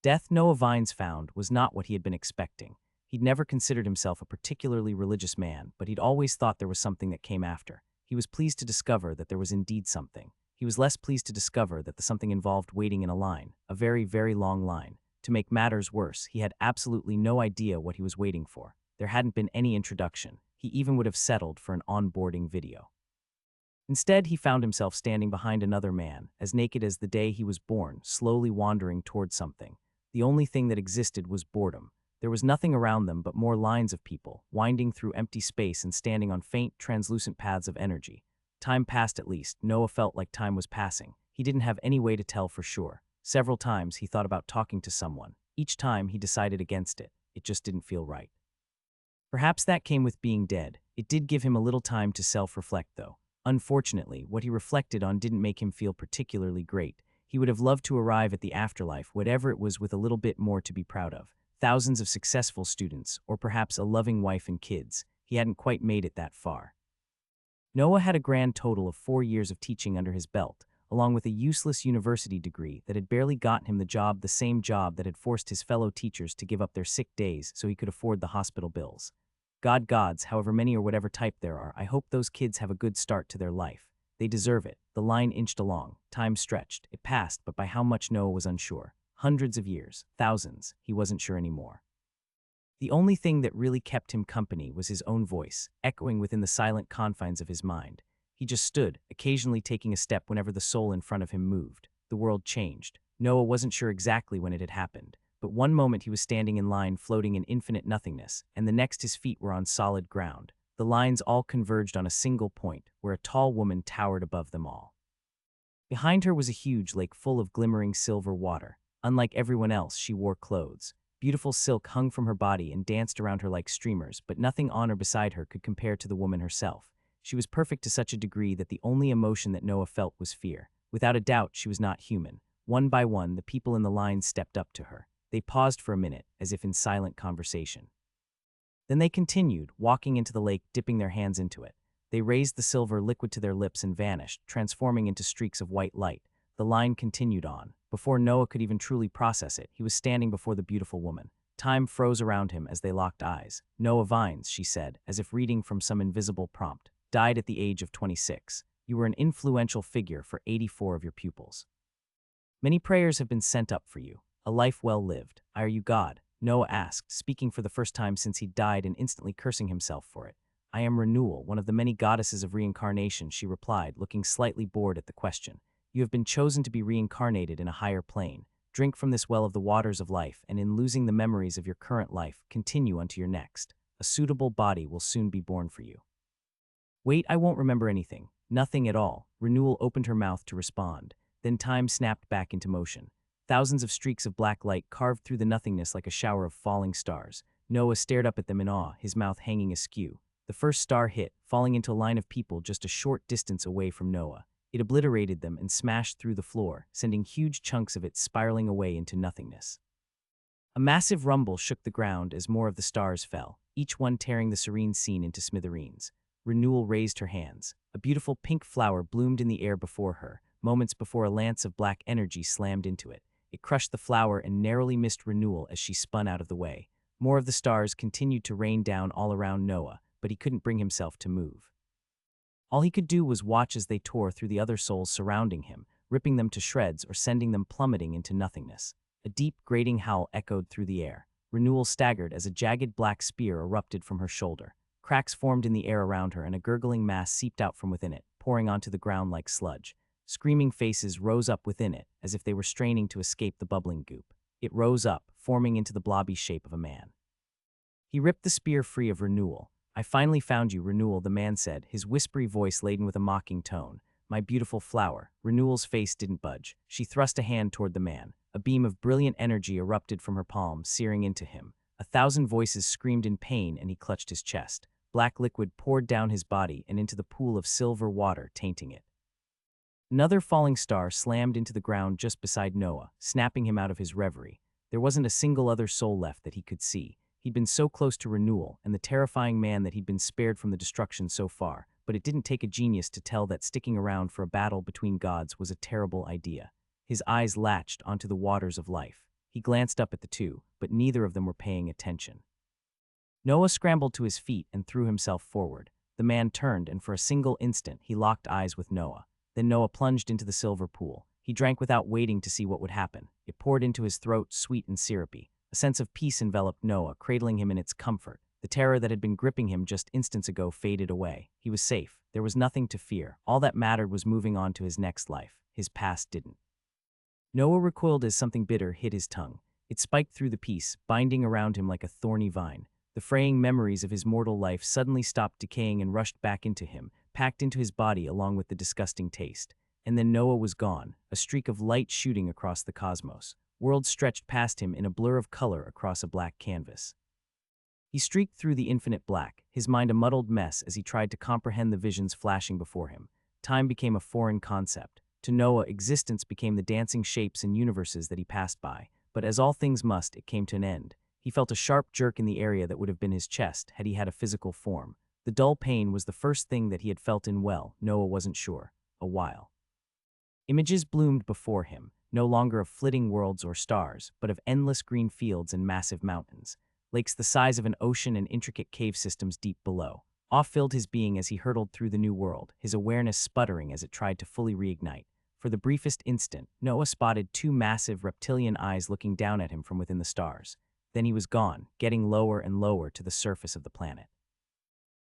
Death, Noah Vines found, was not what he had been expecting. He'd never considered himself a particularly religious man, but he'd always thought there was something that came after. He was pleased to discover that there was indeed something. He was less pleased to discover that the something involved waiting in a line, a very, very long line. To make matters worse, he had absolutely no idea what he was waiting for. There hadn't been any introduction. He even would have settled for an onboarding video. Instead, he found himself standing behind another man, as naked as the day he was born, slowly wandering toward something. The only thing that existed was boredom. There was nothing around them but more lines of people, winding through empty space and standing on faint, translucent paths of energy. Time passed at least. Noah felt like time was passing. He didn't have any way to tell for sure. Several times he thought about talking to someone. Each time he decided against it. It just didn't feel right. Perhaps that came with being dead. It did give him a little time to self-reflect, though. Unfortunately, what he reflected on didn't make him feel particularly great. He would have loved to arrive at the afterlife, whatever it was, with a little bit more to be proud of. Thousands of successful students, or perhaps a loving wife and kids. He hadn't quite made it that far. Noah had a grand total of 4 years of teaching under his belt, along with a useless university degree that had barely gotten him the same job that had forced his fellow teachers to give up their sick days so he could afford the hospital bills. Gods, however many or whatever type there are, I hope those kids have a good start to their life. They deserve it. The line inched along. Time stretched. It passed, but by how much Noah was unsure. Hundreds of years. Thousands. He wasn't sure anymore. The only thing that really kept him company was his own voice, echoing within the silent confines of his mind. He just stood, occasionally taking a step whenever the soul in front of him moved. The world changed. Noah wasn't sure exactly when it had happened, but one moment he was standing in line floating in infinite nothingness, and the next his feet were on solid ground. The lines all converged on a single point, where a tall woman towered above them all. Behind her was a huge lake full of glimmering silver water. Unlike everyone else, she wore clothes. Beautiful silk hung from her body and danced around her like streamers, but nothing on or beside her could compare to the woman herself. She was perfect to such a degree that the only emotion that Noah felt was fear. Without a doubt, she was not human. One by one, the people in the line stepped up to her. They paused for a minute, as if in silent conversation. Then they continued, walking into the lake, dipping their hands into it. They raised the silver liquid to their lips and vanished, transforming into streaks of white light. The line continued on. Before Noah could even truly process it, he was standing before the beautiful woman. Time froze around him as they locked eyes. Noah Vines, she said, as if reading from some invisible prompt, died at the age of 26. You were an influential figure for 84 of your pupils. Many prayers have been sent up for you. A life well lived. Are you God? Noah asked, speaking for the first time since he died and instantly cursing himself for it. I am Renewal, one of the many goddesses of reincarnation, she replied, looking slightly bored at the question. You have been chosen to be reincarnated in a higher plane. Drink from this well of the waters of life, and in losing the memories of your current life, continue unto your next. A suitable body will soon be born for you. Wait, I won't remember anything. Nothing at all. Renewal opened her mouth to respond. Then time snapped back into motion. Thousands of streaks of black light carved through the nothingness like a shower of falling stars. Noah stared up at them in awe, his mouth hanging askew. The first star hit, falling into a line of people just a short distance away from Noah. It obliterated them and smashed through the floor, sending huge chunks of it spiraling away into nothingness. A massive rumble shook the ground as more of the stars fell, each one tearing the serene scene into smithereens. Renewal raised her hands. A beautiful pink flower bloomed in the air before her, moments before a lance of black energy slammed into it. It crushed the flower and narrowly missed Renewal as she spun out of the way. More of the stars continued to rain down all around Noah, but he couldn't bring himself to move. All he could do was watch as they tore through the other souls surrounding him, ripping them to shreds or sending them plummeting into nothingness. A deep, grating howl echoed through the air. Renewal staggered as a jagged black spear erupted from her shoulder. Cracks formed in the air around her and a gurgling mass seeped out from within it, pouring onto the ground like sludge. Screaming faces rose up within it, as if they were straining to escape the bubbling goop. It rose up, forming into the blobby shape of a man. He ripped the spear free of Renewal. I finally found you, Renewal, the man said, his whispery voice laden with a mocking tone. My beautiful flower. Renewal's face didn't budge. She thrust a hand toward the man. A beam of brilliant energy erupted from her palm, searing into him. 1,000 voices screamed in pain, and he clutched his chest. Black liquid poured down his body and into the pool of silver water, tainting it. Another falling star slammed into the ground just beside Noah, snapping him out of his reverie. There wasn't a single other soul left that he could see. He'd been so close to Renewal and the terrifying man that he'd been spared from the destruction so far, but it didn't take a genius to tell that sticking around for a battle between gods was a terrible idea. His eyes latched onto the waters of life. He glanced up at the two, but neither of them were paying attention. Noah scrambled to his feet and threw himself forward. The man turned, and for a single instant he locked eyes with Noah. Then Noah plunged into the silver pool. He drank without waiting to see what would happen. It poured into his throat, sweet and syrupy. A sense of peace enveloped Noah, cradling him in its comfort. The terror that had been gripping him just instants ago faded away. He was safe. There was nothing to fear. All that mattered was moving on to his next life. His past didn't. Noah recoiled as something bitter hit his tongue. It spiked through the peace, binding around him like a thorny vine. The fraying memories of his mortal life suddenly stopped decaying and rushed back into him, packed into his body along with the disgusting taste. And then Noah was gone, a streak of light shooting across the cosmos. Worlds stretched past him in a blur of color across a black canvas. He streaked through the infinite black, his mind a muddled mess as he tried to comprehend the visions flashing before him. Time became a foreign concept. To Noah, existence became the dancing shapes and universes that he passed by. But as all things must, it came to an end. He felt a sharp jerk in the area that would have been his chest had he had a physical form. The dull pain was the first thing that he had felt in, well, Noah wasn't sure, a while. Images bloomed before him, no longer of flitting worlds or stars, but of endless green fields and massive mountains, lakes the size of an ocean and intricate cave systems deep below. Awe filled his being as he hurtled through the new world, his awareness sputtering as it tried to fully reignite. For the briefest instant, Noah spotted two massive reptilian eyes looking down at him from within the stars. Then he was gone, getting lower and lower to the surface of the planet.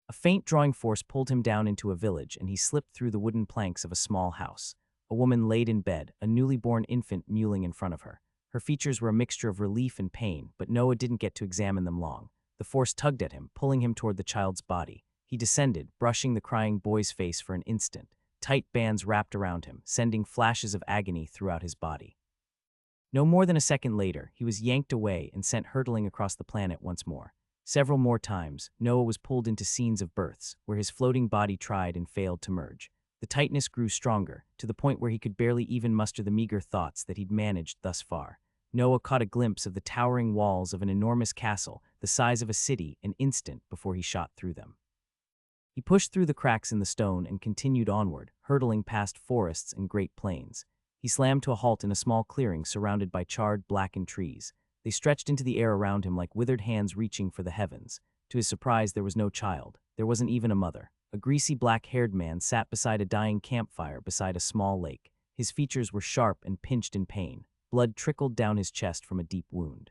A faint drawing force pulled him down into a village, and he slipped through the wooden planks of a small house. A woman laid in bed, a newly born infant mewling in front of her. Her features were a mixture of relief and pain, but Noah didn't get to examine them long. The force tugged at him, pulling him toward the child's body. He descended, brushing the crying boy's face for an instant. Tight bands wrapped around him, sending flashes of agony throughout his body. No more than a second later, he was yanked away and sent hurtling across the planet once more. Several more times, Noah was pulled into scenes of births, where his floating body tried and failed to merge. The tightness grew stronger, to the point where he could barely even muster the meager thoughts that he'd managed thus far. Noah caught a glimpse of the towering walls of an enormous castle, the size of a city, an instant before he shot through them. He pushed through the cracks in the stone and continued onward, hurtling past forests and great plains. He slammed to a halt in a small clearing surrounded by charred, blackened trees. They stretched into the air around him like withered hands reaching for the heavens. To his surprise, there was no child. There wasn't even a mother. A greasy black-haired man sat beside a dying campfire beside a small lake. His features were sharp and pinched in pain. Blood trickled down his chest from a deep wound.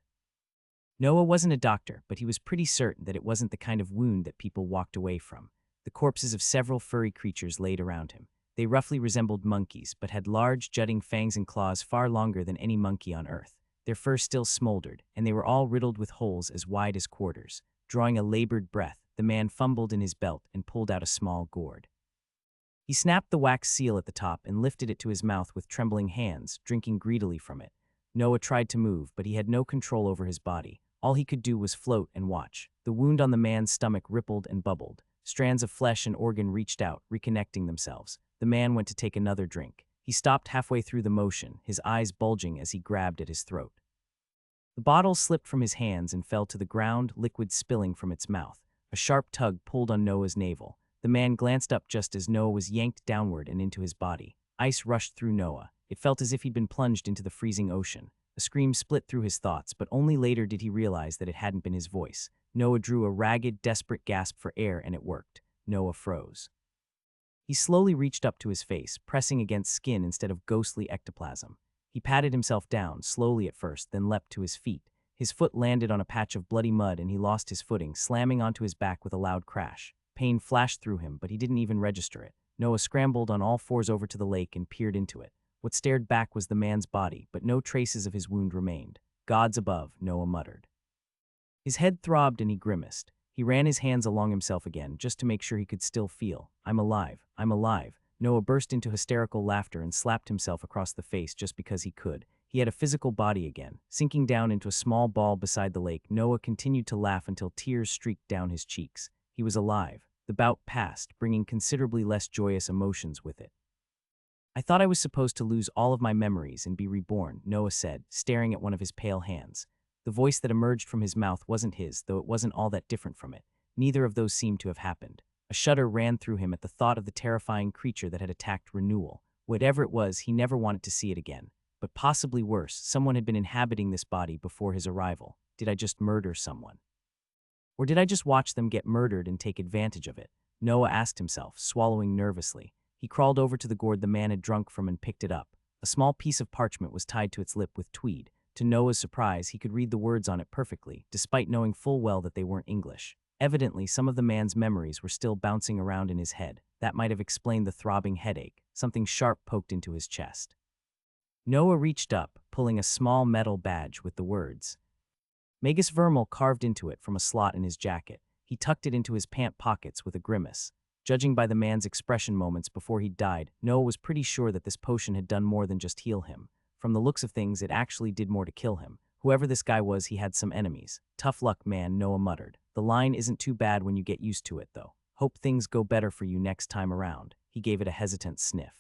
Noah wasn't a doctor, but he was pretty certain that it wasn't the kind of wound that people walked away from. The corpses of several furry creatures laid around him. They roughly resembled monkeys, but had large, jutting fangs and claws far longer than any monkey on Earth. Their fur still smoldered, and they were all riddled with holes as wide as quarters. Drawing a labored breath, the man fumbled in his belt and pulled out a small gourd. He snapped the wax seal at the top and lifted it to his mouth with trembling hands, drinking greedily from it. Noah tried to move, but he had no control over his body. All he could do was float and watch. The wound on the man's stomach rippled and bubbled. Strands of flesh and organ reached out, reconnecting themselves. The man went to take another drink. He stopped halfway through the motion, his eyes bulging as he grabbed at his throat. The bottle slipped from his hands and fell to the ground, liquid spilling from its mouth. A sharp tug pulled on Noah's navel. The man glanced up just as Noah was yanked downward and into his body. Ice rushed through Noah. It felt as if he'd been plunged into the freezing ocean. A scream split through his thoughts, but only later did he realize that it hadn't been his voice. Noah drew a ragged, desperate gasp for air, and it worked. Noah froze. He slowly reached up to his face, pressing against skin instead of ghostly ectoplasm. He patted himself down, slowly at first, then leapt to his feet. His foot landed on a patch of bloody mud and he lost his footing, slamming onto his back with a loud crash. Pain flashed through him, but he didn't even register it. Noah scrambled on all fours over to the lake and peered into it. What stared back was the man's body, but no traces of his wound remained. Gods above, Noah muttered. His head throbbed and he grimaced. He ran his hands along himself again, just to make sure he could still feel. I'm alive. I'm alive. Noah burst into hysterical laughter and slapped himself across the face just because he could. He had a physical body again. Sinking down into a small ball beside the lake, Noah continued to laugh until tears streaked down his cheeks. He was alive. The bout passed, bringing considerably less joyous emotions with it. I thought I was supposed to lose all of my memories and be reborn, Noah said, staring at one of his pale hands. The voice that emerged from his mouth wasn't his, though it wasn't all that different from it. Neither of those seemed to have happened. A shudder ran through him at the thought of the terrifying creature that had attacked Renewal. Whatever it was, he never wanted to see it again. but possibly worse, someone had been inhabiting this body before his arrival. Did I just murder someone? Or did I just watch them get murdered and take advantage of it? Noah asked himself, swallowing nervously. He crawled over to the gourd the man had drunk from and picked it up. A small piece of parchment was tied to its lip with tweed. To Noah's surprise, he could read the words on it perfectly, despite knowing full well that they weren't English. Evidently, some of the man's memories were still bouncing around in his head. That might have explained the throbbing headache. Something sharp poked into his chest. Noah reached up, pulling a small metal badge with the words Magus Vermal carved into it from a slot in his jacket. He tucked it into his pant pockets with a grimace. Judging by the man's expression moments before he died, Noah was pretty sure that this potion had done more than just heal him. From the looks of things, it actually did more to kill him. Whoever this guy was, he had some enemies. Tough luck, man, Noah muttered. The line isn't too bad when you get used to it, though. Hope things go better for you next time around. He gave it a hesitant sniff.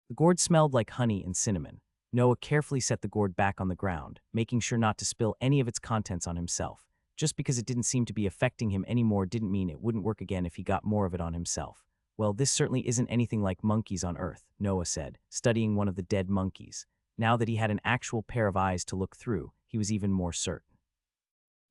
The gourd smelled like honey and cinnamon. Noah carefully set the gourd back on the ground, making sure not to spill any of its contents on himself. Just because it didn't seem to be affecting him anymore didn't mean it wouldn't work again if he got more of it on himself. Well, this certainly isn't anything like monkeys on Earth, Noah said, studying one of the dead monkeys. Now that he had an actual pair of eyes to look through, he was even more certain.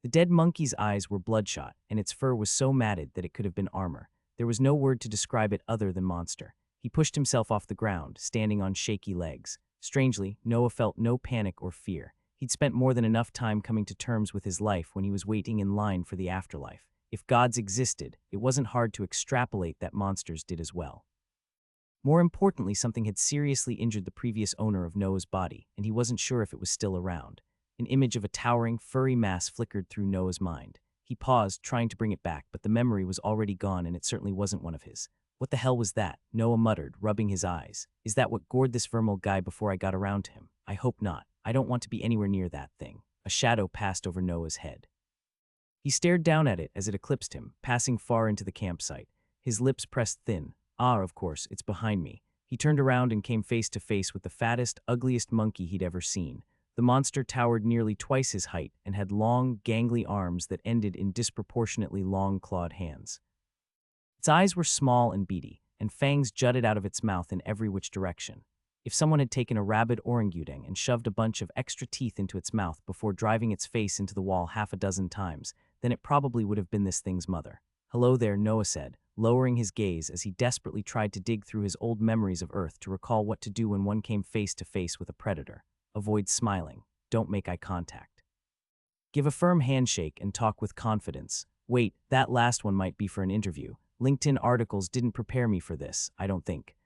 The dead monkey's eyes were bloodshot, and its fur was so matted that it could have been armor. There was no word to describe it other than monster. He pushed himself off the ground, standing on shaky legs. Strangely, Noah felt no panic or fear. He'd spent more than enough time coming to terms with his life when he was waiting in line for the afterlife. If gods existed, it wasn't hard to extrapolate that monsters did as well. More importantly, something had seriously injured the previous owner of Noah's body, and he wasn't sure if it was still around. An image of a towering, furry mass flickered through Noah's mind. He paused, trying to bring it back, but the memory was already gone and it certainly wasn't one of his. What the hell was that? Noah muttered, rubbing his eyes. Is that what gored this vermal guy before I got around to him? I hope not. I don't want to be anywhere near that thing. A shadow passed over Noah's head. He stared down at it as it eclipsed him, passing far into the campsite. His lips pressed thin. Ah, of course, it's behind me. He turned around and came face to face with the fattest, ugliest monkey he'd ever seen. The monster towered nearly twice his height and had long, gangly arms that ended in disproportionately long clawed hands. Its eyes were small and beady, and fangs jutted out of its mouth in every which direction. If someone had taken a rabid orangutan and shoved a bunch of extra teeth into its mouth before driving its face into the wall half a dozen times, then it probably would have been this thing's mother. Hello there, Noah said, lowering his gaze as he desperately tried to dig through his old memories of Earth to recall what to do when one came face to face with a predator. Avoid smiling. Don't make eye contact. Give a firm handshake and talk with confidence. Wait, that last one might be for an interview. LinkedIn articles didn't prepare me for this, I don't think.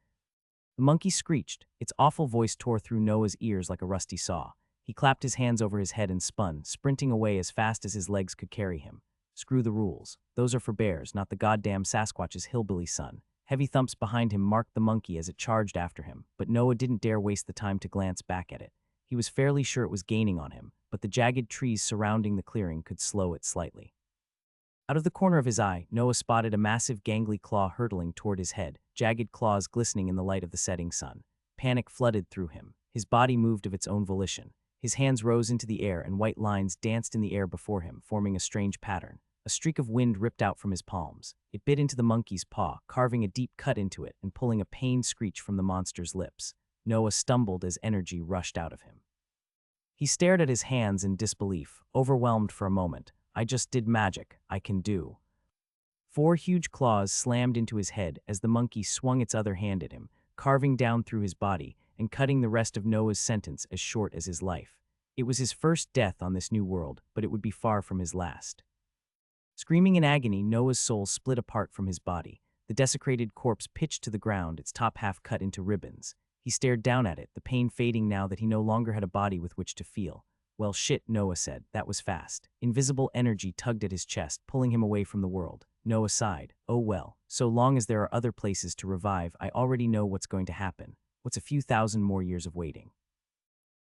The monkey screeched. Its awful voice tore through Noah's ears like a rusty saw. He clapped his hands over his head and spun, sprinting away as fast as his legs could carry him. Screw the rules. Those are for bears, not the goddamn Sasquatch's hillbilly son. Heavy thumps behind him marked the monkey as it charged after him, but Noah didn't dare waste the time to glance back at it. He was fairly sure it was gaining on him, but the jagged trees surrounding the clearing could slow it slightly. Out of the corner of his eye, Noah spotted a massive gangly claw hurtling toward his head, jagged claws glistening in the light of the setting sun. Panic flooded through him. His body moved of its own volition. His hands rose into the air and white lines danced in the air before him, forming a strange pattern. A streak of wind ripped out from his palms. It bit into the monkey's paw, carving a deep cut into it and pulling a pained screech from the monster's lips. Noah stumbled as energy rushed out of him. He stared at his hands in disbelief, overwhelmed for a moment. I just did magic. I can do. 4 huge claws slammed into his head as the monkey swung its other hand at him, carving down through his body and cutting the rest of Noah's sentence as short as his life. It was his first death on this new world, but it would be far from his last. Screaming in agony, Noah's soul split apart from his body. The desecrated corpse pitched to the ground, its top half cut into ribbons. He stared down at it, the pain fading now that he no longer had a body with which to feel. Well, shit, Noah said. That was fast. Invisible energy tugged at his chest, pulling him away from the world. Noah sighed. Oh well, so long as there are other places to revive, I already know what's going to happen. What's a few thousand more years of waiting?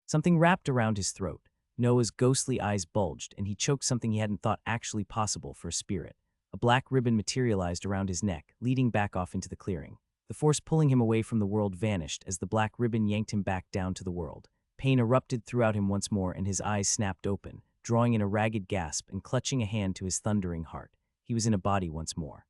Something wrapped around his throat. Noah's ghostly eyes bulged, and he choked something he hadn't thought actually possible for a spirit. A black ribbon materialized around his neck, leading back off into the clearing. The force pulling him away from the world vanished as the black ribbon yanked him back down to the world. Pain erupted throughout him once more, and his eyes snapped open, drawing in a ragged gasp and clutching a hand to his thundering heart. He was in a body once more.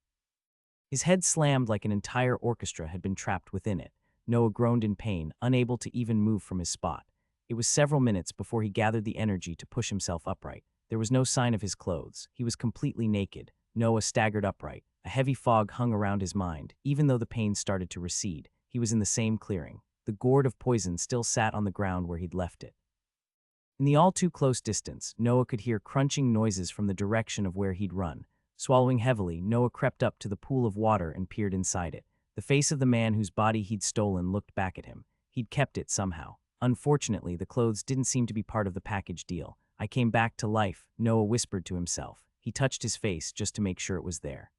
His head slammed like an entire orchestra had been trapped within it. Noah groaned in pain, unable to even move from his spot. It was several minutes before he gathered the energy to push himself upright. There was no sign of his clothes. He was completely naked. Noah staggered upright. A heavy fog hung around his mind. Even though the pain started to recede, he was in the same clearing. The gourd of poison still sat on the ground where he'd left it. In the all-too-close distance, Noah could hear crunching noises from the direction of where he'd run. Swallowing heavily, Noah crept up to the pool of water and peered inside it. The face of the man whose body he'd stolen looked back at him. He'd kept it somehow. Unfortunately, the clothes didn't seem to be part of the package deal. I came back to life, Noah whispered to himself. He touched his face just to make sure it was there.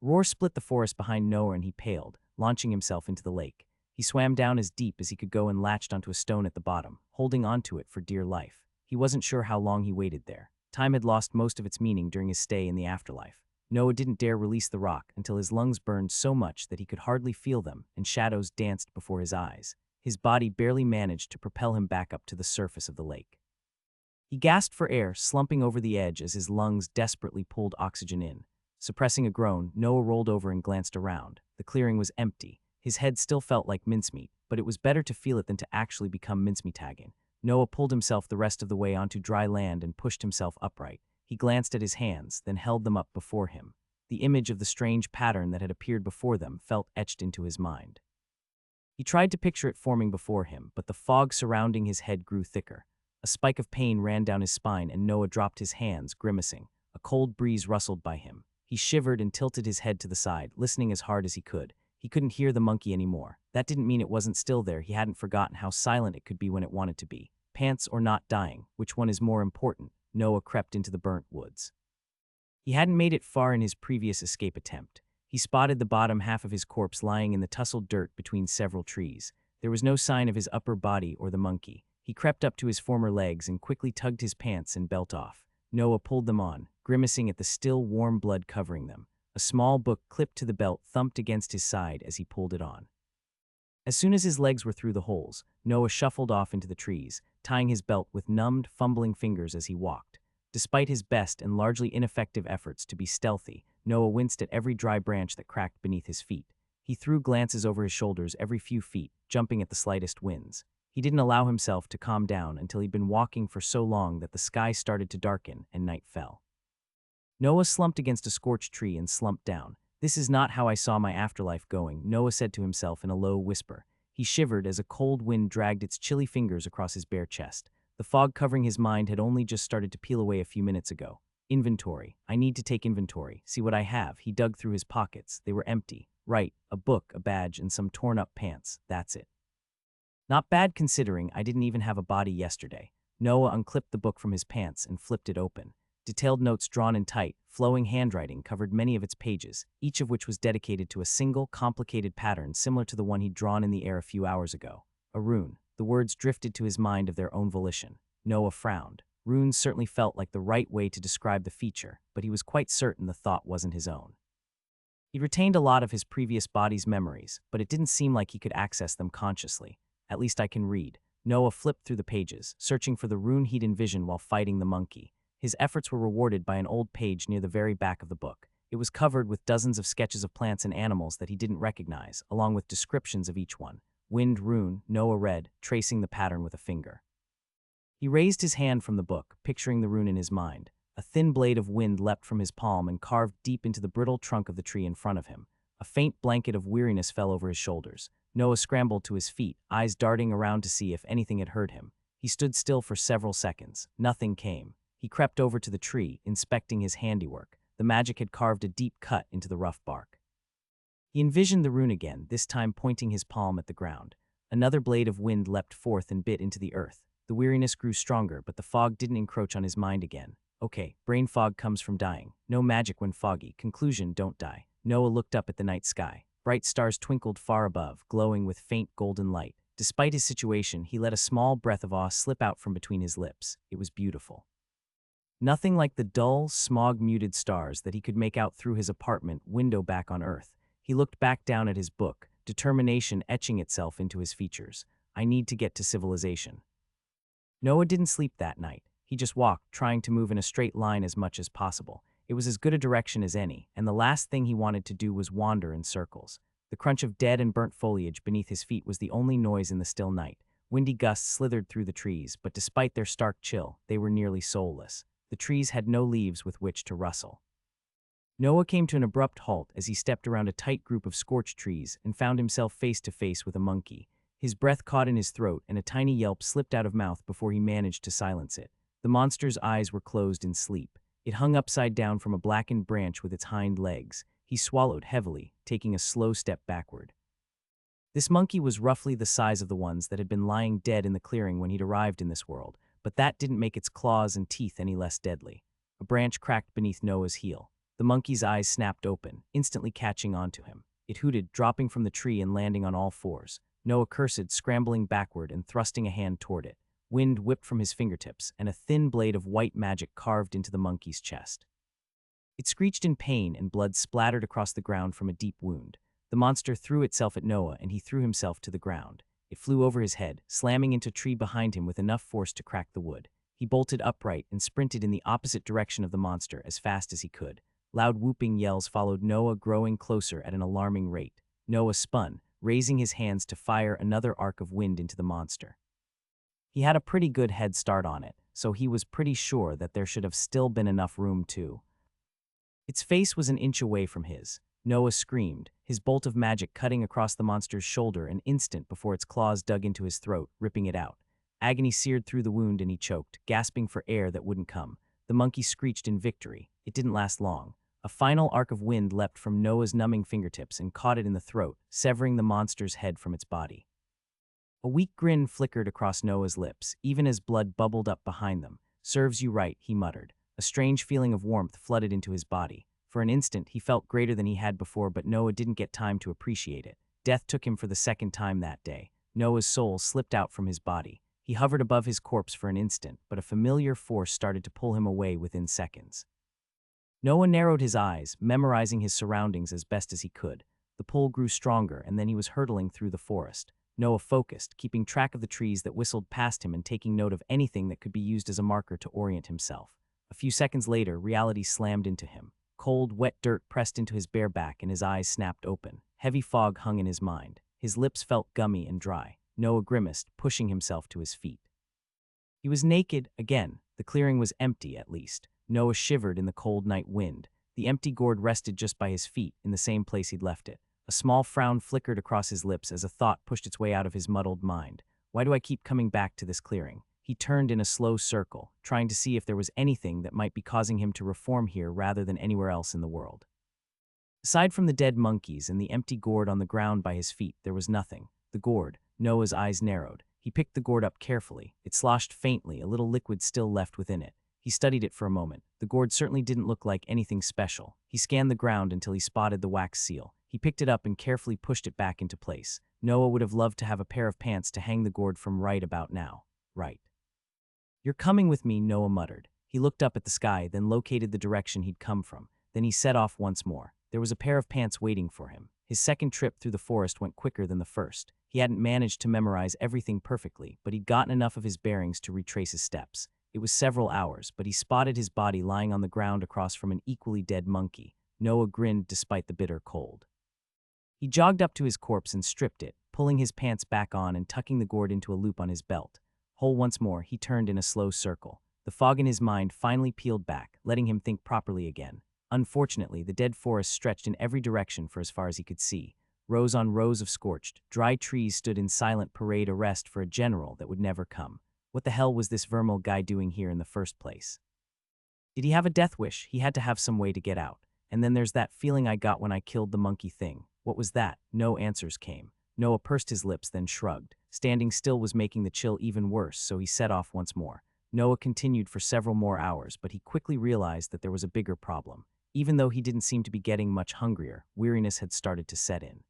Roar split the forest behind Noah and he paled, launching himself into the lake. He swam down as deep as he could go and latched onto a stone at the bottom, holding onto it for dear life. He wasn't sure how long he waited there. Time had lost most of its meaning during his stay in the afterlife. Noah didn't dare release the rock until his lungs burned so much that he could hardly feel them and shadows danced before his eyes. His body barely managed to propel him back up to the surface of the lake. He gasped for air, slumping over the edge as his lungs desperately pulled oxygen in. Suppressing a groan, Noah rolled over and glanced around. The clearing was empty. His head still felt like mincemeat, but it was better to feel it than to actually become mincemeat-tagging. Noah pulled himself the rest of the way onto dry land and pushed himself upright. He glanced at his hands, then held them up before him. The image of the strange pattern that had appeared before them felt etched into his mind. He tried to picture it forming before him, but the fog surrounding his head grew thicker. A spike of pain ran down his spine and Noah dropped his hands, grimacing. A cold breeze rustled by him. He shivered and tilted his head to the side, listening as hard as he could. He couldn't hear the monkey anymore. That didn't mean it wasn't still there. He hadn't forgotten how silent it could be when it wanted to be. Pants or not dying, which one is more important? Noah crept into the burnt woods. He hadn't made it far in his previous escape attempt. He spotted the bottom half of his corpse lying in the tussled dirt between several trees. There was no sign of his upper body or the monkey. He crept up to his former legs and quickly tugged his pants and belt off. Noah pulled them on, grimacing at the still warm blood covering them. A small book clipped to the belt thumped against his side as he pulled it on. As soon as his legs were through the holes, Noah shuffled off into the trees, tying his belt with numbed, fumbling fingers as he walked. Despite his best and largely ineffective efforts to be stealthy, Noah winced at every dry branch that cracked beneath his feet. He threw glances over his shoulders every few feet, jumping at the slightest winds. He didn't allow himself to calm down until he'd been walking for so long that the sky started to darken and night fell. Noah slumped against a scorched tree and slumped down. "This is not how I saw my afterlife going," Noah said to himself in a low whisper. He shivered as a cold wind dragged its chilly fingers across his bare chest. The fog covering his mind had only just started to peel away a few minutes ago. Inventory. I need to take inventory. See what I have. He dug through his pockets. They were empty. Right, a book, a badge, and some torn-up pants. That's it. Not bad considering I didn't even have a body yesterday. Noah unclipped the book from his pants and flipped it open. Detailed notes drawn in tight, flowing handwriting covered many of its pages, each of which was dedicated to a single, complicated pattern similar to the one he'd drawn in the air a few hours ago. A rune. The words drifted to his mind of their own volition. Noah frowned. Runes certainly felt like the right way to describe the feature, but he was quite certain the thought wasn't his own. He'd retained a lot of his previous body's memories, but it didn't seem like he could access them consciously. At least I can read. Noah flipped through the pages, searching for the rune he'd envisioned while fighting the monkey. His efforts were rewarded by an old page near the very back of the book. It was covered with dozens of sketches of plants and animals that he didn't recognize, along with descriptions of each one. Wind rune, Noah read, tracing the pattern with a finger. He raised his hand from the book, picturing the rune in his mind. A thin blade of wind leapt from his palm and carved deep into the brittle trunk of the tree in front of him. A faint blanket of weariness fell over his shoulders. Noah scrambled to his feet, eyes darting around to see if anything had hurt him. He stood still for several seconds. Nothing came. He crept over to the tree, inspecting his handiwork. The magic had carved a deep cut into the rough bark. He envisioned the rune again, this time pointing his palm at the ground. Another blade of wind leapt forth and bit into the earth. The weariness grew stronger, but the fog didn't encroach on his mind again. Okay, brain fog comes from dying. No magic when foggy. Conclusion, don't die. Noah looked up at the night sky. Bright stars twinkled far above, glowing with faint golden light. Despite his situation, he let a small breath of awe slip out from between his lips. It was beautiful. Nothing like the dull, smog-muted stars that he could make out through his apartment window back on Earth. He looked back down at his book, determination etching itself into his features. I need to get to civilization. Noah didn't sleep that night. He just walked, trying to move in a straight line as much as possible. It was as good a direction as any, and the last thing he wanted to do was wander in circles. The crunch of dead and burnt foliage beneath his feet was the only noise in the still night. Windy gusts slithered through the trees, but despite their stark chill, they were nearly soulless. The trees had no leaves with which to rustle. Noah came to an abrupt halt as he stepped around a tight group of scorched trees and found himself face to face with a monkey. His breath caught in his throat and a tiny yelp slipped out of mouth before he managed to silence it. The monster's eyes were closed in sleep. It hung upside down from a blackened branch with its hind legs. He swallowed heavily, taking a slow step backward. This monkey was roughly the size of the ones that had been lying dead in the clearing when he'd arrived in this world, but that didn't make its claws and teeth any less deadly. A branch cracked beneath Noah's heel. The monkey's eyes snapped open, instantly catching onto him. It hooted, dropping from the tree and landing on all fours. Noah cursed, scrambling backward and thrusting a hand toward it. Wind whipped from his fingertips, and a thin blade of white magic carved into the monkey's chest. It screeched in pain, and blood splattered across the ground from a deep wound. The monster threw itself at Noah, and he threw himself to the ground. It flew over his head, slamming into a tree behind him with enough force to crack the wood. He bolted upright and sprinted in the opposite direction of the monster as fast as he could. Loud whooping yells followed Noah, growing closer at an alarming rate. Noah spun, raising his hands to fire another arc of wind into the monster. He had a pretty good head start on it, so he was pretty sure that there should have still been enough room too. Its face was an inch away from his. Noah screamed, his bolt of magic cutting across the monster's shoulder an instant before its claws dug into his throat, ripping it out. Agony seared through the wound and he choked, gasping for air that wouldn't come. The monkey screeched in victory. It didn't last long. A final arc of wind leapt from Noah's numbing fingertips and caught it in the throat, severing the monster's head from its body. A weak grin flickered across Noah's lips, even as blood bubbled up behind them. "Serves you right," he muttered. A strange feeling of warmth flooded into his body. For an instant, he felt greater than he had before, but Noah didn't get time to appreciate it. Death took him for the second time that day. Noah's soul slipped out from his body. He hovered above his corpse for an instant, but a familiar force started to pull him away within seconds. Noah narrowed his eyes, memorizing his surroundings as best as he could. The pull grew stronger, and then he was hurtling through the forest. Noah focused, keeping track of the trees that whistled past him and taking note of anything that could be used as a marker to orient himself. A few seconds later, reality slammed into him. Cold, wet dirt pressed into his bare back and his eyes snapped open. Heavy fog hung in his mind. His lips felt gummy and dry. Noah grimaced, pushing himself to his feet. He was naked again. The clearing was empty, at least. Noah shivered in the cold night wind. The empty gourd rested just by his feet, in the same place he'd left it. A small frown flickered across his lips as a thought pushed its way out of his muddled mind. Why do I keep coming back to this clearing? He turned in a slow circle, trying to see if there was anything that might be causing him to reform here rather than anywhere else in the world. Aside from the dead monkeys and the empty gourd on the ground by his feet, there was nothing. The gourd. Noah's eyes narrowed. He picked the gourd up carefully. It sloshed faintly, a little liquid still left within it. He studied it for a moment. The gourd certainly didn't look like anything special. He scanned the ground until he spotted the wax seal. He picked it up and carefully pushed it back into place. Noah would have loved to have a pair of pants to hang the gourd from right about now. Right. "You're coming with me," Noah muttered. He looked up at the sky, then located the direction he'd come from. Then he set off once more. There was a pair of pants waiting for him. His second trip through the forest went quicker than the first. He hadn't managed to memorize everything perfectly, but he'd gotten enough of his bearings to retrace his steps. It was several hours, but he spotted his body lying on the ground across from an equally dead monkey. Noah grinned despite the bitter cold. He jogged up to his corpse and stripped it, pulling his pants back on and tucking the gourd into a loop on his belt. Whole once more, he turned in a slow circle. The fog in his mind finally peeled back, letting him think properly again. Unfortunately, the dead forest stretched in every direction for as far as he could see. Rows on rows of scorched, dry trees stood in silent parade arrest for a general that would never come. What the hell was this vermeil guy doing here in the first place? Did he have a death wish? He had to have some way to get out. And then there's that feeling I got when I killed the monkey thing. What was that? No answers came. Noah pursed his lips, then shrugged. Standing still was making the chill even worse, so he set off once more. Noah continued for several more hours, but he quickly realized that there was a bigger problem. Even though he didn't seem to be getting much hungrier, weariness had started to set in.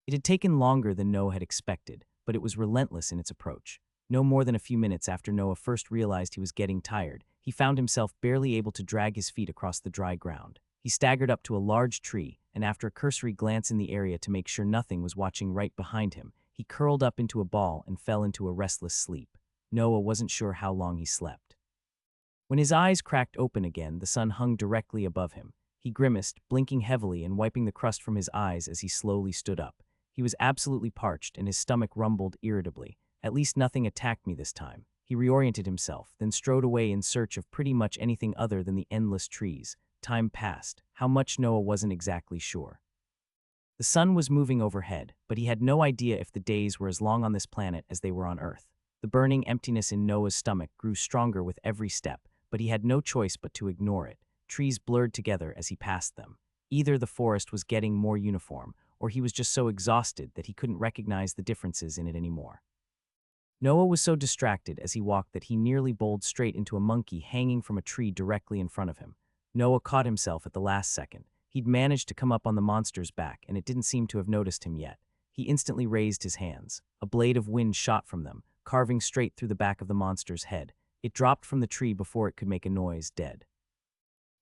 It had taken longer than Noah had expected, but it was relentless in its approach. No more than a few minutes after Noah first realized he was getting tired, he found himself barely able to drag his feet across the dry ground. He staggered up to a large tree, and after a cursory glance in the area to make sure nothing was watching right behind him, he curled up into a ball and fell into a restless sleep. Noah wasn't sure how long he slept. When his eyes cracked open again, the sun hung directly above him. He grimaced, blinking heavily and wiping the crust from his eyes as he slowly stood up. He was absolutely parched, and his stomach rumbled irritably. At least nothing attacked me this time. He reoriented himself, then strode away in search of pretty much anything other than the endless trees. Time passed. How much Noah wasn't exactly sure. The sun was moving overhead, but he had no idea if the days were as long on this planet as they were on Earth. The burning emptiness in Noah's stomach grew stronger with every step, but he had no choice but to ignore it. Trees blurred together as he passed them. Either the forest was getting more uniform, or he was just so exhausted that he couldn't recognize the differences in it anymore. Noah was so distracted as he walked that he nearly bowled straight into a monkey hanging from a tree directly in front of him. Noah caught himself at the last second. He'd managed to come up on the monster's back, and it didn't seem to have noticed him yet. He instantly raised his hands. A blade of wind shot from them, carving straight through the back of the monster's head. It dropped from the tree before it could make a noise, dead.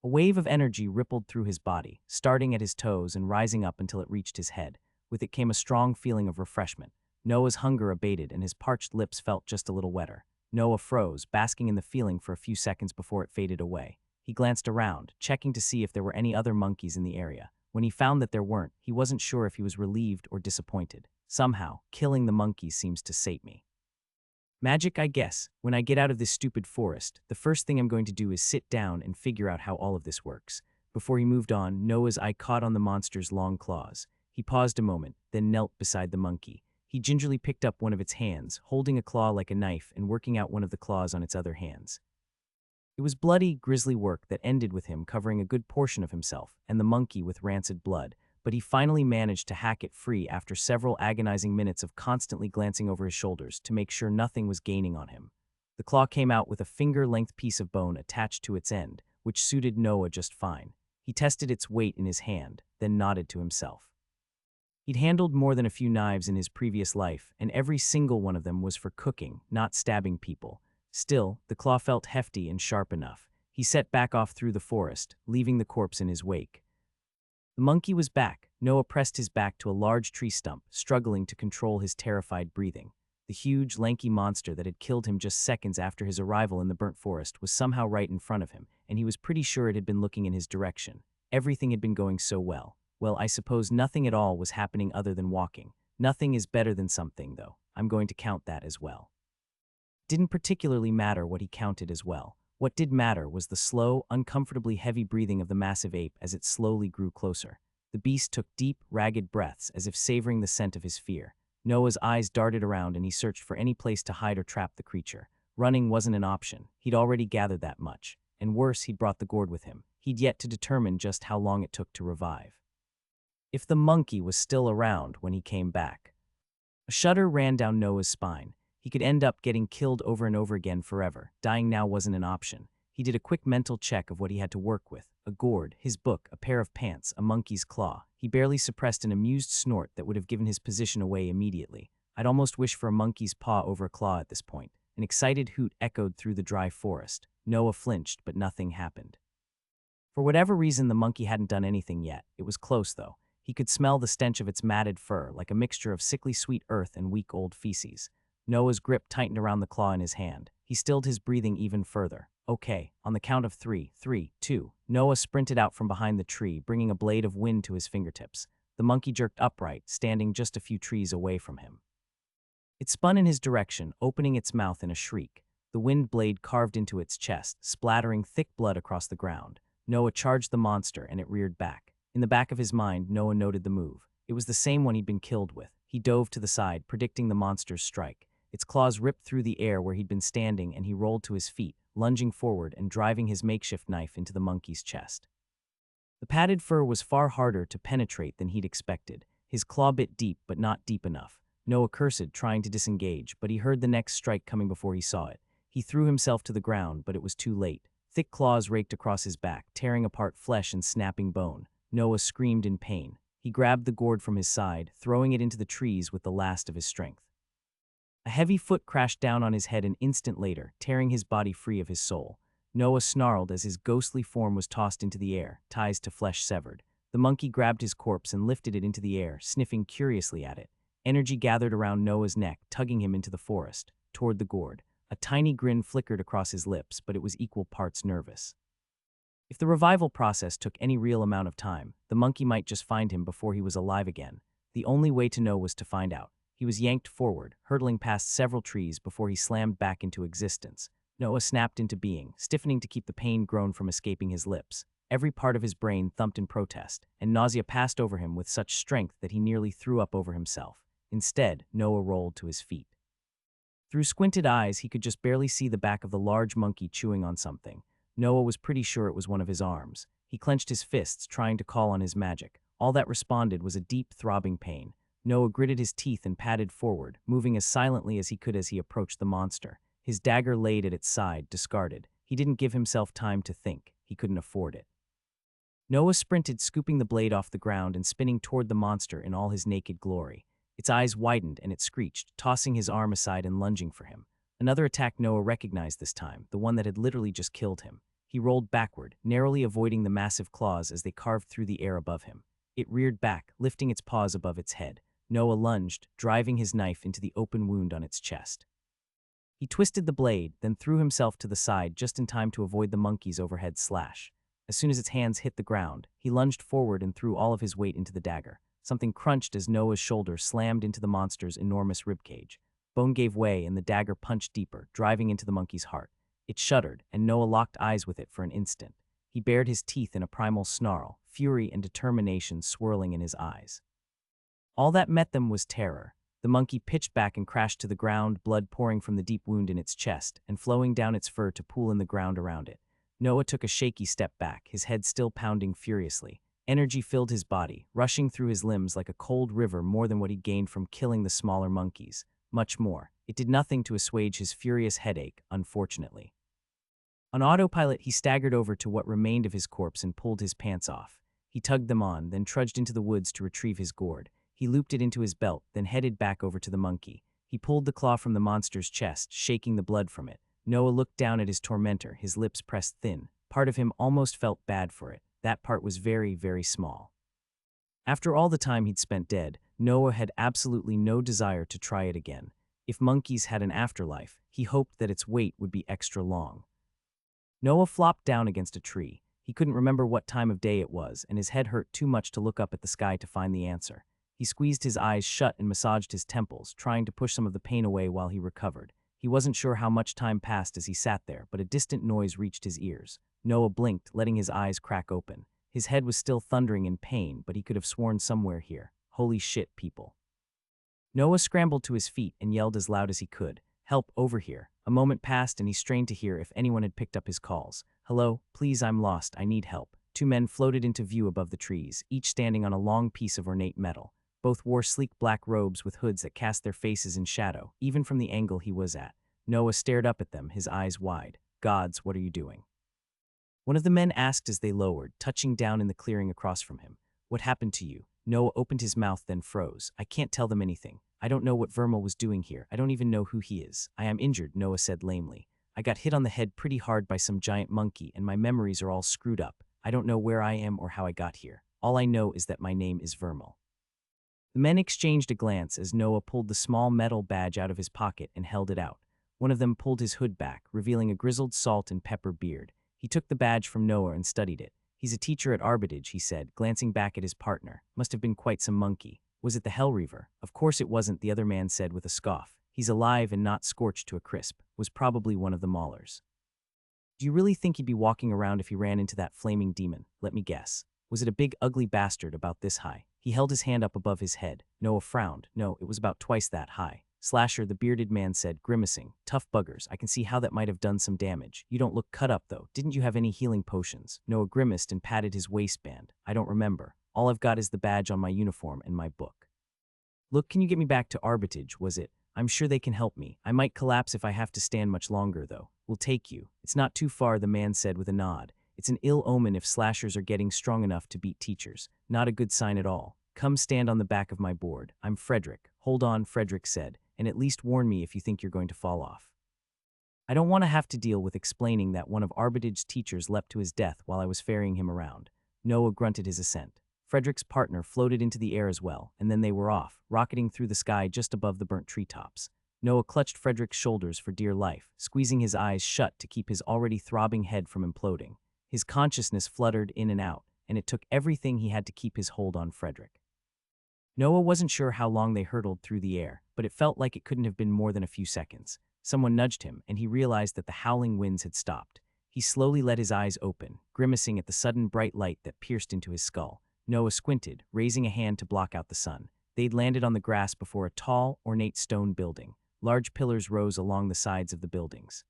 A wave of energy rippled through his body, starting at his toes and rising up until it reached his head. With it came a strong feeling of refreshment. Noah's hunger abated and his parched lips felt just a little wetter. Noah froze, basking in the feeling for a few seconds before it faded away. He glanced around, checking to see if there were any other monkeys in the area. When he found that there weren't, he wasn't sure if he was relieved or disappointed. Somehow, killing the monkeys seems to sate me. Magic, I guess. When I get out of this stupid forest, the first thing I'm going to do is sit down and figure out how all of this works. Before he moved on, Noah's eye caught on the monster's long claws. He paused a moment, then knelt beside the monkey. He gingerly picked up one of its hands, holding a claw like a knife and working out one of the claws on its other hands. It was bloody, grisly work that ended with him covering a good portion of himself and the monkey with rancid blood, but he finally managed to hack it free after several agonizing minutes of constantly glancing over his shoulders to make sure nothing was gaining on him. The claw came out with a finger-length piece of bone attached to its end, which suited Noah just fine. He tested its weight in his hand, then nodded to himself. He'd handled more than a few knives in his previous life, and every single one of them was for cooking, not stabbing people. Still, the claw felt hefty and sharp enough. He set back off through the forest, leaving the corpse in his wake. The monkey was back. Noah pressed his back to a large tree stump, struggling to control his terrified breathing. The huge, lanky monster that had killed him just seconds after his arrival in the burnt forest was somehow right in front of him, and he was pretty sure it had been looking in his direction. Everything had been going so well. Well, I suppose nothing at all was happening other than walking. Nothing is better than something, though. I'm going to count that as well. Didn't particularly matter what he counted as well. What did matter was the slow, uncomfortably heavy breathing of the massive ape as it slowly grew closer. The beast took deep, ragged breaths as if savoring the scent of his fear. Noah's eyes darted around and he searched for any place to hide or trap the creature. Running wasn't an option. He'd already gathered that much. And worse, he'd brought the gourd with him. He'd yet to determine just how long it took to revive. If the monkey was still around when he came back. A shudder ran down Noah's spine. He could end up getting killed over and over again forever. Dying now wasn't an option. He did a quick mental check of what he had to work with. A gourd, his book, a pair of pants, a monkey's claw. He barely suppressed an amused snort that would have given his position away immediately. I'd almost wish for a monkey's paw over a claw at this point. An excited hoot echoed through the dry forest. Noah flinched, but nothing happened. For whatever reason, the monkey hadn't done anything yet. It was close, though. He could smell the stench of its matted fur, like a mixture of sickly sweet earth and weak old feces. Noah's grip tightened around the claw in his hand. He stilled his breathing even further. Okay, on the count of 3, 3, 2. Noah sprinted out from behind the tree, bringing a blade of wind to his fingertips. The monkey jerked upright, standing just a few trees away from him. It spun in his direction, opening its mouth in a shriek. The wind blade carved into its chest, splattering thick blood across the ground. Noah charged the monster, and it reared back. In the back of his mind, Noah noted the move. It was the same one he'd been killed with. He dove to the side, predicting the monster's strike. Its claws ripped through the air where he'd been standing, and he rolled to his feet, lunging forward and driving his makeshift knife into the monkey's chest. The padded fur was far harder to penetrate than he'd expected. His claw bit deep, but not deep enough. Noah cursed, trying to disengage, but he heard the next strike coming before he saw it. He threw himself to the ground, but it was too late. Thick claws raked across his back, tearing apart flesh and snapping bone. Noah screamed in pain. He grabbed the gourd from his side, throwing it into the trees with the last of his strength. A heavy foot crashed down on his head an instant later, tearing his body free of his soul. Noah snarled as his ghostly form was tossed into the air, ties to flesh severed. The monkey grabbed his corpse and lifted it into the air, sniffing curiously at it. Energy gathered around Noah's neck, tugging him into the forest, toward the gourd. A tiny grin flickered across his lips, but it was equal parts nervous. If the revival process took any real amount of time, the monkey might just find him before he was alive again. The only way to know was to find out. He was yanked forward, hurtling past several trees before he slammed back into existence. Noah snapped into being, stiffening to keep the pain groan from escaping his lips. Every part of his brain thumped in protest, and nausea passed over him with such strength that he nearly threw up over himself. Instead, Noah rolled to his feet. Through squinted eyes, he could just barely see the back of the large monkey chewing on something. Noah was pretty sure it was one of his arms. He clenched his fists, trying to call on his magic. All that responded was a deep, throbbing pain. Noah gritted his teeth and padded forward, moving as silently as he could as he approached the monster. His dagger laid at its side, discarded. He didn't give himself time to think. He couldn't afford it. Noah sprinted, scooping the blade off the ground and spinning toward the monster in all his naked glory. Its eyes widened and it screeched, tossing his arm aside and lunging for him. Another attack Noah recognized this time, the one that had literally just killed him. He rolled backward, narrowly avoiding the massive claws as they carved through the air above him. It reared back, lifting its paws above its head. Noah lunged, driving his knife into the open wound on its chest. He twisted the blade, then threw himself to the side just in time to avoid the monkey's overhead slash. As soon as its hands hit the ground, he lunged forward and threw all of his weight into the dagger. Something crunched as Noah's shoulder slammed into the monster's enormous ribcage. Bone gave way and the dagger punched deeper, driving into the monkey's heart. It shuddered, and Noah locked eyes with it for an instant. He bared his teeth in a primal snarl, fury and determination swirling in his eyes. All that met them was terror. The monkey pitched back and crashed to the ground, blood pouring from the deep wound in its chest and flowing down its fur to pool in the ground around it. Noah took a shaky step back, his head still pounding furiously. Energy filled his body, rushing through his limbs like a cold river, more than what he gained from killing the smaller monkeys. Much more. It did nothing to assuage his furious headache, unfortunately. On autopilot, he staggered over to what remained of his corpse and pulled his pants off. He tugged them on, then trudged into the woods to retrieve his gourd. He looped it into his belt, then headed back over to the monkey. He pulled the claw from the monster's chest, shaking the blood from it. Noah looked down at his tormentor, his lips pressed thin. Part of him almost felt bad for it. That part was very, very small. After all the time he'd spent dead, Noah had absolutely no desire to try it again. If monkeys had an afterlife, he hoped that its wait would be extra long. Noah flopped down against a tree. He couldn't remember what time of day it was, and his head hurt too much to look up at the sky to find the answer. He squeezed his eyes shut and massaged his temples, trying to push some of the pain away while he recovered. He wasn't sure how much time passed as he sat there, but a distant noise reached his ears. Noah blinked, letting his eyes crack open. His head was still thundering in pain, but he could have sworn somewhere here. Holy shit, people. Noah scrambled to his feet and yelled as loud as he could. Help, over here. A moment passed and he strained to hear if anyone had picked up his calls. Hello, please, I'm lost, I need help. Two men floated into view above the trees, each standing on a long piece of ornate metal. Both wore sleek black robes with hoods that cast their faces in shadow, even from the angle he was at. Noah stared up at them, his eyes wide. Gods, what are you doing? One of the men asked as they lowered, touching down in the clearing across from him. What happened to you? Noah opened his mouth, then froze. I can't tell them anything. I don't know what Vermal was doing here. I don't even know who he is. I am injured, Noah said lamely. I got hit on the head pretty hard by some giant monkey, and my memories are all screwed up. I don't know where I am or how I got here. All I know is that my name is Vermal. The men exchanged a glance as Noah pulled the small metal badge out of his pocket and held it out. One of them pulled his hood back, revealing a grizzled salt and pepper beard. He took the badge from Noah and studied it. He's a teacher at Arbitage, he said, glancing back at his partner. Must have been quite some monkey. Was it the Hellreaver? Of course it wasn't, the other man said with a scoff. He's alive and not scorched to a crisp. Was probably one of the maulers. Do you really think he'd be walking around if he ran into that flaming demon? Let me guess. Was it a big ugly bastard about this high? He held his hand up above his head. Noah frowned. No, it was about twice that high. Slasher, the bearded man said, grimacing. Tough buggers. I can see how that might have done some damage. You don't look cut up, though. Didn't you have any healing potions? Noah grimaced and patted his waistband. I don't remember. All I've got is the badge on my uniform and my book. Look, can you get me back to Arbitage, was it? I'm sure they can help me. I might collapse if I have to stand much longer, though. We'll take you. It's not too far, the man said with a nod. It's an ill omen if slashers are getting strong enough to beat teachers. Not a good sign at all. Come stand on the back of my board. I'm Frederick. Hold on, Frederick said, and at least warn me if you think you're going to fall off. I don't want to have to deal with explaining that one of Arbitage's teachers leapt to his death while I was ferrying him around. Noah grunted his assent. Frederick's partner floated into the air as well, and then they were off, rocketing through the sky just above the burnt treetops. Noah clutched Frederick's shoulders for dear life, squeezing his eyes shut to keep his already throbbing head from imploding. His consciousness fluttered in and out, and it took everything he had to keep his hold on Frederick. Noah wasn't sure how long they hurtled through the air, but it felt like it couldn't have been more than a few seconds. Someone nudged him, and he realized that the howling winds had stopped. He slowly let his eyes open, grimacing at the sudden bright light that pierced into his skull. Noah squinted, raising a hand to block out the sun. They'd landed on the grass before a tall, ornate stone building. Large pillars rose along the sides of the buildings.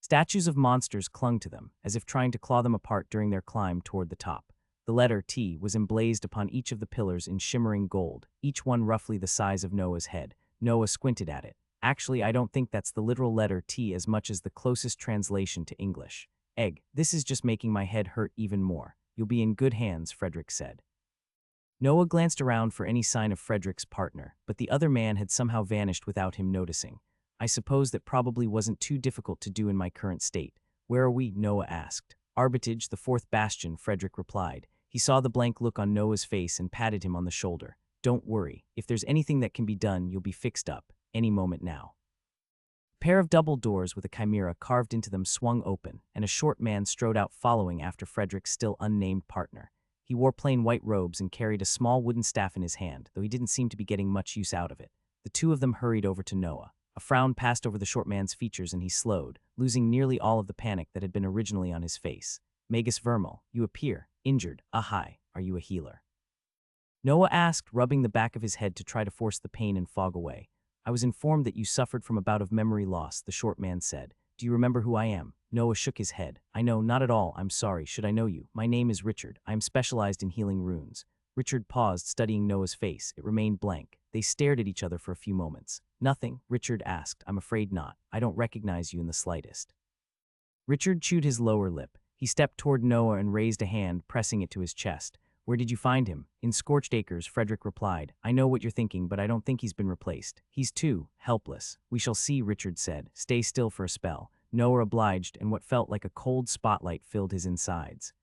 Statues of monsters clung to them, as if trying to claw them apart during their climb toward the top. The letter T was emblazed upon each of the pillars in shimmering gold, each one roughly the size of Noah's head. Noah squinted at it. Actually, I don't think that's the literal letter T as much as the closest translation to English. Egg, this is just making my head hurt even more. You'll be in good hands, Frederick said. Noah glanced around for any sign of Frederick's partner, but the other man had somehow vanished without him noticing. I suppose that probably wasn't too difficult to do in my current state. Where are we? Noah asked. Arbitage, the fourth bastion, Frederick replied. He saw the blank look on Noah's face and patted him on the shoulder. Don't worry. If there's anything that can be done, you'll be fixed up. Any moment now. A pair of double doors with a chimera carved into them swung open, and a short man strode out following after Frederick's still unnamed partner. He wore plain white robes and carried a small wooden staff in his hand, though he didn't seem to be getting much use out of it. The two of them hurried over to Noah. A frown passed over the short man's features and he slowed, losing nearly all of the panic that had been originally on his face. Magus Vermal, you appear injured. Hi, are you a healer? Noah asked, rubbing the back of his head to try to force the pain and fog away. I was informed that you suffered from a bout of memory loss, the short man said. Do you remember who I am? Noah shook his head. I know, not at all. I'm sorry. Should I know you? My name is Richard. I am specialized in healing runes. Richard paused, studying Noah's face. It remained blank. They stared at each other for a few moments. Nothing, Richard asked. I'm afraid not. I don't recognize you in the slightest. Richard chewed his lower lip. He stepped toward Noah and raised a hand, pressing it to his chest. Where did you find him? In Scorched Acres, Frederick replied. I know what you're thinking, but I don't think he's been replaced. He's too helpless. We shall see, Richard said. Stay still for a spell. Noah obliged, and what felt like a cold spotlight filled his insides.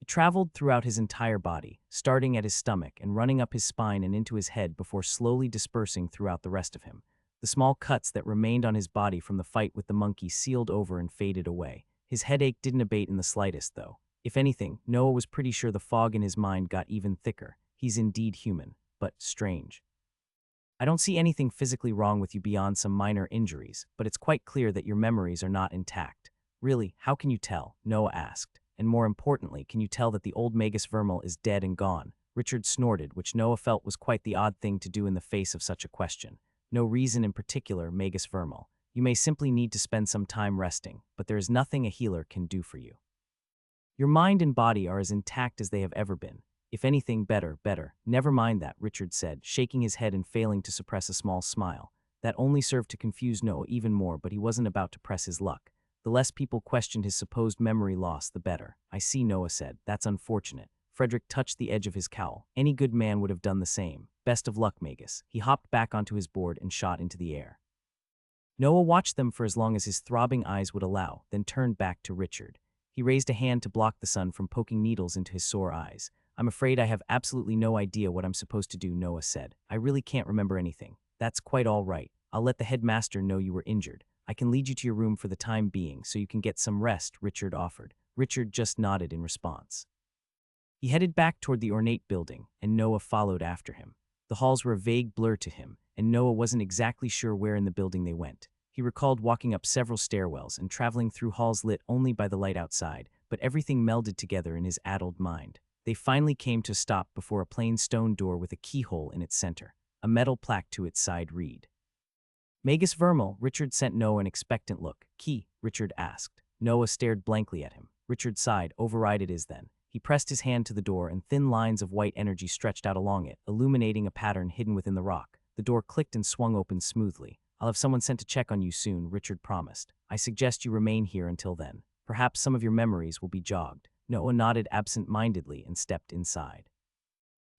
It traveled throughout his entire body, starting at his stomach and running up his spine and into his head before slowly dispersing throughout the rest of him. The small cuts that remained on his body from the fight with the monkey sealed over and faded away. His headache didn't abate in the slightest, though. If anything, Noah was pretty sure the fog in his mind got even thicker. He's indeed human, but strange. I don't see anything physically wrong with you beyond some minor injuries, but it's quite clear that your memories are not intact. Really, how can you tell? Noah asked. And more importantly, can you tell that the old Magus Vermal is dead and gone? Richard snorted, which Noah felt was quite the odd thing to do in the face of such a question. No reason in particular, Magus Vermal. You may simply need to spend some time resting, but there is nothing a healer can do for you. Your mind and body are as intact as they have ever been. If anything, better. Never mind that, Richard said, shaking his head and failing to suppress a small smile. That only served to confuse Noah even more, but he wasn't about to press his luck. The less people questioned his supposed memory loss, the better. I see, Noah said. That's unfortunate. Frederick touched the edge of his cowl. Any good man would have done the same. Best of luck, Magus. He hopped back onto his board and shot into the air. Noah watched them for as long as his throbbing eyes would allow, then turned back to Richard. He raised a hand to block the sun from poking needles into his sore eyes. I'm afraid I have absolutely no idea what I'm supposed to do, Noah said. I really can't remember anything. That's quite all right. I'll let the headmaster know you were injured. I can lead you to your room for the time being so you can get some rest, Richard offered. Richard just nodded in response. He headed back toward the ornate building, and Noah followed after him. The halls were a vague blur to him, and Noah wasn't exactly sure where in the building they went. He recalled walking up several stairwells and traveling through halls lit only by the light outside, but everything melded together in his addled mind. They finally came to stop before a plain stone door with a keyhole in its center. A metal plaque to its side read, Magus Vermal. Richard sent Noah an expectant look. Key? Richard asked. Noah stared blankly at him. Richard sighed. Override it is then. He pressed his hand to the door and thin lines of white energy stretched out along it, illuminating a pattern hidden within the rock. The door clicked and swung open smoothly. I'll have someone sent to check on you soon, Richard promised. I suggest you remain here until then. Perhaps some of your memories will be jogged. Noah nodded absent-mindedly and stepped inside.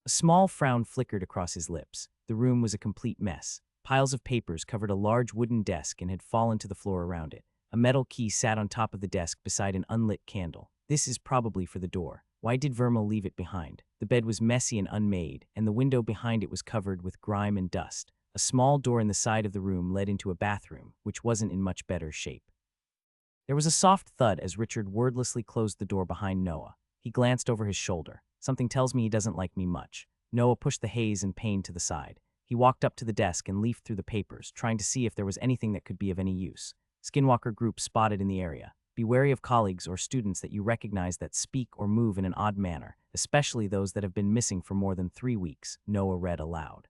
A small frown flickered across his lips. The room was a complete mess. Piles of papers covered a large wooden desk and had fallen to the floor around it. A metal key sat on top of the desk beside an unlit candle. This is probably for the door. Why did Vermal leave it behind? The bed was messy and unmade, and the window behind it was covered with grime and dust. A small door in the side of the room led into a bathroom, which wasn't in much better shape. There was a soft thud as Richard wordlessly closed the door behind Noah. He glanced over his shoulder. Something tells me he doesn't like me much. Noah pushed the haze and pain to the side. He walked up to the desk and leafed through the papers, trying to see if there was anything that could be of any use. Skinwalker group spotted in the area. Be wary of colleagues or students that you recognize that speak or move in an odd manner, especially those that have been missing for more than 3 weeks, Noah read aloud.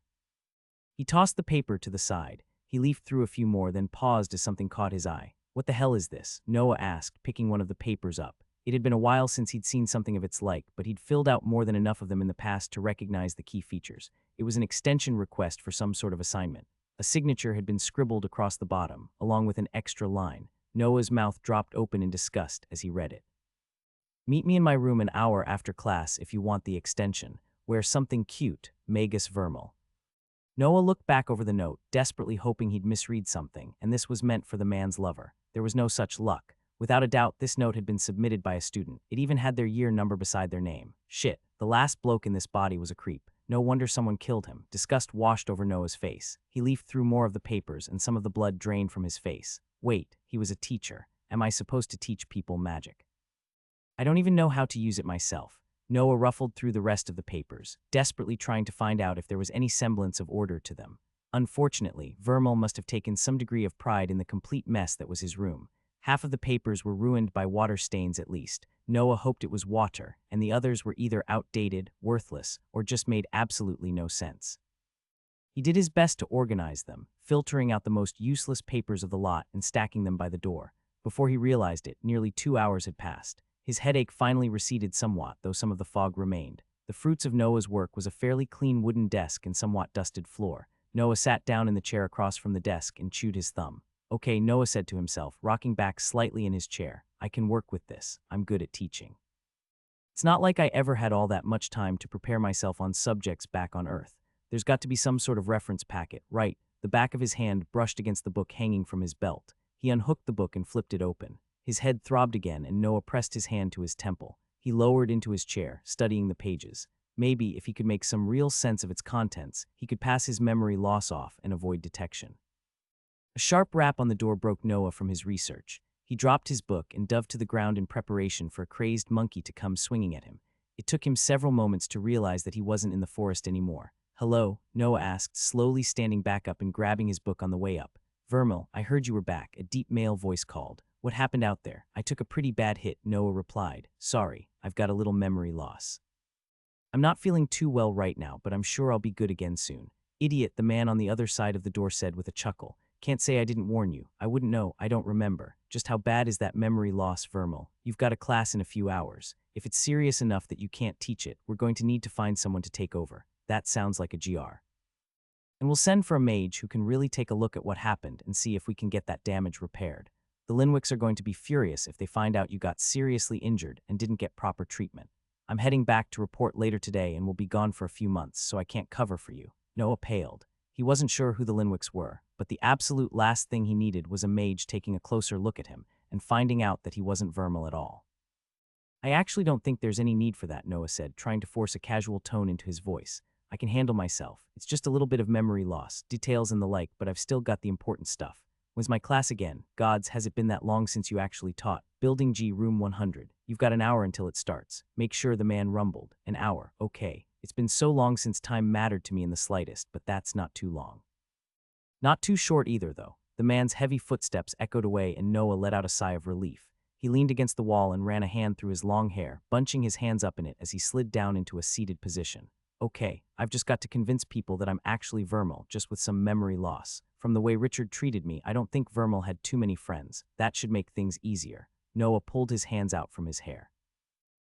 He tossed the paper to the side. He leafed through a few more, then paused as something caught his eye. What the hell is this? Noah asked, picking one of the papers up. It had been a while since he'd seen something of its like, but he'd filled out more than enough of them in the past to recognize the key features. It was an extension request for some sort of assignment. A signature had been scribbled across the bottom, along with an extra line. Noah's mouth dropped open in disgust as he read it. Meet me in my room an hour after class if you want the extension. Wear something cute, Magus Vermal. Noah looked back over the note, desperately hoping he'd misread something, and this was meant for the man's lover. There was no such luck. Without a doubt, this note had been submitted by a student. It even had their year number beside their name. Shit, the last bloke in this body was a creep. No wonder someone killed him. Disgust washed over Noah's face. He leafed through more of the papers, and some of the blood drained from his face. Wait, he was a teacher. Am I supposed to teach people magic? I don't even know how to use it myself. Noah ruffled through the rest of the papers, desperately trying to find out if there was any semblance of order to them. Unfortunately, Vermal must have taken some degree of pride in the complete mess that was his room. Half of the papers were ruined by water stains at least. Noah hoped it was water, and the others were either outdated, worthless, or just made absolutely no sense. He did his best to organize them, filtering out the most useless papers of the lot and stacking them by the door. Before he realized it, nearly 2 hours had passed. His headache finally receded somewhat, though some of the fog remained. The fruits of Noah's work was a fairly clean wooden desk and somewhat dusted floor. Noah sat down in the chair across from the desk and chewed his thumb. Okay, Noah said to himself, rocking back slightly in his chair. I can work with this. I'm good at teaching. It's not like I ever had all that much time to prepare myself on subjects back on Earth. There's got to be some sort of reference packet, right? The back of his hand brushed against the book hanging from his belt. He unhooked the book and flipped it open. His head throbbed again, and Noah pressed his hand to his temple. He lowered into his chair, studying the pages. Maybe, if he could make some real sense of its contents, he could pass his memory loss off and avoid detection. A sharp rap on the door broke Noah from his research. He dropped his book and dove to the ground in preparation for a crazed monkey to come swinging at him. It took him several moments to realize that he wasn't in the forest anymore. Hello, Noah asked, slowly standing back up and grabbing his book on the way up. Vermal, I heard you were back, a deep male voice called. What happened out there? I took a pretty bad hit, Noah replied. Sorry, I've got a little memory loss. I'm not feeling too well right now, but I'm sure I'll be good again soon. Idiot, the man on the other side of the door said with a chuckle. Can't say I didn't warn you. I wouldn't know. I don't remember. Just how bad is that memory loss, Vermal? You've got a class in a few hours. If it's serious enough that you can't teach it, we're going to need to find someone to take over. That sounds like a GR. And we'll send for a mage who can really take a look at what happened and see if we can get that damage repaired. The Linwicks are going to be furious if they find out you got seriously injured and didn't get proper treatment. I'm heading back to report later today and will be gone for a few months, so I can't cover for you. Noah paled. He wasn't sure who the Linwicks were, but the absolute last thing he needed was a mage taking a closer look at him and finding out that he wasn't Vermal at all. I actually don't think there's any need for that, Noah said, trying to force a casual tone into his voice. I can handle myself. It's just a little bit of memory loss, details and the like, but I've still got the important stuff. When's my class again? Gods, has it been that long since you actually taught? Building G, room 100. You've got an hour until it starts. Make sure, the man rumbled. An hour, okay. It's been so long since time mattered to me in the slightest, but that's not too long. Not too short either, though. The man's heavy footsteps echoed away and Noah let out a sigh of relief. He leaned against the wall and ran a hand through his long hair, bunching his hands up in it as he slid down into a seated position. Okay, I've just got to convince people that I'm actually Vermal, just with some memory loss. From the way Richard treated me, I don't think Vermal had too many friends. That should make things easier. Noah pulled his hands out from his hair.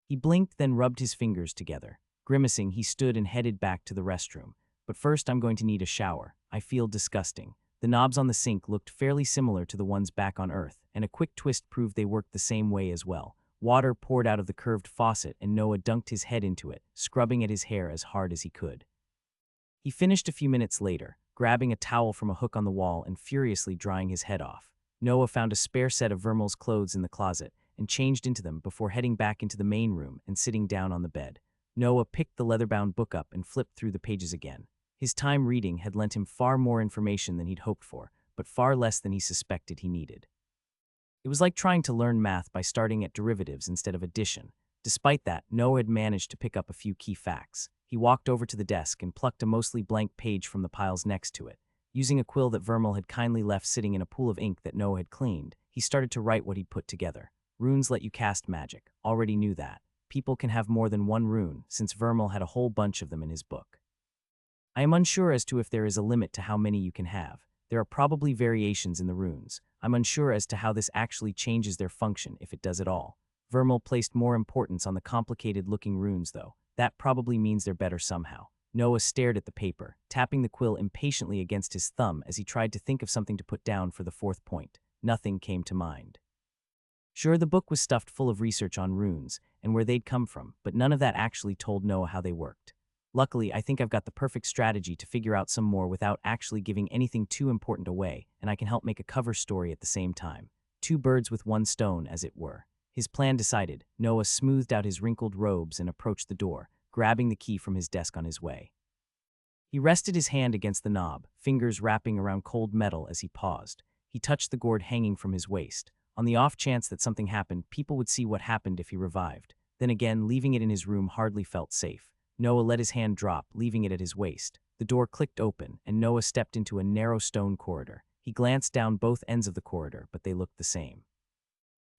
He blinked, then rubbed his fingers together. Grimacing, he stood and headed back to the restroom. But first, I'm going to need a shower. I feel disgusting. The knobs on the sink looked fairly similar to the ones back on Earth, and a quick twist proved they worked the same way as well. Water poured out of the curved faucet, and Noah dunked his head into it, scrubbing at his hair as hard as he could. He finished a few minutes later, grabbing a towel from a hook on the wall and furiously drying his head off. Noah found a spare set of Vermal's clothes in the closet and changed into them before heading back into the main room and sitting down on the bed. Noah picked the leather-bound book up and flipped through the pages again. His time reading had lent him far more information than he'd hoped for, but far less than he suspected he needed. It was like trying to learn math by starting at derivatives instead of addition. Despite that, Noah had managed to pick up a few key facts. He walked over to the desk and plucked a mostly blank page from the piles next to it. Using a quill that Vermal had kindly left sitting in a pool of ink that Noah had cleaned, he started to write what he'd put together. Runes let you cast magic. Already knew that. People can have more than one rune, since Vermal had a whole bunch of them in his book. I am unsure as to if there is a limit to how many you can have. There are probably variations in the runes. I'm unsure as to how this actually changes their function, if it does at all. Vermal placed more importance on the complicated-looking runes, though. That probably means they're better somehow. Noah stared at the paper, tapping the quill impatiently against his thumb as he tried to think of something to put down for the fourth point. Nothing came to mind. Sure, the book was stuffed full of research on runes and where they'd come from, but none of that actually told Noah how they worked. Luckily, I think I've got the perfect strategy to figure out some more without actually giving anything too important away, and I can help make a cover story at the same time. Two birds with one stone, as it were. His plan decided, Noah smoothed out his wrinkled robes and approached the door, grabbing the key from his desk on his way. He rested his hand against the knob, fingers wrapping around cold metal as he paused. He touched the gourd hanging from his waist. On the off chance that something happened, people would see what happened if he revived. Then again, leaving it in his room hardly felt safe. Noah let his hand drop, leaving it at his waist. The door clicked open, and Noah stepped into a narrow stone corridor. He glanced down both ends of the corridor, but they looked the same.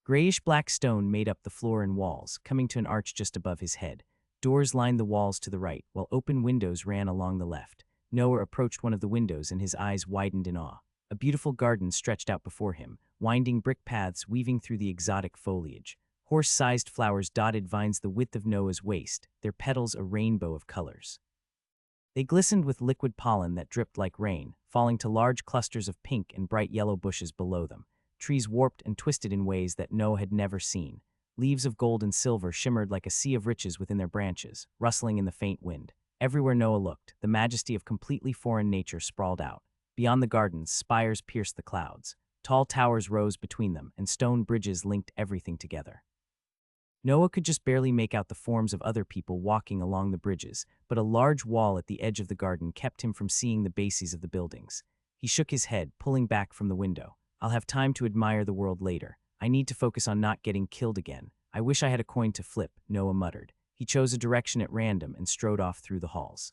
Grayish-black stone made up the floor and walls, coming to an arch just above his head. Doors lined the walls to the right, while open windows ran along the left. Noah approached one of the windows and his eyes widened in awe. A beautiful garden stretched out before him, winding brick paths weaving through the exotic foliage. Horse-sized flowers dotted vines the width of Noah's waist, their petals a rainbow of colors. They glistened with liquid pollen that dripped like rain, falling to large clusters of pink and bright yellow bushes below them. Trees warped and twisted in ways that Noah had never seen. Leaves of gold and silver shimmered like a sea of riches within their branches, rustling in the faint wind. Everywhere Noah looked, the majesty of completely foreign nature sprawled out. Beyond the gardens, spires pierced the clouds. Tall towers rose between them, and stone bridges linked everything together. Noah could just barely make out the forms of other people walking along the bridges, but a large wall at the edge of the garden kept him from seeing the bases of the buildings. He shook his head, pulling back from the window. I'll have time to admire the world later. I need to focus on not getting killed again. I wish I had a coin to flip, Noah muttered. He chose a direction at random and strode off through the halls.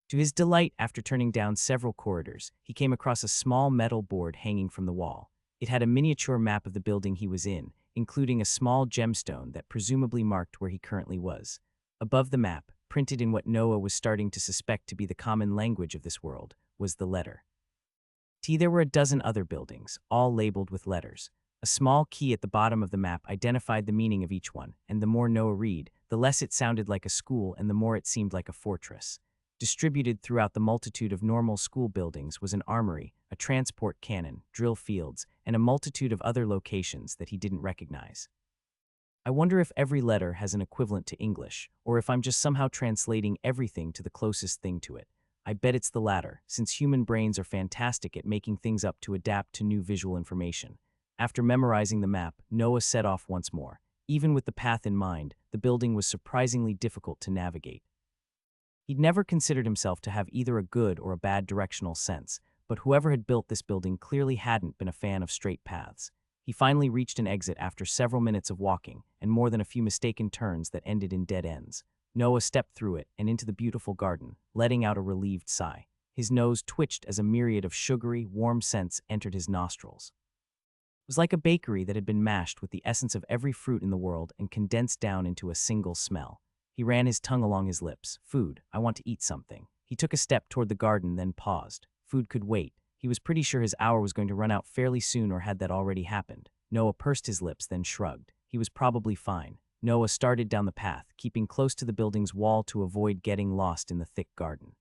To his delight, after turning down several corridors, he came across a small metal board hanging from the wall. It had a miniature map of the building he was in, including a small gemstone that presumably marked where he currently was. Above the map, printed in what Noah was starting to suspect to be the common language of this world, was the letter T. There were a dozen other buildings, all labeled with letters. A small key at the bottom of the map identified the meaning of each one, and the more Noah read, the less it sounded like a school and the more it seemed like a fortress. Distributed throughout the multitude of normal school buildings was an armory, a transport cannon, drill fields, and a multitude of other locations that he didn't recognize. I wonder if every letter has an equivalent to English, or if I'm just somehow translating everything to the closest thing to it. I bet it's the latter, since human brains are fantastic at making things up to adapt to new visual information. After memorizing the map, Noah set off once more. Even with the path in mind, the building was surprisingly difficult to navigate. He'd never considered himself to have either a good or a bad directional sense, but whoever had built this building clearly hadn't been a fan of straight paths. He finally reached an exit after several minutes of walking, and more than a few mistaken turns that ended in dead ends. Noah stepped through it and into the beautiful garden, letting out a relieved sigh. His nose twitched as a myriad of sugary, warm scents entered his nostrils. It was like a bakery that had been mashed with the essence of every fruit in the world and condensed down into a single smell. He ran his tongue along his lips. Food. I want to eat something. He took a step toward the garden, then paused. Food could wait. He was pretty sure his hour was going to run out fairly soon, or had that already happened. Noah pursed his lips, then shrugged. He was probably fine. Noah started down the path, keeping close to the building's wall to avoid getting lost in the thick garden.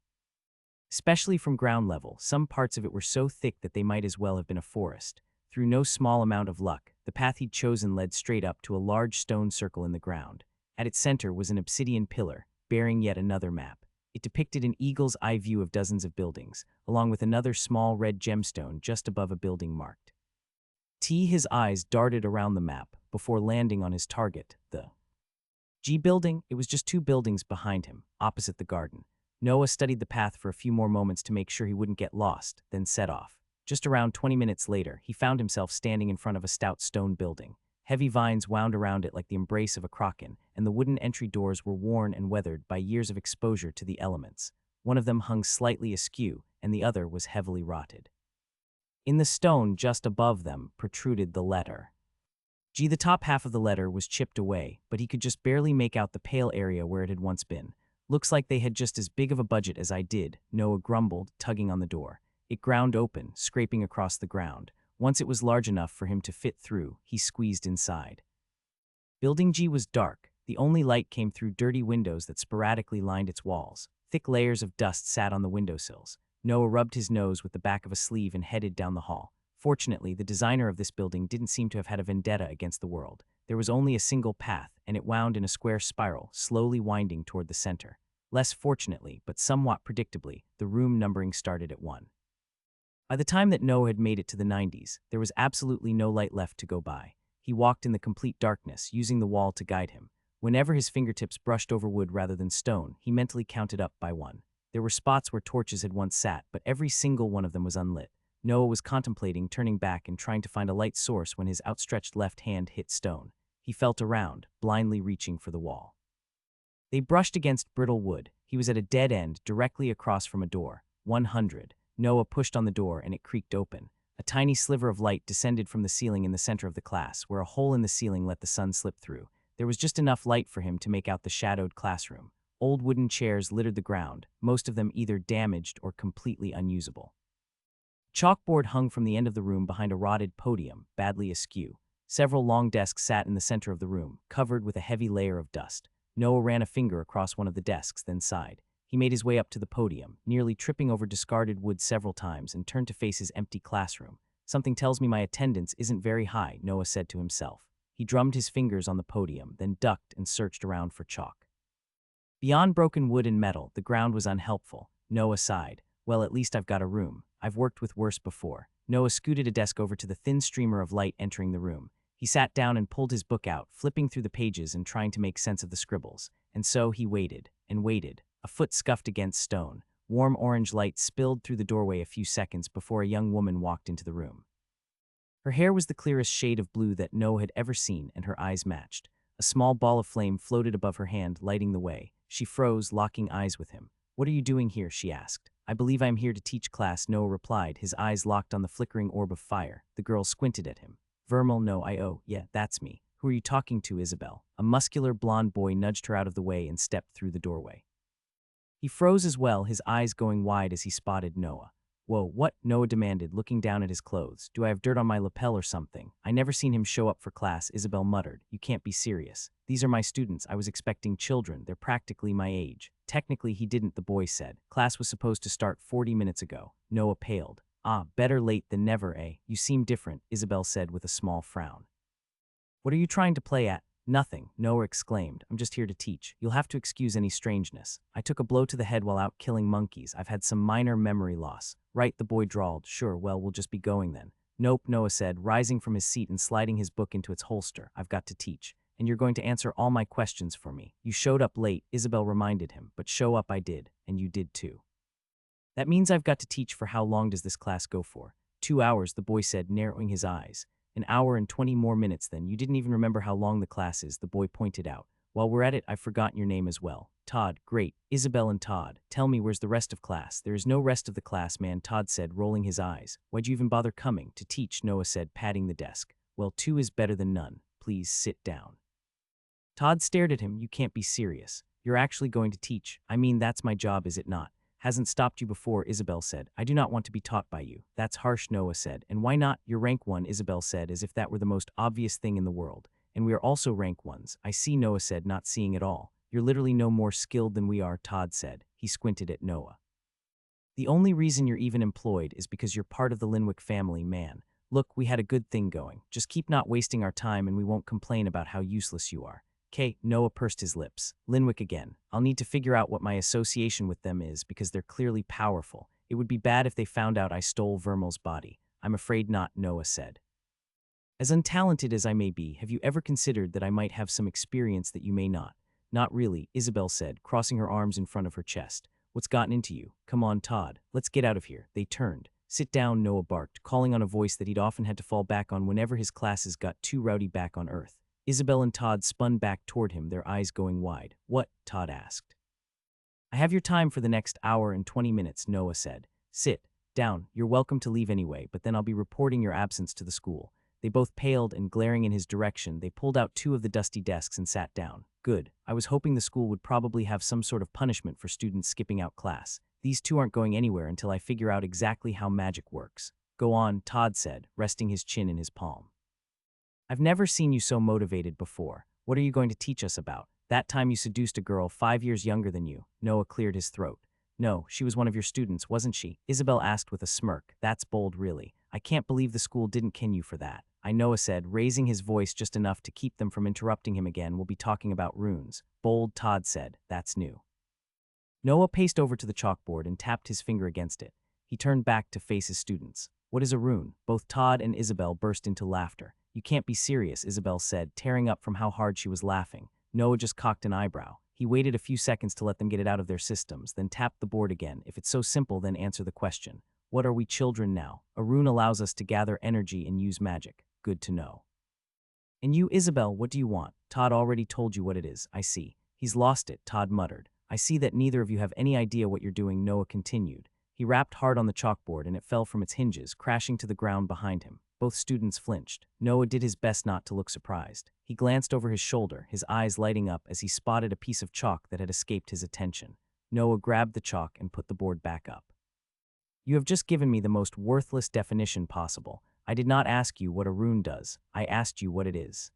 Especially from ground level, some parts of it were so thick that they might as well have been a forest. Through no small amount of luck, the path he'd chosen led straight up to a large stone circle in the ground. At its center was an obsidian pillar, bearing yet another map. It depicted an eagle's eye view of dozens of buildings, along with another small red gemstone just above a building marked T. His eyes darted around the map before landing on his target, the G building. It was just 2 buildings behind him, opposite the garden. Noah studied the path for a few more moments to make sure he wouldn't get lost, then set off. Just around 20 minutes later, he found himself standing in front of a stout stone building. Heavy vines wound around it like the embrace of a kraken, and the wooden entry doors were worn and weathered by years of exposure to the elements. One of them hung slightly askew, and the other was heavily rotted. In the stone just above them protruded the letter G. The top half of the letter was chipped away, but he could just barely make out the pale area where it had once been. Looks like they had just as big of a budget as I did, Noah grumbled, tugging on the door. It ground open, scraping across the ground. Once it was large enough for him to fit through, he squeezed inside. Building G was dark. The only light came through dirty windows that sporadically lined its walls. Thick layers of dust sat on the windowsills. Noah rubbed his nose with the back of a sleeve and headed down the hall. Fortunately, the designer of this building didn't seem to have had a vendetta against the world. There was only a single path, and it wound in a square spiral, slowly winding toward the center. Less fortunately, but somewhat predictably, the room numbering started at 1. By the time that Noah had made it to the 90s, there was absolutely no light left to go by. He walked in the complete darkness, using the wall to guide him. Whenever his fingertips brushed over wood rather than stone, he mentally counted up by 1. There were spots where torches had once sat, but every single one of them was unlit. Noah was contemplating turning back and trying to find a light source when his outstretched left hand hit stone. He felt around, blindly reaching for the wall. They brushed against brittle wood. He was at a dead end, directly across from a door. 100. Noah pushed on the door and it creaked open. A tiny sliver of light descended from the ceiling in the center of the class, where a hole in the ceiling let the sun slip through. There was just enough light for him to make out the shadowed classroom. Old wooden chairs littered the ground, most of them either damaged or completely unusable. Chalkboard hung from the end of the room behind a rotted podium, badly askew. Several long desks sat in the center of the room, covered with a heavy layer of dust. Noah ran a finger across one of the desks, then sighed. He made his way up to the podium, nearly tripping over discarded wood several times, and turned to face his empty classroom. Something tells me my attendance isn't very high, Noah said to himself. He drummed his fingers on the podium, then ducked and searched around for chalk. Beyond broken wood and metal, the ground was unhelpful. Noah sighed. Well, at least I've got a room. I've worked with worse before. Noah scooted a desk over to the thin streamer of light entering the room. He sat down and pulled his book out, flipping through the pages and trying to make sense of the scribbles. And so he waited and waited. A foot scuffed against stone. Warm orange light spilled through the doorway a few seconds before a young woman walked into the room. Her hair was the clearest shade of blue that Noah had ever seen, and her eyes matched. A small ball of flame floated above her hand, lighting the way. She froze, locking eyes with him. "What are you doing here?" she asked. "I believe I'm here to teach class," Noah replied, his eyes locked on the flickering orb of fire. The girl squinted at him. "Vermal, no, yeah, that's me. Who are you talking to, Isabel?" A muscular blonde boy nudged her out of the way and stepped through the doorway. He froze as well, his eyes going wide as he spotted Noah. "Whoa, what?" Noah demanded, looking down at his clothes. "Do I have dirt on my lapel or something?" "I never seen him show up for class," Isabel muttered. "You can't be serious. These are my students. I was expecting children. They're practically my age." "Technically, he didn't," the boy said. "Class was supposed to start 40 minutes ago." Noah paled. "Ah, better late than never, eh? You seem different," Isabel said with a small frown. "What are you trying to play at?" "Nothing," Noah exclaimed. "I'm just here to teach. You'll have to excuse any strangeness. I took a blow to the head while out killing monkeys. I've had some minor memory loss." "Right," the boy drawled. "Sure, well, we'll just be going then." "Nope," Noah said, rising from his seat and sliding his book into its holster. "I've got to teach. And you're going to answer all my questions for me." "You showed up late," Isabel reminded him, "but show up I did, and you did too." "That means I've got to teach for how long does this class go for?" 2 hours, the boy said, narrowing his eyes. "An hour and 20 more minutes then. You didn't even remember how long the class is," the boy pointed out. "While we're at it, I've forgotten your name as well." "Todd." "Great. Isabel and Todd. Tell me, where's the rest of class?" "There is no rest of the class, man," Todd said, rolling his eyes. "Why'd you even bother coming?" "To teach," Noah said, patting the desk. "Well, 2 is better than none. Please sit down." Todd stared at him. "You can't be serious. You're actually going to teach?" "I mean, that's my job, is it not?" "Hasn't stopped you before," Isabel said. "I do not want to be taught by you." "That's harsh," Noah said. "And why not? You're rank 1, Isabel said, as if that were the most obvious thing in the world. "And we are also rank 1s. "I see," Noah said, not seeing at all. "You're literally no more skilled than we are," Todd said. He squinted at Noah. "The only reason you're even employed is because you're part of the Linwick family, man. Look, we had a good thing going. Just keep not wasting our time and we won't complain about how useless you are." "'Kay," Noah pursed his lips. "Linwick again. I'll need to figure out what my association with them is because they're clearly powerful. It would be bad if they found out I stole Vermal's body." "I'm afraid not," Noah said. "As untalented as I may be, have you ever considered that I might have some experience that you may not?" "Not really," Isabel said, crossing her arms in front of her chest. "What's gotten into you? Come on, Todd. Let's get out of here." They turned. Sit down, Noah barked, calling on a voice that he'd often had to fall back on whenever his classes got too rowdy back on Earth. Isabel and Todd spun back toward him, their eyes going wide. What? Todd asked. I have your time for the next hour and 20 minutes, Noah said. Sit down. You're welcome to leave anyway, but then I'll be reporting your absence to the school. They both paled, and glaring in his direction, they pulled out two of the dusty desks and sat down. Good. I was hoping the school would probably have some sort of punishment for students skipping out class. These two aren't going anywhere until I figure out exactly how magic works. Go on, Todd said, resting his chin in his palm. I've never seen you so motivated before. What are you going to teach us about? That time you seduced a girl 5 years younger than you. Noah cleared his throat. No, she was one of your students, wasn't she? Isabel asked with a smirk. That's bold, really. I can't believe the school didn't kin you for that. Noah said, raising his voice just enough to keep them from interrupting him again. We'll be talking about runes. Bold, Todd said. That's new. Noah paced over to the chalkboard and tapped his finger against it. He turned back to face his students. What is a rune? Both Todd and Isabel burst into laughter. You can't be serious, Isabel said, tearing up from how hard she was laughing. Noah just cocked an eyebrow. He waited a few seconds to let them get it out of their systems, then tapped the board again. If it's so simple, then answer the question. What are we children now? A rune allows us to gather energy and use magic. Good to know. And you, Isabel, what do you want? Todd already told you what it is, I see. He's lost it, Todd muttered. I see that neither of you have any idea what you're doing, Noah continued. He rapped hard on the chalkboard and it fell from its hinges, crashing to the ground behind him. Both students flinched. Noah did his best not to look surprised. He glanced over his shoulder, his eyes lighting up as he spotted a piece of chalk that had escaped his attention. Noah grabbed the chalk and put the board back up. You have just given me the most worthless definition possible. I did not ask you what a rune does. I asked you what it is.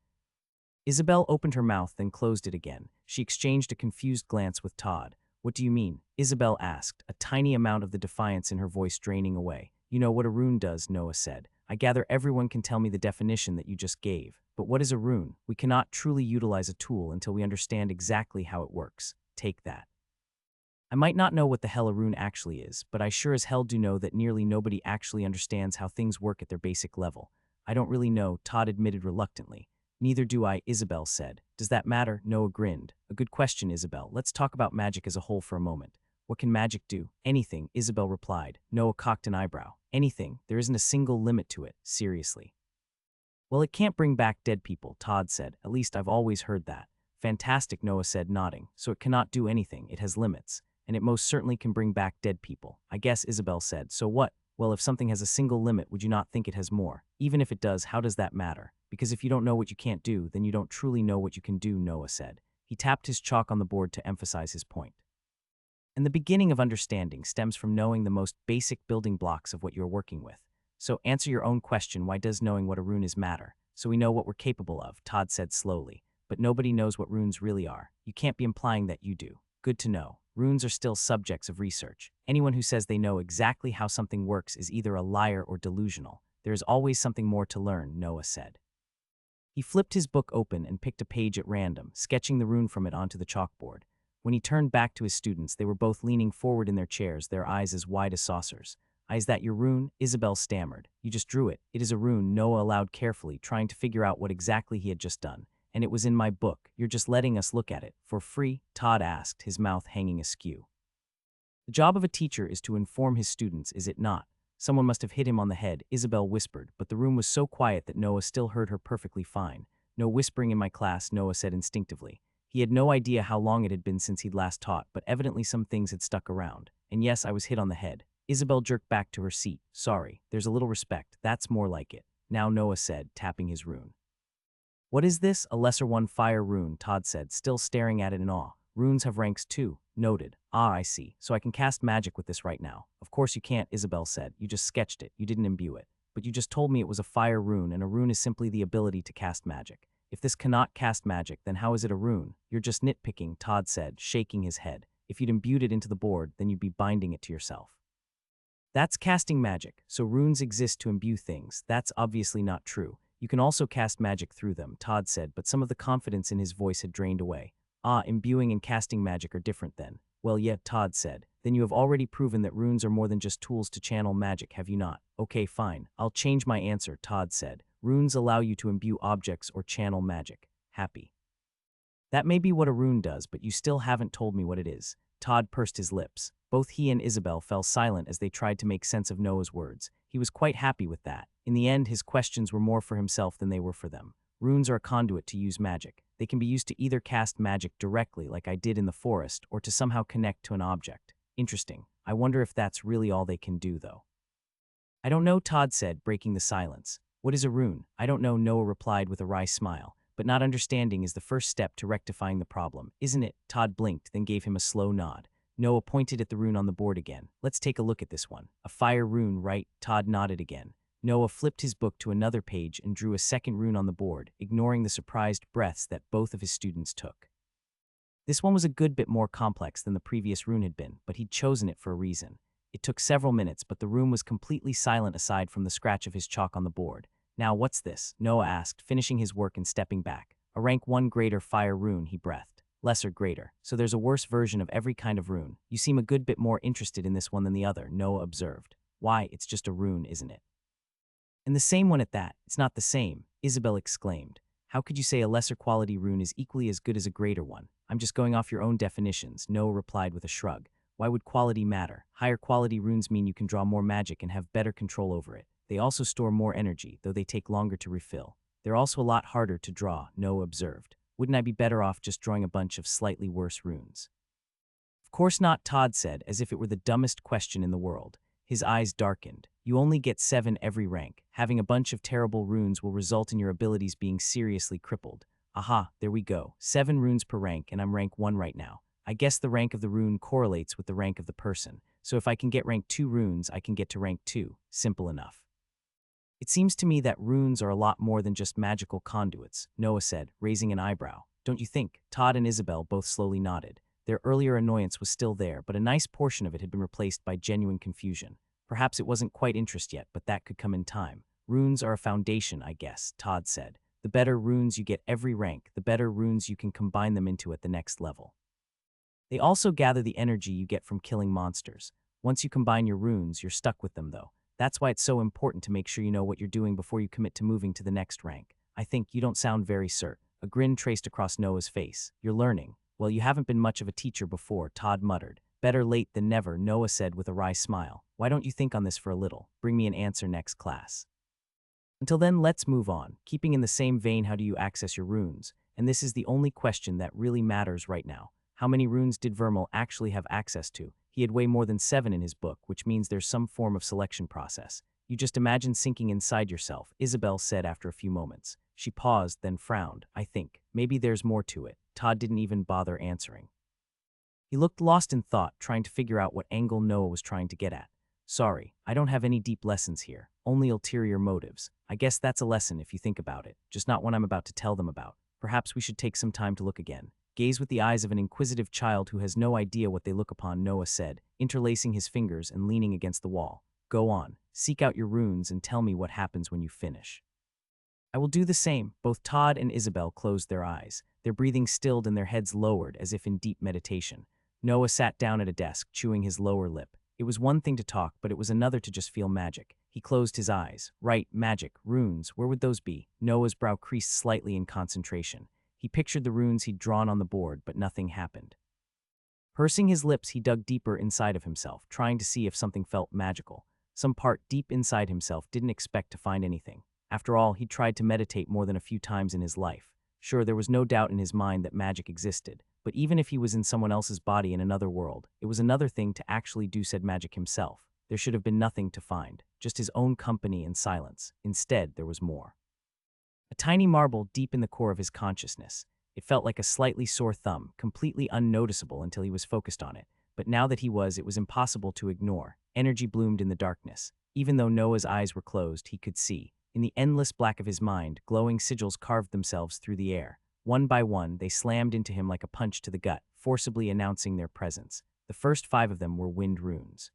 Isabel opened her mouth, then closed it again. She exchanged a confused glance with Todd. What do you mean? Isabel asked, a tiny amount of the defiance in her voice draining away. You know what a rune does, Noah said. I gather everyone can tell me the definition that you just gave. But what is a rune? We cannot truly utilize a tool until we understand exactly how it works. Take that. I might not know what the hell a rune actually is, but I sure as hell do know that nearly nobody actually understands how things work at their basic level. I don't really know, Todd admitted reluctantly. Neither do I, Isabel said. Does that matter? Noah grinned. A good question, Isabel. Let's talk about magic as a whole for a moment. What can magic do? Anything, Isabel replied. Noah cocked an eyebrow. Anything. There isn't a single limit to it. Seriously. Well, it can't bring back dead people, Todd said. At least I've always heard that. Fantastic, Noah said, nodding. So it cannot do anything. It has limits. And it most certainly can bring back dead people. I guess, Isabel said. So what? Well, if something has a single limit, would you not think it has more? Even if it does, how does that matter? Because if you don't know what you can't do, then you don't truly know what you can do, Noah said. He tapped his chalk on the board to emphasize his point. And the beginning of understanding stems from knowing the most basic building blocks of what you're working with. So answer your own question, why does knowing what a rune is matter? So we know what we're capable of, Todd said slowly. But nobody knows what runes really are. You can't be implying that you do. Good to know. Runes are still subjects of research. Anyone who says they know exactly how something works is either a liar or delusional. There is always something more to learn, Noah said. He flipped his book open and picked a page at random, sketching the rune from it onto the chalkboard. When he turned back to his students, they were both leaning forward in their chairs, their eyes as wide as saucers. Is that your rune? Isabel stammered. You just drew it. It is a rune, Noah allowed carefully, trying to figure out what exactly he had just done. And it was in my book. You're just letting us look at it. For free? Todd asked, his mouth hanging askew. The job of a teacher is to inform his students, is it not? Someone must have hit him on the head, Isabel whispered, but the room was so quiet that Noah still heard her perfectly fine. No whispering in my class, Noah said instinctively. He had no idea how long it had been since he'd last taught, but evidently some things had stuck around. And yes, I was hit on the head. Isabel jerked back to her seat. Sorry, there's a little respect. That's more like it. Now, Noah said, tapping his rune. What is this? A lesser one, fire rune, Todd said, still staring at it in awe. Runes have ranks too. Noted. Ah, I see. So I can cast magic with this right now. Of course you can't, Isabel said. You just sketched it. You didn't imbue it. But you just told me it was a fire rune, and a rune is simply the ability to cast magic. If this cannot cast magic, then how is it a rune? You're just nitpicking, Todd said, shaking his head. If you'd imbued it into the board, then you'd be binding it to yourself. That's casting magic, so runes exist to imbue things. That's obviously not true. You can also cast magic through them, Todd said, but some of the confidence in his voice had drained away. Ah, imbuing and casting magic are different then. Well, yeah, Todd said. Then you have already proven that runes are more than just tools to channel magic, have you not? Okay, fine. I'll change my answer, Todd said. Runes allow you to imbue objects or channel magic. Happy. That may be what a rune does, but you still haven't told me what it is. Todd pursed his lips. Both he and Isabel fell silent as they tried to make sense of Noah's words. He was quite happy with that. In the end, his questions were more for himself than they were for them. Runes are a conduit to use magic. They can be used to either cast magic directly, like I did in the forest, or to somehow connect to an object. Interesting. I wonder if that's really all they can do, though. I don't know, Todd said, breaking the silence. What is a rune? I don't know, Noah replied with a wry smile. But not understanding is the first step to rectifying the problem, isn't it? Todd blinked, then gave him a slow nod. Noah pointed at the rune on the board again. Let's take a look at this one. A fire rune, right? Todd nodded again. Noah flipped his book to another page and drew a second rune on the board, ignoring the surprised breaths that both of his students took. This one was a good bit more complex than the previous rune had been, but he'd chosen it for a reason. It took several minutes, but the room was completely silent aside from the scratch of his chalk on the board. Now what's this? Noah asked, finishing his work and stepping back. A rank 1 greater fire rune, he breathed. Lesser greater. So there's a worse version of every kind of rune. You seem a good bit more interested in this one than the other, Noah observed. Why, it's just a rune, isn't it? And the same one at that. It's not the same, Isabel exclaimed. How could you say a lesser quality rune is equally as good as a greater one? I'm just going off your own definitions, Noah replied with a shrug. Why would quality matter? Higher quality runes mean you can draw more magic and have better control over it. They also store more energy, though they take longer to refill. They're also a lot harder to draw, Noah observed. Wouldn't I be better off just drawing a bunch of slightly worse runes? Of course not, Todd said, as if it were the dumbest question in the world. His eyes darkened. You only get 7 every rank. Having a bunch of terrible runes will result in your abilities being seriously crippled. Aha, there we go. 7 runes per rank, and I'm rank 1 right now. I guess the rank of the rune correlates with the rank of the person. So if I can get rank 2 runes, I can get to rank 2. Simple enough. It seems to me that runes are a lot more than just magical conduits, Noah said, raising an eyebrow. Don't you think? Todd and Isabel both slowly nodded. Their earlier annoyance was still there, but a nice portion of it had been replaced by genuine confusion. Perhaps it wasn't quite interest yet, but that could come in time. Runes are a foundation, I guess, Todd said. The better runes you get every rank, the better runes you can combine them into at the next level. They also gather the energy you get from killing monsters. Once you combine your runes, you're stuck with them, though. That's why it's so important to make sure you know what you're doing before you commit to moving to the next rank. I think you don't sound very cert. A grin traced across Noah's face. You're learning. Well, you haven't been much of a teacher before, Todd muttered. Better late than never, Noah said with a wry smile. Why don't you think on this for a little? Bring me an answer next class. Until then, let's move on. Keeping in the same vein, how do you access your runes? And this is the only question that really matters right now. How many runes did Vermal actually have access to? He had way more than 7 in his book, which means there's some form of selection process. You just imagine sinking inside yourself, Isabel said after a few moments. She paused, then frowned. I think. Maybe there's more to it. Todd didn't even bother answering. He looked lost in thought, trying to figure out what angle Noah was trying to get at. Sorry, I don't have any deep lessons here, only ulterior motives. I guess that's a lesson if you think about it, just not one I'm about to tell them about. Perhaps we should take some time to look again. Gaze with the eyes of an inquisitive child who has no idea what they look upon, Noah said, interlacing his fingers and leaning against the wall. Go on, seek out your runes and tell me what happens when you finish. I will do the same. Both Todd and Isabel closed their eyes, their breathing stilled and their heads lowered as if in deep meditation. Noah sat down at a desk, chewing his lower lip. It was one thing to talk, but it was another to just feel magic. He closed his eyes. Right, magic, runes, where would those be? Noah's brow creased slightly in concentration. He pictured the runes he'd drawn on the board, but nothing happened. Pursing his lips, he dug deeper inside of himself, trying to see if something felt magical. Some part deep inside himself didn't expect to find anything. After all, he'd tried to meditate more than a few times in his life. Sure, there was no doubt in his mind that magic existed, but even if he was in someone else's body in another world, it was another thing to actually do said magic himself. There should have been nothing to find, just his own company and silence. Instead, there was more. A tiny marble deep in the core of his consciousness. It felt like a slightly sore thumb, completely unnoticeable until he was focused on it. But now that he was, it was impossible to ignore. Energy bloomed in the darkness. Even though Noah's eyes were closed, he could see. In the endless black of his mind, glowing sigils carved themselves through the air. One by one, they slammed into him like a punch to the gut, forcibly announcing their presence. The first 5 of them were wind runes.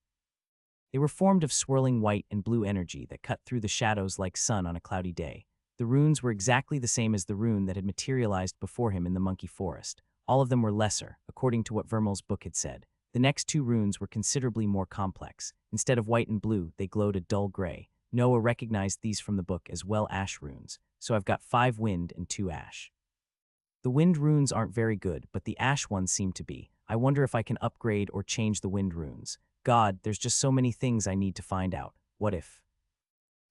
They were formed of swirling white and blue energy that cut through the shadows like sun on a cloudy day. The runes were exactly the same as the rune that had materialized before him in the monkey forest. All of them were lesser, according to what Vermal's book had said. The next 2 runes were considerably more complex. Instead of white and blue, they glowed a dull gray. Noah recognized these from the book as well ash runes, so I've got 5 wind and 2 ash. The wind runes aren't very good, but the ash ones seem to be. I wonder if I can upgrade or change the wind runes. God, there's just so many things I need to find out. What if?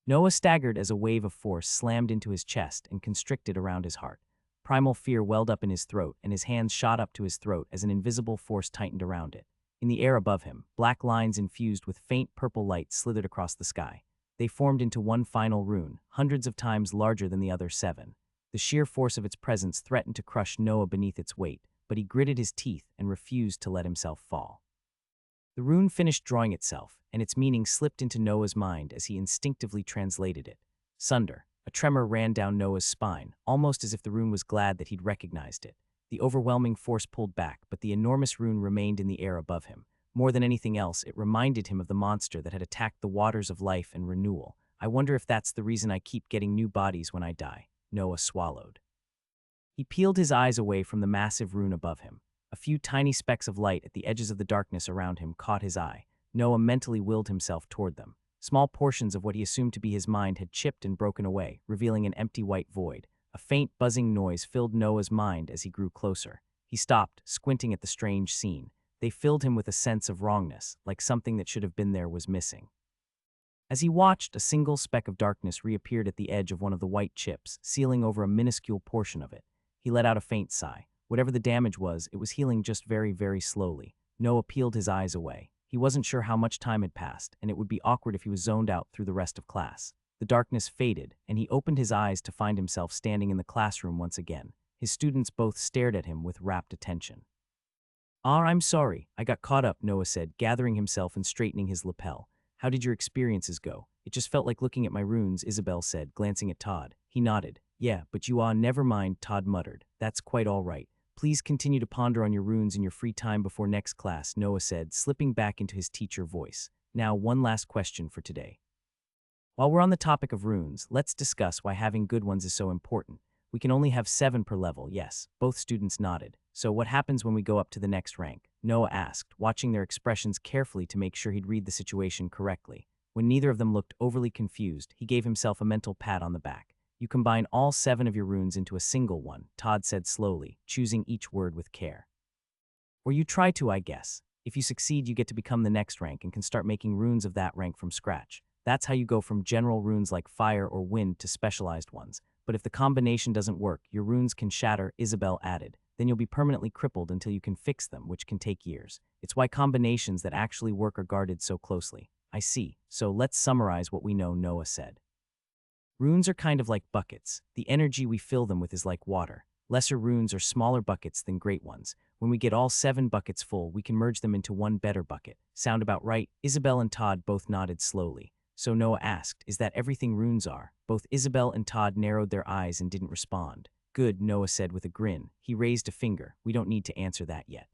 Noah staggered as a wave of force slammed into his chest and constricted around his heart. Primal fear welled up in his throat, and his hands shot up to his throat as an invisible force tightened around it. In the air above him, black lines infused with faint purple light slithered across the sky. They formed into one final rune, hundreds of times larger than the other 7. The sheer force of its presence threatened to crush Noah beneath its weight, but he gritted his teeth and refused to let himself fall. The rune finished drawing itself, and its meaning slipped into Noah's mind as he instinctively translated it. Sunder. A tremor ran down Noah's spine, almost as if the rune was glad that he'd recognized it. The overwhelming force pulled back, but the enormous rune remained in the air above him. More than anything else, it reminded him of the monster that had attacked the waters of life and renewal. I wonder if that's the reason I keep getting new bodies when I die. Noah swallowed. He peeled his eyes away from the massive rune above him. A few tiny specks of light at the edges of the darkness around him caught his eye. Noah mentally willed himself toward them. Small portions of what he assumed to be his mind had chipped and broken away, revealing an empty white void. A faint buzzing noise filled Noah's mind as he grew closer. He stopped, squinting at the strange scene. They filled him with a sense of wrongness, like something that should have been there was missing. As he watched, a single speck of darkness reappeared at the edge of one of the white chips, sealing over a minuscule portion of it. He let out a faint sigh. Whatever the damage was, it was healing just very, very slowly. Noah peeled his eyes away. He wasn't sure how much time had passed, and it would be awkward if he was zoned out through the rest of class. The darkness faded, and he opened his eyes to find himself standing in the classroom once again. His students both stared at him with rapt attention. I'm sorry, I got caught up, Noah said, gathering himself and straightening his lapel. How did your experiences go? It just felt like looking at my runes, Isabel said, glancing at Todd. He nodded. Yeah, but never mind, Todd muttered. That's quite all right. Please continue to ponder on your runes in your free time before next class, Noah said, slipping back into his teacher voice. Now, one last question for today. While we're on the topic of runes, let's discuss why having good ones is so important. We can only have 7 per level, yes. Both students nodded. So what happens when we go up to the next rank? Noah asked, watching their expressions carefully to make sure he'd read the situation correctly. When neither of them looked overly confused, he gave himself a mental pat on the back. You combine all 7 of your runes into a single one, Todd said slowly, choosing each word with care. Or you try to, I guess. If you succeed, you get to become the next rank and can start making runes of that rank from scratch. That's how you go from general runes like fire or wind to specialized ones. But if the combination doesn't work, your runes can shatter, Isabel added. Then you'll be permanently crippled until you can fix them, which can take years. It's why combinations that actually work are guarded so closely. I see. So let's summarize what we know, Noah said. Runes are kind of like buckets. The energy we fill them with is like water. Lesser runes are smaller buckets than great ones. When we get all 7 buckets full, we can merge them into one better bucket. Sound about right? Isabel and Todd both nodded slowly. So Noah asked, is that everything runes are? Both Isabel and Todd narrowed their eyes and didn't respond. Good, Noah said with a grin. He raised a finger. We don't need to answer that yet.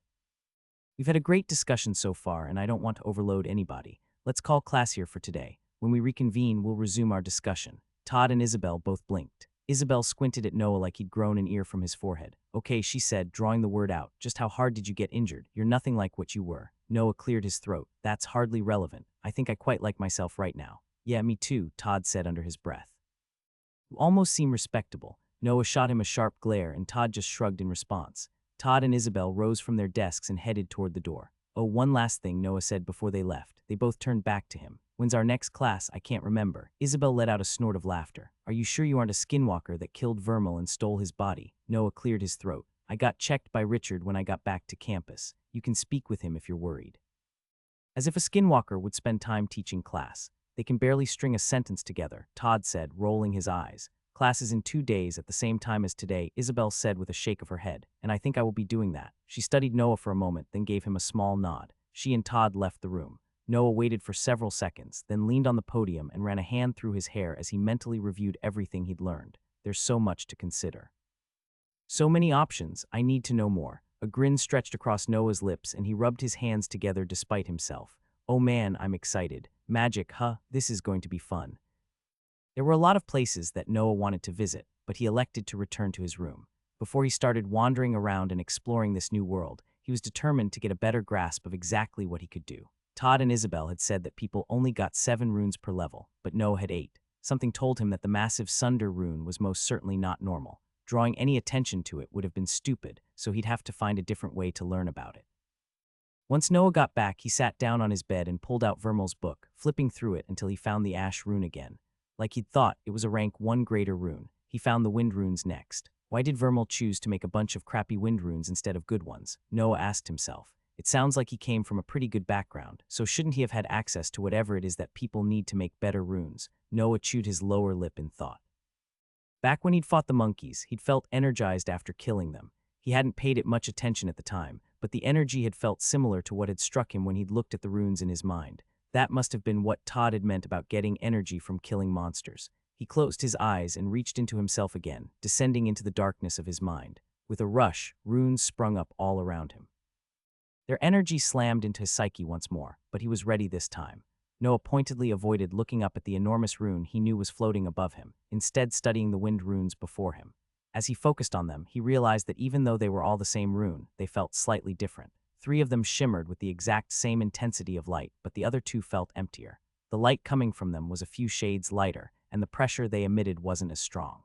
We've had a great discussion so far, and I don't want to overload anybody. Let's call class here for today. When we reconvene, we'll resume our discussion. Todd and Isabel both blinked. Isabel squinted at Noah like he'd grown an ear from his forehead. Okay, she said, drawing the word out. Just how hard did you get injured? You're nothing like what you were. Noah cleared his throat. That's hardly relevant. I think I quite like myself right now. Yeah, me too, Todd said under his breath. You almost seem respectable. Noah shot him a sharp glare, and Todd just shrugged in response. Todd and Isabel rose from their desks and headed toward the door. Oh, one last thing, Noah said before they left. They both turned back to him. When's our next class? I can't remember. Isabel let out a snort of laughter. Are you sure you aren't a skinwalker that killed Vermal and stole his body? Noah cleared his throat. I got checked by Richard when I got back to campus. You can speak with him if you're worried. As if a skinwalker would spend time teaching class. They can barely string a sentence together, Todd said, rolling his eyes. Class is in 2 days at the same time as today, Isabel said with a shake of her head, and I think I will be doing that. She studied Noah for a moment, then gave him a small nod. She and Todd left the room. Noah waited for several seconds, then leaned on the podium and ran a hand through his hair as he mentally reviewed everything he'd learned. There's so much to consider. So many options, I need to know more. A grin stretched across Noah's lips and he rubbed his hands together despite himself. Oh man, I'm excited. Magic, huh? This is going to be fun. There were a lot of places that Noah wanted to visit, but he elected to return to his room. Before he started wandering around and exploring this new world, he was determined to get a better grasp of exactly what he could do. Todd and Isabel had said that people only got 7 runes per level, but Noah had 8. Something told him that the massive Sunder rune was most certainly not normal. Drawing any attention to it would have been stupid, so he'd have to find a different way to learn about it. Once Noah got back, he sat down on his bed and pulled out Vermal's book, flipping through it until he found the ash rune again. Like he'd thought, it was a rank 1 greater rune. He found the wind runes next. Why did Vermal choose to make a bunch of crappy wind runes instead of good ones? Noah asked himself. It sounds like he came from a pretty good background, so shouldn't he have had access to whatever it is that people need to make better runes? Noah chewed his lower lip in thought. Back when he'd fought the monkeys, he'd felt energized after killing them. He hadn't paid it much attention at the time, but the energy had felt similar to what had struck him when he'd looked at the runes in his mind. That must have been what Todd had meant about getting energy from killing monsters. He closed his eyes and reached into himself again, descending into the darkness of his mind. With a rush, runes sprung up all around him. Their energy slammed into his psyche once more, but he was ready this time. Noah pointedly avoided looking up at the enormous rune he knew was floating above him, instead studying the wind runes before him. As he focused on them, he realized that even though they were all the same rune, they felt slightly different. 3 of them shimmered with the exact same intensity of light, but the other 2 felt emptier. The light coming from them was a few shades lighter, and the pressure they emitted wasn't as strong.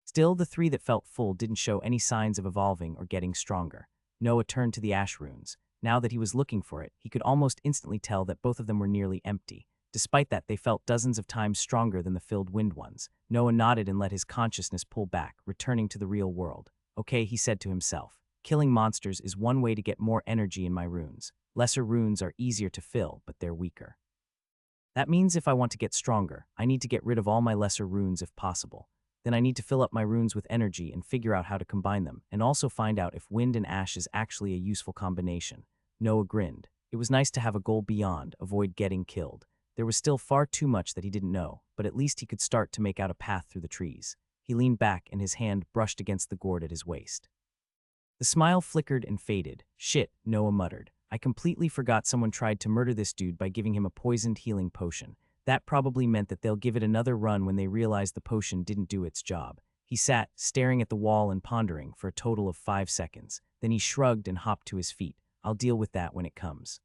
Still, the 3 that felt full didn't show any signs of evolving or getting stronger. Noah turned to the ash runes. Now that he was looking for it, he could almost instantly tell that both of them were nearly empty. Despite that, they felt dozens of times stronger than the filled wind ones. Noah nodded and let his consciousness pull back, returning to the real world. Okay, he said to himself. Killing monsters is one way to get more energy in my runes. Lesser runes are easier to fill, but they're weaker. That means if I want to get stronger, I need to get rid of all my lesser runes if possible. Then I need to fill up my runes with energy and figure out how to combine them, and also find out if wind and ash is actually a useful combination. Noah grinned. It was nice to have a goal beyond, avoid getting killed. There was still far too much that he didn't know, but at least he could start to make out a path through the trees. He leaned back and his hand brushed against the gourd at his waist. The smile flickered and faded. Shit, Noah muttered. I completely forgot someone tried to murder this dude by giving him a poisoned healing potion. That probably meant that they'll give it another run when they realize the potion didn't do its job. He sat, staring at the wall and pondering, for a total of 5 seconds. Then he shrugged and hopped to his feet. I'll deal with that when it comes.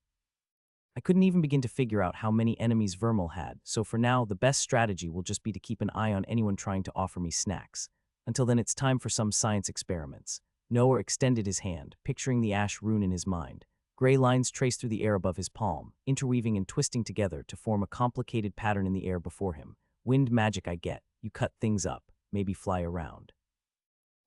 I couldn't even begin to figure out how many enemies Vermal had, so for now, the best strategy will just be to keep an eye on anyone trying to offer me snacks. Until then, it's time for some science experiments. Noah extended his hand, picturing the ash rune in his mind. Gray lines traced through the air above his palm, interweaving and twisting together to form a complicated pattern in the air before him. Wind magic, I get. You cut things up, maybe fly around.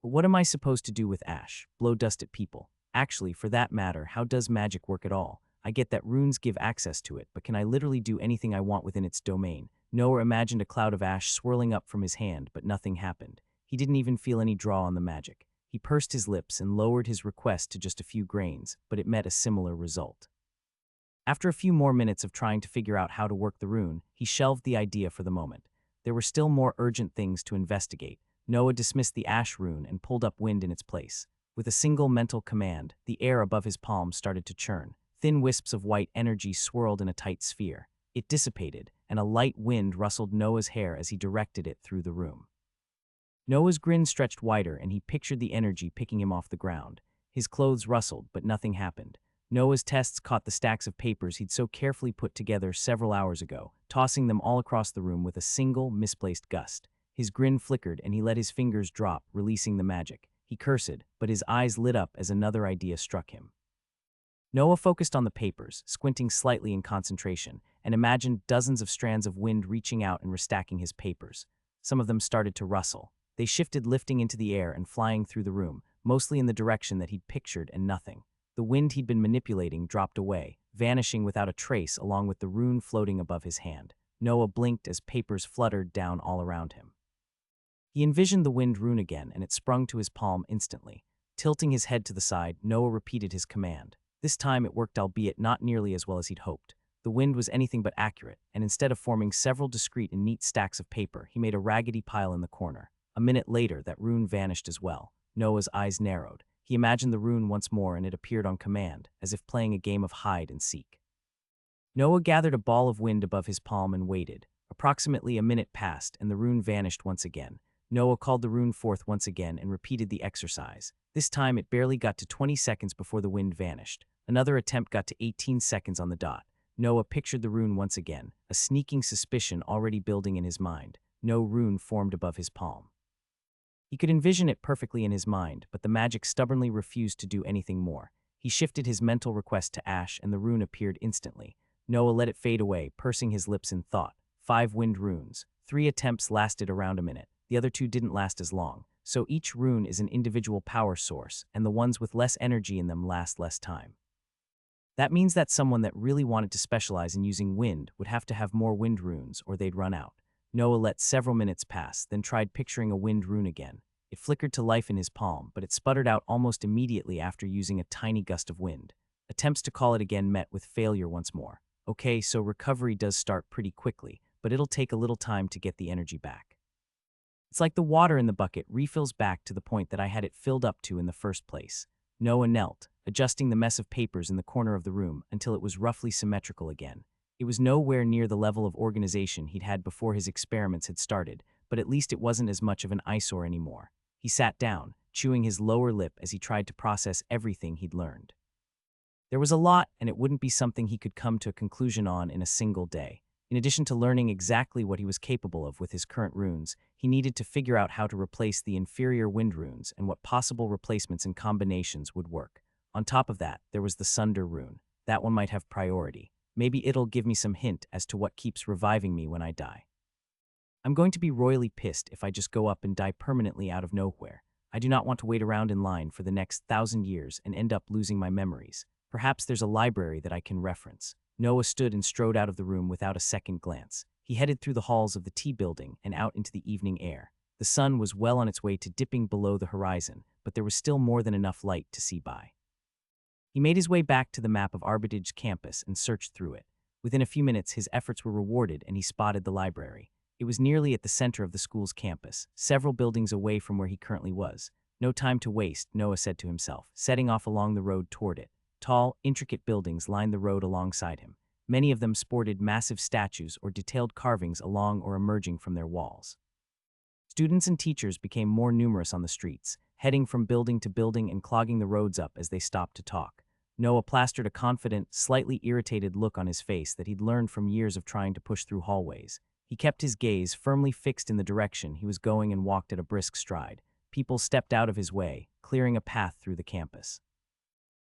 But what am I supposed to do with ash? Blow dust at people? Actually, for that matter, how does magic work at all? I get that runes give access to it, but can I literally do anything I want within its domain? Noah imagined a cloud of ash swirling up from his hand, but nothing happened. He didn't even feel any draw on the magic. He pursed his lips and lowered his request to just a few grains, but it met a similar result. After a few more minutes of trying to figure out how to work the rune, he shelved the idea for the moment. There were still more urgent things to investigate. Noah dismissed the ash rune and pulled up wind in its place. With a single mental command, the air above his palm started to churn. Thin wisps of white energy swirled in a tight sphere. It dissipated, and a light wind rustled Noah's hair as he directed it through the room. Noah's grin stretched wider, and he pictured the energy picking him off the ground. His clothes rustled, but nothing happened. Noah's tests caught the stacks of papers he'd so carefully put together several hours ago, tossing them all across the room with a single, misplaced gust. His grin flickered, and he let his fingers drop, releasing the magic. He cursed, but his eyes lit up as another idea struck him. Noah focused on the papers, squinting slightly in concentration, and imagined dozens of strands of wind reaching out and restacking his papers. Some of them started to rustle. They shifted, lifting into the air and flying through the room, mostly in the direction that he'd pictured, and nothing. The wind he'd been manipulating dropped away, vanishing without a trace along with the rune floating above his hand. Noah blinked as papers fluttered down all around him. He envisioned the wind rune again, and it sprung to his palm instantly. Tilting his head to the side, Noah repeated his command. This time it worked, albeit not nearly as well as he'd hoped. The wind was anything but accurate, and instead of forming several discrete and neat stacks of paper, he made a raggedy pile in the corner. A minute later, that rune vanished as well. Noah's eyes narrowed. He imagined the rune once more, and it appeared on command, as if playing a game of hide and seek. Noah gathered a ball of wind above his palm and waited. Approximately a minute passed, and the rune vanished once again. Noah called the rune forth once again and repeated the exercise. This time it barely got to 20 seconds before the wind vanished. Another attempt got to 18 seconds on the dot. Noah pictured the rune once again, a sneaking suspicion already building in his mind. No rune formed above his palm. He could envision it perfectly in his mind, but the magic stubbornly refused to do anything more. He shifted his mental request to ash, and the rune appeared instantly. Noah let it fade away, pursing his lips in thought. 5 wind runes. 3 attempts lasted around a minute. The other 2 didn't last as long. So each rune is an individual power source, and the ones with less energy in them last less time. That means that someone that really wanted to specialize in using wind would have to have more wind runes, or they'd run out. Noah let several minutes pass, then tried picturing a wind rune again. It flickered to life in his palm, but it sputtered out almost immediately after using a tiny gust of wind. Attempts to call it again met with failure once more. Okay, so recovery does start pretty quickly, but it'll take a little time to get the energy back. It's like the water in the bucket refills back to the point that I had it filled up to in the first place. Noah knelt, adjusting the mess of papers in the corner of the room until it was roughly symmetrical again. It was nowhere near the level of organization he'd had before his experiments had started, but at least it wasn't as much of an eyesore anymore. He sat down, chewing his lower lip as he tried to process everything he'd learned. There was a lot, and it wouldn't be something he could come to a conclusion on in a single day. In addition to learning exactly what he was capable of with his current runes, he needed to figure out how to replace the inferior wind runes and what possible replacements and combinations would work. On top of that, there was the Sunder rune. That one might have priority. Maybe it'll give me some hint as to what keeps reviving me when I die. I'm going to be royally pissed if I just go up and die permanently out of nowhere. I do not want to wait around in line for the next 1,000 years and end up losing my memories. Perhaps there's a library that I can reference. Noah stood and strode out of the room without a second glance. He headed through the halls of the tea building and out into the evening air. The sun was well on its way to dipping below the horizon, but there was still more than enough light to see by. He made his way back to the map of Arbitage's campus and searched through it. Within a few minutes, his efforts were rewarded and he spotted the library. It was nearly at the center of the school's campus, several buildings away from where he currently was. No time to waste, Noah said to himself, setting off along the road toward it. Tall, intricate buildings lined the road alongside him. Many of them sported massive statues or detailed carvings along or emerging from their walls. Students and teachers became more numerous on the streets, heading from building to building and clogging the roads up as they stopped to talk. Noah plastered a confident, slightly irritated look on his face that he'd learned from years of trying to push through hallways. He kept his gaze firmly fixed in the direction he was going and walked at a brisk stride. People stepped out of his way, clearing a path through the campus.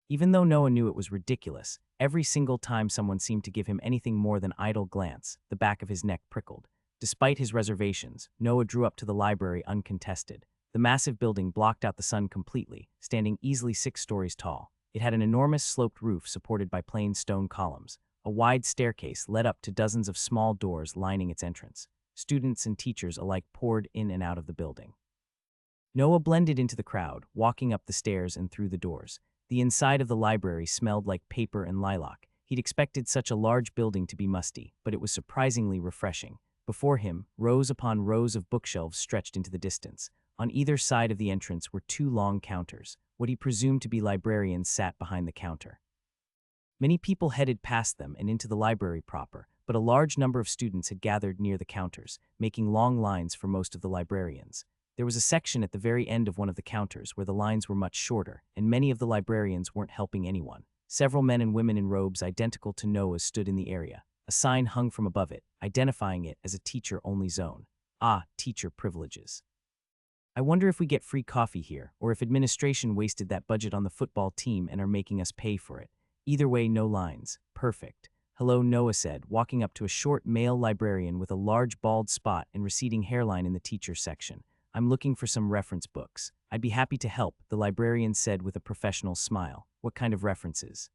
Even though Noah knew it was ridiculous, every single time someone seemed to give him anything more than idle glance, the back of his neck prickled. Despite his reservations, Noah drew up to the library uncontested. The massive building blocked out the sun completely, standing easily 6 stories tall. It had an enormous sloped roof supported by plain stone columns. A wide staircase led up to dozens of small doors lining its entrance. Students and teachers alike poured in and out of the building. Noah blended into the crowd, walking up the stairs and through the doors. The inside of the library smelled like paper and lilac. He'd expected such a large building to be musty, but it was surprisingly refreshing. Before him, rows upon rows of bookshelves stretched into the distance. On either side of the entrance were 2 long counters. What he presumed to be librarians sat behind the counter. Many people headed past them and into the library proper, but a large number of students had gathered near the counters, making long lines for most of the librarians. There was a section at the very end of one of the counters where the lines were much shorter, and many of the librarians weren't helping anyone. Several men and women in robes identical to Noah's stood in the area. A sign hung from above it, identifying it as a teacher-only zone. Ah, teacher privileges. I wonder if we get free coffee here, or if administration wasted that budget on the football team and are making us pay for it. Either way, no lines. Perfect. Hello, Noah said, walking up to a short male librarian with a large bald spot and receding hairline in the teacher section. I'm looking for some reference books. I'd be happy to help, the librarian said with a professional smile. What kind of references?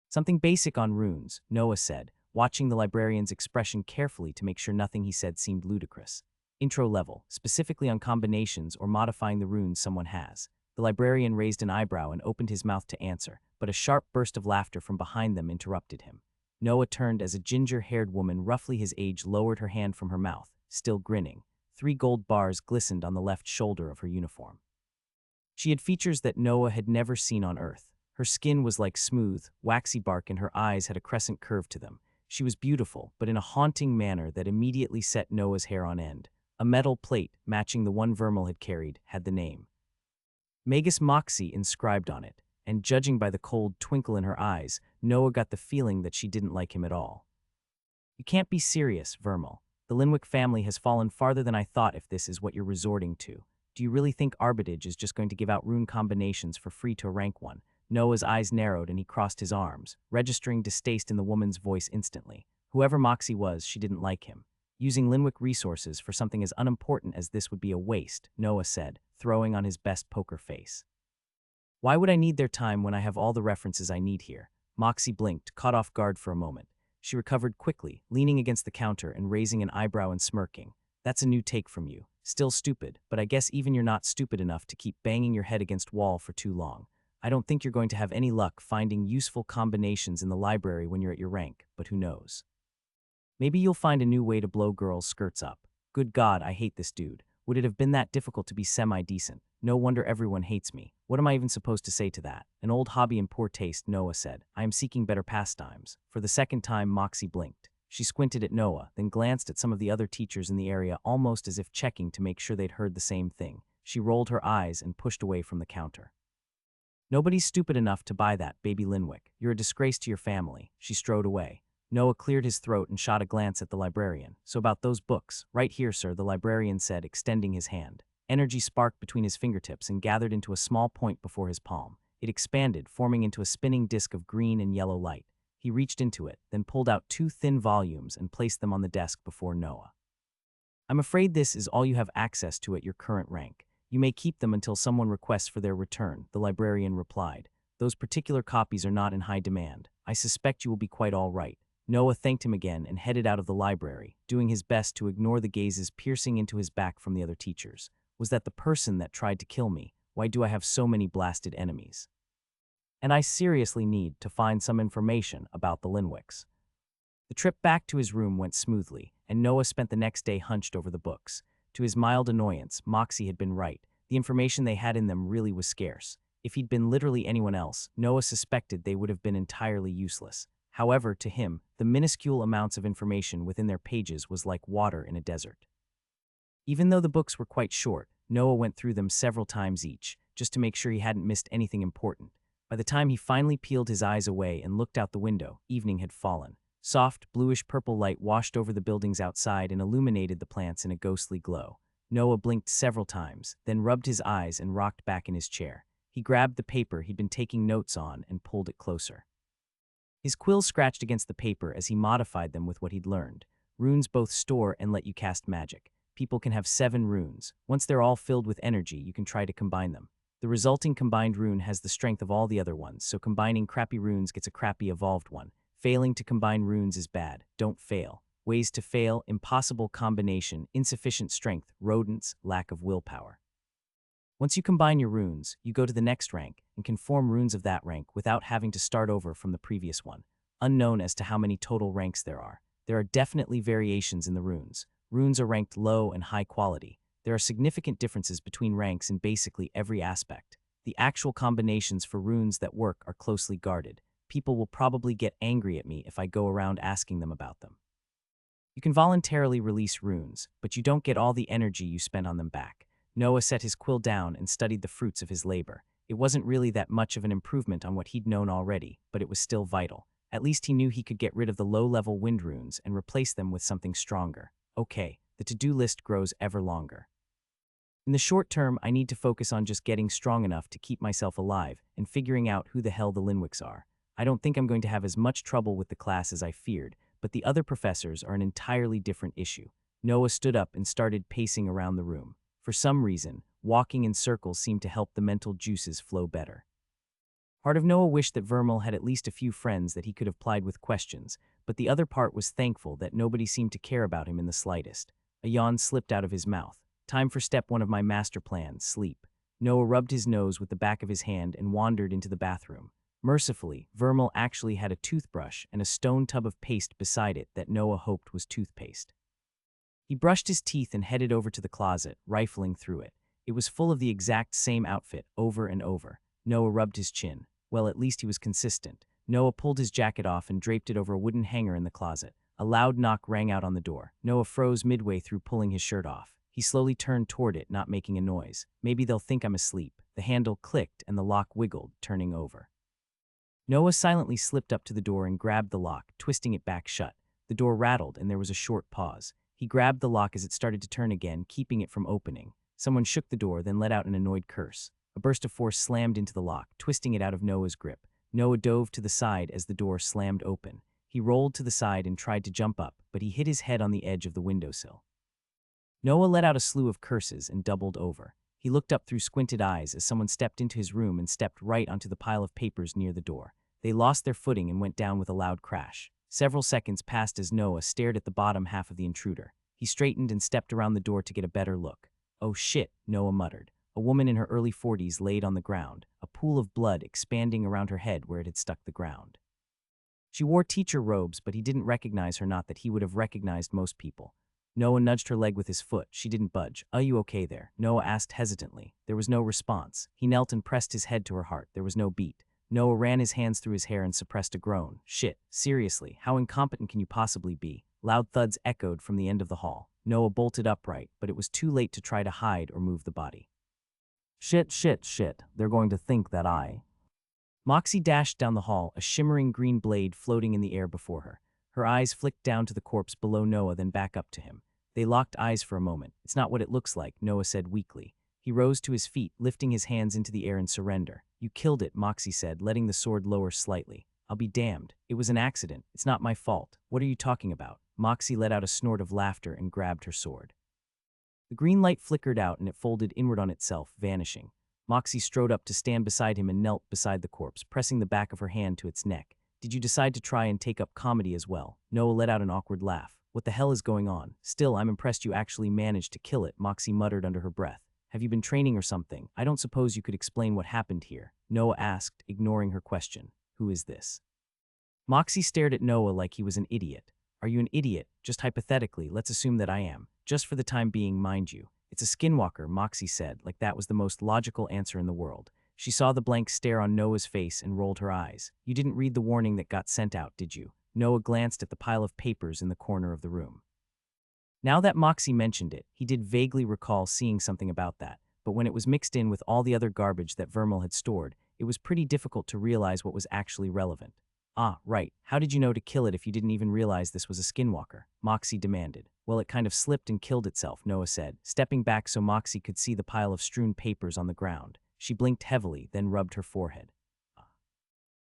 Something basic on runes, Noah said, watching the librarian's expression carefully to make sure nothing he said seemed ludicrous. Intro level, specifically on combinations or modifying the runes someone has. The librarian raised an eyebrow and opened his mouth to answer, but a sharp burst of laughter from behind them interrupted him. Noah turned as a ginger-haired woman roughly his age lowered her hand from her mouth, still grinning. 3 gold bars glistened on the left shoulder of her uniform. She had features that Noah had never seen on Earth. Her skin was like smooth, waxy bark and her eyes had a crescent curve to them. She was beautiful, but in a haunting manner that immediately set Noah's hair on end. A metal plate, matching the one Vermal had carried, had the name Magus Moxie inscribed on it, and judging by the cold twinkle in her eyes, Noah got the feeling that she didn't like him at all. You can't be serious, Vermal. The Linwick family has fallen farther than I thought if this is what you're resorting to. Do you really think Arbitage is just going to give out rune combinations for free to a rank one? Noah's eyes narrowed and he crossed his arms, registering distaste in the woman's voice instantly. Whoever Moxie was, she didn't like him. Using Linwick resources for something as unimportant as this would be a waste, Noah said, throwing on his best poker face. Why would I need their time when I have all the references I need here? Moxie blinked, caught off guard for a moment. She recovered quickly, leaning against the counter and raising an eyebrow and smirking. That's a new take from you. Still stupid, but I guess even you're not stupid enough to keep banging your head against wall for too long. I don't think you're going to have any luck finding useful combinations in the library when you're at your rank, but who knows? Maybe you'll find a new way to blow girls' skirts up. Good God, I hate this dude. Would it have been that difficult to be semi-decent? No wonder everyone hates me. What am I even supposed to say to that? An old hobby in poor taste, Noah said. I am seeking better pastimes. For the second time, Moxie blinked. She squinted at Noah, then glanced at some of the other teachers in the area almost as if checking to make sure they'd heard the same thing. She rolled her eyes and pushed away from the counter. Nobody's stupid enough to buy that, baby Linwick. You're a disgrace to your family. She strode away. Noah cleared his throat and shot a glance at the librarian. So about those books. Right here, sir, the librarian said, extending his hand. Energy sparked between his fingertips and gathered into a small point before his palm. It expanded, forming into a spinning disk of green and yellow light. He reached into it, then pulled out 2 thin volumes and placed them on the desk before Noah. I'm afraid this is all you have access to at your current rank. You may keep them until someone requests for their return, the librarian replied. Those particular copies are not in high demand. I suspect you will be quite all right. Noah thanked him again and headed out of the library, doing his best to ignore the gazes piercing into his back from the other teachers. Was that the person that tried to kill me? Why do I have so many blasted enemies? And I seriously need to find some information about the Linwicks. The trip back to his room went smoothly, and Noah spent the next day hunched over the books. To his mild annoyance, Moxie had been right. The information they had in them really was scarce. If he'd been literally anyone else, Noah suspected they would have been entirely useless. However, to him, the minuscule amounts of information within their pages was like water in a desert. Even though the books were quite short, Noah went through them several times each, just to make sure he hadn't missed anything important. By the time he finally peeled his eyes away and looked out the window, evening had fallen. Soft, bluish-purple light washed over the buildings outside and illuminated the plants in a ghostly glow. Noah blinked several times, then rubbed his eyes and rocked back in his chair. He grabbed the paper he'd been taking notes on and pulled it closer. His quills scratched against the paper as he modified them with what he'd learned. Runes both store and let you cast magic. People can have 7 runes. Once they're all filled with energy, you can try to combine them. The resulting combined rune has the strength of all the other ones, so combining crappy runes gets a crappy evolved one. Failing to combine runes is bad. Don't fail. Ways to fail: impossible combination, insufficient strength, rodents, lack of willpower. Once you combine your runes, you go to the next rank and can form runes of that rank without having to start over from the previous one. Unknown as to how many total ranks there are. There are definitely variations in the runes. Runes are ranked low and high quality. There are significant differences between ranks in basically every aspect. The actual combinations for runes that work are closely guarded. People will probably get angry at me if I go around asking them about them. You can voluntarily release runes, but you don't get all the energy you spend on them back. Noah set his quill down and studied the fruits of his labor. It wasn't really that much of an improvement on what he'd known already, but it was still vital. At least he knew he could get rid of the low-level wind runes and replace them with something stronger. Okay, the to-do list grows ever longer. In the short term, I need to focus on just getting strong enough to keep myself alive and figuring out who the hell the Linwicks are. I don't think I'm going to have as much trouble with the class as I feared, but the other professors are an entirely different issue. Noah stood up and started pacing around the room. For some reason, walking in circles seemed to help the mental juices flow better. Part of Noah wished that Vermal had at least a few friends that he could have plied with questions, but the other part was thankful that nobody seemed to care about him in the slightest. A yawn slipped out of his mouth. Time for step 1 of my master plan, sleep. Noah rubbed his nose with the back of his hand and wandered into the bathroom. Mercifully, Vermal actually had a toothbrush and a stone tub of paste beside it that Noah hoped was toothpaste. He brushed his teeth and headed over to the closet, rifling through it. It was full of the exact same outfit, over and over. Noah rubbed his chin. Well, at least he was consistent. Noah pulled his jacket off and draped it over a wooden hanger in the closet. A loud knock rang out on the door. Noah froze midway through pulling his shirt off. He slowly turned toward it, not making a noise. Maybe they'll think I'm asleep. The handle clicked and the lock wiggled, turning over. Noah silently slipped up to the door and grabbed the lock, twisting it back shut. The door rattled and there was a short pause. He grabbed the lock as it started to turn again, keeping it from opening. Someone shook the door, then let out an annoyed curse. A burst of force slammed into the lock, twisting it out of Noah's grip. Noah dove to the side as the door slammed open. He rolled to the side and tried to jump up, but he hit his head on the edge of the windowsill. Noah let out a slew of curses and doubled over. He looked up through squinted eyes as someone stepped into his room and stepped right onto the pile of papers near the door. They lost their footing and went down with a loud crash. Several seconds passed as Noah stared at the bottom half of the intruder. He straightened and stepped around the door to get a better look. "Oh shit," Noah muttered. A woman in her early 40s laid on the ground, a pool of blood expanding around her head where it had stuck the ground. She wore teacher robes, but he didn't recognize her, not that he would have recognized most people. Noah nudged her leg with his foot. She didn't budge. "Are you okay there?" Noah asked hesitantly. There was no response. He knelt and pressed his head to her heart. There was no beat. Noah ran his hands through his hair and suppressed a groan. "Shit, seriously, how incompetent can you possibly be?" Loud thuds echoed from the end of the hall. Noah bolted upright, but it was too late to try to hide or move the body. "Shit, shit, shit, they're going to think that I..." Moxie dashed down the hall, a shimmering green blade floating in the air before her. Her eyes flicked down to the corpse below Noah, then back up to him. They locked eyes for a moment. "It's not what it looks like," Noah said weakly. He rose to his feet, lifting his hands into the air in surrender. "You killed it," Moxie said, letting the sword lower slightly. "I'll be damned. It was an accident. It's not my fault. What are you talking about?" Moxie let out a snort of laughter and grabbed her sword. The green light flickered out and it folded inward on itself, vanishing. Moxie strode up to stand beside him and knelt beside the corpse, pressing the back of her hand to its neck. "Did you decide to try and take up comedy as well?" Noah let out an awkward laugh. "What the hell is going on? Still, I'm impressed you actually managed to kill it," Moxie muttered under her breath. "Have you been training or something? I don't suppose you could explain what happened here?" Noah asked, ignoring her question. "Who is this?" Moxie stared at Noah like he was an idiot. "Are you an idiot? Just hypothetically, let's assume that I am. Just for the time being, mind you. It's a skinwalker," Moxie said, like that was the most logical answer in the world. She saw the blank stare on Noah's face and rolled her eyes. "You didn't read the warning that got sent out, did you?" Noah glanced at the pile of papers in the corner of the room. Now that Moxie mentioned it, he did vaguely recall seeing something about that, but when it was mixed in with all the other garbage that Vermal had stored, it was pretty difficult to realize what was actually relevant. "Ah, right. How did you know to kill it if you didn't even realize this was a skinwalker?" Moxie demanded. "Well, it kind of slipped and killed itself," Noah said, stepping back so Moxie could see the pile of strewn papers on the ground. She blinked heavily, then rubbed her forehead.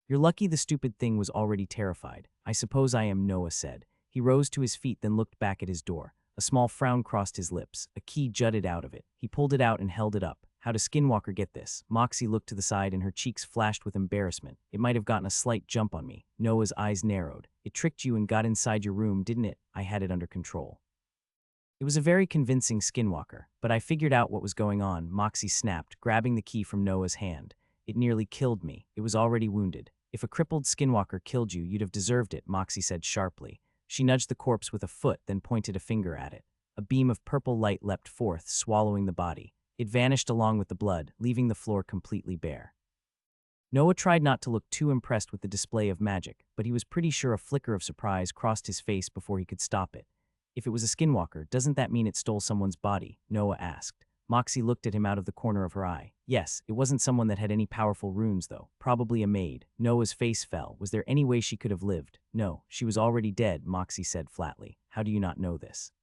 "You're lucky the stupid thing was already terrified." "I suppose I am," Noah said. He rose to his feet, then looked back at his door. A small frown crossed his lips. A key jutted out of it. He pulled it out and held it up. "How does Skinwalker get this?" Moxie looked to the side and her cheeks flashed with embarrassment. "It might have gotten a slight jump on me." Noah's eyes narrowed. "It tricked you and got inside your room, didn't it?" "I had it under control." "It was a very convincing Skinwalker, but I figured out what was going on," Moxie snapped, grabbing the key from Noah's hand. "It nearly killed me. It was already wounded." "If a crippled Skinwalker killed you, you'd have deserved it," Moxie said sharply. She nudged the corpse with a foot, then pointed a finger at it. A beam of purple light leapt forth, swallowing the body. It vanished along with the blood, leaving the floor completely bare. Noah tried not to look too impressed with the display of magic, but he was pretty sure a flicker of surprise crossed his face before he could stop it. "If it was a Skinwalker, doesn't that mean it stole someone's body?" Noah asked. Moxie looked at him out of the corner of her eye. "Yes, it wasn't someone that had any powerful runes, though. Probably a maid." Noah's face fell. Was there any way she could have lived? "No, she was already dead," Moxie said flatly. "How do you not know this?"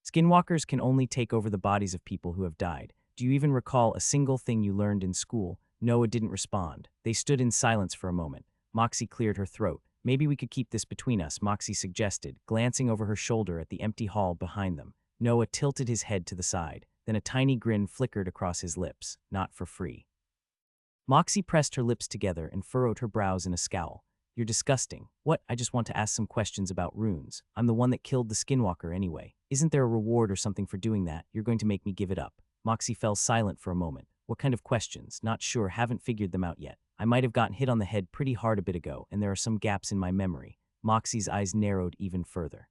"Skinwalkers can only take over the bodies of people who have died. Do you even recall a single thing you learned in school?" Noah didn't respond. They stood in silence for a moment. Moxie cleared her throat. "Maybe we could keep this between us," Moxie suggested, glancing over her shoulder at the empty hall behind them. Noah tilted his head to the side. Then a tiny grin flickered across his lips. "Not for free." Moxie pressed her lips together and furrowed her brows in a scowl. "You're disgusting." "What? I just want to ask some questions about runes. I'm the one that killed the Skinwalker anyway. Isn't there a reward or something for doing that? You're going to make me give it up." Moxie fell silent for a moment. "What kind of questions?" "Not sure, haven't figured them out yet. I might have gotten hit on the head pretty hard a bit ago, and there are some gaps in my memory." Moxie's eyes narrowed even further.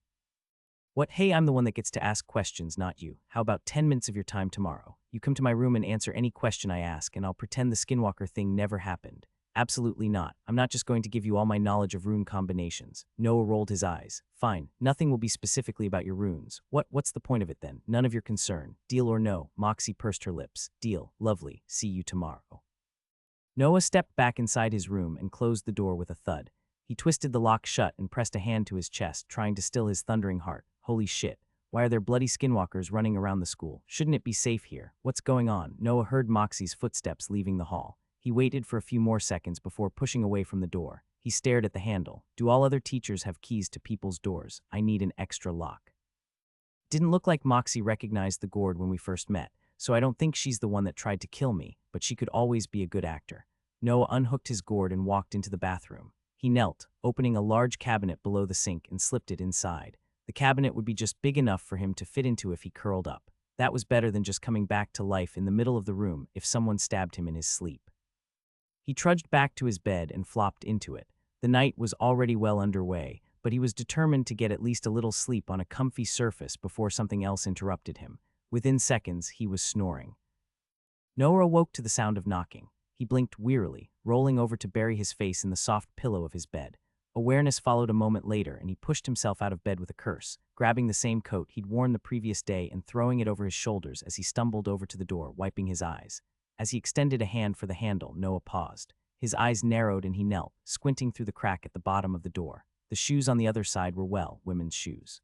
"What? Hey, I'm the one that gets to ask questions, not you. How about 10 minutes of your time tomorrow? You come to my room and answer any question I ask, and I'll pretend the Skinwalker thing never happened." "Absolutely not. I'm not just going to give you all my knowledge of rune combinations." Noah rolled his eyes. "Fine. Nothing will be specifically about your runes. What's the point of it then? None of your concern. Deal or no?" Moxie pursed her lips. "Deal. Lovely. See you tomorrow." Noah stepped back inside his room and closed the door with a thud. He twisted the lock shut and pressed a hand to his chest, trying to still his thundering heart. Holy shit. Why are there bloody skinwalkers running around the school? Shouldn't it be safe here? What's going on? Noah heard Moxie's footsteps leaving the hall. He waited for a few more seconds before pushing away from the door. He stared at the handle. Do all other teachers have keys to people's doors? I need an extra lock. Didn't look like Moxie recognized the gourd when we first met, so I don't think she's the one that tried to kill me, but she could always be a good actor. Noah unhooked his gourd and walked into the bathroom. He knelt, opening a large cabinet below the sink and slipped it inside. The cabinet would be just big enough for him to fit into if he curled up. That was better than just coming back to life in the middle of the room if someone stabbed him in his sleep. He trudged back to his bed and flopped into it. The night was already well underway, but he was determined to get at least a little sleep on a comfy surface before something else interrupted him. Within seconds, he was snoring. Noah awoke to the sound of knocking. He blinked wearily, rolling over to bury his face in the soft pillow of his bed. Awareness followed a moment later, and he pushed himself out of bed with a curse, grabbing the same coat he'd worn the previous day and throwing it over his shoulders as he stumbled over to the door, wiping his eyes. As he extended a hand for the handle, Noah paused. His eyes narrowed and he knelt, squinting through the crack at the bottom of the door. The shoes on the other side were, well, women's shoes.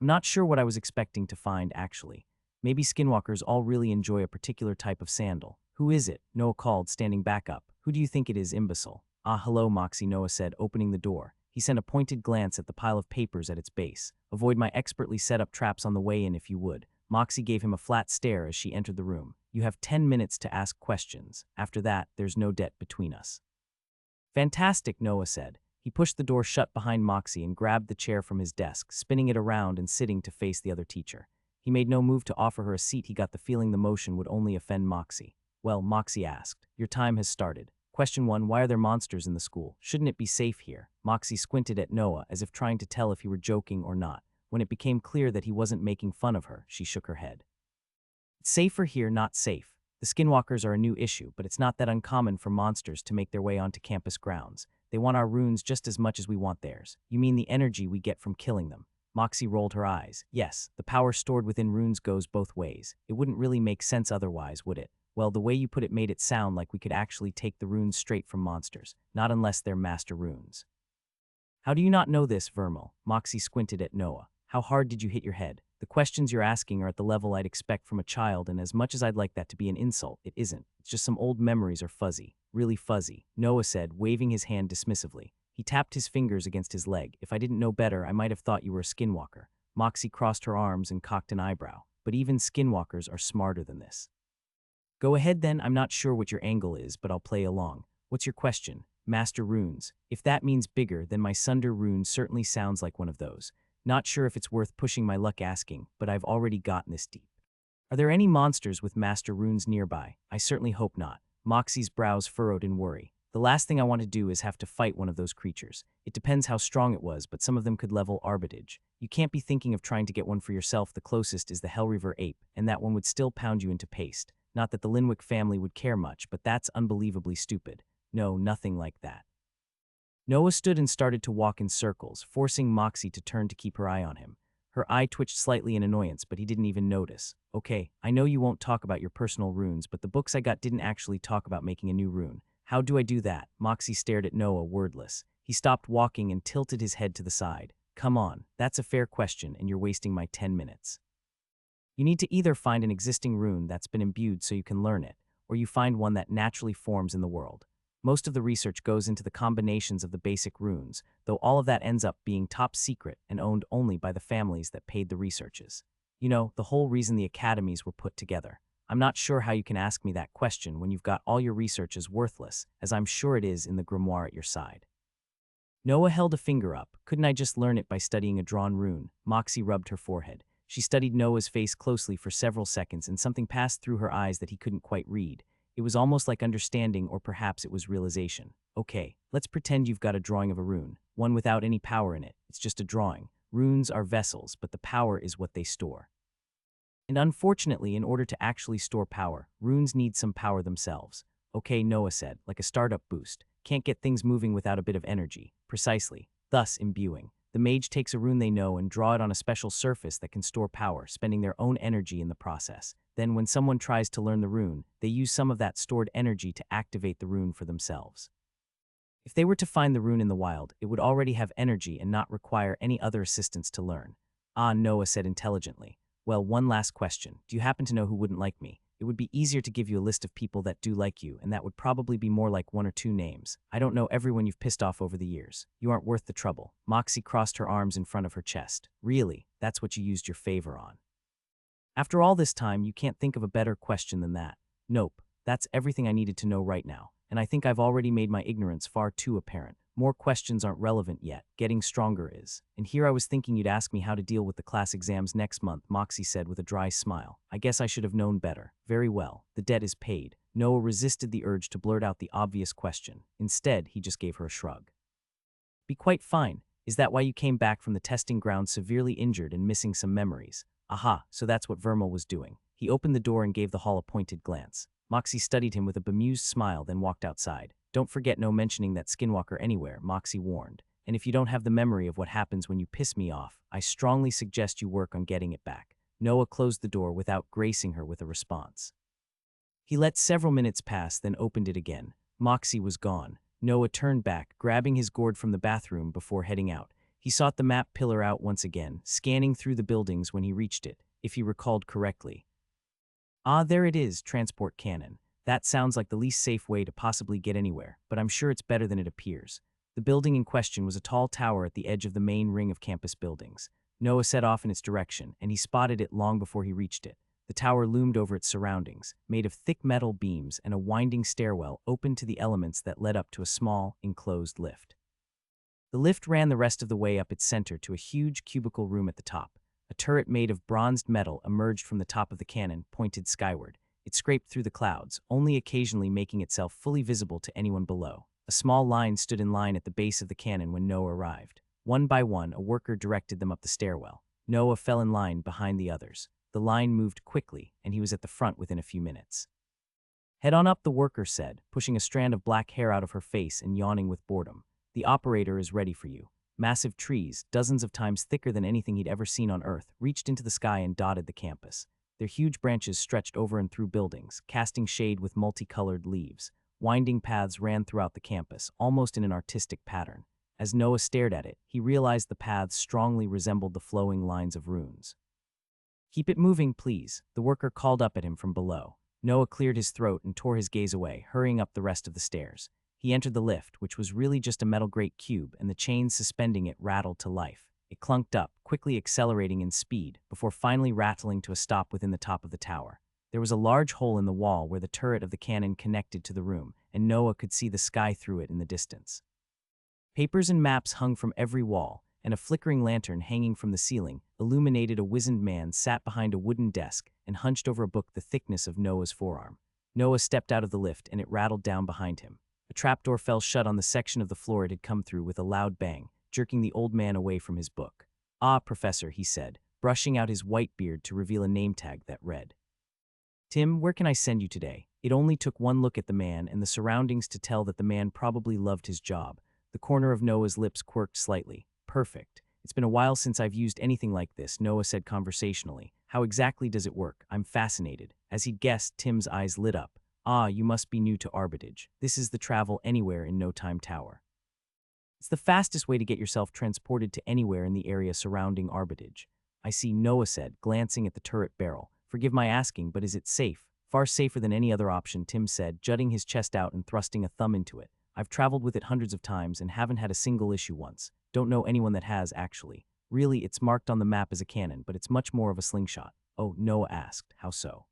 I'm not sure what I was expecting to find, actually. Maybe skinwalkers all really enjoy a particular type of sandal. Who is it? Noah called, standing back up. Who do you think it is, imbecile? Ah, hello, Moxie, Noah said, opening the door. He sent a pointed glance at the pile of papers at its base. Avoid my expertly set up traps on the way in if you would. Moxie gave him a flat stare as she entered the room. You have 10 minutes to ask questions. After that, there's no debt between us. Fantastic, Noah said. He pushed the door shut behind Moxie and grabbed the chair from his desk, spinning it around and sitting to face the other teacher. He made no move to offer her a seat. He got the feeling the motion would only offend Moxie. Well, Moxie asked, your time has started. Question 1, why are there monsters in the school? Shouldn't it be safe here? Moxie squinted at Noah as if trying to tell if he were joking or not. When it became clear that he wasn't making fun of her, she shook her head. It's safer here, not safe. The skinwalkers are a new issue, but it's not that uncommon for monsters to make their way onto campus grounds. They want our runes just as much as we want theirs. You mean the energy we get from killing them? Moxie rolled her eyes. Yes, the power stored within runes goes both ways. It wouldn't really make sense otherwise, would it? Well, the way you put it made it sound like we could actually take the runes straight from monsters, not unless they're master runes. How do you not know this, Vermal? Moxie squinted at Noah. How hard did you hit your head? The questions you're asking are at the level I'd expect from a child, and as much as I'd like that to be an insult, it isn't. It's just some old memories are fuzzy. Really fuzzy, Noah said, waving his hand dismissively. He tapped his fingers against his leg. If I didn't know better, I might have thought you were a skinwalker. Moxie crossed her arms and cocked an eyebrow. But even skinwalkers are smarter than this. Go ahead then, I'm not sure what your angle is, but I'll play along. What's your question? Master runes. If that means bigger, then my Sunder rune certainly sounds like one of those. Not sure if it's worth pushing my luck asking, but I've already gotten this deep. Are there any monsters with master runes nearby? I certainly hope not. Moxie's brows furrowed in worry. The last thing I want to do is have to fight one of those creatures. It depends how strong it was, but some of them could level arbitrage. You can't be thinking of trying to get one for yourself. The closest is the Hellreaver ape, and that one would still pound you into paste. Not that the Linwick family would care much, but that's unbelievably stupid. No, nothing like that. Noah stood and started to walk in circles, forcing Moxie to turn to keep her eye on him. Her eye twitched slightly in annoyance, but he didn't even notice. Okay, I know you won't talk about your personal runes, but the books I got didn't actually talk about making a new rune. How do I do that? Moxie stared at Noah, wordless. He stopped walking and tilted his head to the side. Come on, that's a fair question, and you're wasting my 10 minutes. You need to either find an existing rune that's been imbued so you can learn it, or you find one that naturally forms in the world. Most of the research goes into the combinations of the basic runes, though all of that ends up being top secret and owned only by the families that paid the researches. You know, the whole reason the academies were put together. I'm not sure how you can ask me that question when you've got all your research as worthless, as I'm sure it is in the grimoire at your side. Noah held a finger up. Couldn't I just learn it by studying a drawn rune? Moxie rubbed her forehead. She studied Noah's face closely for several seconds, and something passed through her eyes that he couldn't quite read. It was almost like understanding, or perhaps it was realization. Okay, let's pretend you've got a drawing of a rune, one without any power in it. It's just a drawing. Runes are vessels, but the power is what they store. And unfortunately, in order to actually store power, runes need some power themselves. Okay, Noah said, like a startup boost. Can't get things moving without a bit of energy. Precisely. Thus, imbuing. The mage takes a rune they know and draw it on a special surface that can store power, spending their own energy in the process. Then when someone tries to learn the rune, they use some of that stored energy to activate the rune for themselves. If they were to find the rune in the wild, it would already have energy and not require any other assistance to learn. Noah said intelligently. Well, one last question. Do you happen to know who wouldn't like me? It would be easier to give you a list of people that do like you, and that would probably be more like one or two names. I don't know everyone you've pissed off over the years. You aren't worth the trouble. Moxie crossed her arms in front of her chest. Really? That's what you used your favor on? After all this time, you can't think of a better question than that. Nope. That's everything I needed to know right now, and I think I've already made my ignorance far too apparent. More questions aren't relevant yet. Getting stronger is. And here I was thinking you'd ask me how to deal with the class exams next month, Moxie said with a dry smile. I guess I should have known better. Very well. The debt is paid. Noah resisted the urge to blurt out the obvious question. Instead, he just gave her a shrug. Be quite fine. Is that why you came back from the testing ground severely injured and missing some memories? Aha, so that's what Vermal was doing. He opened the door and gave the hall a pointed glance. Moxie studied him with a bemused smile, then walked outside. Don't forget no mentioning that skinwalker anywhere, Moxie warned. And if you don't have the memory of what happens when you piss me off, I strongly suggest you work on getting it back. Noah closed the door without gracing her with a response. He let several minutes pass, then opened it again. Moxie was gone. Noah turned back, grabbing his gourd from the bathroom before heading out. He sought the map pillar out once again, scanning through the buildings when he reached it, if he recalled correctly. Ah, there it is, transport cannon. That sounds like the least safe way to possibly get anywhere, but I'm sure it's better than it appears. The building in question was a tall tower at the edge of the main ring of campus buildings. Noah set off in its direction, and he spotted it long before he reached it. The tower loomed over its surroundings, made of thick metal beams, and a winding stairwell open to the elements that led up to a small, enclosed lift. The lift ran the rest of the way up its center to a huge cubicle room at the top. A turret made of bronzed metal emerged from the top of the cannon, pointed skyward. It scraped through the clouds, only occasionally making itself fully visible to anyone below. A small line stood in line at the base of the cannon when Noah arrived. One by one, a worker directed them up the stairwell. Noah fell in line behind the others. The line moved quickly, and he was at the front within a few minutes. Head on up, the worker said, pushing a strand of black hair out of her face and yawning with boredom. The operator is ready for you. Massive trees, dozens of times thicker than anything he'd ever seen on Earth, reached into the sky and dotted the campus. Their huge branches stretched over and through buildings, casting shade with multicolored leaves. Winding paths ran throughout the campus, almost in an artistic pattern. As Noah stared at it, he realized the paths strongly resembled the flowing lines of runes. Keep it moving, please, the worker called up at him from below. Noah cleared his throat and tore his gaze away, hurrying up the rest of the stairs. He entered the lift, which was really just a metal grate cube, and the chains suspending it rattled to life. It clunked up, quickly accelerating in speed, before finally rattling to a stop within the top of the tower. There was a large hole in the wall where the turret of the cannon connected to the room, and Noah could see the sky through it in the distance. Papers and maps hung from every wall, and a flickering lantern hanging from the ceiling illuminated a wizened man sat behind a wooden desk and hunched over a book the thickness of Noah's forearm. Noah stepped out of the lift, and it rattled down behind him. A trapdoor fell shut on the section of the floor it had come through with a loud bang, jerking the old man away from his book. Ah, Professor, he said, brushing out his white beard to reveal a name tag that read, Tim, where can I send you today? It only took one look at the man and the surroundings to tell that the man probably loved his job. The corner of Noah's lips quirked slightly. Perfect. It's been a while since I've used anything like this, Noah said conversationally. How exactly does it work? I'm fascinated. As he'd guessed, Tim's eyes lit up. Ah, you must be new to Arbitage. This is the travel anywhere in no time tower. It's the fastest way to get yourself transported to anywhere in the area surrounding Arbitage. I see, Noah said, glancing at the turret barrel. Forgive my asking, but is it safe? Far safer than any other option, Tim said, jutting his chest out and thrusting a thumb into it. I've traveled with it hundreds of times and haven't had a single issue once. Don't know anyone that has, actually. Really, it's marked on the map as a cannon, but it's much more of a slingshot. Oh, Noah asked, how so?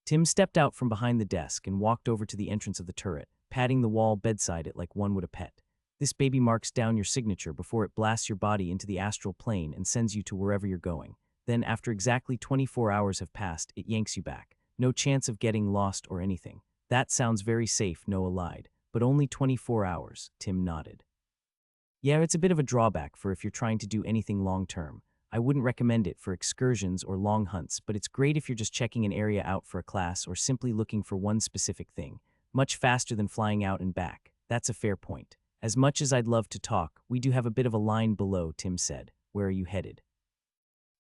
Tim stepped out from behind the desk and walked over to the entrance of the turret, patting the wall bedside it like one would a pet. This baby marks down your signature before it blasts your body into the astral plane and sends you to wherever you're going. Then, after exactly 24 hours have passed, it yanks you back. No chance of getting lost or anything. That sounds very safe, Noah lied. But only 24 hours, Tim nodded. Yeah, it's a bit of a drawback for if you're trying to do anything long-term. I wouldn't recommend it for excursions or long hunts, but it's great if you're just checking an area out for a class or simply looking for one specific thing. Much faster than flying out and back. That's a fair point. As much as I'd love to talk, we do have a bit of a line below, Tim said. Where are you headed?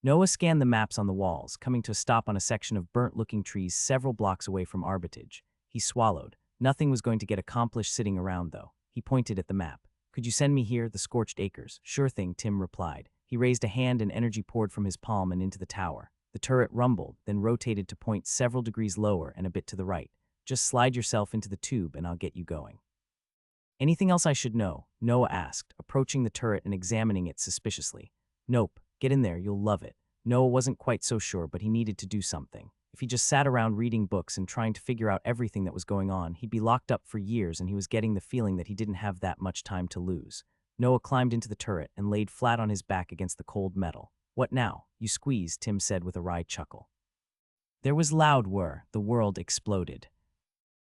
Noah scanned the maps on the walls, coming to a stop on a section of burnt-looking trees several blocks away from Arbitage. He swallowed. Nothing was going to get accomplished sitting around, though. He pointed at the map. Could you send me here, the scorched acres? Sure thing, Tim replied. He raised a hand and energy poured from his palm and into the tower. The turret rumbled, then rotated to point several degrees lower and a bit to the right. Just slide yourself into the tube and I'll get you going. Anything else I should know? Noah asked, approaching the turret and examining it suspiciously. Nope, get in there, you'll love it. Noah wasn't quite so sure, but he needed to do something. If he just sat around reading books and trying to figure out everything that was going on, he'd be locked up for years, and he was getting the feeling that he didn't have that much time to lose. Noah climbed into the turret and laid flat on his back against the cold metal. What now? You squeeze, Tim said with a wry chuckle. There was loud whir. The world exploded.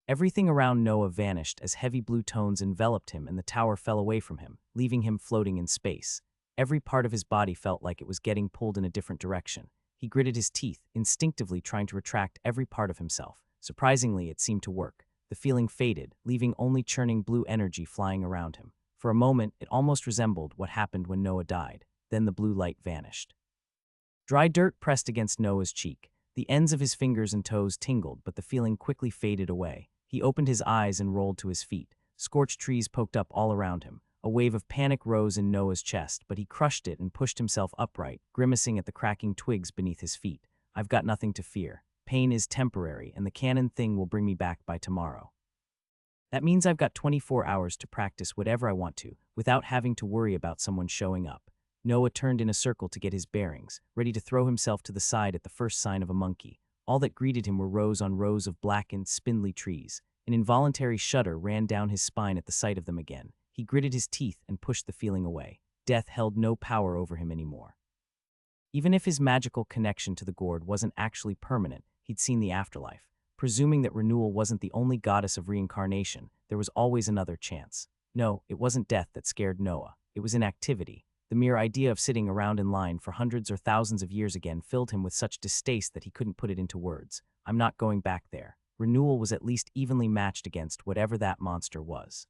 Everything around Noah vanished as heavy blue tones enveloped him and the tower fell away from him, leaving him floating in space. Every part of his body felt like it was getting pulled in a different direction. He gritted his teeth, instinctively trying to retract every part of himself. Surprisingly, it seemed to work. The feeling faded, leaving only churning blue energy flying around him. For a moment, it almost resembled what happened when Noah died. Then the blue light vanished. Dry dirt pressed against Noah's cheek. The ends of his fingers and toes tingled, but the feeling quickly faded away. He opened his eyes and rolled to his feet. Scorched trees poked up all around him. A wave of panic rose in Noah's chest, but he crushed it and pushed himself upright, grimacing at the cracking twigs beneath his feet. I've got nothing to fear. Pain is temporary, and the cannon thing will bring me back by tomorrow. That means I've got 24 hours to practice whatever I want to, without having to worry about someone showing up. Noah turned in a circle to get his bearings, ready to throw himself to the side at the first sign of a monkey. All that greeted him were rows on rows of blackened, spindly trees. An involuntary shudder ran down his spine at the sight of them again. He gritted his teeth and pushed the feeling away. Death held no power over him anymore. Even if his magical connection to the gourd wasn't actually permanent, he'd seen the afterlife. Presuming that renewal wasn't the only goddess of reincarnation, there was always another chance. No, it wasn't death that scared Noah. It was inactivity. The mere idea of sitting around in line for hundreds or thousands of years again filled him with such distaste that he couldn't put it into words. I'm not going back there. Renewal was at least evenly matched against whatever that monster was.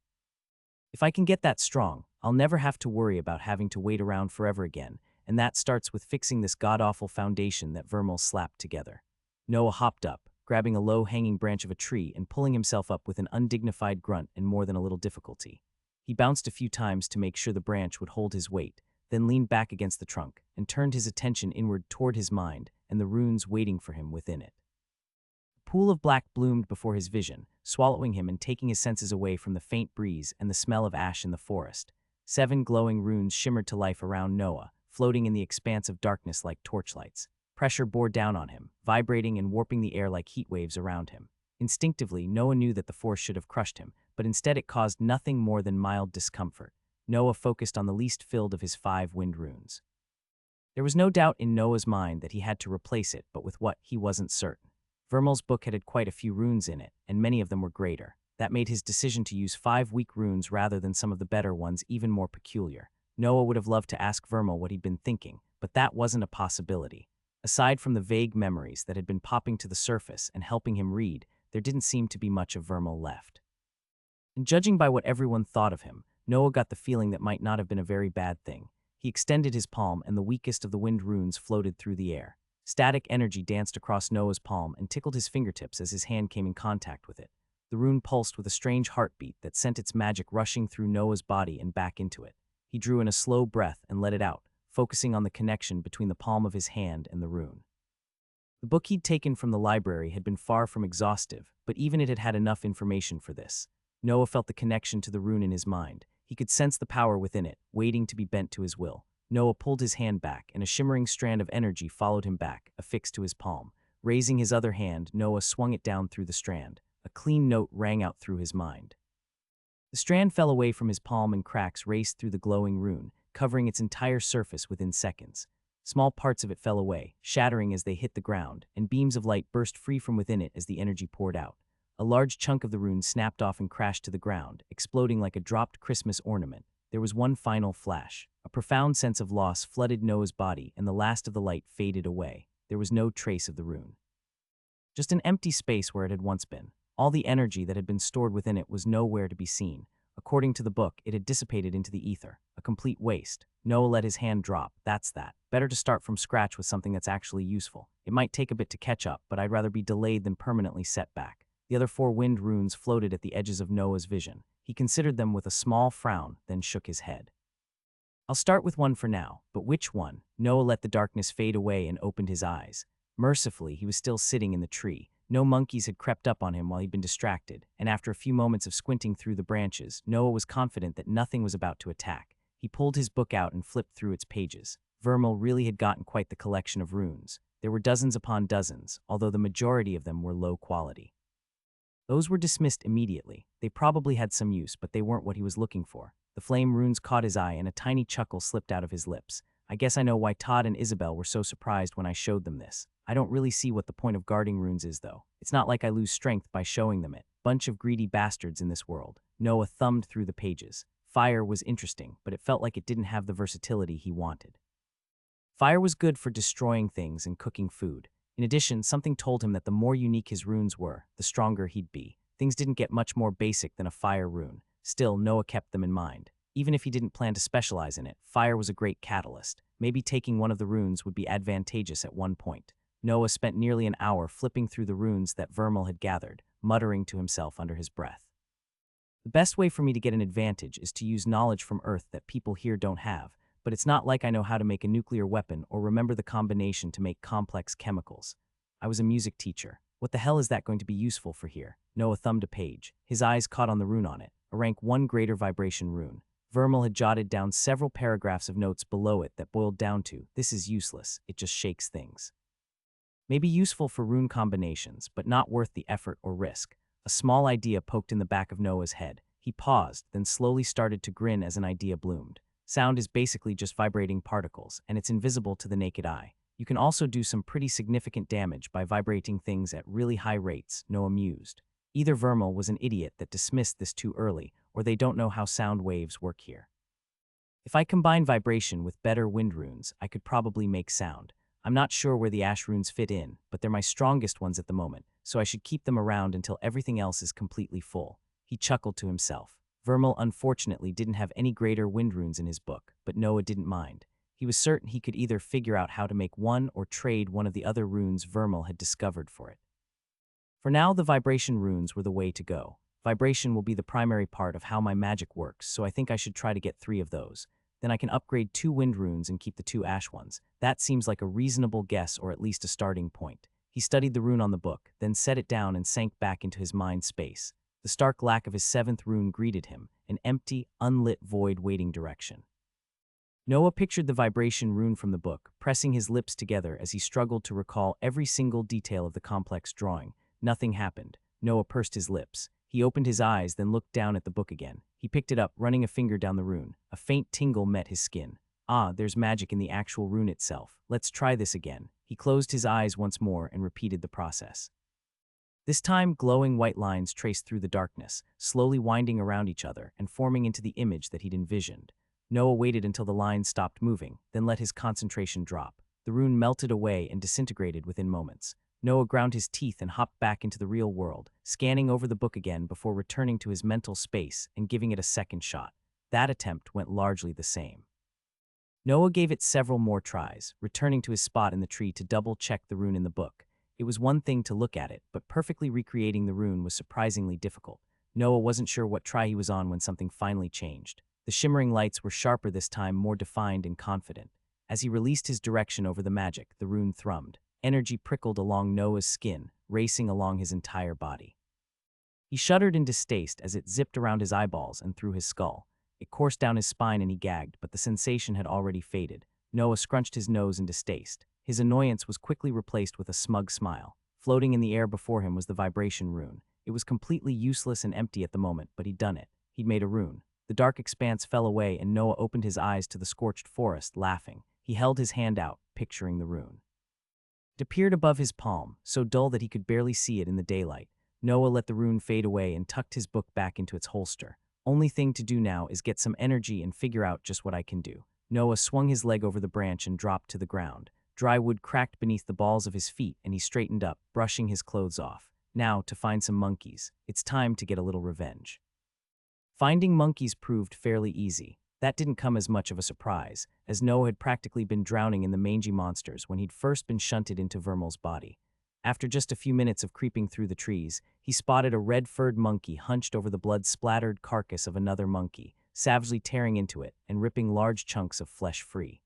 If I can get that strong, I'll never have to worry about having to wait around forever again, and that starts with fixing this god-awful foundation that Vermal slapped together. Noah hopped up, grabbing a low-hanging branch of a tree and pulling himself up with an undignified grunt and more than a little difficulty. He bounced a few times to make sure the branch would hold his weight, then leaned back against the trunk and turned his attention inward toward his mind and the runes waiting for him within it. A pool of black bloomed before his vision, swallowing him and taking his senses away from the faint breeze and the smell of ash in the forest. 7 glowing runes shimmered to life around Noah, floating in the expanse of darkness like torchlights. Pressure bore down on him, vibrating and warping the air like heat waves around him. Instinctively, Noah knew that the force should have crushed him, but instead it caused nothing more than mild discomfort. Noah focused on the least filled of his 5 wind runes. There was no doubt in Noah's mind that he had to replace it, but with what, he wasn't certain. Vermal's book had quite a few runes in it, and many of them were greater. That made his decision to use 5 weak runes rather than some of the better ones even more peculiar. Noah would have loved to ask Vermal what he'd been thinking, but that wasn't a possibility. Aside from the vague memories that had been popping to the surface and helping him read, there didn't seem to be much of Vermal left. And judging by what everyone thought of him, Noah got the feeling that might not have been a very bad thing. He extended his palm and the weakest of the wind runes floated through the air. Static energy danced across Noah's palm and tickled his fingertips as his hand came in contact with it. The rune pulsed with a strange heartbeat that sent its magic rushing through Noah's body and back into it. He drew in a slow breath and let it out, focusing on the connection between the palm of his hand and the rune. The book he'd taken from the library had been far from exhaustive, but even it had had enough information for this. Noah felt the connection to the rune in his mind. He could sense the power within it, waiting to be bent to his will. Noah pulled his hand back, and a shimmering strand of energy followed him back, affixed to his palm. Raising his other hand, Noah swung it down through the strand. A clean note rang out through his mind. The strand fell away from his palm and cracks raced through the glowing rune, covering its entire surface within seconds. Small parts of it fell away, shattering as they hit the ground, and beams of light burst free from within it as the energy poured out. A large chunk of the rune snapped off and crashed to the ground, exploding like a dropped Christmas ornament. There was one final flash. A profound sense of loss flooded Noah's body, and the last of the light faded away. There was no trace of the rune. Just an empty space where it had once been. All the energy that had been stored within it was nowhere to be seen. According to the book, it had dissipated into the ether. A complete waste. Noah let his hand drop. That's that. Better to start from scratch with something that's actually useful. It might take a bit to catch up, but I'd rather be delayed than permanently set back. The other 4 wind runes floated at the edges of Noah's vision. He considered them with a small frown, then shook his head. I'll start with one for now, but which one? Noah let the darkness fade away and opened his eyes. Mercifully, he was still sitting in the tree. No monkeys had crept up on him while he'd been distracted, and after a few moments of squinting through the branches, Noah was confident that nothing was about to attack. He pulled his book out and flipped through its pages. Vermal really had gotten quite the collection of runes. There were dozens upon dozens, although the majority of them were low quality. Those were dismissed immediately. They probably had some use, but they weren't what he was looking for. The flame runes caught his eye and a tiny chuckle slipped out of his lips. I guess I know why Todd and Isabel were so surprised when I showed them this. I don't really see what the point of guarding runes is, though. It's not like I lose strength by showing them it. Bunch of greedy bastards in this world. Noah thumbed through the pages. Fire was interesting, but it felt like it didn't have the versatility he wanted. Fire was good for destroying things and cooking food. In addition, something told him that the more unique his runes were, the stronger he'd be. Things didn't get much more basic than a fire rune. Still, Noah kept them in mind. Even if he didn't plan to specialize in it, fire was a great catalyst. Maybe taking one of the runes would be advantageous at one point. Noah spent nearly an hour flipping through the runes that Vermal had gathered, muttering to himself under his breath. The best way for me to get an advantage is to use knowledge from Earth that people here don't have, but it's not like I know how to make a nuclear weapon or remember the combination to make complex chemicals. I was a music teacher. What the hell is that going to be useful for here? Noah thumbed a page. His eyes caught on the rune on it, a rank 1 greater vibration rune. Vermal had jotted down several paragraphs of notes below it that boiled down to, this is useless, it just shakes things. Maybe useful for rune combinations, but not worth the effort or risk. A small idea poked in the back of Noah's head. He paused, then slowly started to grin as an idea bloomed. Sound is basically just vibrating particles, and it's invisible to the naked eye. You can also do some pretty significant damage by vibrating things at really high rates, Noah mused. Either Vermal was an idiot that dismissed this too early, or they don't know how sound waves work here. If I combine vibration with better wind runes, I could probably make sound. I'm not sure where the ash runes fit in, but they're my strongest ones at the moment, so I should keep them around until everything else is completely full. He chuckled to himself. Vermal unfortunately didn't have any greater wind runes in his book, but Noah didn't mind. He was certain he could either figure out how to make one or trade one of the other runes Vermal had discovered for it. For now, the vibration runes were the way to go. Vibration will be the primary part of how my magic works, so I think I should try to get 3 of those. Then I can upgrade 2 wind runes and keep the 2 ash ones. That seems like a reasonable guess, or at least a starting point. He studied the rune on the book, then set it down and sank back into his mind space. The stark lack of his 7th rune greeted him, an empty, unlit void waiting direction. Noah pictured the vibration rune from the book, pressing his lips together as he struggled to recall every single detail of the complex drawing. Nothing happened. Noah pursed his lips. He opened his eyes, then looked down at the book again. He picked it up, running a finger down the rune. A faint tingle met his skin. Ah, there's magic in the actual rune itself. Let's try this again. He closed his eyes once more and repeated the process. This time, glowing white lines traced through the darkness, slowly winding around each other and forming into the image that he'd envisioned. Noah waited until the lines stopped moving, then let his concentration drop. The rune melted away and disintegrated within moments. Noah ground his teeth and hopped back into the real world, scanning over the book again before returning to his mental space and giving it a second shot. That attempt went largely the same. Noah gave it several more tries, returning to his spot in the tree to double-check the rune in the book. It was one thing to look at it, but perfectly recreating the rune was surprisingly difficult. Noah wasn't sure what try he was on when something finally changed. The shimmering lights were sharper this time, more defined and confident. As he released his direction over the magic, the rune thrummed. Energy prickled along Noah's skin, racing along his entire body. He shuddered in distaste as it zipped around his eyeballs and through his skull. It coursed down his spine and he gagged, but the sensation had already faded. Noah scrunched his nose in distaste. His annoyance was quickly replaced with a smug smile. Floating in the air before him was the vibration rune. It was completely useless and empty at the moment, but he'd done it. He'd made a rune. The dark expanse fell away and Noah opened his eyes to the scorched forest, laughing. He held his hand out, picturing the rune. It appeared above his palm, so dull that he could barely see it in the daylight. Noah let the rune fade away and tucked his book back into its holster. Only thing to do now is get some energy and figure out just what I can do. Noah swung his leg over the branch and dropped to the ground. Dry wood cracked beneath the balls of his feet and he straightened up, brushing his clothes off. Now, to find some monkeys. It's time to get a little revenge. Finding monkeys proved fairly easy. That didn't come as much of a surprise, as Noah had practically been drowning in the mangy monsters when he'd first been shunted into Vermal's body. After just a few minutes of creeping through the trees, he spotted a red-furred monkey hunched over the blood-splattered carcass of another monkey. savagely tearing into it and ripping large chunks of flesh free.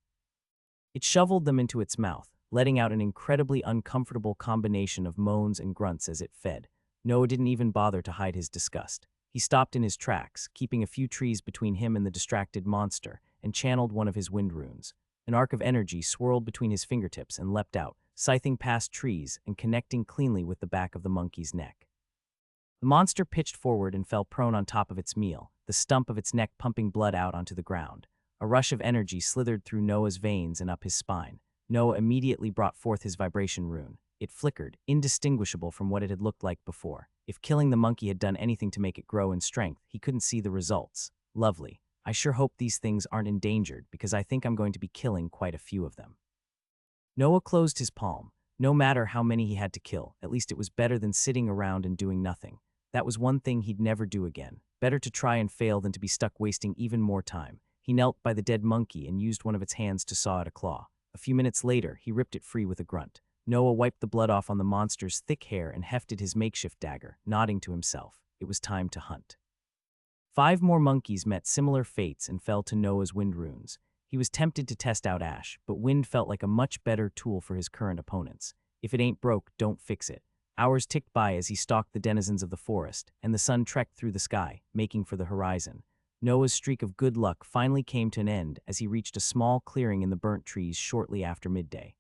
It shoveled them into its mouth, letting out an incredibly uncomfortable combination of moans and grunts as it fed. Noah didn't even bother to hide his disgust. He stopped in his tracks, keeping a few trees between him and the distracted monster, and channeled one of his wind runes. An arc of energy swirled between his fingertips and leapt out, scything past trees and connecting cleanly with the back of the monkey's neck. The monster pitched forward and fell prone on top of its meal, the stump of its neck pumping blood out onto the ground. A rush of energy slithered through Noah's veins and up his spine. Noah immediately brought forth his vibration rune. It flickered, indistinguishable from what it had looked like before. If killing the monkey had done anything to make it grow in strength, he couldn't see the results. Lovely. I sure hope these things aren't endangered, because I think I'm going to be killing quite a few of them. Noah closed his palm. No matter how many he had to kill, at least it was better than sitting around and doing nothing. That was one thing he'd never do again. Better to try and fail than to be stuck wasting even more time. He knelt by the dead monkey and used one of its hands to saw at a claw. A few minutes later, he ripped it free with a grunt. Noah wiped the blood off on the monster's thick hair and hefted his makeshift dagger, nodding to himself. It was time to hunt. 5 more monkeys met similar fates and fell to Noah's wind runes. He was tempted to test out Ash, but wind felt like a much better tool for his current opponents. If it ain't broke, don't fix it. Hours ticked by as he stalked the denizens of the forest, and the sun trekked through the sky, making for the horizon. Noah's streak of good luck finally came to an end as he reached a small clearing in the burnt trees shortly after midday.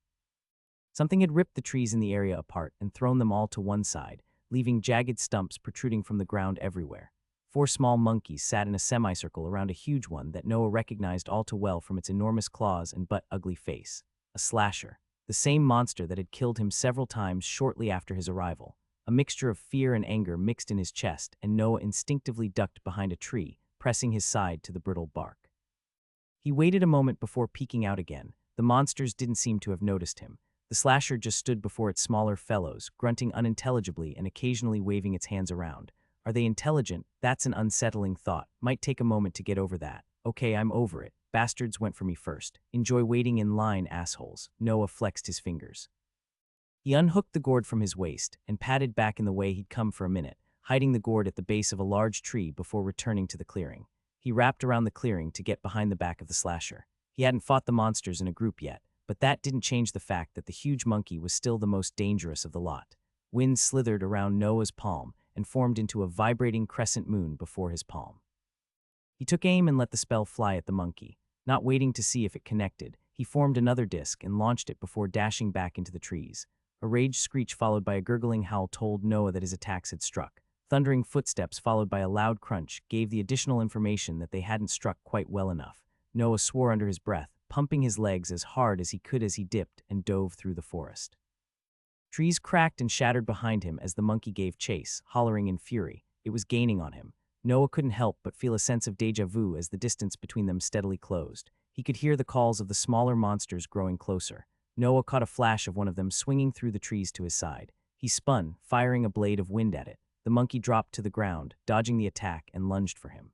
Something had ripped the trees in the area apart and thrown them all to one side, leaving jagged stumps protruding from the ground everywhere. 4 small monkeys sat in a semicircle around a huge one that Noah recognized all too well from its enormous claws and butt-ugly face. A slasher. The same monster that had killed him several times shortly after his arrival. A mixture of fear and anger mixed in his chest, and Noah instinctively ducked behind a tree, pressing his side to the brittle bark. He waited a moment before peeking out again. The monsters didn't seem to have noticed him. The slasher just stood before its smaller fellows, grunting unintelligibly and occasionally waving its hands around. Are they intelligent? That's an unsettling thought. Might take a moment to get over that. Okay, I'm over it. Bastards went for me first. Enjoy waiting in line, assholes. Noah flexed his fingers. He unhooked the gourd from his waist and padded back in the way he'd come for a minute, hiding the gourd at the base of a large tree before returning to the clearing. He wrapped around the clearing to get behind the back of the slasher. He hadn't fought the monsters in a group yet, but that didn't change the fact that the huge monkey was still the most dangerous of the lot. Wind slithered around Noah's palm and formed into a vibrating crescent moon before his palm. He took aim and let the spell fly at the monkey. Not waiting to see if it connected, he formed another disc and launched it before dashing back into the trees. A raged screech followed by a gurgling howl told Noah that his attacks had struck. Thundering footsteps followed by a loud crunch gave the additional information that they hadn't struck quite well enough. Noah swore under his breath, pumping his legs as hard as he could as he dipped and dove through the forest. Trees cracked and shattered behind him as the monkey gave chase, hollering in fury. It was gaining on him. Noah couldn't help but feel a sense of déjà vu as the distance between them steadily closed. He could hear the calls of the smaller monsters growing closer. Noah caught a flash of one of them swinging through the trees to his side. He spun, firing a blade of wind at it. The monkey dropped to the ground, dodging the attack, and lunged for him.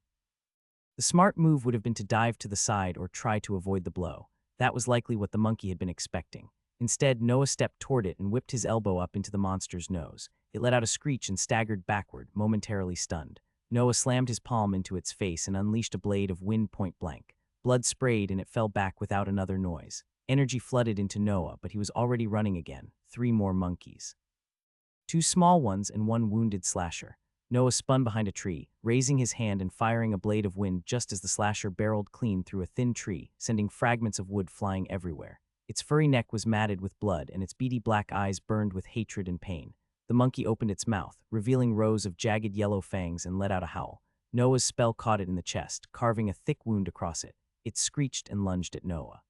The smart move would have been to dive to the side or try to avoid the blow. That was likely what the monkey had been expecting. Instead, Noah stepped toward it and whipped his elbow up into the monster's nose. It let out a screech and staggered backward, momentarily stunned. Noah slammed his palm into its face and unleashed a blade of wind point blank. Blood sprayed and it fell back without another noise. Energy flooded into Noah, but he was already running again. 3 more monkeys. 2 small ones and 1 wounded slasher. Noah spun behind a tree, raising his hand and firing a blade of wind just as the slasher barreled clean through a thin tree, sending fragments of wood flying everywhere. Its furry neck was matted with blood and its beady black eyes burned with hatred and pain. The monkey opened its mouth, revealing rows of jagged yellow fangs, and let out a howl. Noah's spell caught it in the chest, carving a thick wound across it. It screeched and lunged at Noah.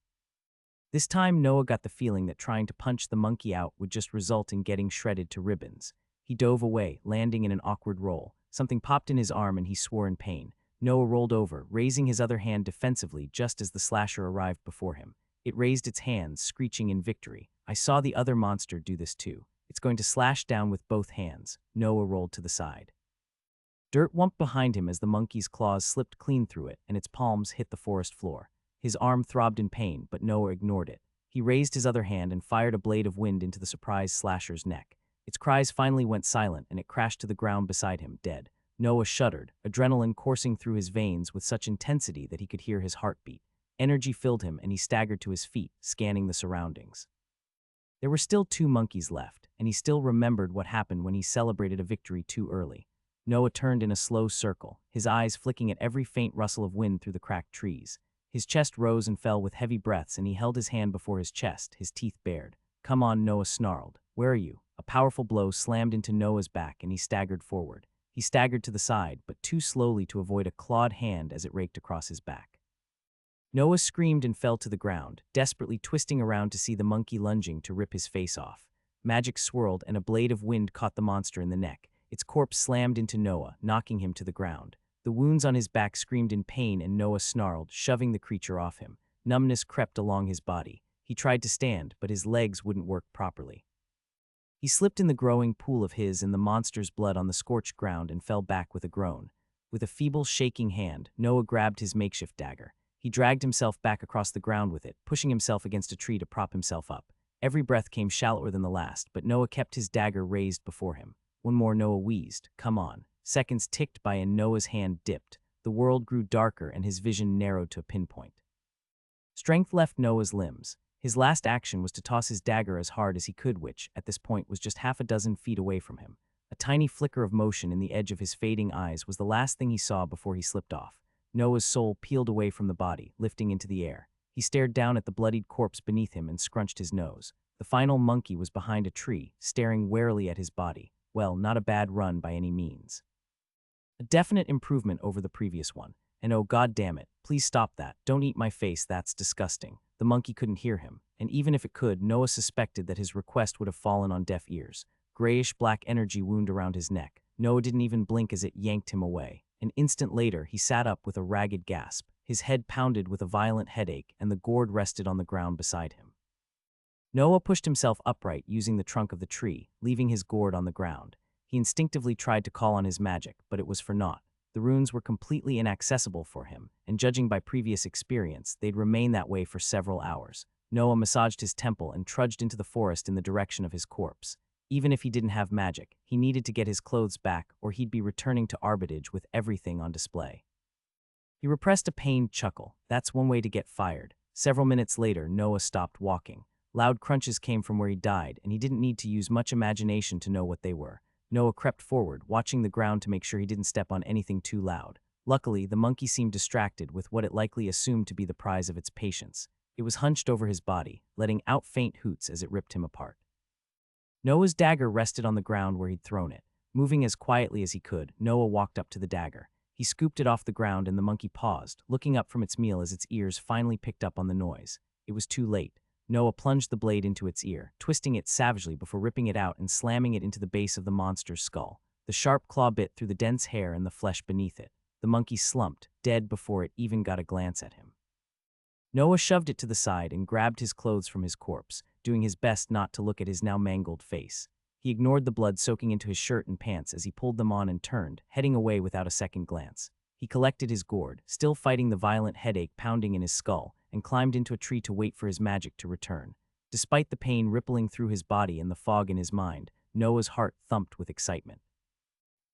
This time, Noah got the feeling that trying to punch the monkey out would just result in getting shredded to ribbons. He dove away, landing in an awkward roll. Something popped in his arm and he swore in pain. Noah rolled over, raising his other hand defensively just as the slasher arrived before him. It raised its hands, screeching in victory. I saw the other monster do this too. It's going to slash down with both hands. Noah rolled to the side. Dirt whumped behind him as the monkey's claws slipped clean through it and its palms hit the forest floor. His arm throbbed in pain, but Noah ignored it. He raised his other hand and fired a blade of wind into the surprised slasher's neck. Its cries finally went silent and it crashed to the ground beside him, dead. Noah shuddered, adrenaline coursing through his veins with such intensity that he could hear his heartbeat. Energy filled him and he staggered to his feet, scanning the surroundings. There were still 2 monkeys left, and he still remembered what happened when he celebrated a victory too early. Noah turned in a slow circle, his eyes flicking at every faint rustle of wind through the cracked trees. His chest rose and fell with heavy breaths, and he held his hand before his chest, his teeth bared. "Come on," Noah snarled. "Where are you?" A powerful blow slammed into Noah's back, and he staggered forward. He staggered to the side, but too slowly to avoid a clawed hand as it raked across his back. Noah screamed and fell to the ground, desperately twisting around to see the monkey lunging to rip his face off. Magic swirled, and a blade of wind caught the monster in the neck. Its corpse slammed into Noah, knocking him to the ground. The wounds on his back screamed in pain, and Noah snarled, shoving the creature off him. Numbness crept along his body. He tried to stand, but his legs wouldn't work properly. He slipped in the growing pool of his and the monster's blood on the scorched ground and fell back with a groan. With a feeble, shaking hand, Noah grabbed his makeshift dagger. He dragged himself back across the ground with it, pushing himself against a tree to prop himself up. Every breath came shallower than the last, but Noah kept his dagger raised before him. One more, Noah wheezed. "Come on." Seconds ticked by and Noah's hand dipped. The world grew darker and his vision narrowed to a pinpoint. Strength left Noah's limbs. His last action was to toss his dagger as hard as he could, which, at this point, was just half a dozen feet away from him. A tiny flicker of motion in the edge of his fading eyes was the last thing he saw before he slipped off. Noah's soul peeled away from the body, lifting into the air. He stared down at the bloodied corpse beneath him and scrunched his nose. The final monkey was behind a tree, staring warily at his body. Well, not a bad run by any means. A definite improvement over the previous one. And oh, god damn it, please stop that. Don't eat my face, that's disgusting. The monkey couldn't hear him, and even if it could, Noah suspected that his request would have fallen on deaf ears. Grayish-black energy wound around his neck. Noah didn't even blink as it yanked him away. An instant later, he sat up with a ragged gasp. His head pounded with a violent headache, and the gourd rested on the ground beside him. Noah pushed himself upright using the trunk of the tree, leaving his gourd on the ground. He instinctively tried to call on his magic, but it was for naught. The runes were completely inaccessible for him, and judging by previous experience, they'd remain that way for several hours. Noah massaged his temple and trudged into the forest in the direction of his corpse. Even if he didn't have magic, he needed to get his clothes back or he'd be returning to Arbitage with everything on display. He repressed a pained chuckle. That's one way to get fired. Several minutes later, Noah stopped walking. Loud crunches came from where he died, and he didn't need to use much imagination to know what they were. Noah crept forward, watching the ground to make sure he didn't step on anything too loud. Luckily, the monkey seemed distracted with what it likely assumed to be the prize of its patience. It was hunched over his body, letting out faint hoots as it ripped him apart. Noah's dagger rested on the ground where he'd thrown it. Moving as quietly as he could, Noah walked up to the dagger. He scooped it off the ground and the monkey paused, looking up from its meal as its ears finally picked up on the noise. It was too late. Noah plunged the blade into its ear, twisting it savagely before ripping it out and slamming it into the base of the monster's skull. The sharp claw bit through the dense hair and the flesh beneath it. The monkey slumped, dead before it even got a glance at him. Noah shoved it to the side and grabbed his clothes from his corpse, doing his best not to look at his now mangled face. He ignored the blood soaking into his shirt and pants as he pulled them on and turned, heading away without a second glance. He collected his gourd, still fighting the violent headache pounding in his skull, and climbed into a tree to wait for his magic to return. Despite the pain rippling through his body and the fog in his mind, Noah's heart thumped with excitement.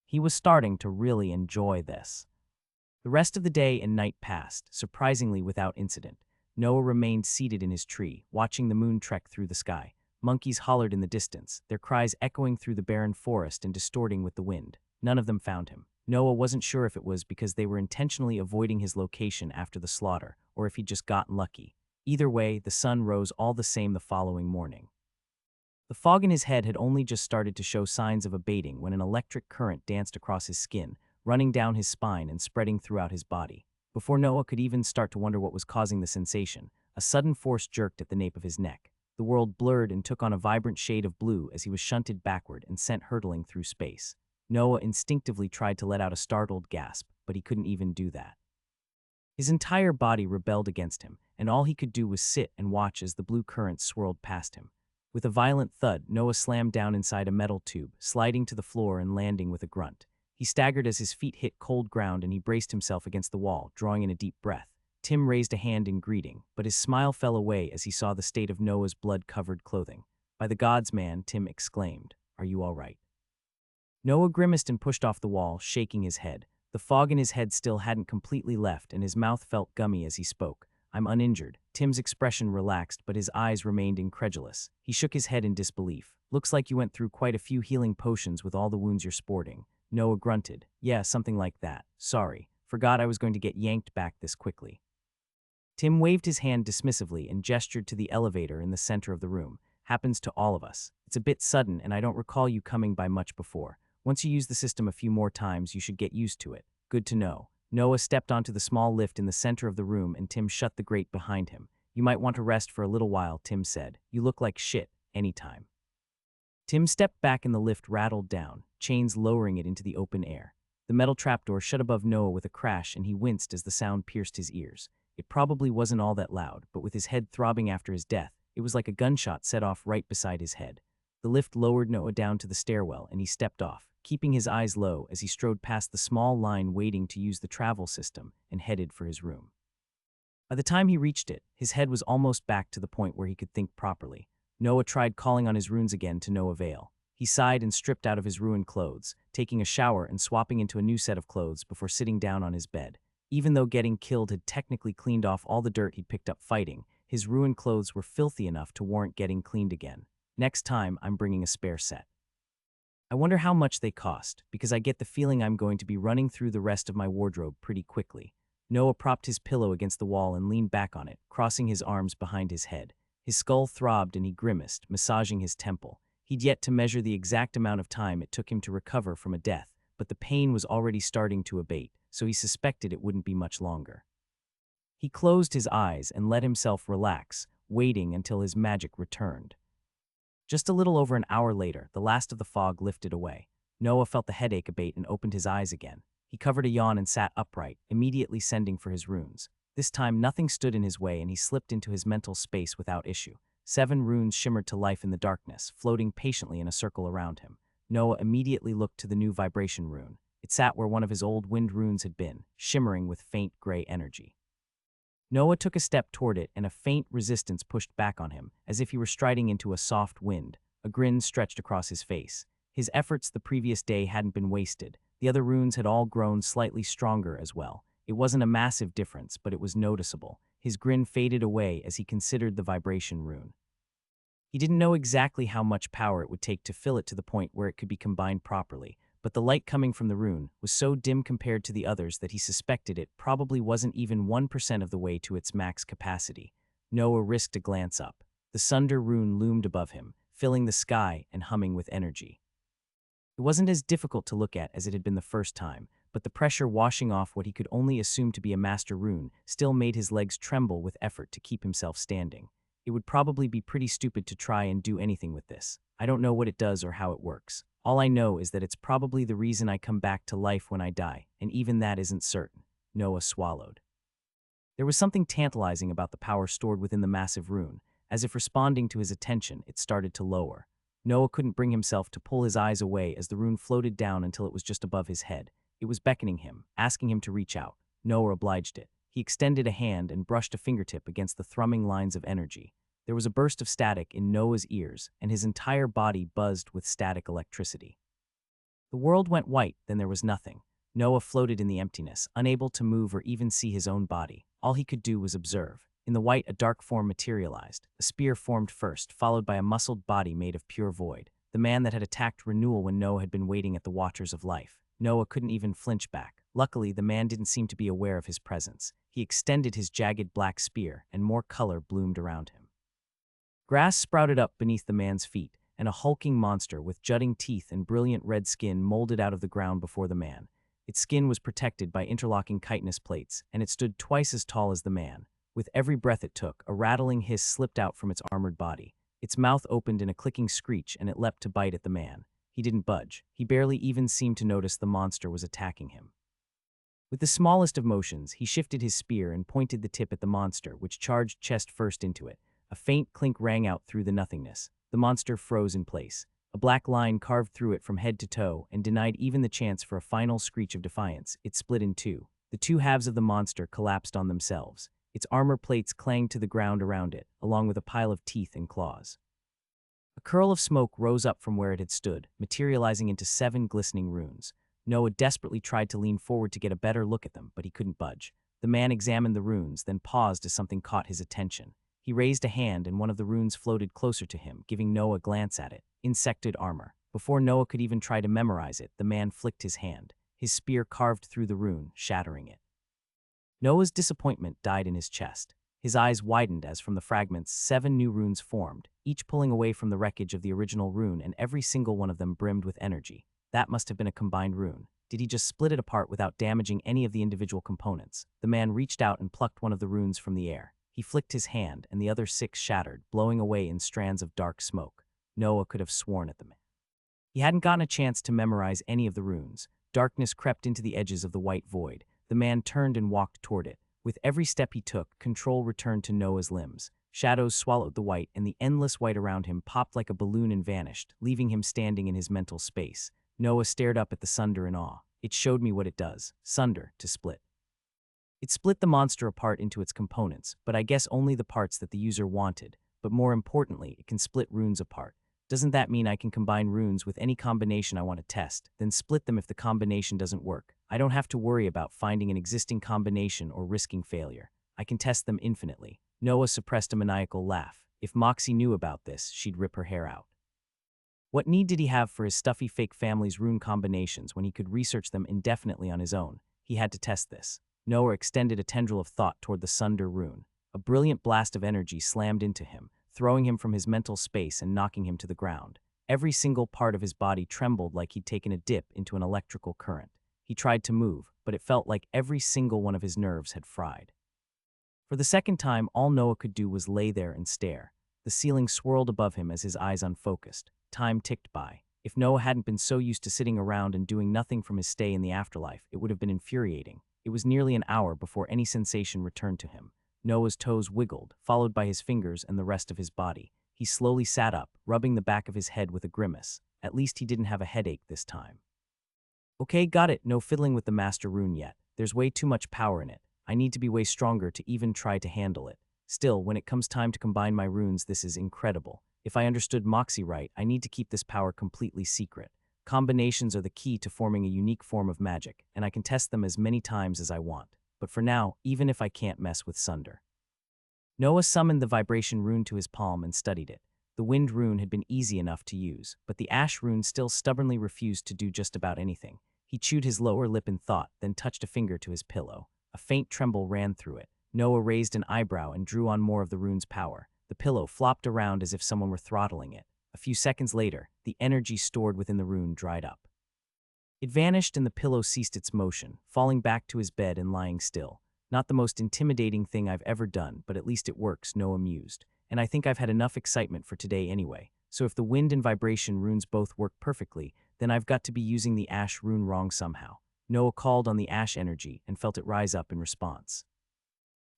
He was starting to really enjoy this. The rest of the day and night passed, surprisingly without incident. Noah remained seated in his tree, watching the moon trek through the sky. Monkeys hollered in the distance, their cries echoing through the barren forest and distorting with the wind. None of them found him. Noah wasn't sure if it was because they were intentionally avoiding his location after the slaughter, or if he'd just gotten lucky. Either way, the sun rose all the same the following morning. The fog in his head had only just started to show signs of abating when an electric current danced across his skin, running down his spine and spreading throughout his body. Before Noah could even start to wonder what was causing the sensation, a sudden force jerked at the nape of his neck. The world blurred and took on a vibrant shade of blue as he was shunted backward and sent hurtling through space. Noah instinctively tried to let out a startled gasp, but he couldn't even do that. His entire body rebelled against him, and all he could do was sit and watch as the blue current swirled past him. With a violent thud, Noah slammed down inside a metal tube, sliding to the floor and landing with a grunt. He staggered as his feet hit cold ground and he braced himself against the wall, drawing in a deep breath. Tim raised a hand in greeting, but his smile fell away as he saw the state of Noah's blood-covered clothing. "By the gods, man," Tim exclaimed. "Are you all right?" Noah grimaced and pushed off the wall, shaking his head. The fog in his head still hadn't completely left, and his mouth felt gummy as he spoke. I'm uninjured. Tim's expression relaxed, but his eyes remained incredulous. He shook his head in disbelief. Looks like you went through quite a few healing potions with all the wounds you're sporting. Noah grunted. Yeah, something like that. Sorry. Forgot I was going to get yanked back this quickly. Tim waved his hand dismissively and gestured to the elevator in the center of the room. Happens to all of us. It's a bit sudden, and I don't recall you coming by much before. Once you use the system a few more times, you should get used to it. Good to know. Noah stepped onto the small lift in the center of the room, and Tim shut the grate behind him. You might want to rest for a little while, Tim said. You look like shit, anytime. Tim stepped back and the lift rattled down, chains lowering it into the open air. The metal trapdoor shut above Noah with a crash, and he winced as the sound pierced his ears. It probably wasn't all that loud, but with his head throbbing after his death, it was like a gunshot set off right beside his head. The lift lowered Noah down to the stairwell, and he stepped off, keeping his eyes low as he strode past the small line waiting to use the travel system and headed for his room. By the time he reached it, his head was almost back to the point where he could think properly. Noah tried calling on his runes again to no avail. He sighed and stripped out of his ruined clothes, taking a shower and swapping into a new set of clothes before sitting down on his bed. Even though getting killed had technically cleaned off all the dirt he'd picked up fighting, his ruined clothes were filthy enough to warrant getting cleaned again. Next time, I'm bringing a spare set. I wonder how much they cost, because I get the feeling I'm going to be running through the rest of my wardrobe pretty quickly. Noah propped his pillow against the wall and leaned back on it, crossing his arms behind his head. His skull throbbed and he grimaced, massaging his temple. He'd yet to measure the exact amount of time it took him to recover from a death, but the pain was already starting to abate, so he suspected it wouldn't be much longer. He closed his eyes and let himself relax, waiting until his magic returned. Just a little over an hour later, the last of the fog lifted away. Noah felt the headache abate and opened his eyes again. He covered a yawn and sat upright, immediately sending for his runes. This time, nothing stood in his way and he slipped into his mental space without issue. 7 runes shimmered to life in the darkness, floating patiently in a circle around him. Noah immediately looked to the new vibration rune. It sat where one of his old wind runes had been, shimmering with faint gray energy. Noah took a step toward it, and a faint resistance pushed back on him, as if he were striding into a soft wind. A grin stretched across his face. His efforts the previous day hadn't been wasted. The other runes had all grown slightly stronger as well. It wasn't a massive difference, but it was noticeable. His grin faded away as he considered the vibration rune. He didn't know exactly how much power it would take to fill it to the point where it could be combined properly, but the light coming from the rune was so dim compared to the others that he suspected it probably wasn't even 1% of the way to its max capacity. Noah risked a glance up. The Sunder rune loomed above him, filling the sky and humming with energy. It wasn't as difficult to look at as it had been the first time, but the pressure washing off what he could only assume to be a master rune still made his legs tremble with effort to keep himself standing. It would probably be pretty stupid to try and do anything with this. I don't know what it does or how it works. All I know is that it's probably the reason I come back to life when I die, and even that isn't certain. Noah swallowed. There was something tantalizing about the power stored within the massive rune. As if responding to his attention, it started to lower. Noah couldn't bring himself to pull his eyes away as the rune floated down until it was just above his head. It was beckoning him, asking him to reach out. Noah obliged it. He extended a hand and brushed a fingertip against the thrumming lines of energy. There was a burst of static in Noah's ears, and his entire body buzzed with static electricity. The world went white, then there was nothing. Noah floated in the emptiness, unable to move or even see his own body. All he could do was observe. In the white, a dark form materialized. A spear formed first, followed by a muscled body made of pure void. The man that had attacked Renewal when Noah had been waiting at the Watchers of Life. Noah couldn't even flinch back. Luckily, the man didn't seem to be aware of his presence. He extended his jagged black spear, and more color bloomed around him. Grass sprouted up beneath the man's feet, and a hulking monster with jutting teeth and brilliant red skin molded out of the ground before the man. Its skin was protected by interlocking chitinous plates, and it stood twice as tall as the man. With every breath it took, a rattling hiss slipped out from its armored body. Its mouth opened in a clicking screech, and it leapt to bite at the man. He didn't budge. He barely even seemed to notice the monster was attacking him. With the smallest of motions, he shifted his spear and pointed the tip at the monster, which charged chest first into it. A faint clink rang out through the nothingness. The monster froze in place. A black line carved through it from head to toe and denied even the chance for a final screech of defiance. It split in two. The two halves of the monster collapsed on themselves. Its armor plates clanged to the ground around it, along with a pile of teeth and claws. A curl of smoke rose up from where it had stood, materializing into 7 glistening runes. Noah desperately tried to lean forward to get a better look at them, but he couldn't budge. The man examined the runes, then paused as something caught his attention. He raised a hand and one of the runes floated closer to him, giving Noah a glance at it. Insected armor. Before Noah could even try to memorize it, the man flicked his hand. His spear carved through the rune, shattering it. Noah's disappointment died in his chest. His eyes widened as from the fragments 7 new runes formed, each pulling away from the wreckage of the original rune, and every single one of them brimmed with energy. That must have been a combined rune. Did he just split it apart without damaging any of the individual components? The man reached out and plucked one of the runes from the air. He flicked his hand, and the other 6 shattered, blowing away in strands of dark smoke. Noah could have sworn at the man. He hadn't gotten a chance to memorize any of the runes. Darkness crept into the edges of the white void. The man turned and walked toward it. With every step he took, control returned to Noah's limbs. Shadows swallowed the white, and the endless white around him popped like a balloon and vanished, leaving him standing in his mental space. Noah stared up at the sunder in awe. It showed me what it does. Sunder, to split. It split the monster apart into its components, but I guess only the parts that the user wanted. But more importantly, it can split runes apart. Doesn't that mean I can combine runes with any combination I want to test, then split them if the combination doesn't work? I don't have to worry about finding an existing combination or risking failure. I can test them infinitely. Noah suppressed a maniacal laugh. If Moxie knew about this, she'd rip her hair out. What need did he have for his stuffy fake family's rune combinations when he could research them indefinitely on his own? He had to test this. Noah extended a tendril of thought toward the Sunder rune. A brilliant blast of energy slammed into him, throwing him from his mental space and knocking him to the ground. Every single part of his body trembled like he'd taken a dip into an electrical current. He tried to move, but it felt like every single one of his nerves had fried. For the second time, all Noah could do was lay there and stare. The ceiling swirled above him as his eyes unfocused. Time ticked by. If Noah hadn't been so used to sitting around and doing nothing from his stay in the afterlife, it would have been infuriating. It was nearly an hour before any sensation returned to him. Noah's toes wiggled, followed by his fingers and the rest of his body. He slowly sat up, rubbing the back of his head with a grimace. At least he didn't have a headache this time. Okay, got it. No fiddling with the master rune yet. There's way too much power in it. I need to be way stronger to even try to handle it. Still, when it comes time to combine my runes, this is incredible. If I understood Moxie right, I need to keep this power completely secret. Combinations are the key to forming a unique form of magic, and I can test them as many times as I want. But for now, even if I can't mess with Sunder. Noah summoned the vibration rune to his palm and studied it. The wind rune had been easy enough to use, but the ash rune still stubbornly refused to do just about anything. He chewed his lower lip in thought, then touched a finger to his pillow. A faint tremble ran through it. Noah raised an eyebrow and drew on more of the rune's power. The pillow flopped around as if someone were throttling it. A few seconds later, the energy stored within the rune dried up. It vanished and the pillow ceased its motion, falling back to his bed and lying still. Not the most intimidating thing I've ever done, but at least it works, Noah mused. And I think I've had enough excitement for today anyway. So if the wind and vibration runes both work perfectly, then I've got to be using the ash rune wrong somehow. Noah called on the ash energy and felt it rise up in response.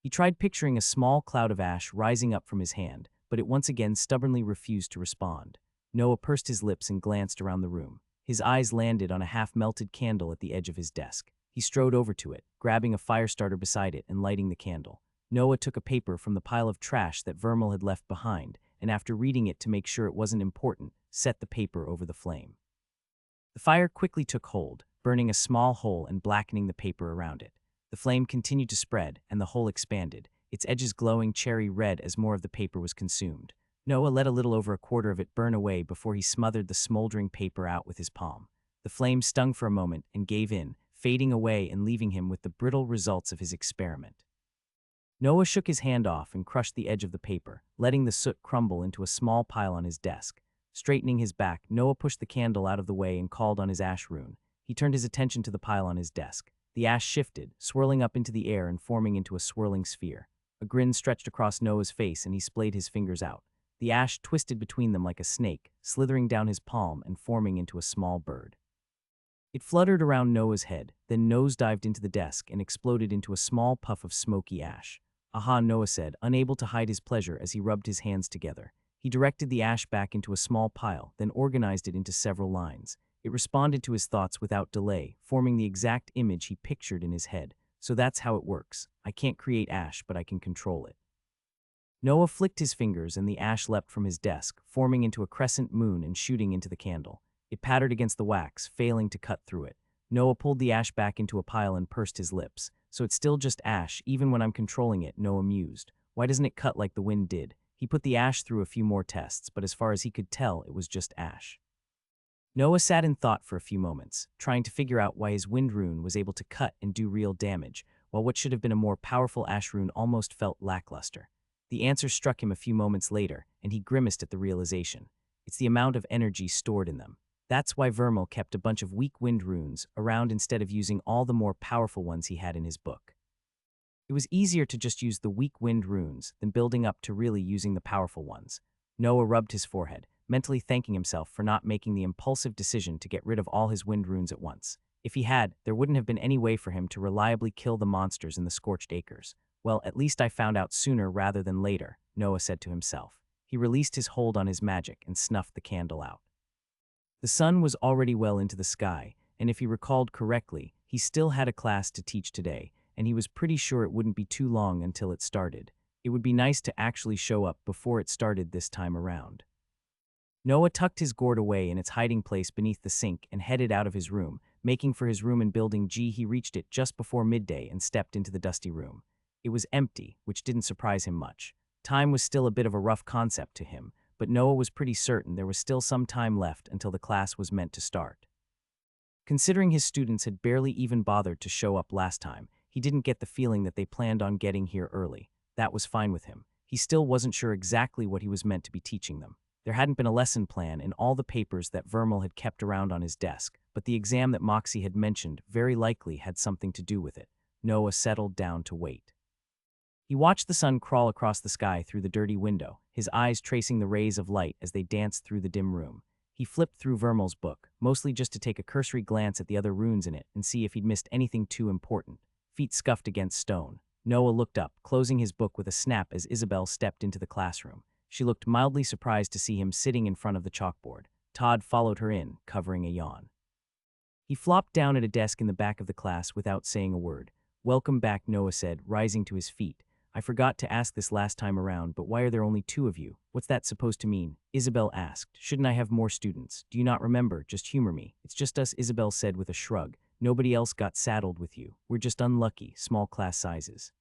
He tried picturing a small cloud of ash rising up from his hand, but it once again stubbornly refused to respond. Noah pursed his lips and glanced around the room. His eyes landed on a half-melted candle at the edge of his desk. He strode over to it, grabbing a fire starter beside it and lighting the candle. Noah took a paper from the pile of trash that Vermal had left behind, and after reading it to make sure it wasn't important, set the paper over the flame. The fire quickly took hold, burning a small hole and blackening the paper around it. The flame continued to spread, and the hole expanded, its edges glowing cherry red as more of the paper was consumed. Noah let a little over a quarter of it burn away before he smothered the smoldering paper out with his palm. The flame stung for a moment and gave in, fading away and leaving him with the brittle results of his experiment. Noah shook his hand off and crushed the edge of the paper, letting the soot crumble into a small pile on his desk. Straightening his back, Noah pushed the candle out of the way and called on his ash rune. He turned his attention to the pile on his desk. The ash shifted, swirling up into the air and forming into a swirling sphere. A grin stretched across Noah's face and he splayed his fingers out. The ash twisted between them like a snake, slithering down his palm and forming into a small bird. It fluttered around Noah's head, then nosedived into the desk and exploded into a small puff of smoky ash. Aha, Noah said, unable to hide his pleasure as he rubbed his hands together. He directed the ash back into a small pile, then organized it into several lines. It responded to his thoughts without delay, forming the exact image he pictured in his head. So that's how it works. I can't create ash, but I can control it. Noah flicked his fingers and the ash leapt from his desk, forming into a crescent moon and shooting into the candle. It pattered against the wax, failing to cut through it. Noah pulled the ash back into a pile and pursed his lips. So it's still just ash, even when I'm controlling it, Noah mused. Why doesn't it cut like the wind did? He put the ash through a few more tests, but as far as he could tell, it was just ash. Noah sat in thought for a few moments, trying to figure out why his wind rune was able to cut and do real damage, while what should have been a more powerful ash rune almost felt lackluster. The answer struck him a few moments later, and he grimaced at the realization. It's the amount of energy stored in them. That's why Vermal kept a bunch of weak wind runes around instead of using all the more powerful ones he had in his book. It was easier to just use the weak wind runes than building up to really using the powerful ones. Noah rubbed his forehead, mentally thanking himself for not making the impulsive decision to get rid of all his wind runes at once. If he had, there wouldn't have been any way for him to reliably kill the monsters in the Scorched Acres. Well, at least I found out sooner rather than later, Noah said to himself. He released his hold on his magic and snuffed the candle out. The sun was already well into the sky, and if he recalled correctly, he still had a class to teach today, and he was pretty sure it wouldn't be too long until it started. It would be nice to actually show up before it started this time around. Noah tucked his gourd away in its hiding place beneath the sink and headed out of his room, making for his room in Building G. He reached it just before midday and stepped into the dusty room. It was empty, which didn't surprise him much. Time was still a bit of a rough concept to him, but Noah was pretty certain there was still some time left until the class was meant to start. Considering his students had barely even bothered to show up last time, he didn't get the feeling that they planned on getting here early. That was fine with him. He still wasn't sure exactly what he was meant to be teaching them. There hadn't been a lesson plan in all the papers that Vermal had kept around on his desk, but the exam that Moxie had mentioned very likely had something to do with it. Noah settled down to wait. He watched the sun crawl across the sky through the dirty window, his eyes tracing the rays of light as they danced through the dim room. He flipped through Vermal's book, mostly just to take a cursory glance at the other runes in it and see if he'd missed anything too important. Feet scuffed against stone. Noah looked up, closing his book with a snap as Isabel stepped into the classroom. She looked mildly surprised to see him sitting in front of the chalkboard. Todd followed her in, covering a yawn. He flopped down at a desk in the back of the class without saying a word. "Welcome back," Noah said, rising to his feet. "I forgot to ask this last time around, but why are there only 2 of you? What's that supposed to mean?" Isabel asked. "Shouldn't I have more students? Do you not remember? Just humor me." "It's just us," Isabel said with a shrug. "Nobody else got saddled with you. We're just unlucky, small class sizes.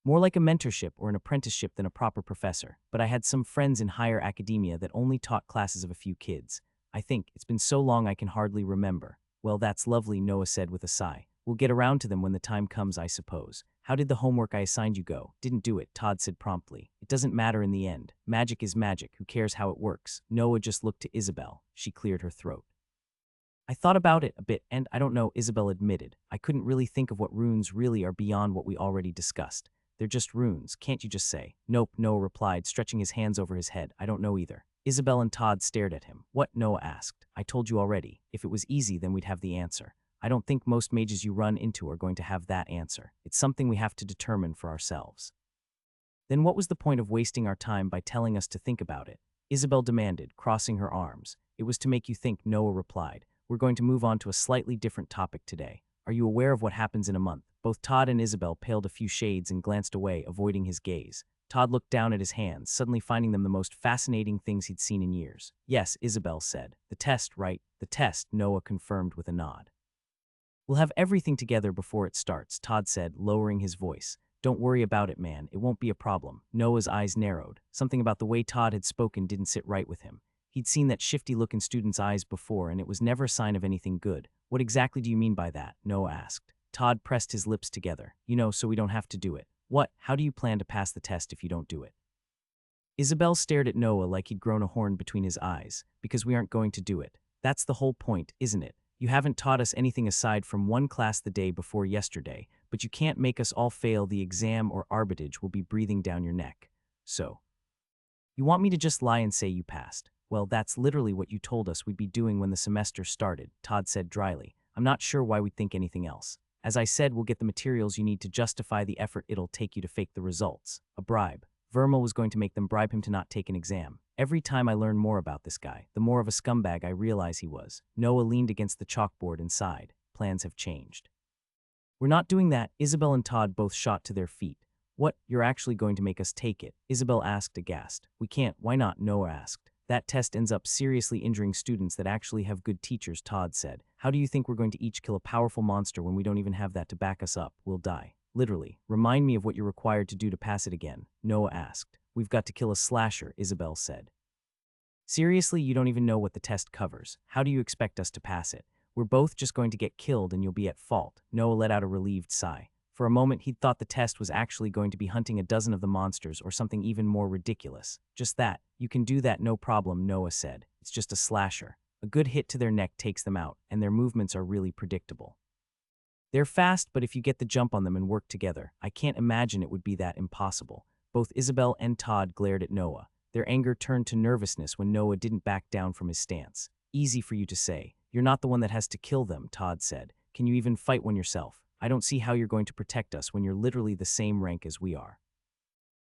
More like a mentorship or an apprenticeship than a proper professor, but I had some friends in higher academia that only taught classes of a few kids. I think it's been so long I can hardly remember." "Well, that's lovely," Noah said with a sigh. "We'll get around to them when the time comes, I suppose." "How did the homework I assigned you go?" "Didn't do it," Todd said promptly. "It doesn't matter in the end. Magic is magic. Who cares how it works?" Noah just looked to Isabel. She cleared her throat. "I thought about it a bit, and I don't know," Isabel admitted. "I couldn't really think of what runes really are beyond what we already discussed. They're just runes, can't you just say?" "Nope," Noah replied, stretching his hands over his head. "I don't know either." Isabel and Todd stared at him. "What?" Noah asked. "I told you already. If it was easy, then we'd have the answer. I don't think most mages you run into are going to have that answer. It's something we have to determine for ourselves." "Then what was the point of wasting our time by telling us to think about it?" Isabel demanded, crossing her arms. "It was to make you think," Noah replied. "We're going to move on to a slightly different topic today. Are you aware of what happens in a month?" Both Todd and Isabel paled a few shades and glanced away, avoiding his gaze. Todd looked down at his hands, suddenly finding them the most fascinating things he'd seen in years. "Yes," Isabel said. "The test, right?" "The test," Noah confirmed with a nod. "We'll have everything together before it starts," Todd said, lowering his voice. "Don't worry about it, man. It won't be a problem." Noah's eyes narrowed. Something about the way Todd had spoken didn't sit right with him. He'd seen that shifty look in students' eyes before, and it was never a sign of anything good. "What exactly do you mean by that?" Noah asked. Todd pressed his lips together. "You know, so we don't have to do it." "What? How do you plan to pass the test if you don't do it?" Isabel stared at Noah like he'd grown a horn between his eyes. "Because we aren't going to do it. That's the whole point, isn't it? You haven't taught us anything aside from one class the day before yesterday, but you can't make us all fail the exam or arbitrage will be breathing down your neck. So, you want me to just lie and say you passed? Well, that's literally what you told us we'd be doing when the semester started," Todd said dryly. "I'm not sure why we'd think anything else. As I said, we'll get the materials you need to justify the effort it'll take you to fake the results. A bribe. Vermal was going to make them bribe him to not take an exam. Every time I learn more about this guy, the more of a scumbag I realize he was." Noah leaned against the chalkboard and sighed. "Plans have changed." "We're not doing that." Isabel and Todd both shot to their feet. What, you're actually going to make us take it? Isabel asked aghast. We can't, why not? Noah asked. That test ends up seriously injuring students that actually have good teachers, Todd said. How do you think we're going to each kill a powerful monster when we don't even have that to back us up? We'll die. Literally. Remind me of what you're required to do to pass it again, Noah asked. We've got to kill a slasher, Isabel said. Seriously, you don't even know what the test covers. How do you expect us to pass it? We're both just going to get killed and you'll be at fault. Noah let out a relieved sigh. For a moment, he'd thought the test was actually going to be hunting a dozen of the monsters or something even more ridiculous. Just that. You can do that, no problem, Noah said. It's just a slasher. A good hit to their neck takes them out, and their movements are really predictable. They're fast, but if you get the jump on them and work together, I can't imagine it would be that impossible. Both Isabel and Todd glared at Noah. Their anger turned to nervousness when Noah didn't back down from his stance. Easy for you to say. You're not the one that has to kill them, Todd said. Can you even fight one yourself? I don't see how you're going to protect us when you're literally the same rank as we are.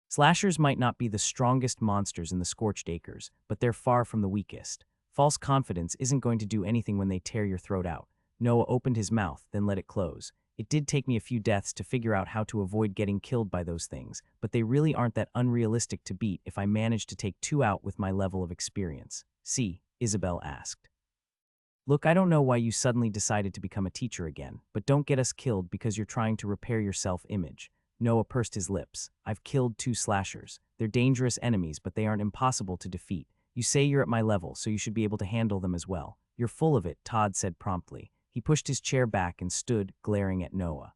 Slashers might not be the strongest monsters in the Scorched Acres, but they're far from the weakest. False confidence isn't going to do anything when they tear your throat out. Noah opened his mouth, then let it close. It did take me a few deaths to figure out how to avoid getting killed by those things, but they really aren't that unrealistic to beat if I manage to take 2 out with my level of experience. See, Isabel asked. Look, I don't know why you suddenly decided to become a teacher again, but don't get us killed because you're trying to repair your self-image. Noah pursed his lips. I've killed 2 slashers. They're dangerous enemies, but they aren't impossible to defeat. You say you're at my level, so you should be able to handle them as well. You're full of it, Todd said promptly. He pushed his chair back and stood, glaring at Noah.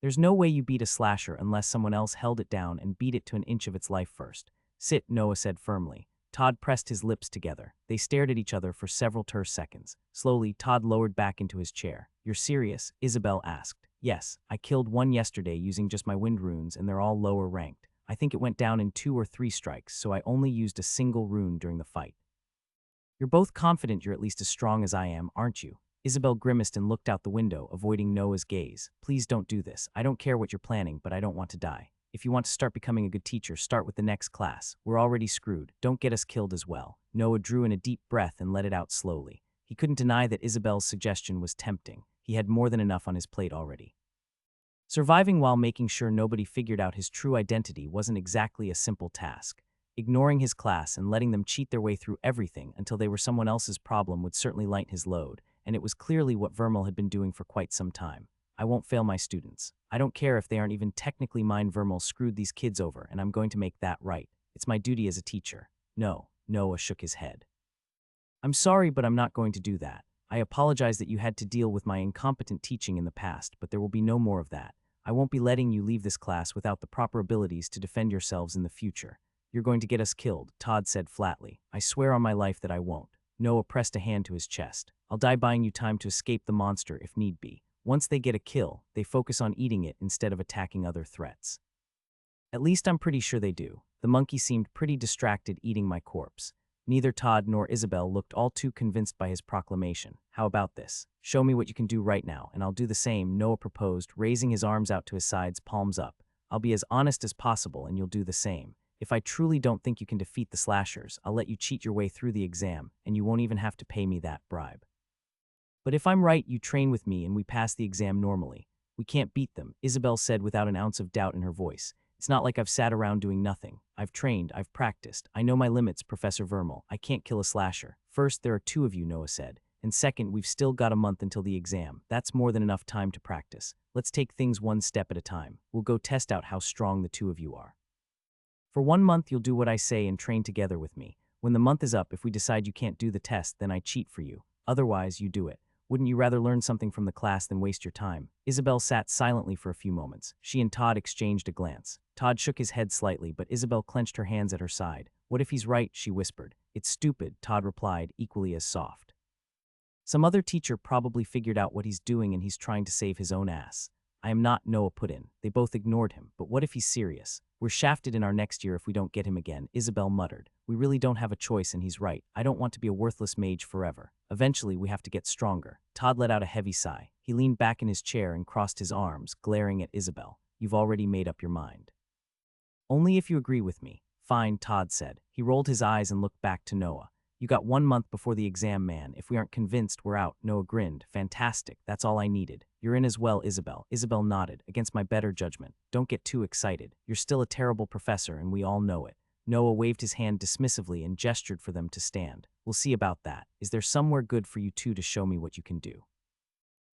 There's no way you beat a slasher unless someone else held it down and beat it to an inch of its life first. Sit, Noah said firmly. Todd pressed his lips together. They stared at each other for several terse seconds. Slowly, Todd lowered back into his chair. You're serious? Isabel asked. Yes, I killed 1 yesterday using just my wind runes and they're all lower ranked. I think it went down in 2 or 3 strikes, so I only used a single rune during the fight. You're both confident you're at least as strong as I am, aren't you? Isabel grimaced and looked out the window, avoiding Noah's gaze. Please don't do this. I don't care what you're planning, but I don't want to die. If you want to start becoming a good teacher, start with the next class. We're already screwed. Don't get us killed as well. Noah drew in a deep breath and let it out slowly. He couldn't deny that Isabel's suggestion was tempting. He had more than enough on his plate already. Surviving while making sure nobody figured out his true identity wasn't exactly a simple task. Ignoring his class and letting them cheat their way through everything until they were someone else's problem would certainly lighten his load, and it was clearly what Vermal had been doing for quite some time. I won't fail my students. I don't care if they aren't even technically mine. Vermal screwed these kids over, and I'm going to make that right. It's my duty as a teacher. No, Noah shook his head. I'm sorry, but I'm not going to do that. I apologize that you had to deal with my incompetent teaching in the past, but there will be no more of that. I won't be letting you leave this class without the proper abilities to defend yourselves in the future. You're going to get us killed, Todd said flatly. I swear on my life that I won't. Noah pressed a hand to his chest. I'll die buying you time to escape the monster if need be. Once they get a kill, they focus on eating it instead of attacking other threats. At least I'm pretty sure they do. The monkey seemed pretty distracted eating my corpse. Neither Todd nor Isabel looked all too convinced by his proclamation. How about this? Show me what you can do right now, and I'll do the same, Noah proposed, raising his arms out to his sides, palms up. I'll be as honest as possible, and you'll do the same. If I truly don't think you can defeat the slashers, I'll let you cheat your way through the exam, and you won't even have to pay me that bribe. But if I'm right, you train with me and we pass the exam normally. We can't beat them, Isabel said without an ounce of doubt in her voice. It's not like I've sat around doing nothing. I've trained, I've practiced. I know my limits, Professor Vermal. I can't kill a slasher. First, there are 2 of you, Noah said. And second, we've still got a month until the exam. That's more than enough time to practice. Let's take things one step at a time. We'll go test out how strong the 2 of you are. For 1 month, you'll do what I say and train together with me. When the month is up, if we decide you can't do the test, then I cheat for you. Otherwise, you do it. Wouldn't you rather learn something from the class than waste your time? Isabel sat silently for a few moments. She and Todd exchanged a glance. Todd shook his head slightly, but Isabel clenched her hands at her side. What if he's right? She whispered. It's stupid, Todd replied, equally as soft. Some other teacher probably figured out what he's doing and he's trying to save his own ass. I am not, Noah put in. They both ignored him. But what if he's serious? We're shafted in our next year if we don't get him again, Isabel muttered. We really don't have a choice and he's right. I don't want to be a worthless mage forever. Eventually, we have to get stronger. Todd let out a heavy sigh. He leaned back in his chair and crossed his arms, glaring at Isabel. You've already made up your mind. Only if you agree with me. Fine, Todd said. He rolled his eyes and looked back to Noah. You got 1 month before the exam, man. If we aren't convinced, we're out. Noah grinned. Fantastic. That's all I needed. You're in as well, Isabel. Isabel nodded, against my better judgment. Don't get too excited. You're still a terrible professor, and we all know it. Noah waved his hand dismissively and gestured for them to stand. We'll see about that. Is there somewhere good for you two to show me what you can do?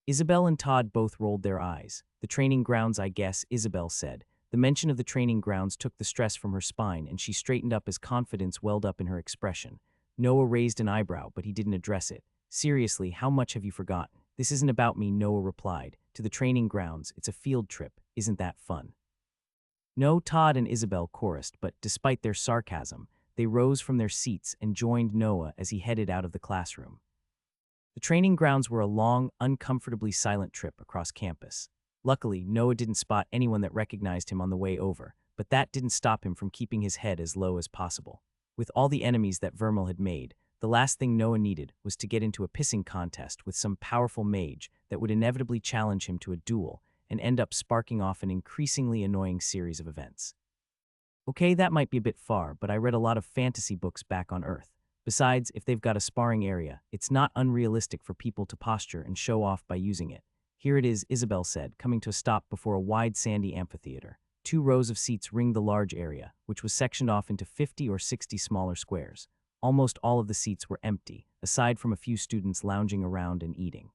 Isabel and Todd both rolled their eyes. The training grounds, I guess, Isabel said. The mention of the training grounds took the stress from her spine, and she straightened up as confidence welled up in her expression. Noah raised an eyebrow, but he didn't address it. Seriously, how much have you forgotten? This isn't about me, Noah replied. To the training grounds, it's a field trip. Isn't that fun? No, Todd and Isabel chorused, but despite their sarcasm, they rose from their seats and joined Noah as he headed out of the classroom. The training grounds were a long, uncomfortably silent trip across campus. Luckily, Noah didn't spot anyone that recognized him on the way over, but that didn't stop him from keeping his head as low as possible. With all the enemies that Vermal had made, the last thing Noah needed was to get into a pissing contest with some powerful mage that would inevitably challenge him to a duel and end up sparking off an increasingly annoying series of events. Okay, that might be a bit far, but I read a lot of fantasy books back on Earth. Besides, if they've got a sparring area, it's not unrealistic for people to posture and show off by using it. Here it is, Isabel said, coming to a stop before a wide sandy amphitheater. 2 rows of seats ringed the large area, which was sectioned off into 50 or 60 smaller squares. Almost all of the seats were empty, aside from a few students lounging around and eating.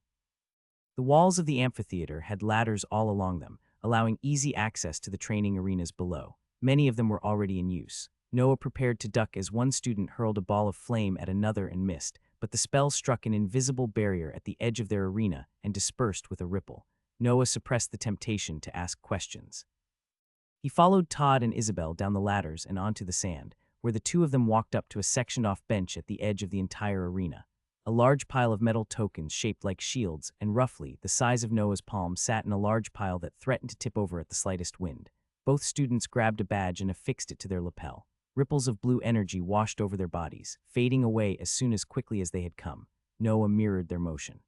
The walls of the amphitheater had ladders all along them, allowing easy access to the training arenas below. Many of them were already in use. Noah prepared to duck as one student hurled a ball of flame at another and missed, but the spell struck an invisible barrier at the edge of their arena and dispersed with a ripple. Noah suppressed the temptation to ask questions. He followed Todd and Isabel down the ladders and onto the sand, where the two of them walked up to a sectioned-off bench at the edge of the entire arena. A large pile of metal tokens shaped like shields and roughly the size of Noah's palm sat in a large pile that threatened to tip over at the slightest wind. Both students grabbed a badge and affixed it to their lapel. Ripples of blue energy washed over their bodies, fading away as quickly as they had come. Noah mirrored their motion.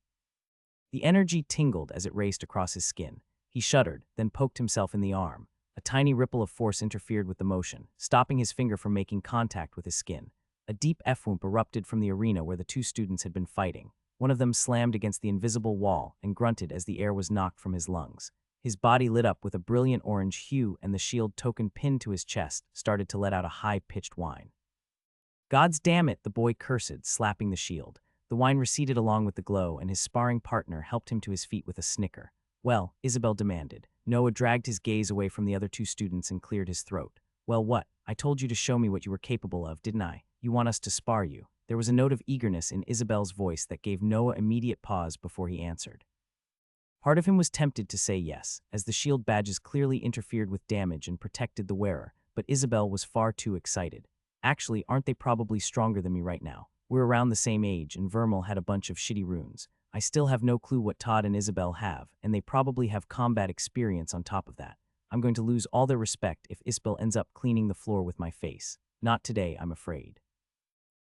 The energy tingled as it raced across his skin. He shuddered, then poked himself in the arm. A tiny ripple of force interfered with the motion, stopping his finger from making contact with his skin. A deep F-whoop erupted from the arena where the two students had been fighting. One of them slammed against the invisible wall and grunted as the air was knocked from his lungs. His body lit up with a brilliant orange hue, and the shield token pinned to his chest started to let out a high-pitched whine. "Gods damn it," the boy cursed, slapping the shield. The whine receded along with the glow, and his sparring partner helped him to his feet with a snicker. "Well," Isabel demanded. Noah dragged his gaze away from the other two students and cleared his throat. "Well, what? I told you to show me what you were capable of, didn't I? You want us to spar you?" There was a note of eagerness in Isabel's voice that gave Noah immediate pause before he answered. Part of him was tempted to say yes, as the shield badges clearly interfered with damage and protected the wearer, but Isabel was far too excited. "Actually, aren't they probably stronger than me right now? We're around the same age, and Vermal had a bunch of shitty runes. I still have no clue what Todd and Isabel have, and they probably have combat experience on top of that. I'm going to lose all their respect if Isabel ends up cleaning the floor with my face. Not today, I'm afraid."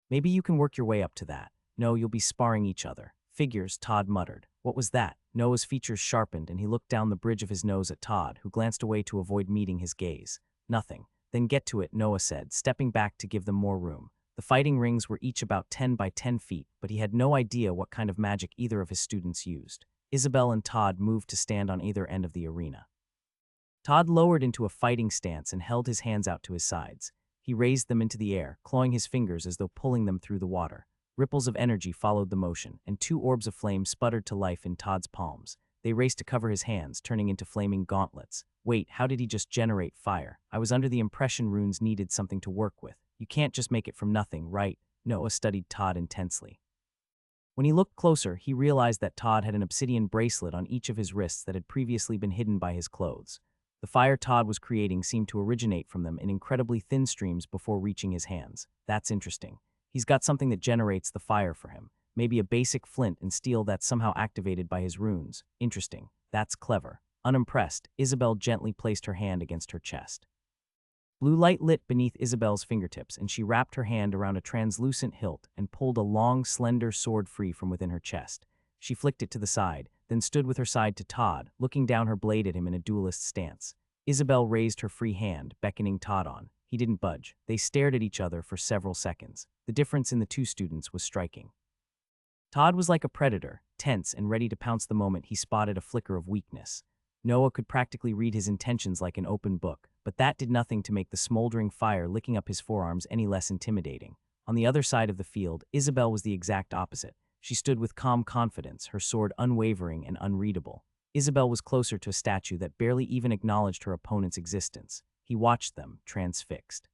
"Maybe you can work your way up to that. No, you'll be sparring each other." "Figures," Todd muttered. "What was that?" Noah's features sharpened, and he looked down the bridge of his nose at Todd, who glanced away to avoid meeting his gaze. "Nothing." "Then get to it," Noah said, stepping back to give them more room. The fighting rings were each about 10 by 10 feet, but he had no idea what kind of magic either of his students used. Isabel and Todd moved to stand on either end of the arena. Todd lowered into a fighting stance and held his hands out to his sides. He raised them into the air, clawing his fingers as though pulling them through the water. Ripples of energy followed the motion, and 2 orbs of flame sputtered to life in Todd's palms. They raced to cover his hands, turning into flaming gauntlets. "Wait, how did he just generate fire? I was under the impression runes needed something to work with. You can't just make it from nothing, right?" Noah studied Todd intensely. When he looked closer, he realized that Todd had an obsidian bracelet on each of his wrists that had previously been hidden by his clothes. The fire Todd was creating seemed to originate from them in incredibly thin streams before reaching his hands. "That's interesting. He's got something that generates the fire for him. Maybe a basic flint and steel that's somehow activated by his runes. Interesting. That's clever." Unimpressed, Isabel gently placed her hand against her chest. Blue light lit beneath Isabel's fingertips, and she wrapped her hand around a translucent hilt and pulled a long, slender sword free from within her chest. She flicked it to the side, then stood with her side to Todd, looking down her blade at him in a duelist stance. Isabel raised her free hand, beckoning Todd on. He didn't budge. They stared at each other for several seconds. The difference in the two students was striking. Todd was like a predator, tense and ready to pounce the moment he spotted a flicker of weakness. Noah could practically read his intentions like an open book, but that did nothing to make the smoldering fire licking up his forearms any less intimidating. On the other side of the field, Isabel was the exact opposite. She stood with calm confidence, her sword unwavering and unreadable. Isabel was closer to a statue that barely even acknowledged her opponent's existence. He watched them, transfixed.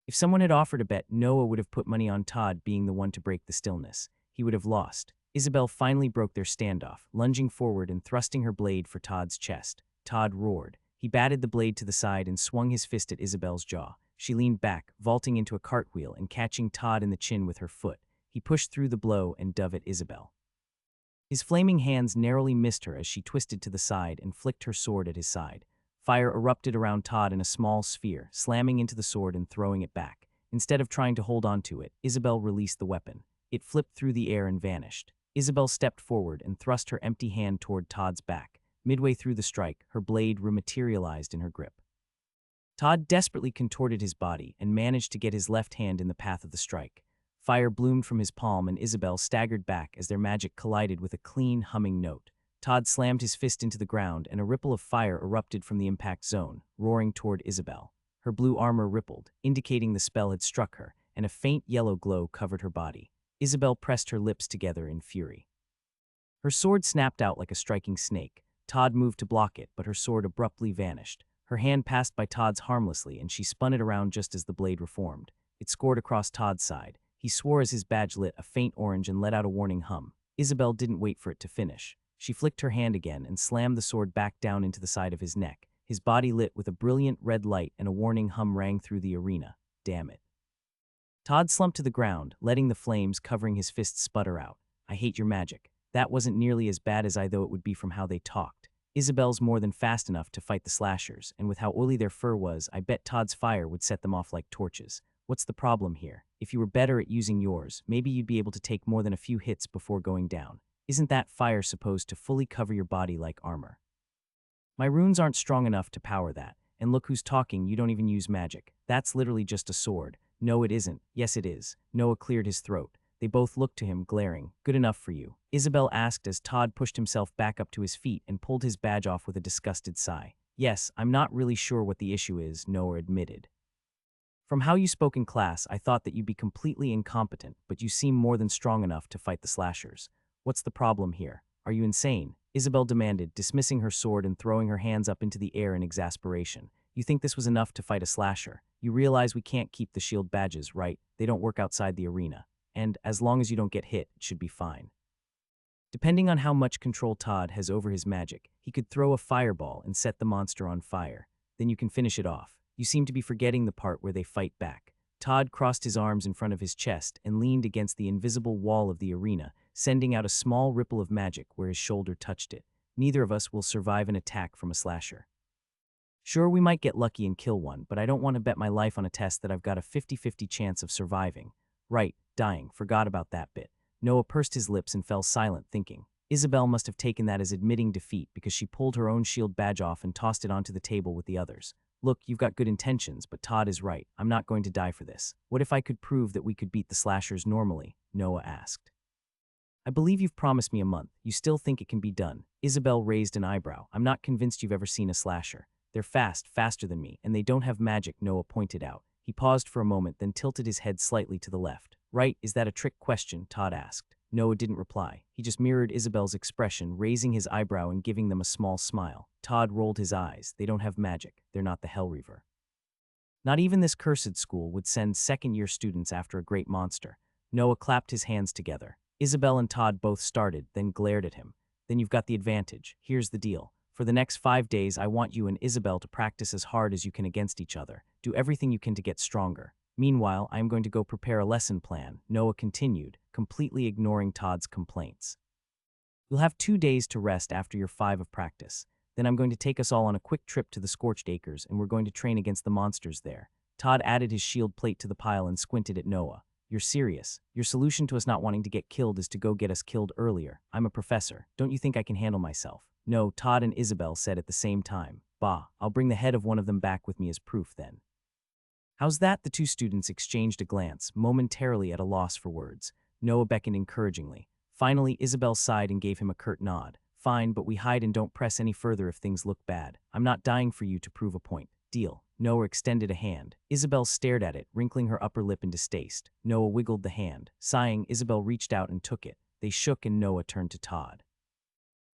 If someone had offered a bet, Noah would have put money on Todd being the one to break the stillness. He would have lost. Isabel finally broke their standoff, lunging forward and thrusting her blade for Todd's chest. Todd roared. He batted the blade to the side and swung his fist at Isabel's jaw. She leaned back, vaulting into a cartwheel and catching Todd in the chin with her foot. He pushed through the blow and dove at Isabel. His flaming hands narrowly missed her as she twisted to the side and flicked her sword at his side. Fire erupted around Todd in a small sphere, slamming into the sword and throwing it back. Instead of trying to hold onto it, Isabel released the weapon. It flipped through the air and vanished. Isabel stepped forward and thrust her empty hand toward Todd's back. Midway through the strike, her blade rematerialized in her grip. Todd desperately contorted his body and managed to get his left hand in the path of the strike. Fire bloomed from his palm and Isabel staggered back as their magic collided with a clean, humming note. Todd slammed his fist into the ground and a ripple of fire erupted from the impact zone, roaring toward Isabel. Her blue armor rippled, indicating the spell had struck her, and a faint yellow glow covered her body. Isabel pressed her lips together in fury. Her sword snapped out like a striking snake. Todd moved to block it, but her sword abruptly vanished. Her hand passed by Todd's harmlessly, and she spun it around just as the blade reformed. It scored across Todd's side. He swore as his badge lit a faint orange and let out a warning hum. Isabel didn't wait for it to finish. She flicked her hand again and slammed the sword back down into the side of his neck. His body lit with a brilliant red light and a warning hum rang through the arena. Damn it. Todd slumped to the ground, letting the flames covering his fists sputter out. I hate your magic. That wasn't nearly as bad as I thought it would be from how they talked. Isabel's more than fast enough to fight the slashers, and with how oily their fur was, I bet Todd's fire would set them off like torches. What's the problem here? If you were better at using yours, maybe you'd be able to take more than a few hits before going down. Isn't that fire supposed to fully cover your body like armor? My runes aren't strong enough to power that, and look who's talking, you don't even use magic. That's literally just a sword. No, it isn't. Yes, it is. Noah cleared his throat. They both looked to him, glaring. Good enough for you? Isabel asked as Todd pushed himself back up to his feet and pulled his badge off with a disgusted sigh. Yes, I'm not really sure what the issue is, Noah admitted. From how you spoke in class, I thought that you'd be completely incompetent, but you seem more than strong enough to fight the slashers. What's the problem here? Are you insane? Isabel demanded, dismissing her sword and throwing her hands up into the air in exasperation. You think this was enough to fight a slasher? You realize we can't keep the shield badges, right? They don't work outside the arena. And as long as you don't get hit, it should be fine. Depending on how much control Todd has over his magic, he could throw a fireball and set the monster on fire. Then you can finish it off. You seem to be forgetting the part where they fight back. Todd crossed his arms in front of his chest and leaned against the invisible wall of the arena, sending out a small ripple of magic where his shoulder touched it. Neither of us will survive an attack from a slasher. Sure, we might get lucky and kill one, but I don't want to bet my life on a test that I've got a 50-50 chance of surviving. Right, dying, forgot about that bit. Noah pursed his lips and fell silent, thinking. Isabel must have taken that as admitting defeat because she pulled her own shield badge off and tossed it onto the table with the others. Look, you've got good intentions, but Todd is right. I'm not going to die for this. What if I could prove that we could beat the slashers normally? Noah asked. I believe you've promised me a month. You still think it can be done? Isabel raised an eyebrow. I'm not convinced you've ever seen a slasher. They're fast, faster than me, and they don't have magic, Noah pointed out. He paused for a moment, then tilted his head slightly to the left. Right, is that a trick question? Todd asked. Noah didn't reply. He just mirrored Isabel's expression, raising his eyebrow and giving them a small smile. Todd rolled his eyes. They don't have magic. They're not the Hellreaver. Not even this cursed school would send second-year students after a great monster. Noah clapped his hands together. Isabel and Todd both started, then glared at him. Then you've got the advantage. Here's the deal. For the next 5 days, I want you and Isabel to practice as hard as you can against each other. Do everything you can to get stronger. Meanwhile, I am going to go prepare a lesson plan, Noah continued, completely ignoring Todd's complaints. You'll have 2 days to rest after your 5 of practice. Then I'm going to take us all on a quick trip to the Scorched Acres, and we're going to train against the monsters there. Todd added his shield plate to the pile and squinted at Noah. You're serious. Your solution to us not wanting to get killed is to go get us killed earlier. I'm a professor. Don't you think I can handle myself? No, Todd and Isabel said at the same time. Bah, I'll bring the head of one of them back with me as proof then. How's that? The two students exchanged a glance, momentarily at a loss for words. Noah beckoned encouragingly. Finally, Isabel sighed and gave him a curt nod. Fine, but we hide and don't press any further if things look bad. I'm not dying for you to prove a point. Deal. Noah extended a hand. Isabel stared at it, wrinkling her upper lip in distaste. Noah wiggled the hand. Sighing, Isabel reached out and took it. They shook and Noah turned to Todd.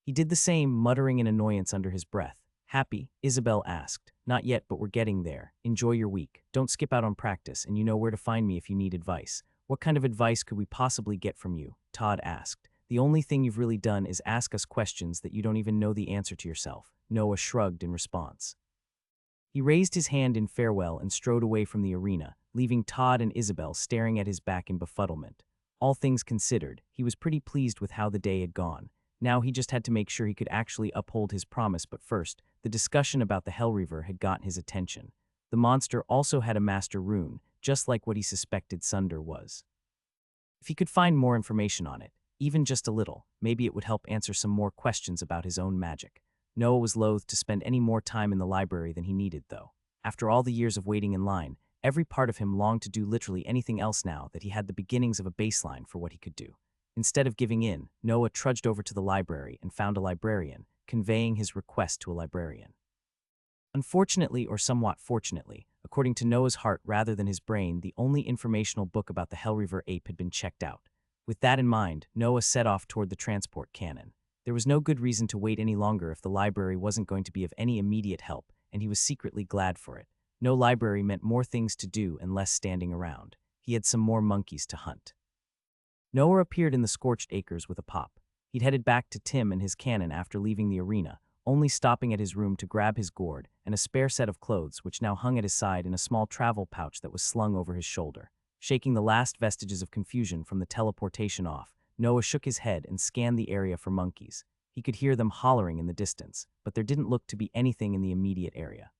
He did the same, muttering in annoyance under his breath. Happy? Isabel asked. Not yet, but we're getting there. Enjoy your week. Don't skip out on practice, and you know where to find me if you need advice. What kind of advice could we possibly get from you? Todd asked. The only thing you've really done is ask us questions that you don't even know the answer to yourself. Noah shrugged in response. He raised his hand in farewell and strode away from the arena, leaving Todd and Isabel staring at his back in befuddlement. All things considered, he was pretty pleased with how the day had gone. Now he just had to make sure he could actually uphold his promise, but first, the discussion about the Hellreaver had gotten his attention. The monster also had a master rune, just like what he suspected Sunder was. If he could find more information on it, even just a little, maybe it would help answer some more questions about his own magic. Noah was loath to spend any more time in the library than he needed, though. After all the years of waiting in line, every part of him longed to do literally anything else now that he had the beginnings of a baseline for what he could do. Instead of giving in, Noah trudged over to the library and found a librarian, conveying his request to a librarian. Unfortunately, or somewhat fortunately, according to Noah's heart rather than his brain, the only informational book about the Hellreaver ape had been checked out. With that in mind, Noah set off toward the transport cannon. There was no good reason to wait any longer if the library wasn't going to be of any immediate help, and he was secretly glad for it. No library meant more things to do and less standing around. He had some more monkeys to hunt. Noah appeared in the scorched acres with a pop. He'd headed back to Tim and his cannon after leaving the arena, only stopping at his room to grab his gourd and a spare set of clothes which now hung at his side in a small travel pouch that was slung over his shoulder. Shaking the last vestiges of confusion from the teleportation off, Noah shook his head and scanned the area for monkeys. He could hear them hollering in the distance, but there didn't look to be anything in the immediate area.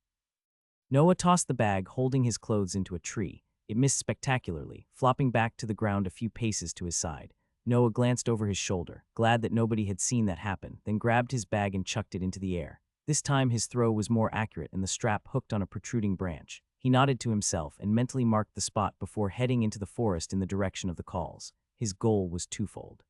Noah tossed the bag holding his clothes into a tree. It missed spectacularly, flopping back to the ground a few paces to his side. Noah glanced over his shoulder, glad that nobody had seen that happen, then grabbed his bag and chucked it into the air. This time his throw was more accurate and the strap hooked on a protruding branch. He nodded to himself and mentally marked the spot before heading into the forest in the direction of the calls. His goal was twofold.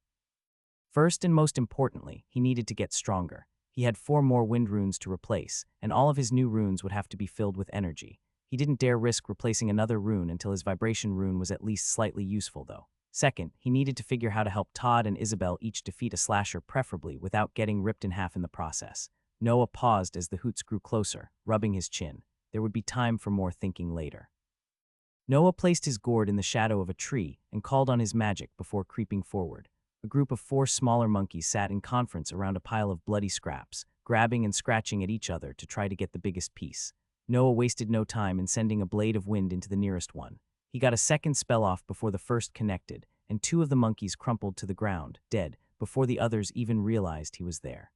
First and most importantly, he needed to get stronger. He had 4 more wind runes to replace, and all of his new runes would have to be filled with energy. He didn't dare risk replacing another rune until his vibration rune was at least slightly useful, though. Second, he needed to figure how to help Todd and Isabel each defeat a slasher, preferably without getting ripped in half in the process. Noah paused as the hoots grew closer, rubbing his chin. There would be time for more thinking later. Noah placed his gourd in the shadow of a tree and called on his magic before creeping forward. A group of 4 smaller monkeys sat in conference around a pile of bloody scraps, grabbing and scratching at each other to try to get the biggest piece. Noah wasted no time in sending a blade of wind into the nearest one. He got a second spell off before the first connected, and 2 of the monkeys crumpled to the ground, dead, before the others even realized he was there.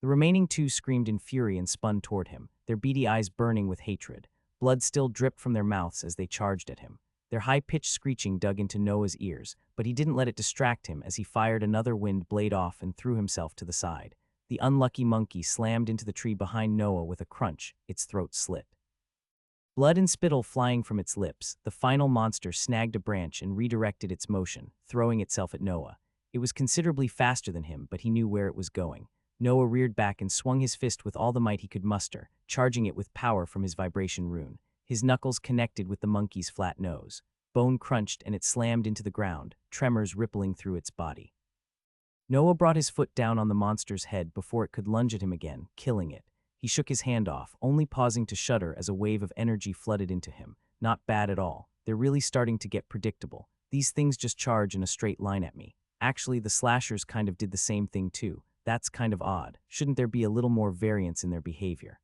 The remaining 2 screamed in fury and spun toward him, their beady eyes burning with hatred. Blood still dripped from their mouths as they charged at him. Their high-pitched screeching dug into Noah's ears, but he didn't let it distract him as he fired another wind blade off and threw himself to the side. The unlucky monkey slammed into the tree behind Noah with a crunch, its throat slit. Blood and spittle flying from its lips, the final monster snagged a branch and redirected its motion, throwing itself at Noah. It was considerably faster than him, but he knew where it was going. Noah reared back and swung his fist with all the might he could muster, charging it with power from his vibration rune. His knuckles connected with the monkey's flat nose. Bone crunched and it slammed into the ground, tremors rippling through its body. Noah brought his foot down on the monster's head before it could lunge at him again, killing it. He shook his hand off, only pausing to shudder as a wave of energy flooded into him. Not bad at all. They're really starting to get predictable. These things just charge in a straight line at me. Actually, the slashers kind of did the same thing too. That's kind of odd. Shouldn't there be a little more variance in their behavior?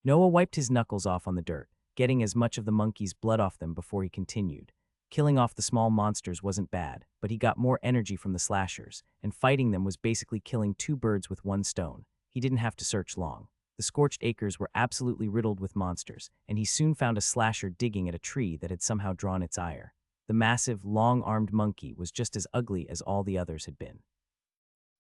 Noah wiped his knuckles off on the dirt, getting as much of the monkey's blood off them before he continued. Killing off the small monsters wasn't bad, but he got more energy from the slashers, and fighting them was basically killing 2 birds with 1 stone. He didn't have to search long. The scorched acres were absolutely riddled with monsters, and he soon found a slasher digging at a tree that had somehow drawn its ire. The massive, long-armed monkey was just as ugly as all the others had been.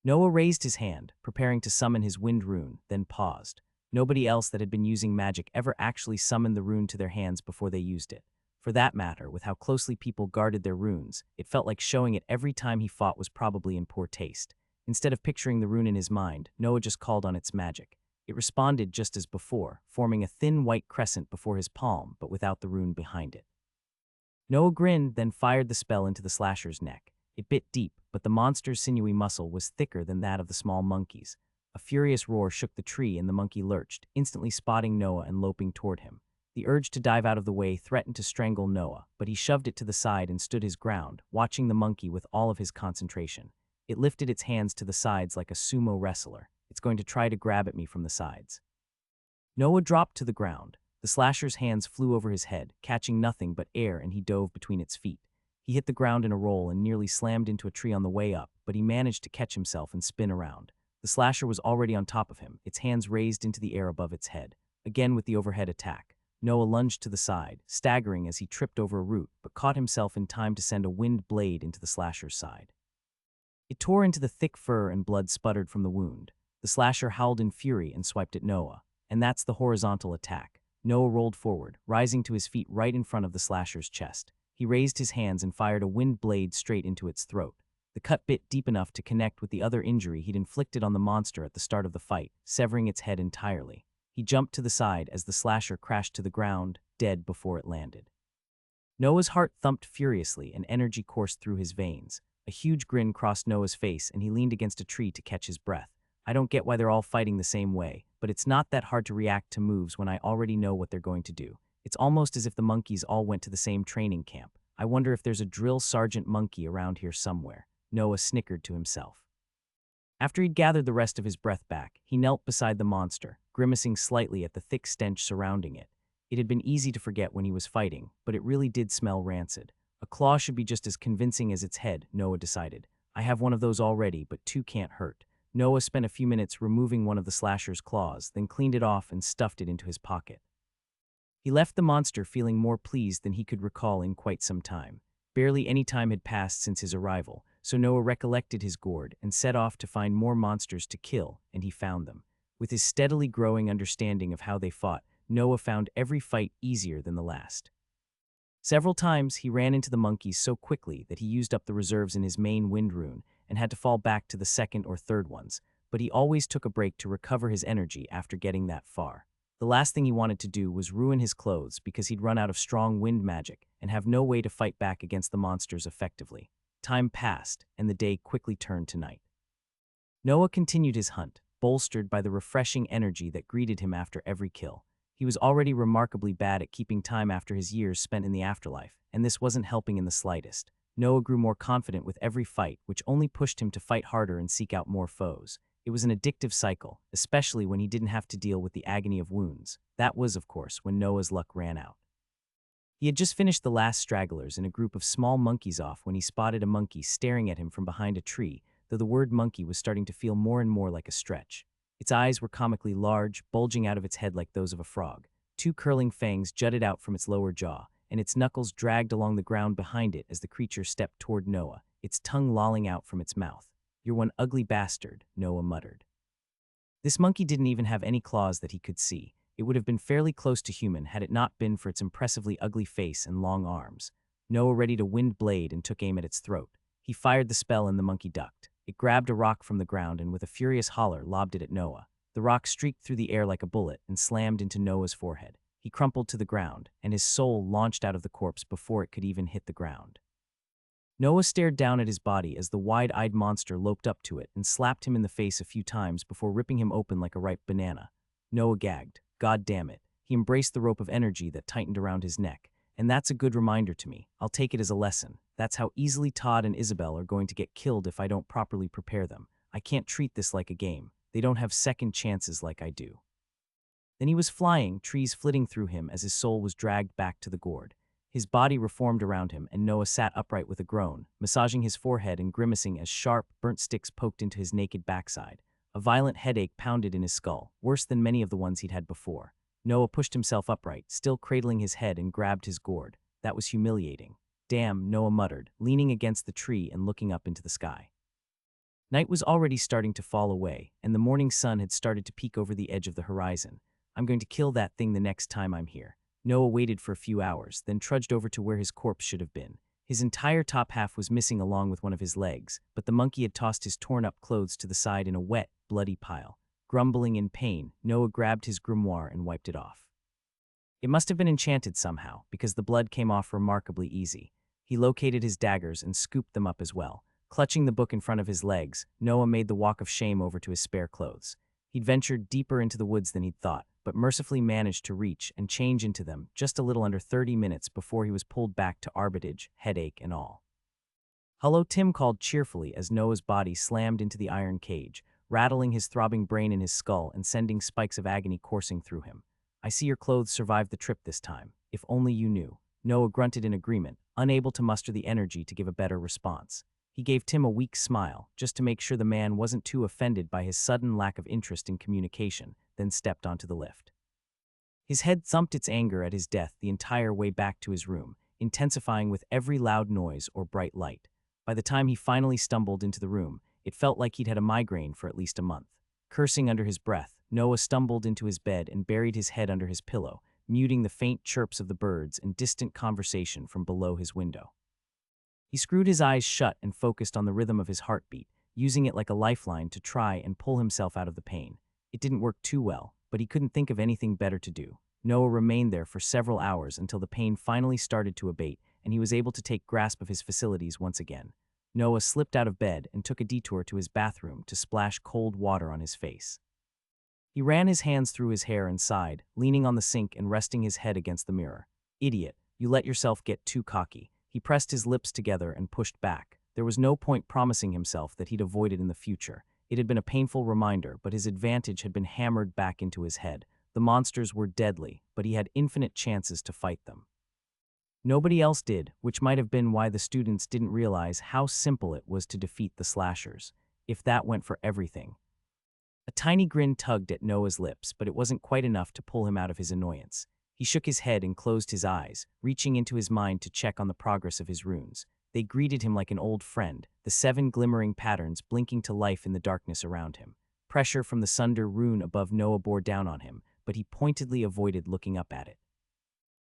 Noah raised his hand, preparing to summon his wind rune, then paused. Nobody else that had been using magic ever actually summoned the rune to their hands before they used it. For that matter, with how closely people guarded their runes, it felt like showing it every time he fought was probably in poor taste. Instead of picturing the rune in his mind, Noah just called on its magic. It responded just as before, forming a thin white crescent before his palm, but without the rune behind it. Noah grinned, then fired the spell into the slasher's neck. It bit deep, but the monster's sinewy muscle was thicker than that of the small monkey's. A furious roar shook the tree and the monkey lurched, instantly spotting Noah and loping toward him. The urge to dive out of the way threatened to strangle Noah, but he shoved it to the side and stood his ground, watching the monkey with all of his concentration. It lifted its hands to the sides like a sumo wrestler. It's going to try to grab at me from the sides. Noah dropped to the ground. The slasher's hands flew over his head, catching nothing but air, and he dove between its feet. He hit the ground in a roll and nearly slammed into a tree on the way up, but he managed to catch himself and spin around. The slasher was already on top of him, its hands raised into the air above its head. Again with the overhead attack, Noah lunged to the side, staggering as he tripped over a root, but caught himself in time to send a wind blade into the slasher's side. It tore into the thick fur and blood sputtered from the wound. The slasher howled in fury and swiped at Noah. And that's the horizontal attack. Noah rolled forward, rising to his feet right in front of the slasher's chest. He raised his hands and fired a wind blade straight into its throat. The cut bit deep enough to connect with the other injury he'd inflicted on the monster at the start of the fight, severing its head entirely. He jumped to the side as the slasher crashed to the ground, dead before it landed. Noah's heart thumped furiously and energy coursed through his veins. A huge grin crossed Noah's face and he leaned against a tree to catch his breath. I don't get why they're all fighting the same way, but it's not that hard to react to moves when I already know what they're going to do. It's almost as if the monkeys all went to the same training camp. I wonder if there's a drill sergeant monkey around here somewhere. Noah snickered to himself. After he'd gathered the rest of his breath back, he knelt beside the monster, grimacing slightly at the thick stench surrounding it. It had been easy to forget when he was fighting, but it really did smell rancid. A claw should be just as convincing as its head, Noah decided. I have one of those already, but two can't hurt. Noah spent a few minutes removing one of the slasher's claws, then cleaned it off and stuffed it into his pocket. He left the monster feeling more pleased than he could recall in quite some time. Barely any time had passed since his arrival, so Noah recollected his gourd and set off to find more monsters to kill, and he found them. With his steadily growing understanding of how they fought, Noah found every fight easier than the last. Several times he ran into the monkeys so quickly that he used up the reserves in his main wind rune and had to fall back to the second or third ones, but he always took a break to recover his energy after getting that far. The last thing he wanted to do was ruin his clothes because he'd run out of strong wind magic and have no way to fight back against the monsters effectively. Time passed, and the day quickly turned to night. Noah continued his hunt, bolstered by the refreshing energy that greeted him after every kill. He was already remarkably bad at keeping time after his years spent in the afterlife, and this wasn't helping in the slightest. Noah grew more confident with every fight, which only pushed him to fight harder and seek out more foes. It was an addictive cycle, especially when he didn't have to deal with the agony of wounds. That was, of course, when Noah's luck ran out. He had just finished the last stragglers in a group of small monkeys off when he spotted a monkey staring at him from behind a tree, though the word monkey was starting to feel more and more like a stretch. Its eyes were comically large, bulging out of its head like those of a frog. Two curling fangs jutted out from its lower jaw, and its knuckles dragged along the ground behind it as the creature stepped toward Noah, its tongue lolling out from its mouth. "You're one ugly bastard," Noah muttered. This monkey didn't even have any claws that he could see. It would have been fairly close to human had it not been for its impressively ugly face and long arms. Noah readied a wind blade and took aim at its throat. He fired the spell and the monkey ducked. It grabbed a rock from the ground and with a furious holler lobbed it at Noah. The rock streaked through the air like a bullet and slammed into Noah's forehead. He crumpled to the ground, and his soul launched out of the corpse before it could even hit the ground. Noah stared down at his body as the wide-eyed monster loped up to it and slapped him in the face a few times before ripping him open like a ripe banana. Noah gagged. God damn it. He embraced the rope of energy that tightened around his neck. And that's a good reminder to me. I'll take it as a lesson. That's how easily Todd and Isabel are going to get killed if I don't properly prepare them. I can't treat this like a game. They don't have second chances like I do. Then he was flying, trees flitting through him as his soul was dragged back to the gourd. His body reformed around him, and Noah sat upright with a groan, massaging his forehead and grimacing as sharp, burnt sticks poked into his naked backside. A violent headache pounded in his skull, worse than many of the ones he'd had before. Noah pushed himself upright, still cradling his head, and grabbed his gourd. That was humiliating. Damn, Noah muttered, leaning against the tree and looking up into the sky. Night was already starting to fall away, and the morning sun had started to peek over the edge of the horizon. I'm going to kill that thing the next time I'm here. Noah waited for a few hours, then trudged over to where his corpse should have been. His entire top half was missing along with one of his legs, but the monkey had tossed his torn-up clothes to the side in a wet, bloody pile. Grumbling in pain, Noah grabbed his grimoire and wiped it off. It must have been enchanted somehow, because the blood came off remarkably easy. He located his daggers and scooped them up as well. Clutching the book in front of his legs, Noah made the walk of shame over to his spare clothes. He'd ventured deeper into the woods than he'd thought, but mercifully managed to reach and change into them just a little under 30 minutes before he was pulled back to arbitrage, headache and all. "Hello," Tim called cheerfully as Noah's body slammed into the iron cage, rattling his throbbing brain in his skull and sending spikes of agony coursing through him. "I see your clothes survived the trip this time. If only you knew." Noah grunted in agreement, unable to muster the energy to give a better response. He gave Tim a weak smile, just to make sure the man wasn't too offended by his sudden lack of interest in communication, then stepped onto the lift. His head thumped its anger at his death the entire way back to his room, intensifying with every loud noise or bright light. By the time he finally stumbled into the room, it felt like he'd had a migraine for at least a month. Cursing under his breath, Noah stumbled into his bed and buried his head under his pillow, muting the faint chirps of the birds and distant conversation from below his window. He screwed his eyes shut and focused on the rhythm of his heartbeat, using it like a lifeline to try and pull himself out of the pain. It didn't work too well, but he couldn't think of anything better to do. Noah remained there for several hours until the pain finally started to abate and he was able to take grasp of his facilities once again. Noah slipped out of bed and took a detour to his bathroom to splash cold water on his face. He ran his hands through his hair and sighed, leaning on the sink and resting his head against the mirror. "Idiot, you let yourself get too cocky." He pressed his lips together and pushed back. There was no point promising himself that he'd avoid it in the future. It had been a painful reminder, but his advantage had been hammered back into his head. The monsters were deadly, but he had infinite chances to fight them. Nobody else did, which might have been why the students didn't realize how simple it was to defeat the slashers, if that went for everything. A tiny grin tugged at Noah's lips, but it wasn't quite enough to pull him out of his annoyance. He shook his head and closed his eyes, reaching into his mind to check on the progress of his runes. They greeted him like an old friend, the 7 glimmering patterns blinking to life in the darkness around him. Pressure from the Sunder rune above Noah bore down on him, but he pointedly avoided looking up at it.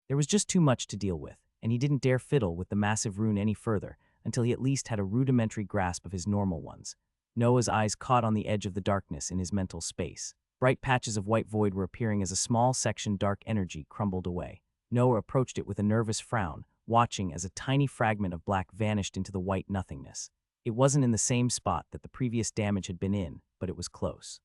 There was just too much to deal with, and he didn't dare fiddle with the massive rune any further until he at least had a rudimentary grasp of his normal ones. Noah's eyes caught on the edge of the darkness in his mental space. Bright patches of white void were appearing as a small section dark energy crumbled away. Noah approached it with a nervous frown, watching as a tiny fragment of black vanished into the white nothingness. It wasn't in the same spot that the previous damage had been in, but it was close.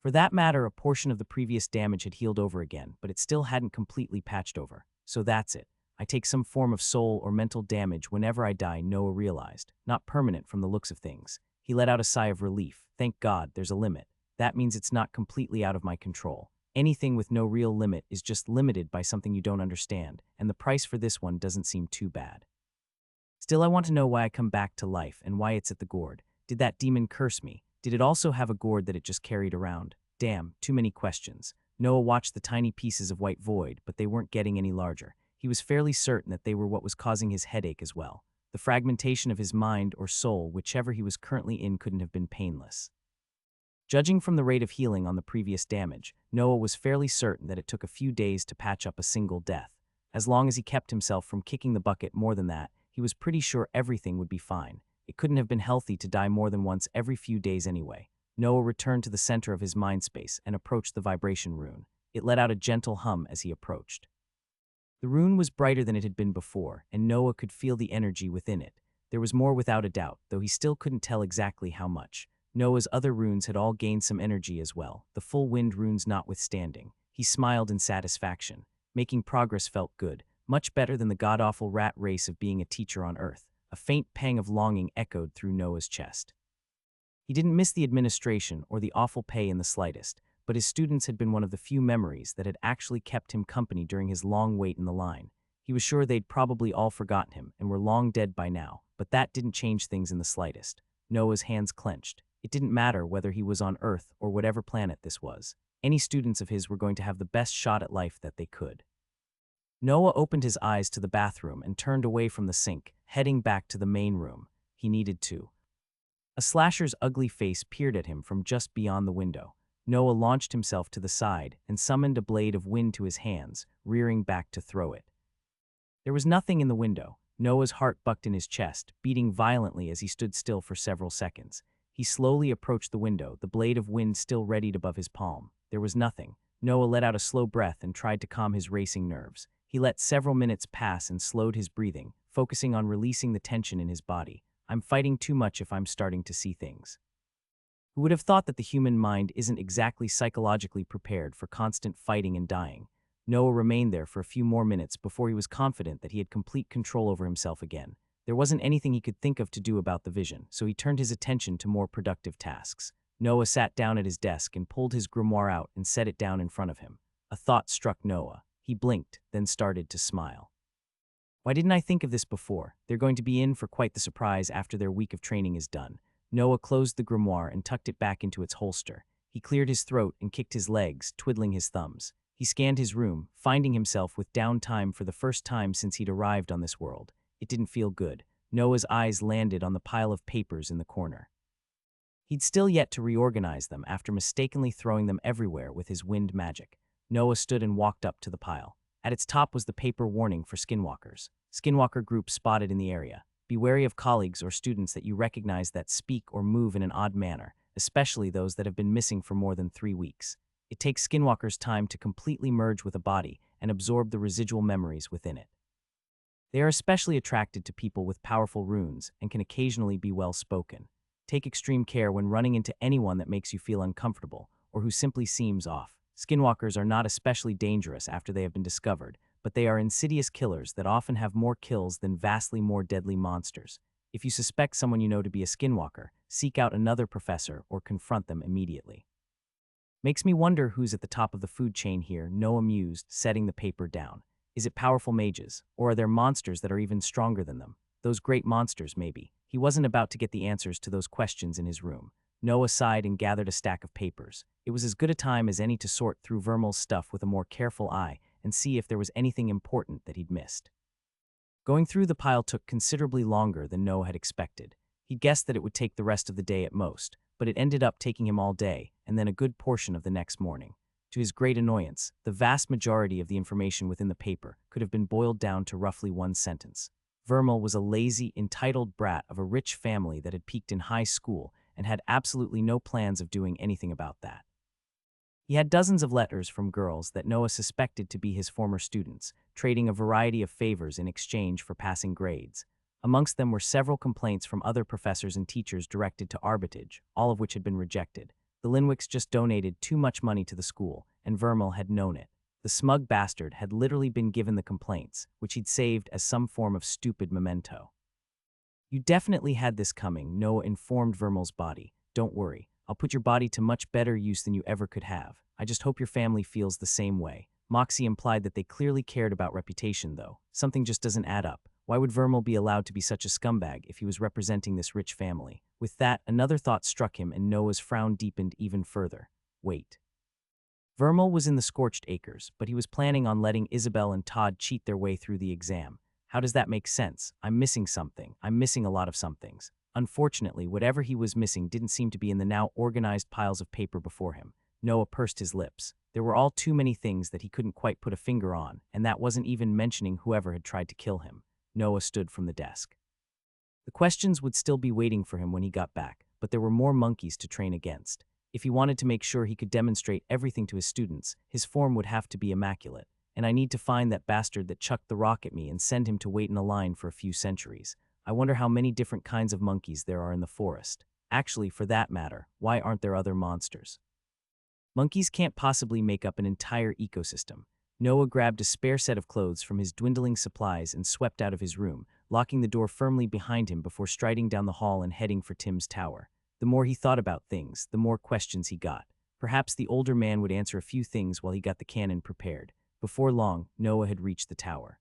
For that matter, a portion of the previous damage had healed over again, but it still hadn't completely patched over. So that's it. I take some form of soul or mental damage whenever I die, Noah realized. Not permanent from the looks of things. He let out a sigh of relief. Thank God, there's a limit. That means it's not completely out of my control. Anything with no real limit is just limited by something you don't understand, and the price for this one doesn't seem too bad. Still, I want to know why I come back to life and why it's at the gourd. Did that demon curse me? Did it also have a gourd that it just carried around? Damn, too many questions. Noah watched the tiny pieces of white void, but they weren't getting any larger. He was fairly certain that they were what was causing his headache as well. The fragmentation of his mind or soul, whichever he was currently in, couldn't have been painless. Judging from the rate of healing on the previous damage, Noah was fairly certain that it took a few days to patch up a single death. As long as he kept himself from kicking the bucket more than that, he was pretty sure everything would be fine. It couldn't have been healthy to die more than once every few days anyway. Noah returned to the center of his mind space and approached the vibration rune. It let out a gentle hum as he approached. The rune was brighter than it had been before, and Noah could feel the energy within it. There was more without a doubt, though he still couldn't tell exactly how much. Noah's other runes had all gained some energy as well, the full wind runes notwithstanding. He smiled in satisfaction. Making progress felt good, much better than the god-awful rat race of being a teacher on Earth. A faint pang of longing echoed through Noah's chest. He didn't miss the administration or the awful pay in the slightest, but his students had been one of the few memories that had actually kept him company during his long wait in the line. He was sure they'd probably all forgotten him and were long dead by now, but that didn't change things in the slightest. Noah's hands clenched. It didn't matter whether he was on Earth or whatever planet this was. Any students of his were going to have the best shot at life that they could. Noah opened his eyes to the bathroom and turned away from the sink, heading back to the main room. He needed to. A slasher's ugly face peered at him from just beyond the window. Noah launched himself to the side and summoned a blade of wind to his hands, rearing back to throw it. There was nothing in the window. Noah's heart bucked in his chest, beating violently as he stood still for several seconds. He slowly approached the window, the blade of wind still readied above his palm. There was nothing. Noah let out a slow breath and tried to calm his racing nerves. He let several minutes pass and slowed his breathing, focusing on releasing the tension in his body. I'm fighting too much if I'm starting to see things. Who would have thought that the human mind isn't exactly psychologically prepared for constant fighting and dying? Noah remained there for a few more minutes before he was confident that he had complete control over himself again. There wasn't anything he could think of to do about the vision, so he turned his attention to more productive tasks. Noah sat down at his desk and pulled his grimoire out and set it down in front of him. A thought struck Noah. He blinked, then started to smile. Why didn't I think of this before? They're going to be in for quite the surprise after their week of training is done. Noah closed the grimoire and tucked it back into its holster. He cleared his throat and kicked his legs, twiddling his thumbs. He scanned his room, finding himself with downtime for the first time since he'd arrived on this world. It didn't feel good. Noah's eyes landed on the pile of papers in the corner. He'd still yet to reorganize them after mistakenly throwing them everywhere with his wind magic. Noah stood and walked up to the pile. At its top was the paper warning for skinwalkers. Skinwalker group spotted in the area. Be wary of colleagues or students that you recognize that speak or move in an odd manner, especially those that have been missing for more than 3 weeks. It takes skinwalkers time to completely merge with a body and absorb the residual memories within it. They are especially attracted to people with powerful runes and can occasionally be well-spoken. Take extreme care when running into anyone that makes you feel uncomfortable or who simply seems off. Skinwalkers are not especially dangerous after they have been discovered, but they are insidious killers that often have more kills than vastly more deadly monsters. If you suspect someone you know to be a skinwalker, seek out another professor or confront them immediately. Makes me wonder who's at the top of the food chain here, Noah mused, setting the paper down. Is it powerful mages, or are there monsters that are even stronger than them? Those great monsters, maybe. He wasn't about to get the answers to those questions in his room. Noah sighed and gathered a stack of papers. It was as good a time as any to sort through Vermel's stuff with a more careful eye and see if there was anything important that he'd missed. Going through the pile took considerably longer than Noah had expected. He'd guessed that it would take the rest of the day at most, but it ended up taking him all day and then a good portion of the next morning. To his great annoyance, the vast majority of the information within the paper could have been boiled down to roughly one sentence. Vermel was a lazy, entitled brat of a rich family that had peaked in high school and had absolutely no plans of doing anything about that. He had dozens of letters from girls that Noah suspected to be his former students, trading a variety of favors in exchange for passing grades. Amongst them were several complaints from other professors and teachers directed to Arbitage, all of which had been rejected. The Linwicks just donated too much money to the school, and Vermel had known it. The smug bastard had literally been given the complaints, which he'd saved as some form of stupid memento. You definitely had this coming, Noah informed Vermel's body. Don't worry, I'll put your body to much better use than you ever could have. I just hope your family feels the same way. Moxie implied that they clearly cared about reputation, though. Something just doesn't add up. Why would Vermel be allowed to be such a scumbag if he was representing this rich family? With that, another thought struck him and Noah's frown deepened even further. Wait. Vermel was in the Scorched Acres, but he was planning on letting Isabel and Todd cheat their way through the exam. How does that make sense? I'm missing something. I'm missing a lot of somethings. Unfortunately, whatever he was missing didn't seem to be in the now organized piles of paper before him. Noah pursed his lips. There were all too many things that he couldn't quite put a finger on, and that wasn't even mentioning whoever had tried to kill him. Noah stood from the desk. The questions would still be waiting for him when he got back, but there were more monkeys to train against. If he wanted to make sure he could demonstrate everything to his students, his form would have to be immaculate, and I need to find that bastard that chucked the rock at me and send him to wait in a line for a few centuries. I wonder how many different kinds of monkeys there are in the forest. Actually, for that matter, why aren't there other monsters? Monkeys can't possibly make up an entire ecosystem. Noah grabbed a spare set of clothes from his dwindling supplies and swept out of his room, locking the door firmly behind him before striding down the hall and heading for Tim's tower. The more he thought about things, the more questions he got. Perhaps the older man would answer a few things while he got the cannon prepared. Before long, Noah had reached the tower.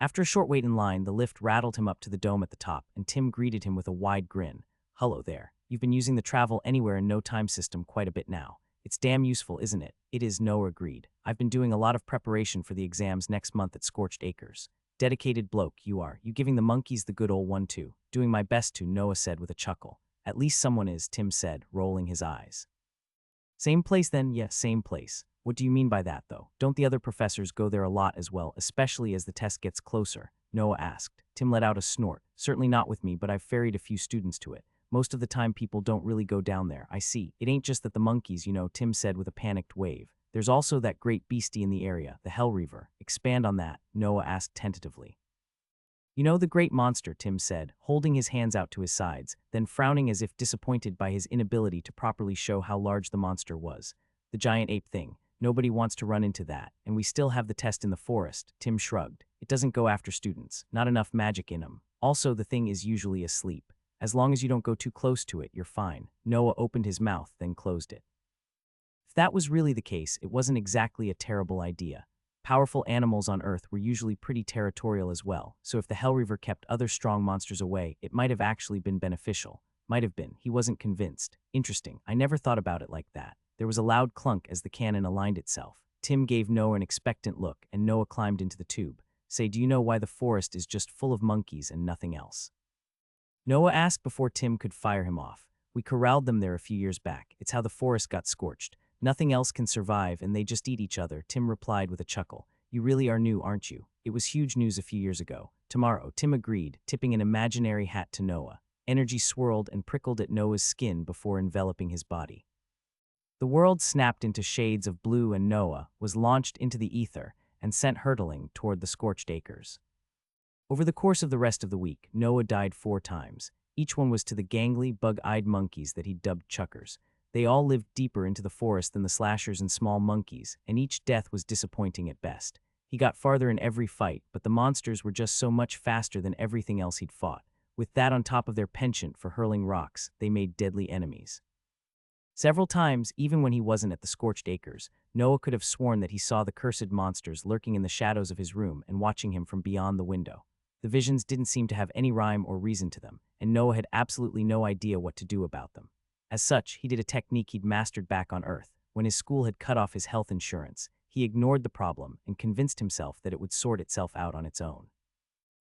After a short wait in line, the lift rattled him up to the dome at the top, and Tim greeted him with a wide grin. Hello there. You've been using the travel anywhere and no time system quite a bit now. It's damn useful, isn't it? It is, Noah agreed. I've been doing a lot of preparation for the exams next month at Scorched Acres. Dedicated bloke, you are. You giving the monkeys the good old 1-2. Doing my best to, Noah said with a chuckle. At least someone is, Tim said, rolling his eyes. Same place then? Yeah, same place. What do you mean by that, though? Don't the other professors go there a lot as well, especially as the test gets closer? Noah asked. Tim let out a snort. Certainly not with me, but I've ferried a few students to it. Most of the time people don't really go down there, I see. It ain't just that the monkeys, Tim said with a panicked wave. There's also that great beastie in the area, the Hell Reaver. Expand on that, Noah asked tentatively. You know the great monster, Tim said, holding his hands out to his sides, then frowning as if disappointed by his inability to properly show how large the monster was. The giant ape thing. Nobody wants to run into that, and we still have the test in the forest, Tim shrugged. It doesn't go after students, not enough magic in 'em. Also, the thing is usually asleep. As long as you don't go too close to it, you're fine. Noah opened his mouth, then closed it. If that was really the case, it wasn't exactly a terrible idea. Powerful animals on Earth were usually pretty territorial as well, so if the Hellreaver kept other strong monsters away, it might have actually been beneficial. Might have been. He wasn't convinced. Interesting. I never thought about it like that. There was a loud clunk as the cannon aligned itself. Tim gave Noah an expectant look, and Noah climbed into the tube. Say, do you know why the forest is just full of monkeys and nothing else? Noah asked before Tim could fire him off. We corralled them there a few years back. It's how the forest got scorched. Nothing else can survive, and they just eat each other, Tim replied with a chuckle. You really are new, aren't you? It was huge news a few years ago. Tomorrow, Tim agreed, tipping an imaginary hat to Noah. Energy swirled and prickled at Noah's skin before enveloping his body. The world snapped into shades of blue, and Noah was launched into the ether and sent hurtling toward the scorched acres. Over the course of the rest of the week, Noah died 4 times. Each one was to the gangly, bug-eyed monkeys that he dubbed chuckers. They all lived deeper into the forest than the slashers and small monkeys, and each death was disappointing at best. He got farther in every fight, but the monsters were just so much faster than everything else he'd fought. With that on top of their penchant for hurling rocks, they made deadly enemies. Several times, even when he wasn't at the scorched acres, Noah could have sworn that he saw the cursed monsters lurking in the shadows of his room and watching him from beyond the window. The visions didn't seem to have any rhyme or reason to them, and Noah had absolutely no idea what to do about them. As such, he did a technique he'd mastered back on Earth. When his school had cut off his health insurance, he ignored the problem and convinced himself that it would sort itself out on its own.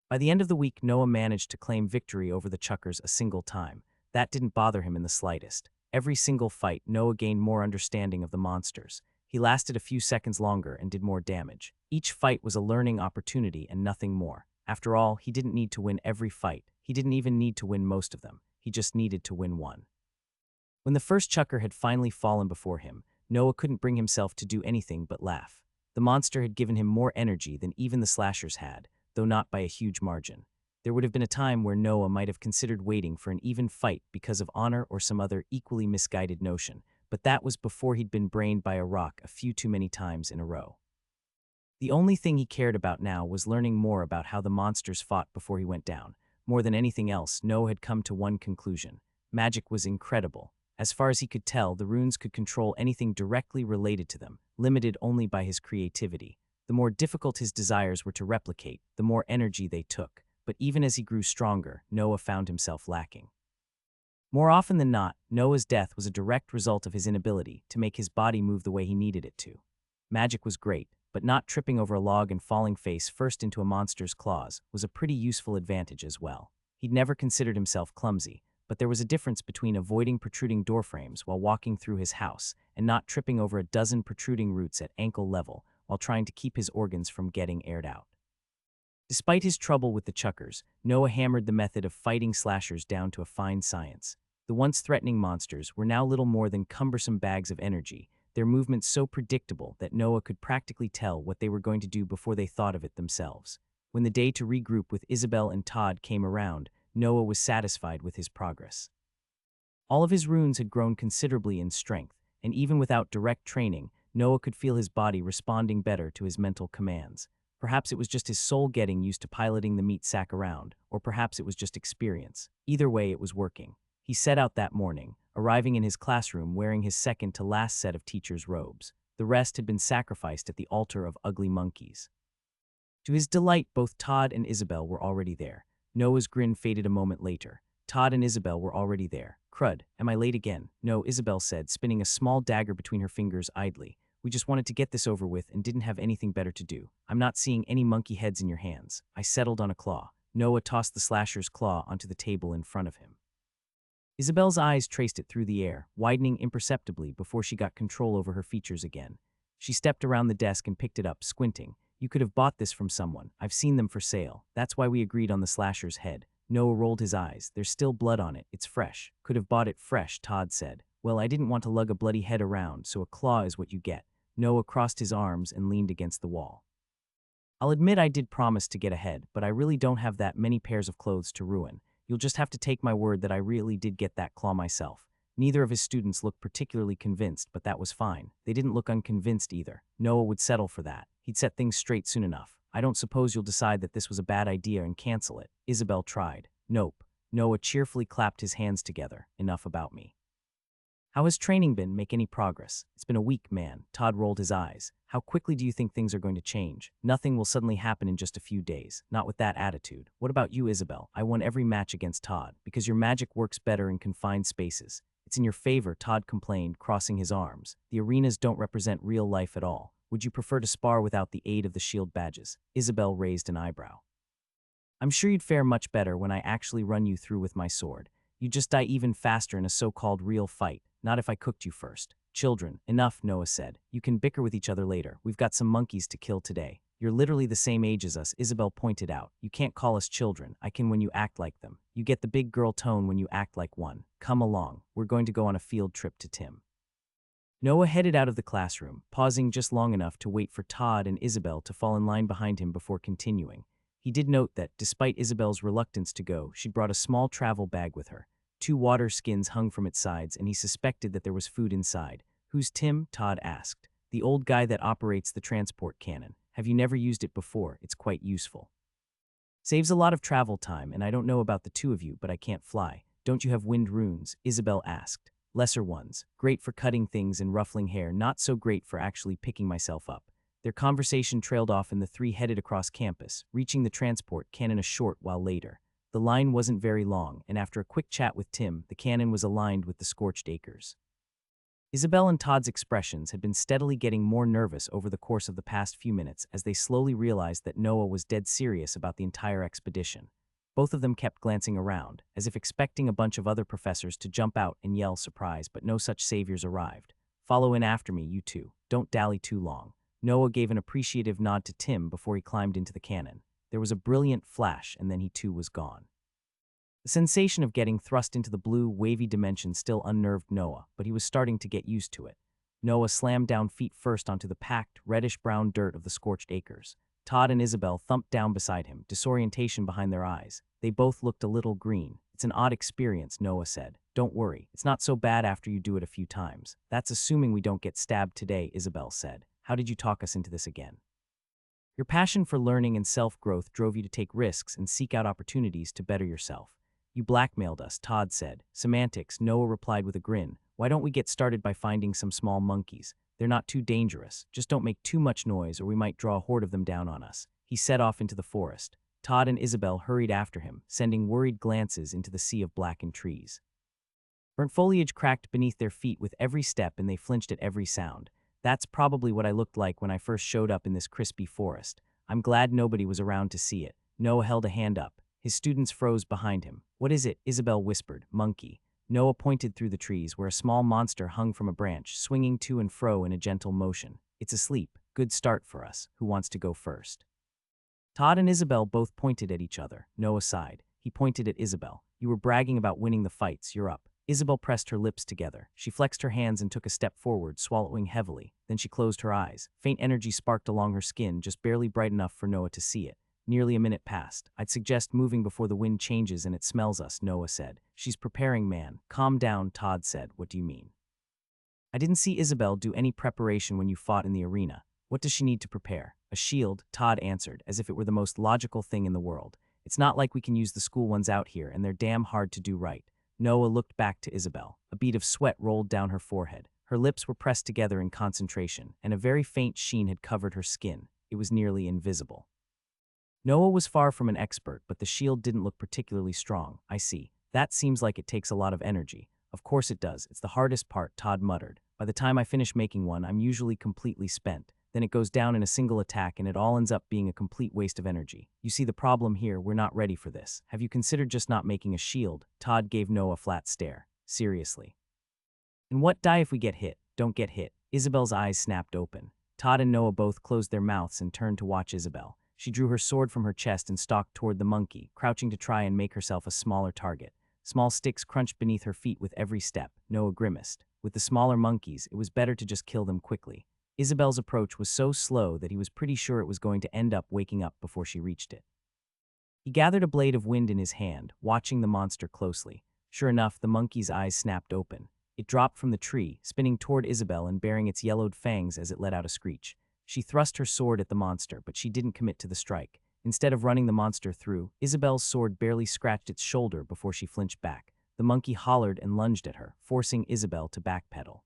By the end of the week, Noah managed to claim victory over the chuckers a single time. That didn't bother him in the slightest. Every single fight, Noah gained more understanding of the monsters. He lasted a few seconds longer and did more damage. Each fight was a learning opportunity and nothing more. After all, he didn't need to win every fight. He didn't even need to win most of them. He just needed to win one. When the first chucker had finally fallen before him, Noah couldn't bring himself to do anything but laugh. The monster had given him more energy than even the slashers had, though not by a huge margin. There would have been a time where Noah might have considered waiting for an even fight because of honor or some other equally misguided notion, but that was before he'd been brained by a rock a few too many times in a row. The only thing he cared about now was learning more about how the monsters fought before he went down. More than anything else, Noah had come to one conclusion. Magic was incredible. As far as he could tell, the runes could control anything directly related to them, limited only by his creativity. The more difficult his desires were to replicate, the more energy they took. But even as he grew stronger, Noah found himself lacking. More often than not, Noah's death was a direct result of his inability to make his body move the way he needed it to. Magic was great, but not tripping over a log and falling face first into a monster's claws was a pretty useful advantage as well. He'd never considered himself clumsy, but there was a difference between avoiding protruding doorframes while walking through his house and not tripping over a dozen protruding roots at ankle level while trying to keep his organs from getting aired out. Despite his trouble with the chuckers, Noah hammered the method of fighting slashers down to a fine science. The once threatening monsters were now little more than cumbersome bags of energy, their movements so predictable that Noah could practically tell what they were going to do before they thought of it themselves. When the day to regroup with Isabel and Todd came around, Noah was satisfied with his progress. All of his runes had grown considerably in strength, and even without direct training, Noah could feel his body responding better to his mental commands. Perhaps it was just his soul getting used to piloting the meat sack around, or perhaps it was just experience. Either way, it was working. He set out that morning, arriving in his classroom wearing his second-to-last set of teacher's robes. The rest had been sacrificed at the altar of ugly monkeys. To his delight, both Todd and Isabel were already there. Noah's grin faded a moment later. Todd and Isabel were already there. Crud, am I late again? No, Isabel said, spinning a small dagger between her fingers idly. We just wanted to get this over with and didn't have anything better to do. I'm not seeing any monkey heads in your hands. I settled on a claw. Noah tossed the slasher's claw onto the table in front of him. Isabel's eyes traced it through the air, widening imperceptibly before she got control over her features again. She stepped around the desk and picked it up, squinting. You could have bought this from someone. I've seen them for sale. That's why we agreed on the slasher's head. Noah rolled his eyes. There's still blood on it. It's fresh. Could have bought it fresh, Todd said. Well, I didn't want to lug a bloody head around, so a claw is what you get. Noah crossed his arms and leaned against the wall. I'll admit I did promise to get ahead, but I really don't have that many pairs of clothes to ruin. You'll just have to take my word that I really did get that claw myself. Neither of his students looked particularly convinced, but that was fine. They didn't look unconvinced either. Noah would settle for that. He'd set things straight soon enough. I don't suppose you'll decide that this was a bad idea and cancel it. Isabel tried. Nope. Noah cheerfully clapped his hands together. Enough about me. How has training been? Make any progress? It's been a week, man. Todd rolled his eyes. How quickly do you think things are going to change? Nothing will suddenly happen in just a few days. Not with that attitude. What about you, Isabel? I won every match against Todd, because your magic works better in confined spaces. It's in your favor, Todd complained, crossing his arms. The arenas don't represent real life at all. Would you prefer to spar without the aid of the shield badges? Isabel raised an eyebrow. I'm sure you'd fare much better when I actually run you through with my sword. You'd just die even faster in a so-called real fight. Not if I cooked you first. Children, enough, Noah said. You can bicker with each other later. We've got some monkeys to kill today. You're literally the same age as us, Isabel pointed out. You can't call us children. I can when you act like them. You get the big girl tone when you act like one. Come along. We're going to go on a field trip to Tim. Noah headed out of the classroom, pausing just long enough to wait for Todd and Isabel to fall in line behind him before continuing. He did note that, despite Isabel's reluctance to go, she'd brought a small travel bag with her. 2 water skins hung from its sides, and he suspected that there was food inside. Who's Tim? Todd asked. The old guy that operates the transport cannon. Have you never used it before? It's quite useful. Saves a lot of travel time, and I don't know about the 2 of you, but I can't fly. Don't you have wind runes? Isabel asked. Lesser ones. Great for cutting things and ruffling hair, not so great for actually picking myself up. Their conversation trailed off and the 3 headed across campus, reaching the transport cannon a short while later. The line wasn't very long, and after a quick chat with Tim, the cannon was aligned with the scorched acres. Isabel and Todd's expressions had been steadily getting more nervous over the course of the past few minutes as they slowly realized that Noah was dead serious about the entire expedition. Both of them kept glancing around, as if expecting a bunch of other professors to jump out and yell surprise, but no such saviors arrived. Follow in after me, you two. Don't dally too long. Noah gave an appreciative nod to Tim before he climbed into the cannon. There was a brilliant flash, and then he too was gone. The sensation of getting thrust into the blue, wavy dimension still unnerved Noah, but he was starting to get used to it. Noah slammed down feet first onto the packed, reddish-brown dirt of the scorched acres. Todd and Isabel thumped down beside him, disorientation behind their eyes. They both looked a little green. It's an odd experience, Noah said. Don't worry, it's not so bad after you do it a few times. That's assuming we don't get stabbed today, Isabel said. How did you talk us into this again? Your passion for learning and self-growth drove you to take risks and seek out opportunities to better yourself. You blackmailed us, Todd said. Semantics, Noah replied with a grin. Why don't we get started by finding some small monkeys? They're not too dangerous. Just don't make too much noise or we might draw a horde of them down on us. He set off into the forest. Todd and Isabel hurried after him, sending worried glances into the sea of blackened trees. Burnt foliage cracked beneath their feet with every step and they flinched at every sound. That's probably what I looked like when I first showed up in this crispy forest. I'm glad nobody was around to see it. Noah held a hand up. His students froze behind him. What is it? Isabel whispered. Monkey. Noah pointed through the trees where a small monster hung from a branch, swinging to and fro in a gentle motion. It's asleep. Good start for us. Who wants to go first? Todd and Isabel both pointed at each other. Noah sighed. He pointed at Isabel. You were bragging about winning the fights. You're up. Isabel pressed her lips together. She flexed her hands and took a step forward, swallowing heavily. Then she closed her eyes. Faint energy sparked along her skin, just barely bright enough for Noah to see it. Nearly a minute passed. I'd suggest moving before the wind changes and it smells us, Noah said. She's preparing, man. Calm down, Todd said. What do you mean? I didn't see Isabel do any preparation when you fought in the arena. What does she need to prepare? A shield, Todd answered, as if it were the most logical thing in the world. It's not like we can use the school ones out here, and they're damn hard to do right. Noah looked back to Isabel. A bead of sweat rolled down her forehead. Her lips were pressed together in concentration, and a very faint sheen had covered her skin. It was nearly invisible. Noah was far from an expert, but the shield didn't look particularly strong. I see. That seems like it takes a lot of energy. Of course it does. It's the hardest part, Todd muttered. By the time I finish making one, I'm usually completely spent. Then it goes down in a single attack and it all ends up being a complete waste of energy. You see the problem here, we're not ready for this. Have you considered just not making a shield? Todd gave Noah a flat stare. Seriously. And what die if we get hit? Don't get hit. Isabel's eyes snapped open. Todd and Noah both closed their mouths and turned to watch Isabel. She drew her sword from her chest and stalked toward the monkey, crouching to try and make herself a smaller target. Small sticks crunched beneath her feet with every step. Noah grimaced. With the smaller monkeys, it was better to just kill them quickly. Isabel's approach was so slow that he was pretty sure it was going to end up waking up before she reached it. He gathered a blade of wind in his hand, watching the monster closely. Sure enough, the monkey's eyes snapped open. It dropped from the tree, spinning toward Isabel and baring its yellowed fangs as it let out a screech. She thrust her sword at the monster, but she didn't commit to the strike. Instead of running the monster through, Isabel's sword barely scratched its shoulder before she flinched back. The monkey hollered and lunged at her, forcing Isabel to backpedal.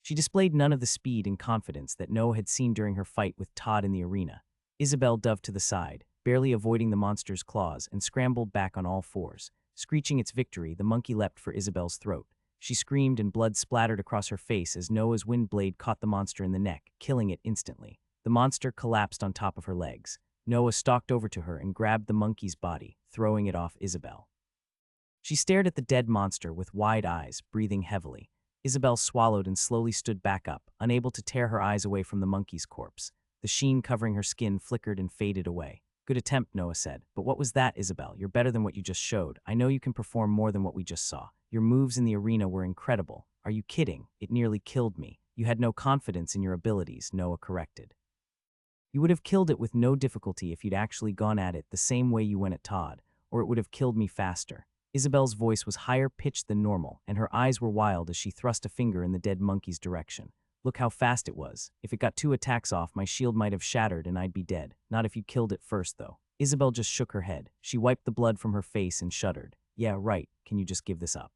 She displayed none of the speed and confidence that Noah had seen during her fight with Todd in the arena. Isabel dove to the side, barely avoiding the monster's claws, and scrambled back on all fours. Screeching its victory, the monkey leapt for Isabel's throat. She screamed and blood splattered across her face as Noah's wind blade caught the monster in the neck, killing it instantly. The monster collapsed on top of her legs. Noah stalked over to her and grabbed the monkey's body, throwing it off Isabel. She stared at the dead monster with wide eyes, breathing heavily. Isabel swallowed and slowly stood back up, unable to tear her eyes away from the monkey's corpse. The sheen covering her skin flickered and faded away. Good attempt, Noah said. But what was that, Isabel? You're better than what you just showed. I know you can perform more than what we just saw. Your moves in the arena were incredible. Are you kidding? It nearly killed me. You had no confidence in your abilities, Noah corrected. You would have killed it with no difficulty if you'd actually gone at it the same way you went at Todd, or it would have killed me faster. Isabel's voice was higher pitched than normal, and her eyes were wild as she thrust a finger in the dead monkey's direction. Look how fast it was. If it got 2 attacks off, my shield might have shattered and I'd be dead. Not if you killed it first, though. Isabel just shook her head. She wiped the blood from her face and shuddered. Yeah, right. Can you just give this up?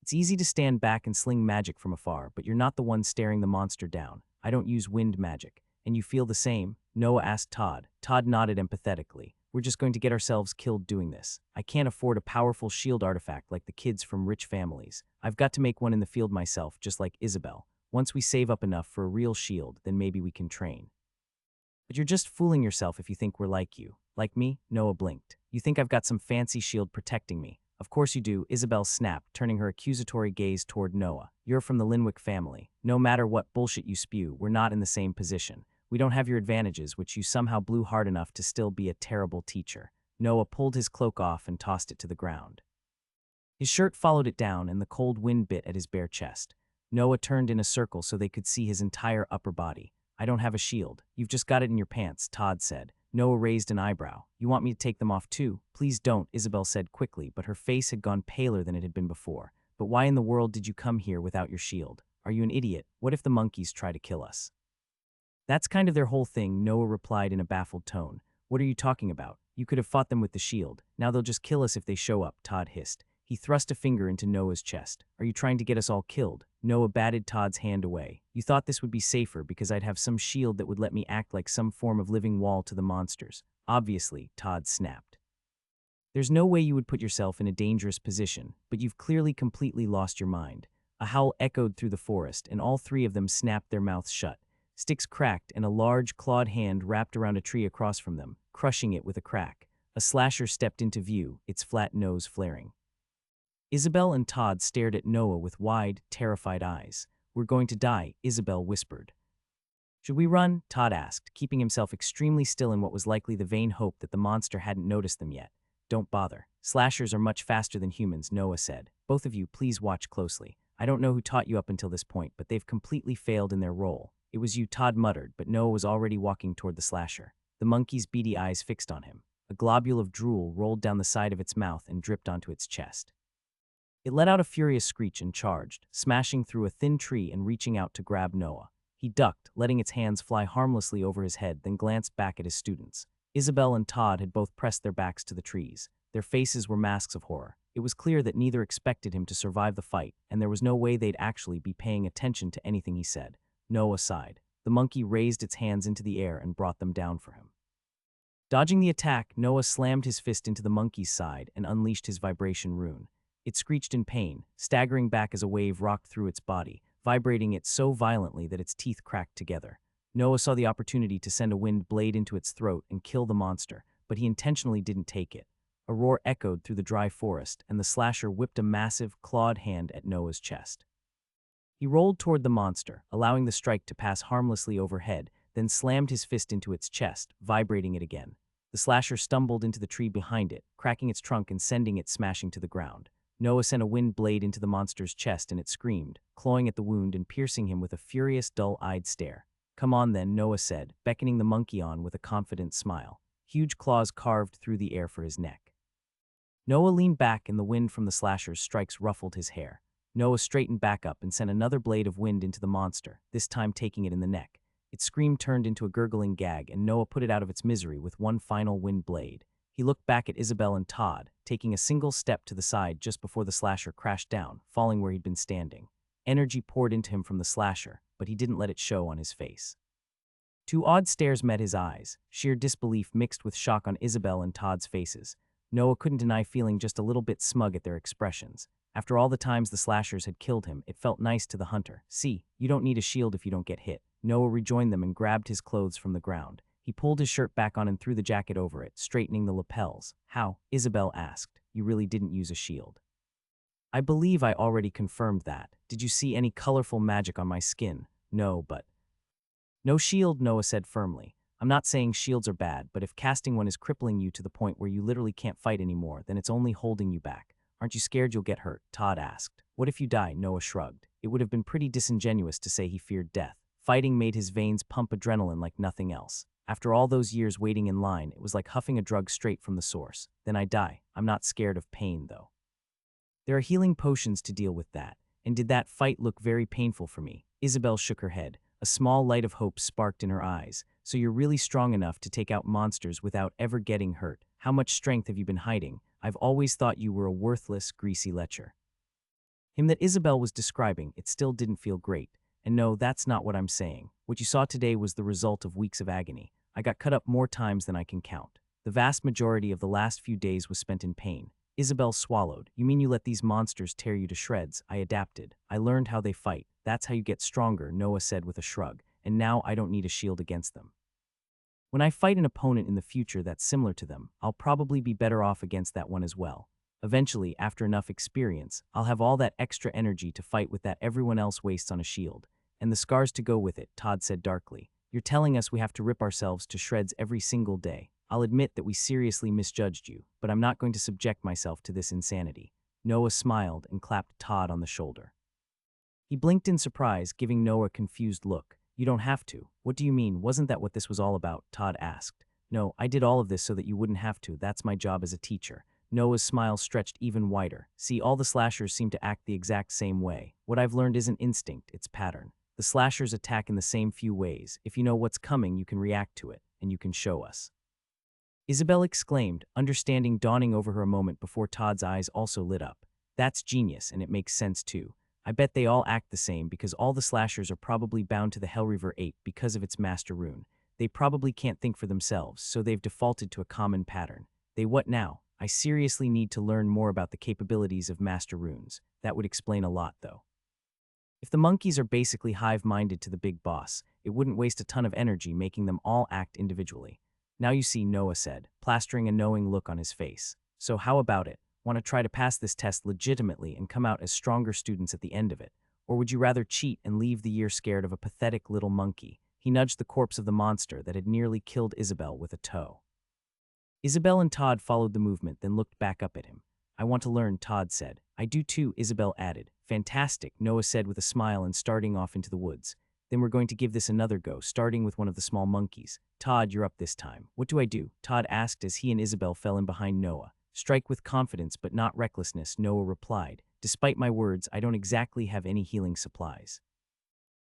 It's easy to stand back and sling magic from afar, but you're not the one staring the monster down. I don't use wind magic. And you feel the same? Noah asked Todd. Todd nodded empathetically. We're just going to get ourselves killed doing this. I can't afford a powerful shield artifact like the kids from rich families. I've got to make one in the field myself, just like Isabel. Once we save up enough for a real shield, then maybe we can train. But you're just fooling yourself if you think we're like you. Like me? Noah blinked. You think I've got some fancy shield protecting me. Of course you do, Isabel snapped, turning her accusatory gaze toward Noah. You're from the Linwick family. No matter what bullshit you spew, we're not in the same position. We don't have your advantages, which you somehow blew hard enough to still be a terrible teacher. Noah pulled his cloak off and tossed it to the ground. His shirt followed it down, and the cold wind bit at his bare chest. Noah turned in a circle so they could see his entire upper body. I don't have a shield. You've just got it in your pants, Todd said. Noah raised an eyebrow. You want me to take them off too? Please don't, Isabel said quickly, but her face had gone paler than it had been before. But why in the world did you come here without your shield? Are you an idiot? What if the monkeys try to kill us? That's kind of their whole thing, Noah replied in a baffled tone. What are you talking about? You could have fought them with the shield. Now they'll just kill us if they show up, Todd hissed. He thrust a finger into Noah's chest. Are you trying to get us all killed? Noah batted Todd's hand away. You thought this would be safer because I'd have some shield that would let me act like some form of living wall to the monsters. Obviously, Todd snapped. There's no way you would put yourself in a dangerous position, but you've clearly completely lost your mind. A howl echoed through the forest, and all 3 of them snapped their mouths shut. Sticks cracked, and a large, clawed hand wrapped around a tree across from them, crushing it with a crack. A slasher stepped into view, its flat nose flaring. Isabel and Todd stared at Noah with wide, terrified eyes. We're going to die, Isabel whispered. Should we run? Todd asked, keeping himself extremely still in what was likely the vain hope that the monster hadn't noticed them yet. Don't bother. Slashers are much faster than humans, Noah said. Both of you, please watch closely. I don't know who taught you up until this point, but they've completely failed in their role. It was you, Todd muttered, but Noah was already walking toward the slasher. The monkey's beady eyes fixed on him. A globule of drool rolled down the side of its mouth and dripped onto its chest. It let out a furious screech and charged, smashing through a thin tree and reaching out to grab Noah. He ducked, letting its hands fly harmlessly over his head, then glanced back at his students. Isabel and Todd had both pressed their backs to the trees. Their faces were masks of horror. It was clear that neither expected him to survive the fight, and there was no way they'd actually be paying attention to anything he said. Noah sighed. The monkey raised its hands into the air and brought them down for him. Dodging the attack, Noah slammed his fist into the monkey's side and unleashed his vibration rune. It screeched in pain, staggering back as a wave rocked through its body, vibrating it so violently that its teeth cracked together. Noah saw the opportunity to send a wind blade into its throat and kill the monster, but he intentionally didn't take it. A roar echoed through the dry forest, and the slasher whipped a massive, clawed hand at Noah's chest. He rolled toward the monster, allowing the strike to pass harmlessly overhead, then slammed his fist into its chest, vibrating it again. The slasher stumbled into the tree behind it, cracking its trunk and sending it smashing to the ground. Noah sent a wind blade into the monster's chest and it screamed, clawing at the wound and piercing him with a furious, dull-eyed stare. "Come on then," Noah said, beckoning the monkey on with a confident smile. Huge claws carved through the air for his neck. Noah leaned back and the wind from the slasher's strikes ruffled his hair. Noah straightened back up and sent another blade of wind into the monster, this time taking it in the neck. Its scream turned into a gurgling gag, and Noah put it out of its misery with one final wind blade. He looked back at Isabel and Todd, taking a single step to the side just before the slasher crashed down, falling where he'd been standing. Energy poured into him from the slasher, but he didn't let it show on his face. Two odd stares met his eyes, sheer disbelief mixed with shock on Isabel and Todd's faces. Noah couldn't deny feeling just a little bit smug at their expressions. After all the times the slashers had killed him, it felt nice to the hunter. "See, you don't need a shield if you don't get hit." Noah rejoined them and grabbed his clothes from the ground. He pulled his shirt back on and threw the jacket over it, straightening the lapels. "How?" Isabel asked. "You really didn't use a shield?" "I believe I already confirmed that. Did you see any colorful magic on my skin?" "No, but—" "No shield," Noah said firmly. "I'm not saying shields are bad, but if casting one is crippling you to the point where you literally can't fight anymore, then it's only holding you back. Aren't you scared you'll get hurt?" Todd asked. "What if you die?" Noah shrugged. It would have been pretty disingenuous to say he feared death. Fighting made his veins pump adrenaline like nothing else. After all those years waiting in line, it was like huffing a drug straight from the source. "Then I die. I'm not scared of pain, though. There are healing potions to deal with that. And did that fight look very painful for me?" Isabel shook her head. A small light of hope sparked in her eyes. "So you're really strong enough to take out monsters without ever getting hurt. How much strength have you been hiding? I've always thought you were a worthless, greasy lecher." Him that Isabel was describing, it still didn't feel great. And no, that's not what I'm saying. What you saw today was the result of weeks of agony. I got cut up more times than I can count. The vast majority of the last few days was spent in pain. Isabel swallowed. "You mean you let these monsters tear you to shreds?" "I adapted. I learned how they fight. That's how you get stronger," Noah said with a shrug. "And now I don't need a shield against them. When I fight an opponent in the future that's similar to them, I'll probably be better off against that one as well. Eventually, after enough experience, I'll have all that extra energy to fight with that everyone else wastes on a shield. And the scars to go with it," Todd said darkly. "You're telling us we have to rip ourselves to shreds every single day. I'll admit that we seriously misjudged you, but I'm not going to subject myself to this insanity." Noah smiled and clapped Todd on the shoulder. He blinked in surprise, giving Noah a confused look. "You don't have to." "What do you mean? Wasn't that what this was all about?" Todd asked. "No, I did all of this so that you wouldn't have to. That's my job as a teacher." Noah's smile stretched even wider. "See, all the slashers seem to act the exact same way. What I've learned isn't instinct, it's pattern. The slashers attack in the same few ways. If you know what's coming, you can react to it, and you can show us." Isabel exclaimed, understanding dawning over her a moment before Todd's eyes also lit up. "That's genius, and it makes sense too. I bet they all act the same because all the slashers are probably bound to the Hellreaver 8 because of its master rune. They probably can't think for themselves, so they've defaulted to a common pattern. What now? I seriously need to learn more about the capabilities of master runes. That would explain a lot, though. If the monkeys are basically hive-minded to the big boss, it wouldn't waste a ton of energy making them all act individually." "Now you see," Noah said, plastering a knowing look on his face. "So how about it? Want to try to pass this test legitimately and come out as stronger students at the end of it? Or would you rather cheat and leave the year scared of a pathetic little monkey?" He nudged the corpse of the monster that had nearly killed Isabel with a toe. Isabel and Todd followed the movement, then looked back up at him. "I want to learn," Todd said. "I do too," Isabel added. "Fantastic," Noah said with a smile and starting off into the woods. "Then we're going to give this another go, starting with one of the small monkeys. Todd, you're up this time." "What do I do?" Todd asked as he and Isabel fell in behind Noah. "Strike with confidence but not recklessness," Noah replied. "Despite my words, I don't exactly have any healing supplies.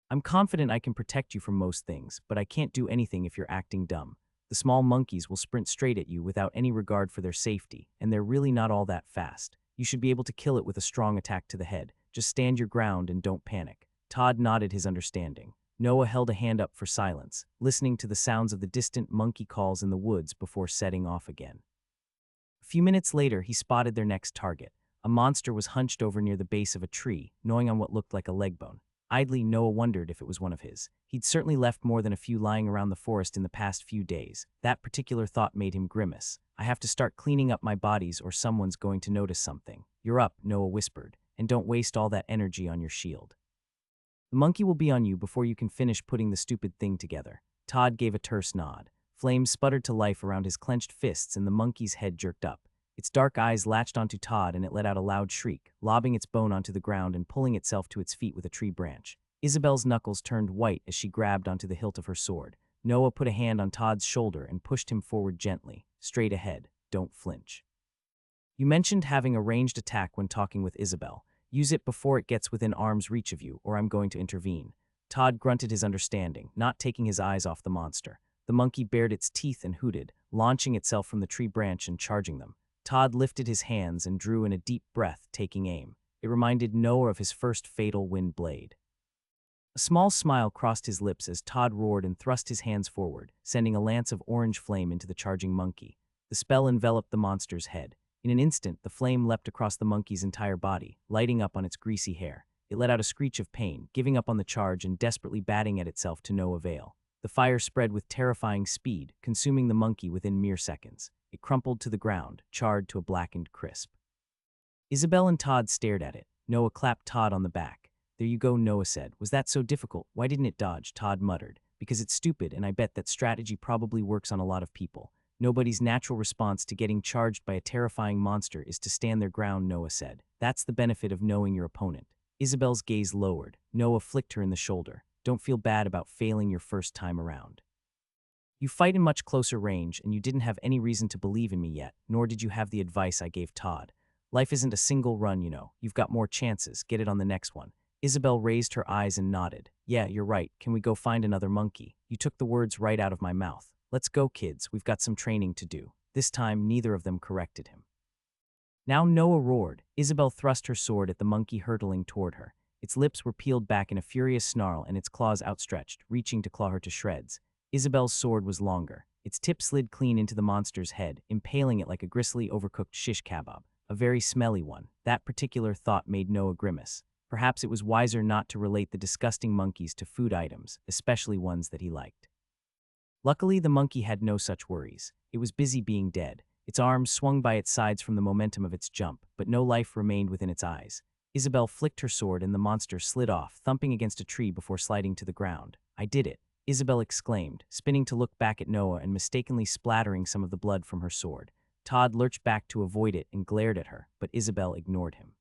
I'm confident I can protect you from most things, but I can't do anything if you're acting dumb. The small monkeys will sprint straight at you without any regard for their safety, and they're really not all that fast. You should be able to kill it with a strong attack to the head. Just stand your ground and don't panic." Todd nodded his understanding. Noah held a hand up for silence, listening to the sounds of the distant monkey calls in the woods before setting off again. A few minutes later, he spotted their next target. A monster was hunched over near the base of a tree, gnawing on what looked like a leg bone. Idly, Noah wondered if it was one of his. He'd certainly left more than a few lying around the forest in the past few days. That particular thought made him grimace. I have to start cleaning up my bodies or someone's going to notice something. You're up, Noah whispered, and don't waste all that energy on your shield. The monkey will be on you before you can finish putting the stupid thing together. Todd gave a terse nod. Flames sputtered to life around his clenched fists and the monkey's head jerked up. Its dark eyes latched onto Todd and it let out a loud shriek, lobbing its bone onto the ground and pulling itself to its feet with a tree branch. Isabel's knuckles turned white as she grabbed onto the hilt of her sword. Noah put a hand on Todd's shoulder and pushed him forward gently. Straight ahead. Don't flinch. You mentioned having a ranged attack when talking with Isabel. Use it before it gets within arm's reach of you, or I'm going to intervene. Todd grunted his understanding, not taking his eyes off the monster. The monkey bared its teeth and hooted, launching itself from the tree branch and charging them. Todd lifted his hands and drew in a deep breath, taking aim. It reminded Noah of his first fatal wind blade. A small smile crossed his lips as Todd roared and thrust his hands forward, sending a lance of orange flame into the charging monkey. The spell enveloped the monster's head. In an instant, the flame leapt across the monkey's entire body, lighting up on its greasy hair. It let out a screech of pain, giving up on the charge and desperately batting at itself to no avail. The fire spread with terrifying speed, consuming the monkey within mere seconds. It crumpled to the ground, charred to a blackened crisp. Isabel and Todd stared at it. Noah clapped Todd on the back. There you go, Noah said. Was that so difficult? Why didn't it dodge? Todd muttered. Because it's stupid, and I bet that strategy probably works on a lot of people. Nobody's natural response to getting charged by a terrifying monster is to stand their ground, Noah said. That's the benefit of knowing your opponent. Isabel's gaze lowered. Noah flicked her in the shoulder. Don't feel bad about failing your first time around. You fight in much closer range, and you didn't have any reason to believe in me yet, nor did you have the advice I gave Todd. Life isn't a single run, you know. You've got more chances. Get it on the next one. Isabel raised her eyes and nodded. Yeah, you're right. Can we go find another monkey? You took the words right out of my mouth. Let's go, kids. We've got some training to do. This time, neither of them corrected him. Now Noah roared. Isabel thrust her sword at the monkey hurtling toward her. Its lips were peeled back in a furious snarl and its claws outstretched, reaching to claw her to shreds. Isabel's sword was longer. Its tip slid clean into the monster's head, impaling it like a gristly, overcooked shish kebab. A very smelly one. That particular thought made Noah grimace. Perhaps it was wiser not to relate the disgusting monkeys to food items, especially ones that he liked. Luckily, the monkey had no such worries. It was busy being dead. Its arms swung by its sides from the momentum of its jump, but no life remained within its eyes. Isabel flicked her sword and the monster slid off, thumping against a tree before sliding to the ground. I did it, Isabel exclaimed, spinning to look back at Noah and mistakenly splattering some of the blood from her sword. Todd lurched back to avoid it and glared at her, but Isabel ignored him.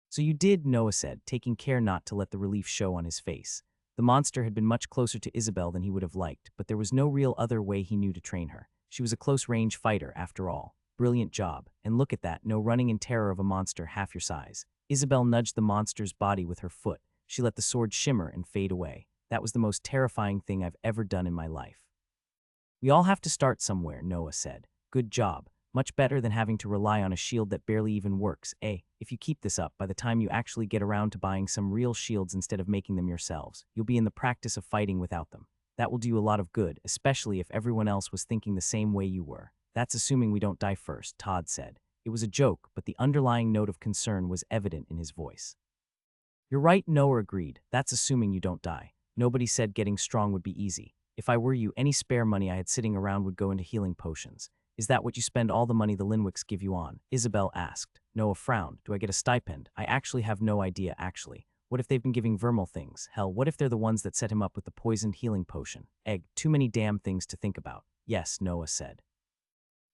So you did, Noah said, taking care not to let the relief show on his face. The monster had been much closer to Isabel than he would have liked, but there was no real other way he knew to train her. She was a close-range fighter, after all. Brilliant job. And look at that, no running in terror of a monster half your size. Isabel nudged the monster's body with her foot. She let the sword shimmer and fade away. That was the most terrifying thing I've ever done in my life. We all have to start somewhere, Noah said. Good job. Much better than having to rely on a shield that barely even works. If you keep this up, by the time you actually get around to buying some real shields instead of making them yourselves, you'll be in the practice of fighting without them. That will do you a lot of good, especially if everyone else was thinking the same way you were. That's assuming we don't die first, Todd said. It was a joke, but the underlying note of concern was evident in his voice. You're right, Noah agreed. That's assuming you don't die. Nobody said getting strong would be easy. If I were you, any spare money I had sitting around would go into healing potions. Is that what you spend all the money the Linwicks give you on? Isabel asked. Noah frowned. Do I get a stipend? I actually have no idea, actually. What if they've been giving Vermal things? Hell, what if they're the ones that set him up with the poisoned healing potion? Too many damn things to think about. Yes, Noah said.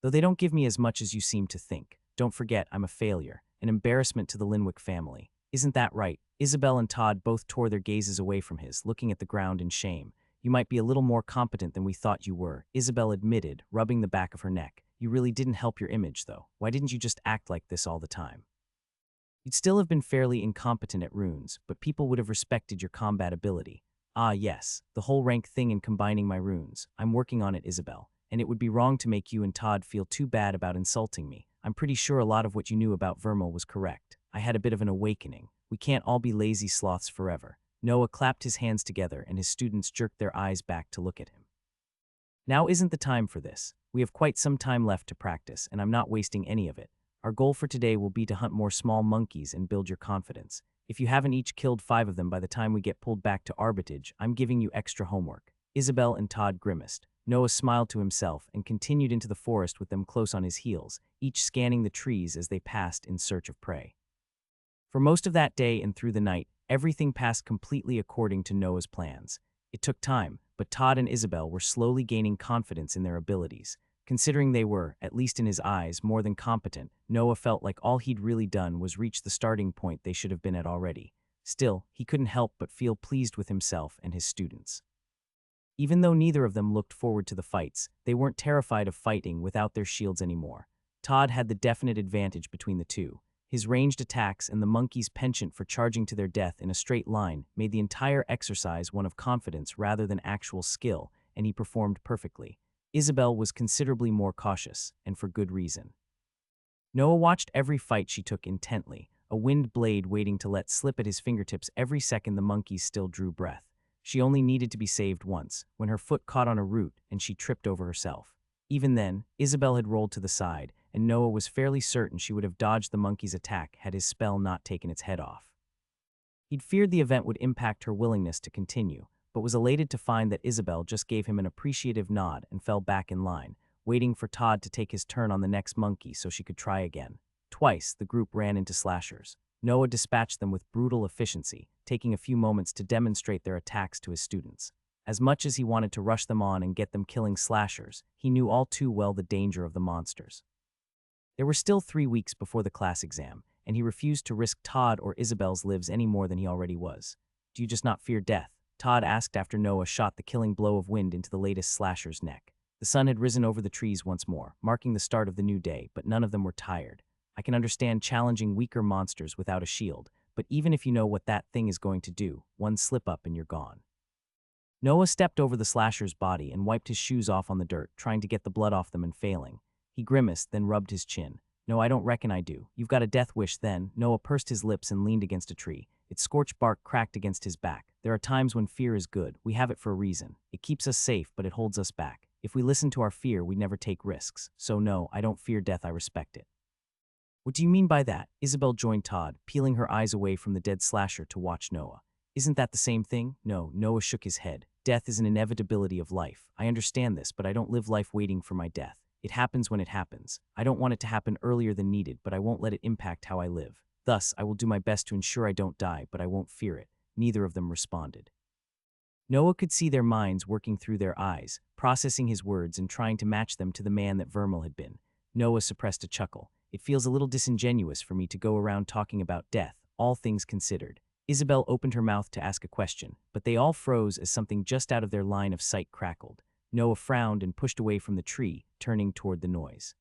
Though they don't give me as much as you seem to think. Don't forget, I'm a failure. An embarrassment to the Linwick family. Isn't that right? Isabel and Todd both tore their gazes away from his, looking at the ground in shame. You might be a little more competent than we thought you were, Isabel admitted, rubbing the back of her neck. You really didn't help your image, though. Why didn't you just act like this all the time? You'd still have been fairly incompetent at runes, but people would have respected your combat ability. Ah, yes, the whole rank thing in combining my runes. I'm working on it, Isabel, and it would be wrong to make you and Todd feel too bad about insulting me. I'm pretty sure a lot of what you knew about Vermal was correct. I had a bit of an awakening. We can't all be lazy sloths forever. Noah clapped his hands together and his students jerked their eyes back to look at him. Now isn't the time for this. We have quite some time left to practice, and I'm not wasting any of it. Our goal for today will be to hunt more small monkeys and build your confidence. If you haven't each killed 5 of them by the time we get pulled back to Arbitage, I'm giving you extra homework." Isabel and Todd grimaced. Noah smiled to himself and continued into the forest with them close on his heels, each scanning the trees as they passed in search of prey. For most of that day and through the night, everything passed completely according to Noah's plans. It took time, but Todd and Isabel were slowly gaining confidence in their abilities. Considering they were, at least in his eyes, more than competent, Noah felt like all he'd really done was reach the starting point they should have been at already. Still, he couldn't help but feel pleased with himself and his students. Even though neither of them looked forward to the fights, they weren't terrified of fighting without their shields anymore. Todd had the definite advantage between the two. His ranged attacks and the monkey's penchant for charging to their death in a straight line made the entire exercise one of confidence rather than actual skill, and he performed perfectly. Isabel was considerably more cautious, and for good reason. Noah watched every fight she took intently, a wind blade waiting to let slip at his fingertips every second the monkeys still drew breath. She only needed to be saved once, when her foot caught on a root and she tripped over herself. Even then, Isabel had rolled to the side, and Noah was fairly certain she would have dodged the monkey's attack had his spell not taken its head off. He'd feared the event would impact her willingness to continue, but was elated to find that Isabel just gave him an appreciative nod and fell back in line, waiting for Todd to take his turn on the next monkey so she could try again. Twice, the group ran into slashers. Noah dispatched them with brutal efficiency, taking a few moments to demonstrate their attacks to his students. As much as he wanted to rush them on and get them killing slashers, he knew all too well the danger of the monsters. There were still 3 weeks before the class exam, and he refused to risk Todd or Isabel's lives any more than he already was. "Do you just not fear death?" Todd asked after Noah shot the killing blow of wind into the latest slasher's neck. The sun had risen over the trees once more, marking the start of the new day, but none of them were tired. "I can understand challenging weaker monsters without a shield, but even if you know what that thing is going to do, one slip-up and you're gone." Noah stepped over the slasher's body and wiped his shoes off on the dirt, trying to get the blood off them and failing. He grimaced, then rubbed his chin. "No, I don't reckon I do. You've got a death wish then." Noah pursed his lips and leaned against a tree. Its scorched bark cracked against his back. "There are times when fear is good. We have it for a reason. It keeps us safe, but it holds us back. If we listen to our fear, we'd never take risks. So no, I don't fear death, I respect it." "What do you mean by that?" Isabel joined Todd, peeling her eyes away from the dead slasher to watch Noah. "Isn't that the same thing?" "No," Noah shook his head. "Death is an inevitability of life. I understand this, but I don't live life waiting for my death. It happens when it happens. I don't want it to happen earlier than needed, but I won't let it impact how I live. Thus, I will do my best to ensure I don't die, but I won't fear it." Neither of them responded. Noah could see their minds working through their eyes, processing his words and trying to match them to the man that Vermal had been. Noah suppressed a chuckle. "It feels a little disingenuous for me to go around talking about death, all things considered." Isabel opened her mouth to ask a question, but they all froze as something just out of their line of sight crackled. Noah frowned and pushed away from the tree, turning toward the noise.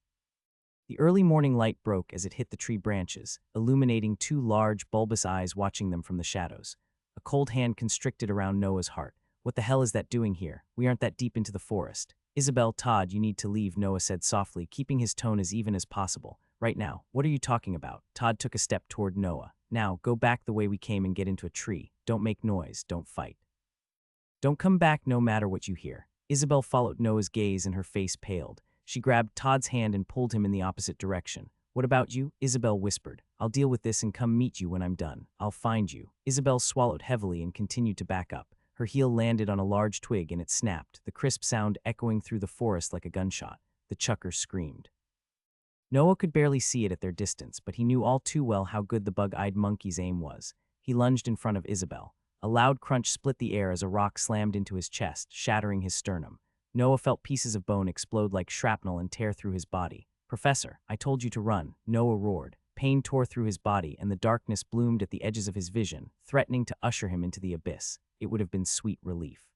The early morning light broke as it hit the tree branches, illuminating 2 large, bulbous eyes watching them from the shadows. A cold hand constricted around Noah's heart. "What the hell is that doing here? We aren't that deep into the forest." "Isabel, Todd, you need to leave," Noah said softly, keeping his tone as even as possible. "Right now. What are you talking about?" Todd took a step toward Noah. "Now, go back the way we came and get into a tree. Don't make noise, don't fight. Don't come back no matter what you hear." Isabel followed Noah's gaze and her face paled. She grabbed Todd's hand and pulled him in the opposite direction. "What about you?" Isabel whispered. "I'll deal with this and come meet you when I'm done. I'll find you." Isabel swallowed heavily and continued to back up. Her heel landed on a large twig and it snapped, the crisp sound echoing through the forest like a gunshot. The chucker screamed. Noah could barely see it at their distance, but he knew all too well how good the bug-eyed monkey's aim was. He lunged in front of Isabel. A loud crunch split the air as a rock slammed into his chest, shattering his sternum. Noah felt pieces of bone explode like shrapnel and tear through his body. "Professor, I told you to run," Noah roared. Pain tore through his body and the darkness bloomed at the edges of his vision, threatening to usher him into the abyss. It would have been sweet relief.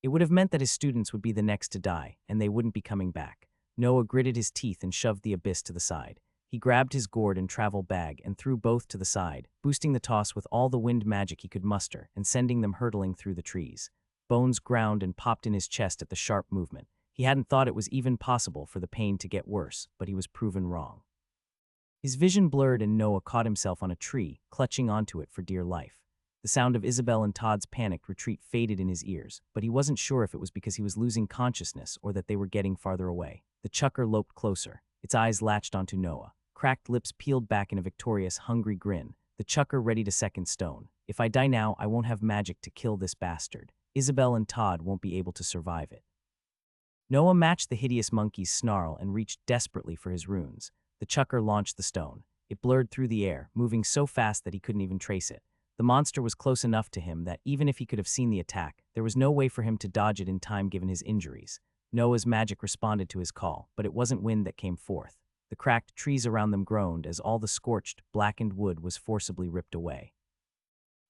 It would have meant that his students would be the next to die, and they wouldn't be coming back. Noah gritted his teeth and shoved the abyss to the side. He grabbed his gourd and travel bag and threw both to the side, boosting the toss with all the wind magic he could muster and sending them hurtling through the trees. Bones ground and popped in his chest at the sharp movement. He hadn't thought it was even possible for the pain to get worse, but he was proven wrong. His vision blurred and Noah caught himself on a tree, clutching onto it for dear life. The sound of Isabel and Todd's panicked retreat faded in his ears, but he wasn't sure if it was because he was losing consciousness or that they were getting farther away. The chucker loped closer. Its eyes latched onto Noah. Cracked lips peeled back in a victorious, hungry grin. the chucker ready to second stone. If I die now, I won't have magic to kill this bastard. Isabel and Todd won't be able to survive it. Noah matched the hideous monkey's snarl and reached desperately for his runes. The chucker launched the stone. It blurred through the air, moving so fast that he couldn't even trace it. The monster was close enough to him that even if he could have seen the attack, there was no way for him to dodge it in time given his injuries. Noah's magic responded to his call, but it wasn't wind that came forth. The cracked trees around them groaned as all the scorched, blackened wood was forcibly ripped away.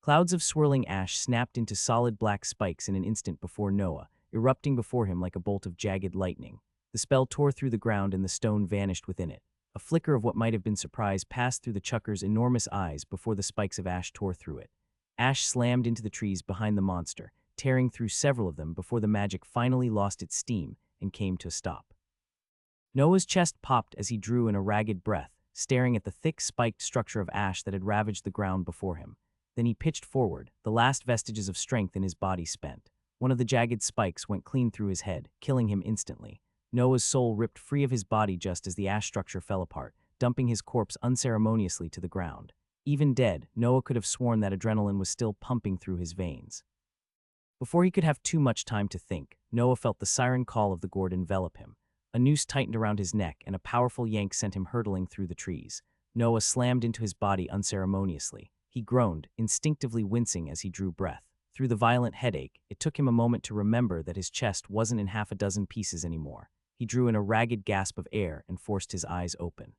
Clouds of swirling ash snapped into solid black spikes in an instant before Noah, erupting before him like a bolt of jagged lightning. The spell tore through the ground and the stone vanished within it. A flicker of what might have been surprise passed through the chucker's enormous eyes before the spikes of ash tore through it. Ash slammed into the trees behind the monster, tearing through several of them before the magic finally lost its steam and came to a stop. Noah's chest popped as he drew in a ragged breath, staring at the thick, spiked structure of ash that had ravaged the ground before him. Then he pitched forward, the last vestiges of strength in his body spent. One of the jagged spikes went clean through his head, killing him instantly. Noah's soul ripped free of his body just as the ash structure fell apart, dumping his corpse unceremoniously to the ground. Even dead, Noah could have sworn that adrenaline was still pumping through his veins. Before he could have too much time to think, Noah felt the siren call of the gourd envelop him. A noose tightened around his neck, and a powerful yank sent him hurtling through the trees. Noah slammed into his body unceremoniously. He groaned, instinctively wincing as he drew breath. Through the violent headache, it took him a moment to remember that his chest wasn't in half a dozen pieces anymore. He drew in a ragged gasp of air and forced his eyes open.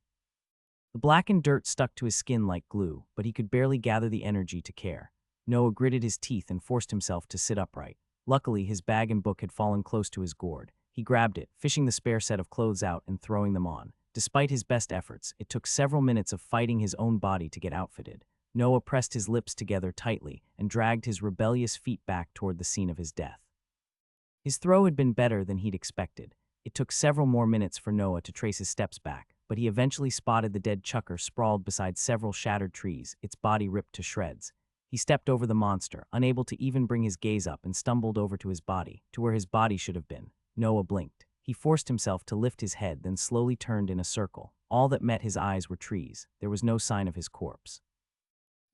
The blackened dirt stuck to his skin like glue, but he could barely gather the energy to care. Noah gritted his teeth and forced himself to sit upright. Luckily, his bag and book had fallen close to his gourd. He grabbed it, fishing the spare set of clothes out and throwing them on. Despite his best efforts, it took several minutes of fighting his own body to get outfitted. Noah pressed his lips together tightly and dragged his rebellious feet back toward the scene of his death. His throw had been better than he'd expected. It took several more minutes for Noah to trace his steps back, but he eventually spotted the dead chucker sprawled beside several shattered trees, its body ripped to shreds. He stepped over the monster, unable to even bring his gaze up, and stumbled over to his body, to where his body should have been. Noah blinked. He forced himself to lift his head, then slowly turned in a circle. All that met his eyes were trees. There was no sign of his corpse.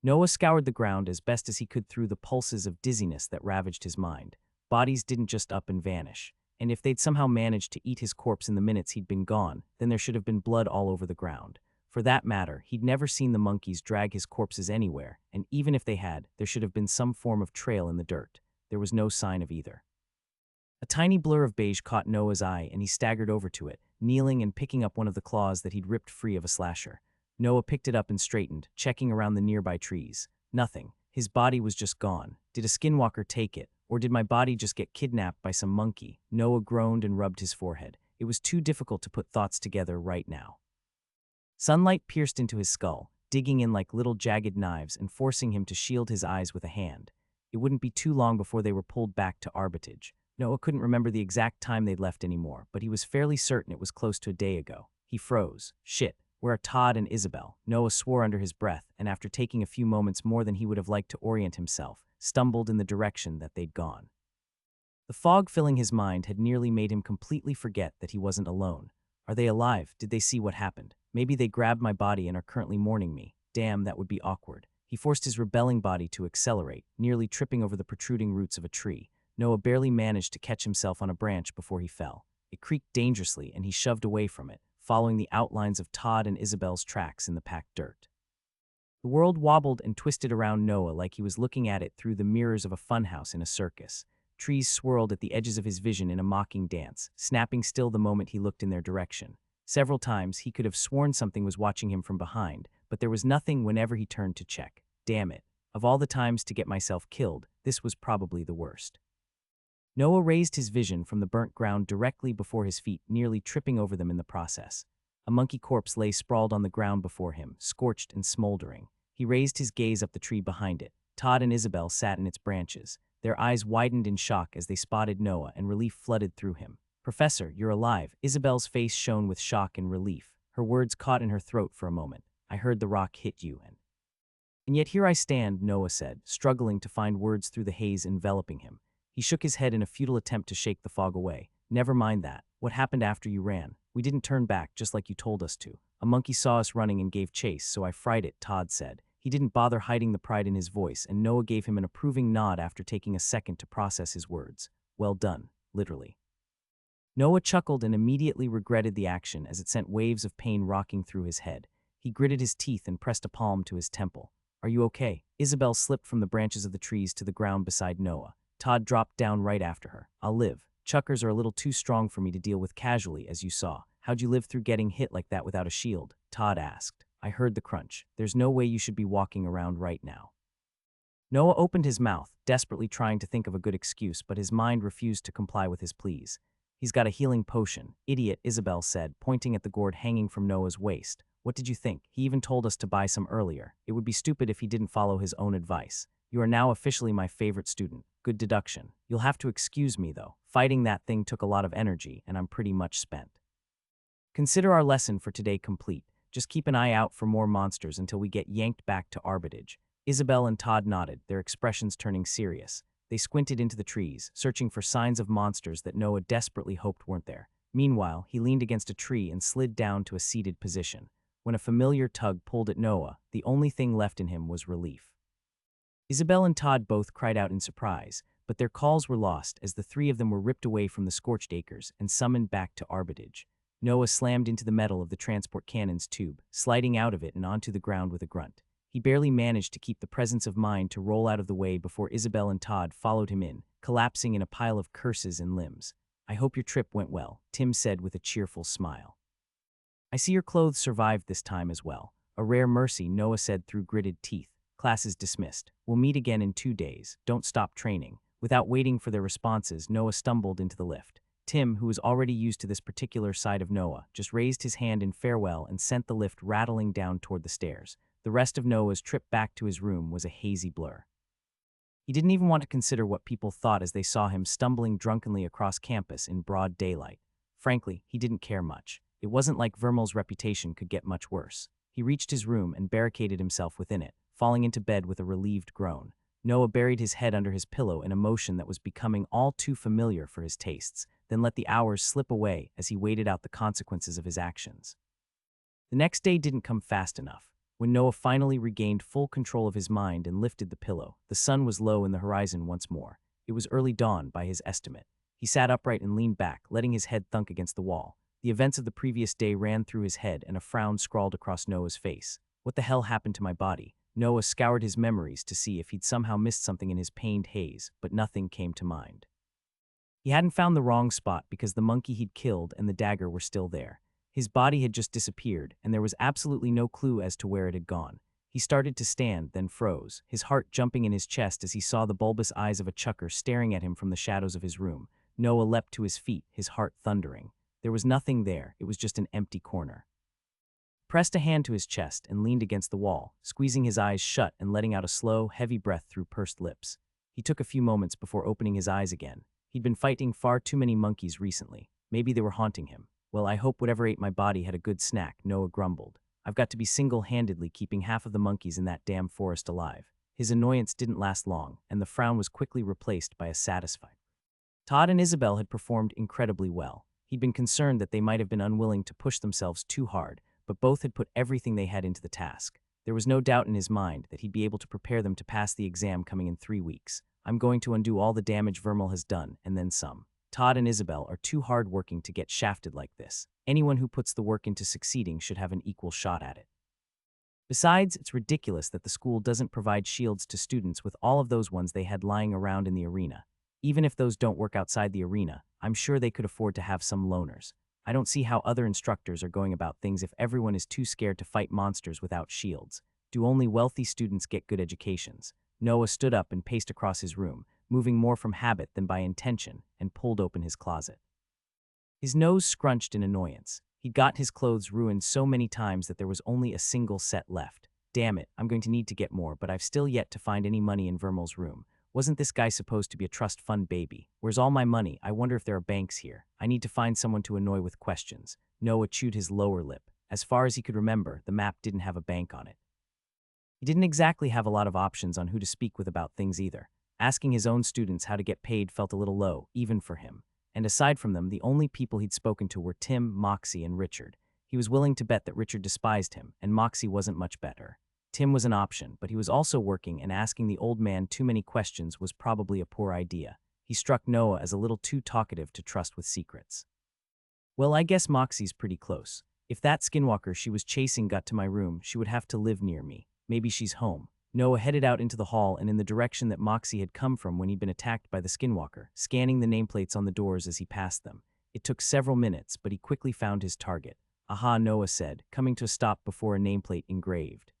Noah scoured the ground as best as he could through the pulses of dizziness that ravaged his mind. Bodies didn't just up and vanish, and if they'd somehow managed to eat his corpse in the minutes he'd been gone, then there should have been blood all over the ground. For that matter, he'd never seen the monkeys drag his corpses anywhere, and even if they had, there should have been some form of trail in the dirt. There was no sign of either. A tiny blur of beige caught Noah's eye, and he staggered over to it, kneeling and picking up one of the claws that he'd ripped free of a slasher. Noah picked it up and straightened, checking around the nearby trees. Nothing. His body was just gone. Did a skinwalker take it, or did my body just get kidnapped by some monkey? Noah groaned and rubbed his forehead. It was too difficult to put thoughts together right now. Sunlight pierced into his skull, digging in like little jagged knives and forcing him to shield his eyes with a hand. It wouldn't be too long before they were pulled back to Arbitage. Noah couldn't remember the exact time they'd left anymore, but he was fairly certain it was close to a day ago. He froze. Shit. Where are Todd and Isabel? Noah swore under his breath, and after taking a few moments more than he would have liked to orient himself, stumbled in the direction that they'd gone. The fog filling his mind had nearly made him completely forget that he wasn't alone. Are they alive? Did they see what happened? Maybe they grabbed my body and are currently mourning me. Damn, that would be awkward. He forced his rebelling body to accelerate, nearly tripping over the protruding roots of a tree. Noah barely managed to catch himself on a branch before he fell. It creaked dangerously, and he shoved away from it, following the outlines of Todd and Isabel's tracks in the packed dirt. The world wobbled and twisted around Noah like he was looking at it through the mirrors of a funhouse in a circus. Trees swirled at the edges of his vision in a mocking dance, snapping still the moment he looked in their direction. Several times he could have sworn something was watching him from behind, but there was nothing whenever he turned to check. Damn it. Of all the times to get myself killed, this was probably the worst. Noah raised his vision from the burnt ground directly before his feet, nearly tripping over them in the process. A monkey corpse lay sprawled on the ground before him, scorched and smoldering. He raised his gaze up the tree behind it. Todd and Isabel sat in its branches. Their eyes widened in shock as they spotted Noah, and relief flooded through him. "Professor, you're alive." Isabel's face shone with shock and relief. Her words caught in her throat for a moment. "I heard the rock hit you, and yet here I stand," Noah said, struggling to find words through the haze enveloping him. He shook his head in a futile attempt to shake the fog away. "Never mind that. What happened after you ran? We didn't turn back, just like you told us to. A monkey saw us running and gave chase, so I fried it," Todd said. He didn't bother hiding the pride in his voice, and Noah gave him an approving nod after taking a second to process his words. Well done, literally. Noah chuckled and immediately regretted the action as it sent waves of pain rocking through his head. He gritted his teeth and pressed a palm to his temple. Are you okay? Isabel slipped from the branches of the trees to the ground beside Noah. Todd dropped down right after her. I'll live. Chuckers are a little too strong for me to deal with casually, as you saw. How'd you live through getting hit like that without a shield? Todd asked. I heard the crunch. There's no way you should be walking around right now. Noah opened his mouth, desperately trying to think of a good excuse, but his mind refused to comply with his pleas. He's got a healing potion. Idiot, Isabel said, pointing at the gourd hanging from Noah's waist. What did you think? He even told us to buy some earlier. It would be stupid if he didn't follow his own advice. You are now officially my favorite student. Good deduction. You'll have to excuse me, though. Fighting that thing took a lot of energy, and I'm pretty much spent. Consider our lesson for today complete. Just keep an eye out for more monsters until we get yanked back to Arbitage. Isabel and Todd nodded, their expressions turning serious. They squinted into the trees, searching for signs of monsters that Noah desperately hoped weren't there. Meanwhile, he leaned against a tree and slid down to a seated position. When a familiar tug pulled at Noah, the only thing left in him was relief. Isabel and Todd both cried out in surprise, but their calls were lost as the three of them were ripped away from the scorched acres and summoned back to Arbitage. Noah slammed into the metal of the transport cannon's tube, sliding out of it and onto the ground with a grunt. He barely managed to keep the presence of mind to roll out of the way before Isabel and Todd followed him in, collapsing in a pile of curses and limbs. I hope your trip went well, Tim said with a cheerful smile. I see your clothes survived this time as well. A rare mercy, Noah said through gritted teeth. Class is dismissed. We'll meet again in 2 days. Don't stop training. Without waiting for their responses, Noah stumbled into the lift. Tim, who was already used to this particular side of Noah, just raised his hand in farewell and sent the lift rattling down toward the stairs. The rest of Noah's trip back to his room was a hazy blur. He didn't even want to consider what people thought as they saw him stumbling drunkenly across campus in broad daylight. Frankly, he didn't care much. It wasn't like Vermal's reputation could get much worse. He reached his room and barricaded himself within it, falling into bed with a relieved groan. Noah buried his head under his pillow in a motion that was becoming all too familiar for his tastes, then let the hours slip away as he waited out the consequences of his actions. The next day didn't come fast enough. When Noah finally regained full control of his mind and lifted the pillow, the sun was low in the horizon once more. It was early dawn by his estimate. He sat upright and leaned back, letting his head thunk against the wall. The events of the previous day ran through his head and a frown scrawled across Noah's face. What the hell happened to my body? Noah scoured his memories to see if he'd somehow missed something in his pained haze, but nothing came to mind. He hadn't found the wrong spot because the monkey he'd killed and the dagger were still there. His body had just disappeared, and there was absolutely no clue as to where it had gone. He started to stand, then froze, his heart jumping in his chest as he saw the bulbous eyes of a chucker staring at him from the shadows of his room. Noah leapt to his feet, his heart thundering. There was nothing there, it was just an empty corner. Pressed a hand to his chest and leaned against the wall, squeezing his eyes shut and letting out a slow, heavy breath through pursed lips. He took a few moments before opening his eyes again. He'd been fighting far too many monkeys recently. Maybe they were haunting him. Well, I hope whatever ate my body had a good snack, Noah grumbled. I've got to be single-handedly keeping half of the monkeys in that damn forest alive. His annoyance didn't last long, and the frown was quickly replaced by a satisfied. Todd and Isabel had performed incredibly well. He'd been concerned that they might have been unwilling to push themselves too hard, but both had put everything they had into the task. There was no doubt in his mind that he'd be able to prepare them to pass the exam coming in 3 weeks. I'm going to undo all the damage Vermal has done, and then some. Todd and Isabel are too hard-working to get shafted like this. Anyone who puts the work into succeeding should have an equal shot at it. Besides, it's ridiculous that the school doesn't provide shields to students with all of those ones they had lying around in the arena. Even if those don't work outside the arena, I'm sure they could afford to have some loaners. I don't see how other instructors are going about things if everyone is too scared to fight monsters without shields. Do only wealthy students get good educations? Noah stood up and paced across his room, moving more from habit than by intention, and pulled open his closet. His nose scrunched in annoyance. He'd got his clothes ruined so many times that there was only a single set left. Damn it, I'm going to need to get more, but I've still yet to find any money in Vermal's room. Wasn't this guy supposed to be a trust fund baby? Where's all my money? I wonder if there are banks here. I need to find someone to annoy with questions. Noah chewed his lower lip. As far as he could remember, the map didn't have a bank on it. He didn't exactly have a lot of options on who to speak with about things either. Asking his own students how to get paid felt a little low, even for him. And aside from them, the only people he'd spoken to were Tim, Moxie, and Richard. He was willing to bet that Richard despised him, and Moxie wasn't much better. Tim was an option, but he was also working, and asking the old man too many questions was probably a poor idea. He struck Noah as a little too talkative to trust with secrets. Well, I guess Moxie's pretty close. If that skinwalker she was chasing got to my room, she would have to live near me. Maybe she's home. Noah headed out into the hall and in the direction that Moxie had come from when he'd been attacked by the skinwalker, scanning the nameplates on the doors as he passed them. It took several minutes, but he quickly found his target. Aha, Noah said, coming to a stop before a nameplate engraved.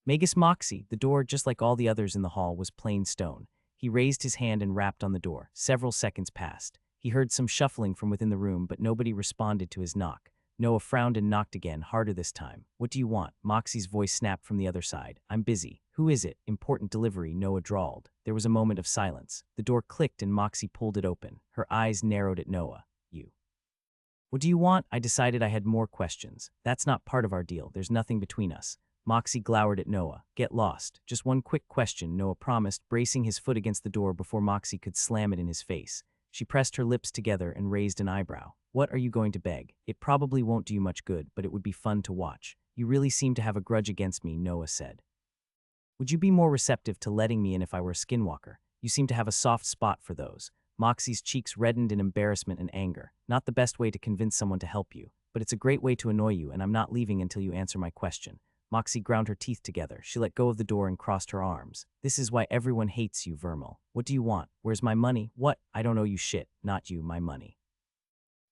Magus Moxie. The door, just like all the others in the hall, was plain stone. He raised his hand and rapped on the door. Several seconds passed. He heard some shuffling from within the room, but nobody responded to his knock. Noah frowned and knocked again, harder this time. What do you want? Moxie's voice snapped from the other side. I'm busy. Who is it? Important delivery, Noah drawled. There was a moment of silence. The door clicked and Moxie pulled it open. Her eyes narrowed at Noah. You. What do you want? I decided I had more questions. That's not part of our deal. There's nothing between us. Moxie glowered at Noah. Get lost. Just one quick question, Noah promised, bracing his foot against the door before Moxie could slam it in his face. She pressed her lips together and raised an eyebrow. What are you going to beg? It probably won't do you much good, but it would be fun to watch. You really seem to have a grudge against me, Noah said. Would you be more receptive to letting me in if I were a skinwalker? You seem to have a soft spot for those. Moxie's cheeks reddened in embarrassment and anger. Not the best way to convince someone to help you, but it's a great way to annoy you, and I'm not leaving until you answer my question. Moxie ground her teeth together. She let go of the door and crossed her arms. This is why everyone hates you, Vermal. What do you want? Where's my money? What? I don't owe you shit. Not you, my money.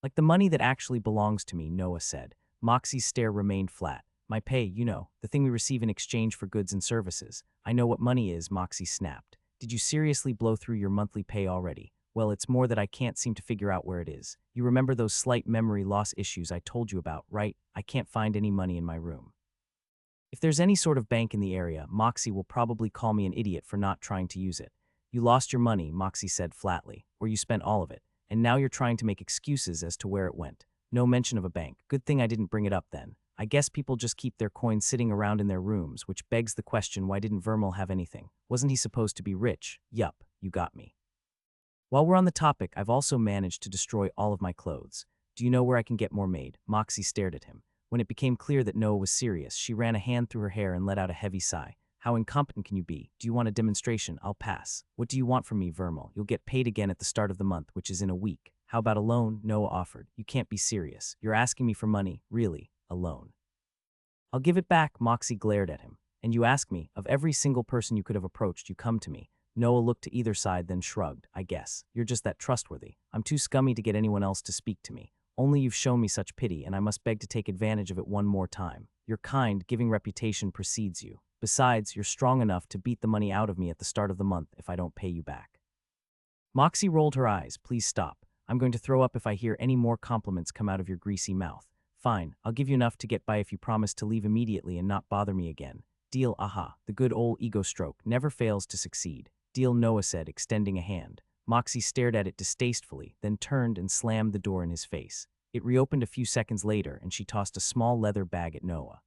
Like the money that actually belongs to me, Noah said. Moxie's stare remained flat. My pay, you know, the thing we receive in exchange for goods and services. I know what money is, Moxie snapped. Did you seriously blow through your monthly pay already? Well, it's more that I can't seem to figure out where it is. You remember those slight memory loss issues I told you about, right? I can't find any money in my room. If there's any sort of bank in the area, Moxie will probably call me an idiot for not trying to use it. You lost your money, Moxie said flatly, or you spent all of it, and now you're trying to make excuses as to where it went. No mention of a bank. Good thing I didn't bring it up then. I guess people just keep their coins sitting around in their rooms, which begs the question, why didn't Vermal have anything? Wasn't he supposed to be rich? Yup, you got me. While we're on the topic, I've also managed to destroy all of my clothes. Do you know where I can get more made? Moxie stared at him. When it became clear that Noah was serious, she ran a hand through her hair and let out a heavy sigh. How incompetent can you be? Do you want a demonstration? I'll pass. What do you want from me, Vermal? You'll get paid again at the start of the month, which is in a week. How about a loan? Noah offered. You can't be serious. You're asking me for money. Really? A loan? I'll give it back, Moxie glared at him. And you ask me, of every single person you could have approached, you come to me. Noah looked to either side, then shrugged. I guess. You're just that trustworthy. I'm too scummy to get anyone else to speak to me. Only you've shown me such pity, and I must beg to take advantage of it one more time. Your kind, giving reputation precedes you. Besides, you're strong enough to beat the money out of me at the start of the month if I don't pay you back. Moxie rolled her eyes. Please stop. I'm going to throw up if I hear any more compliments come out of your greasy mouth. Fine, I'll give you enough to get by if you promise to leave immediately and not bother me again. Deal, aha. The good old ego stroke never fails to succeed. Deal, Noah said, extending a hand. Moxie stared at it distastefully, then turned and slammed the door in his face. It reopened a few seconds later, and she tossed a small leather bag at Noah.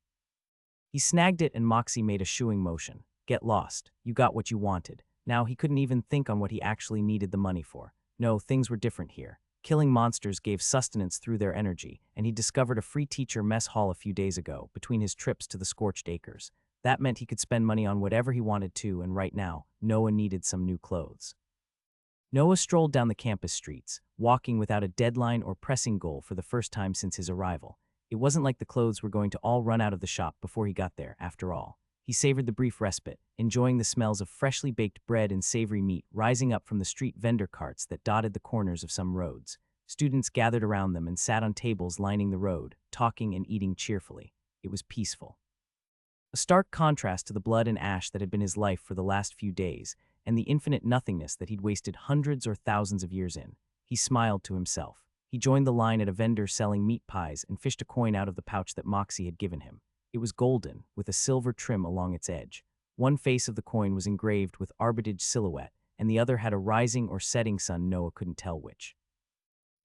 He snagged it, and Moxie made a shooing motion. Get lost. You got what you wanted. Now he couldn't even think on what he actually needed the money for. No, things were different here. Killing monsters gave sustenance through their energy, and he discovered a free teacher mess hall a few days ago, between his trips to the Scorched Acres. That meant he could spend money on whatever he wanted to, and right now, Noah needed some new clothes. Noah strolled down the campus streets, walking without a deadline or pressing goal for the first time since his arrival. It wasn't like the clothes were going to all run out of the shop before he got there, after all. He savored the brief respite, enjoying the smells of freshly baked bread and savory meat rising up from the street vendor carts that dotted the corners of some roads. Students gathered around them and sat on tables lining the road, talking and eating cheerfully. It was peaceful. A stark contrast to the blood and ash that had been his life for the last few days, and the infinite nothingness that he'd wasted hundreds or thousands of years in. He smiled to himself. He joined the line at a vendor selling meat pies and fished a coin out of the pouch that Moxie had given him. It was golden, with a silver trim along its edge. One face of the coin was engraved with Arbitage silhouette, and the other had a rising or setting sun, Noah couldn't tell which.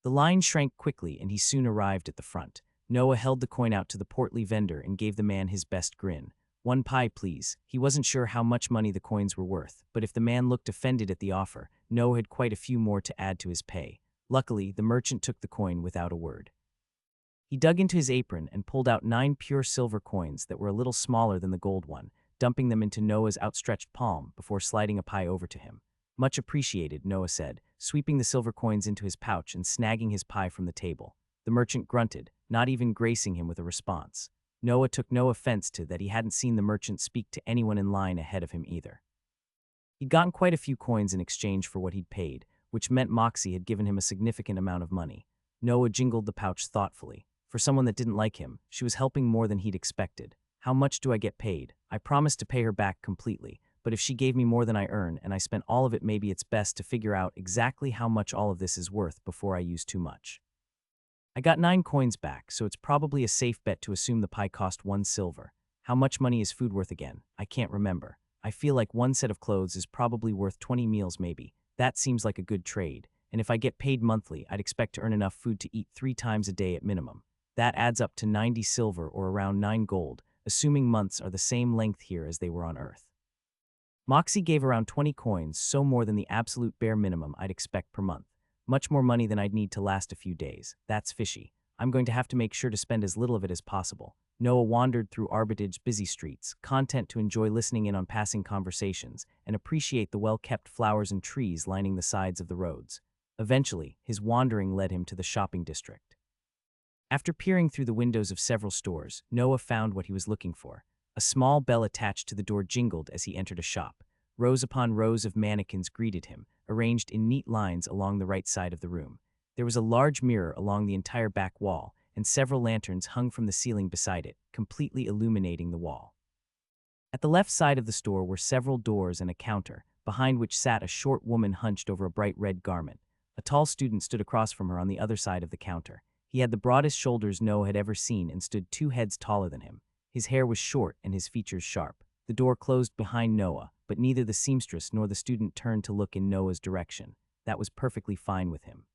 The line shrank quickly, and he soon arrived at the front. Noah held the coin out to the portly vendor and gave the man his best grin. One pie, please. He wasn't sure how much money the coins were worth, but if the man looked offended at the offer, Noah had quite a few more to add to his pay. Luckily, the merchant took the coin without a word. He dug into his apron and pulled out 9 pure silver coins that were a little smaller than the gold one. dumping them into Noah's outstretched palm before sliding a pie over to him. Much appreciated, Noah said, sweeping the silver coins into his pouch and snagging his pie from the table. The merchant grunted, not even gracing him with a response. Noah took no offense to that he hadn't seen the merchant speak to anyone in line ahead of him either. He'd gotten quite a few coins in exchange for what he'd paid, which meant Moxie had given him a significant amount of money. Noah jingled the pouch thoughtfully. For someone that didn't like him, she was helping more than he'd expected. How much do I get paid? I promised to pay her back completely, but if she gave me more than I earn and I spent all of it, maybe it's best to figure out exactly how much all of this is worth before I use too much. I got 9 coins back, so it's probably a safe bet to assume the pie cost 1 silver. How much money is food worth again? I can't remember. I feel like 1 set of clothes is probably worth 20 meals maybe. That seems like a good trade. And if I get paid monthly, I'd expect to earn enough food to eat 3 times a day at minimum. That adds up to 90 silver or around 9 gold, assuming months are the same length here as they were on Earth. Moxie gave around 20 coins, so more than the absolute bare minimum I'd expect per month. Much more money than I'd need to last a few days. That's fishy. I'm going to have to make sure to spend as little of it as possible. Noah wandered through Arbitage's busy streets, content to enjoy listening in on passing conversations and appreciate the well-kept flowers and trees lining the sides of the roads. Eventually, his wandering led him to the shopping district. After peering through the windows of several stores, Noah found what he was looking for. A small bell attached to the door jingled as he entered a shop. Rows upon rows of mannequins greeted him, arranged in neat lines along the right side of the room. There was a large mirror along the entire back wall, and several lanterns hung from the ceiling beside it, completely illuminating the wall. At the left side of the store were several doors and a counter, behind which sat a short woman hunched over a bright red garment. A tall student stood across from her on the other side of the counter. He had the broadest shoulders Noah had ever seen and stood 2 heads taller than him. His hair was short and his features sharp. The door closed behind Noah, but neither the seamstress nor the student turned to look in Noah's direction. That was perfectly fine with him.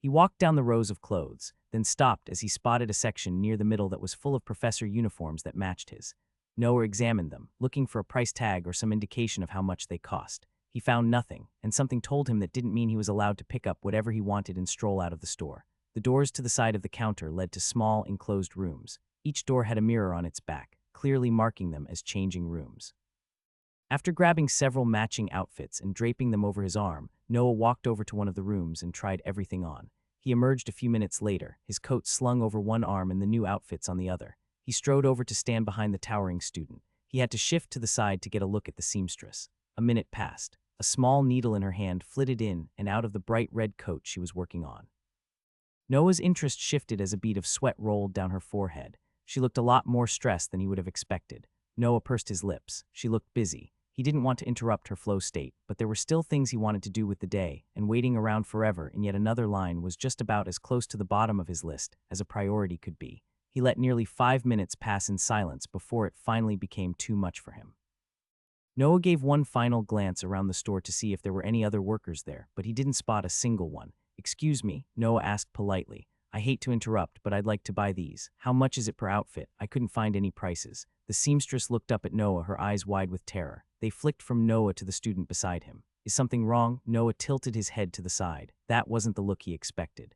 He walked down the rows of clothes, then stopped as he spotted a section near the middle that was full of professor uniforms that matched his. Noah examined them, looking for a price tag or some indication of how much they cost. He found nothing, and something told him that didn't mean he was allowed to pick up whatever he wanted and stroll out of the store. The doors to the side of the counter led to small, enclosed rooms. Each door had a mirror on its back, clearly marking them as changing rooms. After grabbing several matching outfits and draping them over his arm, Noah walked over to one of the rooms and tried everything on. He emerged a few minutes later, his coat slung over one arm and the new outfits on the other. He strode over to stand behind the towering student. He had to shift to the side to get a look at the seamstress. A minute passed. A small needle in her hand flitted in and out of the bright red coat she was working on. Noah's interest shifted as a bead of sweat rolled down her forehead. She looked a lot more stressed than he would have expected. Noah pursed his lips. She looked busy. He didn't want to interrupt her flow state, but there were still things he wanted to do with the day, and waiting around forever in yet another line was just about as close to the bottom of his list as a priority could be. He let nearly 5 minutes pass in silence before it finally became too much for him. Noah gave one final glance around the store to see if there were any other workers there, but he didn't spot a single one. "Excuse me," Noah asked politely. "I hate to interrupt, but I'd like to buy these. How much is it per outfit? I couldn't find any prices." The seamstress looked up at Noah, her eyes wide with terror. They flicked from Noah to the student beside him. "Is something wrong?" Noah tilted his head to the side. That wasn't the look he expected.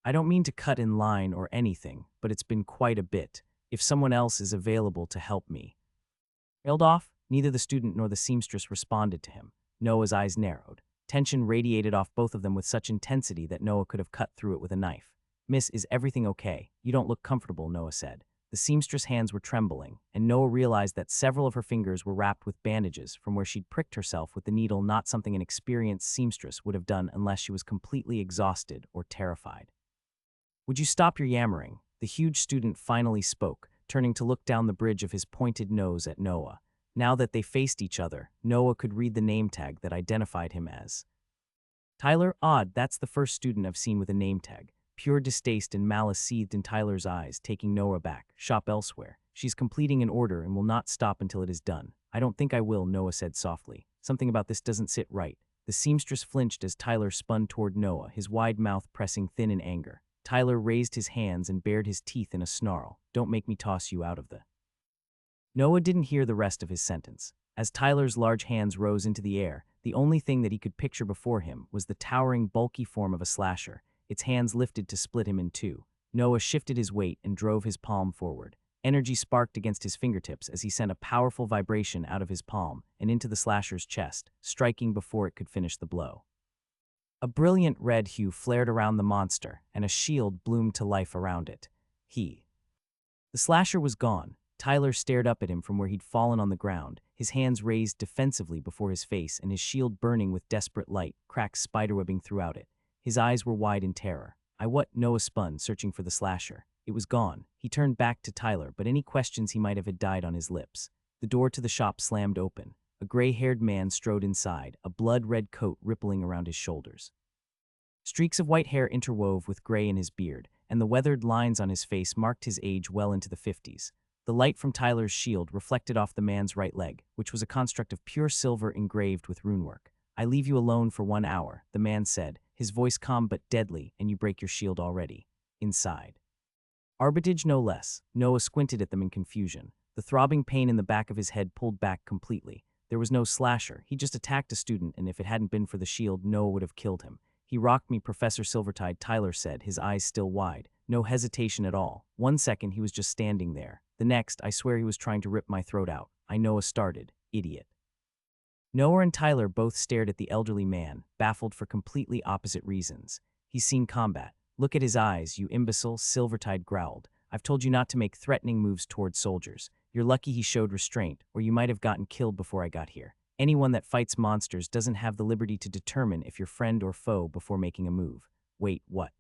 "I don't mean to cut in line or anything, but it's been quite a bit. If someone else is available to help me." Trailed off, neither the student nor the seamstress responded to him. Noah's eyes narrowed. Tension radiated off both of them with such intensity that Noah could have cut through it with a knife. "Miss, is everything okay? You don't look comfortable," Noah said. The seamstress' hands were trembling, and Noah realized that several of her fingers were wrapped with bandages from where she'd pricked herself with the needle, not something an experienced seamstress would have done unless she was completely exhausted or terrified. "Would you stop your yammering?" The huge student finally spoke, turning to look down the bridge of his pointed nose at Noah. Now that they faced each other, Noah could read the name tag that identified him as Tyler. Odd, that's the first student I've seen with a name tag. Pure distaste and malice seethed in Tyler's eyes, taking Noah back. "Shop elsewhere. She's completing an order and will not stop until it is done." "I don't think I will," Noah said softly. "Something about this doesn't sit right." The seamstress flinched as Tyler spun toward Noah, his wide mouth pressing thin in anger. Tyler raised his hands and bared his teeth in a snarl. "Don't make me toss you out of the..." Noah didn't hear the rest of his sentence. As Tyler's large hands rose into the air, the only thing that he could picture before him was the towering, bulky form of a slasher, its hands lifted to split him in two. Noah shifted his weight and drove his palm forward. Energy sparked against his fingertips as he sent a powerful vibration out of his palm and into the slasher's chest, striking before it could finish the blow. A brilliant red hue flared around the monster, and a shield bloomed to life around it. The slasher was gone. Tyler stared up at him from where he'd fallen on the ground, his hands raised defensively before his face and his shield burning with desperate light, cracks spiderwebbing throughout it. His eyes were wide in terror. Noah spun, searching for the slasher. It was gone. He turned back to Tyler, but any questions he might have had died on his lips. The door to the shop slammed open. A gray-haired man strode inside, a blood-red coat rippling around his shoulders. Streaks of white hair interwove with gray in his beard, and the weathered lines on his face marked his age well into the 50s. The light from Tyler's shield reflected off the man's right leg, which was a construct of pure silver engraved with runework. "I leave you alone for 1 hour," the man said, his voice calm but deadly, "and you break your shield already." Inside. Arbitrage no less. Noah squinted at them in confusion. The throbbing pain in the back of his head pulled back completely. There was no slasher. He just attacked a student, and if it hadn't been for the shield, Noah would have killed him. "He rocked me, Professor Silvertide," Tyler said, his eyes still wide. No hesitation at all. 1 second, he was just standing there. The next, I swear he was trying to rip my throat out. Noah started. "Idiot." Noah and Tyler both stared at the elderly man, baffled for completely opposite reasons. "He's seen combat. Look at his eyes, you imbecile," Silvertide growled. "I've told you not to make threatening moves toward soldiers. You're lucky he showed restraint, or you might have gotten killed before I got here. Anyone that fights monsters doesn't have the liberty to determine if you're friend or foe before making a move." "Wait, what?"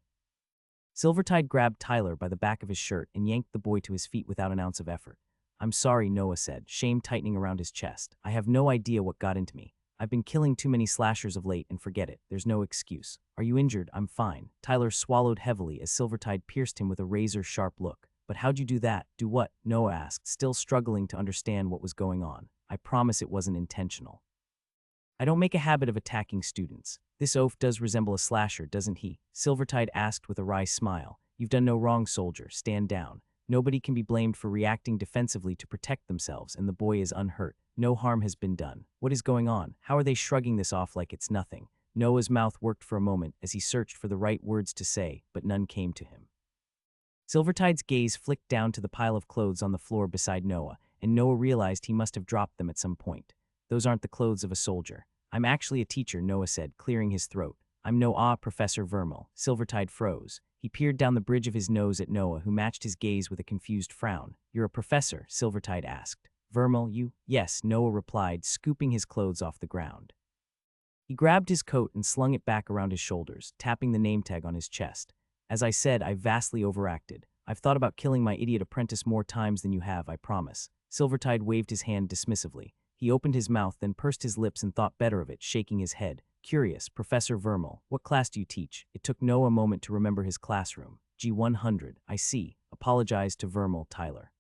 Silvertide grabbed Tyler by the back of his shirt and yanked the boy to his feet without an ounce of effort. "I'm sorry," Noah said, shame tightening around his chest. "I have no idea what got into me. I've been killing too many slashers of late, and forget it. There's no excuse." "Are you injured?" "I'm fine." Tyler swallowed heavily as Silvertide pierced him with a razor-sharp look. "But how'd you do that?" "Do what?" Noah asked, still struggling to understand what was going on. "I promise it wasn't intentional. I don't make a habit of attacking students. This oaf does resemble a slasher, doesn't he?" Silvertide asked with a wry smile. "You've done no wrong, soldier. Stand down. Nobody can be blamed for reacting defensively to protect themselves, and the boy is unhurt. No harm has been done. What is going on? How are they shrugging this off like it's nothing?" Noah's mouth worked for a moment as he searched for the right words to say, but none came to him. Silvertide's gaze flicked down to the pile of clothes on the floor beside Noah, and Noah realized he must have dropped them at some point. "Those aren't the clothes of a soldier." "I'm actually a teacher," Noah said, clearing his throat. "I'm Professor Vermal." Silvertide froze. He peered down the bridge of his nose at Noah, who matched his gaze with a confused frown. "You're a professor?" Silvertide asked. "Vermal, you?" "Yes," Noah replied, scooping his clothes off the ground. He grabbed his coat and slung it back around his shoulders, tapping the name tag on his chest. "As I said, I vastly overacted. I've thought about killing my idiot apprentice more times than you have, I promise." Silvertide waved his hand dismissively. He opened his mouth, then pursed his lips and thought better of it, shaking his head. "Curious, Professor Vermal, what class do you teach?" It took Noah a moment to remember his classroom. "G100, I see," apologized to Vermal Tyler.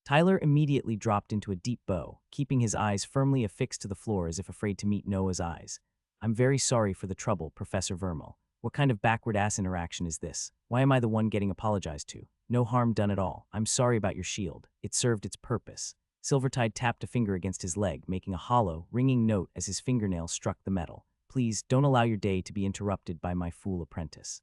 Tyler immediately dropped into a deep bow, keeping his eyes firmly affixed to the floor as if afraid to meet Noah's eyes. "I'm very sorry for the trouble, Professor Vermal. What kind of backward-ass interaction is this? Why am I the one getting apologized to? No harm done at all. I'm sorry about your shield. It served its purpose." Silvertide tapped a finger against his leg, making a hollow, ringing note as his fingernail struck the metal. "Please, don't allow your day to be interrupted by my fool apprentice."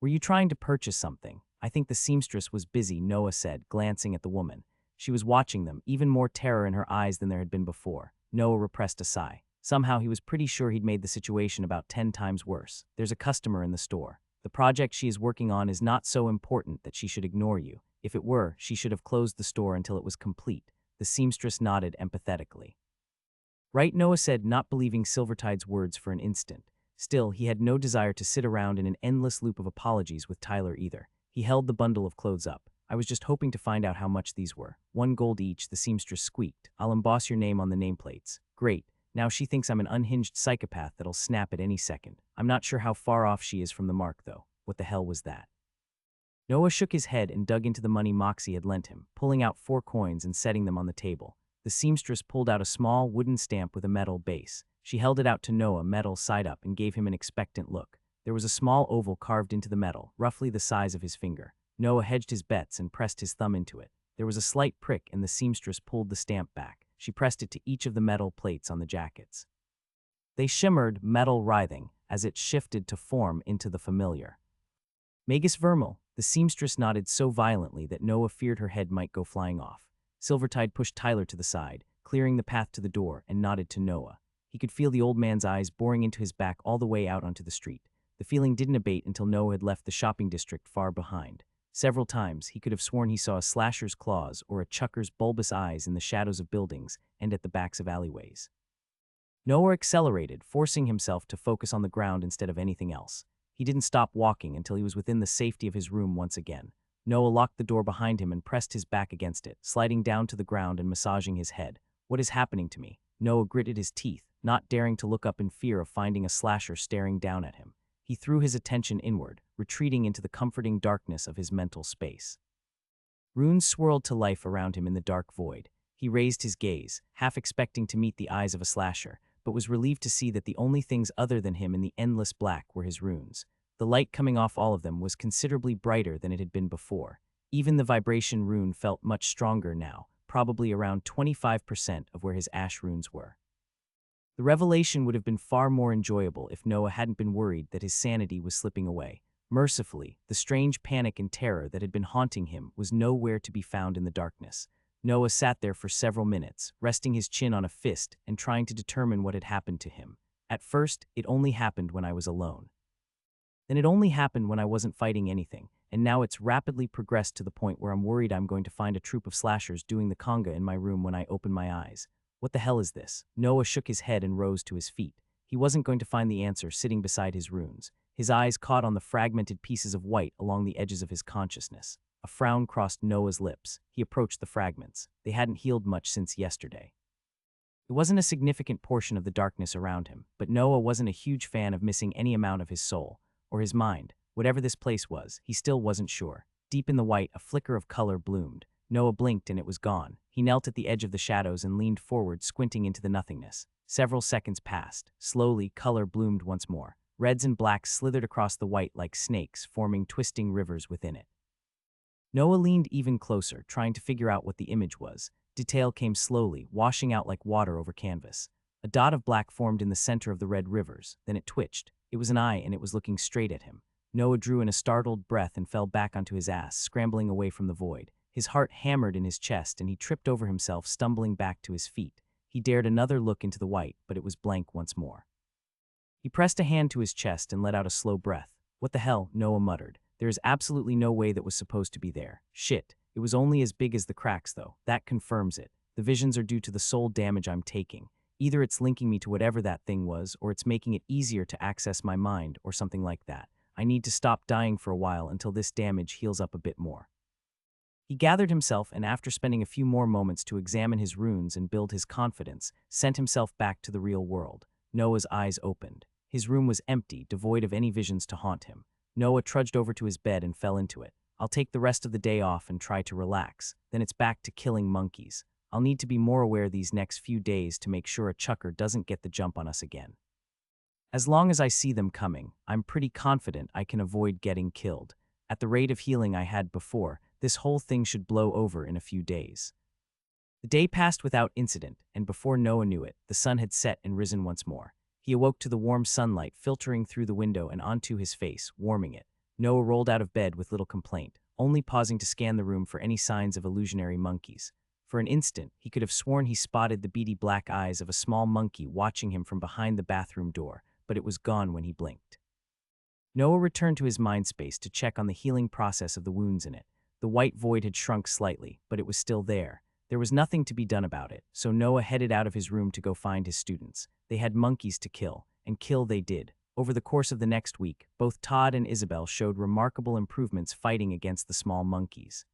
"Were you trying to purchase something?" "I think the seamstress was busy," Noah said, glancing at the woman. She was watching them, even more terror in her eyes than there had been before. Noah repressed a sigh. Somehow he was pretty sure he'd made the situation about 10 times worse. "There's a customer in the store. The project she is working on is not so important that she should ignore you. If it were, she should have closed the store until it was complete." The seamstress nodded empathetically. "Right," Noah said, not believing Silvertide's words for an instant. Still, he had no desire to sit around in an endless loop of apologies with Tyler either. He held the bundle of clothes up. "I was just hoping to find out how much these were." "1 gold each," the seamstress squeaked. "I'll emboss your name on the nameplates." "Great. Now she thinks I'm an unhinged psychopath that'll snap at any second. I'm not sure how far off she is from the mark, though." "What the hell was that?" Noah shook his head and dug into the money Moxie had lent him, pulling out 4 coins and setting them on the table. The seamstress pulled out a small wooden stamp with a metal base. She held it out to Noah, metal side up, and gave him an expectant look. There was a small oval carved into the metal, roughly the size of his finger. Noah hedged his bets and pressed his thumb into it. There was a slight prick, and the seamstress pulled the stamp back. She pressed it to each of the metal plates on the jackets. They shimmered, metal writhing, as it shifted to form into the familiar Magus Vermal. The seamstress nodded so violently that Noah feared her head might go flying off. Silvertide pushed Tyler to the side, clearing the path to the door, and nodded to Noah. He could feel the old man's eyes boring into his back all the way out onto the street. The feeling didn't abate until Noah had left the shopping district far behind. Several times, he could have sworn he saw a slasher's claws or a chucker's bulbous eyes in the shadows of buildings and at the backs of alleyways. Noah accelerated, forcing himself to focus on the ground instead of anything else. He didn't stop walking until he was within the safety of his room once again. Noah locked the door behind him and pressed his back against it, sliding down to the ground and massaging his head. What is happening to me? Noah gritted his teeth, not daring to look up in fear of finding a slasher staring down at him. He threw his attention inward, retreating into the comforting darkness of his mental space. Runes swirled to life around him in the dark void. He raised his gaze, half expecting to meet the eyes of a slasher, but was relieved to see that the only things other than him in the endless black were his runes. The light coming off all of them was considerably brighter than it had been before. Even the vibration rune felt much stronger now, probably around 25% of where his ash runes were. The revelation would have been far more enjoyable if Noah hadn't been worried that his sanity was slipping away. Mercifully, the strange panic and terror that had been haunting him was nowhere to be found in the darkness. Noah sat there for several minutes, resting his chin on a fist and trying to determine what had happened to him. At first, it only happened when I was alone. Then it only happened when I wasn't fighting anything, and now it's rapidly progressed to the point where I'm worried I'm going to find a troop of slashers doing the conga in my room when I open my eyes. What the hell is this? Noah shook his head and rose to his feet. He wasn't going to find the answer sitting beside his runes. His eyes caught on the fragmented pieces of white along the edges of his consciousness. A frown crossed Noah's lips. He approached the fragments. They hadn't healed much since yesterday. It wasn't a significant portion of the darkness around him, but Noah wasn't a huge fan of missing any amount of his soul, or his mind. Whatever this place was, he still wasn't sure. Deep in the white, a flicker of color bloomed. Noah blinked and it was gone. He knelt at the edge of the shadows and leaned forward, squinting into the nothingness. Several seconds passed. Slowly, color bloomed once more. Reds and blacks slithered across the white like snakes, forming twisting rivers within it. Noah leaned even closer, trying to figure out what the image was. Detail came slowly, washing out like water over canvas. A dot of black formed in the center of the red rivers. Then it twitched. It was an eye, and it was looking straight at him. Noah drew in a startled breath and fell back onto his ass, scrambling away from the void. His heart hammered in his chest, and he tripped over himself, stumbling back to his feet. He dared another look into the white, but it was blank once more. He pressed a hand to his chest and let out a slow breath. What the hell? Noah muttered. There is absolutely no way that was supposed to be there. Shit. It was only as big as the cracks, though. That confirms it. The visions are due to the soul damage I'm taking. Either it's linking me to whatever that thing was, or it's making it easier to access my mind, or something like that. I need to stop dying for a while until this damage heals up a bit more. He gathered himself and, after spending a few more moments to examine his runes and build his confidence, sent himself back to the real world. Noah's eyes opened. His room was empty, devoid of any visions to haunt him. Noah trudged over to his bed and fell into it. I'll take the rest of the day off and try to relax. Then it's back to killing monkeys. I'll need to be more aware these next few days to make sure a chucker doesn't get the jump on us again. As long as I see them coming, I'm pretty confident I can avoid getting killed. At the rate of healing I had before, this whole thing should blow over in a few days. The day passed without incident, and before Noah knew it, the sun had set and risen once more. He awoke to the warm sunlight filtering through the window and onto his face, warming it. Noah rolled out of bed with little complaint, only pausing to scan the room for any signs of illusionary monkeys. For an instant, he could have sworn he spotted the beady black eyes of a small monkey watching him from behind the bathroom door, but it was gone when he blinked. Noah returned to his mind space to check on the healing process of the wounds in it. The white void had shrunk slightly, but it was still there. There was nothing to be done about it, so Noah headed out of his room to go find his students. They had monkeys to kill, and kill they did. Over the course of the next week, both Todd and Isabel showed remarkable improvements fighting against the small monkeys.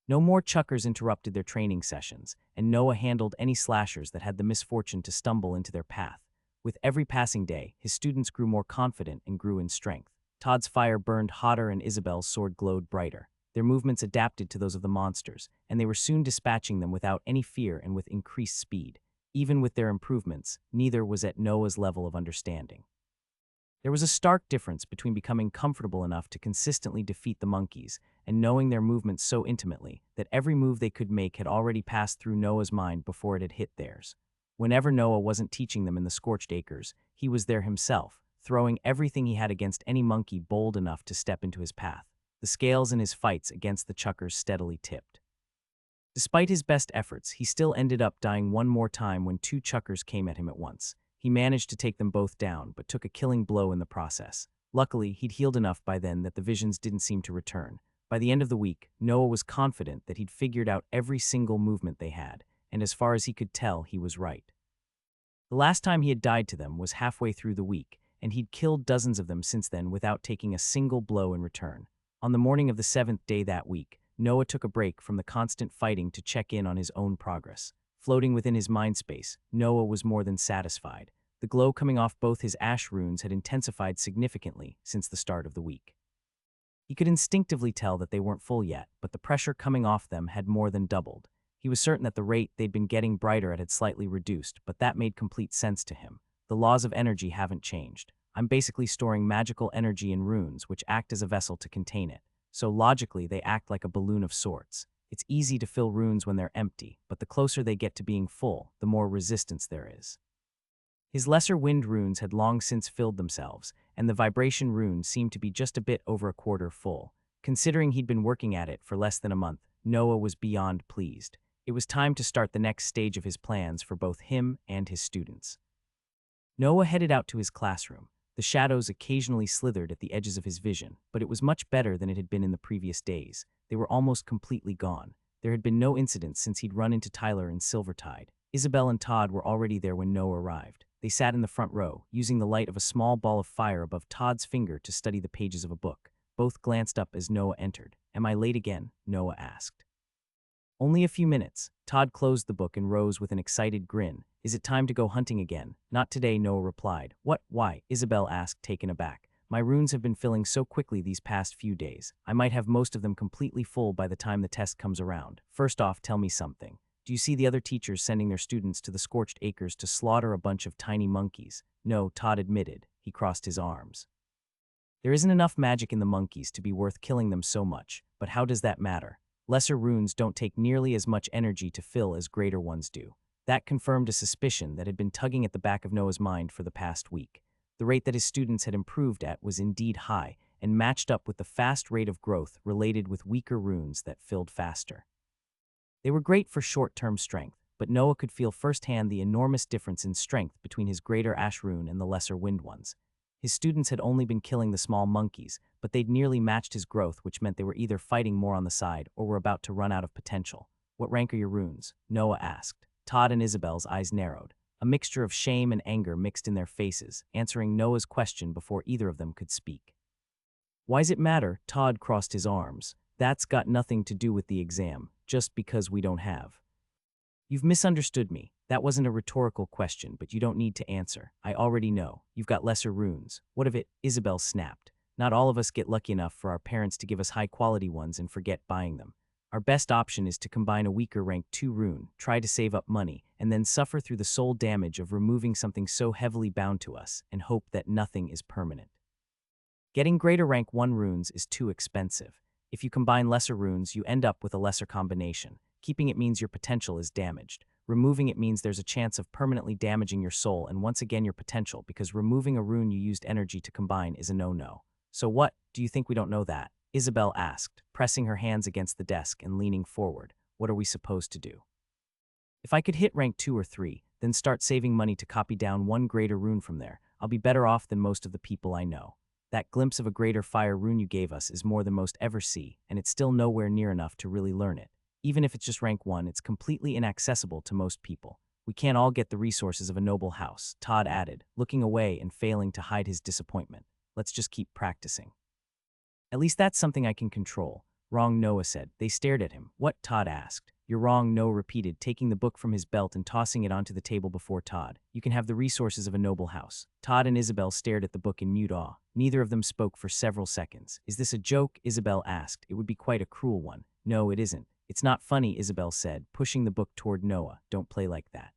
No more chuckers interrupted their training sessions, and Noah handled any slashers that had the misfortune to stumble into their path. With every passing day, his students grew more confident and grew in strength. Todd's fire burned hotter and Isabel's sword glowed brighter. Their movements adapted to those of the monsters, and they were soon dispatching them without any fear and with increased speed. Even with their improvements, neither was at Noah's level of understanding. There was a stark difference between becoming comfortable enough to consistently defeat the monkeys and knowing their movements so intimately that every move they could make had already passed through Noah's mind before it had hit theirs. Whenever Noah wasn't teaching them in the scorched acres, he was there himself, throwing everything he had against any monkey bold enough to step into his path. The scales in his fights against the chuckers steadily tipped. Despite his best efforts, he still ended up dying one more time when two chuckers came at him at once. He managed to take them both down, but took a killing blow in the process. Luckily, he'd healed enough by then that the visions didn't seem to return. By the end of the week, Noah was confident that he'd figured out every single movement they had, and as far as he could tell, he was right. The last time he had died to them was halfway through the week, and he'd killed dozens of them since then without taking a single blow in return. On the morning of the 7th day that week, Noah took a break from the constant fighting to check in on his own progress. Floating within his mind space, Noah was more than satisfied. The glow coming off both his ash runes had intensified significantly since the start of the week. He could instinctively tell that they weren't full yet, but the pressure coming off them had more than doubled. He was certain that the rate they'd been getting brighter at had slightly reduced, but that made complete sense to him. The laws of energy haven't changed. I'm basically storing magical energy in runes, which act as a vessel to contain it. So logically, they act like a balloon of sorts. It's easy to fill runes when they're empty, but the closer they get to being full, the more resistance there is. His lesser wind runes had long since filled themselves, and the vibration runes seemed to be just a bit over a quarter full. Considering he'd been working at it for less than a month, Noah was beyond pleased. It was time to start the next stage of his plans for both him and his students. Noah headed out to his classroom. The shadows occasionally slithered at the edges of his vision, but it was much better than it had been in the previous days. They were almost completely gone. There had been no incidents since he'd run into Tyler in Silvertide. Isabel and Todd were already there when Noah arrived. They sat in the front row, using the light of a small ball of fire above Todd's finger to study the pages of a book. Both glanced up as Noah entered. "Am I late again?" Noah asked. "Only a few minutes." Todd closed the book and rose with an excited grin. "Is it time to go hunting again?" "Not today," Noah replied. "What? Why?" Isabel asked, taken aback. "My runes have been filling so quickly these past few days. I might have most of them completely full by the time the test comes around. First off, tell me something. Do you see the other teachers sending their students to the scorched acres to slaughter a bunch of tiny monkeys?" "No," Todd admitted. He crossed his arms. "There isn't enough magic in the monkeys to be worth killing them so much, but how does that matter? Lesser runes don't take nearly as much energy to fill as greater ones do." That confirmed a suspicion that had been tugging at the back of Noah's mind for the past week. The rate that his students had improved at was indeed high and matched up with the fast rate of growth related with weaker runes that filled faster. They were great for short-term strength, but Noah could feel firsthand the enormous difference in strength between his greater ash rune and the lesser wind ones. His students had only been killing the small monkeys, but they'd nearly matched his growth, which meant they were either fighting more on the side or were about to run out of potential. "What rank are your runes?" Noah asked. Todd and Isabel's eyes narrowed. A mixture of shame and anger mixed in their faces, answering Noah's question before either of them could speak. "Why's it matter?" Todd crossed his arms. "That's got nothing to do with the exam, just because we don't have." "You've misunderstood me. That wasn't a rhetorical question, but you don't need to answer. I already know. You've got lesser runes." "What of it?" Isabel snapped. "Not all of us get lucky enough for our parents to give us high-quality ones and forget buying them. Our best option is to combine a weaker rank 2 rune, try to save up money, and then suffer through the soul damage of removing something so heavily bound to us and hope that nothing is permanent. Getting greater rank 1 runes is too expensive. If you combine lesser runes, you end up with a lesser combination. Keeping it means your potential is damaged. Removing it means there's a chance of permanently damaging your soul and once again your potential, because removing a rune you used energy to combine is a no-no." "So what? Do you think we don't know that?" Isabel asked, pressing her hands against the desk and leaning forward. "What are we supposed to do?" "If I could hit rank 2 or 3, then start saving money to copy down 1 greater rune from there, I'll be better off than most of the people I know. That glimpse of a greater fire rune you gave us is more than most ever see, and it's still nowhere near enough to really learn it. Even if it's just rank 1, it's completely inaccessible to most people. We can't all get the resources of a noble house," Todd added, looking away and failing to hide his disappointment. "Let's just keep practicing." "At least that's something I can control." "Wrong," Noah said. They stared at him. "What?" Todd asked. "You're wrong," Noah repeated, taking the book from his belt and tossing it onto the table before Todd. "You can have the resources of a noble house." Todd and Isabel stared at the book in mute awe. Neither of them spoke for several seconds. "Is this a joke?" Isabel asked. "It would be quite a cruel one." "No, it isn't. It's not funny," Isabel said, pushing the book toward Noah. "Don't play like that."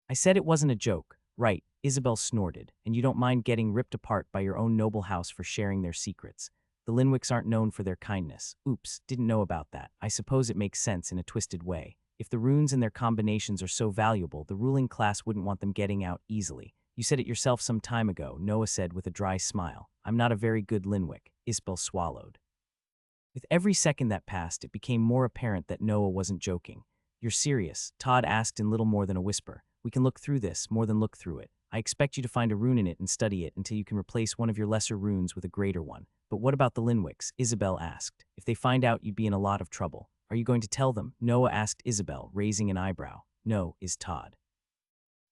"I said it wasn't a joke." "Right," Isabel snorted. "And you don't mind getting ripped apart by your own noble house for sharing their secrets. The Linwicks aren't known for their kindness." "Oops, didn't know about that. I suppose it makes sense in a twisted way. If the runes and their combinations are so valuable, the ruling class wouldn't want them getting out easily. You said it yourself some time ago," Noah said with a dry smile. "I'm not a very good Linwick." Isabel swallowed. With every second that passed, it became more apparent that Noah wasn't joking. "You're serious?" Todd asked in little more than a whisper. "We can look through this, more than look through it. I expect you to find a rune in it and study it until you can replace one of your lesser runes with a greater one. But what about the Linwicks?" Isabel asked. "If they find out, you'd be in a lot of trouble. Are you going to tell them?" Noah asked Isabel, raising an eyebrow. "No," is Todd.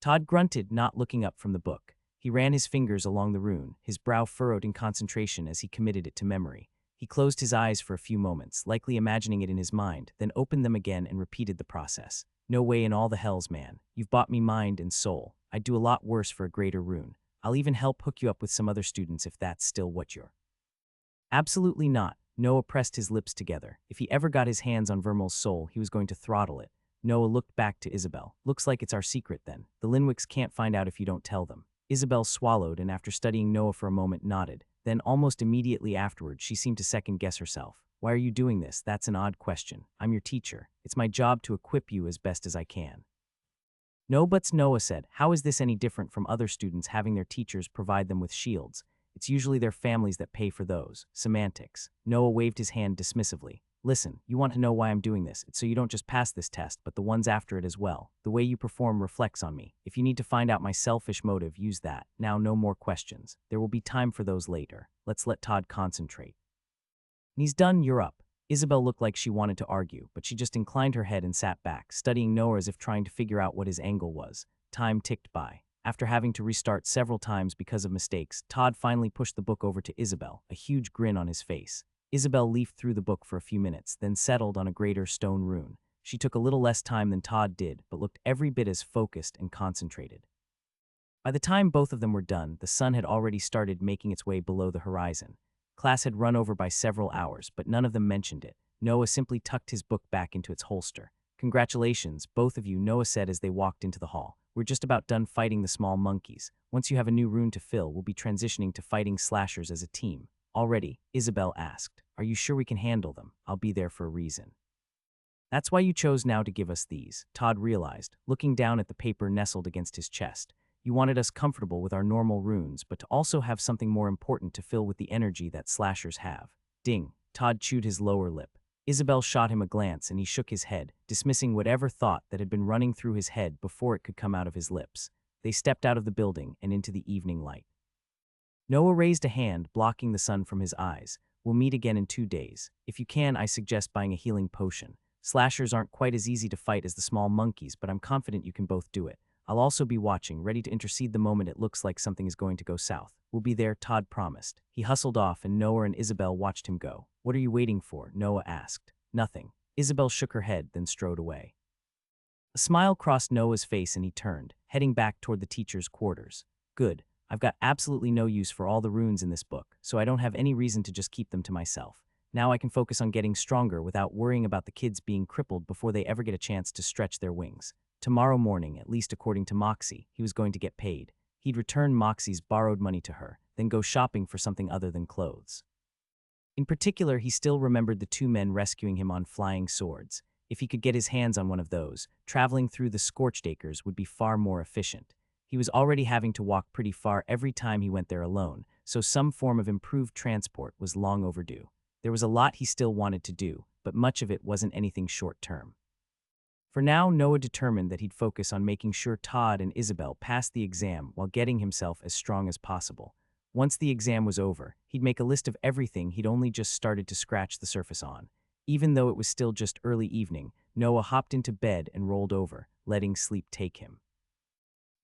Todd grunted, not looking up from the book. He ran his fingers along the rune, his brow furrowed in concentration as he committed it to memory. He closed his eyes for a few moments, likely imagining it in his mind, then opened them again and repeated the process. "No way in all the hells, man. You've bought me mind and soul. I'd do a lot worse for a greater rune. I'll even help hook you up with some other students if that's still what you're." "Absolutely not." Noah pressed his lips together. If he ever got his hands on Vermal's soul, he was going to throttle it. Noah looked back to Isabel. "Looks like it's our secret then. The Linwicks can't find out if you don't tell them." Isabel swallowed and after studying Noah for a moment nodded. Then almost immediately afterwards, she seemed to second-guess herself. "Why are you doing this? That's an odd question. I'm your teacher. It's my job to equip you as best as I can." "No buts," Noah said. "How is this any different from other students having their teachers provide them with shields? It's usually their families that pay for those." Semantics. Noah waved his hand dismissively. "Listen, you want to know why I'm doing this. It's so you don't just pass this test, but the ones after it as well. The way you perform reflects on me. If you need to find out my selfish motive, use that. Now, no more questions. There will be time for those later. Let's let Todd concentrate." "He's done, you're up." Isabel looked like she wanted to argue, but she just inclined her head and sat back, studying Noah as if trying to figure out what his angle was. Time ticked by. After having to restart several times because of mistakes, Todd finally pushed the book over to Isabel, a huge grin on his face. Isabel leafed through the book for a few minutes, then settled on a greater stone rune. She took a little less time than Todd did, but looked every bit as focused and concentrated. By the time both of them were done, the sun had already started making its way below the horizon. Class had run over by several hours, but none of them mentioned it. Noah simply tucked his book back into its holster. "Congratulations, both of you," Noah said as they walked into the hall. "We're just about done fighting the small monkeys. Once you have a new rune to fill, we'll be transitioning to fighting slashers as a team." "Already?" Isabel asked. "Are you sure we can handle them? I'll be there for a reason." "That's why you chose now to give us these," Todd realized, looking down at the paper nestled against his chest. "You wanted us comfortable with our normal runes, but to also have something more important to fill with the energy that slashers have." Ding. Todd chewed his lower lip. Isabel shot him a glance and he shook his head, dismissing whatever thought that had been running through his head before it could come out of his lips. They stepped out of the building and into the evening light. Noah raised a hand, blocking the sun from his eyes. "We'll meet again in 2 days. If you can, I suggest buying a healing potion. Slashers aren't quite as easy to fight as the small monkeys, but I'm confident you can both do it. I'll also be watching, ready to intercede the moment it looks like something is going to go south." "We'll be there," Todd promised. He hustled off and Noah and Isabel watched him go. "What are you waiting for?" Noah asked. "Nothing." Isabel shook her head, then strode away. A smile crossed Noah's face and he turned, heading back toward the teacher's quarters. "Good. I've got absolutely no use for all the runes in this book, so I don't have any reason to just keep them to myself. Now I can focus on getting stronger without worrying about the kids being crippled before they ever get a chance to stretch their wings." Tomorrow morning, at least according to Moxie, he was going to get paid. He'd return Moxie's borrowed money to her, then go shopping for something other than clothes. In particular, he still remembered the 2 men rescuing him on flying swords. If he could get his hands on one of those, traveling through the scorched acres would be far more efficient. He was already having to walk pretty far every time he went there alone, so some form of improved transport was long overdue. There was a lot he still wanted to do, but much of it wasn't anything short-term. For now, Noah determined that he'd focus on making sure Todd and Isabel passed the exam while getting himself as strong as possible. Once the exam was over, he'd make a list of everything he'd only just started to scratch the surface on. Even though it was still just early evening, Noah hopped into bed and rolled over, letting sleep take him.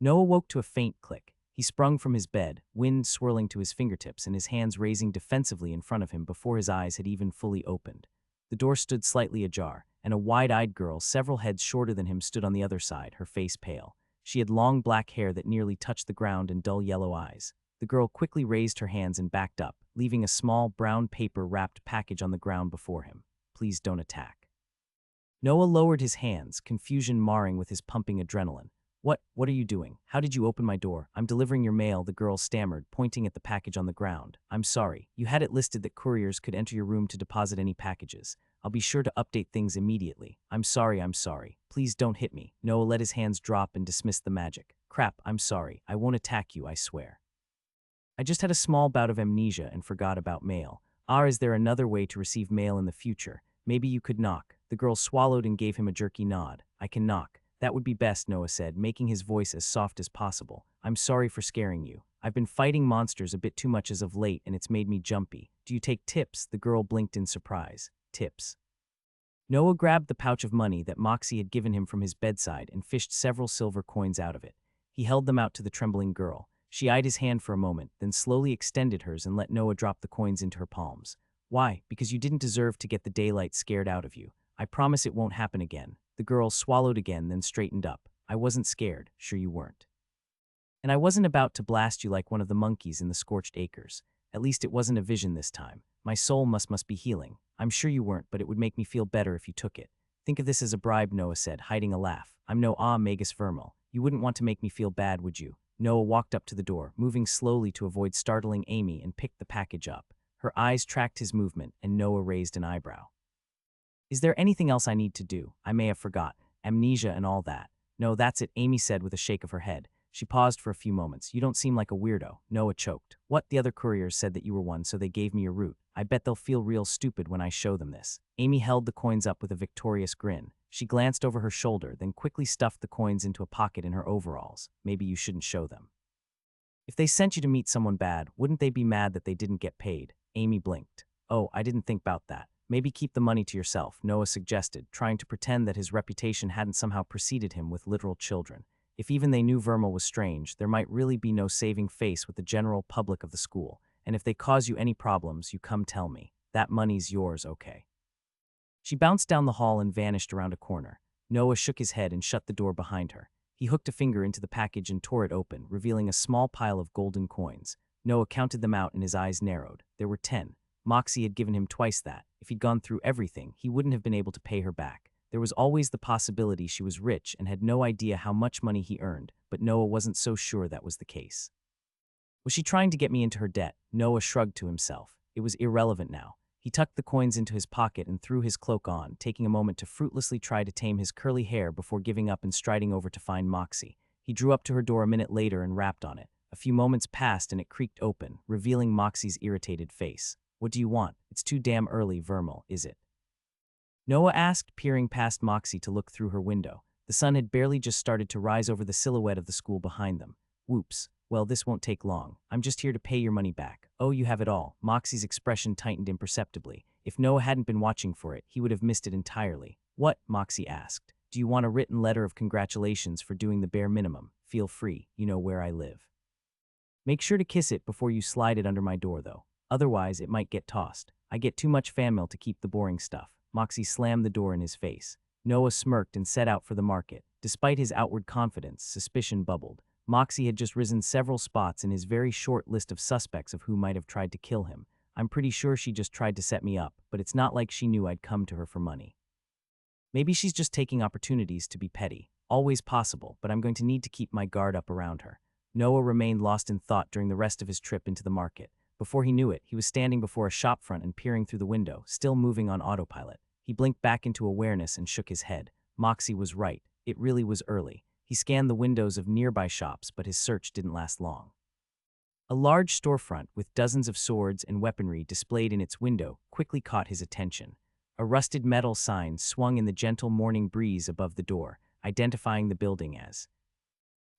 Noah woke to a faint click. He sprung from his bed, wind swirling to his fingertips and his hands raising defensively in front of him before his eyes had even fully opened. The door stood slightly ajar, and a wide-eyed girl several heads shorter than him stood on the other side, her face pale. She had long black hair that nearly touched the ground and dull yellow eyes. The girl quickly raised her hands and backed up, leaving a small brown paper-wrapped package on the ground before him. "Please don't attack." Noah lowered his hands, confusion marring with his pumping adrenaline. What are you doing? How did you open my door?" "I'm delivering your mail," the girl stammered, pointing at the package on the ground. "I'm sorry. You had it listed that couriers could enter your room to deposit any packages. I'll be sure to update things immediately." I'm sorry. Please don't hit me." Noah let his hands drop and dismissed the magic. "Crap, I'm sorry. I won't attack you, I swear. I just had a small bout of amnesia and forgot about mail. Is there another way to receive mail in the future? Maybe you could knock. The girl swallowed and gave him a jerky nod. I can knock. That would be best, Noah said, making his voice as soft as possible. I'm sorry for scaring you. I've been fighting monsters a bit too much as of late, and it's made me jumpy. Do you take tips? The girl blinked in surprise. Tips. Noah grabbed the pouch of money that Moxie had given him from his bedside and fished several silver coins out of it. He held them out to the trembling girl. She eyed his hand for a moment, then slowly extended hers and let Noah drop the coins into her palms. Why? Because you didn't deserve to get the daylight scared out of you. I promise it won't happen again. The girl swallowed again, then straightened up. I wasn't scared. Sure you weren't. And I wasn't about to blast you like one of the monkeys in the scorched acres. At least it wasn't a vision this time. My soul must be healing. I'm sure you weren't, but it would make me feel better if you took it. Think of this as a bribe, Noah said, hiding a laugh. I'm no magus vermal. You wouldn't want to make me feel bad, would you? Noah walked up to the door, moving slowly to avoid startling Amy, and picked the package up. Her eyes tracked his movement, and Noah raised an eyebrow. Is there anything else I need to do? I may have forgot. Amnesia and all that. No, that's it, Amy said with a shake of her head. She paused for a few moments. You don't seem like a weirdo. Noah choked. What? The other couriers said that you were one, so they gave me your route. I bet they'll feel real stupid when I show them this. Amy held the coins up with a victorious grin. She glanced over her shoulder, then quickly stuffed the coins into a pocket in her overalls. Maybe you shouldn't show them. If they sent you to meet someone bad, wouldn't they be mad that they didn't get paid? Amy blinked. Oh, I didn't think about that. Maybe keep the money to yourself, Noah suggested, trying to pretend that his reputation hadn't somehow preceded him with literal children. If even they knew Vermal was strange, there might really be no saving face with the general public of the school, and if they cause you any problems, you come tell me. That money's yours, okay? She bounced down the hall and vanished around a corner. Noah shook his head and shut the door behind her. He hooked a finger into the package and tore it open, revealing a small pile of golden coins. Noah counted them out and his eyes narrowed. There were 10. Moxie had given him twice that. If he'd gone through everything, he wouldn't have been able to pay her back. There was always the possibility she was rich and had no idea how much money he earned, but Noah wasn't so sure that was the case. Was she trying to get me into her debt? Noah shrugged to himself. It was irrelevant now. He tucked the coins into his pocket and threw his cloak on, taking a moment to fruitlessly try to tame his curly hair before giving up and striding over to find Moxie. He drew up to her door a minute later and rapped on it. A few moments passed and it creaked open, revealing Moxie's irritated face. What do you want? It's too damn early, Vermal, is it? Noah asked, peering past Moxie to look through her window. The sun had barely just started to rise over the silhouette of the school behind them. Whoops. Well, this won't take long. I'm just here to pay your money back. Oh, you have it all. Moxie's expression tightened imperceptibly. If Noah hadn't been watching for it, he would have missed it entirely. What? Moxie asked. Do you want a written letter of congratulations for doing the bare minimum? Feel free. You know where I live. Make sure to kiss it before you slide it under my door, though. Otherwise, it might get tossed. I get too much fan mail to keep the boring stuff. Moxie slammed the door in his face. Noah smirked and set out for the market. Despite his outward confidence, suspicion bubbled. Moxie had just risen several spots in his very short list of suspects of who might have tried to kill him. I'm pretty sure she just tried to set me up, but it's not like she knew I'd come to her for money. Maybe she's just taking opportunities to be petty. Always possible, but I'm going to need to keep my guard up around her. Noah remained lost in thought during the rest of his trip into the market. Before he knew it, he was standing before a shopfront and peering through the window, still moving on autopilot. He blinked back into awareness and shook his head. Moxie was right. It really was early. He scanned the windows of nearby shops, but his search didn't last long. A large storefront with dozens of swords and weaponry displayed in its window quickly caught his attention. A rusted metal sign swung in the gentle morning breeze above the door, identifying the building as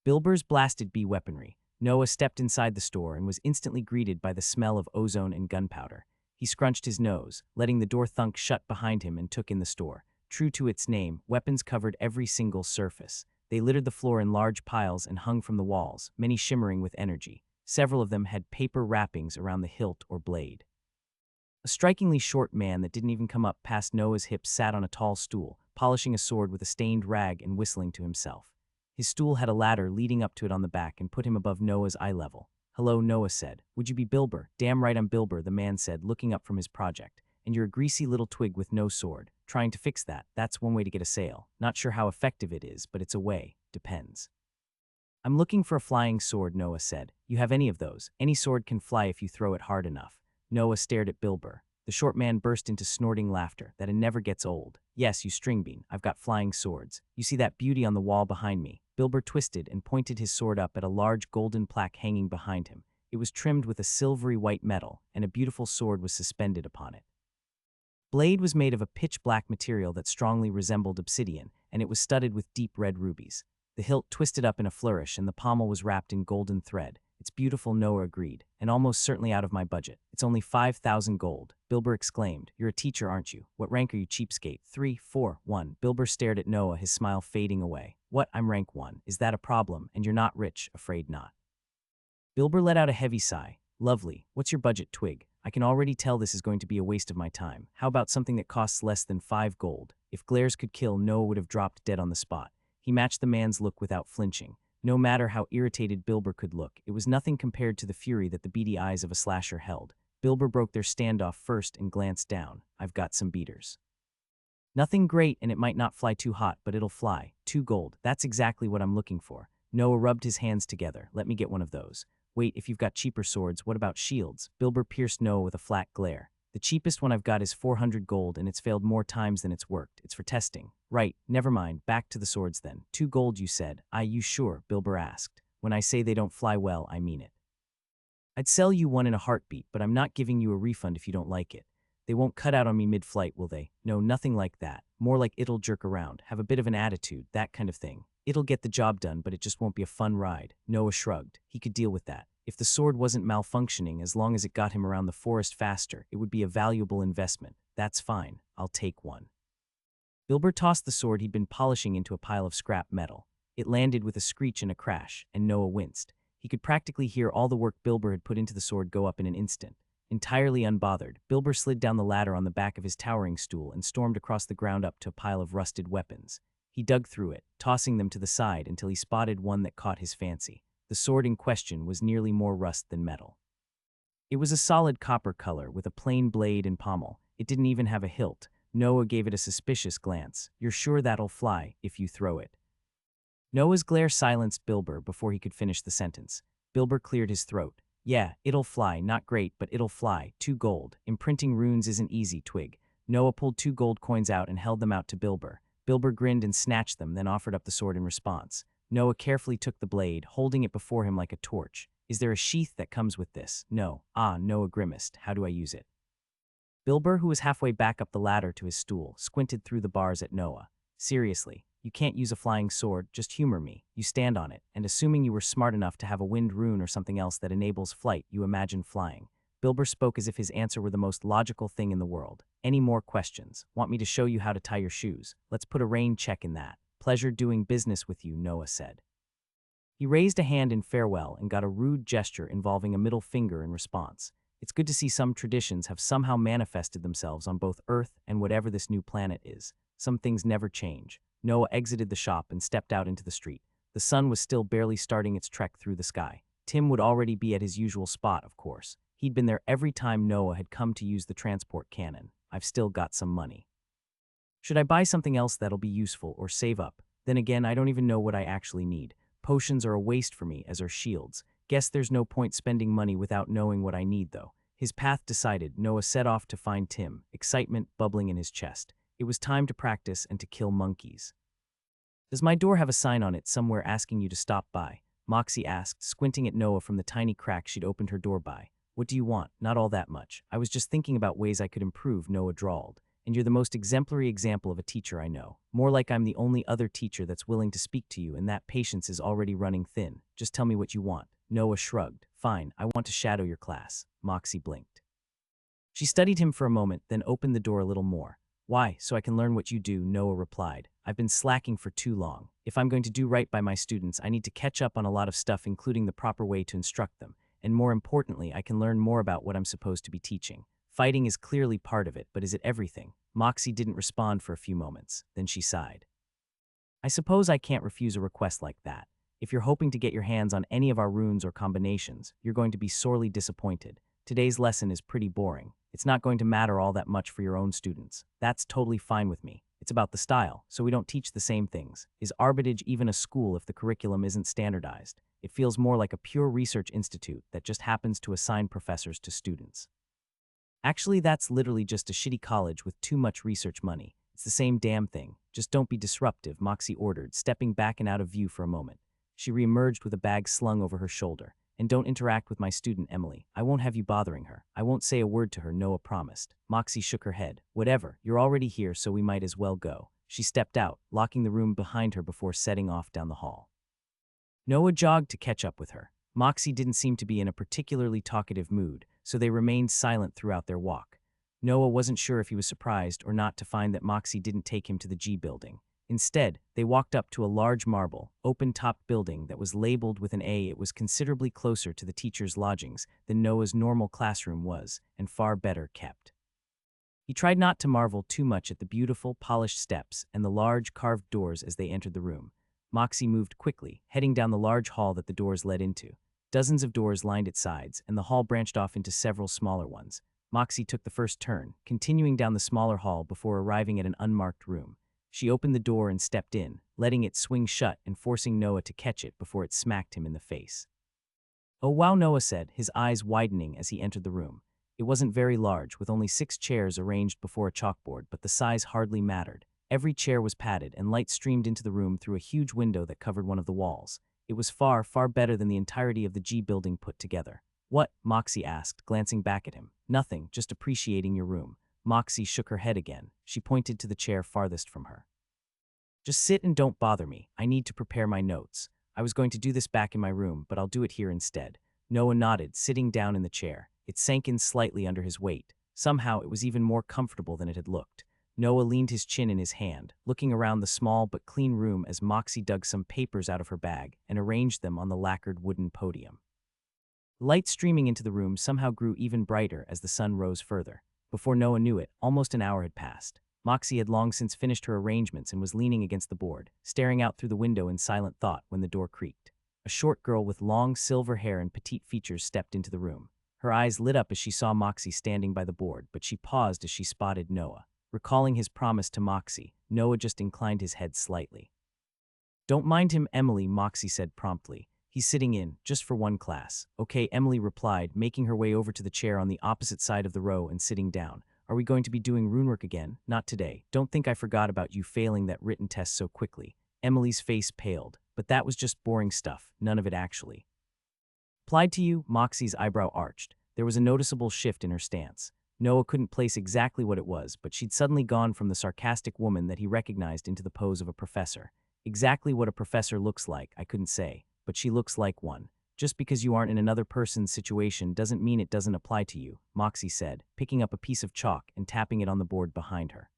Bilber's Blasted Bee Weaponry. Noah stepped inside the store and was instantly greeted by the smell of ozone and gunpowder. He scrunched his nose, letting the door thunk shut behind him, and took in the store. True to its name, weapons covered every single surface. They littered the floor in large piles and hung from the walls, many shimmering with energy. Several of them had paper wrappings around the hilt or blade. A strikingly short man that didn't even come up past Noah's hips sat on a tall stool, polishing a sword with a stained rag and whistling to himself. His stool had a ladder leading up to it on the back and put him above Noah's eye level. Hello, Noah said. Would you be Bilber? Damn right I'm Bilber, the man said, looking up from his project. And you're a greasy little twig with no sword. Trying to fix that, that's one way to get a sale. Not sure how effective it is, but it's a way. Depends. I'm looking for a flying sword, Noah said. You have any of those? Any sword can fly if you throw it hard enough. Noah stared at Bilber. The short man burst into snorting laughter that never gets old. Yes, you stringbean, I've got flying swords. You see that beauty on the wall behind me? Bilber twisted and pointed his sword up at a large golden plaque hanging behind him. It was trimmed with a silvery white metal, and a beautiful sword was suspended upon it. Blade was made of a pitch-black material that strongly resembled obsidian, and it was studded with deep red rubies. The hilt twisted up in a flourish, and the pommel was wrapped in golden thread. It's beautiful, Noah agreed, and almost certainly out of my budget. It's only 5,000 gold, Bilber exclaimed. You're a teacher, aren't you? What rank are you, cheapskate? 3, 4, 1. Bilber stared at Noah, his smile fading away. What, I'm rank 1. Is that a problem? And you're not rich? Afraid not. Bilber let out a heavy sigh. Lovely. What's your budget, Twig? I can already tell this is going to be a waste of my time. How about something that costs less than 5 gold? If glares could kill, Noah would have dropped dead on the spot. He matched the man's look without flinching. No matter how irritated Bilber could look, it was nothing compared to the fury that the beady eyes of a slasher held. Bilber broke their standoff first and glanced down. I've got some beaters. Nothing great, and it might not fly too hot, but it'll fly. 2 gold. That's exactly what I'm looking for. Noah rubbed his hands together. Let me get one of those. Wait, if you've got cheaper swords, what about shields? Bilber pierced Noah with a flat glare. The cheapest one I've got is 400 gold, and it's failed more times than it's worked. It's for testing. Right, never mind. Back to the swords then. 2 gold, you said. You sure? Bilber asked. When I say they don't fly well, I mean it. I'd sell you one in a heartbeat, but I'm not giving you a refund if you don't like it. They won't cut out on me mid-flight, will they? No, nothing like that. More like it'll jerk around, have a bit of an attitude, that kind of thing. It'll get the job done, but it just won't be a fun ride. Noah shrugged. He could deal with that. If the sword wasn't malfunctioning, as long as it got him around the forest faster, it would be a valuable investment. That's fine. I'll take one. Bilber tossed the sword he'd been polishing into a pile of scrap metal. It landed with a screech and a crash, and Noah winced. He could practically hear all the work Bilber had put into the sword go up in an instant. Entirely unbothered, Bilber slid down the ladder on the back of his towering stool and stormed across the ground up to a pile of rusted weapons. He dug through it, tossing them to the side until he spotted one that caught his fancy. The sword in question was nearly more rust than metal. It was a solid copper color with a plain blade and pommel. It didn't even have a hilt. Noah gave it a suspicious glance. You're sure that'll fly if you throw it? Noah's glare silenced Bilber before he could finish the sentence. Bilber cleared his throat. Yeah, it'll fly. Not great, but it'll fly. 2 gold. Imprinting runes isn't easy, Twig. Noah pulled 2 gold coins out and held them out to Bilber. Bilber grinned and snatched them, then offered up the sword in response. Noah carefully took the blade, holding it before him like a torch. Is there a sheath that comes with this? No. Noah grimaced. How do I use it? Bilber, who was halfway back up the ladder to his stool, squinted through the bars at Noah. Seriously, you can't use a flying sword, just humor me. You stand on it, and assuming you were smart enough to have a wind rune or something else that enables flight, you imagine flying. Bilber spoke as if his answer were the most logical thing in the world. Any more questions? Want me to show you how to tie your shoes? Let's put a rain check in that. Pleasure doing business with you, Noah said. He raised a hand in farewell and got a rude gesture involving a middle finger in response. It's good to see some traditions have somehow manifested themselves on both Earth and whatever this new planet is. Some things never change. Noah exited the shop and stepped out into the street. The sun was still barely starting its trek through the sky. Tim would already be at his usual spot, of course. He'd been there every time Noah had come to use the transport cannon. I've still got some money. Should I buy something else that'll be useful or save up? Then again, I don't even know what I actually need. Potions are a waste for me, as are shields. Guess there's no point spending money without knowing what I need, though. His path decided, Noah set off to find Tim, excitement bubbling in his chest. It was time to practice and to kill monkeys. Does my door have a sign on it somewhere asking you to stop by? Moxie asked, squinting at Noah from the tiny crack she'd opened her door by. What do you want? Not all that much. I was just thinking about ways I could improve, Noah drawled. And you're the most exemplary example of a teacher I know. More like I'm the only other teacher that's willing to speak to you, and that patience is already running thin. Just tell me what you want. Noah shrugged. Fine, I want to shadow your class. Moxie blinked. She studied him for a moment, then opened the door a little more. Why, so I can learn what you do, Noah replied. I've been slacking for too long. If I'm going to do right by my students, I need to catch up on a lot of stuff, including the proper way to instruct them. And more importantly, I can learn more about what I'm supposed to be teaching. Fighting is clearly part of it, but is it everything? Moxie didn't respond for a few moments. Then she sighed. I suppose I can't refuse a request like that. If you're hoping to get your hands on any of our runes or combinations, you're going to be sorely disappointed. Today's lesson is pretty boring. It's not going to matter all that much for your own students. That's totally fine with me. It's about the style, so we don't teach the same things. Is Arbitage even a school if the curriculum isn't standardized? It feels more like a pure research institute that just happens to assign professors to students. Actually, that's literally just a shitty college with too much research money. It's the same damn thing. Just don't be disruptive, Moxie ordered, stepping back and out of view for a moment. She reemerged with a bag slung over her shoulder. And don't interact with my student Emily. I won't have you bothering her. I won't say a word to her, Noah promised. Moxie shook her head. Whatever, you're already here, so we might as well go. She stepped out, locking the room behind her before setting off down the hall. Noah jogged to catch up with her. Moxie didn't seem to be in a particularly talkative mood, so they remained silent throughout their walk. Noah wasn't sure if he was surprised or not to find that Moxie didn't take him to the G building. Instead, they walked up to a large marble, open-topped building that was labeled with an A. It was considerably closer to the teacher's lodgings than Noah's normal classroom was, and far better kept. He tried not to marvel too much at the beautiful, polished steps and the large, carved doors as they entered the room. Moxie moved quickly, heading down the large hall that the doors led into. Dozens of doors lined its sides, and the hall branched off into several smaller ones. Moxie took the first turn, continuing down the smaller hall before arriving at an unmarked room. She opened the door and stepped in, letting it swing shut and forcing Noah to catch it before it smacked him in the face. "Oh wow," Noah said, his eyes widening as he entered the room. It wasn't very large, with only 6 chairs arranged before a chalkboard, but the size hardly mattered. Every chair was padded, and light streamed into the room through a huge window that covered one of the walls. It was far, far better than the entirety of the G building put together. "What?" Moxie asked, glancing back at him. "Nothing, just appreciating your room." Moxie shook her head again. She pointed to the chair farthest from her. "Just sit and don't bother me. I need to prepare my notes. I was going to do this back in my room, but I'll do it here instead." Noah nodded, sitting down in the chair. It sank in slightly under his weight. Somehow it was even more comfortable than it had looked. Noah leaned his chin in his hand, looking around the small but clean room as Moxie dug some papers out of her bag and arranged them on the lacquered wooden podium. Light streaming into the room somehow grew even brighter as the sun rose further. Before Noah knew it, almost an hour had passed. Moxie had long since finished her arrangements and was leaning against the board, staring out through the window in silent thought when the door creaked. A short girl with long silver hair and petite features stepped into the room. Her eyes lit up as she saw Moxie standing by the board, but she paused as she spotted Noah. Recalling his promise to Moxie, Noah just inclined his head slightly. "Don't mind him, Emily," Moxie said promptly. "He's sitting in, just for one class." "Okay," Emily replied, making her way over to the chair on the opposite side of the row and sitting down. "Are we going to be doing runework again?" "Not today. Don't think I forgot about you failing that written test so quickly." Emily's face paled. "But that was just boring stuff, none of it actually applied to you." Moxie's eyebrow arched. There was a noticeable shift in her stance. Noah couldn't place exactly what it was, but she'd suddenly gone from the sarcastic woman that he recognized into the pose of a professor. Exactly what a professor looks like, I couldn't say, but she looks like one. "Just because you aren't in another person's situation doesn't mean it doesn't apply to you," Moxie said, picking up a piece of chalk and tapping it on the board behind her.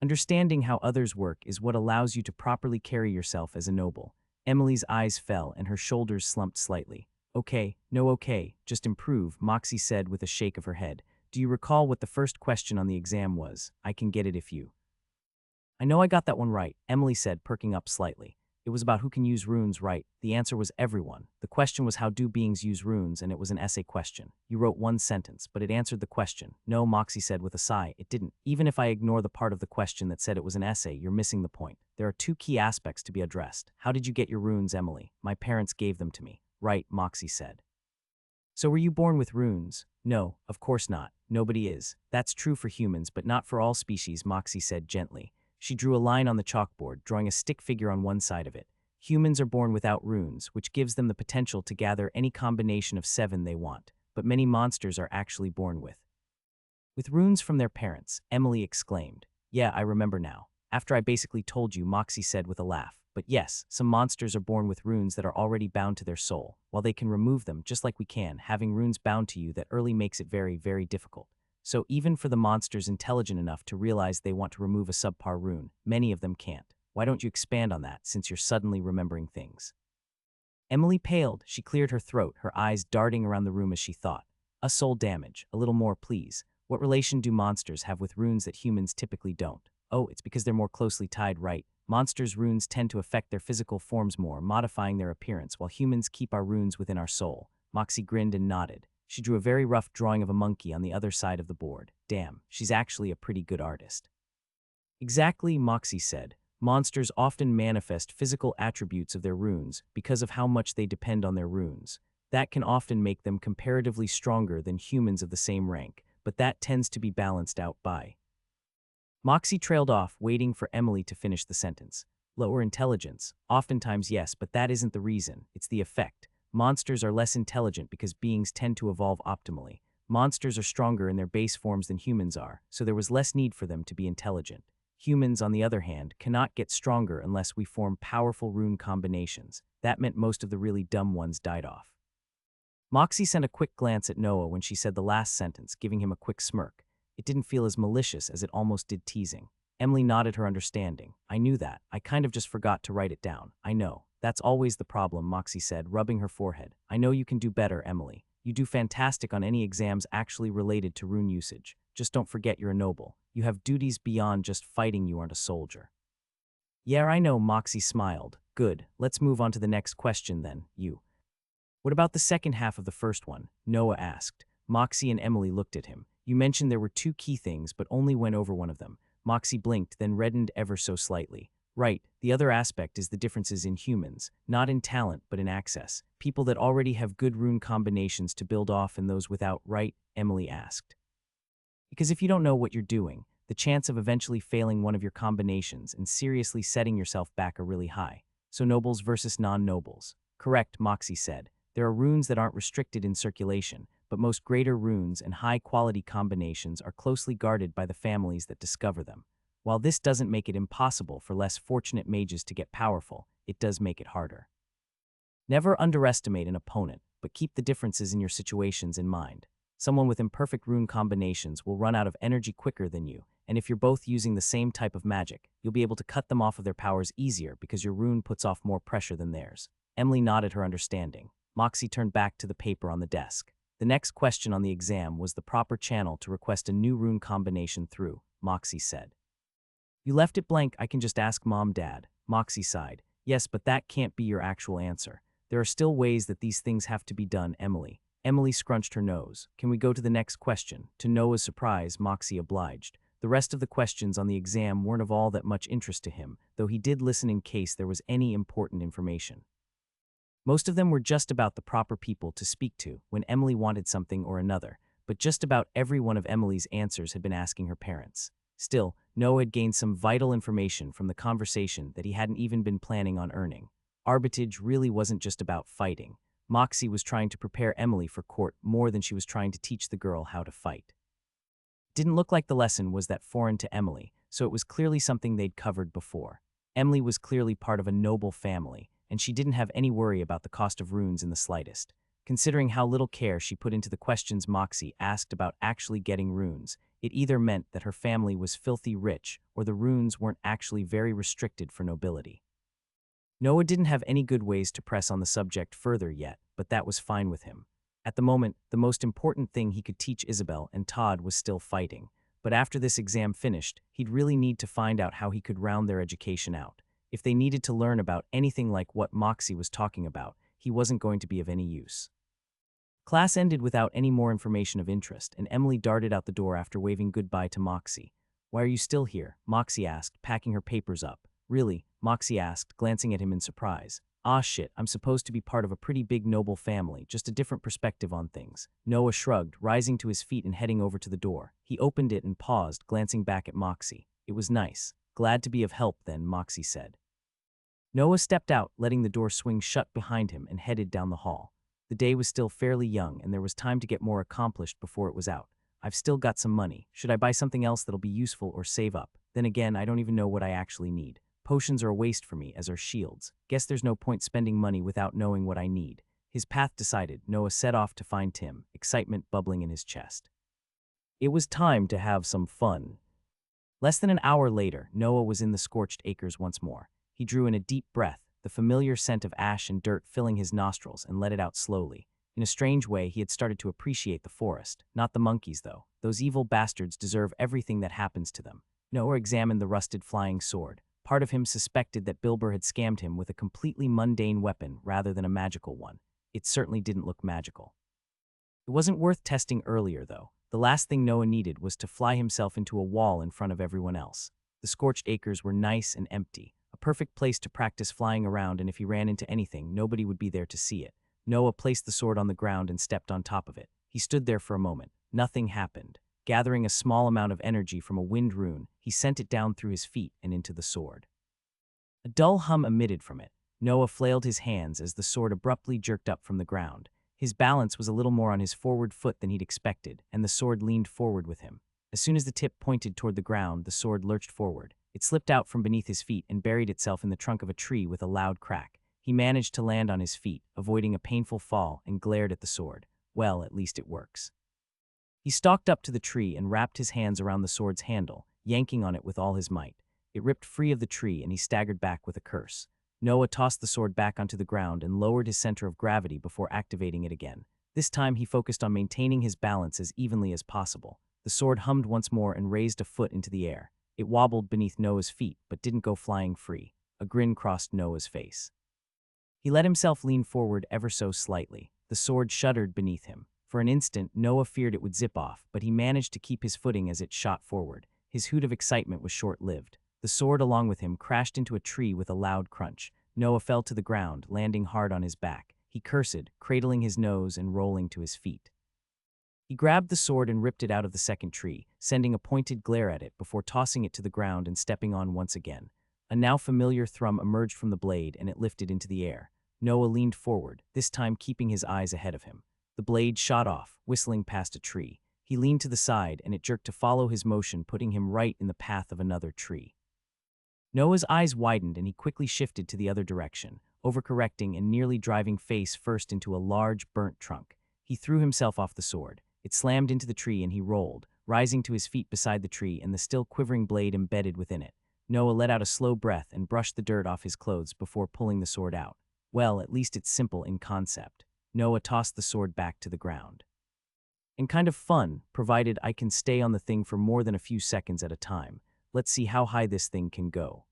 "Understanding how others work is what allows you to properly carry yourself as a noble." Emily's eyes fell and her shoulders slumped slightly. "Okay, no okay, just improve," Moxie said with a shake of her head. "Do you recall what the first question on the exam was? I can get it if you—" "I know I got that one right," Emily said, perking up slightly. "It was about who can use runes right. The answer was everyone. The question was how do beings use runes, and it was an essay question. You wrote one sentence, but it answered the question." "No," Moxie said with a sigh, "it didn't. Even if I ignore the part of the question that said it was an essay, you're missing the point. There are 2 key aspects to be addressed. How did you get your runes, Emily?" "My parents gave them to me." "Right," Moxie said. "So were you born with runes?" "No, of course not. Nobody is. That's true for humans, but not for all species," Moxie said gently. She drew a line on the chalkboard, drawing a stick figure on one side of it. "Humans are born without runes, which gives them the potential to gather any combination of 7 they want, but many monsters are actually born with runes from their parents," Emily exclaimed. "Yeah, I remember now. After I basically told you," Moxie said with a laugh. "But yes, some monsters are born with runes that are already bound to their soul. While they can remove them, just like we can, having runes bound to you that early makes it very, very difficult. So even for the monsters intelligent enough to realize they want to remove a subpar rune, many of them can't. Why don't you expand on that, since you're suddenly remembering things?" Emily paled. She cleared her throat, her eyes darting around the room as she thought. "A soul damage. A little more, please. What relation do monsters have with runes that humans typically don't?" "Oh, it's because they're more closely tied, right? Monsters' runes tend to affect their physical forms more, modifying their appearance, while humans keep our runes within our soul." Moxie grinned and nodded. She drew a very rough drawing of a monkey on the other side of the board. "Damn, she's actually a pretty good artist." "Exactly," Moxie said. "Monsters often manifest physical attributes of their runes because of how much they depend on their runes. That can often make them comparatively stronger than humans of the same rank, but that tends to be balanced out by—" Moxie trailed off, waiting for Emily to finish the sentence. "Lower intelligence. Oftentimes, yes, but that isn't the reason. It's the effect." Monsters are less intelligent because beings tend to evolve optimally. Monsters are stronger in their base forms than humans are, so there was less need for them to be intelligent. Humans, on the other hand, cannot get stronger unless we form powerful rune combinations. That meant most of the really dumb ones died off. Moxie sent a quick glance at Noah when she said the last sentence, giving him a quick smirk. It didn't feel as malicious as it almost did teasing. Emily nodded her understanding. I knew that. I kind of just forgot to write it down. I know. That's always the problem, Moxie said, rubbing her forehead. I know you can do better, Emily. You do fantastic on any exams actually related to rune usage. Just don't forget you're a noble. You have duties beyond just fighting. You aren't a soldier. Yeah, I know, Moxie smiled. Good. Let's move on to the next question then, you. What about the second half of the first one? Noah asked. Moxie and Emily looked at him. You mentioned there were two key things, but only went over one of them. Moxie blinked, then reddened ever so slightly. Right, the other aspect is the differences in humans, not in talent, but in access. People that already have good rune combinations to build off and those without, right? Emily asked. Because if you don't know what you're doing, the chance of eventually failing one of your combinations and seriously setting yourself back are really high. So nobles versus non-nobles. Correct, Moxie said. There are runes that aren't restricted in circulation, but most greater runes and high-quality combinations are closely guarded by the families that discover them. While this doesn't make it impossible for less fortunate mages to get powerful, it does make it harder. Never underestimate an opponent, but keep the differences in your situations in mind. Someone with imperfect rune combinations will run out of energy quicker than you, and if you're both using the same type of magic, you'll be able to cut them off of their powers easier because your rune puts off more pressure than theirs. Emily nodded her understanding. Moxie turned back to the paper on the desk. The next question on the exam was the proper channel to request a new rune combination through, Moxie said. You left it blank. I can just ask Mom, Dad. Moxie sighed. Yes, but that can't be your actual answer. There are still ways that these things have to be done, Emily. Emily scrunched her nose. Can we go to the next question? To Noah's surprise, Moxie obliged. The rest of the questions on the exam weren't of all that much interest to him, though he did listen in case there was any important information. Most of them were just about the proper people to speak to when Emily wanted something or another, but just about every one of Emily's answers had been asking her parents. Still, Noah had gained some vital information from the conversation that he hadn't even been planning on earning. Arbitrage really wasn't just about fighting. Moxie was trying to prepare Emily for court more than she was trying to teach the girl how to fight. It didn't look like the lesson was that foreign to Emily, so it was clearly something they'd covered before. Emily was clearly part of a noble family, and she didn't have any worry about the cost of runes in the slightest. Considering how little care she put into the questions Moxie asked about actually getting runes, it either meant that her family was filthy rich or the runes weren't actually very restricted for nobility. Noah didn't have any good ways to press on the subject further yet, but that was fine with him. At the moment, the most important thing he could teach Isabel and Todd was still fighting, but after this exam finished, he'd really need to find out how he could round their education out. If they needed to learn about anything like what Moxie was talking about, he wasn't going to be of any use. Class ended without any more information of interest, and Emily darted out the door after waving goodbye to Moxie. Why are you still here? Moxie asked, packing her papers up. Really? Moxie asked, glancing at him in surprise. Ah shit, I'm supposed to be part of a pretty big noble family, just a different perspective on things. Noah shrugged, rising to his feet and heading over to the door. He opened it and paused, glancing back at Moxie. It was nice. Glad to be of help then, Moxie said. Noah stepped out, letting the door swing shut behind him and headed down the hall. The day was still fairly young and there was time to get more accomplished before it was out. I've still got some money. Should I buy something else that'll be useful or save up? Then again, I don't even know what I actually need. Potions are a waste for me, as are shields. Guess there's no point spending money without knowing what I need. His path decided, Noah set off to find Tim, excitement bubbling in his chest. It was time to have some fun. Less than an hour later, Noah was in the scorched acres once more. He drew in a deep breath, the familiar scent of ash and dirt filling his nostrils, and let it out slowly. In a strange way, he had started to appreciate the forest. Not the monkeys, though. Those evil bastards deserve everything that happens to them. Noah examined the rusted flying sword. Part of him suspected that Bilber had scammed him with a completely mundane weapon rather than a magical one. It certainly didn't look magical. It wasn't worth testing earlier, though. The last thing Noah needed was to fly himself into a wall in front of everyone else. The scorched acres were nice and empty, a perfect place to practice flying around, and if he ran into anything, nobody would be there to see it. Noah placed the sword on the ground and stepped on top of it. He stood there for a moment. Nothing happened. Gathering a small amount of energy from a wind rune, he sent it down through his feet and into the sword. A dull hum emitted from it. Noah flailed his hands as the sword abruptly jerked up from the ground. His balance was a little more on his forward foot than he'd expected, and the sword leaned forward with him. As soon as the tip pointed toward the ground, the sword lurched forward. It slipped out from beneath his feet and buried itself in the trunk of a tree with a loud crack. He managed to land on his feet, avoiding a painful fall, and glared at the sword. Well, at least it works. He stalked up to the tree and wrapped his hands around the sword's handle, yanking on it with all his might. It ripped free of the tree and he staggered back with a curse. Noah tossed the sword back onto the ground and lowered his center of gravity before activating it again. This time he focused on maintaining his balance as evenly as possible. The sword hummed once more and raised a foot into the air. It wobbled beneath Noah's feet, but didn't go flying free. A grin crossed Noah's face. He let himself lean forward ever so slightly. The sword shuddered beneath him. For an instant, Noah feared it would zip off, but he managed to keep his footing as it shot forward. His hoot of excitement was short-lived. The sword, along with him, crashed into a tree with a loud crunch. Noah fell to the ground, landing hard on his back. He cursed, cradling his nose and rolling to his feet. He grabbed the sword and ripped it out of the second tree, sending a pointed glare at it before tossing it to the ground and stepping on once again. A now familiar thrum emerged from the blade and it lifted into the air. Noah leaned forward, this time keeping his eyes ahead of him. The blade shot off, whistling past a tree. He leaned to the side and it jerked to follow his motion, putting him right in the path of another tree. Noah's eyes widened and he quickly shifted to the other direction, overcorrecting and nearly driving face first into a large, burnt trunk. He threw himself off the sword. It slammed into the tree and he rolled, rising to his feet beside the tree and the still quivering blade embedded within it. Noah let out a slow breath and brushed the dirt off his clothes before pulling the sword out. Well, at least it's simple in concept. Noah tossed the sword back to the ground. And kind of fun, provided I can stay on the thing for more than a few seconds at a time. Let's see how high this thing can go.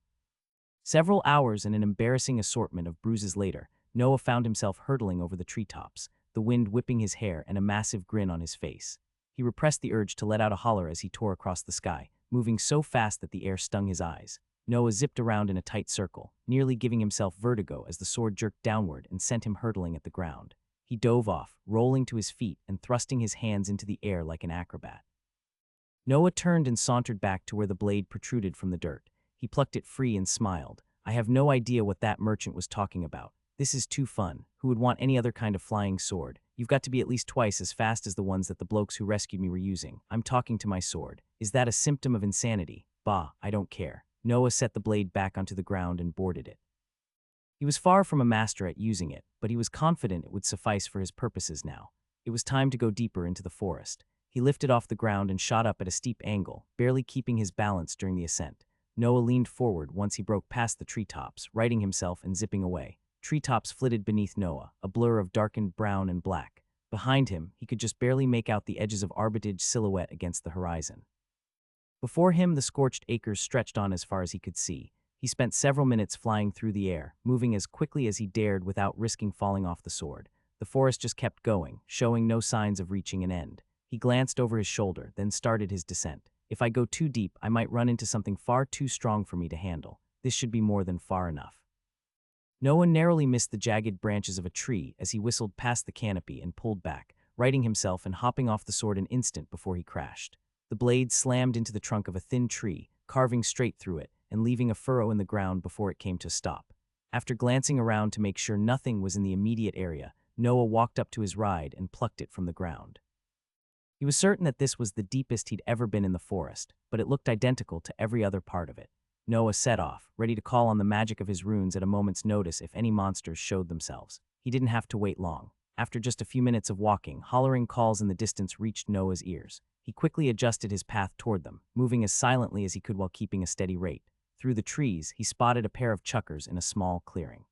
Several hours and an embarrassing assortment of bruises later, Noah found himself hurtling over the treetops, the wind whipping his hair and a massive grin on his face. He repressed the urge to let out a holler as he tore across the sky, moving so fast that the air stung his eyes. Noah zipped around in a tight circle, nearly giving himself vertigo as the sword jerked downward and sent him hurtling at the ground. He dove off, rolling to his feet and thrusting his hands into the air like an acrobat. Noah turned and sauntered back to where the blade protruded from the dirt. He plucked it free and smiled. I have no idea what that merchant was talking about. This is too fun. Who would want any other kind of flying sword? You've got to be at least twice as fast as the ones that the blokes who rescued me were using. I'm talking to my sword. Is that a symptom of insanity? Bah, I don't care. Noah set the blade back onto the ground and boarded it. He was far from a master at using it, but he was confident it would suffice for his purposes now. It was time to go deeper into the forest. He lifted off the ground and shot up at a steep angle, barely keeping his balance during the ascent. Noah leaned forward once he broke past the treetops, righting himself and zipping away. Treetops flitted beneath Noah, a blur of darkened brown and black. Behind him, he could just barely make out the edges of Arbitrage's silhouette against the horizon. Before him, the scorched acres stretched on as far as he could see. He spent several minutes flying through the air, moving as quickly as he dared without risking falling off the sword. The forest just kept going, showing no signs of reaching an end. He glanced over his shoulder, then started his descent. If I go too deep, I might run into something far too strong for me to handle. This should be more than far enough. Noah narrowly missed the jagged branches of a tree as he whistled past the canopy and pulled back, righting himself and hopping off the sword an instant before he crashed. The blade slammed into the trunk of a thin tree, carving straight through it and leaving a furrow in the ground before it came to a stop. After glancing around to make sure nothing was in the immediate area, Noah walked up to his ride and plucked it from the ground. He was certain that this was the deepest he'd ever been in the forest, but it looked identical to every other part of it. Noah set off, ready to call on the magic of his runes at a moment's notice if any monsters showed themselves. He didn't have to wait long. After just a few minutes of walking, hollering calls in the distance reached Noah's ears. He quickly adjusted his path toward them, moving as silently as he could while keeping a steady rate. Through the trees, he spotted a pair of chuckers in a small clearing.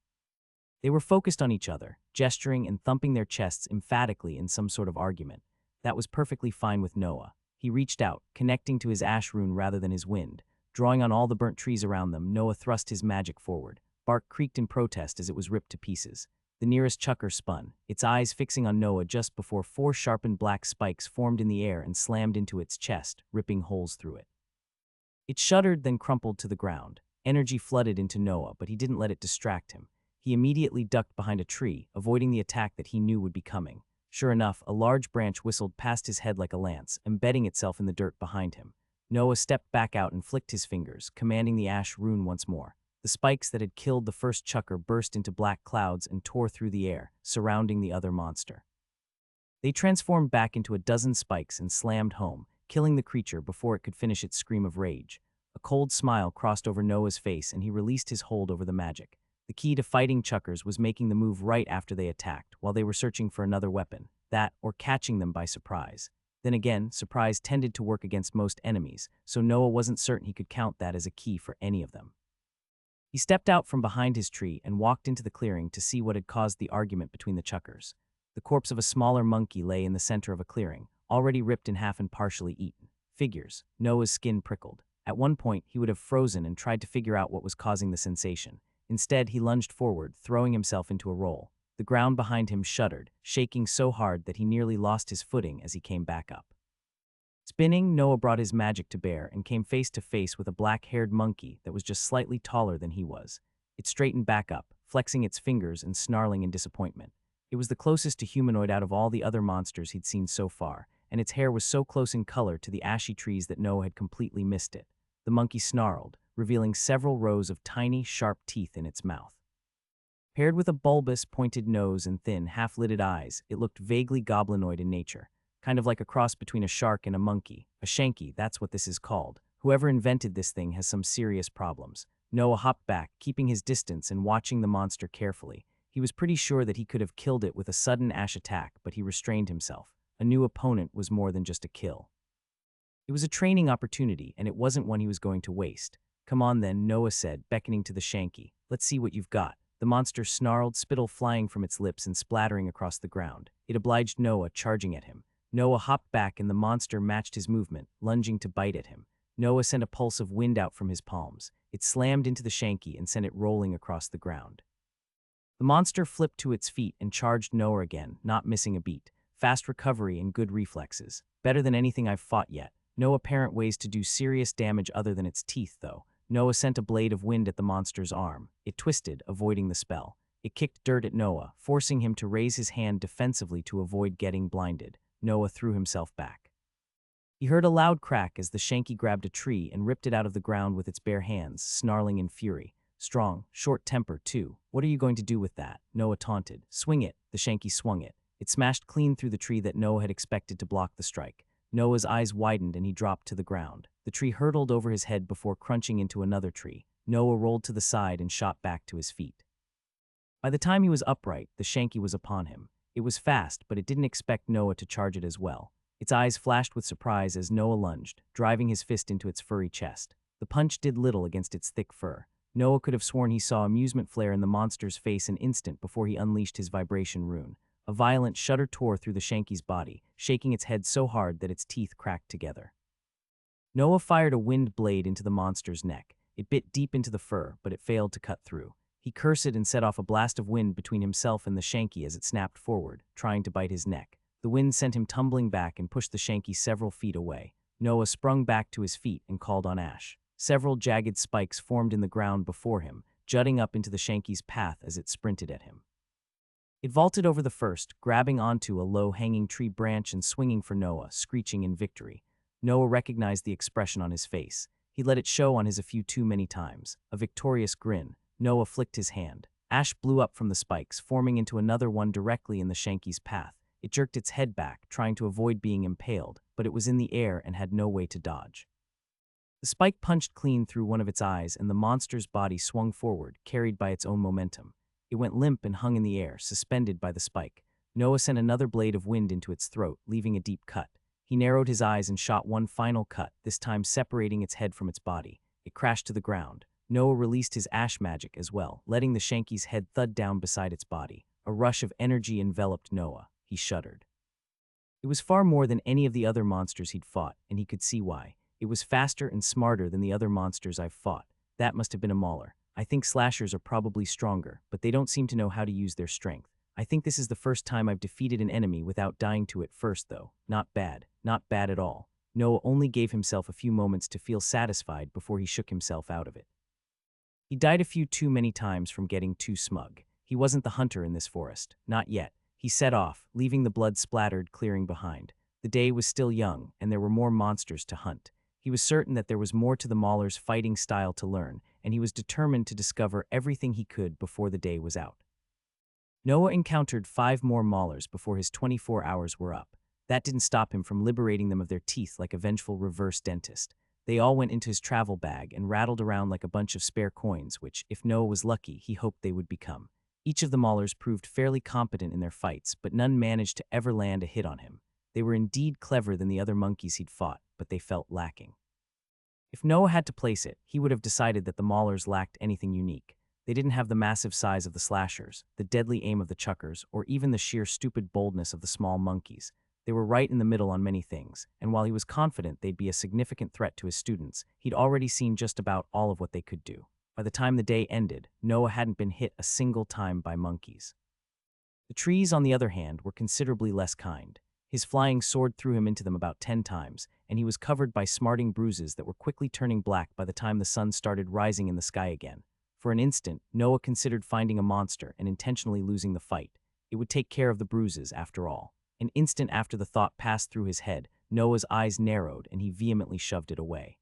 They were focused on each other, gesturing and thumping their chests emphatically in some sort of argument. That was perfectly fine with Noah. He reached out, connecting to his ash rune rather than his wind. Drawing on all the burnt trees around them, Noah thrust his magic forward. Bark creaked in protest as it was ripped to pieces. The nearest chucker spun, its eyes fixing on Noah just before 4 sharpened black spikes formed in the air and slammed into its chest, ripping holes through it. It shuddered, then crumpled to the ground. Energy flooded into Noah, but he didn't let it distract him. He immediately ducked behind a tree, avoiding the attack that he knew would be coming. Sure enough, a large branch whistled past his head like a lance, embedding itself in the dirt behind him. Noah stepped back out and flicked his fingers, commanding the ash rune once more. The spikes that had killed the first chucker burst into black clouds and tore through the air, surrounding the other monster. They transformed back into a dozen spikes and slammed home, killing the creature before it could finish its scream of rage. A cold smile crossed over Noah's face and he released his hold over the magic. The key to fighting chuckers was making the move right after they attacked, while they were searching for another weapon, that or catching them by surprise. Then again, surprise tended to work against most enemies, so Noah wasn't certain he could count that as a key for any of them. He stepped out from behind his tree and walked into the clearing to see what had caused the argument between the chuckers. The corpse of a smaller monkey lay in the center of a clearing, already ripped in half and partially eaten. Figures. Noah's skin prickled. At one point, he would have frozen and tried to figure out what was causing the sensation. Instead, he lunged forward, throwing himself into a roll. The ground behind him shuddered, shaking so hard that he nearly lost his footing as he came back up. Spinning, Noah brought his magic to bear and came face to face with a black-haired monkey that was just slightly taller than he was. It straightened back up, flexing its fingers and snarling in disappointment. It was the closest to humanoid out of all the other monsters he'd seen so far, and its hair was so close in color to the ashy trees that Noah had completely missed it. The monkey snarled, revealing several rows of tiny, sharp teeth in its mouth. Paired with a bulbous, pointed nose and thin, half-lidded eyes, it looked vaguely goblinoid in nature, kind of like a cross between a shark and a monkey. A shanky, that's what this is called. Whoever invented this thing has some serious problems. Noah hopped back, keeping his distance and watching the monster carefully. He was pretty sure that he could have killed it with a sudden ash attack, but he restrained himself. A new opponent was more than just a kill. It was a training opportunity, and it wasn't one he was going to waste. "Come on then," Noah said, beckoning to the shanky. "Let's see what you've got." The monster snarled, spittle flying from its lips and splattering across the ground. It obliged Noah, charging at him. Noah hopped back and the monster matched his movement, lunging to bite at him. Noah sent a pulse of wind out from his palms. It slammed into the shanky and sent it rolling across the ground. The monster flipped to its feet and charged Noah again, not missing a beat. Fast recovery and good reflexes. Better than anything I've fought yet. No apparent ways to do serious damage other than its teeth, though. Noah sent a blade of wind at the monster's arm. It twisted, avoiding the spell. It kicked dirt at Noah, forcing him to raise his hand defensively to avoid getting blinded. Noah threw himself back. He heard a loud crack as the shanky grabbed a tree and ripped it out of the ground with its bare hands, snarling in fury. Strong, short temper, too. "What are you going to do with that?" Noah taunted. "Swing it." The shanky swung it. It smashed clean through the tree that Noah had expected to block the strike. Noah's eyes widened and he dropped to the ground. The tree hurtled over his head before crunching into another tree. Noah rolled to the side and shot back to his feet. By the time he was upright, the shanky was upon him. It was fast, but it didn't expect Noah to charge it as well. Its eyes flashed with surprise as Noah lunged, driving his fist into its furry chest. The punch did little against its thick fur. Noah could have sworn he saw amusement flare in the monster's face an instant before he unleashed his vibration rune. A violent shudder tore through the shanky's body, shaking its head so hard that its teeth cracked together. Noah fired a wind blade into the monster's neck. It bit deep into the fur, but it failed to cut through. He cursed and set off a blast of wind between himself and the shanky as it snapped forward, trying to bite his neck. The wind sent him tumbling back and pushed the shanky several feet away. Noah sprung back to his feet and called on Ash. Several jagged spikes formed in the ground before him, jutting up into the shanky's path as it sprinted at him. It vaulted over the first, grabbing onto a low-hanging tree branch and swinging for Noah, screeching in victory. Noah recognized the expression on his face. He let it show on his a few too many times. A victorious grin. Noah flicked his hand. Ash blew up from the spikes, forming into another one directly in the shanky's path. It jerked its head back, trying to avoid being impaled, but it was in the air and had no way to dodge. The spike punched clean through one of its eyes, and the monster's body swung forward, carried by its own momentum. It went limp and hung in the air, suspended by the spike. Noah sent another blade of wind into its throat, leaving a deep cut. He narrowed his eyes and shot one final cut, this time separating its head from its body. It crashed to the ground. Noah released his ash magic as well, letting the shanky's head thud down beside its body. A rush of energy enveloped Noah. He shuddered. It was far more than any of the other monsters he'd fought, and he could see why. It was faster and smarter than the other monsters I've fought. That must have been a mauler. I think slashers are probably stronger, but they don't seem to know how to use their strength. I think this is the first time I've defeated an enemy without dying to it first, though. Not bad. Not bad at all. Noah only gave himself a few moments to feel satisfied before he shook himself out of it. He died a few too many times from getting too smug. He wasn't the hunter in this forest. Not yet. He set off, leaving the blood-splattered clearing behind. The day was still young, and there were more monsters to hunt. He He was certain that there was more to the Mauler's fighting style to learn, and he was determined to discover everything he could before the day was out. Noah encountered 5 more Maulers before his 24 hours were up. That didn't stop him from liberating them of their teeth like a vengeful reverse dentist. They all went into his travel bag and rattled around like a bunch of spare coins, which, if Noah was lucky, he hoped they would become. Each of the Maulers proved fairly competent in their fights, but none managed to ever land a hit on him. They were indeed clever than the other monkeys he'd fought, but they felt lacking. If Noah had to place it, he would have decided that the Maulers lacked anything unique. They didn't have the massive size of the slashers, the deadly aim of the chuckers, or even the sheer stupid boldness of the small monkeys. They were right in the middle on many things, and while he was confident they'd be a significant threat to his students, he'd already seen just about all of what they could do. By the time the day ended, Noah hadn't been hit a single time by monkeys. The trees, on the other hand, were considerably less kind. His flying sword threw him into them about 10 times, and he was covered by smarting bruises that were quickly turning black by the time the sun started rising in the sky again. For an instant, Noah considered finding a monster and intentionally losing the fight. It would take care of the bruises, after all. An instant after the thought passed through his head, Noah's eyes narrowed and he vehemently shoved it away.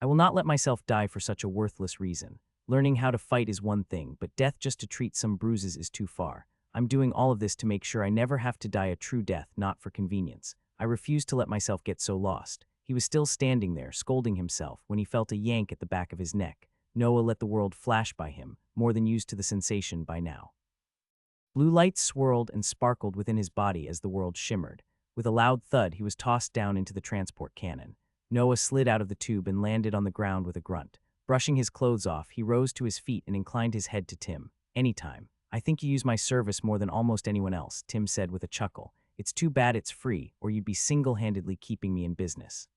I will not let myself die for such a worthless reason. Learning how to fight is one thing, but death just to treat some bruises is too far. I'm doing all of this to make sure I never have to die a true death, not for convenience. I refuse to let myself get so lost. He was still standing there, scolding himself, when he felt a yank at the back of his neck. Noah let the world flash by him, more than used to the sensation by now. Blue lights swirled and sparkled within his body as the world shimmered. With a loud thud, he was tossed down into the transport cannon. Noah slid out of the tube and landed on the ground with a grunt. Brushing his clothes off, he rose to his feet and inclined his head to Tim. "Anytime. I think you use my service more than almost anyone else," Tim said with a chuckle. "It's too bad it's free, or you'd be single-handedly keeping me in business."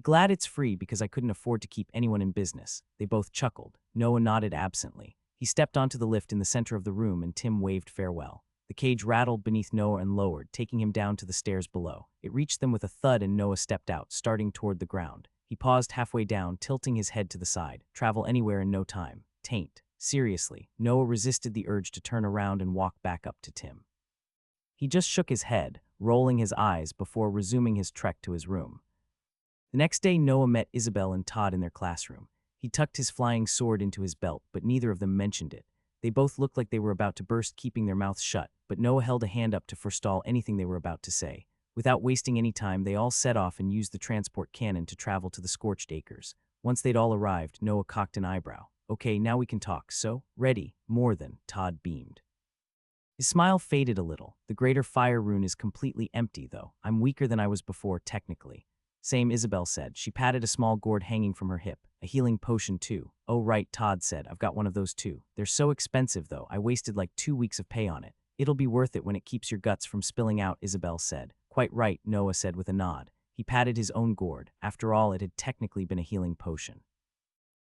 "Glad it's free because I couldn't afford to keep anyone in business." They both chuckled. Noah nodded absently. He stepped onto the lift in the center of the room and Tim waved farewell. The cage rattled beneath Noah and lowered, taking him down to the stairs below. It reached them with a thud and Noah stepped out, starting toward the ground. He paused halfway down, tilting his head to the side. Travel anywhere in no time. Taint. Seriously, Noah resisted the urge to turn around and walk back up to Tim. He just shook his head, rolling his eyes before resuming his trek to his room. The next day, Noah met Isabel and Todd in their classroom. He tucked his flying sword into his belt, but neither of them mentioned it. They both looked like they were about to burst, keeping their mouths shut, but Noah held a hand up to forestall anything they were about to say. Without wasting any time, they all set off and used the transport cannon to travel to the scorched acres. Once they'd all arrived, Noah cocked an eyebrow. "Okay, now we can talk, so?" "Ready." "More than," Todd beamed. His smile faded a little. "The greater fire rune is completely empty, though. I'm weaker than I was before, technically." "Same," Isabel said. She patted a small gourd hanging from her hip. "A healing potion, too." "Oh, right," Todd said. "I've got one of those, too. They're so expensive, though. I wasted like 2 weeks of pay on it." "It'll be worth it when it keeps your guts from spilling out," Isabel said. "Quite right," Noah said with a nod. He patted his own gourd. After all, it had technically been a healing potion.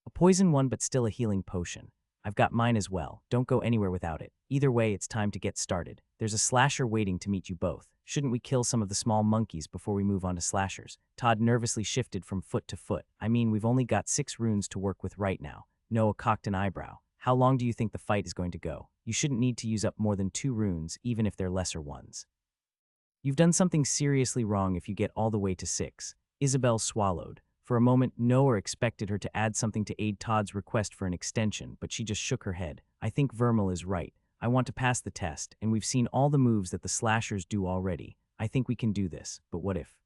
A poison one, but still a healing potion. "I've got mine as well. Don't go anywhere without it. Either way, it's time to get started. There's a slasher waiting to meet you both. Shouldn't we kill some of the small monkeys before we move on to slashers?" Todd nervously shifted from foot to foot. "I mean, we've only got 6 runes to work with right now." Noah cocked an eyebrow. "How long do you think the fight is going to go? You shouldn't need to use up more than 2 runes, even if they're lesser ones. You've done something seriously wrong if you get all the way to 6. Isabel swallowed. For a moment, Noah expected her to add something to aid Todd's request for an extension, but she just shook her head. "I think Vermal is right. I want to pass the test, and we've seen all the moves that the slashers do already. I think we can do this, but what if?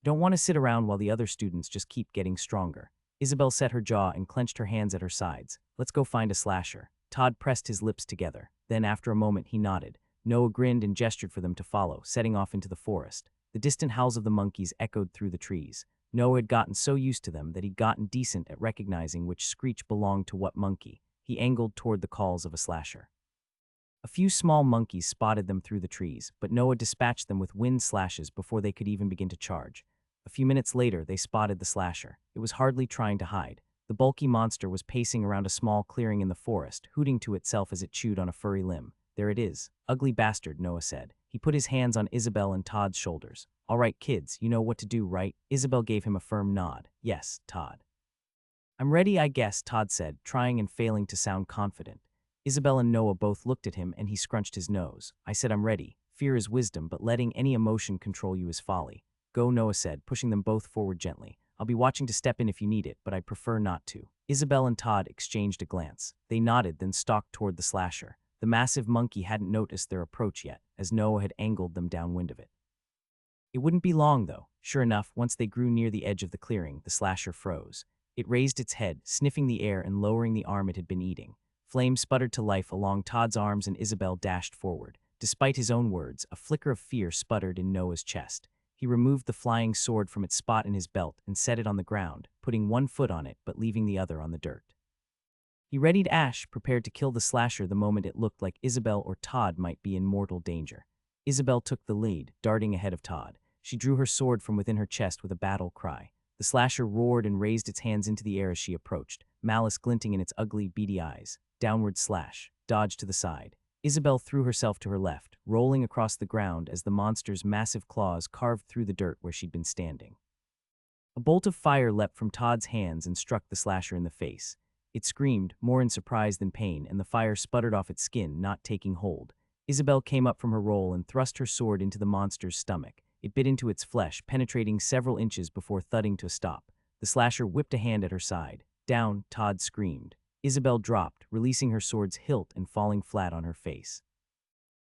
Don't want to sit around while the other students just keep getting stronger." Isabel set her jaw and clenched her hands at her sides. "Let's go find a slasher." Todd pressed his lips together. Then, after a moment, he nodded. Noah grinned and gestured for them to follow, setting off into the forest. The distant howls of the monkeys echoed through the trees. Noah had gotten so used to them that he'd gotten decent at recognizing which screech belonged to what monkey. He angled toward the calls of a slasher. A few small monkeys spotted them through the trees, but Noah dispatched them with wind slashes before they could even begin to charge. A few minutes later, they spotted the slasher. It was hardly trying to hide. The bulky monster was pacing around a small clearing in the forest, hooting to itself as it chewed on a furry limb. "There it is. Ugly bastard," Noah said. He put his hands on Isabel and Todd's shoulders. "All right, kids, you know what to do, right?" Isabel gave him a firm nod. "Yes, Todd." "I'm ready, I guess," Todd said, trying and failing to sound confident. Isabel and Noah both looked at him and he scrunched his nose. "I said I'm ready. Fear is wisdom, but letting any emotion control you is folly. Go, Noah said, pushing them both forward gently. I'll be watching to step in if you need it, but I'd prefer not to. Isabel and Todd exchanged a glance. They nodded, then stalked toward the slasher. The massive monkey hadn't noticed their approach yet, as Noah had angled them downwind of it. It wouldn't be long, though. Sure enough, once they grew near the edge of the clearing, the slasher froze. It raised its head, sniffing the air and lowering the arm it had been eating. Flames sputtered to life along Todd's arms and Isabel dashed forward. Despite his own words, a flicker of fear sputtered in Noah's chest. He removed the flying sword from its spot in his belt and set it on the ground, putting one foot on it but leaving the other on the dirt. He readied Ash, prepared to kill the slasher the moment it looked like Isabel or Todd might be in mortal danger. Isabel took the lead, darting ahead of Todd. She drew her sword from within her chest with a battle cry. The slasher roared and raised its hands into the air as she approached, malice glinting in its ugly, beady eyes. Downward slash, dodge to the side. Isabel threw herself to her left, rolling across the ground as the monster's massive claws carved through the dirt where she'd been standing. A bolt of fire leapt from Todd's hands and struck the slasher in the face. It screamed, more in surprise than pain, and the fire sputtered off its skin, not taking hold. Isabel came up from her roll and thrust her sword into the monster's stomach. It bit into its flesh, penetrating several inches before thudding to a stop. The slasher whipped a hand at her side. Down, Todd screamed. Isabel dropped, releasing her sword's hilt and falling flat on her face.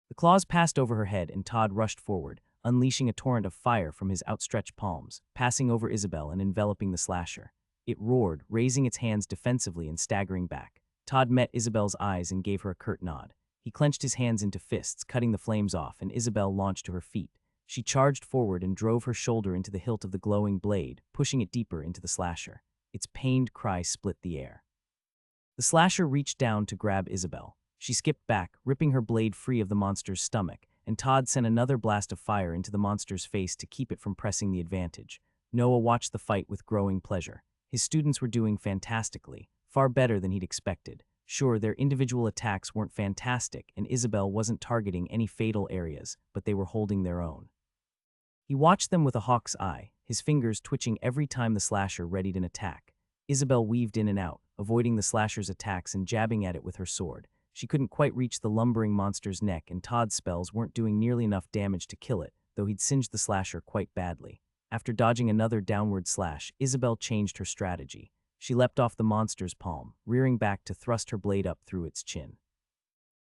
The claws passed over her head and Todd rushed forward, unleashing a torrent of fire from his outstretched palms, passing over Isabel and enveloping the slasher. It roared, raising its hands defensively and staggering back. Todd met Isabel's eyes and gave her a curt nod. He clenched his hands into fists, cutting the flames off, and Isabel launched to her feet. She charged forward and drove her shoulder into the hilt of the glowing blade, pushing it deeper into the slasher. Its pained cry split the air. The slasher reached down to grab Isabel. She skipped back, ripping her blade free of the monster's stomach, and Todd sent another blast of fire into the monster's face to keep it from pressing the advantage. Noah watched the fight with growing pleasure. His students were doing fantastically, far better than he'd expected. Sure, their individual attacks weren't fantastic, and Isabel wasn't targeting any fatal areas, but they were holding their own. He watched them with a hawk's eye, his fingers twitching every time the slasher readied an attack. Isabel weaved in and out, avoiding the slasher's attacks and jabbing at it with her sword. She couldn't quite reach the lumbering monster's neck, and Todd's spells weren't doing nearly enough damage to kill it, though he'd singed the slasher quite badly. After dodging another downward slash, Isabel changed her strategy. She leapt off the monster's palm, rearing back to thrust her blade up through its chin.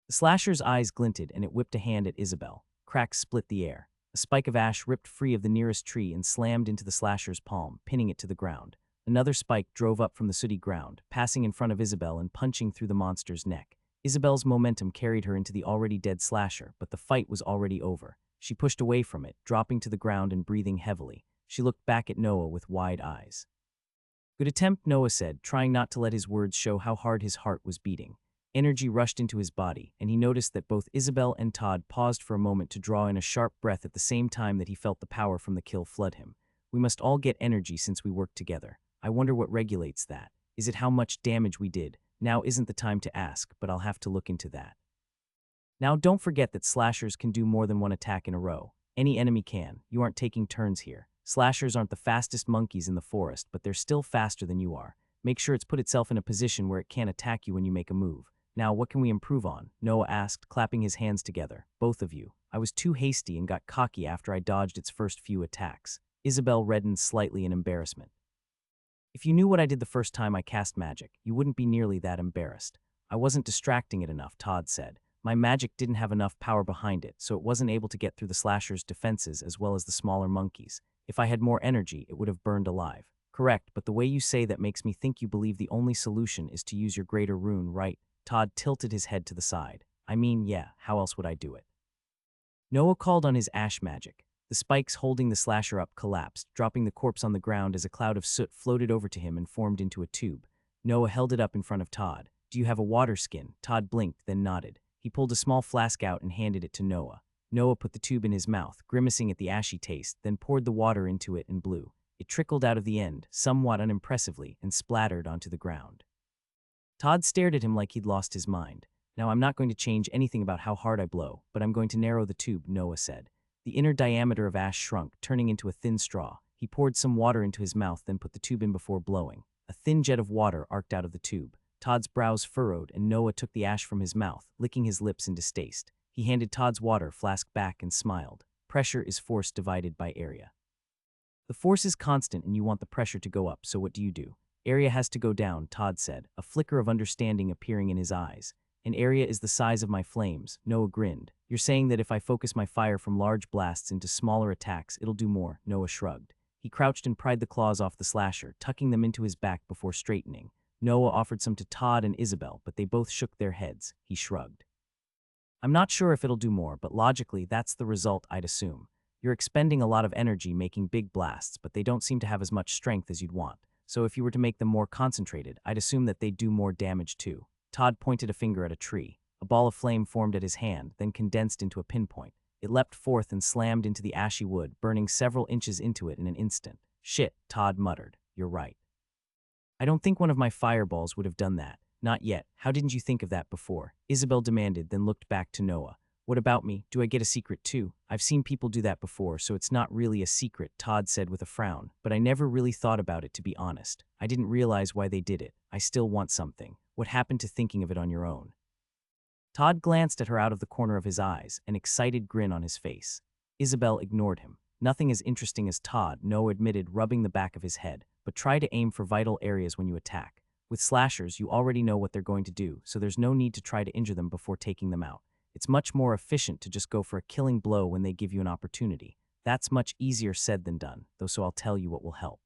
The slasher's eyes glinted and it whipped a hand at Isabel. Cracks split the air. A spike of ash ripped free of the nearest tree and slammed into the slasher's palm, pinning it to the ground. Another spike drove up from the sooty ground, passing in front of Isabel and punching through the monster's neck. Isabel's momentum carried her into the already dead slasher, but the fight was already over. She pushed away from it, dropping to the ground and breathing heavily. She looked back at Noah with wide eyes. Good attempt, Noah said, trying not to let his words show how hard his heart was beating. Energy rushed into his body, and he noticed that both Isabel and Todd paused for a moment to draw in a sharp breath at the same time that he felt the power from the kill flood him. We must all get energy since we work together. I wonder what regulates that. Is it how much damage we did? Now isn't the time to ask, but I'll have to look into that. Now don't forget that slashers can do more than one attack in a row. Any enemy can. You aren't taking turns here. Slashers aren't the fastest monkeys in the forest, but they're still faster than you are. Make sure it's put itself in a position where it can't attack you when you make a move. Now, what can we improve on? Noah asked, clapping his hands together. Both of you. I was too hasty and got cocky after I dodged its first few attacks. Isabel reddened slightly in embarrassment. If you knew what I did the first time I cast magic, you wouldn't be nearly that embarrassed. I wasn't distracting it enough, Todd said. My magic didn't have enough power behind it, so it wasn't able to get through the slasher's defenses as well as the smaller monkeys. If I had more energy, it would have burned alive. Correct, but the way you say that makes me think you believe the only solution is to use your greater rune, right? Todd tilted his head to the side. I mean, yeah, how else would I do it? Noah called on his ash magic. The spikes holding the slasher up collapsed, dropping the corpse on the ground as a cloud of soot floated over to him and formed into a tube. Noah held it up in front of Todd. Do you have a water skin? Todd blinked, then nodded. He pulled a small flask out and handed it to Noah. Noah put the tube in his mouth, grimacing at the ashy taste, then poured the water into it and blew. It trickled out of the end, somewhat unimpressively, and splattered onto the ground. Todd stared at him like he'd lost his mind. Now, I'm not going to change anything about how hard I blow, but I'm going to narrow the tube, Noah said. The inner diameter of ash shrunk, turning into a thin straw. He poured some water into his mouth, then put the tube in before blowing. A thin jet of water arced out of the tube. Todd's brows furrowed, and Noah took the ash from his mouth, licking his lips in distaste. He handed Todd's water flask back and smiled. Pressure is force divided by area. The force is constant and you want the pressure to go up, so what do? Area has to go down, Todd said, a flicker of understanding appearing in his eyes. An area is the size of my flames, Noah grinned. You're saying that if I focus my fire from large blasts into smaller attacks, it'll do more, Noah shrugged. He crouched and pried the claws off the slasher, tucking them into his back before straightening. Noah offered some to Todd and Isabel, but they both shook their heads. He shrugged. I'm not sure if it'll do more, but logically, that's the result I'd assume. You're expending a lot of energy making big blasts, but they don't seem to have as much strength as you'd want. So if you were to make them more concentrated, I'd assume that they'd do more damage too. Todd pointed a finger at a tree. A ball of flame formed at his hand, then condensed into a pinpoint. It leapt forth and slammed into the ashy wood, burning several inches into it in an instant. Shit, Todd muttered. You're right. I don't think one of my fireballs would have done that. Not yet. How didn't you think of that before? Isabel demanded, then looked back to Noah. What about me? Do I get a secret too? I've seen people do that before, so it's not really a secret, Todd said with a frown. But I never really thought about it, to be honest. I didn't realize why they did it. I still want something. What happened to thinking of it on your own? Todd glanced at her out of the corner of his eyes, an excited grin on his face. Isabel ignored him. Nothing as interesting as Todd, Noah admitted, rubbing the back of his head. But try to aim for vital areas when you attack. With slashers, you already know what they're going to do, so there's no need to try to injure them before taking them out. It's much more efficient to just go for a killing blow when they give you an opportunity. That's much easier said than done, though, so I'll tell you what will help.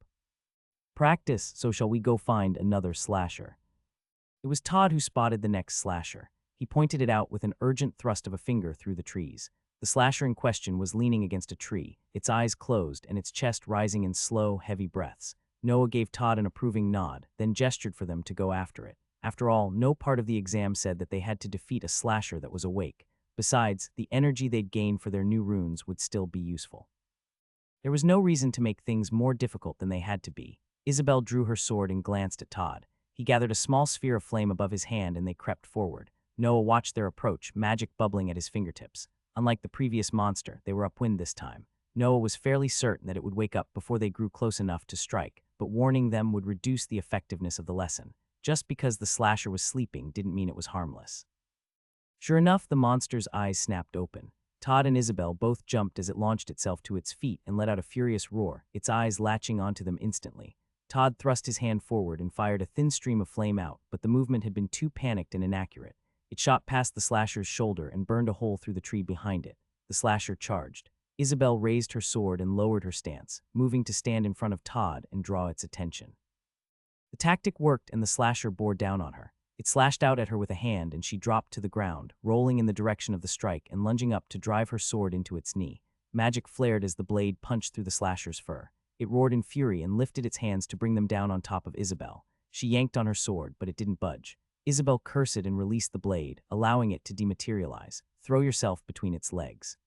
Practice, so shall we go find another slasher? It was Todd who spotted the next slasher. He pointed it out with an urgent thrust of a finger through the trees. The slasher in question was leaning against a tree, its eyes closed and its chest rising in slow, heavy breaths. Noah gave Todd an approving nod, then gestured for them to go after it. After all, no part of the exam said that they had to defeat a slasher that was awake. Besides, the energy they'd gain for their new runes would still be useful. There was no reason to make things more difficult than they had to be. Isabel drew her sword and glanced at Todd. He gathered a small sphere of flame above his hand and they crept forward. Noah watched their approach, magic bubbling at his fingertips. Unlike the previous monster, they were upwind this time. Noah was fairly certain that it would wake up before they grew close enough to strike, but warning them would reduce the effectiveness of the lesson. Just because the slasher was sleeping didn't mean it was harmless. Sure enough, the monster's eyes snapped open. Todd and Isabel both jumped as it launched itself to its feet and let out a furious roar, its eyes latching onto them instantly. Todd thrust his hand forward and fired a thin stream of flame out, but the movement had been too panicked and inaccurate. It shot past the slasher's shoulder and burned a hole through the tree behind it. The slasher charged. Isabel raised her sword and lowered her stance, moving to stand in front of Todd and draw its attention. The tactic worked and the slasher bore down on her. It slashed out at her with a hand and she dropped to the ground, rolling in the direction of the strike and lunging up to drive her sword into its knee. Magic flared as the blade punched through the slasher's fur. It roared in fury and lifted its hands to bring them down on top of Isabel. She yanked on her sword, but it didn't budge. Isabel cursed and released the blade, allowing it to dematerialize. Throw yourself between its legs.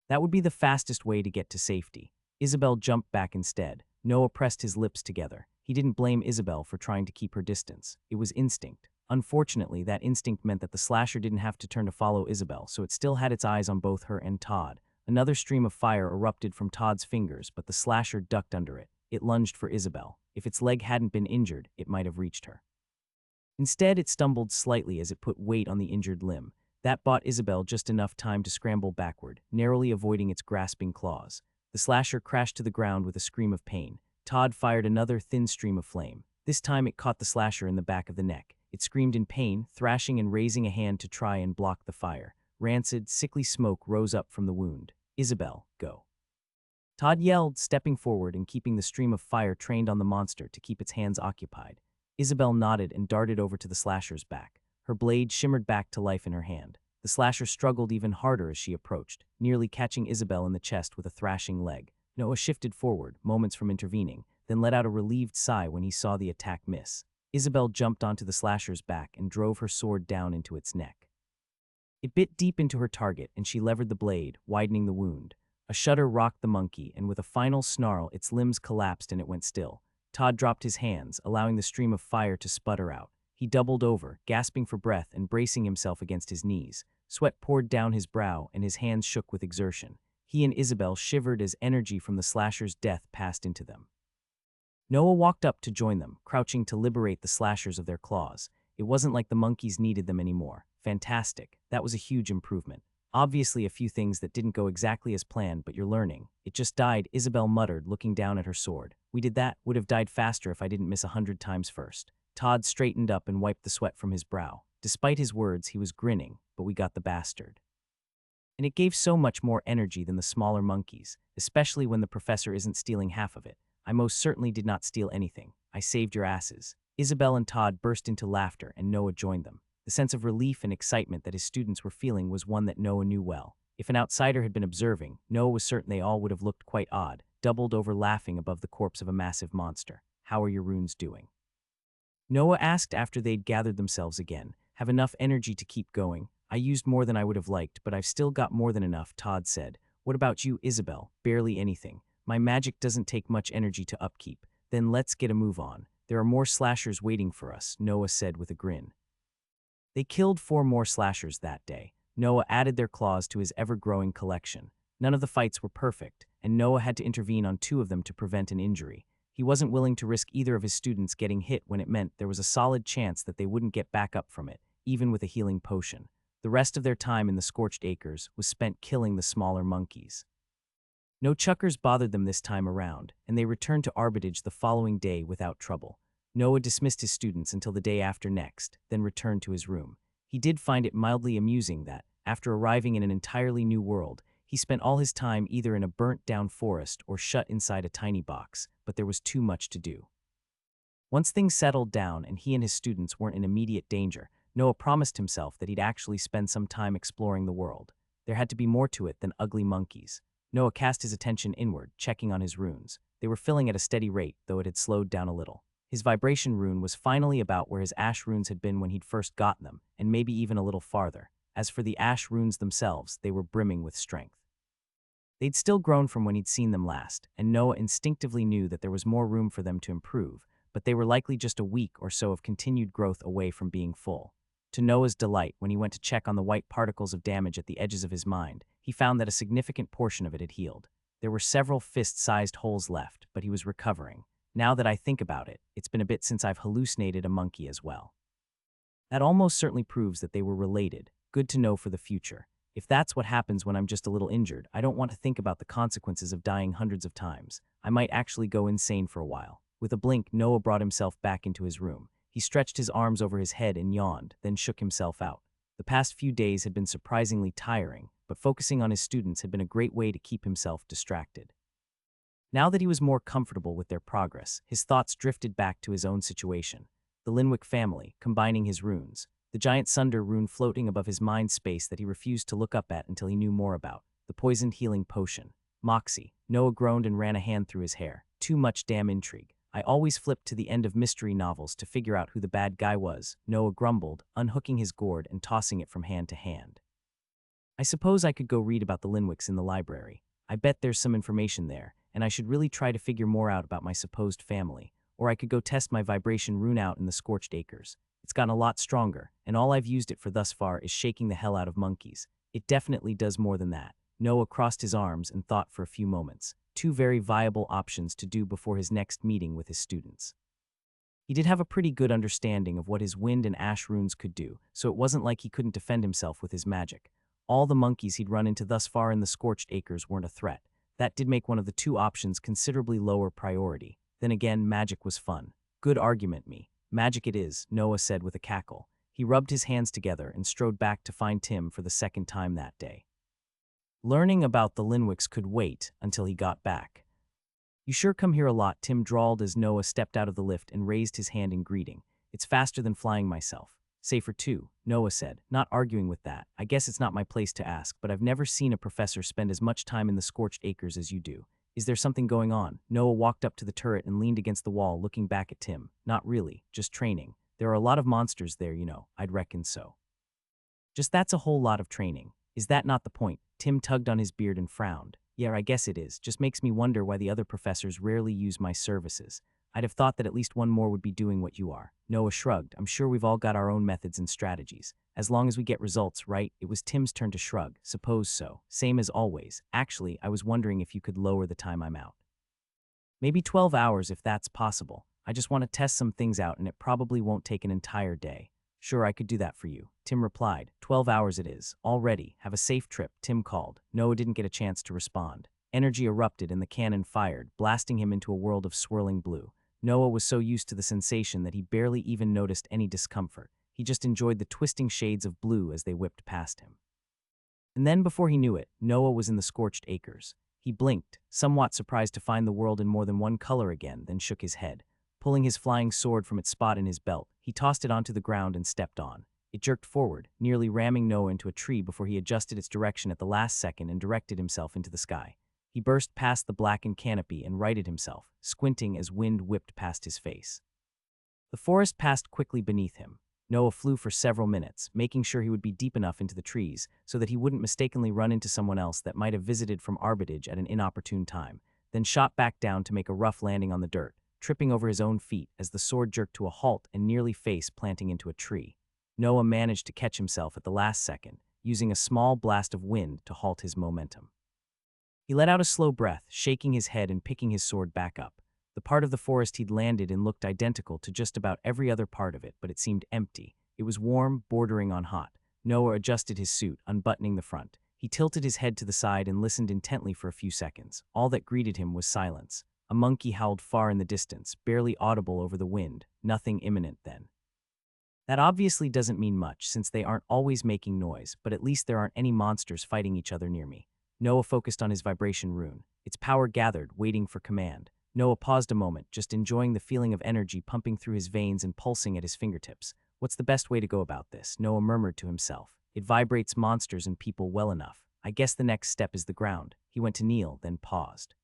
That would be the fastest way to get to safety. Isabel jumped back instead. Noah pressed his lips together. He didn't blame Isabel for trying to keep her distance. It was instinct. Unfortunately, that instinct meant that the slasher didn't have to turn to follow Isabel, so it still had its eyes on both her and Todd. Another stream of fire erupted from Todd's fingers, but the slasher ducked under it. It lunged for Isabel. If its leg hadn't been injured, it might have reached her. Instead, it stumbled slightly as it put weight on the injured limb. That bought Isabel just enough time to scramble backward, narrowly avoiding its grasping claws. The slasher crashed to the ground with a scream of pain. Todd fired another thin stream of flame. This time it caught the slasher in the back of the neck. It screamed in pain, thrashing and raising a hand to try and block the fire. Rancid, sickly smoke rose up from the wound. Isabel, go. Todd yelled, stepping forward and keeping the stream of fire trained on the monster to keep its hands occupied. Isabel nodded and darted over to the slasher's back. Her blade shimmered back to life in her hand. The slasher struggled even harder as she approached, nearly catching Isabel in the chest with a thrashing leg. Noah shifted forward, moments from intervening, then let out a relieved sigh when he saw the attack miss. Isabel jumped onto the slasher's back and drove her sword down into its neck. It bit deep into her target, and she levered the blade, widening the wound. A shudder rocked the monkey, and with a final snarl, its limbs collapsed and it went still. Todd dropped his hands, allowing the stream of fire to sputter out. He doubled over, gasping for breath and bracing himself against his knees. Sweat poured down his brow, and his hands shook with exertion. He and Isabel shivered as energy from the slasher's death passed into them. Noah walked up to join them, crouching to liberate the slashers of their claws. It wasn't like the monkeys needed them anymore. Fantastic. That was a huge improvement. Obviously a few things that didn't go exactly as planned, but you're learning. It just died, Isabel muttered, looking down at her sword. We did that, would have died faster if I didn't miss 100 times first. Todd straightened up and wiped the sweat from his brow. Despite his words, he was grinning, but we got the bastard. And it gave so much more energy than the smaller monkeys, especially when the professor isn't stealing half of it. I most certainly did not steal anything. I saved your asses. Isabel and Todd burst into laughter, and Noah joined them. The sense of relief and excitement that his students were feeling was one that Noah knew well. If an outsider had been observing, Noah was certain they all would have looked quite odd, doubled over laughing above the corpse of a massive monster. How are your runes doing? Noah asked after they'd gathered themselves again. Have enough energy to keep going. I used more than I would have liked, but I've still got more than enough, Todd said. What about you, Isabel? Barely anything. My magic doesn't take much energy to upkeep. Then let's get a move on. There are more slashers waiting for us, Noah said with a grin. They killed 4 more slashers that day. Noah added their claws to his ever-growing collection. None of the fights were perfect, and Noah had to intervene on 2 of them to prevent an injury. He wasn't willing to risk either of his students getting hit when it meant there was a solid chance that they wouldn't get back up from it, even with a healing potion. The rest of their time in the Scorched Acres was spent killing the smaller monkeys. No chuckers bothered them this time around, and they returned to Arbitage the following day without trouble. Noah dismissed his students until the day after next, then returned to his room. He did find it mildly amusing that, after arriving in an entirely new world, he spent all his time either in a burnt-down forest or shut inside a tiny box, but there was too much to do. Once things settled down and he and his students weren't in immediate danger, Noah promised himself that he'd actually spend some time exploring the world. There had to be more to it than ugly monkeys. Noah cast his attention inward, checking on his runes. They were filling at a steady rate, though it had slowed down a little. His vibration rune was finally about where his ash runes had been when he'd first gotten them, and maybe even a little farther. As for the ash runes themselves, they were brimming with strength. They'd still grown from when he'd seen them last, and Noah instinctively knew that there was more room for them to improve, but they were likely just a week or so of continued growth away from being full. To Noah's delight, when he went to check on the white particles of damage at the edges of his mind, he found that a significant portion of it had healed. There were several fist-sized holes left, but he was recovering. Now that I think about it, it's been a bit since I've hallucinated a monkey as well. That almost certainly proves that they were related. Good to know for the future. If that's what happens when I'm just a little injured, I don't want to think about the consequences of dying hundreds of times. I might actually go insane for a while. With a blink, Noah brought himself back into his room. He stretched his arms over his head and yawned, then shook himself out. The past few days had been surprisingly tiring, but focusing on his students had been a great way to keep himself distracted. Now that he was more comfortable with their progress, his thoughts drifted back to his own situation. The Linwick family, combining his runes. The giant Sunder rune floating above his mind space that he refused to look up at until he knew more about. The poisoned healing potion. Moxie. Noah groaned and ran a hand through his hair. Too much damn intrigue. I always flipped to the end of mystery novels to figure out who the bad guy was, Noah grumbled, unhooking his gourd and tossing it from hand to hand. I suppose I could go read about the Linwicks in the library. I bet there's some information there, and I should really try to figure more out about my supposed family. Or I could go test my vibration rune out in the Scorched Acres. It's gotten a lot stronger, and all I've used it for thus far is shaking the hell out of monkeys. It definitely does more than that. Noah crossed his arms and thought for a few moments. 2 very viable options to do before his next meeting with his students. He did have a pretty good understanding of what his wind and ash runes could do, so it wasn't like he couldn't defend himself with his magic. All the monkeys he'd run into thus far in the Scorched Acres weren't a threat. That did make one of the 2 options considerably lower priority. Then again, magic was fun. Good argument, me. Magic it is, Noah said with a cackle. He rubbed his hands together and strode back to find Tim for the second time that day. Learning about the Linwicks could wait until he got back. You sure come here a lot, Tim drawled as Noah stepped out of the lift and raised his hand in greeting. It's faster than flying myself. Safer too, Noah said, not arguing with that. I guess it's not my place to ask, but I've never seen a professor spend as much time in the Scorched Acres as you do. Is there something going on? Noah walked up to the turret and leaned against the wall, looking back at Tim. Not really, just training. There are a lot of monsters there, you know. I'd reckon so. Just that's a whole lot of training. Is that not the point? Tim tugged on his beard and frowned. Yeah, I guess it is. Just makes me wonder why the other professors rarely use my services. I'd have thought that at least one more would be doing what you are. Noah shrugged. I'm sure we've all got our own methods and strategies. As long as we get results, right? It was Tim's turn to shrug. Suppose so. Same as always. Actually, I was wondering if you could lower the time I'm out. Maybe 12 hours if that's possible. I just want to test some things out and it probably won't take an entire day. Sure, I could do that for you, Tim replied. 12 hours it is. All ready. Have a safe trip, Tim called. Noah didn't get a chance to respond. Energy erupted and the cannon fired, blasting him into a world of swirling blue. Noah was so used to the sensation that he barely even noticed any discomfort. He just enjoyed the twisting shades of blue as they whipped past him. And then, before he knew it, Noah was in the scorched acres. He blinked, somewhat surprised to find the world in more than one color again, then shook his head. Pulling his flying sword from its spot in his belt, he tossed it onto the ground and stepped on. It jerked forward, nearly ramming Noah into a tree before he adjusted its direction at the last second and directed himself into the sky. He burst past the blackened canopy and righted himself, squinting as wind whipped past his face. The forest passed quickly beneath him. Noah flew for several minutes, making sure he would be deep enough into the trees so that he wouldn't mistakenly run into someone else that might have visited from Arbitage at an inopportune time, then shot back down to make a rough landing on the dirt, tripping over his own feet as the sword jerked to a halt and nearly face planting into a tree. Noah managed to catch himself at the last second, using a small blast of wind to halt his momentum. He let out a slow breath, shaking his head and picking his sword back up. The part of the forest he'd landed in looked identical to just about every other part of it, but it seemed empty. It was warm, bordering on hot. Noah adjusted his suit, unbuttoning the front. He tilted his head to the side and listened intently for a few seconds. All that greeted him was silence. A monkey howled far in the distance, barely audible over the wind. Nothing imminent then. That obviously doesn't mean much, since they aren't always making noise, but at least there aren't any monsters fighting each other near me. Noah focused on his vibration rune. Its power gathered, waiting for command. Noah paused a moment, just enjoying the feeling of energy pumping through his veins and pulsing at his fingertips. What's the best way to go about this? Noah murmured to himself. It vibrates monsters and people well enough. I guess the next step is the ground. He went to kneel, then paused.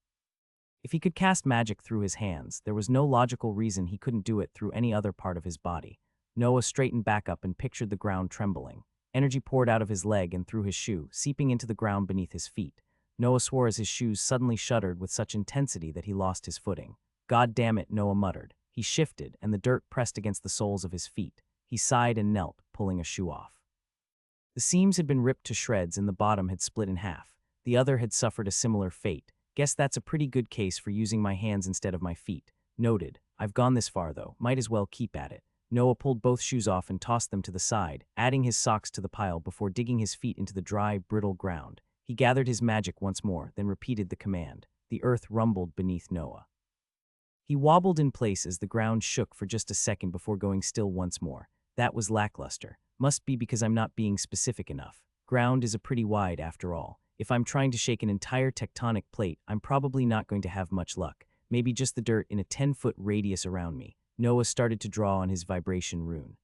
If he could cast magic through his hands, there was no logical reason he couldn't do it through any other part of his body. Noah straightened back up and pictured the ground trembling. Energy poured out of his leg and through his shoe, seeping into the ground beneath his feet. Noah swore as his shoes suddenly shuddered with such intensity that he lost his footing. God damn it, Noah muttered. He shifted, and the dirt pressed against the soles of his feet. He sighed and knelt, pulling a shoe off. The seams had been ripped to shreds and the bottom had split in half. The other had suffered a similar fate. Guess that's a pretty good case for using my hands instead of my feet. Noted. I've gone this far, though. Might as well keep at it. Noah pulled both shoes off and tossed them to the side, adding his socks to the pile before digging his feet into the dry, brittle ground. He gathered his magic once more, then repeated the command. The earth rumbled beneath Noah. He wobbled in place as the ground shook for just a second before going still once more. That was lackluster. Must be because I'm not being specific enough. Ground is a pretty wide after all. If I'm trying to shake an entire tectonic plate, I'm probably not going to have much luck. Maybe just the dirt in a 10-foot radius around me. Noah started to draw on his vibration rune.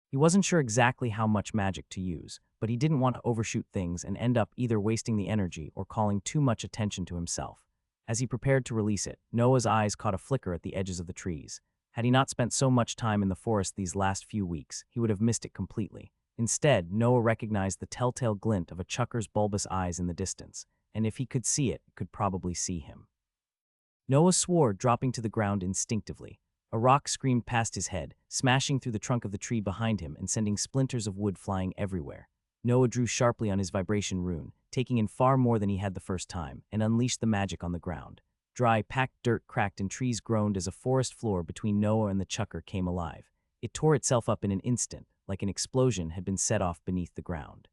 He wasn't sure exactly how much magic to use, but he didn't want to overshoot things and end up either wasting the energy or calling too much attention to himself. As he prepared to release it, Noah's eyes caught a flicker at the edges of the trees. Had he not spent so much time in the forest these last few weeks, he would have missed it completely. Instead, Noah recognized the telltale glint of a chucker's bulbous eyes in the distance, and if he could see it, could probably see him. Noah swore, dropping to the ground instinctively. A rock screamed past his head, smashing through the trunk of the tree behind him and sending splinters of wood flying everywhere. Noah drew sharply on his vibration rune, taking in far more than he had the first time, and unleashed the magic on the ground. Dry, packed dirt cracked and trees groaned as a forest floor between Noah and the chucker came alive. It tore itself up in an instant, like an explosion had been set off beneath the ground.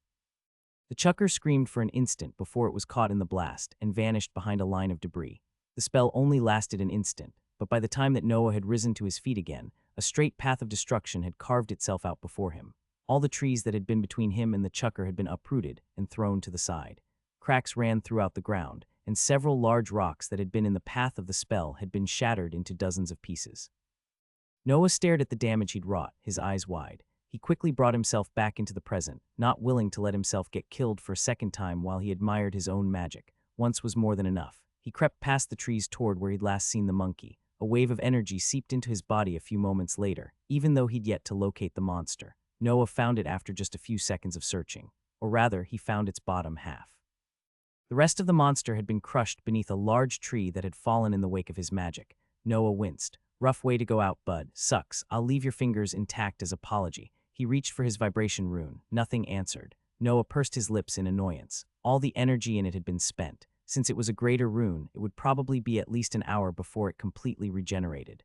The chucker screamed for an instant before it was caught in the blast and vanished behind a line of debris. The spell only lasted an instant, but by the time that Noah had risen to his feet again, a straight path of destruction had carved itself out before him. All the trees that had been between him and the chucker had been uprooted and thrown to the side. Cracks ran throughout the ground, and several large rocks that had been in the path of the spell had been shattered into dozens of pieces. Noah stared at the damage he'd wrought, his eyes wide. He quickly brought himself back into the present, not willing to let himself get killed for a second time while he admired his own magic. Once was more than enough. He crept past the trees toward where he'd last seen the monkey. A wave of energy seeped into his body a few moments later, even though he'd yet to locate the monster. Noah found it after just a few seconds of searching. Or rather, he found its bottom half. The rest of the monster had been crushed beneath a large tree that had fallen in the wake of his magic. Noah winced. Rough way to go out, bud. Sucks. I'll leave your fingers intact as apology. He reached for his vibration rune. Nothing answered. Noah pursed his lips in annoyance. All the energy in it had been spent. Since it was a greater rune, it would probably be at least an hour before it completely regenerated.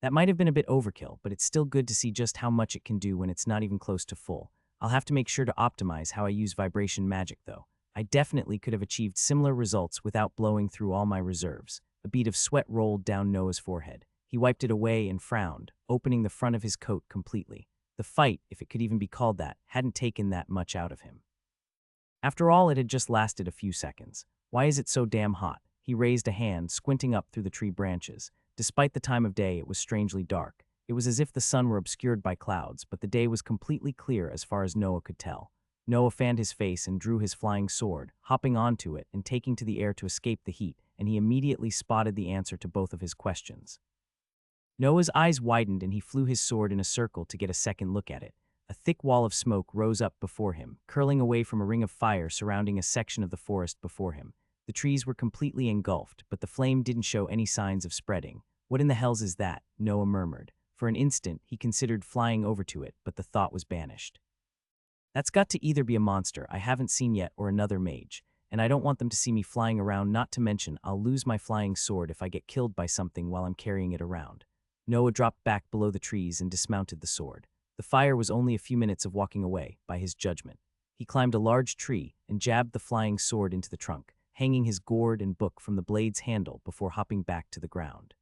That might have been a bit overkill, but it's still good to see just how much it can do when it's not even close to full. I'll have to make sure to optimize how I use vibration magic, though. I definitely could have achieved similar results without blowing through all my reserves. A bead of sweat rolled down Noah's forehead. He wiped it away and frowned, opening the front of his coat completely. The fight, if it could even be called that, hadn't taken that much out of him. After all, it had just lasted a few seconds. Why is it so damn hot? He raised a hand, squinting up through the tree branches. Despite the time of day, it was strangely dark. It was as if the sun were obscured by clouds, but the day was completely clear as far as Noah could tell. Noah fanned his face and drew his flying sword, hopping onto it and taking to the air to escape the heat, and he immediately spotted the answer to both of his questions. Noah's eyes widened and he flew his sword in a circle to get a second look at it. A thick wall of smoke rose up before him, curling away from a ring of fire surrounding a section of the forest before him. The trees were completely engulfed, but the flame didn't show any signs of spreading. What in the hells is that? Noah murmured. For an instant, he considered flying over to it, but the thought was banished. That's got to either be a monster I haven't seen yet or another mage, and I don't want them to see me flying around, not to mention I'll lose my flying sword if I get killed by something while I'm carrying it around. Noah dropped back below the trees and dismounted the sword. The fire was only a few minutes of walking away, by his judgment. He climbed a large tree and jabbed the flying sword into the trunk, hanging his gourd and book from the blade's handle before hopping back to the ground.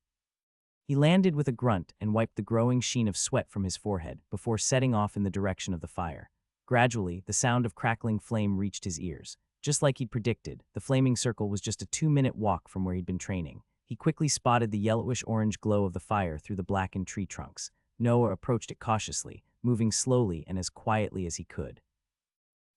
He landed with a grunt and wiped the growing sheen of sweat from his forehead before setting off in the direction of the fire. Gradually, the sound of crackling flame reached his ears. Just like he'd predicted, the flaming circle was just a 2-minute walk from where he'd been training. He quickly spotted the yellowish-orange glow of the fire through the blackened tree trunks. Noah approached it cautiously, moving slowly and as quietly as he could.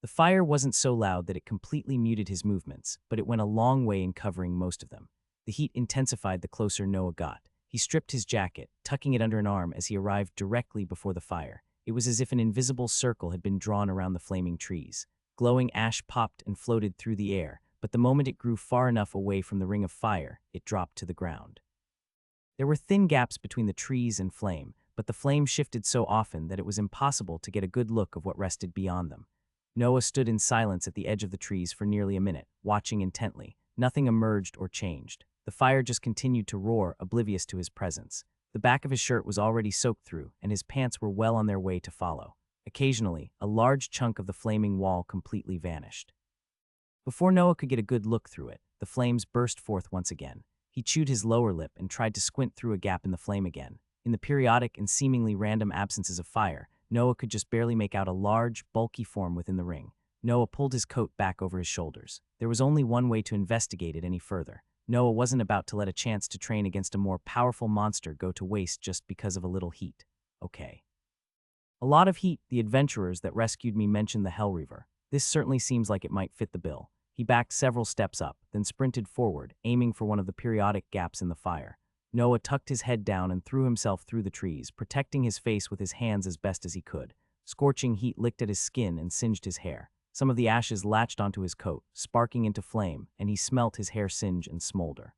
The fire wasn't so loud that it completely muted his movements, but it went a long way in covering most of them. The heat intensified the closer Noah got. He stripped his jacket, tucking it under an arm as he arrived directly before the fire. It was as if an invisible circle had been drawn around the flaming trees. Glowing ash popped and floated through the air, but the moment it grew far enough away from the ring of fire, it dropped to the ground. There were thin gaps between the trees and flame, but the flame shifted so often that it was impossible to get a good look of what rested beyond them. Noah stood in silence at the edge of the trees for nearly a minute, watching intently. Nothing emerged or changed. The fire just continued to roar, oblivious to his presence. The back of his shirt was already soaked through, and his pants were well on their way to follow. Occasionally, a large chunk of the flaming wall completely vanished. Before Noah could get a good look through it, the flames burst forth once again. He chewed his lower lip and tried to squint through a gap in the flame again. In the periodic and seemingly random absences of fire, Noah could just barely make out a large, bulky form within the ring. Noah pulled his coat back over his shoulders. There was only one way to investigate it any further. Noah wasn't about to let a chance to train against a more powerful monster go to waste just because of a little heat. Okay. A lot of heat. The adventurers that rescued me mentioned the Hellreaver. This certainly seems like it might fit the bill. He backed several steps up, then sprinted forward, aiming for one of the periodic gaps in the fire. Noah tucked his head down and threw himself through the trees, protecting his face with his hands as best as he could. Scorching heat licked at his skin and singed his hair. Some of the ashes latched onto his coat, sparking into flame, and he smelt his hair singe and smolder.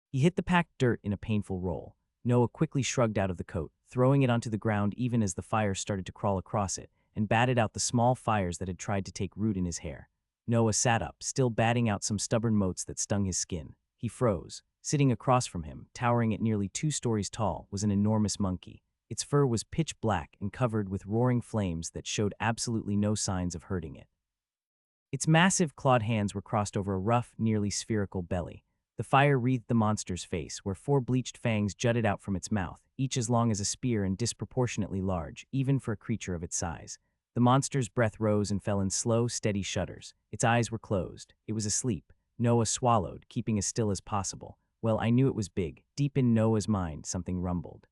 He hit the packed dirt in a painful roll. Noah quickly shrugged out of the coat, throwing it onto the ground even as the fire started to crawl across it, and batted out the small fires that had tried to take root in his hair. Noah sat up, still batting out some stubborn motes that stung his skin. He froze. Sitting across from him, towering at nearly 2 stories tall, was an enormous monkey. Its fur was pitch black and covered with roaring flames that showed absolutely no signs of hurting it. Its massive clawed hands were crossed over a rough, nearly spherical belly. The fire wreathed the monster's face, where 4 bleached fangs jutted out from its mouth, each as long as a spear and disproportionately large, even for a creature of its size. The monster's breath rose and fell in slow, steady shudders. Its eyes were closed. It was asleep. Noah swallowed, keeping as still as possible. Well, I knew it was big. Deep in Noah's mind, something rumbled.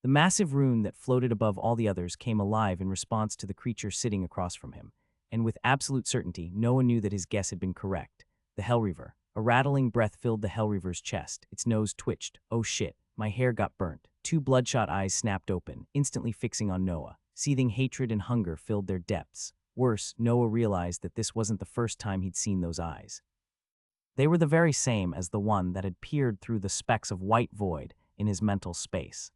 The massive rune that floated above all the others came alive in response to the creature sitting across from him. And with absolute certainty, Noah knew that his guess had been correct. The Hellreaver. A rattling breath filled the Hellreaver's chest. Its nose twitched. Oh shit, my hair got burnt. 2 bloodshot eyes snapped open, instantly fixing on Noah. Seething hatred and hunger filled their depths. Worse, Noah realized that this wasn't the first time he'd seen those eyes. They were the very same as the one that had peered through the specks of white void in his mental space.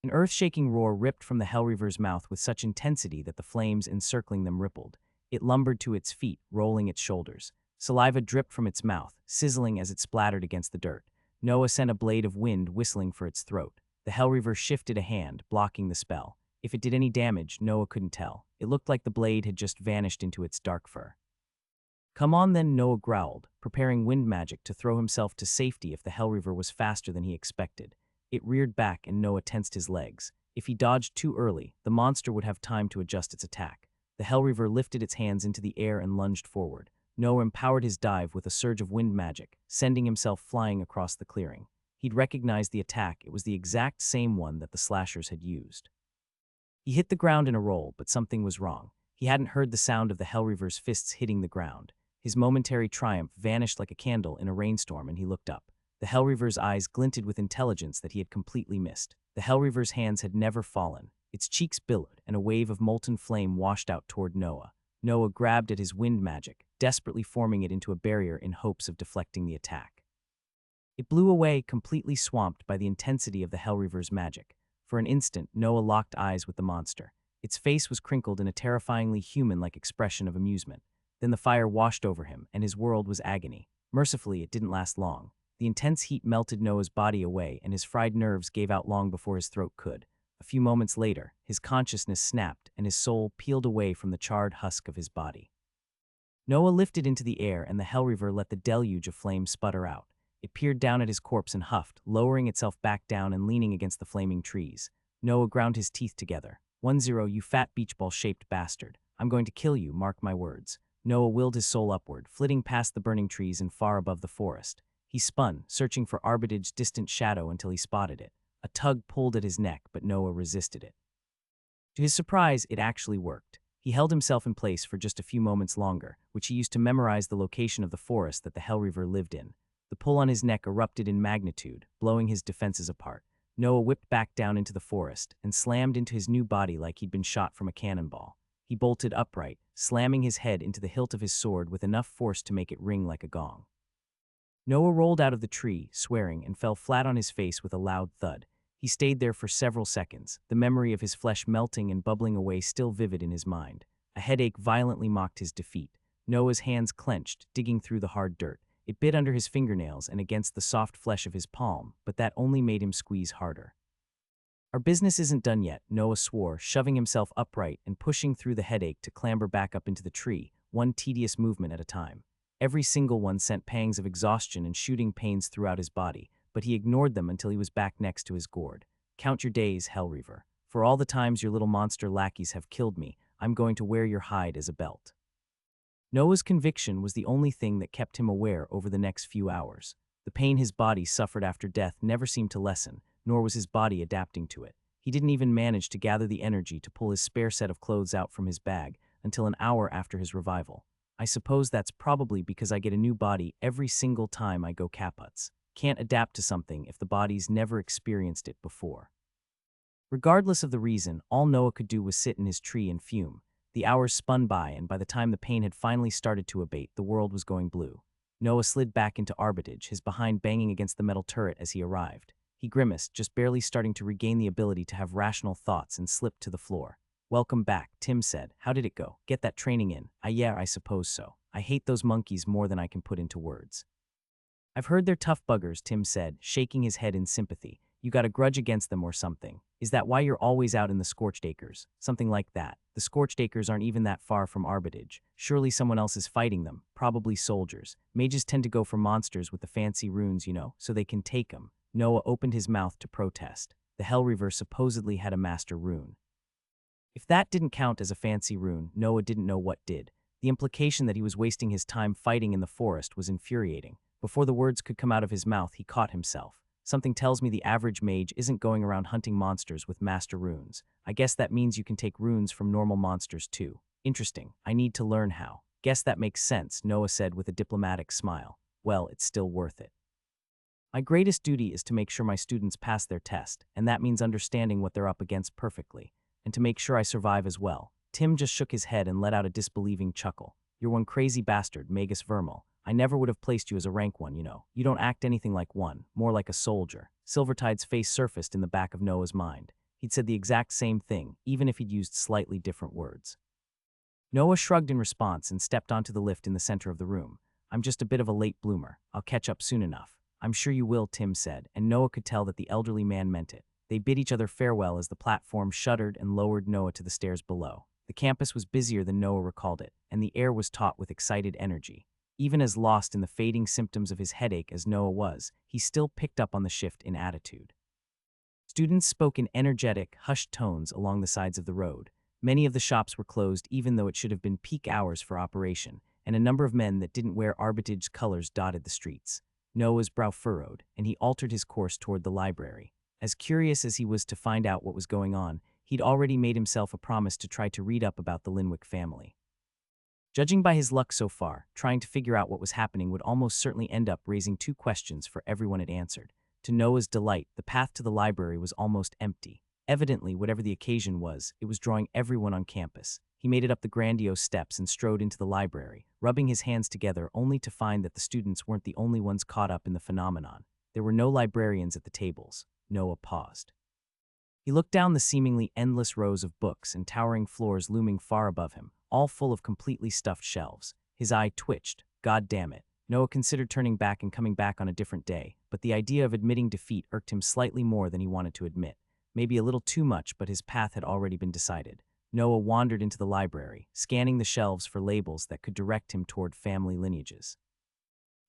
An earth-shaking roar ripped from the Hellreaver's mouth with such intensity that the flames encircling them rippled. It lumbered to its feet, rolling its shoulders. Saliva dripped from its mouth, sizzling as it splattered against the dirt. Noah sent a blade of wind whistling for its throat. The Hellreaver shifted a hand, blocking the spell. If it did any damage, Noah couldn't tell. It looked like the blade had just vanished into its dark fur. Come on then, Noah growled, preparing wind magic to throw himself to safety if the Hellreaver was faster than he expected. It reared back and Noah tensed his legs. If he dodged too early, the monster would have time to adjust its attack. The Hellreaver lifted its hands into the air and lunged forward. Noah empowered his dive with a surge of wind magic, sending himself flying across the clearing. He'd recognized the attack. It was the exact same one that the slashers had used. He hit the ground in a roll, but something was wrong. He hadn't heard the sound of the Hellreaver's fists hitting the ground. His momentary triumph vanished like a candle in a rainstorm, and he looked up. The Hellreaver's eyes glinted with intelligence that he had completely missed. The Hellreaver's hands had never fallen. Its cheeks billowed, and a wave of molten flame washed out toward Noah. Noah grabbed at his wind magic, desperately forming it into a barrier in hopes of deflecting the attack. It blew away, completely swamped by the intensity of the Hellreaver's magic. For an instant, Noah locked eyes with the monster. Its face was crinkled in a terrifyingly human-like expression of amusement. Then the fire washed over him, and his world was agony. Mercifully, it didn't last long. The intense heat melted Noah's body away, and his fried nerves gave out long before his throat could. A few moments later, his consciousness snapped, and his soul peeled away from the charred husk of his body. Noah lifted into the air, and the Hellreaver let the deluge of flame sputter out. It peered down at his corpse and huffed, lowering itself back down and leaning against the flaming trees. Noah ground his teeth together. 10, you fat beach ball-shaped bastard. I'm going to kill you, mark my words. Noah willed his soul upward, flitting past the burning trees and far above the forest. He spun, searching for Arbitage's distant shadow until he spotted it. A tug pulled at his neck, but Noah resisted it. To his surprise, it actually worked. He held himself in place for just a few moments longer, which he used to memorize the location of the forest that the Hellreaver lived in. The pull on his neck erupted in magnitude, blowing his defenses apart. Noah whipped back down into the forest and slammed into his new body like he'd been shot from a cannonball. He bolted upright, slamming his head into the hilt of his sword with enough force to make it ring like a gong. Noah rolled out of the tree, swearing, and fell flat on his face with a loud thud. He stayed there for several seconds, the memory of his flesh melting and bubbling away still vivid in his mind. A headache violently mocked his defeat. Noah's hands clenched, digging through the hard dirt. It bit under his fingernails and against the soft flesh of his palm, but that only made him squeeze harder. Our business isn't done yet, Noah swore, shoving himself upright and pushing through the headache to clamber back up into the tree, one tedious movement at a time. Every single one sent pangs of exhaustion and shooting pains throughout his body, but he ignored them until he was back next to his gourd. Count your days, Hellreaver. For all the times your little monster lackeys have killed me, I'm going to wear your hide as a belt. Noah's conviction was the only thing that kept him aware over the next few hours. The pain his body suffered after death never seemed to lessen, nor was his body adapting to it. He didn't even manage to gather the energy to pull his spare set of clothes out from his bag until an hour after his revival. I suppose that's probably because I get a new body every single time I go kaputs. Can't adapt to something if the body's never experienced it before. Regardless of the reason, all Noah could do was sit in his tree and fume. The hours spun by, and by the time the pain had finally started to abate, the world was going blue. Noah slid back into Arbitage, his behind banging against the metal turret as he arrived. He grimaced, just barely starting to regain the ability to have rational thoughts, and slipped to the floor. Welcome back, Tim said. How did it go? Get that training in? Yeah, I suppose so. I hate those monkeys more than I can put into words. I've heard they're tough buggers, Tim said, shaking his head in sympathy. You got a grudge against them or something. Is that why you're always out in the Scorched Acres? Something like that. The Scorched Acres aren't even that far from Arbitage. Surely someone else is fighting them, probably soldiers. Mages tend to go for monsters with the fancy runes, so they can take them. Noah opened his mouth to protest. The Hellreaver supposedly had a master rune. If that didn't count as a fancy rune, Noah didn't know what did. The implication that he was wasting his time fighting in the forest was infuriating. Before the words could come out of his mouth, he caught himself. Something tells me the average mage isn't going around hunting monsters with master runes. I guess that means you can take runes from normal monsters too. Interesting. I need to learn how. Guess that makes sense, Noah said with a diplomatic smile. Well, it's still worth it. My greatest duty is to make sure my students pass their test, and that means understanding what they're up against perfectly, and to make sure I survive as well. Tim just shook his head and let out a disbelieving chuckle. You're one crazy bastard, Magus Vermal. I never would have placed you as a rank one, You don't act anything like one, more like a soldier. Silvertide's face surfaced in the back of Noah's mind. He'd said the exact same thing, even if he'd used slightly different words. Noah shrugged in response and stepped onto the lift in the center of the room. I'm just a bit of a late bloomer. I'll catch up soon enough. I'm sure you will, Tim said, and Noah could tell that the elderly man meant it. They bid each other farewell as the platform shuddered and lowered Noah to the stairs below. The campus was busier than Noah recalled it, and the air was taut with excited energy. Even as lost in the fading symptoms of his headache as Noah was, he still picked up on the shift in attitude. Students spoke in energetic, hushed tones along the sides of the road. Many of the shops were closed even though it should have been peak hours for operation, and a number of men that didn't wear Arbitrage's colors dotted the streets. Noah's brow furrowed, and he altered his course toward the library. As curious as he was to find out what was going on, he'd already made himself a promise to try to read up about the Linwick family. Judging by his luck so far, trying to figure out what was happening would almost certainly end up raising two questions for everyone it answered. To Noah's delight, the path to the library was almost empty. Evidently, whatever the occasion was, it was drawing everyone on campus. He made it up the grandiose steps and strode into the library, rubbing his hands together only to find that the students weren't the only ones caught up in the phenomenon. There were no librarians at the tables. Noah paused. He looked down the seemingly endless rows of books and towering floors looming far above him, all full of completely stuffed shelves. His eye twitched. God damn it. Noah considered turning back and coming back on a different day, but the idea of admitting defeat irked him slightly more than he wanted to admit. Maybe a little too much, but his path had already been decided. Noah wandered into the library, scanning the shelves for labels that could direct him toward family lineages.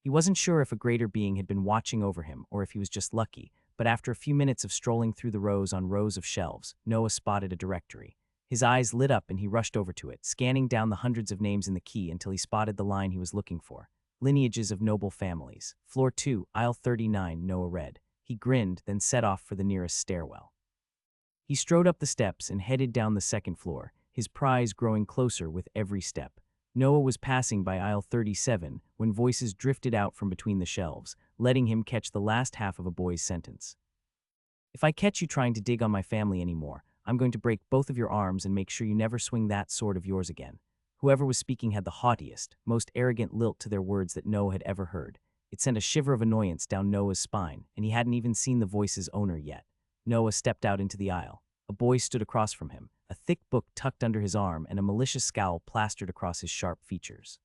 He wasn't sure if a greater being had been watching over him or if he was just lucky, but after a few minutes of strolling through the rows on rows of shelves, Noah spotted a directory. His eyes lit up and he rushed over to it, scanning down the hundreds of names in the key until he spotted the line he was looking for. Lineages of noble families. Floor 2, aisle 39, Noah read. He grinned, then set off for the nearest stairwell. He strode up the steps and headed down the second floor, his prize growing closer with every step. Noah was passing by aisle 37 when voices drifted out from between the shelves, letting him catch the last half of a boy's sentence. If I catch you trying to dig on my family anymore, I'm going to break both of your arms and make sure you never swing that sword of yours again. Whoever was speaking had the haughtiest, most arrogant lilt to their words that Noah had ever heard. It sent a shiver of annoyance down Noah's spine, and he hadn't even seen the voice's owner yet. Noah stepped out into the aisle. A boy stood across from him, a thick book tucked under his arm and a malicious scowl plastered across his sharp features.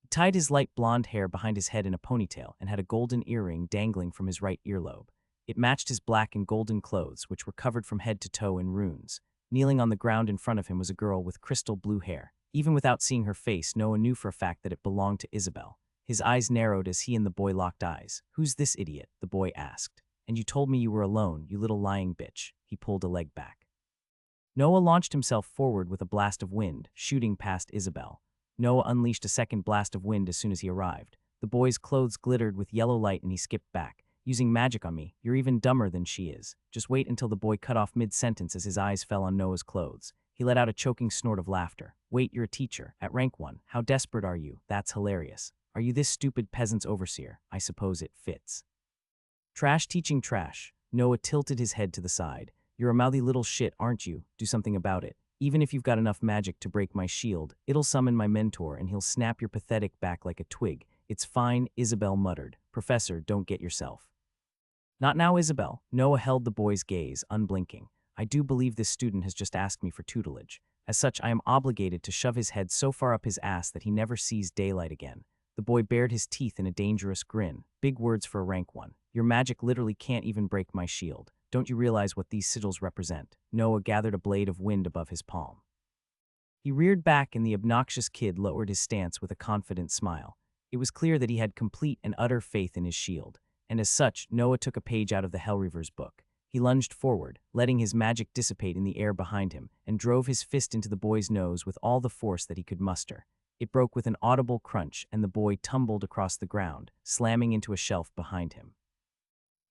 He tied his light blonde hair behind his head in a ponytail and had a golden earring dangling from his right earlobe. It matched his black and golden clothes, which were covered from head to toe in runes. Kneeling on the ground in front of him was a girl with crystal blue hair. Even without seeing her face, Noah knew for a fact that it belonged to Isabel. His eyes narrowed as he and the boy locked eyes. "Who's this idiot?" the boy asked. "And you told me you were alone, you little lying bitch." He pulled a leg back. Noah launched himself forward with a blast of wind, shooting past Isabel. Noah unleashed a second blast of wind as soon as he arrived. The boy's clothes glittered with yellow light and he skipped back. "Using magic on me, you're even dumber than she is." Just wait until the boy cut off mid-sentence as his eyes fell on Noah's clothes. He let out a choking snort of laughter. "Wait, you're a teacher, at rank 1. How desperate are you? That's hilarious. Are you this stupid peasant's overseer? I suppose it fits." Trash teaching trash. Noah tilted his head to the side. "You're a mouthy little shit, aren't you? Do something about it. Even if you've got enough magic to break my shield, it'll summon my mentor and he'll snap your pathetic back like a twig." "It's fine," Isabel muttered. "Professor, don't get yourself." "Not now, Isabel." Noah held the boy's gaze, unblinking. "I do believe this student has just asked me for tutelage. As such, I am obligated to shove his head so far up his ass that he never sees daylight again." The boy bared his teeth in a dangerous grin. "Big words for a rank 1. Your magic literally can't even break my shield. Don't you realize what these sigils represent?" Noah gathered a blade of wind above his palm. He reared back and the obnoxious kid lowered his stance with a confident smile. It was clear that he had complete and utter faith in his shield, and as such, Noah took a page out of the Hellreaver's book. He lunged forward, letting his magic dissipate in the air behind him, and drove his fist into the boy's nose with all the force that he could muster. It broke with an audible crunch, and the boy tumbled across the ground, slamming into a shelf behind him.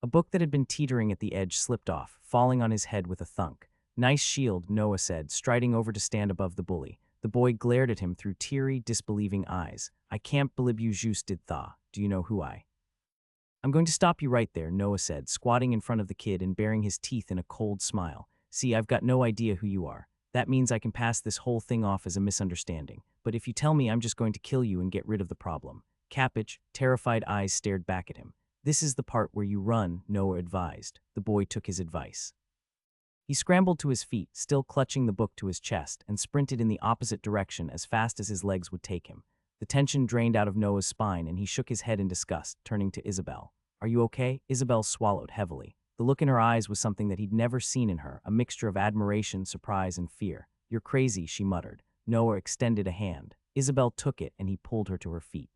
A book that had been teetering at the edge slipped off, falling on his head with a thunk. "Nice shield," Noah said, striding over to stand above the bully. The boy glared at him through teary, disbelieving eyes. "I can't believe you just did tha. Do you know who I?" "I'm going to stop you right there," Noah said, squatting in front of the kid and baring his teeth in a cold smile. "See, I've got no idea who you are. That means I can pass this whole thing off as a misunderstanding. But if you tell me, I'm just going to kill you and get rid of the problem." Cappage, terrified eyes stared back at him. "This is the part where you run," Noah advised. The boy took his advice. He scrambled to his feet, still clutching the book to his chest, and sprinted in the opposite direction as fast as his legs would take him. The tension drained out of Noah's spine and he shook his head in disgust, turning to Isabel. "Are you okay?" Isabel swallowed heavily. The look in her eyes was something that he'd never seen in her, a mixture of admiration, surprise, and fear. "You're crazy," she muttered. Noah extended a hand. Isabel took it, and he pulled her to her feet.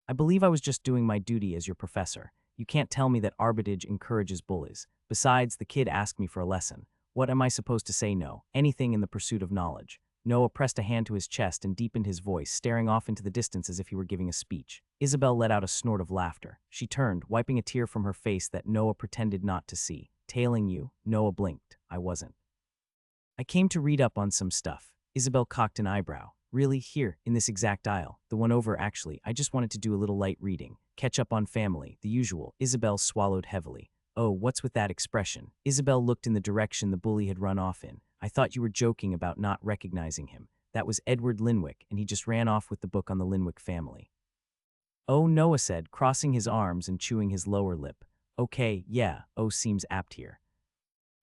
"I believe I was just doing my duty as your professor. You can't tell me that arbitrage encourages bullies. Besides, the kid asked me for a lesson. What am I supposed to say? No? Anything in the pursuit of knowledge." Noah pressed a hand to his chest and deepened his voice, staring off into the distance as if he were giving a speech. Isabel let out a snort of laughter. She turned, wiping a tear from her face that Noah pretended not to see. "Tailing you?" Noah blinked. "I wasn't. I came to read up on some stuff." Isabel cocked an eyebrow. "Really? Here, in this exact aisle? The one over, actually. I just wanted to do a little light reading. Catch up on family, the usual." Isabel swallowed heavily. "Oh, what's with that expression?" Isabel looked in the direction the bully had run off in. "I thought you were joking about not recognizing him. That was Edward Linwick, and he just ran off with the book on the Linwick family." "Oh," Noah said, crossing his arms and chewing his lower lip. "Okay, yeah, oh seems apt here.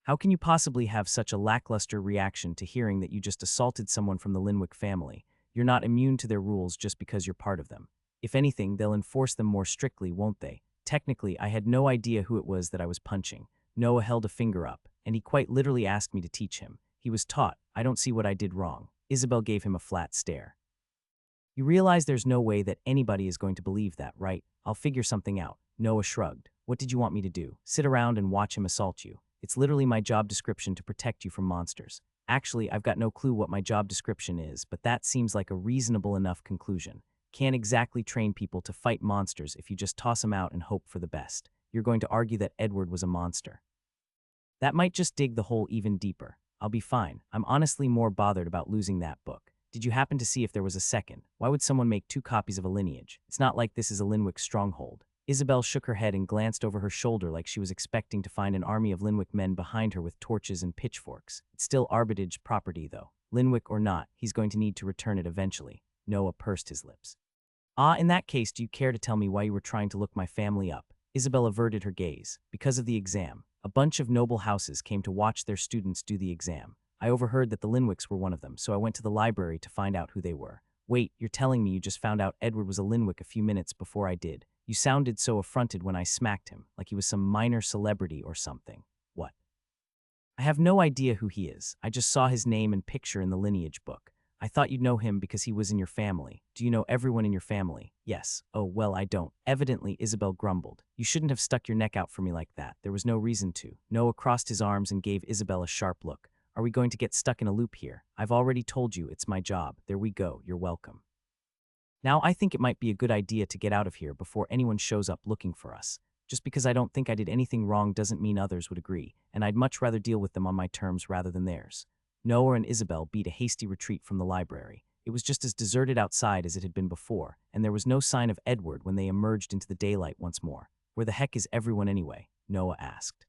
How can you possibly have such a lackluster reaction to hearing that you just assaulted someone from the Linwick family? You're not immune to their rules just because you're part of them. If anything, they'll enforce them more strictly, won't they? Technically, I had no idea who it was that I was punching." Noah held a finger up, and he quite literally asked me to teach him. He was taught. I don't see what I did wrong. Isabel gave him a flat stare. "You realize there's no way that anybody is going to believe that, right? I'll figure something out." Noah shrugged. "What did you want me to do? Sit around and watch him assault you? It's literally my job description to protect you from monsters." "Actually, I've got no clue what my job description is, but that seems like a reasonable enough conclusion. Can't exactly train people to fight monsters if you just toss them out and hope for the best. You're going to argue that Edward was a monster. That might just dig the hole even deeper. I'll be fine. I'm honestly more bothered about losing that book. Did you happen to see if there was a second? Why would someone make 2 copies of a lineage? It's not like this is a Linwick stronghold." Isabel shook her head and glanced over her shoulder like she was expecting to find an army of Linwick men behind her with torches and pitchforks. "It's still arbitrage property, though. Linwick or not, he's going to need to return it eventually." Noah pursed his lips. "Ah, in that case, do you care to tell me why you were trying to look my family up?" Isabel averted her gaze. "Because of the exam. A bunch of noble houses came to watch their students do the exam. I overheard that the Linwicks were one of them, so I went to the library to find out who they were." "Wait, you're telling me you just found out Edward was a Linwick a few minutes before I did? You sounded so affronted when I smacked him, like he was some minor celebrity or something." "What?" "I have no idea who he is. I just saw his name and picture in the lineage book. I thought you'd know him because he was in your family. Do you know everyone in your family?" "Yes." "Oh, well, I don't." Evidently, Isabel grumbled. "You shouldn't have stuck your neck out for me like that. There was no reason to." Noah crossed his arms and gave Isabel a sharp look. "Are we going to get stuck in a loop here? I've already told you it's my job. There we go. You're welcome. Now I think it might be a good idea to get out of here before anyone shows up looking for us. Just because I don't think I did anything wrong doesn't mean others would agree, and I'd much rather deal with them on my terms rather than theirs." Noah and Isabel beat a hasty retreat from the library. It was just as deserted outside as it had been before, and there was no sign of Edward when they emerged into the daylight once more. "Where the heck is everyone anyway?" Noah asked.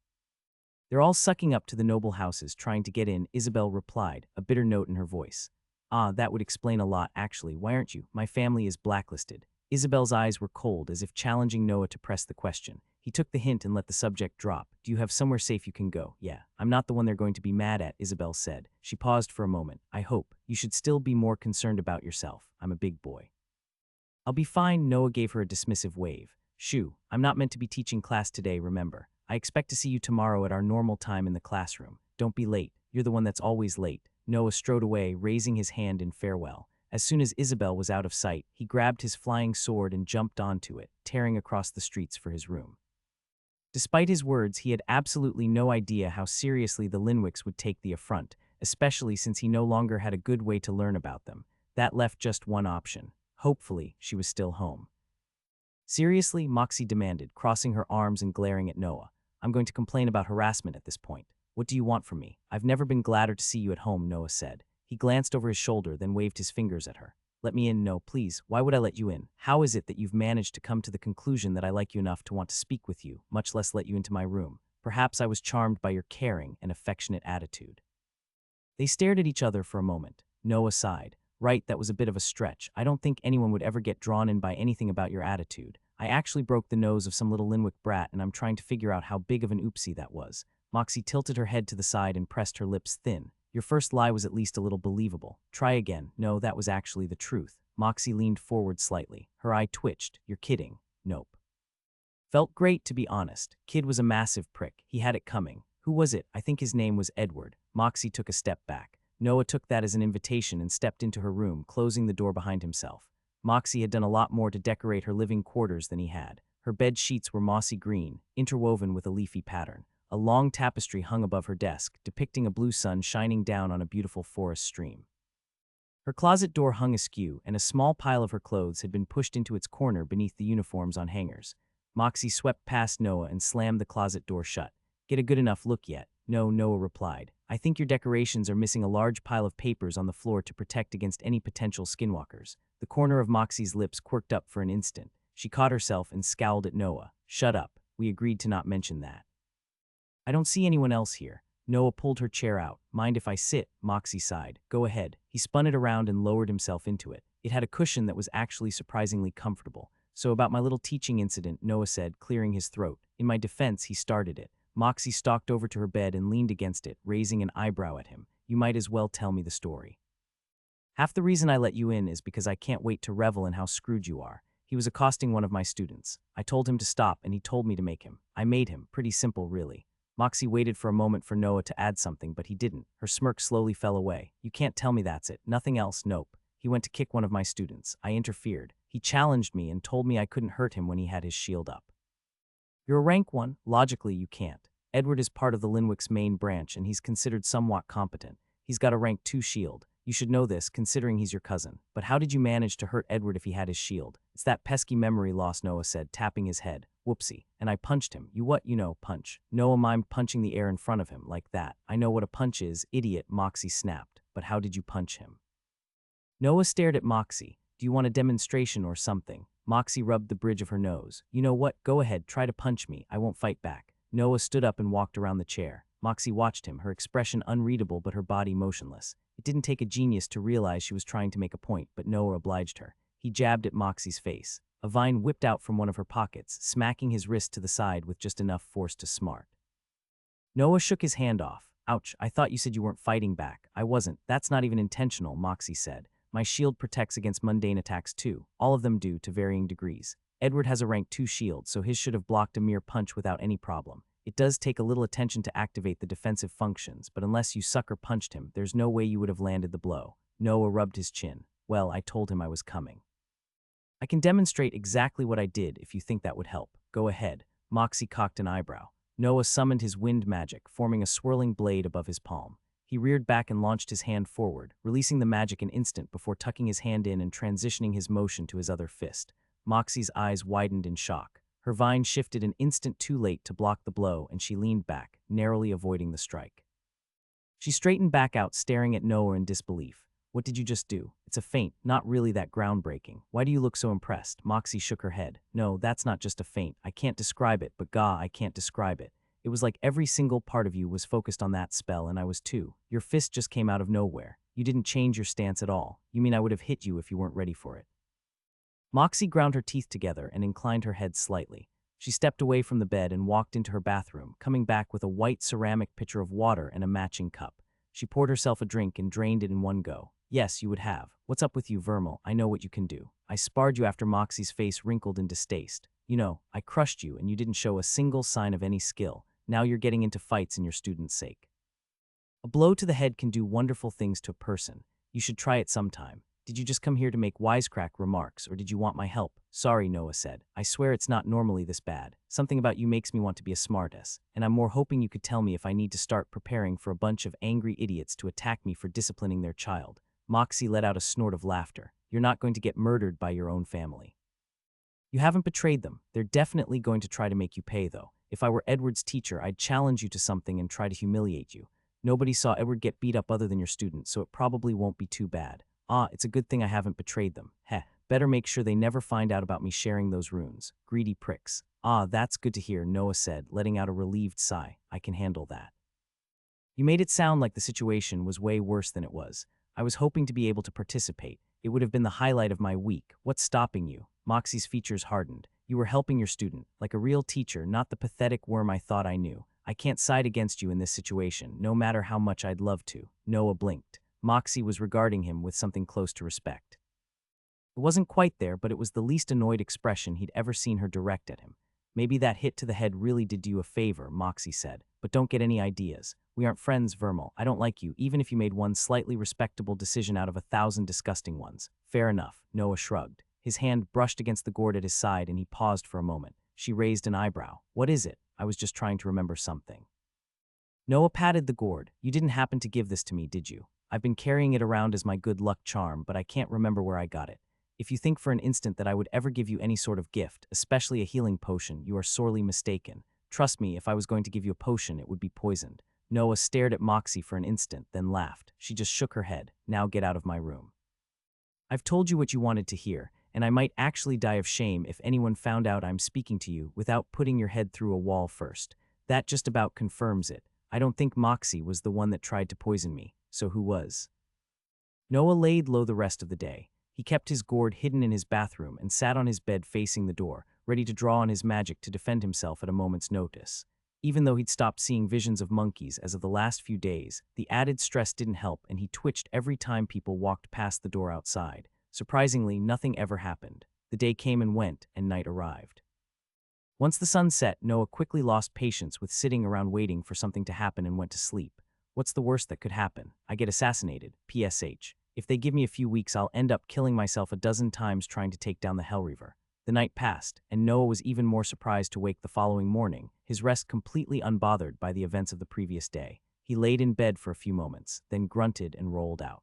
"They're all sucking up to the noble houses, trying to get in," Isabel replied, a bitter note in her voice. "Ah, that would explain a lot, actually. Why aren't you? My family is blacklisted." Isabel's eyes were cold, as if challenging Noah to press the question. He took the hint and let the subject drop. "Do you have somewhere safe you can go?" "Yeah. I'm not the one they're going to be mad at," Isabel said. She paused for a moment. "I hope. You should still be more concerned about yourself. I'm a big boy." "I'll be fine," Noah gave her a dismissive wave. "Shoo, I'm not meant to be teaching class today, remember. I expect to see you tomorrow at our normal time in the classroom. Don't be late. You're the one that's always late." Noah strode away, raising his hand in farewell. As soon as Isabel was out of sight, he grabbed his flying sword and jumped onto it, tearing across the streets for his room. Despite his words, he had absolutely no idea how seriously the Linwicks would take the affront, especially since he no longer had a good way to learn about them. That left just one option. Hopefully, she was still home. "Seriously?" Moxie demanded, crossing her arms and glaring at Noah. "I'm going to complain about harassment at this point. What do you want from me?" "I've never been gladder to see you at home," Noah said. He glanced over his shoulder, then waved his fingers at her. "Let me in." "No, please. Why would I let you in? How is it that you've managed to come to the conclusion that I like you enough to want to speak with you, much less let you into my room? Perhaps I was charmed by your caring and affectionate attitude." They stared at each other for a moment. Noah sighed. "Right, that was a bit of a stretch. I don't think anyone would ever get drawn in by anything about your attitude. I actually broke the nose of some little Linwick brat, and I'm trying to figure out how big of an oopsie that was." Moxie tilted her head to the side and pressed her lips thin. "Your first lie was at least a little believable. Try again." "No, that was actually the truth." Moxie leaned forward slightly. Her eye twitched. "You're kidding." "Nope." Felt great, to be honest. Kid was a massive prick. He had it coming. Who was it? I think his name was Edward. Moxie took a step back. Noah took that as an invitation and stepped into her room, closing the door behind himself. Moxie had done a lot more to decorate her living quarters than he had. Her bed sheets were mossy green, interwoven with a leafy pattern. A long tapestry hung above her desk, depicting a blue sun shining down on a beautiful forest stream. Her closet door hung askew, and a small pile of her clothes had been pushed into its corner beneath the uniforms on hangers. Moxie swept past Noah and slammed the closet door shut. Get a good enough look yet? No, Noah replied. I think your decorations are missing a large pile of papers on the floor to protect against any potential skinwalkers. The corner of Moxie's lips quirked up for an instant. She caught herself and scowled at Noah. Shut up. We agreed to not mention that. I don't see anyone else here. Noah pulled her chair out. Mind if I sit? Moxie sighed. Go ahead. He spun it around and lowered himself into it. It had a cushion that was actually surprisingly comfortable. So about my little teaching incident, Noah said, clearing his throat. In my defense, he started it. Moxie stalked over to her bed and leaned against it, raising an eyebrow at him. You might as well tell me the story. Half the reason I let you in is because I can't wait to revel in how screwed you are. He was accosting one of my students. I told him to stop, and he told me to make him. I made him. Pretty simple, really. Moxie waited for a moment for Noah to add something, but he didn't. Her smirk slowly fell away. You can't tell me that's it. Nothing else, nope. He went to kick one of my students. I interfered. He challenged me and told me I couldn't hurt him when he had his shield up. You're a rank 1. Logically, you can't. Edward is part of the Linwick's main branch, and he's considered somewhat competent. He's got a rank 2 shield. You should know this, considering he's your cousin. But how did you manage to hurt Edward if he had his shield? It's that pesky memory loss, Noah said, tapping his head. Whoopsie. And I punched him. You what? You know, punch. Noah mimed punching the air in front of him, like that. I know what a punch is, idiot, Moxie snapped. But how did you punch him? Noah stared at Moxie. Do you want a demonstration or something? Moxie rubbed the bridge of her nose. You know what? Go ahead, try to punch me. I won't fight back. Noah stood up and walked around the chair. Moxie watched him, her expression unreadable but her body motionless. It didn't take a genius to realize she was trying to make a point, but Noah obliged her. He jabbed at Moxie's face. A vine whipped out from one of her pockets, smacking his wrist to the side with just enough force to smart. Noah shook his hand off. Ouch, I thought you said you weren't fighting back. I wasn't. That's not even intentional, Moxie said. My shield protects against mundane attacks too. All of them do, to varying degrees. Edward has a rank 2 shield, so his should have blocked a mere punch without any problem. It does take a little attention to activate the defensive functions, but unless you sucker punched him, there's no way you would have landed the blow. Noah rubbed his chin. Well, I told him I was coming. I can demonstrate exactly what I did if you think that would help. Go ahead. Moxie cocked an eyebrow. Noah summoned his wind magic, forming a swirling blade above his palm. He reared back and launched his hand forward, releasing the magic an instant before tucking his hand in and transitioning his motion to his other fist. Moxie's eyes widened in shock. Her vine shifted an instant too late to block the blow, and she leaned back, narrowly avoiding the strike. She straightened back out, staring at Noah in disbelief. What did you just do? It's a feint, not really that groundbreaking. Why do you look so impressed? Moxie shook her head. No, that's not just a feint. I can't describe it, but gah, I can't describe it. It was like every single part of you was focused on that spell, and I was too. Your fist just came out of nowhere. You didn't change your stance at all. You mean I would have hit you if you weren't ready for it? Moxie ground her teeth together and inclined her head slightly. She stepped away from the bed and walked into her bathroom, coming back with a white ceramic pitcher of water and a matching cup. She poured herself a drink and drained it in one go. Yes, you would have. What's up with you, Vermal? I know what you can do. I sparred you after Moxie's face wrinkled in distaste. You know, I crushed you and you didn't show a single sign of any skill. Now you're getting into fights in your students' sake. A blow to the head can do wonderful things to a person. You should try it sometime. Did you just come here to make wisecrack remarks, or did you want my help? Sorry, Noah said. I swear it's not normally this bad. Something about you makes me want to be a smartass, and I'm more hoping you could tell me if I need to start preparing for a bunch of angry idiots to attack me for disciplining their child. Moxie let out a snort of laughter. You're not going to get murdered by your own family. You haven't betrayed them. They're definitely going to try to make you pay, though. If I were Edward's teacher, I'd challenge you to something and try to humiliate you. Nobody saw Edward get beat up other than your student, so it probably won't be too bad. Ah, it's a good thing I haven't betrayed them. Heh, better make sure they never find out about me sharing those runes. Greedy pricks. Ah, that's good to hear, Noah said, letting out a relieved sigh. I can handle that. You made it sound like the situation was way worse than it was. I was hoping to be able to participate. It would have been the highlight of my week. What's stopping you? Moxie's features hardened. You were helping your student, like a real teacher, not the pathetic worm I thought I knew. I can't side against you in this situation, no matter how much I'd love to. Noah blinked. Moxie was regarding him with something close to respect. It wasn't quite there, but it was the least annoyed expression he'd ever seen her direct at him. Maybe that hit to the head really did you a favor, Moxie said. But don't get any ideas. We aren't friends, Vermal. I don't like you, even if you made one slightly respectable decision out of 1,000 disgusting ones. Fair enough, Noah shrugged. His hand brushed against the gourd at his side and he paused for a moment. She raised an eyebrow. What is it? I was just trying to remember something. Noah patted the gourd. You didn't happen to give this to me, did you? I've been carrying it around as my good luck charm, but I can't remember where I got it. If you think for an instant that I would ever give you any sort of gift, especially a healing potion, you are sorely mistaken. Trust me, if I was going to give you a potion, it would be poisoned. Noah stared at Moxie for an instant, then laughed. She just shook her head. Now get out of my room. I've told you what you wanted to hear, and I might actually die of shame if anyone found out I'm speaking to you without putting your head through a wall first. That just about confirms it. I don't think Moxie was the one that tried to poison me, so who was? Noah laid low the rest of the day. He kept his gourd hidden in his bathroom and sat on his bed facing the door, ready to draw on his magic to defend himself at a moment's notice. Even though he'd stopped seeing visions of monkeys as of the last few days, the added stress didn't help and he twitched every time people walked past the door outside. Surprisingly, nothing ever happened. The day came and went, and night arrived. Once the sun set, Noah quickly lost patience with sitting around waiting for something to happen and went to sleep. What's the worst that could happen? I get assassinated. PSH. If they give me a few weeks, I'll end up killing myself a dozen times trying to take down the Hellreaver. The night passed, and Noah was even more surprised to wake the following morning, his rest completely unbothered by the events of the previous day. He laid in bed for a few moments, then grunted and rolled out.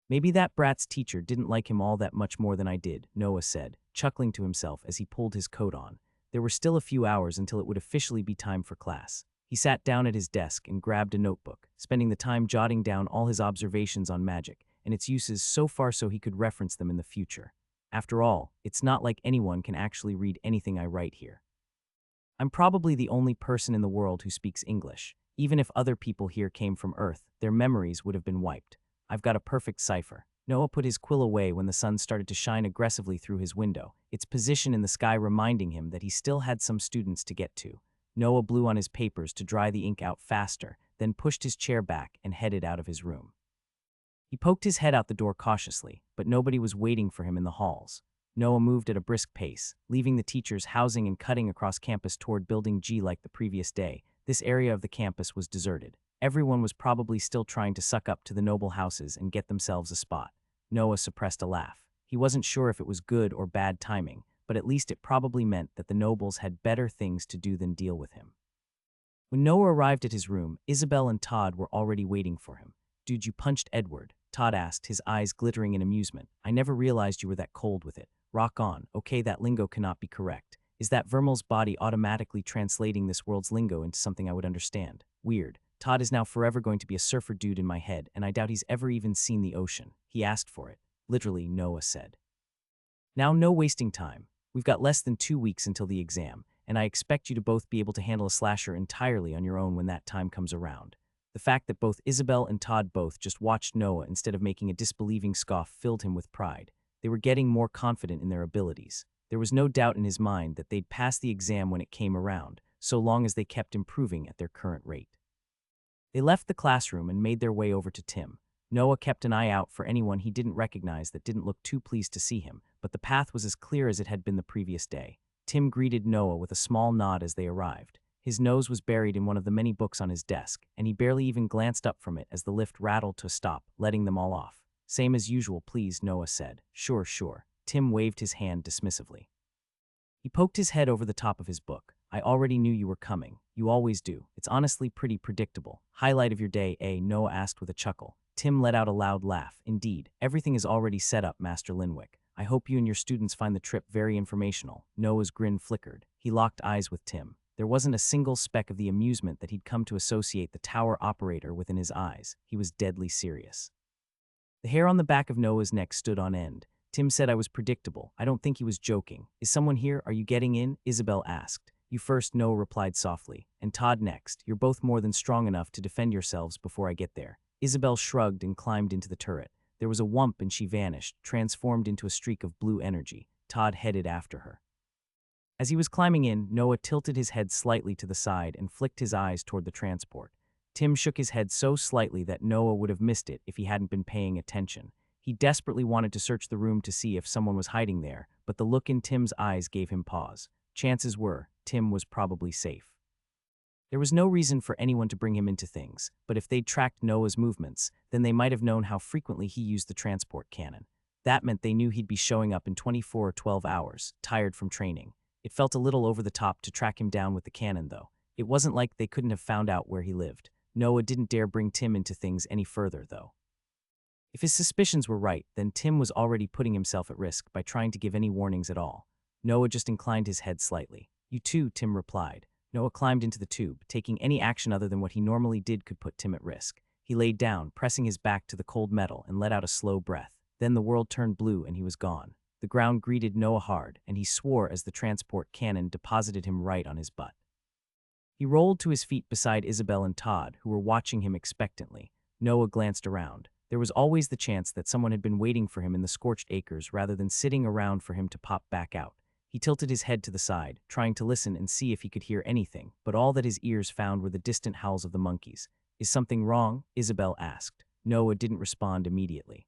Maybe that brat's teacher didn't like him all that much more than I did, Noah said, chuckling to himself as he pulled his coat on. There were still a few hours until it would officially be time for class. He sat down at his desk and grabbed a notebook, spending the time jotting down all his observations on magic and its uses so far so he could reference them in the future. After all, it's not like anyone can actually read anything I write here. I'm probably the only person in the world who speaks English. Even if other people here came from Earth, their memories would have been wiped. I've got a perfect cipher. Noah put his quill away when the sun started to shine aggressively through his window, its position in the sky reminding him that he still had some students to get to. Noah blew on his papers to dry the ink out faster, then pushed his chair back and headed out of his room. He poked his head out the door cautiously, but nobody was waiting for him in the halls. Noah moved at a brisk pace, leaving the teachers housing and cutting across campus toward Building G like the previous day. This area of the campus was deserted. Everyone was probably still trying to suck up to the noble houses and get themselves a spot. Noah suppressed a laugh. He wasn't sure if it was good or bad timing, but at least it probably meant that the nobles had better things to do than deal with him. When Noah arrived at his room, Isabel and Todd were already waiting for him. "Dude, you punched Edward," Todd asked, his eyes glittering in amusement. "I never realized you were that cold with it." "Rock on. Okay, that lingo cannot be correct. Is that Vermal's body automatically translating this world's lingo into something I would understand? Weird. Todd is now forever going to be a surfer dude in my head, and I doubt he's ever even seen the ocean. He asked for it." Literally, Noah said. "Now, no wasting time. We've got less than 2 weeks until the exam, and I expect you to both be able to handle a slasher entirely on your own when that time comes around." The fact that both Isabel and Todd both just watched Noah instead of making a disbelieving scoff filled him with pride. They were getting more confident in their abilities. There was no doubt in his mind that they'd pass the exam when it came around, so long as they kept improving at their current rate. They left the classroom and made their way over to Tim. Noah kept an eye out for anyone he didn't recognize that didn't look too pleased to see him, but the path was as clear as it had been the previous day. Tim greeted Noah with a small nod as they arrived. His nose was buried in one of the many books on his desk, and he barely even glanced up from it as the lift rattled to a stop, letting them all off. "Same as usual, please," Noah said. "Sure, sure." Tim waved his hand dismissively. He poked his head over the top of his book. "I already knew you were coming. You always do. It's honestly pretty predictable. Highlight of your day, eh?" Noah asked with a chuckle. Tim let out a loud laugh. "Indeed. Everything is already set up, Master Linwick. I hope you and your students find the trip very informational." Noah's grin flickered. He locked eyes with Tim. There wasn't a single speck of the amusement that he'd come to associate the tower operator with in his eyes. He was deadly serious. The hair on the back of Noah's neck stood on end. Tim said I was predictable. I don't think he was joking. "Is someone here? Are you getting in?" Isabel asked. "You first," Noah replied softly. "And Todd next. You're both more than strong enough to defend yourselves before I get there." Isabel shrugged and climbed into the turret. There was a whump and she vanished, transformed into a streak of blue energy. Todd headed after her. As he was climbing in, Noah tilted his head slightly to the side and flicked his eyes toward the transport. Tim shook his head so slightly that Noah would have missed it if he hadn't been paying attention. He desperately wanted to search the room to see if someone was hiding there, but the look in Tim's eyes gave him pause. chances were Tim was probably safe. There was no reason for anyone to bring him into things, but if they'd tracked Noah's movements, then they might have known how frequently he used the transport cannon. That meant they knew he'd be showing up in 24 or 12 hours, tired from training. It felt a little over the top to track him down with the cannon, though. It wasn't like they couldn't have found out where he lived. Noah didn't dare bring Tim into things any further, though. If his suspicions were right, then Tim was already putting himself at risk by trying to give any warnings at all. Noah just inclined his head slightly. "You too," Tim replied. Noah climbed into the tube. Taking any action other than what he normally did could put Tim at risk. He laid down, pressing his back to the cold metal, and let out a slow breath. Then the world turned blue and he was gone. The ground greeted Noah hard, and he swore as the transport cannon deposited him right on his butt. He rolled to his feet beside Isabel and Todd, who were watching him expectantly. Noah glanced around. There was always the chance that someone had been waiting for him in the scorched acres rather than sitting around for him to pop back out. He tilted his head to the side, trying to listen and see if he could hear anything, but all that his ears found were the distant howls of the monkeys. "Is something wrong?" Isabel asked. Noah didn't respond immediately.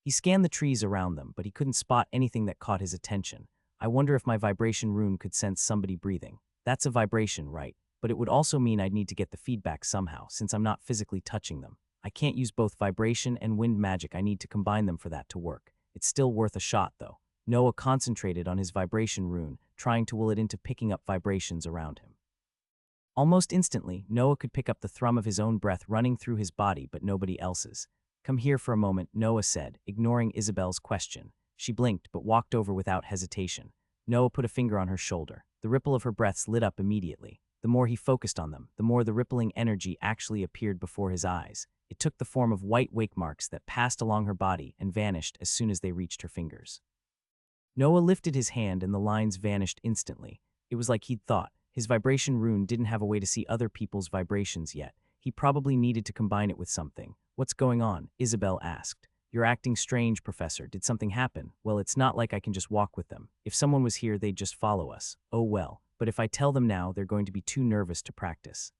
He scanned the trees around them, but he couldn't spot anything that caught his attention. "I wonder if my vibration rune could sense somebody breathing." "That's a vibration, right? But it would also mean I'd need to get the feedback somehow, since I'm not physically touching them. I can't use both vibration and wind magic. I need to combine them for that to work. It's still worth a shot, though." Noah concentrated on his vibration rune, trying to will it into picking up vibrations around him. Almost instantly, Noah could pick up the thrum of his own breath running through his body, but nobody else's. "Come here for a moment," Noah said, ignoring Isabel's question. She blinked, but walked over without hesitation. Noah put a finger on her shoulder. The ripple of her breaths lit up immediately. The more he focused on them, the more the rippling energy actually appeared before his eyes. It took the form of white wake marks that passed along her body and vanished as soon as they reached her fingers. Noah lifted his hand and the lines vanished instantly. It was like he'd thought. His vibration rune didn't have a way to see other people's vibrations yet. He probably needed to combine it with something. "What's going on?" Isabel asked. "You're acting strange, Professor. Did something happen?" "Well, it's not like I can just walk with them. If someone was here, they'd just follow us." "Oh well, but if I tell them now, they're going to be too nervous to practice."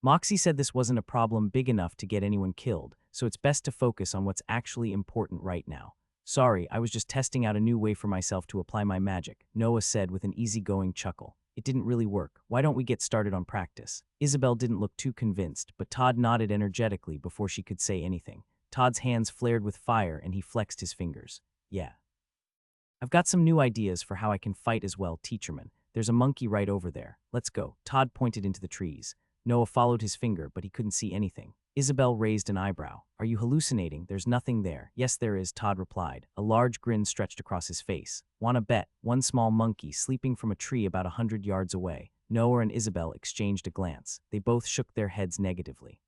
Moxie said this wasn't a problem big enough to get anyone killed, so it's best to focus on what's actually important right now. "Sorry, I was just testing out a new way for myself to apply my magic," Noah said with an easygoing chuckle. "It didn't really work. Why don't we get started on practice?" Isabel didn't look too convinced, but Todd nodded energetically before she could say anything. Todd's hands flared with fire and he flexed his fingers. "Yeah. I've got some new ideas for how I can fight as well, Teacherman. There's a monkey right over there. Let's go." Todd pointed into the trees. Noah followed his finger, but he couldn't see anything. Isabel raised an eyebrow. "Are you hallucinating? There's nothing there." "Yes, there is," Todd replied. A large grin stretched across his face. "Wanna bet?" One small monkey sleeping from a tree about 100 yards away. Noah and Isabel exchanged a glance. They both shook their heads negatively.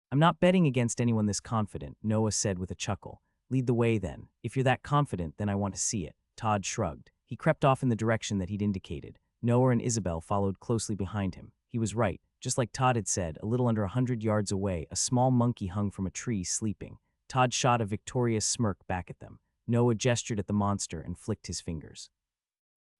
"I'm not betting against anyone this confident," Noah said with a chuckle. "Lead the way then. If you're that confident, then I want to see it." Todd shrugged. He crept off in the direction that he'd indicated. Noah and Isabel followed closely behind him. He was right. Just like Todd had said, a little under 100 yards away, a small monkey hung from a tree sleeping. Todd shot a victorious smirk back at them. Noah gestured at the monster and flicked his fingers.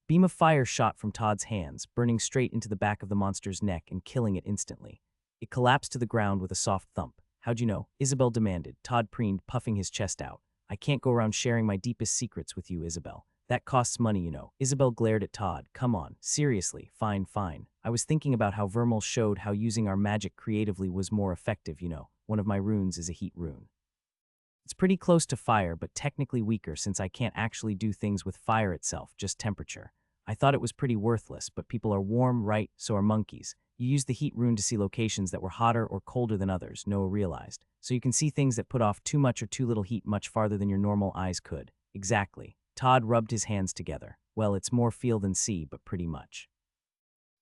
Beam of fire shot from Todd's hands, burning straight into the back of the monster's neck and killing it instantly. It collapsed to the ground with a soft thump. "How'd you know?" Isabel demanded. Todd preened, puffing his chest out. "I can't go around sharing my deepest secrets with you, Isabel. That costs money, you know." Isabel glared at Todd. "Come on, seriously, fine, fine. I was thinking about how Vermal showed how using our magic creatively was more effective, you know. One of my runes is a heat rune. It's pretty close to fire, but technically weaker since I can't actually do things with fire itself, just temperature. I thought it was pretty worthless, but people are warm, right? So are monkeys. You use the heat rune to see locations that were hotter or colder than others," Noah realized. "So you can see things that put off too much or too little heat much farther than your normal eyes could." "Exactly." Todd rubbed his hands together. "Well, it's more feel than see, but pretty much.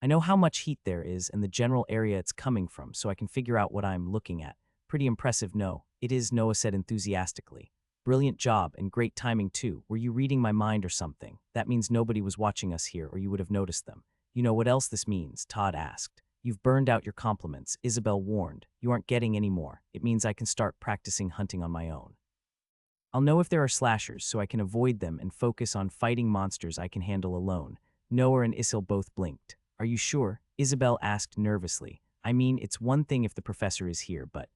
I know how much heat there is and the general area it's coming from, so I can figure out what I'm looking at." "Pretty impressive, no?" "It is," Noah said enthusiastically. "Brilliant job, and great timing too. Were you reading my mind or something? That means nobody was watching us here, or you would have noticed them." "You know what else this means?" Todd asked. "You've burned out your compliments," Isabel warned. "You aren't getting any more. It means I can start practicing hunting on my own. I'll know if there are slashers so I can avoid them and focus on fighting monsters I can handle alone." Noah and Isil both blinked. "Are you sure?" Isabel asked nervously. "I mean, it's one thing if the professor is here, but..."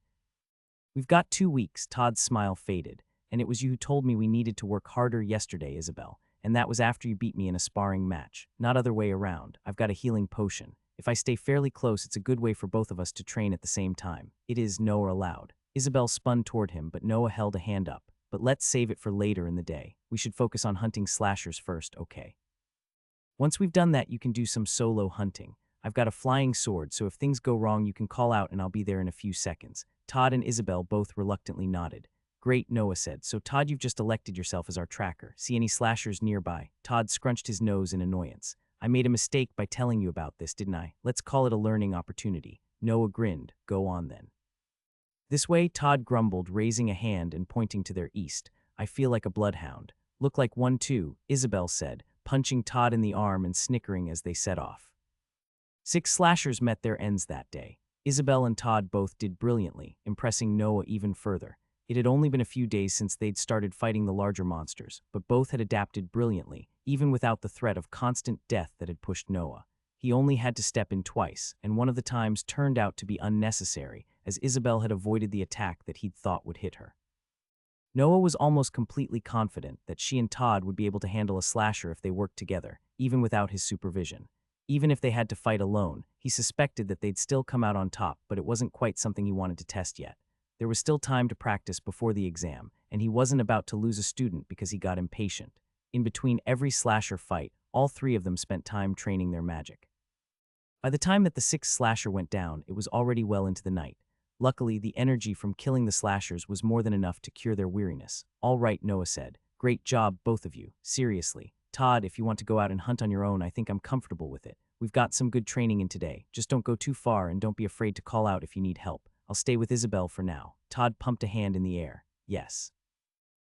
"We've got 2 weeks," Todd's smile faded. "And it was you who told me we needed to work harder yesterday, Isabel. and that was after you beat me in a sparring match. Not other way around. I've got a healing potion. If I stay fairly close, it's a good way for both of us to train at the same time. It is Noah allowed. Isabel spun toward him, but Noah held a hand up. But let's save it for later in the day. We should focus on hunting slashers first, okay? Once we've done that, you can do some solo hunting. I've got a flying sword, so if things go wrong, you can call out and I'll be there in a few seconds. Todd and Isabel both reluctantly nodded. Great, Noah said. So Todd, you've just elected yourself as our tracker. See any slashers nearby? Todd scrunched his nose in annoyance. I made a mistake by telling you about this, didn't I? Let's call it a learning opportunity. Noah grinned. Go on then. This way, Todd grumbled, raising a hand and pointing to their east. I feel like a bloodhound. Look like one too, Isabel said, punching Todd in the arm and snickering as they set off. 6 slashers met their ends that day. Isabel and Todd both did brilliantly, impressing Noah even further. It had only been a few days since they'd started fighting the larger monsters, but both had adapted brilliantly, even without the threat of constant death that had pushed Noah. He only had to step in twice, and one of the times turned out to be unnecessary, as Isabel had avoided the attack that he'd thought would hit her. Noah was almost completely confident that she and Todd would be able to handle a slasher if they worked together, even without his supervision. Even if they had to fight alone, he suspected that they'd still come out on top, but it wasn't quite something he wanted to test yet. There was still time to practice before the exam, and he wasn't about to lose a student because he got impatient. In between every slasher fight, all 3 of them spent time training their magic. By the time that the 6th slasher went down, it was already well into the night. Luckily, the energy from killing the slashers was more than enough to cure their weariness. All right, Noah said. Great job, both of you. Seriously. Todd, if you want to go out and hunt on your own, I think I'm comfortable with it. We've got some good training in today. Just don't go too far and don't be afraid to call out if you need help. I'll stay with Isabel for now. Todd pumped a hand in the air. Yes.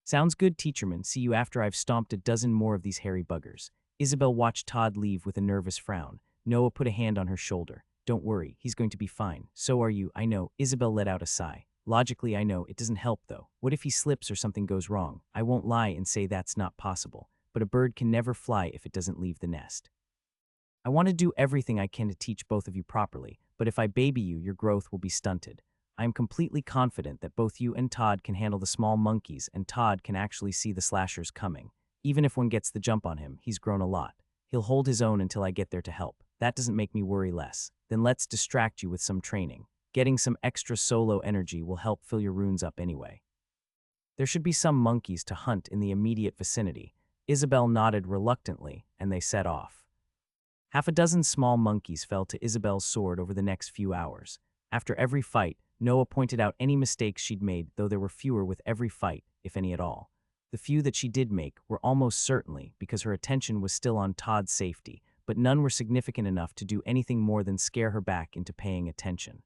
Sounds good, teacherman. See you after I've stomped a dozen more of these hairy buggers. Isabel watched Todd leave with a nervous frown. Noah put a hand on her shoulder. Don't worry, he's going to be fine. So are you, I know. Isabel let out a sigh. Logically, I know, it doesn't help though. What if he slips or something goes wrong? I won't lie and say that's not possible. But a bird can never fly if it doesn't leave the nest. I want to do everything I can to teach both of you properly, but if I baby you, your growth will be stunted. I am completely confident that both you and Todd can handle the small monkeys, and Todd can actually see the slashers coming. Even if one gets the jump on him, he's grown a lot. He'll hold his own until I get there to help. That doesn't make me worry less. Then let's distract you with some training. Getting some extra solo energy will help fill your runes up anyway. There should be some monkeys to hunt in the immediate vicinity. Isabel nodded reluctantly, and they set off. Half a dozen small monkeys fell to Isabel's sword over the next few hours. After every fight, Noah pointed out any mistakes she'd made, though there were fewer with every fight, if any at all. The few that she did make were almost certainly because her attention was still on Todd's safety, but none were significant enough to do anything more than scare her back into paying attention.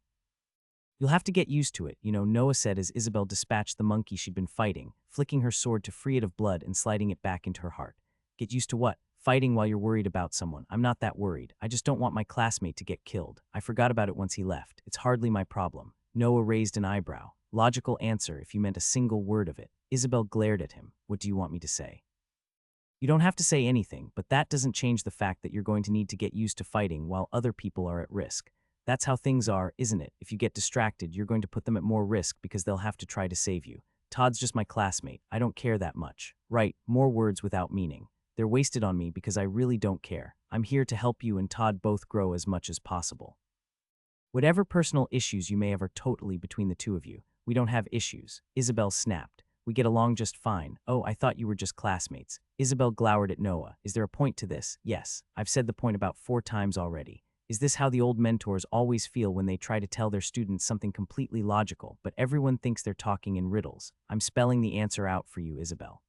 You'll have to get used to it, Noah said as Isabel dispatched the monkey she'd been fighting, flicking her sword to free it of blood and sliding it back into her heart. Get used to what? Fighting while you're worried about someone. I'm not that worried. I just don't want my classmate to get killed. I forgot about it once he left. It's hardly my problem. Noah raised an eyebrow. Logical answer if you meant a single word of it. Isabel glared at him. What do you want me to say? You don't have to say anything, but that doesn't change the fact that you're going to need to get used to fighting while other people are at risk. That's how things are, isn't it? If you get distracted, you're going to put them at more risk because they'll have to try to save you. Todd's just my classmate. I don't care that much. Right, more words without meaning. They're wasted on me because I really don't care. I'm here to help you and Todd both grow as much as possible. Whatever personal issues you may have are totally between the two of you. We don't have issues. Isabel snapped. We get along just fine. Oh, I thought you were just classmates. Isabel glowered at Noah. Is there a point to this? Yes. I've said the point about 4 times already. Is this how the old mentors always feel when they try to tell their students something completely logical, but everyone thinks they're talking in riddles? I'm spelling the answer out for you, Isabel.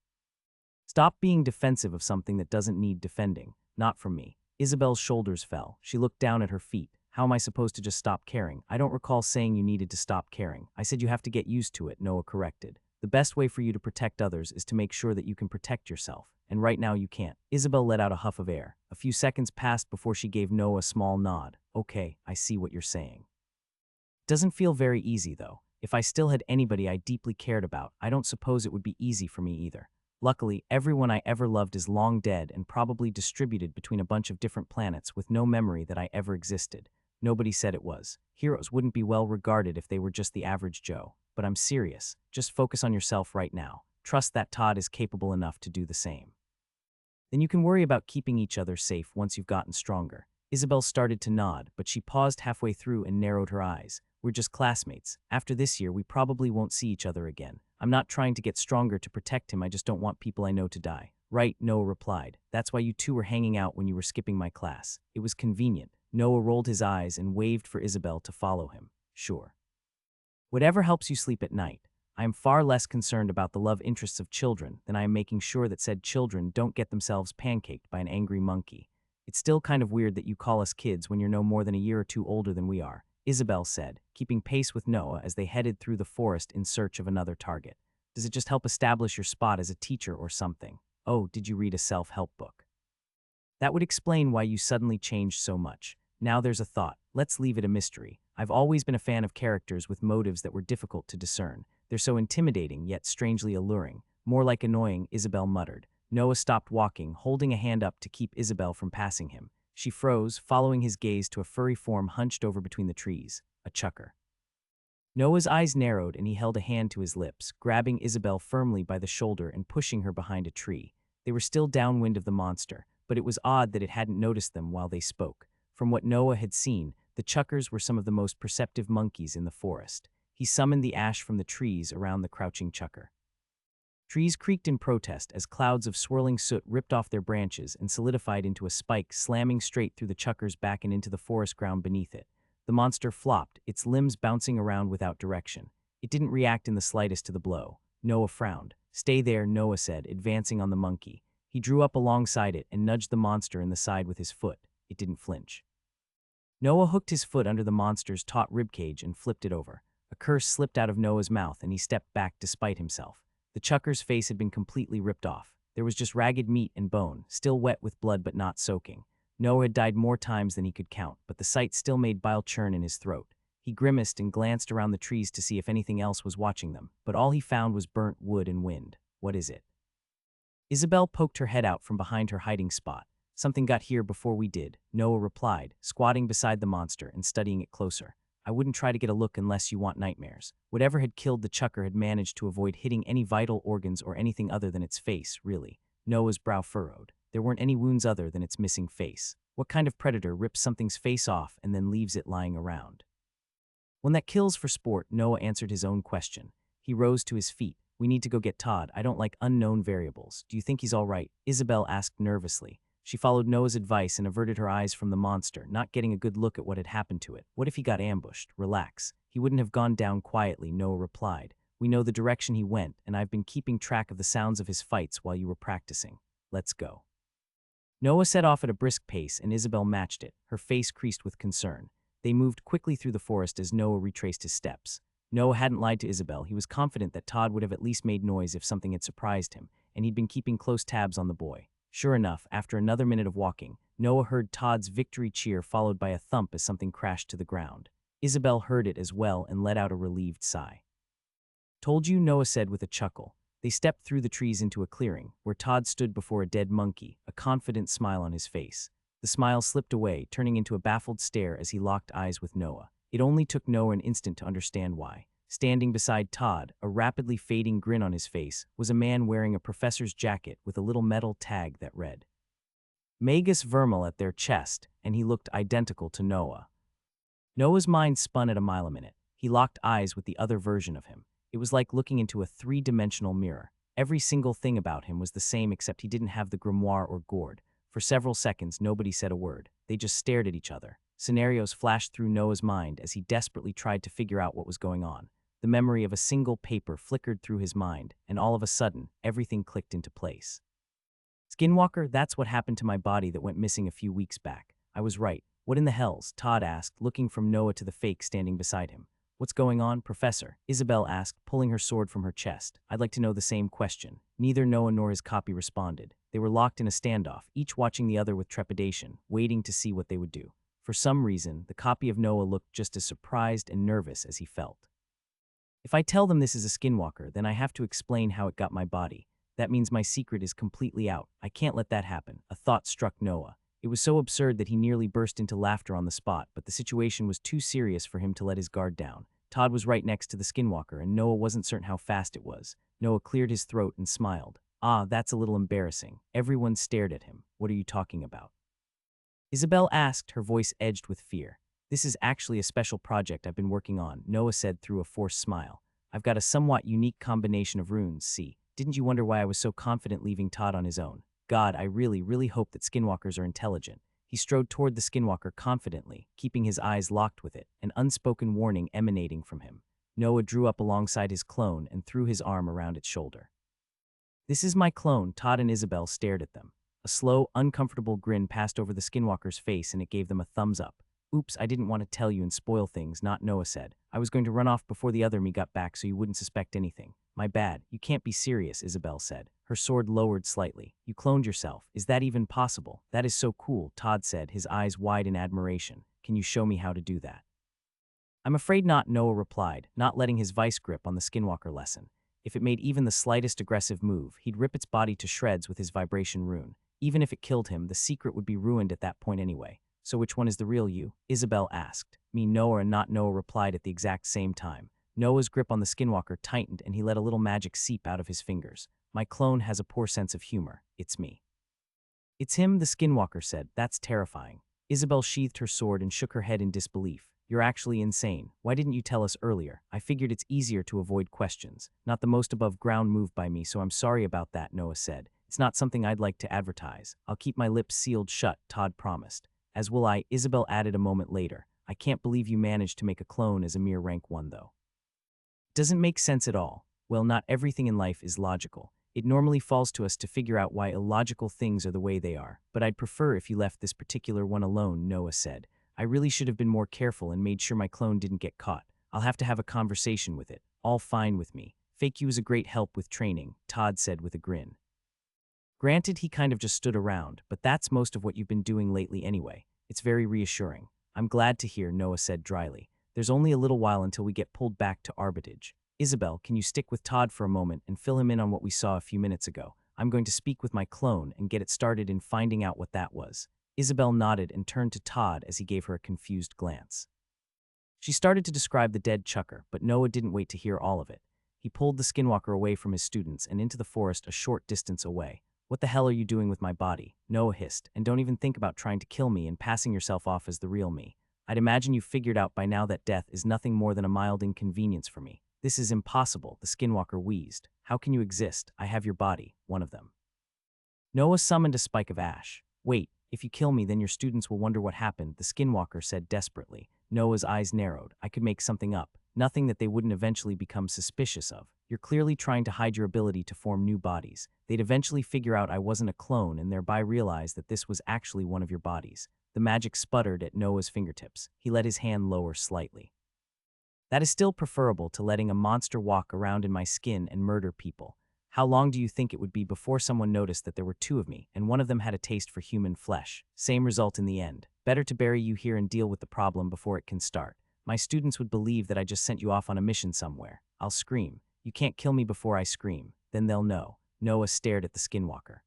Stop being defensive of something that doesn't need defending. Not from me. Isabel's shoulders fell. She looked down at her feet. How am I supposed to just stop caring? I don't recall saying you needed to stop caring. I said you have to get used to it, Noah corrected. The best way for you to protect others is to make sure that you can protect yourself. And right now you can't. Isabel let out a huff of air. A few seconds passed before she gave Noah a small nod. Okay, I see what you're saying. Doesn't feel very easy though. If I still had anybody I deeply cared about, I don't suppose it would be easy for me either. Luckily, everyone I ever loved is long dead and probably distributed between a bunch of different planets with no memory that I ever existed. Nobody said it was. Heroes wouldn't be well regarded if they were just the average Joe. But I'm serious. Just focus on yourself right now. Trust that Todd is capable enough to do the same. Then you can worry about keeping each other safe once you've gotten stronger. Isabel started to nod, but she paused halfway through and narrowed her eyes. We're just classmates. After this year, we probably won't see each other again. I'm not trying to get stronger to protect him, I just don't want people I know to die. Right, Noah replied. That's why you two were hanging out when you were skipping my class. It was convenient. Noah rolled his eyes and waved for Isabel to follow him. Sure. Whatever helps you sleep at night. I am far less concerned about the love interests of children than I am making sure that said children don't get themselves pancaked by an angry monkey. It's still kind of weird that you call us kids when you're no more than a year or two older than we are, Isabel said, keeping pace with Noah as they headed through the forest in search of another target. Does it just help establish your spot as a teacher or something? Oh, did you read a self-help book? That would explain why you suddenly changed so much. Now there's a thought. Let's leave it a mystery. I've always been a fan of characters with motives that were difficult to discern. They're so intimidating, yet strangely alluring. More like annoying, Isabel muttered. Noah stopped walking, holding a hand up to keep Isabel from passing him. She froze, following his gaze to a furry form hunched over between the trees. A chucker. Noah's eyes narrowed and he held a hand to his lips, grabbing Isabel firmly by the shoulder and pushing her behind a tree. They were still downwind of the monster, but it was odd that it hadn't noticed them while they spoke. From what Noah had seen, the chuckers were some of the most perceptive monkeys in the forest. He summoned the ash from the trees around the crouching chucker. Trees creaked in protest as clouds of swirling soot ripped off their branches and solidified into a spike slamming straight through the chuckers back and into the forest ground beneath it. The monster flopped, its limbs bouncing around without direction. It didn't react in the slightest to the blow. Noah frowned. Stay there, Noah said, advancing on the monkey. He drew up alongside it and nudged the monster in the side with his foot. It didn't flinch. Noah hooked his foot under the monster's taut ribcage and flipped it over. A curse slipped out of Noah's mouth and he stepped back despite himself. The chucker's face had been completely ripped off. There was just ragged meat and bone, still wet with blood but not soaking. Noah had died more times than he could count, but the sight still made bile churn in his throat. He grimaced and glanced around the trees to see if anything else was watching them, but all he found was burnt wood and wind. What is it? Isabel poked her head out from behind her hiding spot. Something got here before we did, Noah replied, squatting beside the monster and studying it closer. I wouldn't try to get a look unless you want nightmares. Whatever had killed the chucker had managed to avoid hitting any vital organs or anything other than its face, really. Noah's brow furrowed. There weren't any wounds other than its missing face. What kind of predator rips something's face off and then leaves it lying around? One that kills for sport, Noah answered his own question. He rose to his feet. We need to go get Todd. I don't like unknown variables. Do you think he's all right? Isabel asked nervously. She followed Noah's advice and averted her eyes from the monster, not getting a good look at what had happened to it. What if he got ambushed? Relax. He wouldn't have gone down quietly, Noah replied. We know the direction he went, and I've been keeping track of the sounds of his fights while you were practicing. Let's go. Noah set off at a brisk pace, and Isabel matched it, her face creased with concern. They moved quickly through the forest as Noah retraced his steps. Noah hadn't lied to Isabel. He was confident that Todd would have at least made noise if something had surprised him, and he'd been keeping close tabs on the boy. Sure enough, after another minute of walking, Noah heard Todd's victory cheer followed by a thump as something crashed to the ground. Isabel heard it as well and let out a relieved sigh. Told you, Noah said with a chuckle. They stepped through the trees into a clearing, where Todd stood before a dead monkey, a confident smile on his face. The smile slipped away, turning into a baffled stare as he locked eyes with Noah. It only took Noah an instant to understand why. Standing beside Todd, a rapidly fading grin on his face, was a man wearing a professor's jacket with a little metal tag that read Magus Vermal at their chest, and he looked identical to Noah. Noah's mind spun at a mile a minute. He locked eyes with the other version of him. It was like looking into a three-dimensional mirror. Every single thing about him was the same except he didn't have the grimoire or gourd. For several seconds, nobody said a word. They just stared at each other. Scenarios flashed through Noah's mind as he desperately tried to figure out what was going on. The memory of a single paper flickered through his mind, and all of a sudden, everything clicked into place. Skinwalker, that's what happened to my body that went missing a few weeks back. I was right. What in the hells? Todd asked, looking from Noah to the fake standing beside him. What's going on, Professor? Isabel asked, pulling her sword from her chest. I'd like to know the same question. Neither Noah nor his copy responded. They were locked in a standoff, each watching the other with trepidation, waiting to see what they would do. For some reason, the copy of Noah looked just as surprised and nervous as he felt. If I tell them this is a skinwalker, then I have to explain how it got my body. That means my secret is completely out. I can't let that happen. A thought struck Noah. It was so absurd that he nearly burst into laughter on the spot, but the situation was too serious for him to let his guard down. Todd was right next to the skinwalker, and Noah wasn't certain how fast it was. Noah cleared his throat and smiled. Ah, that's a little embarrassing. Everyone stared at him. What are you talking about? Isabel asked, her voice edged with fear. This is actually a special project I've been working on, Noah said through a forced smile. I've got a somewhat unique combination of runes, see. Didn't you wonder why I was so confident leaving Todd on his own? God, I really hope that skinwalkers are intelligent. He strode toward the skinwalker confidently, keeping his eyes locked with it, an unspoken warning emanating from him. Noah drew up alongside his clone and threw his arm around its shoulder. This is my clone. Todd and Isabel stared at them. A slow, uncomfortable grin passed over the skinwalker's face and it gave them a thumbs up. Oops, I didn't want to tell you and spoil things, not Noah said. I was going to run off before the other me got back so you wouldn't suspect anything. My bad. You can't be serious, Isabel said. Her sword lowered slightly. You cloned yourself. Is that even possible? That is so cool, Todd said, his eyes wide in admiration. Can you show me how to do that? I'm afraid not, Noah replied, not letting his vice grip on the skinwalker lessen. If it made even the slightest aggressive move, he'd rip its body to shreds with his vibration rune. Even if it killed him, the secret would be ruined at that point anyway. So which one is the real you? Isabel asked. Me, Noah, and not Noah replied at the exact same time. Noah's grip on the skinwalker tightened and he let a little magic seep out of his fingers. My clone has a poor sense of humor. It's me. It's him, the skinwalker said. That's terrifying. Isabel sheathed her sword and shook her head in disbelief. You're actually insane. Why didn't you tell us earlier? I figured it's easier to avoid questions. Not the most above ground move by me, so I'm sorry about that, Noah said. It's not something I'd like to advertise. I'll keep my lips sealed shut, Todd promised. As will I, Isabel added a moment later. I can't believe you managed to make a clone as a mere rank 1 though. Doesn't make sense at all. Well, not everything in life is logical. It normally falls to us to figure out why illogical things are the way they are, but I'd prefer if you left this particular one alone, Noah said. I really should have been more careful and made sure my clone didn't get caught. I'll have to have a conversation with it. All fine with me. Fake you is a great help with training, Todd said with a grin. Granted, he kind of just stood around, but that's most of what you've been doing lately anyway. It's very reassuring. I'm glad to hear, Noah said dryly. There's only a little while until we get pulled back to Arbitage. Isabel, can you stick with Todd for a moment and fill him in on what we saw a few minutes ago? I'm going to speak with my clone and get it started in finding out what that was. Isabel nodded and turned to Todd as he gave her a confused glance. She started to describe the dead chucker, but Noah didn't wait to hear all of it. He pulled the skinwalker away from his students and into the forest a short distance away. What the hell are you doing with my body? Noah hissed, and don't even think about trying to kill me and passing yourself off as the real me. I'd imagine you've figured out by now that death is nothing more than a mild inconvenience for me. This is impossible, the skinwalker wheezed. How can you exist? I have your body, one of them. Noah summoned a spike of ash. Wait, if you kill me, then your students will wonder what happened, the skinwalker said desperately. Noah's eyes narrowed. I could make something up. Nothing that they wouldn't eventually become suspicious of. You're clearly trying to hide your ability to form new bodies. They'd eventually figure out I wasn't a clone and thereby realize that this was actually one of your bodies. The magic sputtered at Noah's fingertips. He let his hand lower slightly. That is still preferable to letting a monster walk around in my skin and murder people. How long do you think it would be before someone noticed that there were 2 of me, and one of them had a taste for human flesh? Same result in the end. Better to bury you here and deal with the problem before it can start. My students would believe that I just sent you off on a mission somewhere. I'll scream. You can't kill me before I scream. Then they'll know. Noah stared at the skinwalker.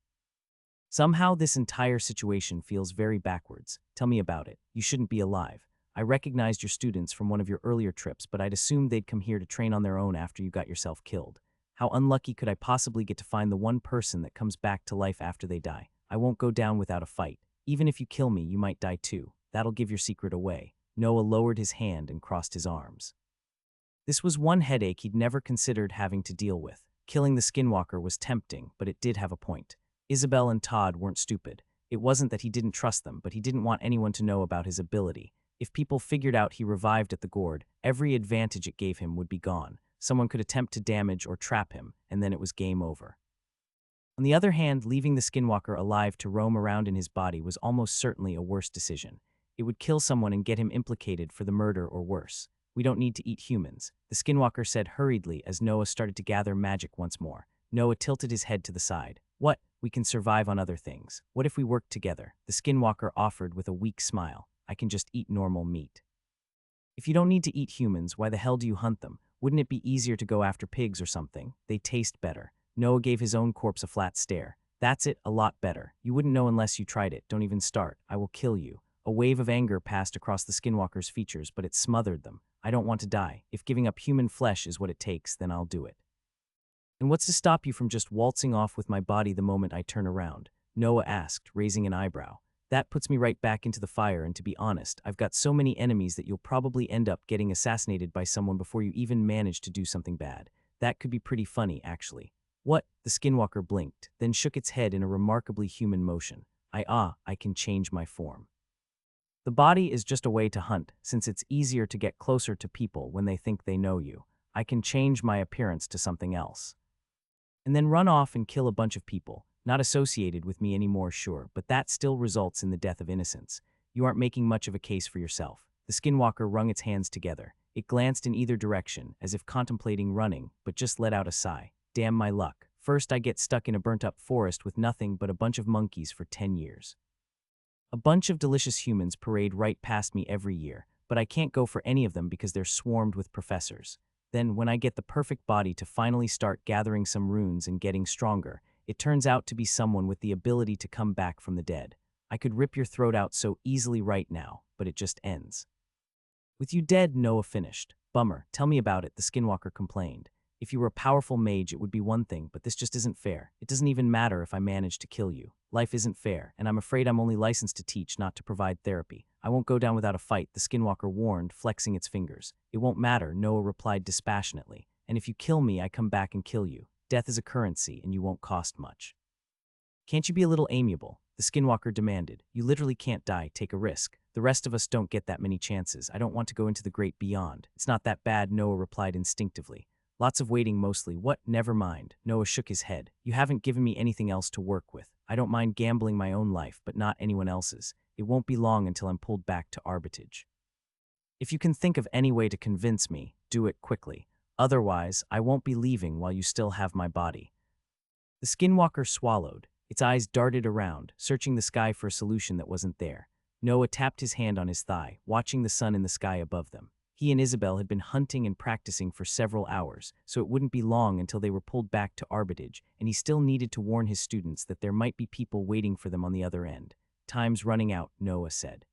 Somehow this entire situation feels very backwards. Tell me about it. You shouldn't be alive. I recognized your students from one of your earlier trips, but I'd assumed they'd come here to train on their own after you got yourself killed. How unlucky could I possibly get to find the one person that comes back to life after they die? I won't go down without a fight. Even if you kill me, you might die too. That'll give your secret away. Noah lowered his hand and crossed his arms. This was one headache he'd never considered having to deal with. Killing the skinwalker was tempting, but it did have a point. Isabel and Todd weren't stupid. It wasn't that he didn't trust them, but he didn't want anyone to know about his ability. If people figured out he revived at the gourd, every advantage it gave him would be gone. Someone could attempt to damage or trap him, and then it was game over. On the other hand, leaving the skinwalker alive to roam around in his body was almost certainly a worse decision. It would kill someone and get him implicated for the murder or worse. We don't need to eat humans, the skinwalker said hurriedly as Noah started to gather magic once more. Noah tilted his head to the side. What? We can survive on other things. What if we work together? The skinwalker offered with a weak smile. I can just eat normal meat. If you don't need to eat humans, why the hell do you hunt them? Wouldn't it be easier to go after pigs or something? They taste better. Noah gave his own corpse a flat stare. That's it, a lot better. You wouldn't know unless you tried it. Don't even start. I will kill you. A wave of anger passed across the skinwalker's features, but it smothered them. I don't want to die. If giving up human flesh is what it takes, then I'll do it. And what's to stop you from just waltzing off with my body the moment I turn around? Noah asked, raising an eyebrow. That puts me right back into the fire, and to be honest, I've got so many enemies that you'll probably end up getting assassinated by someone before you even manage to do something bad. That could be pretty funny, actually. What? The skinwalker blinked, then shook its head in a remarkably human motion. I can change my form. The body is just a way to hunt, since it's easier to get closer to people when they think they know you. I can change my appearance to something else. And then run off and kill a bunch of people, not associated with me anymore, sure, but that still results in the death of innocents. You aren't making much of a case for yourself. The skinwalker wrung its hands together. It glanced in either direction, as if contemplating running, but just let out a sigh. Damn my luck. First I get stuck in a burnt-up forest with nothing but a bunch of monkeys for 10 years. A bunch of delicious humans parade right past me every year, but I can't go for any of them because they're swarmed with professors. Then, when I get the perfect body to finally start gathering some runes and getting stronger, it turns out to be someone with the ability to come back from the dead. I could rip your throat out so easily right now, but it just ends. With you dead, Noah finished. Bummer, tell me about it, the skinwalker complained. If you were a powerful mage, it would be one thing, but this just isn't fair. It doesn't even matter if I manage to kill you. Life isn't fair, and I'm afraid I'm only licensed to teach, not to provide therapy. I won't go down without a fight, the skinwalker warned, flexing its fingers. It won't matter, Noah replied dispassionately. And if you kill me, I come back and kill you. Death is a currency, and you won't cost much. Can't you be a little amiable? The skinwalker demanded. You literally can't die, take a risk. The rest of us don't get that many chances. I don't want to go into the great beyond. It's not that bad, Noah replied instinctively. Lots of waiting mostly. What? Never mind. Noah shook his head. You haven't given me anything else to work with. I don't mind gambling my own life, but not anyone else's. It won't be long until I'm pulled back to arbitrage. If you can think of any way to convince me, do it quickly. Otherwise, I won't be leaving while you still have my body. The skinwalker swallowed. Its eyes darted around, searching the sky for a solution that wasn't there. Noah tapped his hand on his thigh, watching the sun in the sky above them. He and Isabel had been hunting and practicing for several hours, so it wouldn't be long until they were pulled back to arbitrage, and he still needed to warn his students that there might be people waiting for them on the other end. Time's running out, Noah said.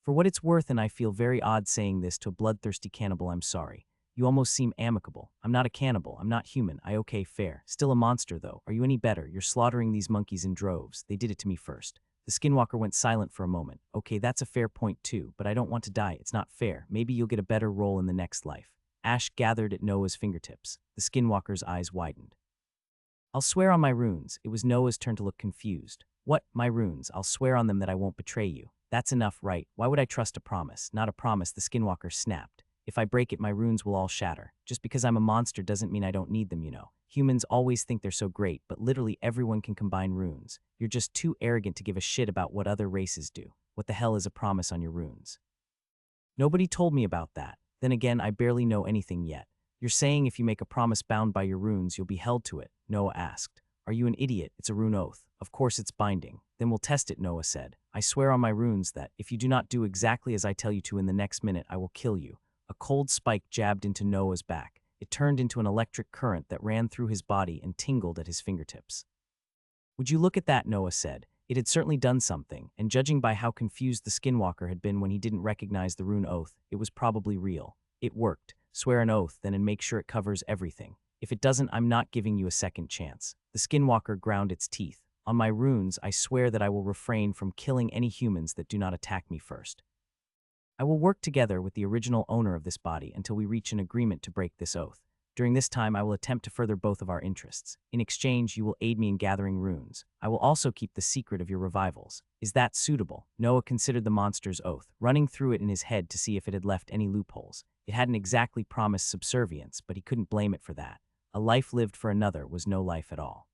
For what it's worth, and I feel very odd saying this to a bloodthirsty cannibal, I'm sorry. You almost seem amicable. I'm not a cannibal. I'm not human. Okay, fair. Still a monster, though. Are you any better? You're slaughtering these monkeys in droves. They did it to me first. The skinwalker went silent for a moment. Okay, that's a fair point too, but I don't want to die. It's not fair. Maybe you'll get a better role in the next life. Ash gathered at Noah's fingertips. The skinwalker's eyes widened. I'll swear on my runes. It was Noah's turn to look confused. What? My runes? I'll swear on them that I won't betray you. That's enough, right? Why would I trust a promise? Not a promise, the skinwalker snapped. If I break it, my runes will all shatter. Just because I'm a monster doesn't mean I don't need them, you know. Humans always think they're so great, but literally everyone can combine runes. You're just too arrogant to give a shit about what other races do. What the hell is a promise on your runes? Nobody told me about that. Then again, I barely know anything yet. You're saying if you make a promise bound by your runes, you'll be held to it, Noah asked. Are you an idiot? It's a rune oath. Of course it's binding. Then we'll test it, Noah said. I swear on my runes that, if you do not do exactly as I tell you to in the next minute, I will kill you. A cold spike jabbed into Noah's back. It turned into an electric current that ran through his body and tingled at his fingertips. Would you look at that, Noah said. It had certainly done something, and judging by how confused the skinwalker had been when he didn't recognize the rune oath, it was probably real. It worked. Swear an oath, then, and make sure it covers everything. If it doesn't, I'm not giving you a second chance. The skinwalker ground its teeth. On my runes, I swear that I will refrain from killing any humans that do not attack me first. I will work together with the original owner of this body until we reach an agreement to break this oath. During this time, I will attempt to further both of our interests. In exchange, you will aid me in gathering runes. I will also keep the secret of your revivals. Is that suitable? Noah considered the monster's oath, running through it in his head to see if it had left any loopholes. It hadn't exactly promised subservience, but he couldn't blame it for that. A life lived for another was no life at all.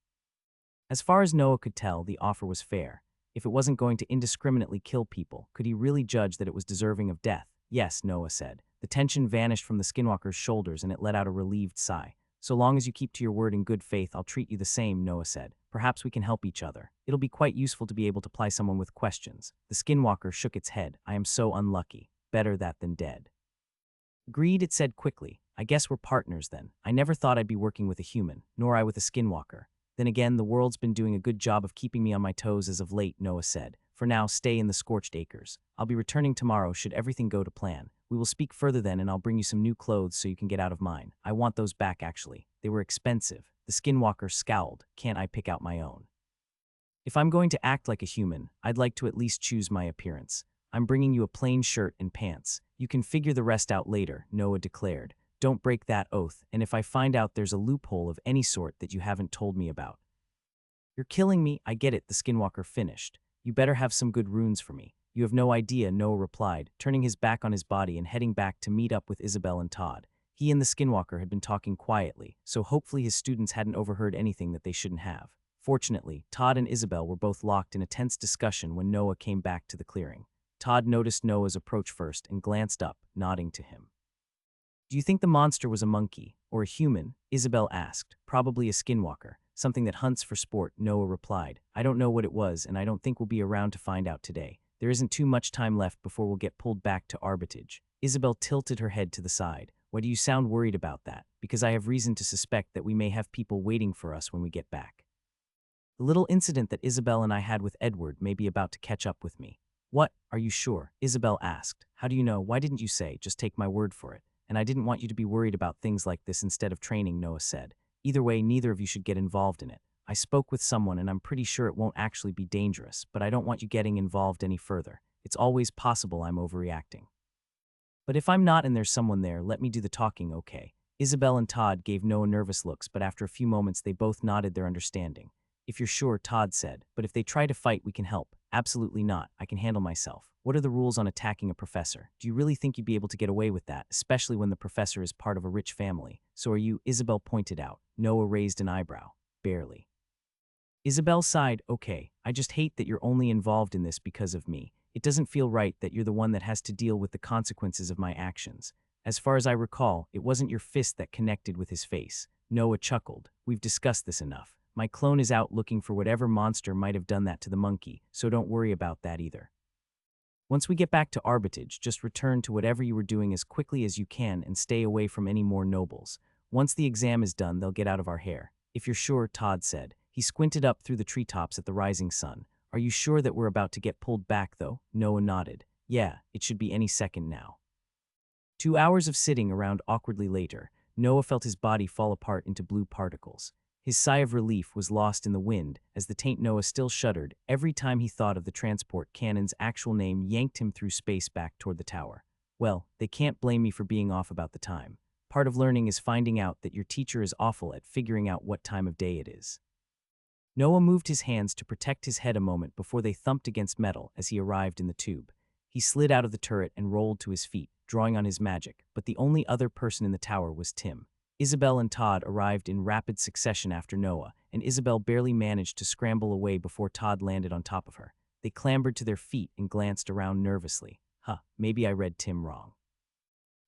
As far as Noah could tell, the offer was fair. If it wasn't going to indiscriminately kill people, could he really judge that it was deserving of death? Yes, Noah said. The tension vanished from the skinwalker's shoulders and it let out a relieved sigh. So long as you keep to your word in good faith, I'll treat you the same, Noah said. Perhaps we can help each other. It'll be quite useful to be able to ply someone with questions. The skinwalker shook its head. I am so unlucky. Better that than dead. Agreed, it said quickly. I guess we're partners then. I never thought I'd be working with a human, nor I with a skinwalker. Then again, the world's been doing a good job of keeping me on my toes as of late, Noah said. For now, stay in the scorched acres. I'll be returning tomorrow should everything go to plan. We will speak further then and I'll bring you some new clothes so you can get out of mine. I want those back, actually. They were expensive. The skinwalker scowled. Can't I pick out my own? If I'm going to act like a human, I'd like to at least choose my appearance. I'm bringing you a plain shirt and pants. You can figure the rest out later, Noah declared. Don't break that oath, and if I find out there's a loophole of any sort that you haven't told me about. You're killing me, I get it, the skinwalker finished. You better have some good runes for me. You have no idea, Noah replied, turning his back on his body and heading back to meet up with Isabel and Todd. He and the skinwalker had been talking quietly, so hopefully his students hadn't overheard anything that they shouldn't have. Fortunately, Todd and Isabel were both locked in a tense discussion when Noah came back to the clearing. Todd noticed Noah's approach first and glanced up, nodding to him. Do you think the monster was a monkey, or a human? Isabel asked. Probably a skinwalker, something that hunts for sport, Noah replied. I don't know what it was, and I don't think we'll be around to find out today. There isn't too much time left before we'll get pulled back to Arbitrage. Isabel tilted her head to the side. Why do you sound worried about that? Because I have reason to suspect that we may have people waiting for us when we get back. The little incident that Isabel and I had with Edward may be about to catch up with me. What? Are you sure? Isabel asked. How do you know? Why didn't you say? Just take my word for it. And I didn't want you to be worried about things like this instead of training, Noah said. Either way, neither of you should get involved in it. I spoke with someone and I'm pretty sure it won't actually be dangerous, but I don't want you getting involved any further. It's always possible I'm overreacting. But if I'm not and there's someone there, let me do the talking, okay? Isabel and Todd gave Noah nervous looks, but after a few moments they both nodded their understanding. If you're sure, Todd said, but if they try to fight, we can help. Absolutely not. I can handle myself. What are the rules on attacking a professor? Do you really think you'd be able to get away with that, especially when the professor is part of a rich family? So are you? Isabel pointed out. Noah raised an eyebrow. Barely. Isabel sighed. Okay, I just hate that you're only involved in this because of me. It doesn't feel right that you're the one that has to deal with the consequences of my actions. As far as I recall, it wasn't your fist that connected with his face. Noah chuckled. We've discussed this enough. My clone is out looking for whatever monster might have done that to the monkey, so don't worry about that either. Once we get back to Arbitrage, just return to whatever you were doing as quickly as you can and stay away from any more nobles. Once the exam is done, they'll get out of our hair. If you're sure, Todd said. He squinted up through the treetops at the rising sun. Are you sure that we're about to get pulled back, though? Noah nodded. Yeah, it should be any second now. 2 hours of sitting around awkwardly later, Noah felt his body fall apart into blue particles. His sigh of relief was lost in the wind as the taint Noah still shuddered every time he thought of the transport cannon's actual name yanked him through space back toward the tower. Well, they can't blame me for being off about the time. Part of learning is finding out that your teacher is awful at figuring out what time of day it is. Noah moved his hands to protect his head a moment before they thumped against metal as he arrived in the tube. He slid out of the turret and rolled to his feet, drawing on his magic, but the only other person in the tower was Tim. Isabel and Todd arrived in rapid succession after Noah, and Isabel barely managed to scramble away before Todd landed on top of her. They clambered to their feet and glanced around nervously. Maybe I read Tim wrong.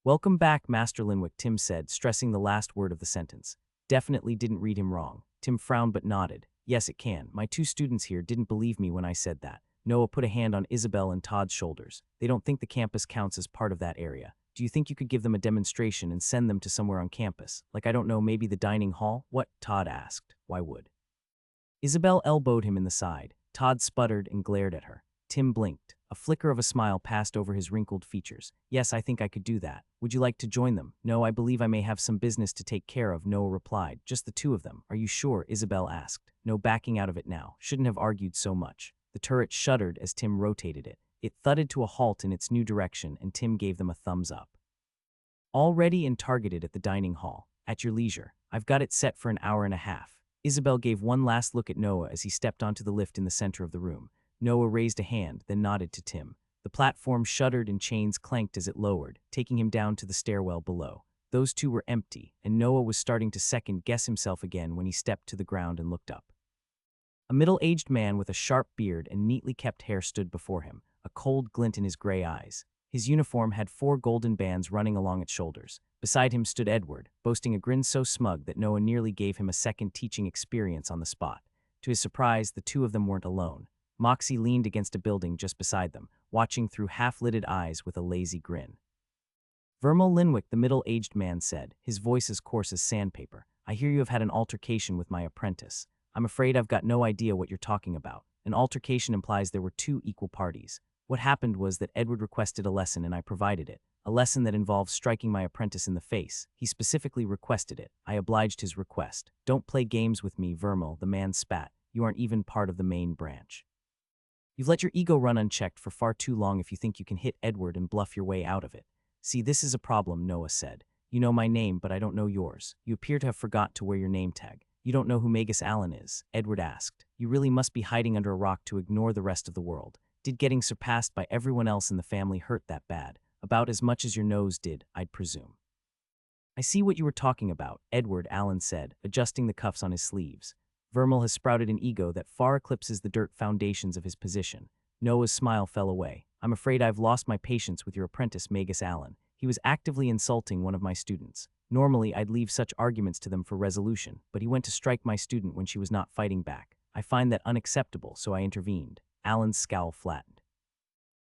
Welcome back, Master Linwick, Tim said, stressing the last word of the sentence. Definitely didn't read him wrong. Tim frowned but nodded. Yes, it can. My 2 students here didn't believe me when I said that. Noah put a hand on Isabel and Todd's shoulders. They don't think the campus counts as part of that area. Do you think you could give them a demonstration and send them to somewhere on campus? Like, I don't know, maybe the dining hall? What? Todd asked. Why would? Isabel elbowed him in the side. Todd sputtered and glared at her. Tim blinked. A flicker of a smile passed over his wrinkled features. Yes, I think I could do that. Would you like to join them? No, I believe I may have some business to take care of, Noah replied. Just the 2 of them. Are you sure? Isabel asked. No backing out of it now. Shouldn't have argued so much. The turret shuddered as Tim rotated it. It thudded to a halt in its new direction, and Tim gave them a thumbs up. All ready and targeted at the dining hall. At your leisure. I've got it set for an hour and a half. Isabel gave one last look at Noah as he stepped onto the lift in the center of the room. Noah raised a hand, then nodded to Tim. The platform shuddered and chains clanked as it lowered, taking him down to the stairwell below. Those 2 were empty, and Noah was starting to second-guess himself again when he stepped to the ground and looked up. A middle-aged man with a sharp beard and neatly kept hair stood before him, a cold glint in his gray eyes. His uniform had 4 golden bands running along its shoulders. Beside him stood Edward, boasting a grin so smug that Noah nearly gave him a second teaching experience on the spot. To his surprise, the 2 of them weren't alone. Moxie leaned against a building just beside them, watching through half-lidded eyes with a lazy grin. Vermal Linwick, the middle-aged man said, his voice as coarse as sandpaper. I hear you have had an altercation with my apprentice. I'm afraid I've got no idea what you're talking about. An altercation implies there were 2 equal parties. What happened was that Edward requested a lesson and I provided it. a lesson that involves striking my apprentice in the face. He specifically requested it. I obliged his request. Don't play games with me, Vermal, the man spat. You aren't even part of the main branch. You've let your ego run unchecked for far too long if you think you can hit Edward and bluff your way out of it. See, this is a problem, Noah said. You know my name, but I don't know yours. You appear to have forgot to wear your name tag. You don't know who Magus Allen is, Edward asked. You really must be hiding under a rock to ignore the rest of the world. Did getting surpassed by everyone else in the family hurt that bad? About as much as your nose did, I'd presume. I see what you were talking about, Edward Allen said, adjusting the cuffs on his sleeves. Vermal has sprouted an ego that far eclipses the dirt foundations of his position. Noah's smile fell away. I'm afraid I've lost my patience with your apprentice, Magus Allen. He was actively insulting one of my students. Normally, I'd leave such arguments to them for resolution, but he went to strike my student when she was not fighting back. I find that unacceptable, so I intervened. Allen's scowl flattened.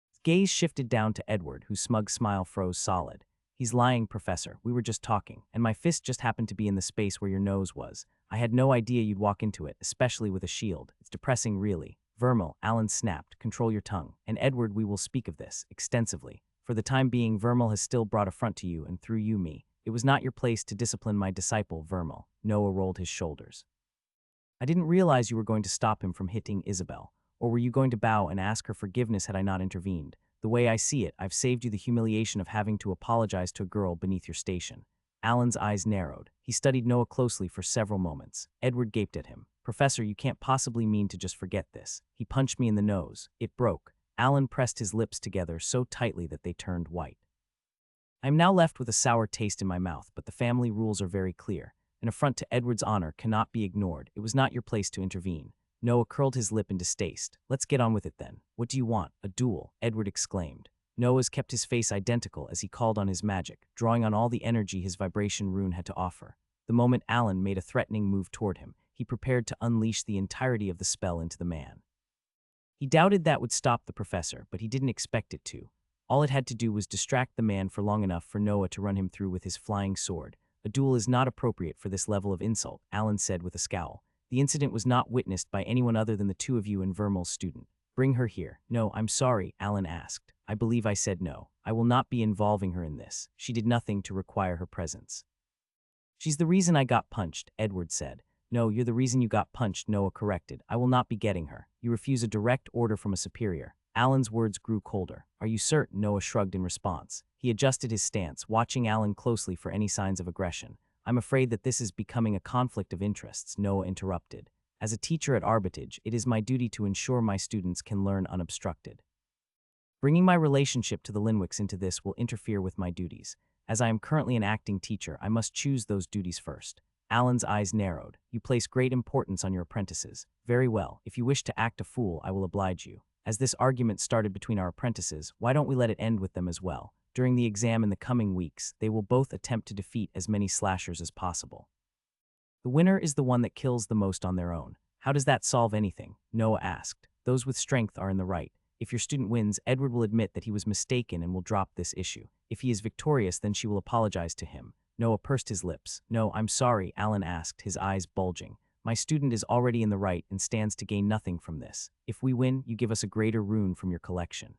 His gaze shifted down to Edward, whose smug smile froze solid. He's lying, Professor. We were just talking, and my fist just happened to be in the space where your nose was. I had no idea you'd walk into it, especially with a shield. It's depressing, really. Vermal, Allen snapped. Control your tongue. And Edward, we will speak of this, extensively. For the time being, Vermal has still brought affront to you, and through you, me. It was not your place to discipline my disciple, Vermal. Noah rolled his shoulders. I didn't realize you were going to stop him from hitting Isabel. Or were you going to bow and ask her forgiveness had I not intervened? The way I see it, I've saved you the humiliation of having to apologize to a girl beneath your station. Allen's eyes narrowed. He studied Noah closely for several moments. Edward gaped at him. Professor, you can't possibly mean to just forget this. He punched me in the nose. It broke. Allen pressed his lips together so tightly that they turned white. I am now left with a sour taste in my mouth, but the family rules are very clear. An affront to Edward's honor cannot be ignored. It was not your place to intervene. Noah curled his lip in distaste. Let's get on with it then. What do you want? A duel, Edward exclaimed. Noah's kept his face identical as he called on his magic, drawing on all the energy his vibration rune had to offer. The moment Allen made a threatening move toward him, he prepared to unleash the entirety of the spell into the man. He doubted that would stop the professor, but he didn't expect it to. All it had to do was distract the man for long enough for Noah to run him through with his flying sword. A duel is not appropriate for this level of insult, Allen said with a scowl. The incident was not witnessed by anyone other than the two of you and Vermal's student. Bring her here. No, I'm sorry, Allen asked. I believe I said no. I will not be involving her in this. She did nothing to require her presence. She's the reason I got punched, Edward said. No, you're the reason you got punched, Noah corrected. I will not be getting her. You refuse a direct order from a superior. Allen's words grew colder. Are you certain? Noah shrugged in response. He adjusted his stance, watching Allen closely for any signs of aggression. I'm afraid that this is becoming a conflict of interests, Noah interrupted. As a teacher at Arbitage, it is my duty to ensure my students can learn unobstructed. Bringing my relationship to the Linwicks into this will interfere with my duties. As I am currently an acting teacher, I must choose those duties first. Allen's eyes narrowed. You place great importance on your apprentices. Very well. If you wish to act a fool, I will oblige you. As this argument started between our apprentices, why don't we let it end with them as well? During the exam in the coming weeks, they will both attempt to defeat as many slashers as possible. The winner is the one that kills the most on their own. How does that solve anything? Noah asked. Those with strength are in the right. If your student wins, Edward will admit that he was mistaken and will drop this issue. If he is victorious, then she will apologize to him. Noah pursed his lips. No, I'm sorry, Allen asked, his eyes bulging. My student is already in the right and stands to gain nothing from this. If we win, you give us a greater rune from your collection.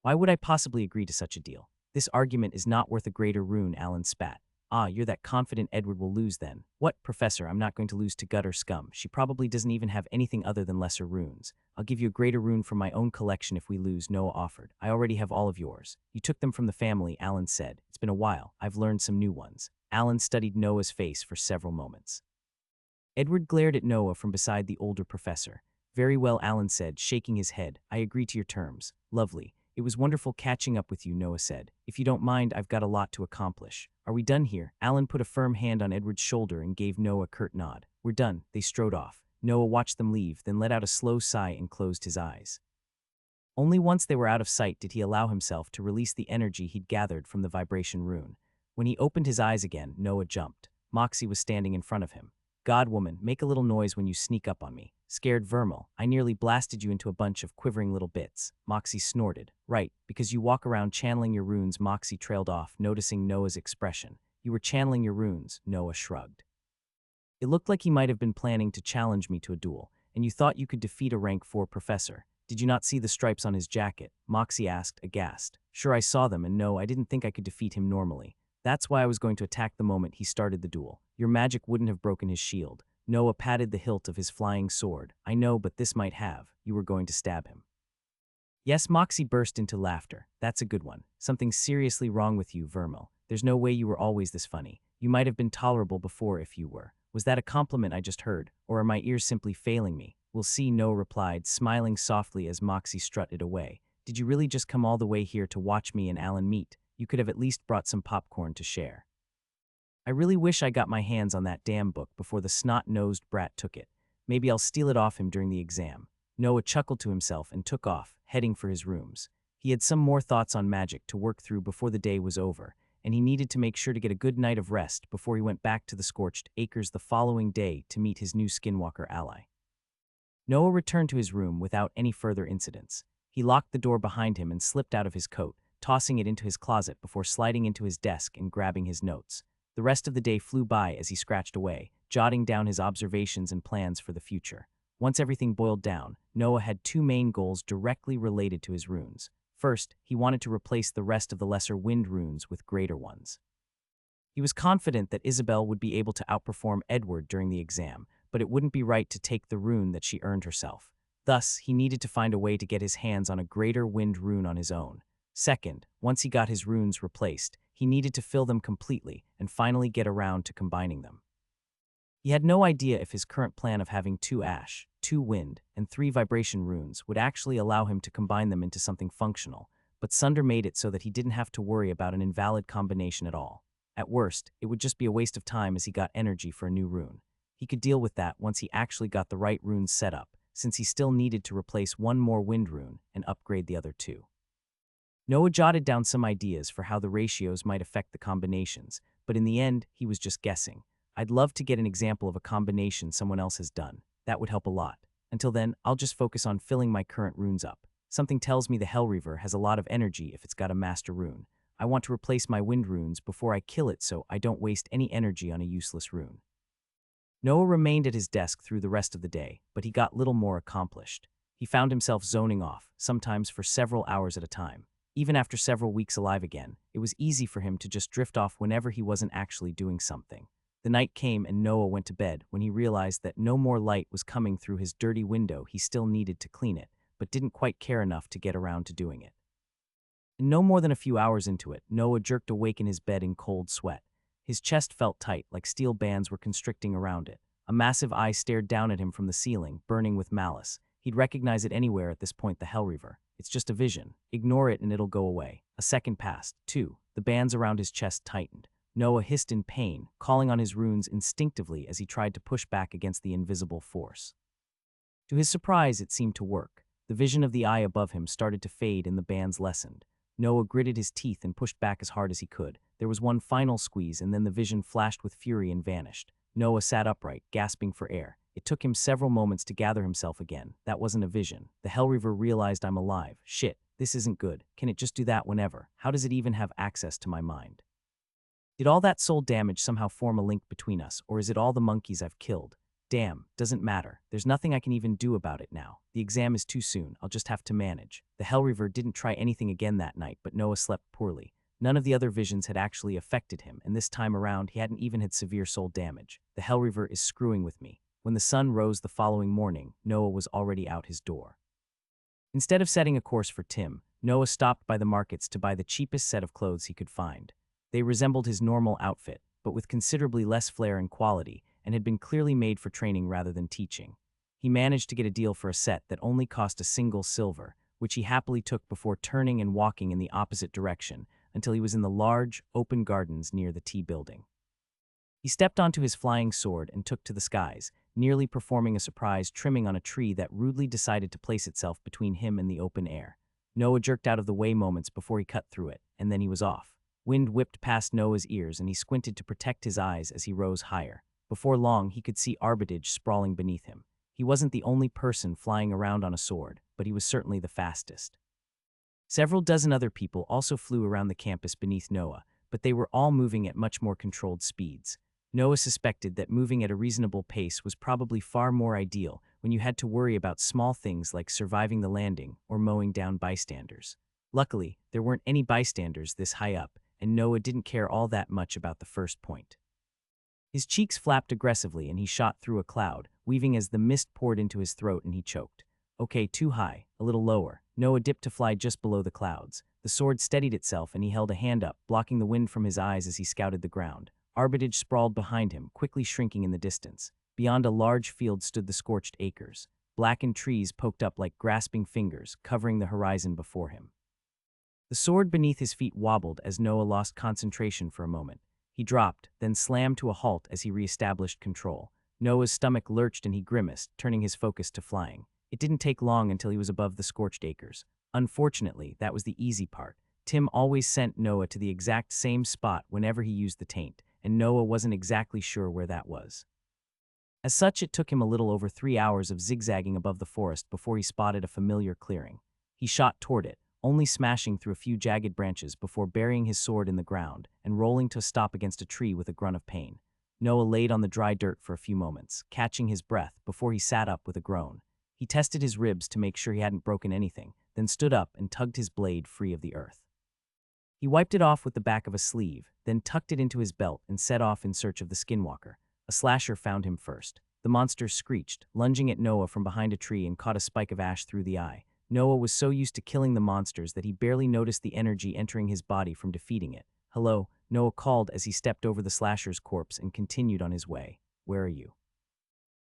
Why would I possibly agree to such a deal? This argument is not worth a greater rune, Allen spat. Ah, you're that confident Edward will lose then. What, Professor, I'm not going to lose to gutter scum. She probably doesn't even have anything other than lesser runes. I'll give you a greater rune from my own collection if we lose, Noah offered. I already have all of yours. You took them from the family, Allen said. It's been a while. I've learned some new ones. Allen studied Noah's face for several moments. Edward glared at Noah from beside the older professor. Very well, Allen said, shaking his head. I agree to your terms. Lovely. It was wonderful catching up with you, Noah said. If you don't mind, I've got a lot to accomplish. Are we done here? Allen put a firm hand on Edward's shoulder and gave Noah a curt nod. We're done. They strode off. Noah watched them leave, then let out a slow sigh and closed his eyes. Only once they were out of sight did he allow himself to release the energy he'd gathered from the vibration rune. When he opened his eyes again, Noah jumped. Moxie was standing in front of him. God, woman, make a little noise when you sneak up on me. Scared Vermal, I nearly blasted you into a bunch of quivering little bits. Moxie snorted. Right, because you walk around channeling your runes. Moxie trailed off, noticing Noah's expression. You were channeling your runes, Noah shrugged. It looked like he might have been planning to challenge me to a duel, and you thought you could defeat a rank 4 professor. Did you not see the stripes on his jacket? Moxie asked, aghast. Sure, I saw them, and no, I didn't think I could defeat him normally. That's why I was going to attack the moment he started the duel. Your magic wouldn't have broken his shield. Noah patted the hilt of his flying sword. I know, but this might have. You were going to stab him. Yes, Moxie burst into laughter. That's a good one. Something's seriously wrong with you, Vermil. There's no way you were always this funny. You might have been tolerable before if you were. Was that a compliment I just heard, or are my ears simply failing me? We'll see, Noah replied, smiling softly as Moxie strutted away. Did you really just come all the way here to watch me and Alan meet? You could have at least brought some popcorn to share. I really wish I got my hands on that damn book before the snot-nosed brat took it. Maybe I'll steal it off him during the exam. Noah chuckled to himself and took off, heading for his rooms. He had some more thoughts on magic to work through before the day was over, and he needed to make sure to get a good night of rest before he went back to the Scorched Acres the following day to meet his new Skinwalker ally. Noah returned to his room without any further incidents. He locked the door behind him and slipped out of his coat, tossing it into his closet before sliding into his desk and grabbing his notes. The rest of the day flew by as he scratched away, jotting down his observations and plans for the future. Once everything boiled down, Noah had two main goals directly related to his runes. First, he wanted to replace the rest of the lesser wind runes with greater ones. He was confident that Isabel would be able to outperform Edward during the exam, but it wouldn't be right to take the rune that she earned herself. Thus, he needed to find a way to get his hands on a greater wind rune on his own. Second, once he got his runes replaced, he needed to fill them completely and finally get around to combining them. He had no idea if his current plan of having 2 ash, 2 wind, and 3 vibration runes would actually allow him to combine them into something functional, but Sunder made it so that he didn't have to worry about an invalid combination at all. At worst, it would just be a waste of time as he got energy for a new rune. He could deal with that once he actually got the right runes set up, since he still needed to replace 1 more wind rune and upgrade the other 2. Noah jotted down some ideas for how the ratios might affect the combinations, but in the end, he was just guessing. I'd love to get an example of a combination someone else has done. That would help a lot. Until then, I'll just focus on filling my current runes up. Something tells me the Hellreaver has a lot of energy if it's got a master rune. I want to replace my wind runes before I kill it so I don't waste any energy on a useless rune. Noah remained at his desk through the rest of the day, but he got little more accomplished. He found himself zoning off, sometimes for several hours at a time. Even after several weeks alive again, it was easy for him to just drift off whenever he wasn't actually doing something. The night came and Noah went to bed when he realized that no more light was coming through his dirty window. He still needed to clean it, but didn't quite care enough to get around to doing it. And no more than a few hours into it, Noah jerked awake in his bed in cold sweat. His chest felt tight, like steel bands were constricting around it. A massive eye stared down at him from the ceiling, burning with malice. He'd recognize it anywhere at this point, the Hellreaver. It's just a vision. Ignore it and it'll go away. A second passed. 2. The bands around his chest tightened. Noah hissed in pain, calling on his runes instinctively as he tried to push back against the invisible force. To his surprise, it seemed to work. The vision of the eye above him started to fade and the bands lessened. Noah gritted his teeth and pushed back as hard as he could. There was one final squeeze and then the vision flashed with fury and vanished. Noah sat upright, gasping for air. It took him several moments to gather himself again. That wasn't a vision. The Hellreaver realized, I'm alive. Shit, this isn't good. Can it just do that whenever? How does it even have access to my mind? Did all that soul damage somehow form a link between us, or is it all the monkeys I've killed? Damn, doesn't matter. There's nothing I can even do about it now. The exam is too soon. I'll just have to manage. The Hellreaver didn't try anything again that night, but Noah slept poorly. None of the other visions had actually affected him, and this time around he hadn't even had severe soul damage. The Hellreaver is screwing with me. When the sun rose the following morning, Noah was already out his door. Instead of setting a course for Tim, Noah stopped by the markets to buy the cheapest set of clothes he could find. They resembled his normal outfit, but with considerably less flair and quality, and had been clearly made for training rather than teaching. He managed to get a deal for a set that only cost a single silver, which he happily took before turning and walking in the opposite direction until he was in the large, open gardens near the tea building. He stepped onto his flying sword and took to the skies, nearly performing a surprise trimming on a tree that rudely decided to place itself between him and the open air. Noah jerked out of the way moments before he cut through it, and then he was off. Wind whipped past Noah's ears and he squinted to protect his eyes as he rose higher. Before long, he could see Arbitage sprawling beneath him. He wasn't the only person flying around on a sword, but he was certainly the fastest. Several dozen other people also flew around the campus beneath Noah, but they were all moving at much more controlled speeds. Noah suspected that moving at a reasonable pace was probably far more ideal when you had to worry about small things like surviving the landing or mowing down bystanders. Luckily, there weren't any bystanders this high up, and Noah didn't care all that much about the first point. His cheeks flapped aggressively and he shot through a cloud, weaving as the mist poured into his throat and he choked. Okay, too high, a little lower. Noah dipped to fly just below the clouds. The sword steadied itself and he held a hand up, blocking the wind from his eyes as he scouted the ground. Arbitage sprawled behind him, quickly shrinking in the distance. Beyond a large field stood the scorched acres. Blackened trees poked up like grasping fingers, covering the horizon before him. The sword beneath his feet wobbled as Noah lost concentration for a moment. He dropped, then slammed to a halt as he reestablished control. Noah's stomach lurched and he grimaced, turning his focus to flying. It didn't take long until he was above the scorched acres. Unfortunately, that was the easy part. Tim always sent Noah to the exact same spot whenever he used the taint, and Noah wasn't exactly sure where that was. As such, it took him a little over 3 hours of zigzagging above the forest before he spotted a familiar clearing. He shot toward it, only smashing through a few jagged branches before burying his sword in the ground and rolling to a stop against a tree with a grunt of pain. Noah laid on the dry dirt for a few moments, catching his breath before he sat up with a groan. He tested his ribs to make sure he hadn't broken anything, then stood up and tugged his blade free of the earth. He wiped it off with the back of a sleeve, then tucked it into his belt and set off in search of the skinwalker. A slasher found him first. The monster screeched, lunging at Noah from behind a tree and caught a spike of ash through the eye. Noah was so used to killing the monsters that he barely noticed the energy entering his body from defeating it. "Hello," Noah called as he stepped over the slasher's corpse and continued on his way. "Where are you?"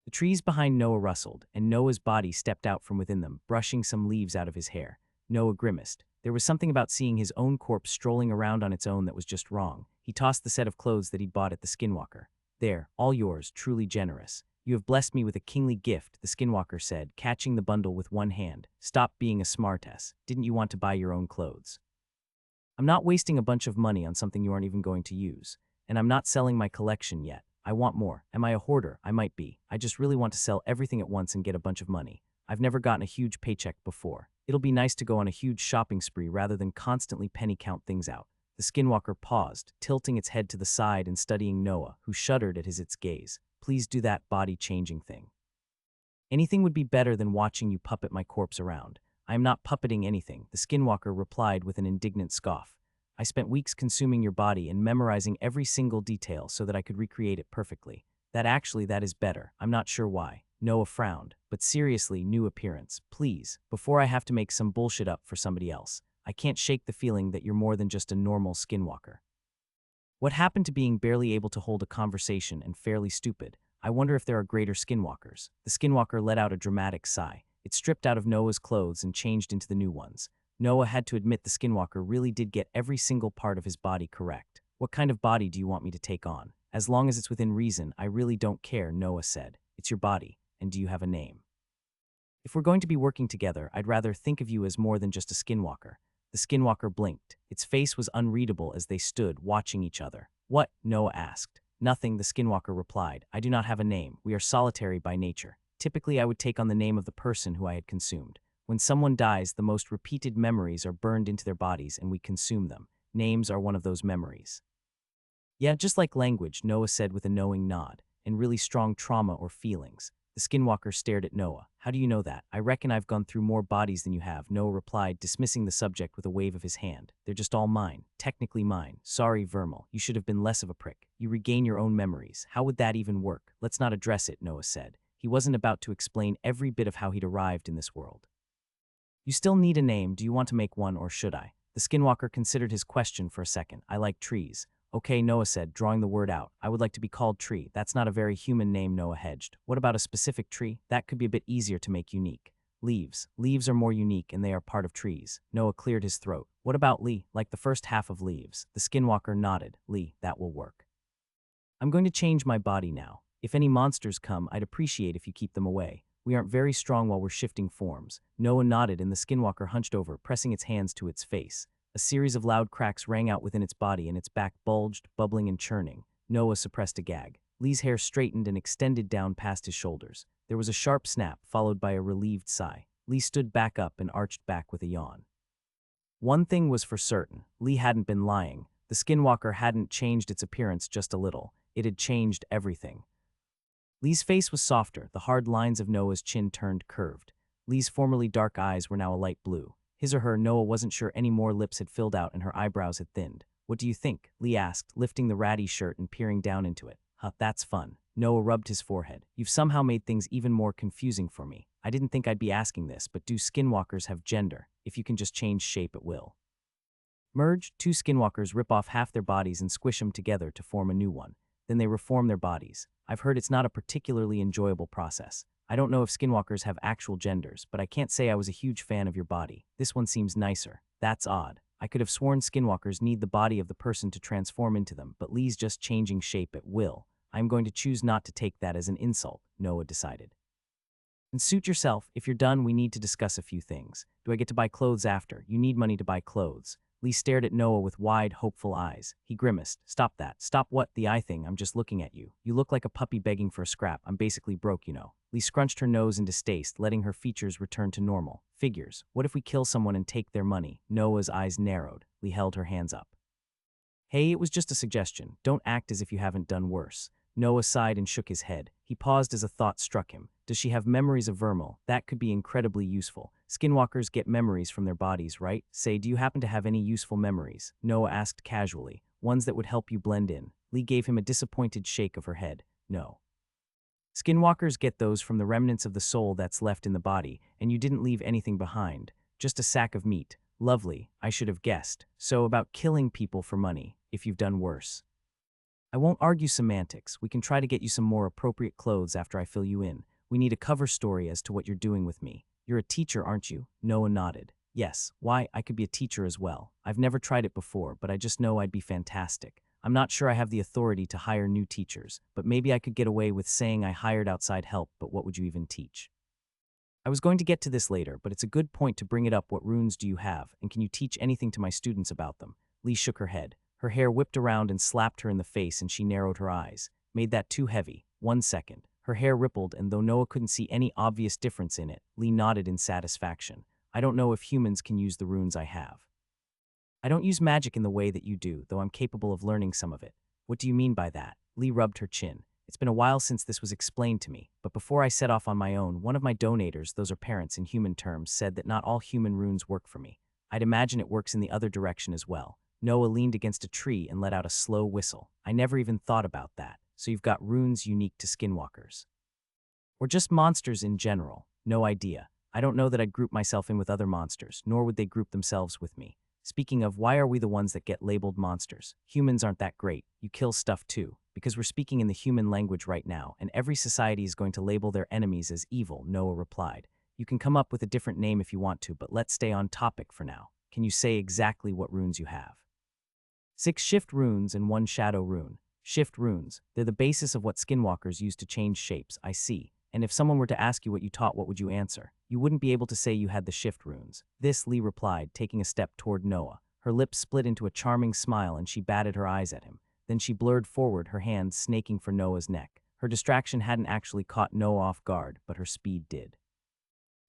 The trees behind Noah rustled, and Noah's body stepped out from within them, brushing some leaves out of his hair. Noah grimaced. There was something about seeing his own corpse strolling around on its own that was just wrong. He tossed the set of clothes that he'd bought at the Skinwalker. "There, all yours, truly generous. You have blessed me with a kingly gift," the Skinwalker said, catching the bundle with one hand. "Stop being a smartass. Didn't you want to buy your own clothes? I'm not wasting a bunch of money on something you aren't even going to use. And I'm not selling my collection yet. I want more. Am I a hoarder? I might be. I just really want to sell everything at once and get a bunch of money. I've never gotten a huge paycheck before. It'll be nice to go on a huge shopping spree rather than constantly penny count things out." The Skinwalker paused, tilting its head to the side and studying Noah, who shuddered at its gaze. "Please do that body-changing thing. Anything would be better than watching you puppet my corpse around." "I am not puppeting anything," the Skinwalker replied with an indignant scoff. "I spent weeks consuming your body and memorizing every single detail so that I could recreate it perfectly. That is better. I'm not sure why." Noah frowned, but seriously, new appearance. "Please, before I have to make some bullshit up for somebody else. I can't shake the feeling that you're more than just a normal Skinwalker. What happened to being barely able to hold a conversation and fairly stupid? I wonder if there are greater Skinwalkers." The Skinwalker let out a dramatic sigh. It stripped out of Noah's clothes and changed into the new ones. Noah had to admit the Skinwalker really did get every single part of his body correct. "What kind of body do you want me to take on? As long as it's within reason, I really don't care," Noah said. "It's your body, and do you have a name? If we're going to be working together, I'd rather think of you as more than just a Skinwalker." The Skinwalker blinked. Its face was unreadable as they stood, watching each other. "What?" Noah asked. "Nothing," the Skinwalker replied. "I do not have a name. We are solitary by nature. Typically, I would take on the name of the person who I had consumed. When someone dies, the most repeated memories are burned into their bodies and we consume them. Names are one of those memories." "Yeah, just like language," Noah said with a knowing nod, "and really strong trauma or feelings." The Skinwalker stared at Noah. "How do you know that?" "I reckon I've gone through more bodies than you have," Noah replied, dismissing the subject with a wave of his hand. "They're just all mine. Technically mine. Sorry, Vermal. You should have been less of a prick. You regain your own memories. How would that even work?" "Let's not address it," Noah said. He wasn't about to explain every bit of how he'd arrived in this world. "You still need a name. Do you want to make one, or should I?" The Skinwalker considered his question for a second. "I like trees." "Okay," Noah said, drawing the word out. "I would like to be called Tree." "That's not a very human name," Noah hedged. "What about a specific tree? That could be a bit easier to make unique." "Leaves. Leaves are more unique and they are part of trees." Noah cleared his throat. "What about Lee, like the first half of leaves?" The Skinwalker nodded. "Lee, that will work." "I'm going to change my body now. If any monsters come, I'd appreciate if you keep them away. We aren't very strong while we're shifting forms." Noah nodded and the Skinwalker hunched over, pressing its hands to its face. A series of loud cracks rang out within its body and its back bulged, bubbling and churning. Noah suppressed a gag. Lee's hair straightened and extended down past his shoulders. There was a sharp snap, followed by a relieved sigh. Lee stood back up and arched back with a yawn. One thing was for certain. Lee hadn't been lying. The Skinwalker hadn't changed its appearance just a little. It had changed everything. Lee's face was softer, the hard lines of Noah's chin turned curved. Lee's formerly dark eyes were now a light blue. His or her, Noah wasn't sure any more lips had filled out and her eyebrows had thinned. What do you think? Lee asked, lifting the ratty shirt and peering down into it. Huh, that's fun. Noah rubbed his forehead. You've somehow made things even more confusing for me. I didn't think I'd be asking this, but do skinwalkers have gender, if you can just change shape at will? Merge, two skinwalkers rip off half their bodies and squish them together to form a new one. Then they reform their bodies. I've heard it's not a particularly enjoyable process. I don't know if skinwalkers have actual genders, but I can't say I was a huge fan of your body. This one seems nicer. That's odd. I could have sworn skinwalkers need the body of the person to transform into them, but Lee's just changing shape at will. I'm going to choose not to take that as an insult, Noah decided. And suit yourself. If you're done, we need to discuss a few things. Do I get to buy clothes after? You need money to buy clothes. Lee stared at Noah with wide, hopeful eyes. He grimaced. Stop that. Stop what? The eye thing. I'm just looking at you. You look like a puppy begging for a scrap. I'm basically broke, you know. Lee scrunched her nose in distaste, letting her features return to normal. Figures. What if we kill someone and take their money? Noah's eyes narrowed. Lee held her hands up. Hey, it was just a suggestion. Don't act as if you haven't done worse. Noah sighed and shook his head. He paused as a thought struck him. Does she have memories of Vermal? That could be incredibly useful. Skinwalkers get memories from their bodies, right? Say, do you happen to have any useful memories? Noah asked casually. Ones that would help you blend in. Lee gave him a disappointed shake of her head. No. Skinwalkers get those from the remnants of the soul that's left in the body, and you didn't leave anything behind. Just a sack of meat. Lovely, I should have guessed. So about killing people for money, if you've done worse. I won't argue semantics. We can try to get you some more appropriate clothes after I fill you in. We need a cover story as to what you're doing with me. You're a teacher, aren't you? Noah nodded. Yes. Why, I could be a teacher as well. I've never tried it before, but I just know I'd be fantastic. I'm not sure I have the authority to hire new teachers, but maybe I could get away with saying I hired outside help, but what would you even teach? I was going to get to this later, but it's a good point to bring it up. What runes do you have, and can you teach anything to my students about them? Lee shook her head. Her hair whipped around and slapped her in the face, and she narrowed her eyes. Made that too heavy. 1 second. Her hair rippled, and though Noah couldn't see any obvious difference in it, Lee nodded in satisfaction. I don't know if humans can use the runes I have. I don't use magic in the way that you do, though I'm capable of learning some of it. What do you mean by that? Lee rubbed her chin. It's been a while since this was explained to me, but before I set off on my own, one of my donators, those are parents in human terms, said that not all human runes work for me. I'd imagine it works in the other direction as well. Noah leaned against a tree and let out a slow whistle. I never even thought about that. So you've got runes unique to skinwalkers. Or just monsters in general. No idea. I don't know that I'd group myself in with other monsters, nor would they group themselves with me. Speaking of, why are we the ones that get labeled monsters? Humans aren't that great. You kill stuff too. Because we're speaking in the human language right now, and every society is going to label their enemies as evil, Noah replied. You can come up with a different name if you want to, but let's stay on topic for now. Can you say exactly what runes you have? 6 shift runes and 1 shadow rune. Shift runes. They're the basis of what skinwalkers use to change shapes, I see. And if someone were to ask you what you taught, what would you answer? You wouldn't be able to say you had the shift runes. This, Lee replied, taking a step toward Noah. Her lips split into a charming smile and she batted her eyes at him. Then she blurred forward, her hands snaking for Noah's neck. Her distraction hadn't actually caught Noah off guard, but her speed did.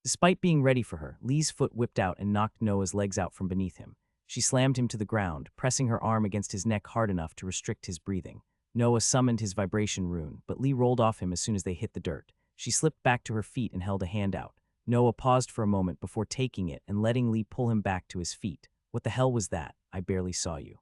Despite being ready for her, Lee's foot whipped out and knocked Noah's legs out from beneath him. She slammed him to the ground, pressing her arm against his neck hard enough to restrict his breathing. Noah summoned his vibration rune, but Lee rolled off him as soon as they hit the dirt. She slipped back to her feet and held a hand out. Noah paused for a moment before taking it and letting Lee pull him back to his feet. What the hell was that? I barely saw you.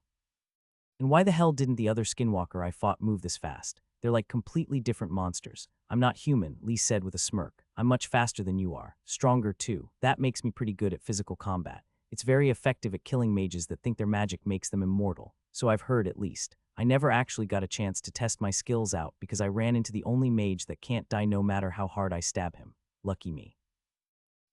And why the hell didn't the other skinwalker I fought move this fast? They're like completely different monsters. I'm not human, Lee said with a smirk. I'm much faster than you are. Stronger too. That makes me pretty good at physical combat. It's very effective at killing mages that think their magic makes them immortal. So I've heard, at least. I never actually got a chance to test my skills out because I ran into the only mage that can't die no matter how hard I stab him. Lucky me.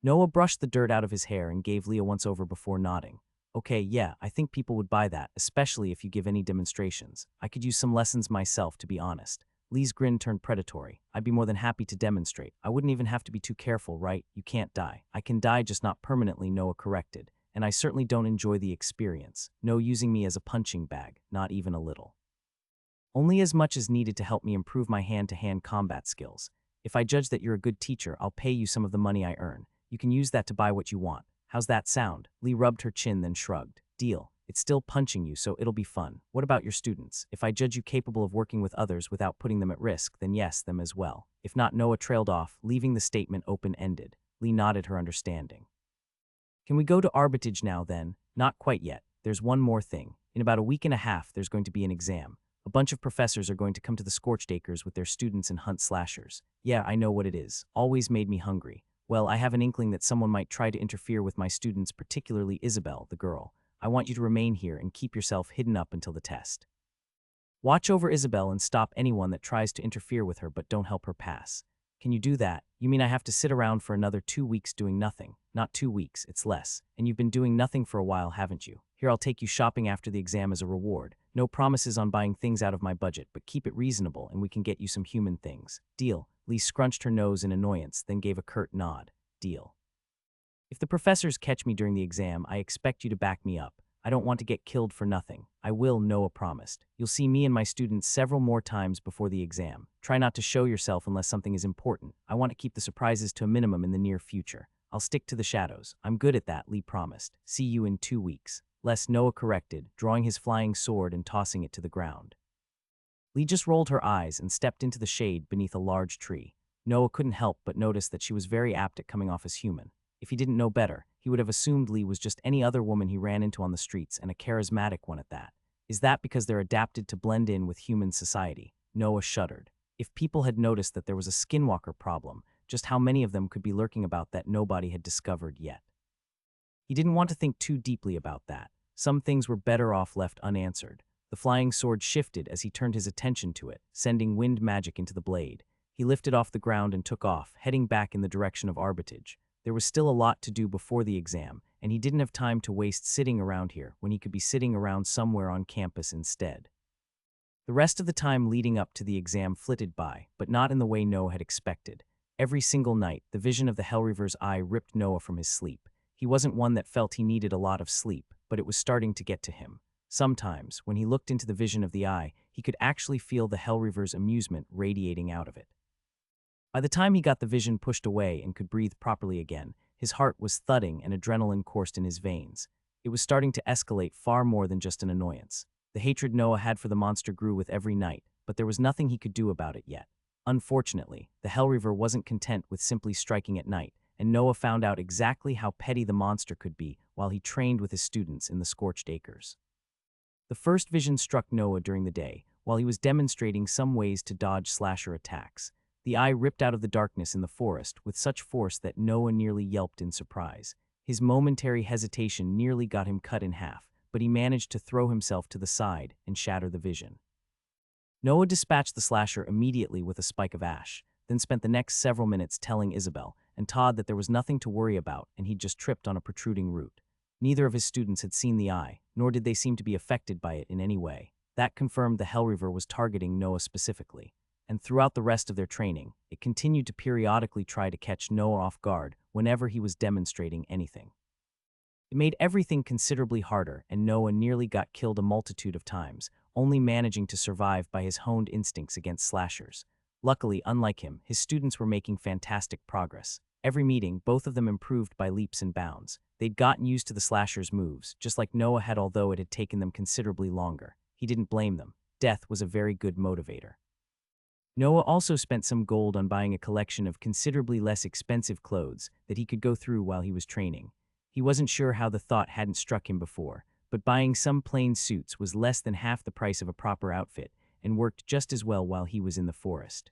Noah brushed the dirt out of his hair and gave Lee a once-over before nodding. Okay, yeah, I think people would buy that, especially if you give any demonstrations. I could use some lessons myself, to be honest. Lee's grin turned predatory. I'd be more than happy to demonstrate. I wouldn't even have to be too careful, right? You can't die. I can die, just not permanently, Noah corrected. And I certainly don't enjoy the experience. No using me as a punching bag, not even a little. Only as much as needed to help me improve my hand-to-hand combat skills. If I judge that you're a good teacher, I'll pay you some of the money I earn. You can use that to buy what you want. How's that sound? Lee rubbed her chin, then shrugged. Deal. It's still punching you, so it'll be fun. What about your students? If I judge you capable of working with others without putting them at risk, then yes, them as well. If not, Noah trailed off, leaving the statement open-ended. Lee nodded her understanding. Can we go to arbitrage now, then? Not quite yet. There's one more thing. In about a week and a half, there's going to be an exam. A bunch of professors are going to come to the Scorched Acres with their students and hunt slashers. Yeah, I know what it is. Always made me hungry. Well, I have an inkling that someone might try to interfere with my students, particularly Isabel, the girl. I want you to remain here and keep yourself hidden up until the test. Watch over Isabel and stop anyone that tries to interfere with her but don't help her pass. Can you do that? You mean I have to sit around for another 2 weeks doing nothing? Not 2 weeks, it's less. And you've been doing nothing for a while, haven't you? Here, I'll take you shopping after the exam as a reward. No promises on buying things out of my budget, but keep it reasonable and we can get you some human things. Deal. Lee scrunched her nose in annoyance, then gave a curt nod. Deal. If the professors catch me during the exam, I expect you to back me up. I don't want to get killed for nothing. I will, Noah promised. You'll see me and my students several more times before the exam. Try not to show yourself unless something is important. I want to keep the surprises to a minimum in the near future. I'll stick to the shadows. I'm good at that, Lee promised. See you in 2 weeks. Less, Noah corrected, drawing his flying sword and tossing it to the ground. Lee just rolled her eyes and stepped into the shade beneath a large tree. Noah couldn't help but notice that she was very apt at coming off as human. If he didn't know better, he would have assumed Lee was just any other woman he ran into on the streets, and a charismatic one at that. Is that because they're adapted to blend in with human society? Noah shuddered. If people had noticed that there was a skinwalker problem, just how many of them could be lurking about that nobody had discovered yet? He didn't want to think too deeply about that. Some things were better off left unanswered. The flying sword shifted as he turned his attention to it, sending wind magic into the blade. He lifted off the ground and took off, heading back in the direction of arbitrage. There was still a lot to do before the exam, and he didn't have time to waste sitting around here when he could be sitting around somewhere on campus instead. The rest of the time leading up to the exam flitted by, but not in the way Noah had expected. Every single night, the vision of the Hellreaver's eye ripped Noah from his sleep. He wasn't one that felt he needed a lot of sleep, but it was starting to get to him. Sometimes, when he looked into the vision of the eye, he could actually feel the Hellreaver's amusement radiating out of it. By the time he got the vision pushed away and could breathe properly again, his heart was thudding and adrenaline coursed in his veins. It was starting to escalate far more than just an annoyance. The hatred Noah had for the monster grew with every night, but there was nothing he could do about it yet. Unfortunately, the Hellreaver wasn't content with simply striking at night, and Noah found out exactly how petty the monster could be while he trained with his students in the Scorched Acres. The first vision struck Noah during the day, while he was demonstrating some ways to dodge slasher attacks. The eye ripped out of the darkness in the forest with such force that Noah nearly yelped in surprise. His momentary hesitation nearly got him cut in half, but he managed to throw himself to the side and shatter the vision. Noah dispatched the slasher immediately with a spike of ash, then spent the next several minutes telling Isabel and Todd that there was nothing to worry about and he'd just tripped on a protruding root. Neither of his students had seen the eye, nor did they seem to be affected by it in any way. That confirmed the Hellreaver was targeting Noah specifically. And throughout the rest of their training, it continued to periodically try to catch Noah off guard whenever he was demonstrating anything. It made everything considerably harder, and Noah nearly got killed a multitude of times, only managing to survive by his honed instincts against slashers. Luckily, unlike him, his students were making fantastic progress. Every meeting, both of them improved by leaps and bounds. They'd gotten used to the slashers' moves, just like Noah had, although it had taken them considerably longer. He didn't blame them. Death was a very good motivator. Noah also spent some gold on buying a collection of considerably less expensive clothes that he could go through while he was training. He wasn't sure how the thought hadn't struck him before, but buying some plain suits was less than half the price of a proper outfit and worked just as well while he was in the forest.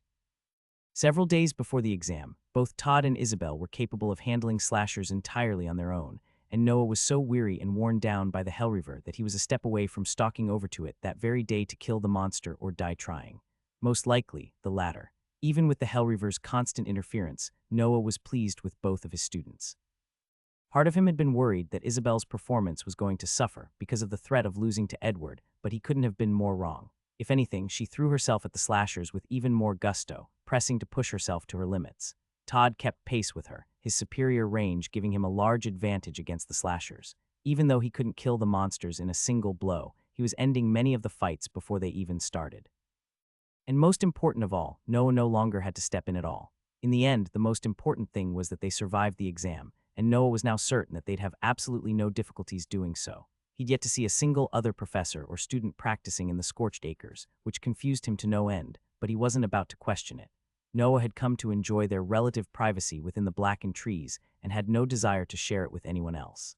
Several days before the exam, both Todd and Isabel were capable of handling slashers entirely on their own, and Noah was so weary and worn down by the Hellreaver that he was a step away from stalking over to it that very day to kill the monster or die trying. Most likely, the latter. Even with the Hellreaver's constant interference, Noah was pleased with both of his students. Part of him had been worried that Isabel's performance was going to suffer because of the threat of losing to Edward, but he couldn't have been more wrong. If anything, she threw herself at the slashers with even more gusto, pressing to push herself to her limits. Todd kept pace with her, his superior range giving him a large advantage against the slashers. Even though he couldn't kill the monsters in a single blow, he was ending many of the fights before they even started. And most important of all, Noah no longer had to step in at all. In the end, the most important thing was that they survived the exam, and Noah was now certain that they'd have absolutely no difficulties doing so. He'd yet to see a single other professor or student practicing in the scorched acres, which confused him to no end, but he wasn't about to question it. Noah had come to enjoy their relative privacy within the blackened trees and had no desire to share it with anyone else.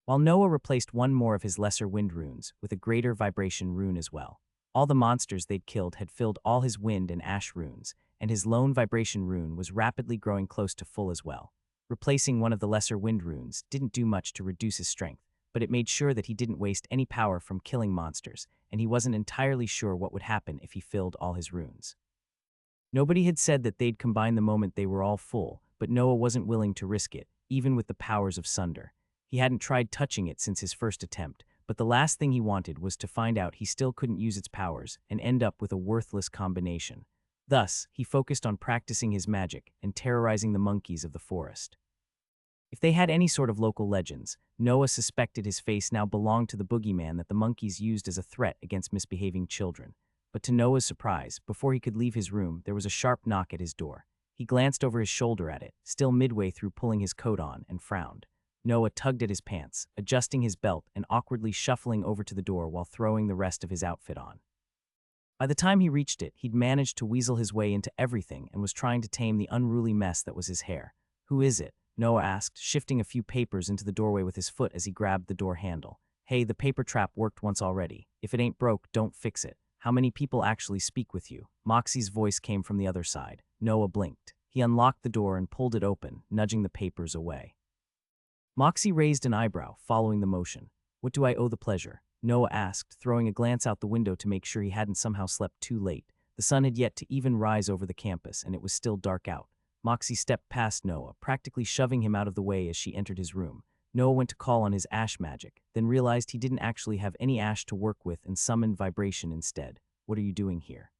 While Noah replaced one more of his lesser wind runes with a greater vibration rune as well. All the monsters they'd killed had filled all his wind and ash runes, and his lone vibration rune was rapidly growing close to full as well. Replacing one of the lesser wind runes didn't do much to reduce his strength, but it made sure that he didn't waste any power from killing monsters, and he wasn't entirely sure what would happen if he filled all his runes. Nobody had said that they'd combine the moment they were all full, but Noah wasn't willing to risk it, even with the powers of Sunder. He hadn't tried touching it since his first attempt, but the last thing he wanted was to find out he still couldn't use its powers and end up with a worthless combination. Thus, he focused on practicing his magic and terrorizing the monkeys of the forest. If they had any sort of local legends, Noah suspected his face now belonged to the boogeyman that the monkeys used as a threat against misbehaving children. But to Noah's surprise, before he could leave his room, there was a sharp knock at his door. He glanced over his shoulder at it, still midway through pulling his coat on, and frowned. Noah tugged at his pants, adjusting his belt and awkwardly shuffling over to the door while throwing the rest of his outfit on. By the time he reached it, he'd managed to weasel his way into everything and was trying to tame the unruly mess that was his hair. "Who is it?" Noah asked, shifting a few papers into the doorway with his foot as he grabbed the door handle. "Hey, the paper trap worked once already. If it ain't broke, don't fix it. How many people actually speak with you?" Moxie's voice came from the other side. Noah blinked. He unlocked the door and pulled it open, nudging the papers away. Moxie raised an eyebrow, following the motion. "What do I owe the pleasure?" Noah asked, throwing a glance out the window to make sure he hadn't somehow slept too late. The sun had yet to even rise over the campus, and it was still dark out. Moxie stepped past Noah, practically shoving him out of the way as she entered his room. Noah went to call on his ash magic, then realized he didn't actually have any ash to work with and summoned vibration instead. "What are you doing here?"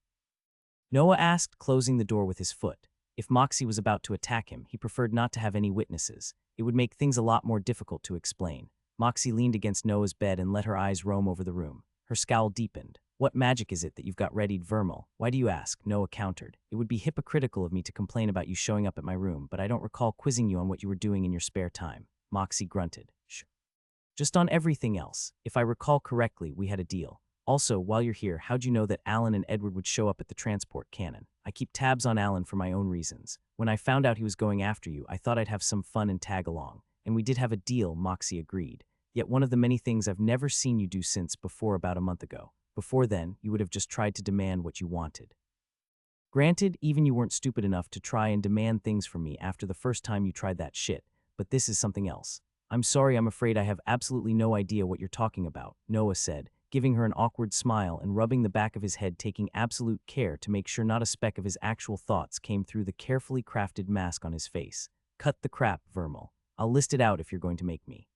Noah asked, closing the door with his foot. If Moxie was about to attack him, he preferred not to have any witnesses. It would make things a lot more difficult to explain. Moxie leaned against Noah's bed and let her eyes roam over the room. Her scowl deepened. "What magic is it that you've got readied, Vermal? Why do you ask?" Noah countered. "It would be hypocritical of me to complain about you showing up at my room, but I don't recall quizzing you on what you were doing in your spare time." Moxie grunted. "Shh. Just on everything else. If I recall correctly, we had a deal. Also, while you're here, how'd you know that Alan and Edward would show up at the transport cannon? I keep tabs on Alan for my own reasons. When I found out he was going after you, I thought I'd have some fun and tag along. And we did have a deal," Moxie agreed. "Yet one of the many things I've never seen you do since before about a month ago. Before then, you would have just tried to demand what you wanted. Granted, even you weren't stupid enough to try and demand things from me after the first time you tried that shit, but this is something else." "I'm sorry, I'm afraid I have absolutely no idea what you're talking about," Noah said, giving her an awkward smile and rubbing the back of his head, taking absolute care to make sure not a speck of his actual thoughts came through the carefully crafted mask on his face. "Cut the crap, Vermal. I'll list it out if you're going to make me.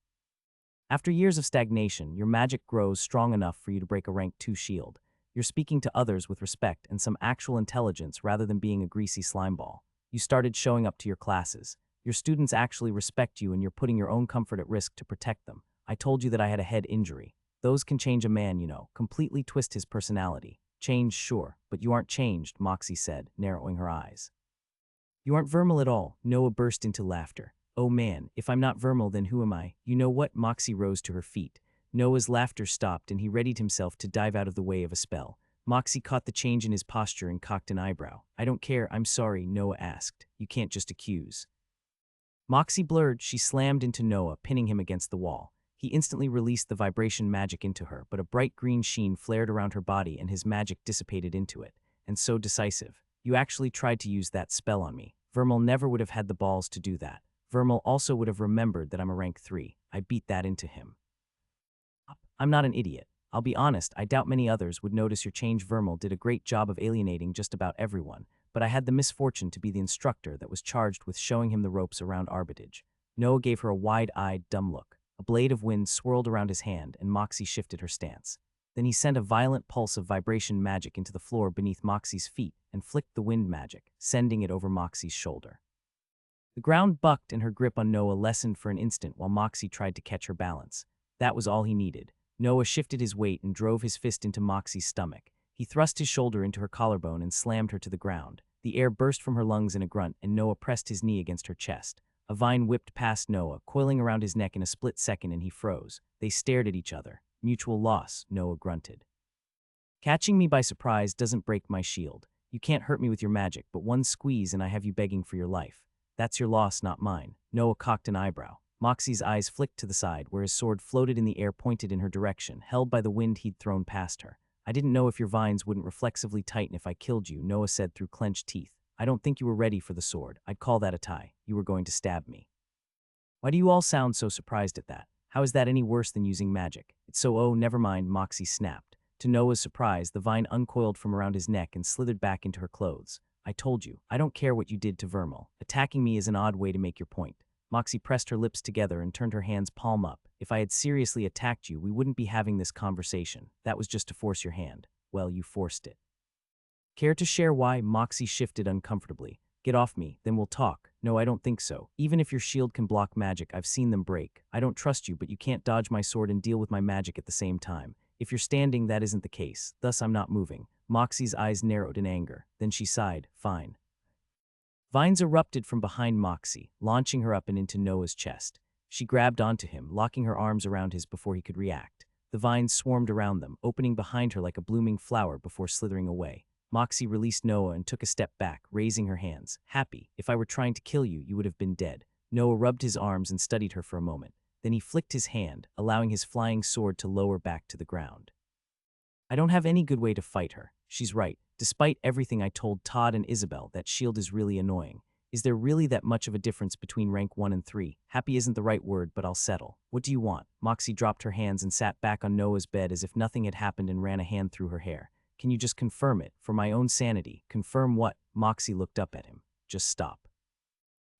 After years of stagnation, your magic grows strong enough for you to break a rank 2 shield. You're speaking to others with respect and some actual intelligence rather than being a greasy slimeball. You started showing up to your classes. Your students actually respect you and you're putting your own comfort at risk to protect them. I told you that I had a head injury. Those can change a man, you know, completely twist his personality. Change, sure, but you aren't changed," Moxie said, narrowing her eyes. "You aren't Vermal at all," Noah burst into laughter. "Oh man, if I'm not Vermal, then who am I?" "You know what?" Moxie rose to her feet. Noah's laughter stopped and he readied himself to dive out of the way of a spell. Moxie caught the change in his posture and cocked an eyebrow. "I don't care, I'm sorry," Noah asked. "You can't just accuse." Moxie blurred. She slammed into Noah, pinning him against the wall. He instantly released the vibration magic into her, but a bright green sheen flared around her body and his magic dissipated into it. "And so decisive. You actually tried to use that spell on me. Vermal never would have had the balls to do that. Vermal also would have remembered that I'm a rank 3. I beat that into him. I'm not an idiot. I'll be honest, I doubt many others would notice your change. Vermal did a great job of alienating just about everyone, but I had the misfortune to be the instructor that was charged with showing him the ropes around Arbitage." Noah gave her a wide-eyed, dumb look. A blade of wind swirled around his hand, and Moxie shifted her stance. Then he sent a violent pulse of vibration magic into the floor beneath Moxie's feet and flicked the wind magic, sending it over Moxie's shoulder. The ground bucked and her grip on Noah lessened for an instant while Moxie tried to catch her balance. That was all he needed. Noah shifted his weight and drove his fist into Moxie's stomach. He thrust his shoulder into her collarbone and slammed her to the ground. The air burst from her lungs in a grunt, and Noah pressed his knee against her chest. A vine whipped past Noah, coiling around his neck in a split second, and he froze. They stared at each other. Mutual loss, Noah grunted. Catching me by surprise doesn't break my shield. You can't hurt me with your magic, but one squeeze and I have you begging for your life. That's your loss, not mine. Noah cocked an eyebrow. Moxie's eyes flicked to the side, where his sword floated in the air, pointed in her direction, held by the wind he'd thrown past her. I didn't know if your vines wouldn't reflexively tighten if I killed you, Noah said through clenched teeth. I don't think you were ready for the sword. I'd call that a tie. You were going to stab me. Why do you all sound so surprised at that? How is that any worse than using magic? It's so, oh, never mind, Moxie snapped. To Noah's surprise, the vine uncoiled from around his neck and slithered back into her clothes. I told you, I don't care what you did to Vermal. Attacking me is an odd way to make your point. Moxie pressed her lips together and turned her hands palm up. If I had seriously attacked you, we wouldn't be having this conversation. That was just to force your hand. Well, you forced it. Care to share why? Moxie shifted uncomfortably. Get off me, then we'll talk. No, I don't think so. Even if your shield can block magic, I've seen them break. I don't trust you, but you can't dodge my sword and deal with my magic at the same time. If you're standing, that isn't the case. Thus, I'm not moving. Moxie's eyes narrowed in anger. Then she sighed. Fine. Vines erupted from behind Moxie, launching her up and into Noah's chest. She grabbed onto him, locking her arms around his before he could react. The vines swarmed around them, opening behind her like a blooming flower before slithering away. Moxie released Noah and took a step back, raising her hands. Happy. If I were trying to kill you, you would have been dead. Noah rubbed his arms and studied her for a moment. Then he flicked his hand, allowing his flying sword to lower back to the ground. I don't have any good way to fight her. She's right. Despite everything I told Todd and Isabel, that shield is really annoying. Is there really that much of a difference between rank 1 and 3? Happy isn't the right word, but I'll settle. What do you want? Moxie dropped her hands and sat back on Noah's bed as if nothing had happened and ran a hand through her hair. Can you just confirm it? For my own sanity. Confirm what? Moxie looked up at him. Just stop.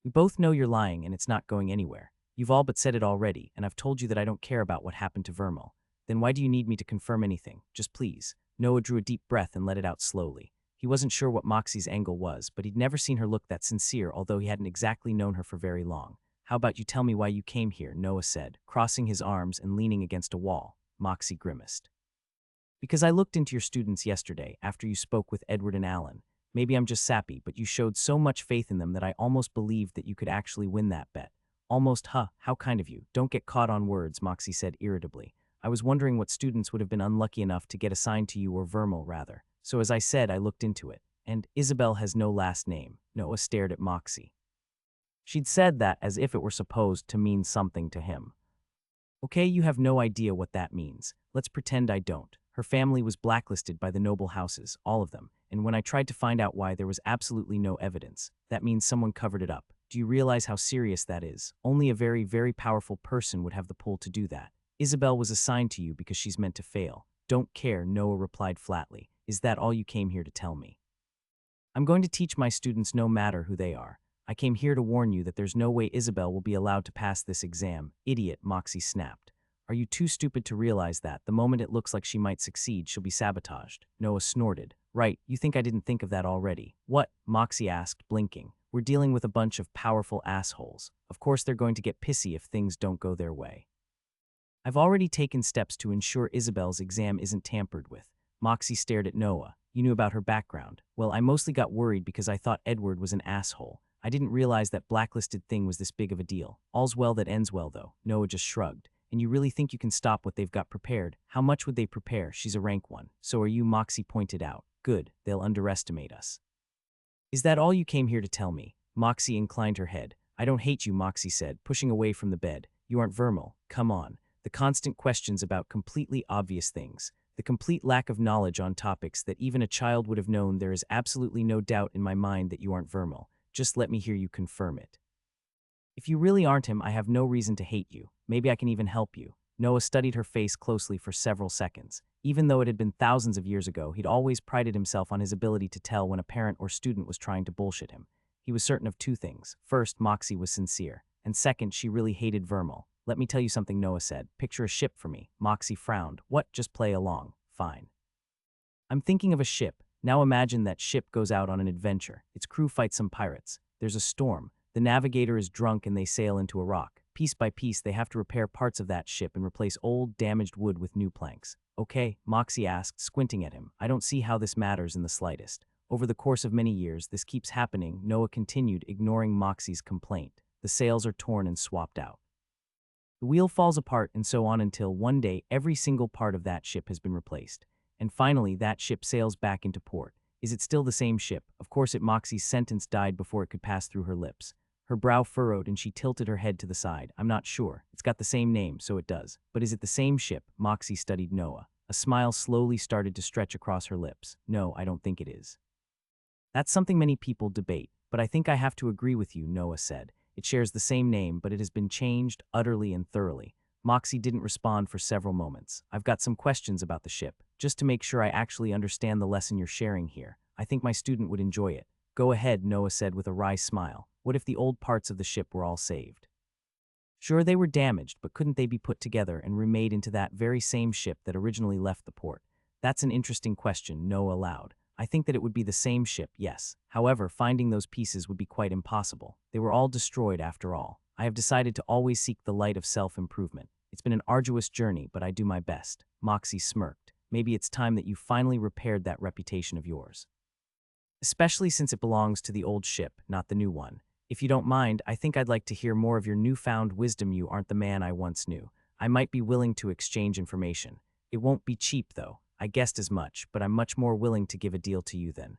We both know you're lying and it's not going anywhere. You've all but said it already, and I've told you that I don't care about what happened to Vermal. Then why do you need me to confirm anything? Just please. Noah drew a deep breath and let it out slowly. He wasn't sure what Moxie's angle was, but he'd never seen her look that sincere, although he hadn't exactly known her for very long. How about you tell me why you came here? Noah said, crossing his arms and leaning against a wall. Moxie grimaced. Because I looked into your students yesterday, after you spoke with Edward and Alan. Maybe I'm just sappy, but you showed so much faith in them that I almost believed that you could actually win that bet. Almost, how kind of you. Don't get caught on words, Moxie said irritably. I was wondering what students would have been unlucky enough to get assigned to you, or Vermal, rather. So as I said, I looked into it. And Isabel has no last name. Noah stared at Moxie. She'd said that as if it were supposed to mean something to him. Okay, you have no idea what that means. Let's pretend I don't. Her family was blacklisted by the noble houses, all of them, and when I tried to find out why, there was absolutely no evidence. That means someone covered it up. Do you realize how serious that is? Only a very, very powerful person would have the pull to do that. Isabel was assigned to you because she's meant to fail. Don't care, Noah replied flatly. Is that all you came here to tell me? I'm going to teach my students no matter who they are. I came here to warn you that there's no way Isabel will be allowed to pass this exam. Idiot, Moxie snapped. Are you too stupid to realize that the moment it looks like she might succeed, she'll be sabotaged? Noah snorted. Right, you think I didn't think of that already? What? Moxie asked, blinking. We're dealing with a bunch of powerful assholes. Of course they're going to get pissy if things don't go their way. I've already taken steps to ensure Isabel's exam isn't tampered with. Moxie stared at Noah. You knew about her background. Well, I mostly got worried because I thought Edward was an asshole. I didn't realize that blacklisted thing was this big of a deal. All's well that ends well, though. Noah just shrugged. And you really think you can stop what they've got prepared? How much would they prepare? She's a rank 1. So are you, Moxie pointed out. Good, they'll underestimate us. Is that all you came here to tell me? Moxie inclined her head. I don't hate you, Moxie said, pushing away from the bed. You aren't Vermal. Come on. The constant questions about completely obvious things. The complete lack of knowledge on topics that even a child would have known. There is absolutely no doubt in my mind that you aren't Vermal. Just let me hear you confirm it. If you really aren't him, I have no reason to hate you. Maybe I can even help you. Noah studied her face closely for several seconds. Even though it had been thousands of years ago, he'd always prided himself on his ability to tell when a parent or student was trying to bullshit him. He was certain of two things. First, Moxie was sincere. And second, she really hated Vermal. Let me tell you something, Noah said. Picture a ship for me. Moxie frowned. What? Just play along. Fine. I'm thinking of a ship. Now imagine that ship goes out on an adventure. Its crew fights some pirates. There's a storm. The navigator is drunk and they sail into a rock. Piece by piece, they have to repair parts of that ship and replace old, damaged wood with new planks. Okay, Moxie asked, squinting at him. I don't see how this matters in the slightest. Over the course of many years, this keeps happening, Noah continued, ignoring Moxie's complaint. The sails are torn and swapped out. The wheel falls apart and so on until one day every single part of that ship has been replaced. And finally, that ship sails back into port. Is it still the same ship? Of course Moxie's sentence died before it could pass through her lips. Her brow furrowed and she tilted her head to the side. I'm not sure. It's got the same name, so it does. But is it the same ship? Moxie studied Noah. A smile slowly started to stretch across her lips. No, I don't think it is. That's something many people debate, but I think I have to agree with you, Noah said. It shares the same name, but it has been changed utterly and thoroughly. Moxie didn't respond for several moments. I've got some questions about the ship, just to make sure I actually understand the lesson you're sharing here. I think my student would enjoy it. Go ahead, Noah said with a wry smile. What if the old parts of the ship were all saved? Sure, they were damaged, but couldn't they be put together and remade into that very same ship that originally left the port? That's an interesting question, Noah allowed. I think that it would be the same ship, yes. However, finding those pieces would be quite impossible. They were all destroyed after all. I have decided to always seek the light of self-improvement. It's been an arduous journey, but I do my best. Moxie smirked. Maybe it's time that you finally repaired that reputation of yours. Especially since it belongs to the old ship, not the new one. If you don't mind, I think I'd like to hear more of your newfound wisdom. You aren't the man I once knew. I might be willing to exchange information. It won't be cheap, though. I guessed as much, but I'm much more willing to give a deal to you than.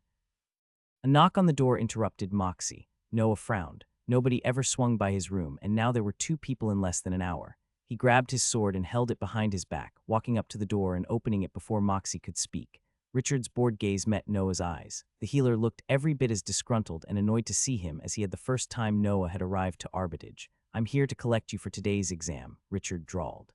A knock on the door interrupted Moxie. Noah frowned. Nobody ever swung by his room, and now there were 2 people in less than an hour. He grabbed his sword and held it behind his back, walking up to the door and opening it before Moxie could speak. Richard's bored gaze met Noah's eyes. The healer looked every bit as disgruntled and annoyed to see him as he had the first time Noah had arrived to Arbitage. I'm here to collect you for today's exam, Richard drawled.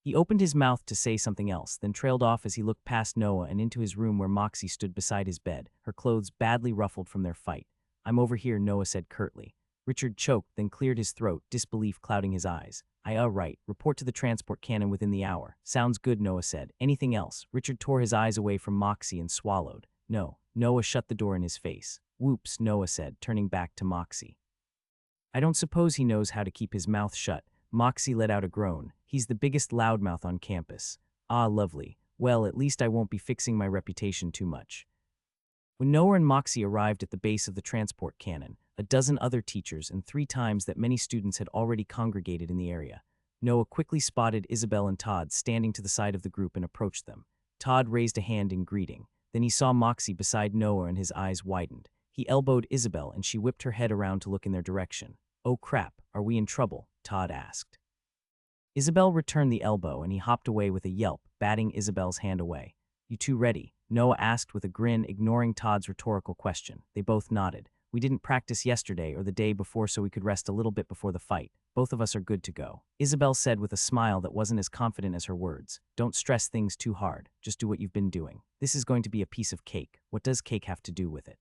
He opened his mouth to say something else, then trailed off as he looked past Noah and into his room where Moxie stood beside his bed, her clothes badly ruffled from their fight. I'm over here, Noah said curtly. Richard choked, then cleared his throat, disbelief clouding his eyes. Right. Report to the transport cannon within the hour. Sounds good, Noah said. Anything else? Richard tore his eyes away from Moxie and swallowed. No. Noah shut the door in his face. Whoops, Noah said, turning back to Moxie. I don't suppose he knows how to keep his mouth shut. Moxie let out a groan. He's the biggest loudmouth on campus. Ah, lovely. Well, at least I won't be fixing my reputation too much. When Noah and Moxie arrived at the base of the transport cannon, a dozen other teachers and 3 times that many students had already congregated in the area. Noah quickly spotted Isabel and Todd standing to the side of the group and approached them. Todd raised a hand in greeting. Then he saw Moxie beside Noah and his eyes widened. He elbowed Isabel and she whipped her head around to look in their direction. Oh crap, are we in trouble? Todd asked. Isabel returned the elbow and he hopped away with a yelp, batting Isabel's hand away. You 2 ready? Noah asked with a grin, ignoring Todd's rhetorical question. They both nodded. We didn't practice yesterday or the day before so we could rest a little bit before the fight. Both of us are good to go. Isabel said with a smile that wasn't as confident as her words. Don't stress things too hard. Just do what you've been doing. This is going to be a piece of cake. What does cake have to do with it?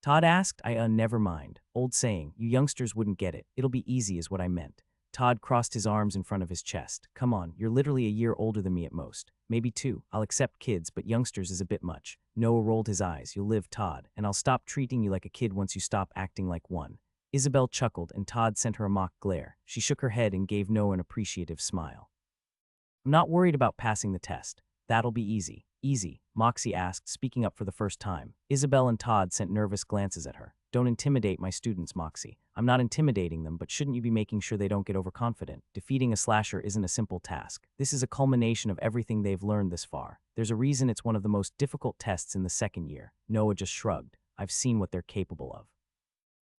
Todd asked. Never mind. Old saying, you youngsters wouldn't get it. It'll be easy is what I meant. Todd crossed his arms in front of his chest. Come on, you're literally a year older than me at most. Maybe 2. I'll accept kids, but youngsters is a bit much. Noah rolled his eyes. You'll live, Todd, and I'll stop treating you like a kid once you stop acting like one. Isabel chuckled, and Todd sent her a mock glare. She shook her head and gave Noah an appreciative smile. I'm not worried about passing the test. That'll be easy. Easy, Moxie asked, speaking up for the first time. Isabel and Todd sent nervous glances at her. Don't intimidate my students, Moxie. I'm not intimidating them, but shouldn't you be making sure they don't get overconfident? Defeating a slasher isn't a simple task. This is a culmination of everything they've learned this far. There's a reason it's one of the most difficult tests in the 2nd year. Noah just shrugged. I've seen what they're capable of.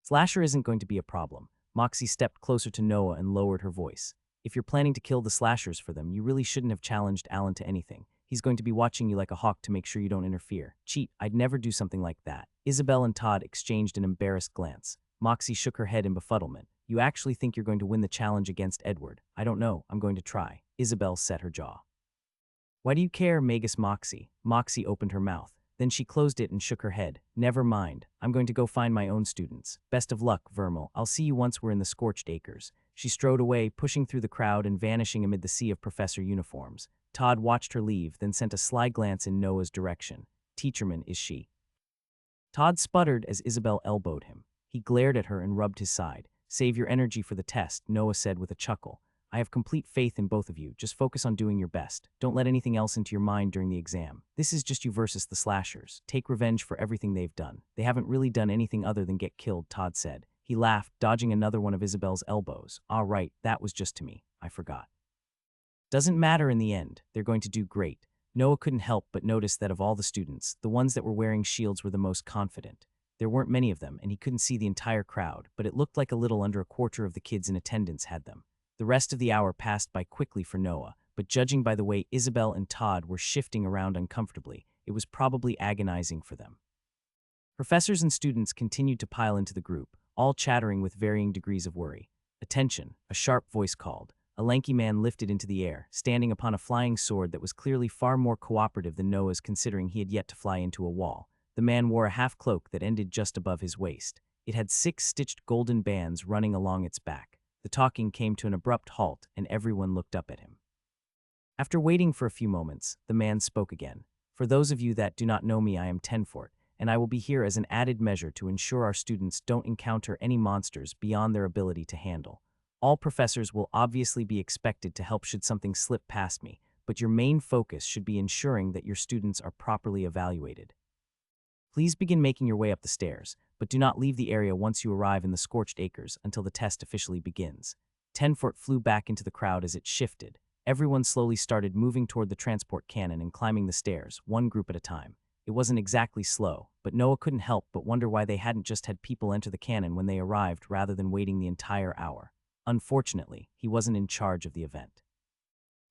Slasher isn't going to be a problem. Moxie stepped closer to Noah and lowered her voice. If you're planning to kill the slashers for them, you really shouldn't have challenged Alan to anything. He's going to be watching you like a hawk to make sure you don't interfere. Cheat, I'd never do something like that. Isabel and Todd exchanged an embarrassed glance. Moxie shook her head in befuddlement. You actually think you're going to win the challenge against Edward? I don't know, I'm going to try. Isabel set her jaw. Why do you care, Magus Moxie? Moxie opened her mouth. Then she closed it and shook her head. Never mind, I'm going to go find my own students. Best of luck, Vermal. I'll see you once we're in the scorched acres. She strode away, pushing through the crowd and vanishing amid the sea of professor uniforms. Todd watched her leave, then sent a sly glance in Noah's direction. Teacherman, is she? Todd sputtered as Isabel elbowed him. He glared at her and rubbed his side. Save your energy for the test, Noah said with a chuckle. I have complete faith in both of you. Just focus on doing your best. Don't let anything else into your mind during the exam. This is just you versus the slashers. Take revenge for everything they've done. They haven't really done anything other than get killed, Todd said. He laughed, dodging another one of Isabel's elbows. "All right, that was just to me. I forgot." Doesn't matter in the end. They're going to do great. Noah couldn't help but notice that of all the students, the ones that were wearing shields were the most confident. There weren't many of them, and he couldn't see the entire crowd, but it looked like a little under a quarter of the kids in attendance had them. The rest of the hour passed by quickly for Noah, but judging by the way Isabel and Todd were shifting around uncomfortably, it was probably agonizing for them. Professors and students continued to pile into the group, all chattering with varying degrees of worry. "Attention," a sharp voice called. A lanky man lifted into the air, standing upon a flying sword that was clearly far more cooperative than Noah's, considering he had yet to fly into a wall. The man wore a half-cloak that ended just above his waist. It had 6 stitched golden bands running along its back. The talking came to an abrupt halt, and everyone looked up at him. After waiting for a few moments, the man spoke again. "For those of you that do not know me, I am Tenfort, and I will be here as an added measure to ensure our students don't encounter any monsters beyond their ability to handle. All professors will obviously be expected to help should something slip past me, but your main focus should be ensuring that your students are properly evaluated. Please begin making your way up the stairs, but do not leave the area once you arrive in the Scorched Acres until the test officially begins." Tenfort flew back into the crowd as it shifted. Everyone slowly started moving toward the transport cannon and climbing the stairs, one group at a time. It wasn't exactly slow, but Noah couldn't help but wonder why they hadn't just had people enter the cannon when they arrived rather than waiting the entire hour. Unfortunately, he wasn't in charge of the event.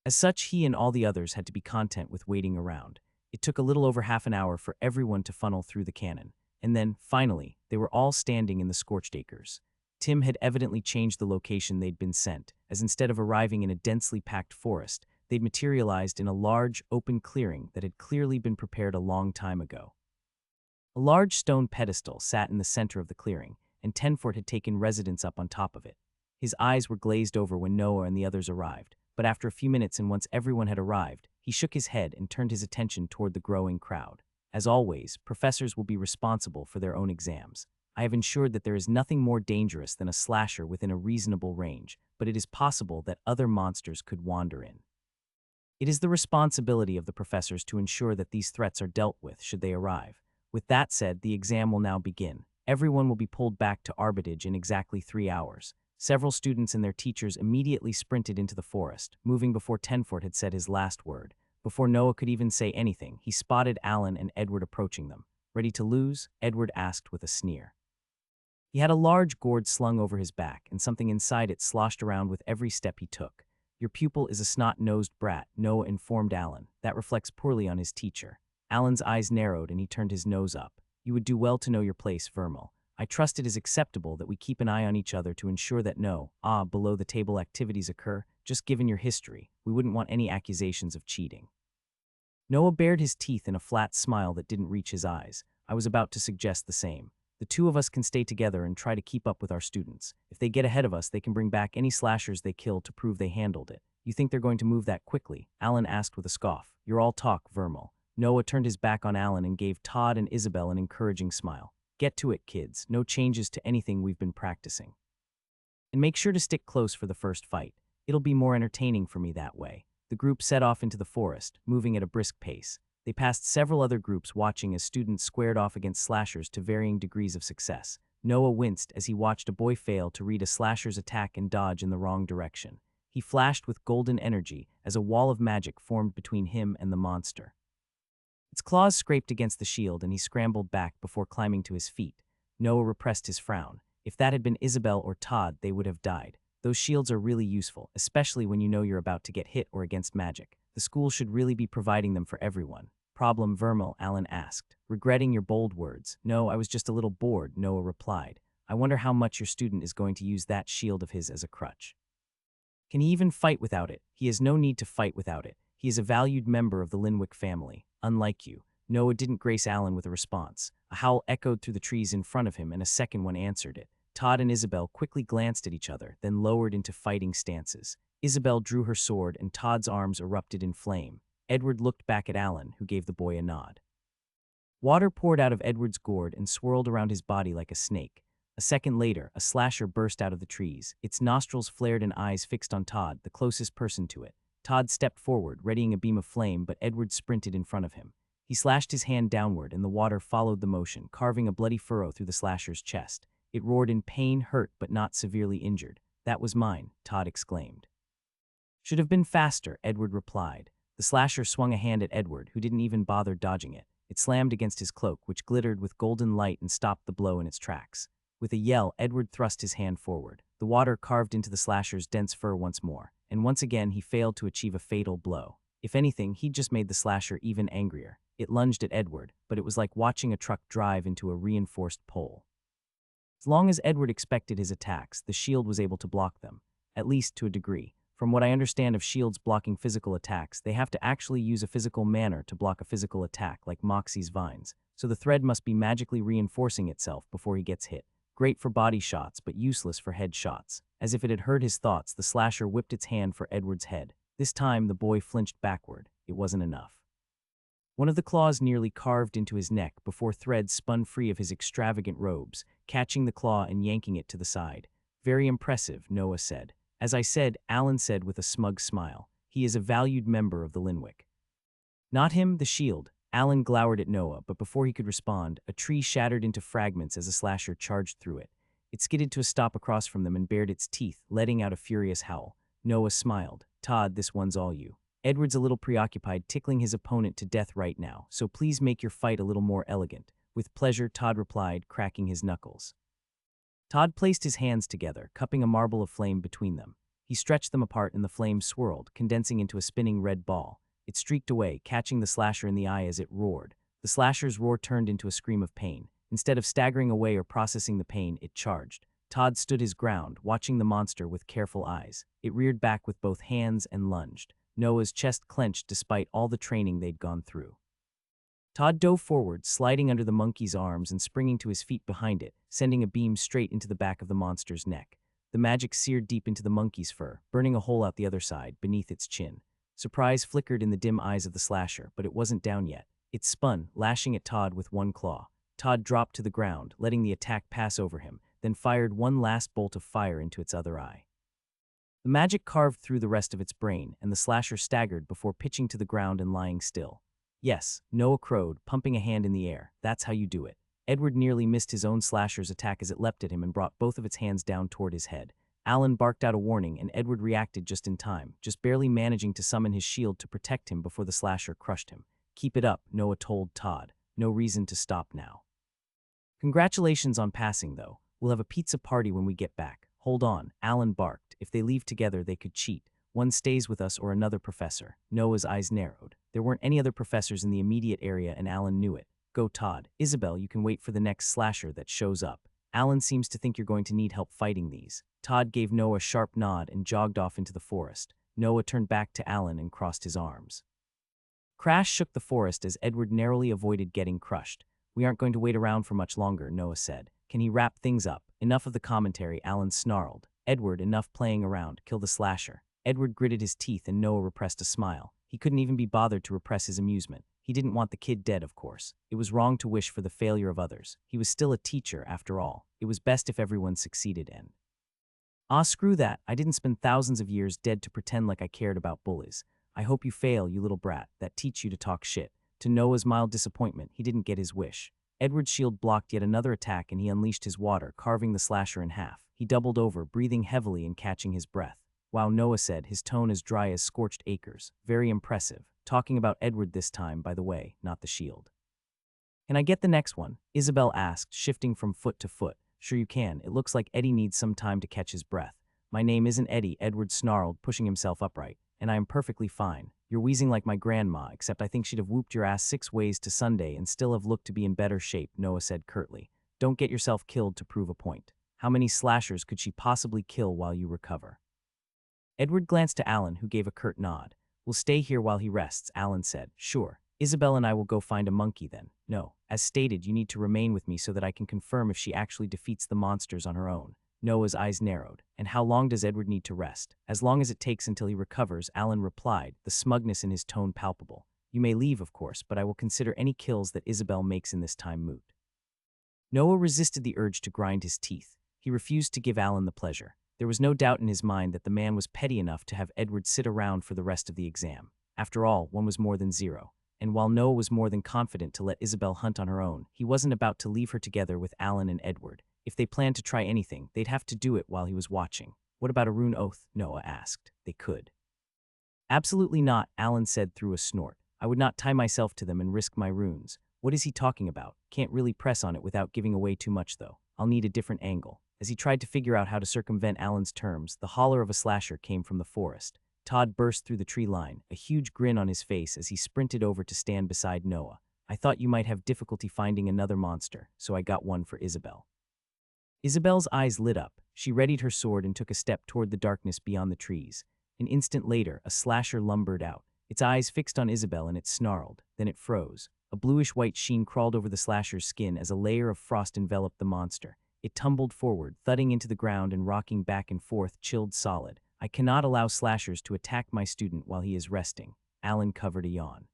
As such, he and all the others had to be content with waiting around. It took a little over half an hour for everyone to funnel through the cannon, and then, finally, they were all standing in the Scorched Acres. Tim had evidently changed the location they'd been sent, as instead of arriving in a densely packed forest, they'd materialized in a large, open clearing that had clearly been prepared a long time ago. A large stone pedestal sat in the center of the clearing, and Tenfort had taken residence up on top of it. His eyes were glazed over when Noah and the others arrived, but after a few minutes and once everyone had arrived, he shook his head and turned his attention toward the growing crowd. "As always, professors will be responsible for their own exams. I have ensured that there is nothing more dangerous than a slasher within a reasonable range, but it is possible that other monsters could wander in. It is the responsibility of the professors to ensure that these threats are dealt with should they arrive. With that said, the exam will now begin. Everyone will be pulled back to Arbitage in exactly 3 hours. Several students and their teachers immediately sprinted into the forest, moving before Tenfort had said his last word. Before Noah could even say anything, he spotted Alan and Edward approaching them. "Ready to lose?" Edward asked with a sneer. He had a large gourd slung over his back, and something inside it sloshed around with every step he took. "Your pupil is a snot-nosed brat," Noah informed Alan. "That reflects poorly on his teacher." Alan's eyes narrowed and he turned his nose up. "You would do well to know your place, Vermal. I trust it is acceptable that we keep an eye on each other to ensure that below-the-table activities occur. Just given your history, we wouldn't want any accusations of cheating." Noah bared his teeth in a flat smile that didn't reach his eyes. "I was about to suggest the same. The two of us can stay together and try to keep up with our students. If they get ahead of us, they can bring back any slashers they kill to prove they handled it." "You think they're going to move that quickly?" Alan asked with a scoff. "You're all talk, Vermal." Noah turned his back on Alan and gave Todd and Isabel an encouraging smile. "Get to it, kids. No changes to anything we've been practicing. And make sure to stick close for the first fight. It'll be more entertaining for me that way." The group set off into the forest, moving at a brisk pace. They passed several other groups watching as students squared off against slashers to varying degrees of success. Noah winced as he watched a boy fail to read a slasher's attack and dodge in the wrong direction. He flashed with golden energy as a wall of magic formed between him and the monster. Its claws scraped against the shield and he scrambled back before climbing to his feet. Noah repressed his frown. If that had been Isabel or Todd, they would have died. Those shields are really useful, especially when you know you're about to get hit or against magic. The school should really be providing them for everyone. "Problem, Vermal?" Alan asked, regretting your bold words. "No, I was just a little bored," Noah replied. "I wonder how much your student is going to use that shield of his as a crutch. Can he even fight without it?" "He has no need to fight without it. He is a valued member of the Linwick family, unlike you." Noah didn't grace Alan with a response. A howl echoed through the trees in front of him and a second one answered it. Todd and Isabel quickly glanced at each other, then lowered into fighting stances. Isabel drew her sword and Todd's arms erupted in flame. Edward looked back at Alan, who gave the boy a nod. Water poured out of Edward's gourd and swirled around his body like a snake. A second later, a slasher burst out of the trees, its nostrils flared and eyes fixed on Todd, the closest person to it. Todd stepped forward, readying a beam of flame, but Edward sprinted in front of him. He slashed his hand downward and the water followed the motion, carving a bloody furrow through the slasher's chest. It roared in pain, hurt but not severely injured. "That was mine," Todd exclaimed. "Should have been faster," Edward replied. The slasher swung a hand at Edward, who didn't even bother dodging it. It slammed against his cloak, which glittered with golden light and stopped the blow in its tracks. With a yell, Edward thrust his hand forward. The water carved into the slasher's dense fur once more, and once again he failed to achieve a fatal blow. If anything, he'd just made the slasher even angrier. It lunged at Edward, but it was like watching a truck drive into a reinforced pole. As long as Edward expected his attacks, the shield was able to block them, at least to a degree. From what I understand of shields blocking physical attacks, they have to actually use a physical manner to block a physical attack, like Moxie's vines, so the thread must be magically reinforcing itself before he gets hit. Great for body shots, but useless for head shots. As if it had heard his thoughts, the slasher whipped its hand for Edward's head. This time, the boy flinched backward. It wasn't enough. One of the claws nearly carved into his neck before threads spun free of his extravagant robes, catching the claw and yanking it to the side. "Very impressive," Noah said. "As I said," Alan said with a smug smile, "he is a valued member of the Linwick." "Not him, the shield." Alan glowered at Noah, but before he could respond, a tree shattered into fragments as a slasher charged through it. It skidded to a stop across from them and bared its teeth, letting out a furious howl. Noah smiled. "Todd, this one's all you. Edward's a little preoccupied tickling his opponent to death right now, so please make your fight a little more elegant." "With pleasure," Todd replied, cracking his knuckles. Todd placed his hands together, cupping a marble of flame between them. He stretched them apart and the flame swirled, condensing into a spinning red ball. It streaked away, catching the slasher in the eye as it roared. The slasher's roar turned into a scream of pain. Instead of staggering away or processing the pain, it charged. Todd stood his ground, watching the monster with careful eyes. It reared back with both hands and lunged. Noah's chest clenched despite all the training they'd gone through. Todd dove forward, sliding under the monkey's arms and springing to his feet behind it, sending a beam straight into the back of the monster's neck. The magic seared deep into the monkey's fur, burning a hole out the other side, beneath its chin. Surprise flickered in the dim eyes of the slasher, but it wasn't down yet. It spun, lashing at Todd with one claw. Todd dropped to the ground, letting the attack pass over him, then fired one last bolt of fire into its other eye. The magic carved through the rest of its brain, and the slasher staggered before pitching to the ground and lying still. "Yes," Noah crowed, pumping a hand in the air. "That's how you do it." Edward nearly missed his own slasher's attack as it leapt at him and brought both of its hands down toward his head. Alan barked out a warning, and Edward reacted just in time, just barely managing to summon his shield to protect him before the slasher crushed him. "Keep it up," Noah told Todd. "No reason to stop now." "Congratulations on passing, though. We'll have a pizza party when we get back." "Hold on," Alan barked. If they leave together, they could cheat. One stays with us or another professor. Noah's eyes narrowed. There weren't any other professors in the immediate area, and Alan knew it. "Go, Todd. Isabel, you can wait for the next slasher that shows up. Alan seems to think you're going to need help fighting these." Todd gave Noah a sharp nod and jogged off into the forest. Noah turned back to Alan and crossed his arms. Crash shook the forest as Edward narrowly avoided getting crushed. "We aren't going to wait around for much longer," Noah said. "Can he wrap things up?" "Enough of the commentary," Alan snarled. "Edward, enough playing around. Kill the slasher." Edward gritted his teeth and Noah repressed a smile. He couldn't even be bothered to repress his amusement. He didn't want the kid dead, of course. It was wrong to wish for the failure of others. He was still a teacher, after all. It was best if everyone succeeded and... "Ah, screw that. I didn't spend thousands of years dead to pretend like I cared about bullies. I hope you fail, you little brat. That teach you to talk shit." To Noah's mild disappointment, he didn't get his wish. Edward's shield blocked yet another attack and he unleashed his water, carving the slasher in half. He doubled over, breathing heavily and catching his breath. "Wow," Noah said, his tone as dry as scorched acres. "Very impressive. Talking about Edward this time, by the way, not the shield." "Can I get the next one?" Isabel asked, shifting from foot to foot. "Sure you can. It looks like Eddie needs some time to catch his breath." "My name isn't Eddie," Edward snarled, pushing himself upright. "And I am perfectly fine. You're wheezing like my grandma, except I think she'd have whooped your ass 6 ways to Sunday and still have looked to be in better shape," Noah said curtly. "Don't get yourself killed to prove a point. How many slashers could she possibly kill while you recover?" Edward glanced to Alan, who gave a curt nod. "We'll stay here while he rests," Alan said. "Sure. Isabel and I will go find a monkey then." "No. As stated, you need to remain with me so that I can confirm if she actually defeats the monsters on her own." Noah's eyes narrowed. "And how long does Edward need to rest?" "As long as it takes until he recovers," Alan replied, the smugness in his tone palpable. "You may leave, of course, but I will consider any kills that Isabel makes in this time moot." Noah resisted the urge to grind his teeth. He refused to give Alan the pleasure. There was no doubt in his mind that the man was petty enough to have Edward sit around for the rest of the exam. After all, 1 was more than 0. And while Noah was more than confident to let Isabel hunt on her own, he wasn't about to leave her together with Alan and Edward. If they planned to try anything, they'd have to do it while he was watching. What about a rune oath? Noah asked. They could. Absolutely not, Alan said through a snort. I would not tie myself to them and risk my runes. What is he talking about? Can't really press on it without giving away too much, though. I'll need a different angle. As he tried to figure out how to circumvent Alan's terms, the holler of a slasher came from the forest. Todd burst through the tree line, a huge grin on his face as he sprinted over to stand beside Noah. I thought you might have difficulty finding another monster, so I got one for Isabel. Isabel's eyes lit up. She readied her sword and took a step toward the darkness beyond the trees. An instant later, a slasher lumbered out. Its eyes fixed on Isabel and it snarled. Then it froze. A bluish-white sheen crawled over the slasher's skin as a layer of frost enveloped the monster. It tumbled forward, thudding into the ground and rocking back and forth, chilled solid. I cannot allow slashers to attack my student while he is resting. Alan covered a yawn.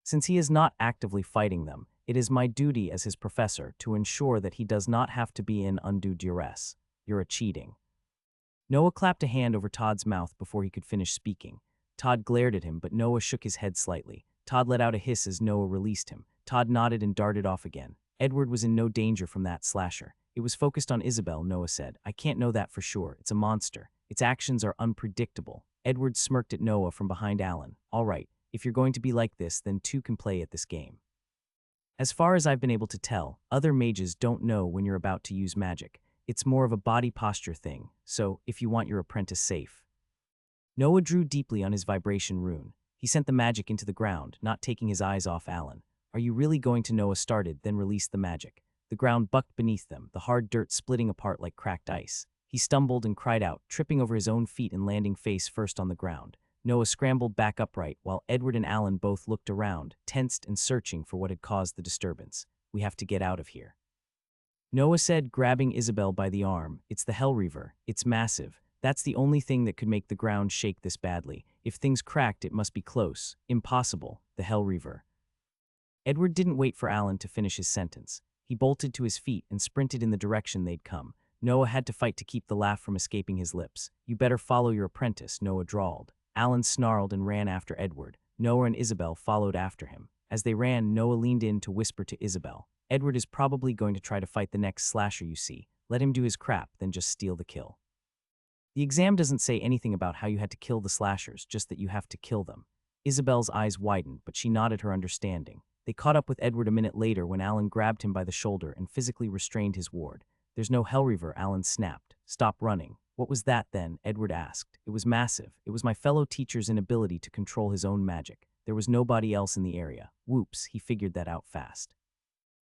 Since he is not actively fighting them, it is my duty as his professor to ensure that he does not have to be in undue duress. You're a cheating. Noah clapped a hand over Todd's mouth before he could finish speaking. Todd glared at him, but Noah shook his head slightly. Todd let out a hiss as Noah released him. Todd nodded and darted off again. Edward was in no danger from that slasher. It was focused on Isabel, Noah said. I can't know that for sure. It's a monster. Its actions are unpredictable. Edward smirked at Noah from behind Alan. All right, if you're going to be like this, then two can play at this game. As far as I've been able to tell, other mages don't know when you're about to use magic. It's more of a body posture thing, so if you want your apprentice safe. Noah drew deeply on his vibration rune. He sent the magic into the ground, not taking his eyes off Alan. Are you really going to? Noah started, then released the magic. The ground bucked beneath them, the hard dirt splitting apart like cracked ice. He stumbled and cried out, tripping over his own feet and landing face first on the ground. Noah scrambled back upright, while Edward and Alan both looked around, tensed and searching for what had caused the disturbance. We have to get out of here. Noah said, grabbing Isabel by the arm. It's the Hellreaver. It's massive. That's the only thing that could make the ground shake this badly. If things cracked, it must be close. Impossible. The Hellreaver. Edward didn't wait for Alan to finish his sentence. He bolted to his feet and sprinted in the direction they'd come. Noah had to fight to keep the laugh from escaping his lips. You better follow your apprentice, Noah drawled. Alan snarled and ran after Edward. Noah and Isabel followed after him. As they ran, Noah leaned in to whisper to Isabel. Edward is probably going to try to fight the next slasher you see. Let him do his crap, then just steal the kill. The exam doesn't say anything about how you had to kill the slashers, just that you have to kill them. Isabel's eyes widened, but she nodded her understanding. They caught up with Edward a minute later when Alan grabbed him by the shoulder and physically restrained his ward. There's no Hellreaver, Alan snapped. Stop running. What was that then? Edward asked. It was massive. It was my fellow teacher's inability to control his own magic. There was nobody else in the area. Whoops, he figured that out fast.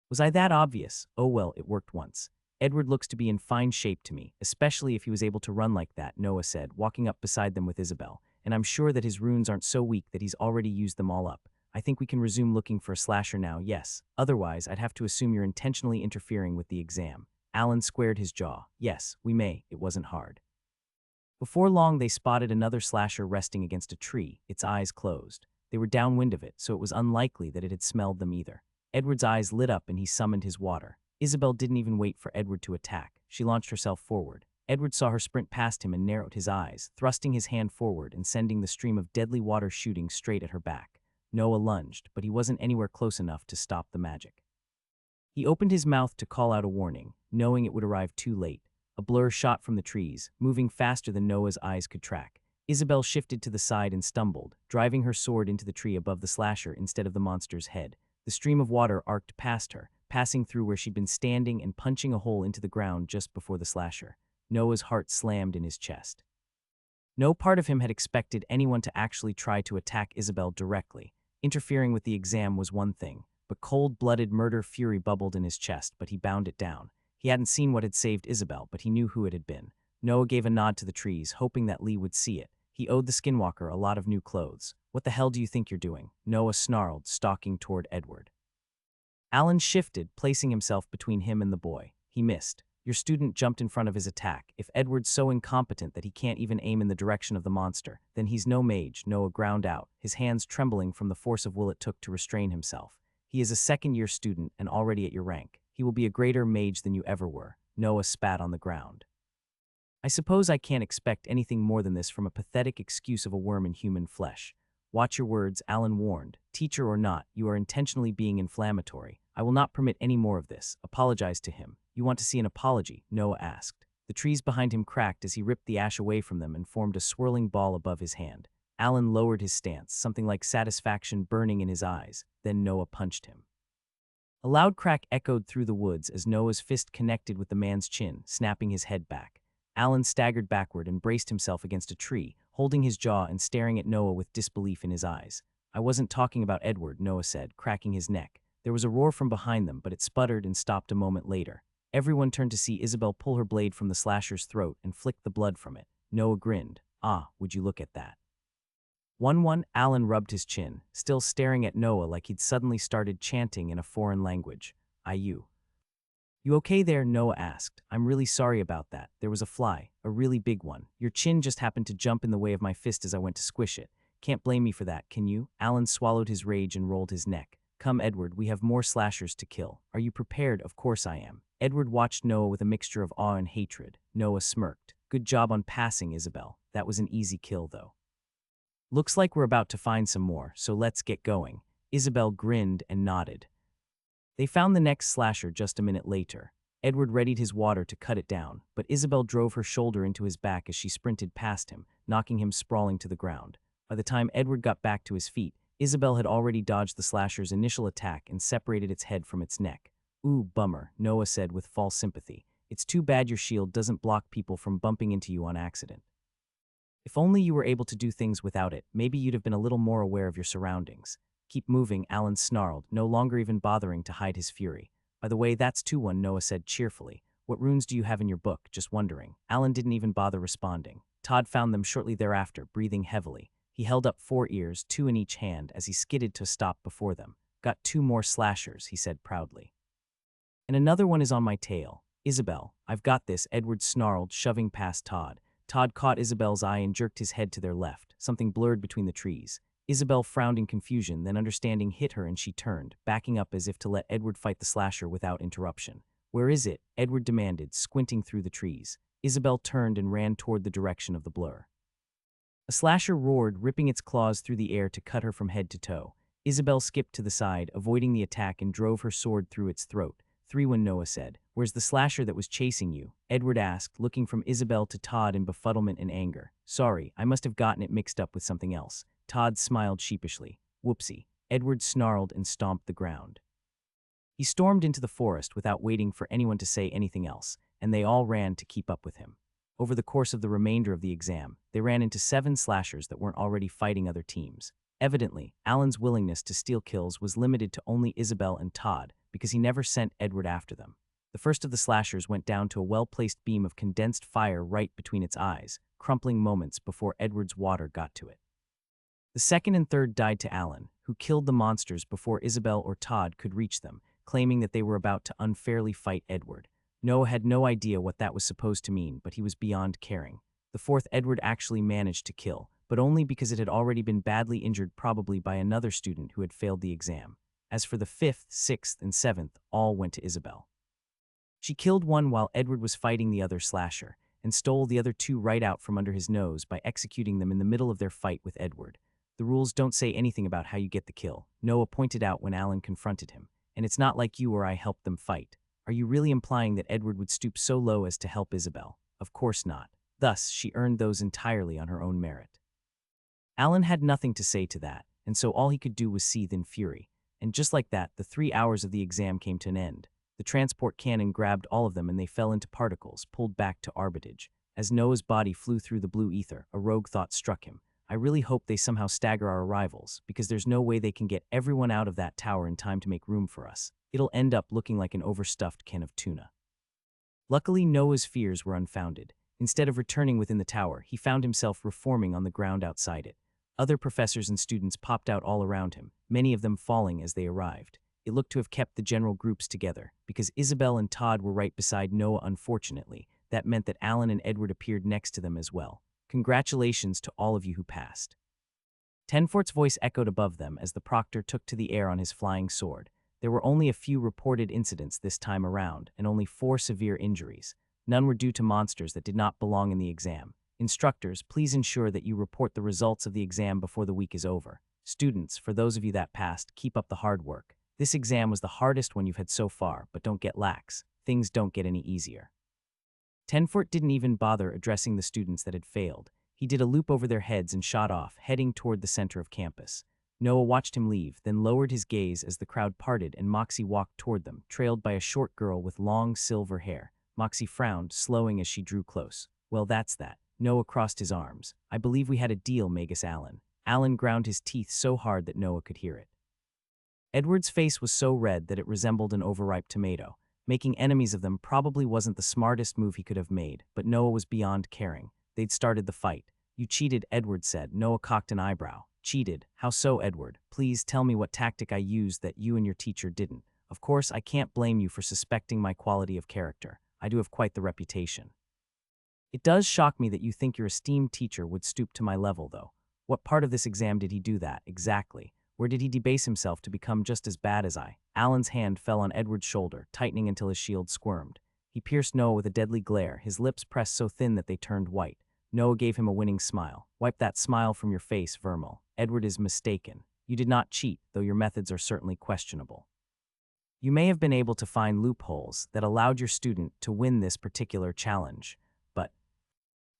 Was I that obvious? Oh well, it worked once. Edward looks to be in fine shape to me, especially if he was able to run like that, Noah said, walking up beside them with Isabel. And I'm sure that his runes aren't so weak that he's already used them all up. I think we can resume looking for a slasher now, yes. Otherwise, I'd have to assume you're intentionally interfering with the exam. Alan squared his jaw. Yes, we may. It wasn't hard. Before long, they spotted another slasher resting against a tree, its eyes closed. They were downwind of it, so it was unlikely that it had smelled them either. Edward's eyes lit up and he summoned his water. Isabel didn't even wait for Edward to attack. She launched herself forward. Edward saw her sprint past him and narrowed his eyes, thrusting his hand forward and sending the stream of deadly water shooting straight at her back. Noah lunged, but he wasn't anywhere close enough to stop the magic. He opened his mouth to call out a warning, knowing it would arrive too late. A blur shot from the trees, moving faster than Noah's eyes could track. Isabel shifted to the side and stumbled, driving her sword into the tree above the slasher instead of the monster's head. The stream of water arced past her, passing through where she'd been standing and punching a hole into the ground just before the slasher. Noah's heart slammed in his chest. No part of him had expected anyone to actually try to attack Isabel directly. Interfering with the exam was one thing, but cold-blooded murder fury bubbled in his chest, but he bound it down. He hadn't seen what had saved Isabel, but he knew who it had been. Noah gave a nod to the trees, hoping that Lee would see it. He owed the skinwalker a lot of new clothes. What the hell do you think you're doing? Noah snarled, stalking toward Edward. Alan shifted, placing himself between him and the boy. He missed. Your student jumped in front of his attack. If Edward's so incompetent that he can't even aim in the direction of the monster, then he's no mage, Noah ground out, his hands trembling from the force of will it took to restrain himself. He is a second-year student and already at your rank. He will be a greater mage than you ever were. Noah spat on the ground. I suppose I can't expect anything more than this from a pathetic excuse of a worm in human flesh. Watch your words, Alan warned. Teacher or not, you are intentionally being inflammatory. I will not permit any more of this. Apologize to him. You want to see an apology? Noah asked. The trees behind him cracked as he ripped the ash away from them and formed a swirling ball above his hand. Alan lowered his stance, something like satisfaction burning in his eyes. Then Noah punched him. A loud crack echoed through the woods as Noah's fist connected with the man's chin, snapping his head back. Alan staggered backward and braced himself against a tree, holding his jaw and staring at Noah with disbelief in his eyes. I wasn't talking about Edward, Noah said, cracking his neck. There was a roar from behind them, but it sputtered and stopped a moment later. Everyone turned to see Isabel pull her blade from the slasher's throat and flick the blood from it. Noah grinned. Ah, would you look at that? 1-1, Alan rubbed his chin, still staring at Noah like he'd suddenly started chanting in a foreign language. You okay there? Noah asked. I'm really sorry about that. There was a fly, a really big one. Your chin just happened to jump in the way of my fist as I went to squish it. Can't blame me for that, can you? Alan swallowed his rage and rolled his neck. Come, Edward, we have more slashers to kill. Are you prepared? Of course I am. Edward watched Noah with a mixture of awe and hatred. Noah smirked. Good job on passing, Isabel. That was an easy kill, though. Looks like we're about to find some more, so let's get going. Isabel grinned and nodded. They found the next slasher just a minute later. Edward readied his water to cut it down, but Isabel drove her shoulder into his back as she sprinted past him, knocking him sprawling to the ground. By the time Edward got back to his feet, Isabel had already dodged the slasher's initial attack and separated its head from its neck. Ooh, bummer, Noah said with false sympathy. It's too bad your shield doesn't block people from bumping into you on accident. If only you were able to do things without it, maybe you'd have been a little more aware of your surroundings. Keep moving, Alan snarled, no longer even bothering to hide his fury. By the way, that's 2-1, Noah said cheerfully. What runes do you have in your book? Just wondering. Alan didn't even bother responding. Todd found them shortly thereafter, breathing heavily. He held up 4 ears, 2 in each hand, as he skidded to a stop before them. Got 2 more slashers, he said proudly. And another one is on my tail. Isabel, I've got this, Edward snarled, shoving past Todd. Todd caught Isabel's eye and jerked his head to their left, something blurred between the trees. Isabel frowned in confusion, then understanding hit her and she turned, backing up as if to let Edward fight the slasher without interruption. Where is it? Edward demanded, squinting through the trees. Isabel turned and ran toward the direction of the blur. A slasher roared, ripping its claws through the air to cut her from head to toe. Isabel skipped to the side, avoiding the attack, and drove her sword through its throat. 3-1, Noah said. Where's the slasher that was chasing you? Edward asked, looking from Isabel to Todd in befuddlement and anger. Sorry, I must have gotten it mixed up with something else. Todd smiled sheepishly. Whoopsie. Edward snarled and stomped the ground. He stormed into the forest without waiting for anyone to say anything else, and they all ran to keep up with him. Over the course of the remainder of the exam, they ran into 7 slashers that weren't already fighting other teams. Evidently, Alan's willingness to steal kills was limited to only Isabel and Todd, because he never sent Edward after them. The first of the slashers went down to a well-placed beam of condensed fire right between its eyes, crumpling moments before Edward's water got to it. The second and third died to Alan, who killed the monsters before Isabel or Todd could reach them, claiming that they were about to unfairly fight Edward. Noah had no idea what that was supposed to mean, but he was beyond caring. The fourth Edward actually managed to kill, but only because it had already been badly injured, probably by another student who had failed the exam. As for the 5th, 6th, and 7th, all went to Isabel. She killed one while Edward was fighting the other slasher, and stole the other 2 right out from under his nose by executing them in the middle of their fight with Edward. The rules don't say anything about how you get the kill, Noah pointed out when Alan confronted him. And it's not like you or I helped them fight. Are you really implying that Edward would stoop so low as to help Isabel? Of course not. Thus, she earned those entirely on her own merit. Alan had nothing to say to that, and so all he could do was seethe in fury. And just like that, the 3 hours of the exam came to an end. The transport cannon grabbed all of them and they fell into particles, pulled back to Arbitage. As Noah's body flew through the blue ether, a rogue thought struck him. I really hope they somehow stagger our arrivals, because there's no way they can get everyone out of that tower in time to make room for us. It'll end up looking like an overstuffed can of tuna. Luckily, Noah's fears were unfounded. Instead of returning within the tower, he found himself reforming on the ground outside it. Other professors and students popped out all around him, many of them falling as they arrived. It looked to have kept the general groups together, because Isabel and Todd were right beside Noah. Unfortunately, that meant that Alan and Edward appeared next to them as well. Congratulations to all of you who passed. Tenfort's voice echoed above them as the proctor took to the air on his flying sword. There were only a few reported incidents this time around, and only 4 severe injuries. None were due to monsters that did not belong in the exam. Instructors, please ensure that you report the results of the exam before the week is over. Students, for those of you that passed, keep up the hard work. This exam was the hardest one you've had so far, but don't get lax. things don't get any easier. Tenfort didn't even bother addressing the students that had failed. He did a loop over their heads and shot off, heading toward the center of campus. Noah watched him leave, then lowered his gaze as the crowd parted and Moxie walked toward them, trailed by a short girl with long silver hair. Moxie frowned, slowing as she drew close. Well, that's that. Noah crossed his arms. I believe we had a deal, Magus Allen. Allen ground his teeth so hard that Noah could hear it. Edward's face was so red that it resembled an overripe tomato. Making enemies of them probably wasn't the smartest move he could have made, but Noah was beyond caring. They'd started the fight. You cheated, Edward said. Noah cocked an eyebrow. Cheated? How so, Edward? Please tell me what tactic I used that you and your teacher didn't. Of course, I can't blame you for suspecting my quality of character. I do have quite the reputation. It does shock me that you think your esteemed teacher would stoop to my level, though. What part of this exam did he do that, exactly? Where did he debase himself to become just as bad as I? Alan's hand fell on Edward's shoulder, tightening until his shield squirmed. He pierced Noah with a deadly glare, his lips pressed so thin that they turned white. Noah gave him a winning smile. Wipe that smile from your face, Vermal. Edward is mistaken. You did not cheat, though your methods are certainly questionable. You may have been able to find loopholes that allowed your student to win this particular challenge, but…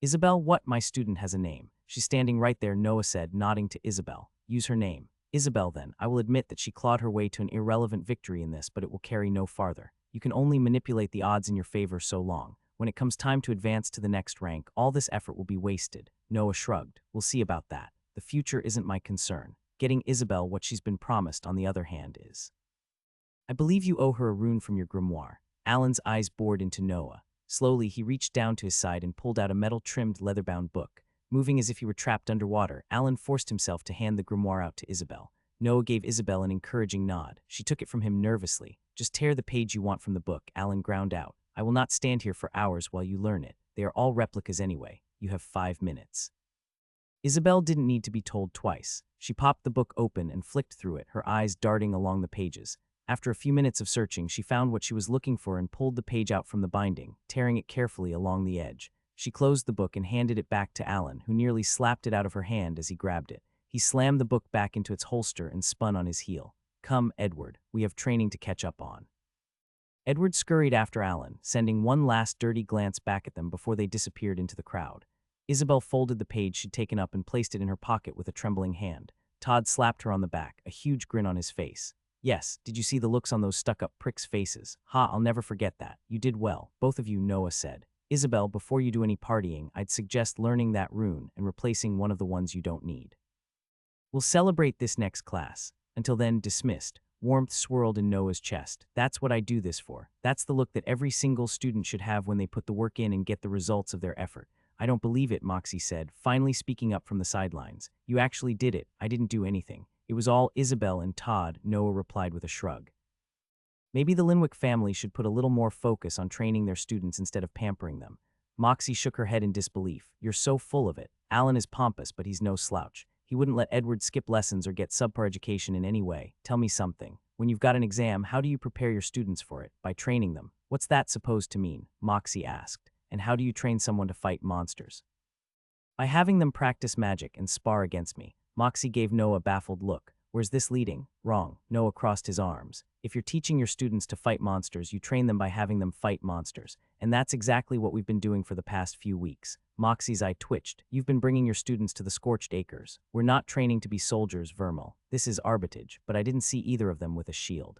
Isabel, what? My student has a name. She's standing right there, Noah said, nodding to Isabel. Use her name. Isabel, then. I will admit that she clawed her way to an irrelevant victory in this, but it will carry no farther. You can only manipulate the odds in your favor so long. When it comes time to advance to the next rank, all this effort will be wasted. Noah shrugged. We'll see about that. The future isn't my concern. Getting Isabel what she's been promised, on the other hand, is. I believe you owe her a rune from your grimoire. Alan's eyes bored into Noah. Slowly, he reached down to his side and pulled out a metal-trimmed, leather-bound book. Moving as if he were trapped underwater, Alan forced himself to hand the grimoire out to Isabel. Noah gave Isabel an encouraging nod. She took it from him nervously. Just tear the page you want from the book, Alan ground out. I will not stand here for hours while you learn it. They are all replicas anyway. You have 5 minutes. Isabel didn't need to be told twice. She popped the book open and flicked through it, her eyes darting along the pages. After a few minutes of searching, she found what she was looking for and pulled the page out from the binding, tearing it carefully along the edge. She closed the book and handed it back to Alan, who nearly slapped it out of her hand as he grabbed it. He slammed the book back into its holster and spun on his heel. Come, Edward, we have training to catch up on. Edward scurried after Alan, sending one last dirty glance back at them before they disappeared into the crowd. Isabel folded the page she'd taken up and placed it in her pocket with a trembling hand. Todd slapped her on the back, a huge grin on his face. Yes, did you see the looks on those stuck-up pricks' faces? Ha, I'll never forget that. You did well, both of you, Noah said. Isabel, before you do any partying, I'd suggest learning that rune and replacing one of the ones you don't need. We'll celebrate this next class. Until then, dismissed. Warmth swirled in Noah's chest. That's what I do this for. That's the look that every single student should have when they put the work in and get the results of their effort. I don't believe it, Moxie said, finally speaking up from the sidelines. You actually did it. I didn't do anything. It was all Isabel and Todd, Noah replied with a shrug. Maybe the Linwick family should put a little more focus on training their students instead of pampering them. Moxie shook her head in disbelief. You're so full of it. Alan is pompous, but he's no slouch. He wouldn't let Edward skip lessons or get subpar education in any way. Tell me something. When you've got an exam, how do you prepare your students for it? By training them. What's that supposed to mean? Moxie asked. And how do you train someone to fight monsters? By having them practice magic and spar against me. Moxie gave Noah a baffled look. Where's this leading? Wrong. Noah crossed his arms. If you're teaching your students to fight monsters, you train them by having them fight monsters. And that's exactly what we've been doing for the past few weeks. Moxie's eye twitched. You've been bringing your students to the scorched acres. We're not training to be soldiers, Vermal. This is arbitrage, but I didn't see either of them with a shield.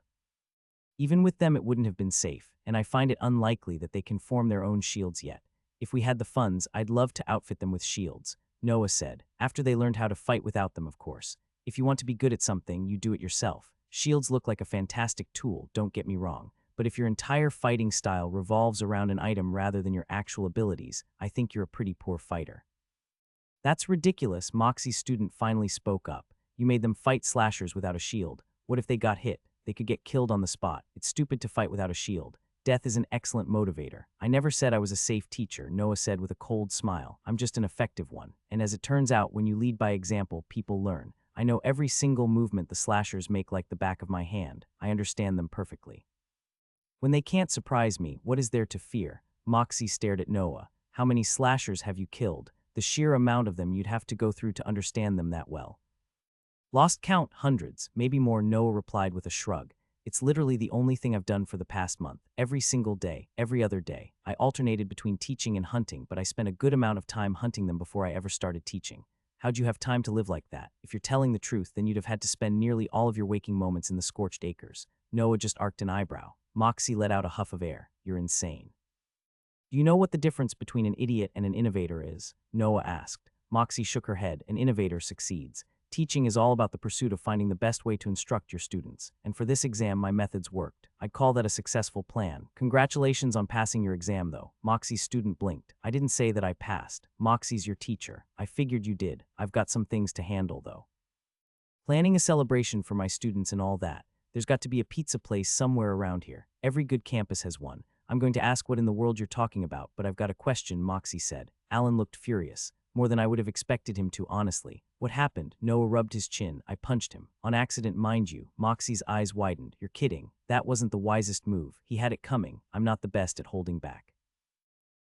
Even with them, it wouldn't have been safe, and I find it unlikely that they can form their own shields yet. If we had the funds, I'd love to outfit them with shields, Noah said, after they learned how to fight without them, of course. If you want to be good at something, you do it yourself. Shields look like a fantastic tool, don't get me wrong, but if your entire fighting style revolves around an item rather than your actual abilities, I think you're a pretty poor fighter. That's ridiculous, Moxie's student finally spoke up. You made them fight slashers without a shield. What if they got hit? They could get killed on the spot. It's stupid to fight without a shield. Death is an excellent motivator. I never said I was a safe teacher, Noah said with a cold smile. I'm just an effective one. And as it turns out, when you lead by example, people learn. I know every single movement the slashers make like the back of my hand. I understand them perfectly. When they can't surprise me, what is there to fear? Moxie stared at Noah. How many slashers have you killed? The sheer amount of them you'd have to go through to understand them that well. Lost count, hundreds, maybe more, Noah replied with a shrug. It's literally the only thing I've done for the past month. Every single day, every other day. I alternated between teaching and hunting, but I spent a good amount of time hunting them before I ever started teaching. How'd you have time to live like that? If you're telling the truth, then you'd have had to spend nearly all of your waking moments in the scorched acres. Noah just arched an eyebrow. Moxie let out a huff of air. You're insane. Do you know what the difference between an idiot and an innovator is? Noah asked. Moxie shook her head. An innovator succeeds. Teaching is all about the pursuit of finding the best way to instruct your students. And for this exam, my methods worked. I'd call that a successful plan. Congratulations on passing your exam, though. Moxie's student blinked. I didn't say that I passed. Moxie's your teacher. I figured you did. I've got some things to handle, though. Planning a celebration for my students and all that. There's got to be a pizza place somewhere around here. Every good campus has one. I'm going to ask what in the world you're talking about, but I've got a question, Moxie said. Alan looked furious. More than I would have expected him to, honestly. What happened? Noah rubbed his chin. I punched him. On accident, mind you. Moxie's eyes widened. You're kidding. That wasn't the wisest move. He had it coming. I'm not the best at holding back.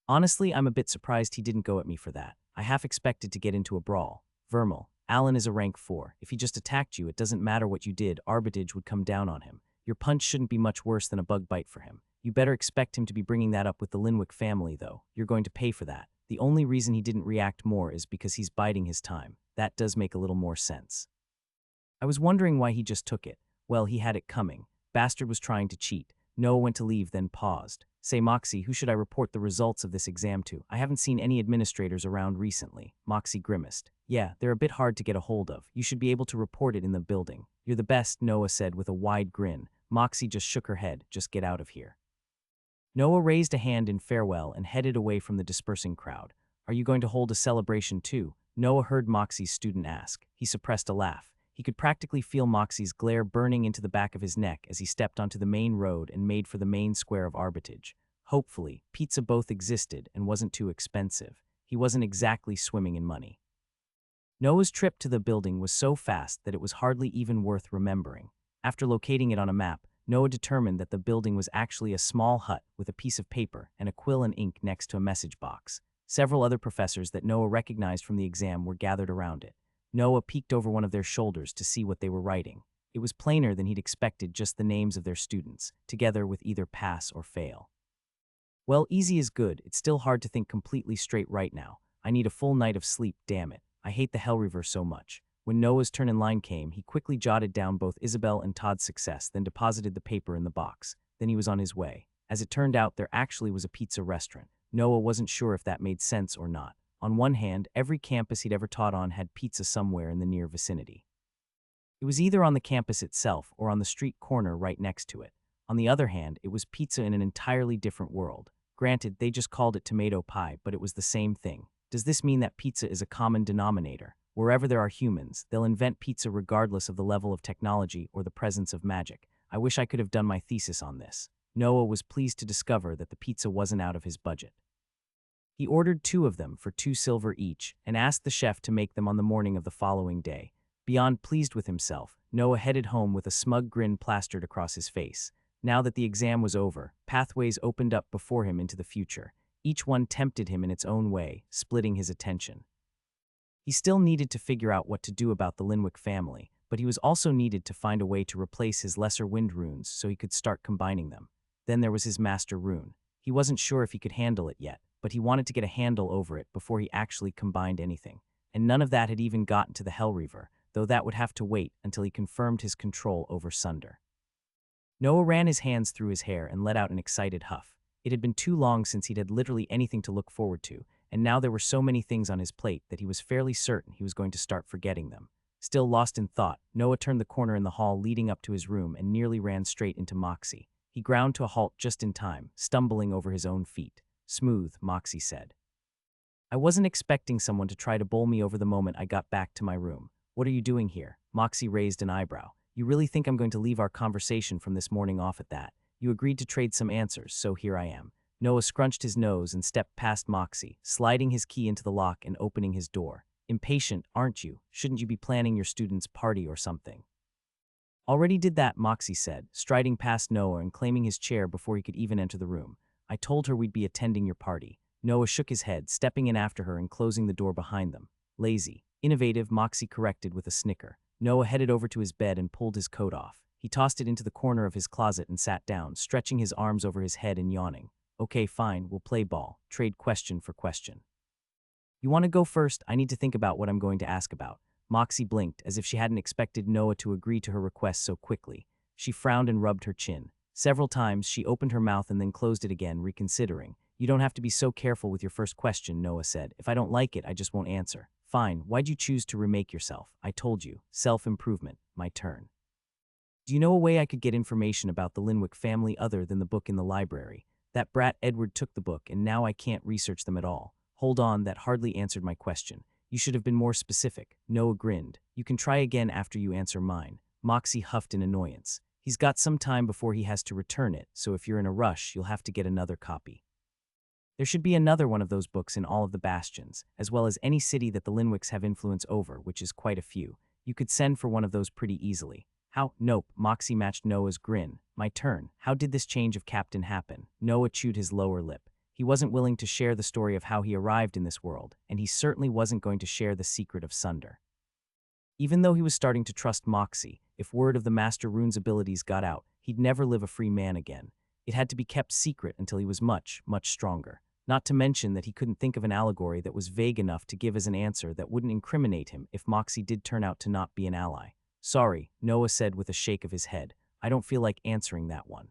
Honestly, I'm a bit surprised he didn't go at me for that. I half expected to get into a brawl. Vermal. Alan is a rank 4. If he just attacked you, it doesn't matter what you did, arbitrage would come down on him. Your punch shouldn't be much worse than a bug bite for him. You better expect him to be bringing that up with the Linwick family, though. You're going to pay for that. The only reason he didn't react more is because he's biding his time. That does make a little more sense. I was wondering why he just took it. Well, he had it coming. Bastard was trying to cheat. Noah went to leave, then paused. Say, Moxie, who should I report the results of this exam to? I haven't seen any administrators around recently. Moxie grimaced. Yeah, they're a bit hard to get a hold of. You should be able to report it in the building. You're the best, Noah said with a wide grin. Moxie just shook her head. Just get out of here. Noah raised a hand in farewell and headed away from the dispersing crowd. Are you going to hold a celebration too? Noah heard Moxie's student ask. He suppressed a laugh. He could practically feel Moxie's glare burning into the back of his neck as he stepped onto the main road and made for the main square of Arbitage. Hopefully, pizza both existed and wasn't too expensive. He wasn't exactly swimming in money. Noah's trip to the building was so fast that it was hardly even worth remembering. After locating it on a map, Noah determined that the building was actually a small hut with a piece of paper and a quill and ink next to a message box. Several other professors that Noah recognized from the exam were gathered around it. Noah peeked over one of their shoulders to see what they were writing. It was plainer than he'd expected, just the names of their students, together with either pass or fail. Well, easy is good. It's still hard to think completely straight right now. I need a full night of sleep, damn it. I hate the Hellreaver so much. When Noah's turn in line came, he quickly jotted down both Isabel and Todd's success, then deposited the paper in the box. Then he was on his way. As it turned out, there actually was a pizza restaurant. Noah wasn't sure if that made sense or not. On one hand, every campus he'd ever taught on had pizza somewhere in the near vicinity. It was either on the campus itself or on the street corner right next to it. On the other hand, it was pizza in an entirely different world. Granted, they just called it tomato pie, but it was the same thing. Does this mean that pizza is a common denominator? Wherever there are humans, they'll invent pizza regardless of the level of technology or the presence of magic. I wish I could have done my thesis on this. Noah was pleased to discover that the pizza wasn't out of his budget. He ordered 2 of them for 2 silver each and asked the chef to make them on the morning of the following day. Beyond pleased with himself, Noah headed home with a smug grin plastered across his face. Now that the exam was over, pathways opened up before him into the future. Each one tempted him in its own way, splitting his attention. He still needed to figure out what to do about the Linwick family, but he was also needed to find a way to replace his lesser wind runes so he could start combining them. Then there was his master rune. He wasn't sure if he could handle it yet, but he wanted to get a handle over it before he actually combined anything. And none of that had even gotten to the Hellreaver, though that would have to wait until he confirmed his control over Sunder. Noah ran his hands through his hair and let out an excited huff. It had been too long since he'd had literally anything to look forward to, and now there were so many things on his plate that he was fairly certain he was going to start forgetting them. Still lost in thought, Noah turned the corner in the hall leading up to his room and nearly ran straight into Moxie. He ground to a halt just in time, stumbling over his own feet. Smooth, Moxie said. I wasn't expecting someone to try to bowl me over the moment I got back to my room. What are you doing here? Moxie raised an eyebrow. You really think I'm going to leave our conversation from this morning off at that? You agreed to trade some answers, so here I am. Noah scrunched his nose and stepped past Moxie, sliding his key into the lock and opening his door. Impatient, aren't you? Shouldn't you be planning your students' party or something? Already did that, Moxie said, striding past Noah and claiming his chair before he could even enter the room. I told her we'd be attending your party. Noah shook his head, stepping in after her and closing the door behind them. Lazy. Innovative, Moxie corrected with a snicker. Noah headed over to his bed and pulled his coat off. He tossed it into the corner of his closet and sat down, stretching his arms over his head and yawning. Okay, fine, we'll play ball. Trade question for question. You want to go first? I need to think about what I'm going to ask about. Moxie blinked, as if she hadn't expected Noah to agree to her request so quickly. She frowned and rubbed her chin. Several times, she opened her mouth and then closed it again, reconsidering. You don't have to be so careful with your first question, Noah said. If I don't like it, I just won't answer. Fine, why'd you choose to remake yourself? I told you. Self-improvement. My turn. Do you know a way I could get information about the Linwick family other than the book in the library? That brat Edward took the book, and now I can't research them at all. Hold on, that hardly answered my question. You should have been more specific. Noah grinned. You can try again after you answer mine. Moxie huffed in annoyance. He's got some time before he has to return it, so if you're in a rush, you'll have to get another copy. There should be another one of those books in all of the bastions, as well as any city that the Linwicks have influence over, which is quite a few. You could send for one of those pretty easily. How? Nope, Moxie matched Noah's grin. My turn. How did this change of captain happen? Noah chewed his lower lip. He wasn't willing to share the story of how he arrived in this world, and he certainly wasn't going to share the secret of Sunder. Even though he was starting to trust Moxie, if word of the Master Rune's abilities got out, he'd never live a free man again. It had to be kept secret until he was much, much stronger. Not to mention that he couldn't think of an allegory that was vague enough to give as an answer that wouldn't incriminate him if Moxie did turn out to not be an ally. Sorry, Noah said with a shake of his head. I don't feel like answering that one.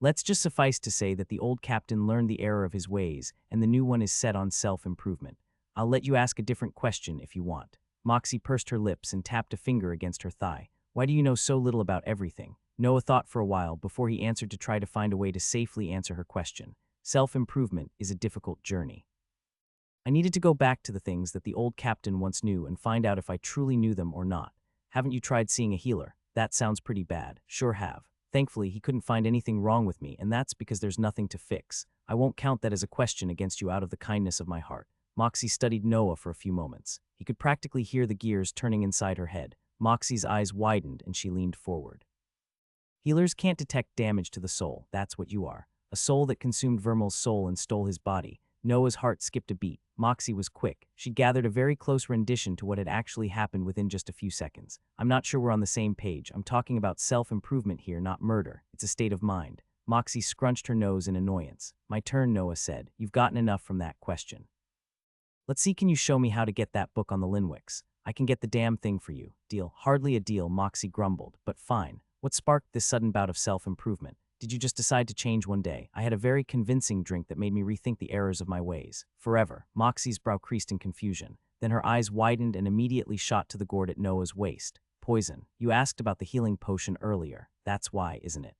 Let's just suffice to say that the old captain learned the error of his ways, and the new one is set on self-improvement. I'll let you ask a different question if you want. Moxie pursed her lips and tapped a finger against her thigh. Why do you know so little about everything? Noah thought for a while before he answered to try to find a way to safely answer her question. Self-improvement is a difficult journey. I needed to go back to the things that the old captain once knew and find out if I truly knew them or not. Haven't you tried seeing a healer? That sounds pretty bad. Sure have. Thankfully, he couldn't find anything wrong with me, and that's because there's nothing to fix. I won't count that as a question against you out of the kindness of my heart. Moxie studied Noah for a few moments. He could practically hear the gears turning inside her head. Moxie's eyes widened and she leaned forward. Healers can't detect damage to the soul. That's what you are. A soul that consumed Vermal's soul and stole his body. Noah's heart skipped a beat. Moxie was quick. She gathered a very close rendition to what had actually happened within just a few seconds. I'm not sure we're on the same page. I'm talking about self-improvement here, not murder. It's a state of mind. Moxie scrunched her nose in annoyance. My turn, Noah said. You've gotten enough from that question. Let's see, can you show me how to get that book on the Linwicks? I can get the damn thing for you. Deal. Hardly a deal, Moxie grumbled. But fine. What sparked this sudden bout of self-improvement? Did you just decide to change one day? I had a very convincing drink that made me rethink the errors of my ways. Forever. Moxie's brow creased in confusion. Then her eyes widened and immediately shot to the gourd at Noah's waist. Poison. You asked about the healing potion earlier. That's why, isn't it?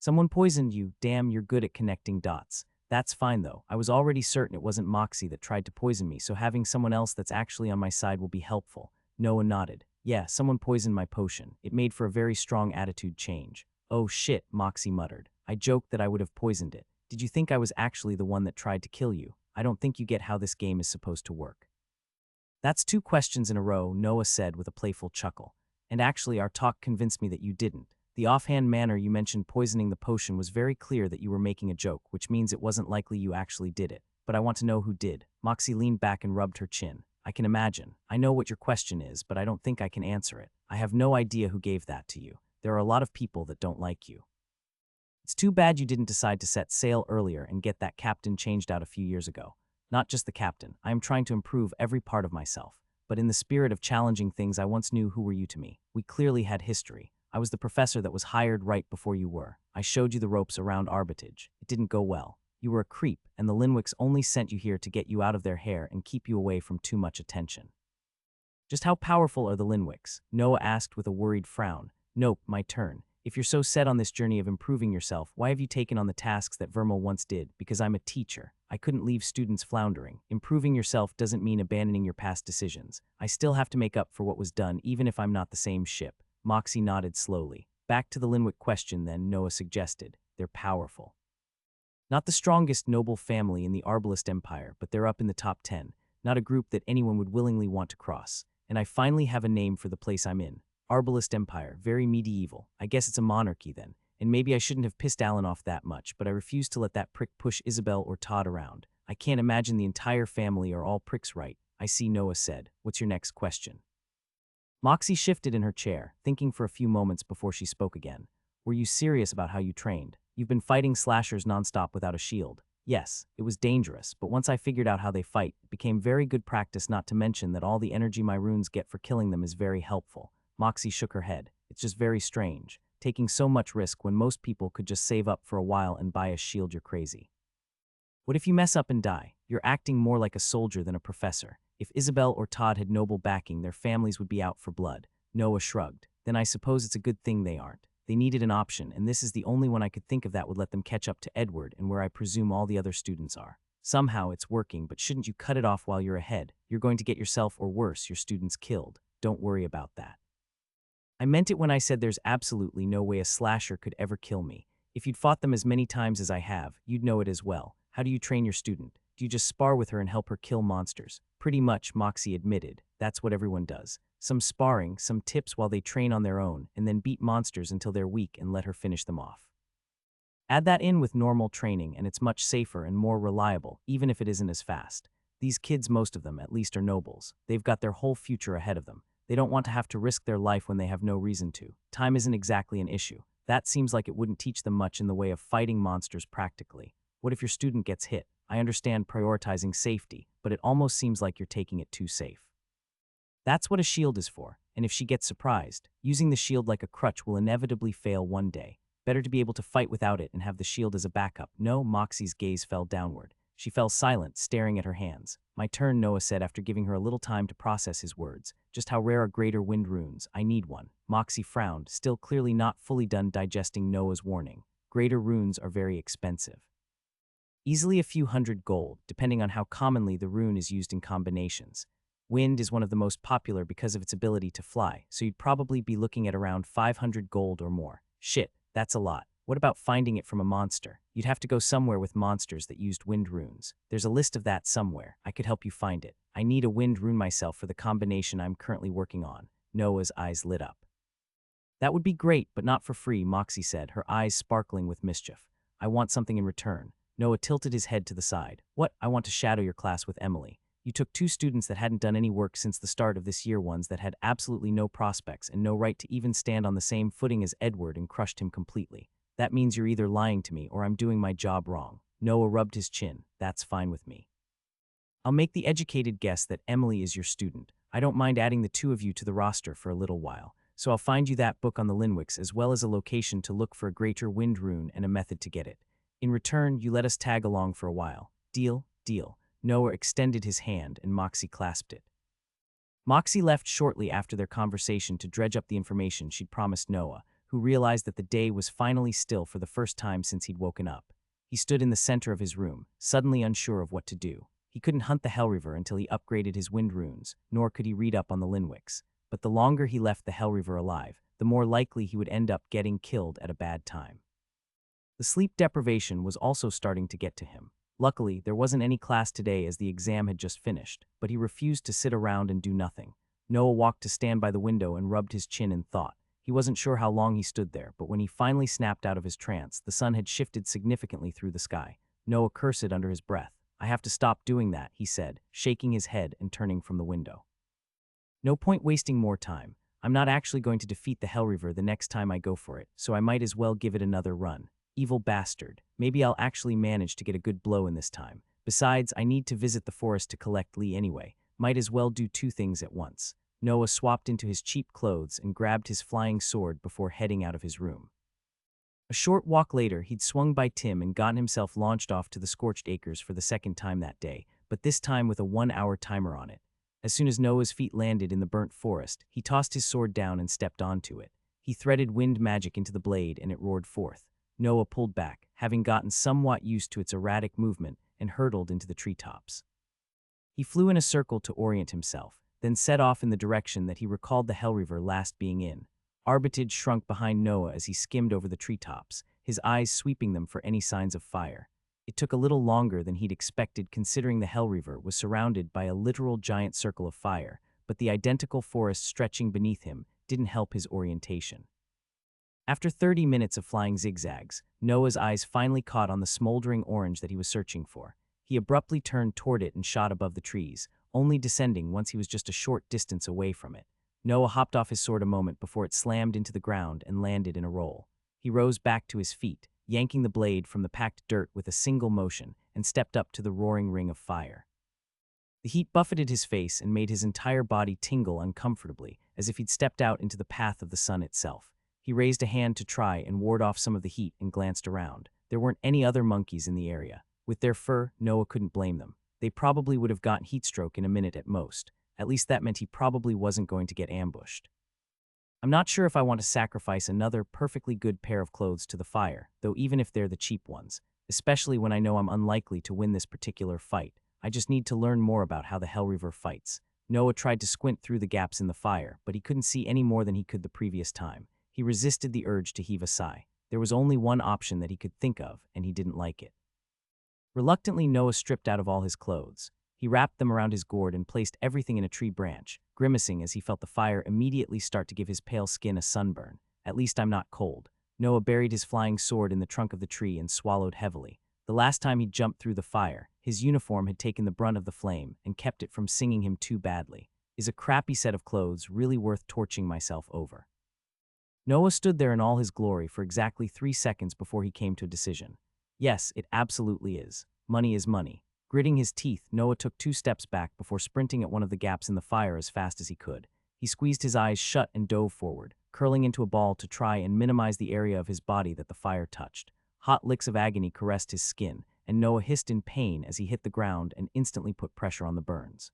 Someone poisoned you. Damn, you're good at connecting dots. That's fine though. I was already certain it wasn't Moxie that tried to poison me, so having someone else that's actually on my side will be helpful. Noah nodded. Yeah, someone poisoned my potion. It made for a very strong attitude change. Oh shit, Moxie muttered. I joked that I would have poisoned it. Did you think I was actually the one that tried to kill you? I don't think you get how this game is supposed to work. That's 2 questions in a row, Noah said with a playful chuckle. And actually, our talk convinced me that you didn't. The offhand manner you mentioned poisoning the potion was very clear that you were making a joke, which means it wasn't likely you actually did it. But I want to know who did. Moxie leaned back and rubbed her chin. I can imagine. I know what your question is, but I don't think I can answer it. I have no idea who gave that to you. There are a lot of people that don't like you. It's too bad you didn't decide to set sail earlier and get that captain changed out a few years ago. Not just the captain. I am trying to improve every part of myself. But in the spirit of challenging things, I once knew who were you to me. We clearly had history. I was the professor that was hired right before you were. I showed you the ropes around Arbitage. It didn't go well. You were a creep, and the Linwicks only sent you here to get you out of their hair and keep you away from too much attention. Just how powerful are the Linwicks? Noah asked with a worried frown. Nope, my turn. If you're so set on this journey of improving yourself, why have you taken on the tasks that Vermal once did? Because I'm a teacher. I couldn't leave students floundering. Improving yourself doesn't mean abandoning your past decisions. I still have to make up for what was done, even if I'm not the same ship. Moxie nodded slowly. Back to the Linwick question then, Noah suggested. They're powerful. Not the strongest noble family in the Arbalest Empire, but they're up in the top 10. Not a group that anyone would willingly want to cross. And I finally have a name for the place I'm in. Arbalest Empire, very medieval. I guess it's a monarchy then. And maybe I shouldn't have pissed Alan off that much, but I refuse to let that prick push Isabel or Todd around. I can't imagine the entire family are all pricks, right? I see, Noah said. What's your next question? Moxie shifted in her chair, thinking for a few moments before she spoke again. Were you serious about how you trained? You've been fighting slashers nonstop without a shield. Yes, it was dangerous, but once I figured out how they fight, it became very good practice, not to mention that all the energy my runes get for killing them is very helpful. Moxie shook her head. It's just very strange. Taking so much risk when most people could just save up for a while and buy a shield. You're crazy. What if you mess up and die? You're acting more like a soldier than a professor. If Isabel or Todd had noble backing, their families would be out for blood. Noah shrugged. Then I suppose it's a good thing they aren't. They needed an option, and this is the only one I could think of that would let them catch up to Edward and where I presume all the other students are. Somehow it's working, but shouldn't you cut it off while you're ahead? You're going to get yourself, or worse, your students killed. Don't worry about that. I meant it when I said there's absolutely no way a slasher could ever kill me. If you'd fought them as many times as I have, you'd know it as well. How do you train your student? Do you just spar with her and help her kill monsters? Pretty much, Moxie admitted. That's what everyone does. Some sparring, some tips while they train on their own, and then beat monsters until they're weak and let her finish them off. Add that in with normal training and it's much safer and more reliable, even if it isn't as fast. These kids, most of them at least, are nobles. They've got their whole future ahead of them. They don't want to have to risk their life when they have no reason to. Time isn't exactly an issue. That seems like it wouldn't teach them much in the way of fighting monsters practically. What if your student gets hit? I understand prioritizing safety, but it almost seems like you're taking it too safe. That's what a shield is for, and if she gets surprised, using the shield like a crutch will inevitably fail one day. Better to be able to fight without it and have the shield as a backup. No, Moxie's gaze fell downward. She fell silent, staring at her hands. My turn, Noah said after giving her a little time to process his words. Just how rare are greater wind runes? I need one. Moxie frowned, still clearly not fully done digesting Noah's warning. Greater runes are very expensive. Easily a few hundred gold, depending on how commonly the rune is used in combinations. Wind is one of the most popular because of its ability to fly, so you'd probably be looking at around 500 gold or more. Shit, that's a lot. What about finding it from a monster? You'd have to go somewhere with monsters that used wind runes. There's a list of that somewhere. I could help you find it. I need a wind rune myself for the combination I'm currently working on. Noah's eyes lit up. That would be great, but not for free, Moxie said, her eyes sparkling with mischief. I want something in return. Noah tilted his head to the side. What? I want to shadow your class with Emily. You took two students that hadn't done any work since the start of this year, ones that had absolutely no prospects and no right to even stand on the same footing as Edward, and crushed him completely. That means you're either lying to me or I'm doing my job wrong. Noah rubbed his chin. That's fine with me. I'll make the educated guess that Emily is your student. I don't mind adding the two of you to the roster for a little while. So I'll find you that book on the Linwicks as well as a location to look for a greater wind rune and a method to get it. In return, you let us tag along for a while. Deal? Deal. Noah extended his hand and Moxie clasped it. Moxie left shortly after their conversation to dredge up the information she'd promised Noah, who realized that the day was finally still for the first time since he'd woken up. He stood in the center of his room, suddenly unsure of what to do. He couldn't hunt the Hellreaver until he upgraded his wind runes, nor could he read up on the Linwicks. But the longer he left the Hellreaver alive, the more likely he would end up getting killed at a bad time. The sleep deprivation was also starting to get to him. Luckily, there wasn't any class today as the exam had just finished, but he refused to sit around and do nothing. Noah walked to stand by the window and rubbed his chin in thought. He wasn't sure how long he stood there, but when he finally snapped out of his trance, the sun had shifted significantly through the sky. Noah cursed under his breath. I have to stop doing that, he said, shaking his head and turning from the window. No point wasting more time. I'm not actually going to defeat the Hellreaver the next time I go for it, so I might as well give it another run. Evil bastard. Maybe I'll actually manage to get a good blow in this time. Besides, I need to visit the forest to collect Lee anyway. Might as well do two things at once. Noah swapped into his cheap clothes and grabbed his flying sword before heading out of his room. A short walk later, he'd swung by Tim and gotten himself launched off to the Scorched Acres for the second time that day, but this time with a 1-hour timer on it. As soon as Noah's feet landed in the burnt forest, he tossed his sword down and stepped onto it. He threaded wind magic into the blade and it roared forth. Noah pulled back, having gotten somewhat used to its erratic movement, and hurtled into the treetops. He flew in a circle to orient himself, then set off in the direction that he recalled the Hellreaver last being in. Arbitage shrunk behind Noah as he skimmed over the treetops, his eyes sweeping them for any signs of fire. It took a little longer than he'd expected considering the Hellreaver was surrounded by a literal giant circle of fire, but the identical forest stretching beneath him didn't help his orientation. After 30 minutes of flying zigzags, Noah's eyes finally caught on the smoldering orange that he was searching for. He abruptly turned toward it and shot above the trees, only descending once he was just a short distance away from it. Noah hopped off his sword a moment before it slammed into the ground and landed in a roll. He rose back to his feet, yanking the blade from the packed dirt with a single motion, and stepped up to the roaring ring of fire. The heat buffeted his face and made his entire body tingle uncomfortably, as if he'd stepped out into the path of the sun itself. He raised a hand to try and ward off some of the heat and glanced around. There weren't any other monkeys in the area. With their fur, Noah couldn't blame them. They probably would have gotten heatstroke in a minute at most. At least that meant he probably wasn't going to get ambushed. I'm not sure if I want to sacrifice another perfectly good pair of clothes to the fire, though even if they're the cheap ones, especially when I know I'm unlikely to win this particular fight. I just need to learn more about how the Hellreaver fights. Noah tried to squint through the gaps in the fire, but he couldn't see any more than he could the previous time. He resisted the urge to heave a sigh. There was only one option that he could think of, and he didn't like it. Reluctantly, Noah stripped out of all his clothes. He wrapped them around his gourd and placed everything in a tree branch, grimacing as he felt the fire immediately start to give his pale skin a sunburn. At least I'm not cold. Noah buried his flying sword in the trunk of the tree and swallowed heavily. The last time he jumped through the fire, his uniform had taken the brunt of the flame and kept it from singing him too badly. Is a crappy set of clothes really worth torching myself over? Noah stood there in all his glory for exactly 3 seconds before he came to a decision. Yes, it absolutely is. Money is money. Gritting his teeth, Noah took 2 steps back before sprinting at one of the gaps in the fire as fast as he could. He squeezed his eyes shut and dove forward, curling into a ball to try and minimize the area of his body that the fire touched. Hot licks of agony caressed his skin, and Noah hissed in pain as he hit the ground and instantly put pressure on the burns.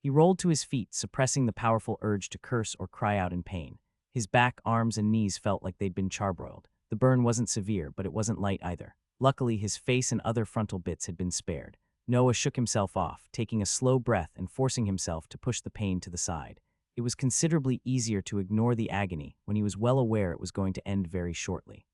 He rolled to his feet, suppressing the powerful urge to curse or cry out in pain. His back, arms, and knees felt like they'd been charbroiled. The burn wasn't severe, but it wasn't light either. Luckily, his face and other frontal bits had been spared. Noah shook himself off, taking a slow breath and forcing himself to push the pain to the side. It was considerably easier to ignore the agony when he was well aware it was going to end very shortly.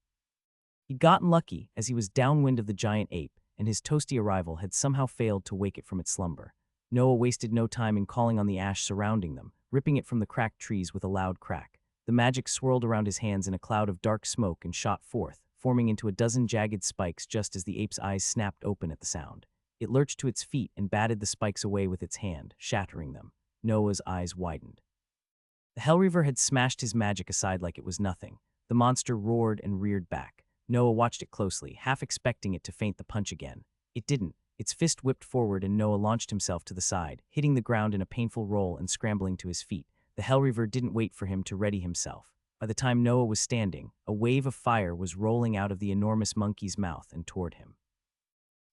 He'd gotten lucky, as he was downwind of the giant ape, and his toasty arrival had somehow failed to wake it from its slumber. Noah wasted no time in calling on the ash surrounding them, ripping it from the cracked trees with a loud crack. The magic swirled around his hands in a cloud of dark smoke and shot forth, forming into a dozen jagged spikes just as the ape's eyes snapped open at the sound. It lurched to its feet and batted the spikes away with its hand, shattering them. Noah's eyes widened. The Hellreaver had smashed his magic aside like it was nothing. The monster roared and reared back. Noah watched it closely, half expecting it to feint the punch again. It didn't. Its fist whipped forward and Noah launched himself to the side, hitting the ground in a painful roll and scrambling to his feet. The Hellreaver didn't wait for him to ready himself. By the time Noah was standing, a wave of fire was rolling out of the enormous monkey's mouth and toward him.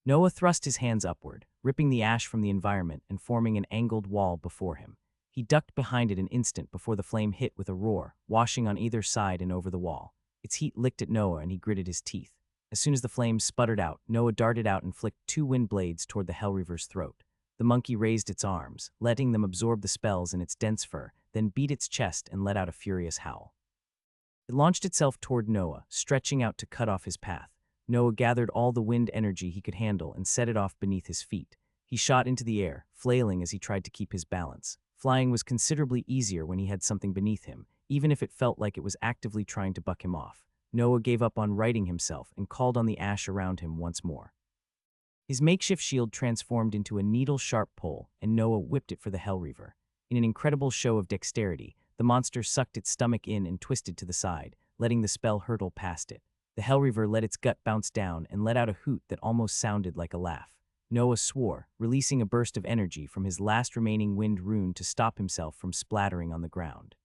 Noah thrust his hands upward, ripping the ash from the environment and forming an angled wall before him. He ducked behind it an instant before the flame hit with a roar, washing on either side and over the wall. Its heat licked at Noah and he gritted his teeth. As soon as the flames sputtered out, Noah darted out and flicked 2 wind blades toward the Hellreaver's throat. The monkey raised its arms, letting them absorb the spells in its dense fur, then beat its chest and let out a furious howl. It launched itself toward Noah, stretching out to cut off his path. Noah gathered all the wind energy he could handle and set it off beneath his feet. He shot into the air, flailing as he tried to keep his balance. Flying was considerably easier when he had something beneath him, even if it felt like it was actively trying to buck him off. Noah gave up on righting himself and called on the ash around him once more. His makeshift shield transformed into a needle-sharp pole, and Noah whipped it for the Hellreaver. In an incredible show of dexterity, the monster sucked its stomach in and twisted to the side, letting the spell hurtle past it. The Hellreaver let its gut bounce down and let out a hoot that almost sounded like a laugh. Noah swore, releasing a burst of energy from his last remaining wind rune to stop himself from splattering on the ground.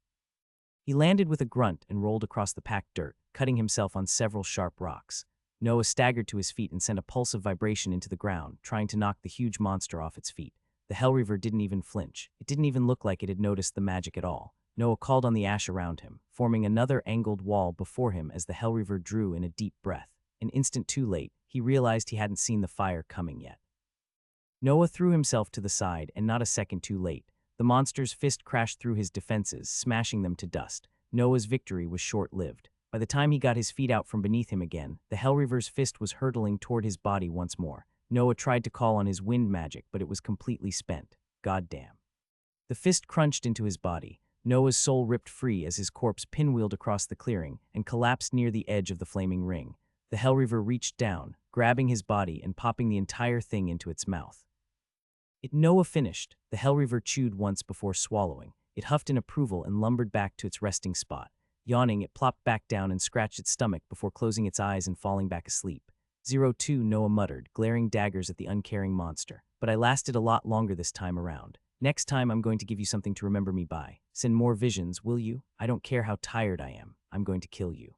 He landed with a grunt and rolled across the packed dirt, cutting himself on several sharp rocks. Noah staggered to his feet and sent a pulse of vibration into the ground, trying to knock the huge monster off its feet. The Hellreaver didn't even flinch. It didn't even look like it had noticed the magic at all. Noah called on the ash around him, forming another angled wall before him as the Hellreaver drew in a deep breath. An instant too late, he realized he hadn't seen the fire coming yet. Noah threw himself to the side, and not a second too late. The monster's fist crashed through his defenses, smashing them to dust. Noah's victory was short-lived. By the time he got his feet out from beneath him again, the Hellreaver's fist was hurtling toward his body once more. Noah tried to call on his wind magic, but it was completely spent. Goddamn. The fist crunched into his body. Noah's soul ripped free as his corpse pinwheeled across the clearing and collapsed near the edge of the flaming ring. The Hellreaver reached down, grabbing his body and popping the entire thing into its mouth. Noah finished. The Hellreaver chewed once before swallowing. It huffed in approval and lumbered back to its resting spot. Yawning, it plopped back down and scratched its stomach before closing its eyes and falling back asleep. 02, Noah muttered, glaring daggers at the uncaring monster. But I lasted a lot longer this time around. Next time I'm going to give you something to remember me by. Send more visions, will you? I don't care how tired I am. I'm going to kill you.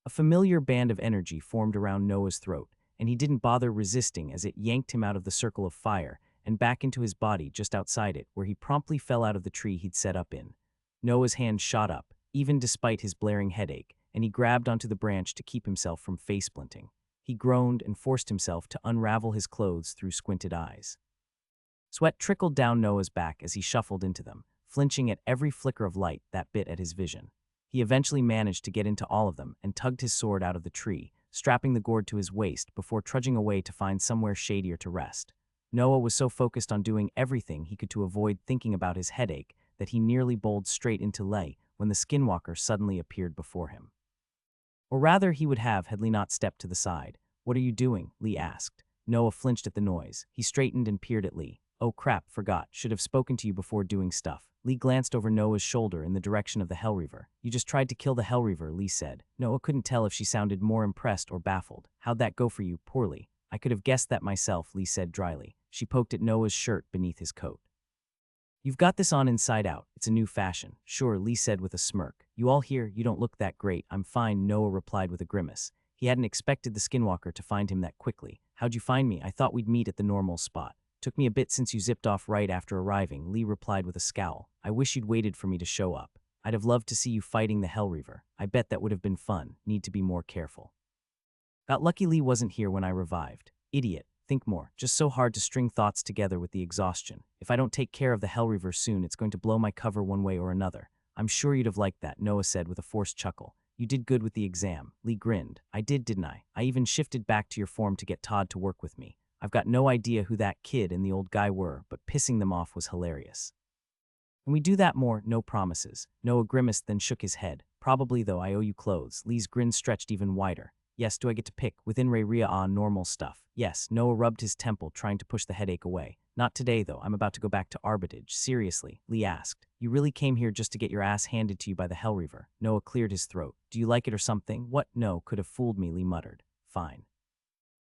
A familiar band of energy formed around Noah's throat, and he didn't bother resisting as it yanked him out of the circle of fire and back into his body just outside it, where he promptly fell out of the tree he'd set up in. Noah's hand shot up, even despite his blaring headache, and he grabbed onto the branch to keep himself from face-planting. He groaned and forced himself to unravel his clothes through squinted eyes. Sweat trickled down Noah's back as he shuffled into them, flinching at every flicker of light that bit at his vision. He eventually managed to get into all of them and tugged his sword out of the tree, strapping the gourd to his waist before trudging away to find somewhere shadier to rest. Noah was so focused on doing everything he could to avoid thinking about his headache that he nearly bowled straight into Lei when the skinwalker suddenly appeared before him. Or rather, he would have had Lee not stepped to the side. "What are you doing?" Lee asked. Noah flinched at the noise. He straightened and peered at Lee. "Oh crap, forgot. Should have spoken to you before doing stuff." Lee glanced over Noah's shoulder in the direction of the Hellreaver. "You just tried to kill the Hellreaver," Lee said. Noah couldn't tell if she sounded more impressed or baffled. "How'd that go for you?" "Poorly. I could have guessed that myself," Lee said dryly. She poked at Noah's shirt beneath his coat. "You've got this on inside out. It's a new fashion." "Sure," Lee said with a smirk. "You all here? You don't look that great." "I'm fine," Noah replied with a grimace. He hadn't expected the skinwalker to find him that quickly. "How'd you find me?" "I thought we'd meet at the normal spot." "Took me a bit since you zipped off right after arriving," Lee replied with a scowl. "I wish you'd waited for me to show up. I'd have loved to see you fighting the Hellreaver. I bet that would have been fun. Need to be more careful." "Got lucky Lee wasn't here when I revived." "Idiot. Think more. Just so hard to string thoughts together with the exhaustion. If I don't take care of the Hellreaver soon, it's going to blow my cover one way or another." "I'm sure you'd have liked that," Noah said with a forced chuckle. "You did good with the exam." Lee grinned. "I did, didn't I? I even shifted back to your form to get Todd to work with me. I've got no idea who that kid and the old guy were, but pissing them off was hilarious." "Can we do that more?" "No promises." Noah grimaced, then shook his head. "Probably, though. I owe you clothes." Lee's grin stretched even wider. "Yes, do I get to pick? Within Rea on normal stuff." "Yes." Noah rubbed his temple, trying to push the headache away. "Not today, though. I'm about to go back to Arbitage." "Seriously?" Lee asked. "You really came here just to get your ass handed to you by the Hellreaver?" Noah cleared his throat. "Do you like it or something?" "What? No, could have fooled me," Lee muttered. "Fine."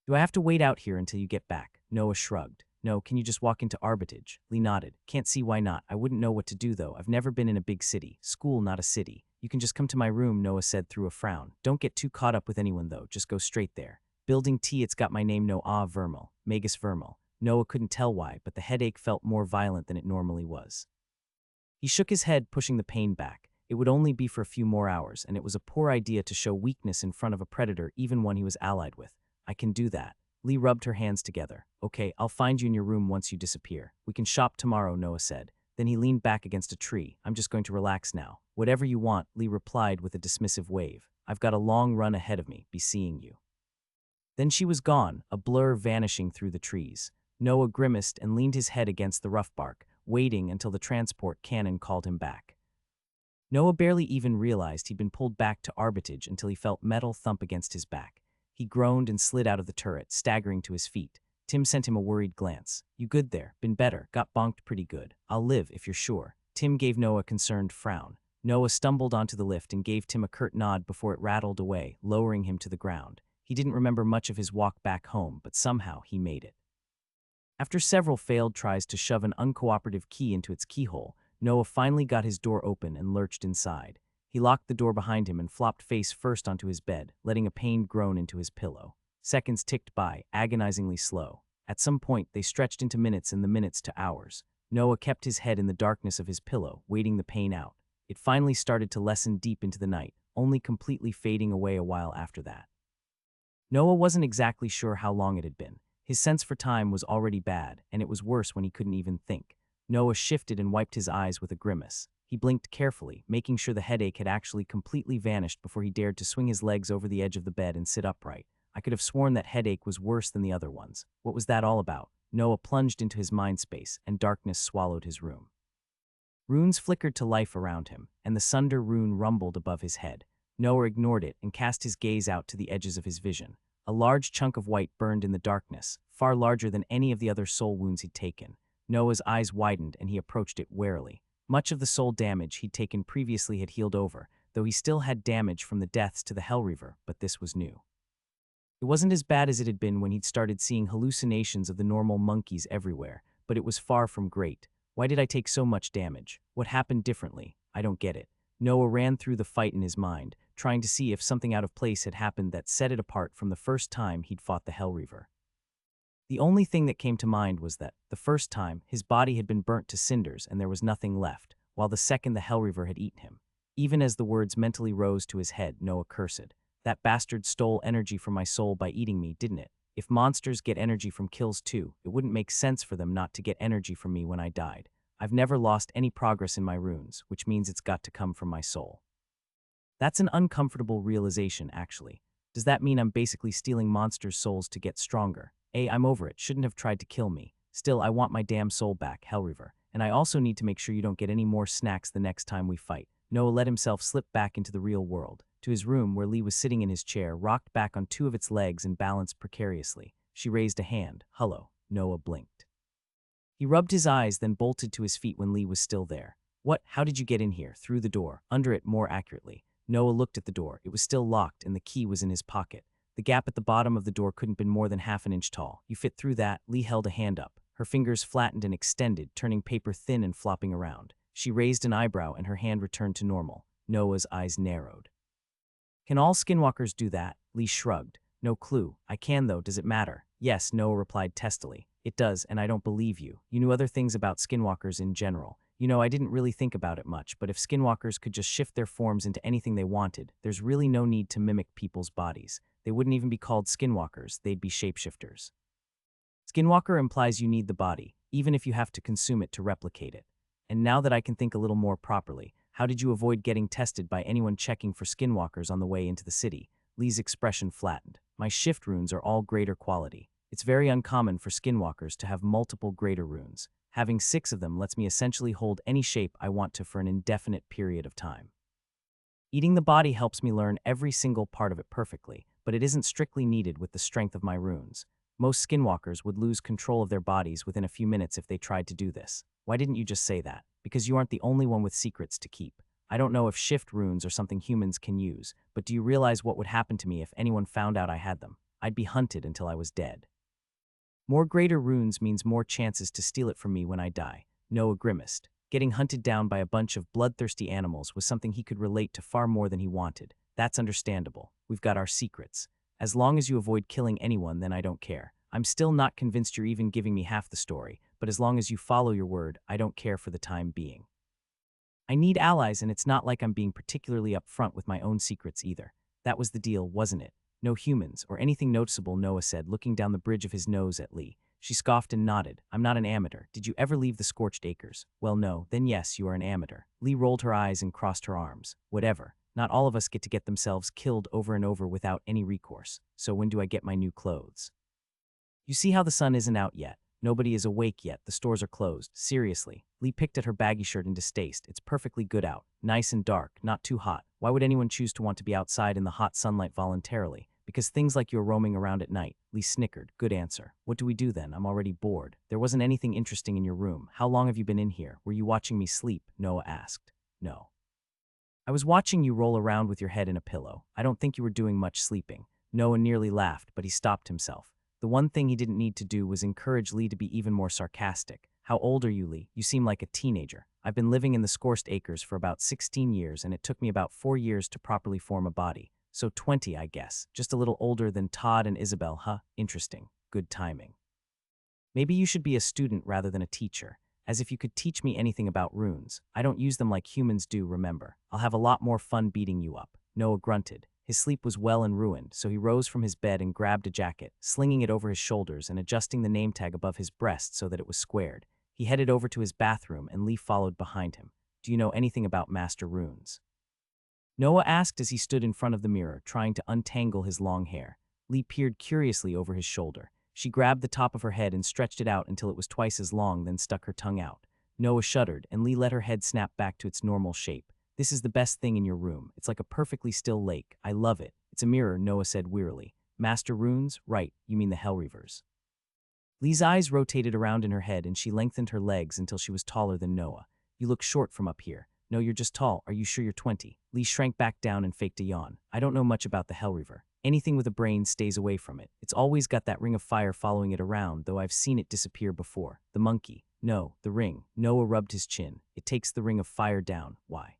"Do I have to wait out here until you get back?" Noah shrugged. "No, can you just walk into Arbitage?" Lee nodded. "Can't see why not. I wouldn't know what to do, though. I've never been in a big city. School, not a city." "You can just come to my room," Noah said through a frown. "Don't get too caught up with anyone, though. Just go straight there. Building T, it's got my name Noah Vermal. Magus Vermal." Noah couldn't tell why, but the headache felt more violent than it normally was. He shook his head, pushing the pain back. It would only be for a few more hours, and it was a poor idea to show weakness in front of a predator, even one he was allied with. "I can do that." Lee rubbed her hands together. "Okay, I'll find you in your room once you disappear. We can shop tomorrow," Noah said. Then he leaned back against a tree. "I'm just going to relax now." "Whatever you want," Lee replied with a dismissive wave. "I've got a long run ahead of me. Be seeing you." Then she was gone, a blur vanishing through the trees. Noah grimaced and leaned his head against the rough bark, waiting until the transport cannon called him back. Noah barely even realized he'd been pulled back to Arbitage until he felt metal thump against his back. He groaned and slid out of the turret, staggering to his feet. Tim sent him a worried glance. "You good there? Been better. Got bonked pretty good. I'll live if you're sure." Tim gave Noah a concerned frown. Noah stumbled onto the lift and gave Tim a curt nod before it rattled away, lowering him to the ground. He didn't remember much of his walk back home, but somehow he made it. After several failed tries to shove an uncooperative key into its keyhole, Noah finally got his door open and lurched inside. He locked the door behind him and flopped face first onto his bed, letting a pained groan into his pillow. Seconds ticked by, agonizingly slow. At some point, they stretched into minutes and the minutes to hours. Noah kept his head in the darkness of his pillow, waiting the pain out. It finally started to lessen deep into the night, only completely fading away a while after that. Noah wasn't exactly sure how long it had been. His sense for time was already bad, and it was worse when he couldn't even think. Noah shifted and wiped his eyes with a grimace. He blinked carefully, making sure the headache had actually completely vanished before he dared to swing his legs over the edge of the bed and sit upright. I could have sworn that headache was worse than the other ones. What was that all about? Noah plunged into his mind space, and darkness swallowed his room. Runes flickered to life around him, and the Sunder rune rumbled above his head. Noah ignored it and cast his gaze out to the edges of his vision. A large chunk of white burned in the darkness, far larger than any of the other soul wounds he'd taken. Noah's eyes widened and he approached it warily. Much of the soul damage he'd taken previously had healed over, though he still had damage from the deaths to the Hellreaver, but this was new. It wasn't as bad as it had been when he'd started seeing hallucinations of the normal monkeys everywhere, but it was far from great. Why did I take so much damage? What happened differently? I don't get it. Noah ran through the fight in his mind, trying to see if something out of place had happened that set it apart from the first time he'd fought the Hellreaver. The only thing that came to mind was that, the first time, his body had been burnt to cinders and there was nothing left, while the second the Hellreaver had eaten him. Even as the words mentally rose to his head, Noah cursed. That bastard stole energy from my soul by eating me, didn't it? If monsters get energy from kills too, it wouldn't make sense for them not to get energy from me when I died. I've never lost any progress in my runes, which means it's got to come from my soul. That's an uncomfortable realization, actually. Does that mean I'm basically stealing monsters' souls to get stronger? I'm over it, shouldn't have tried to kill me. Still, I want my damn soul back, Hellreaver. And I also need to make sure you don't get any more snacks the next time we fight. Noah let himself slip back into the real world, to his room where Lee was sitting in his chair, rocked back on two of its legs and balanced precariously. She raised a hand. Hello. Noah blinked. He rubbed his eyes, then bolted to his feet when Lee was still there. What? How did you get in here? Through the door. Under it, more accurately. Noah looked at the door. It was still locked, and the key was in his pocket. The gap at the bottom of the door couldn't have been more than half an inch tall. You fit through that. Lee held a hand up. Her fingers flattened and extended, turning paper thin and flopping around. She raised an eyebrow, and her hand returned to normal. Noah's eyes narrowed. Can all skinwalkers do that? Lee shrugged. No clue. I can, though. Does it matter? Yes, Noah replied testily. It does, and I don't believe you. You knew other things about skinwalkers in general. You know, I didn't really think about it much, but if skinwalkers could just shift their forms into anything they wanted, there's really no need to mimic people's bodies. They wouldn't even be called skinwalkers, they'd be shapeshifters. Skinwalker implies you need the body, even if you have to consume it to replicate it. And now that I can think a little more properly, how did you avoid getting tested by anyone checking for skinwalkers on the way into the city? Lee's expression flattened. My shift runes are all greater quality. It's very uncommon for skinwalkers to have multiple greater runes. Having 6 of them lets me essentially hold any shape I want to for an indefinite period of time. Eating the body helps me learn every single part of it perfectly, but it isn't strictly needed with the strength of my runes. Most skinwalkers would lose control of their bodies within a few minutes if they tried to do this. Why didn't you just say that? Because you aren't the only one with secrets to keep. I don't know if shift runes are something humans can use, but do you realize what would happen to me if anyone found out I had them? I'd be hunted until I was dead. More greater runes means more chances to steal it from me when I die. Noah grimaced. Getting hunted down by a bunch of bloodthirsty animals was something he could relate to far more than he wanted. That's understandable. We've got our secrets. As long as you avoid killing anyone, then I don't care. I'm still not convinced you're even giving me half the story, but as long as you follow your word, I don't care for the time being. I need allies, and it's not like I'm being particularly upfront with my own secrets either. That was the deal, wasn't it? No humans, or anything noticeable, Noah said, looking down the bridge of his nose at Lee. She scoffed and nodded. I'm not an amateur. Did you ever leave the scorched acres? Well, no. Then yes, you are an amateur. Lee rolled her eyes and crossed her arms. Whatever. Not all of us get to get themselves killed over and over without any recourse. So when do I get my new clothes? You see how the sun isn't out yet. Nobody is awake yet. The stores are closed. Seriously. Lee picked at her baggy shirt in distaste. It's perfectly good out. Nice and dark. Not too hot. Why would anyone choose to want to be outside in the hot sunlight voluntarily? Because things like you're roaming around at night. Lee snickered. Good answer. What do we do then? I'm already bored. There wasn't anything interesting in your room. How long have you been in here? Were you watching me sleep? Noah asked. No. I was watching you roll around with your head in a pillow. I don't think you were doing much sleeping. Noah nearly laughed, but he stopped himself. The one thing he didn't need to do was encourage Lee to be even more sarcastic. How old are you, Lee? You seem like a teenager. I've been living in the scorched acres for about 16 years, and it took me about 4 years to properly form a body. So 20, I guess. Just a little older than Todd and Isabel, huh? Interesting. Good timing. Maybe you should be a student rather than a teacher. As if you could teach me anything about runes. I don't use them like humans do, remember. I'll have a lot more fun beating you up. Noah grunted. His sleep was well and ruined, so he rose from his bed and grabbed a jacket, slinging it over his shoulders and adjusting the name tag above his breast so that it was squared. He headed over to his bathroom, and Lee followed behind him. Do you know anything about Master Runes? Noah asked as he stood in front of the mirror, trying to untangle his long hair. Lee peered curiously over his shoulder. She grabbed the top of her head and stretched it out until it was twice as long, then stuck her tongue out. Noah shuddered, and Lee let her head snap back to its normal shape. This is the best thing in your room. It's like a perfectly still lake. I love it. It's a mirror, Noah said wearily. Master Runes? Right, you mean the Hellreavers. Lee's eyes rotated around in her head, and she lengthened her legs until she was taller than Noah. You look short from up here. No, you're just tall. Are you sure you're 20? Lee shrank back down and faked a yawn. I don't know much about the Hellreaver. Anything with a brain stays away from it. It's always got that ring of fire following it around, though I've seen it disappear before. The monkey. No, the ring. Noah rubbed his chin. It takes the ring of fire down. Why?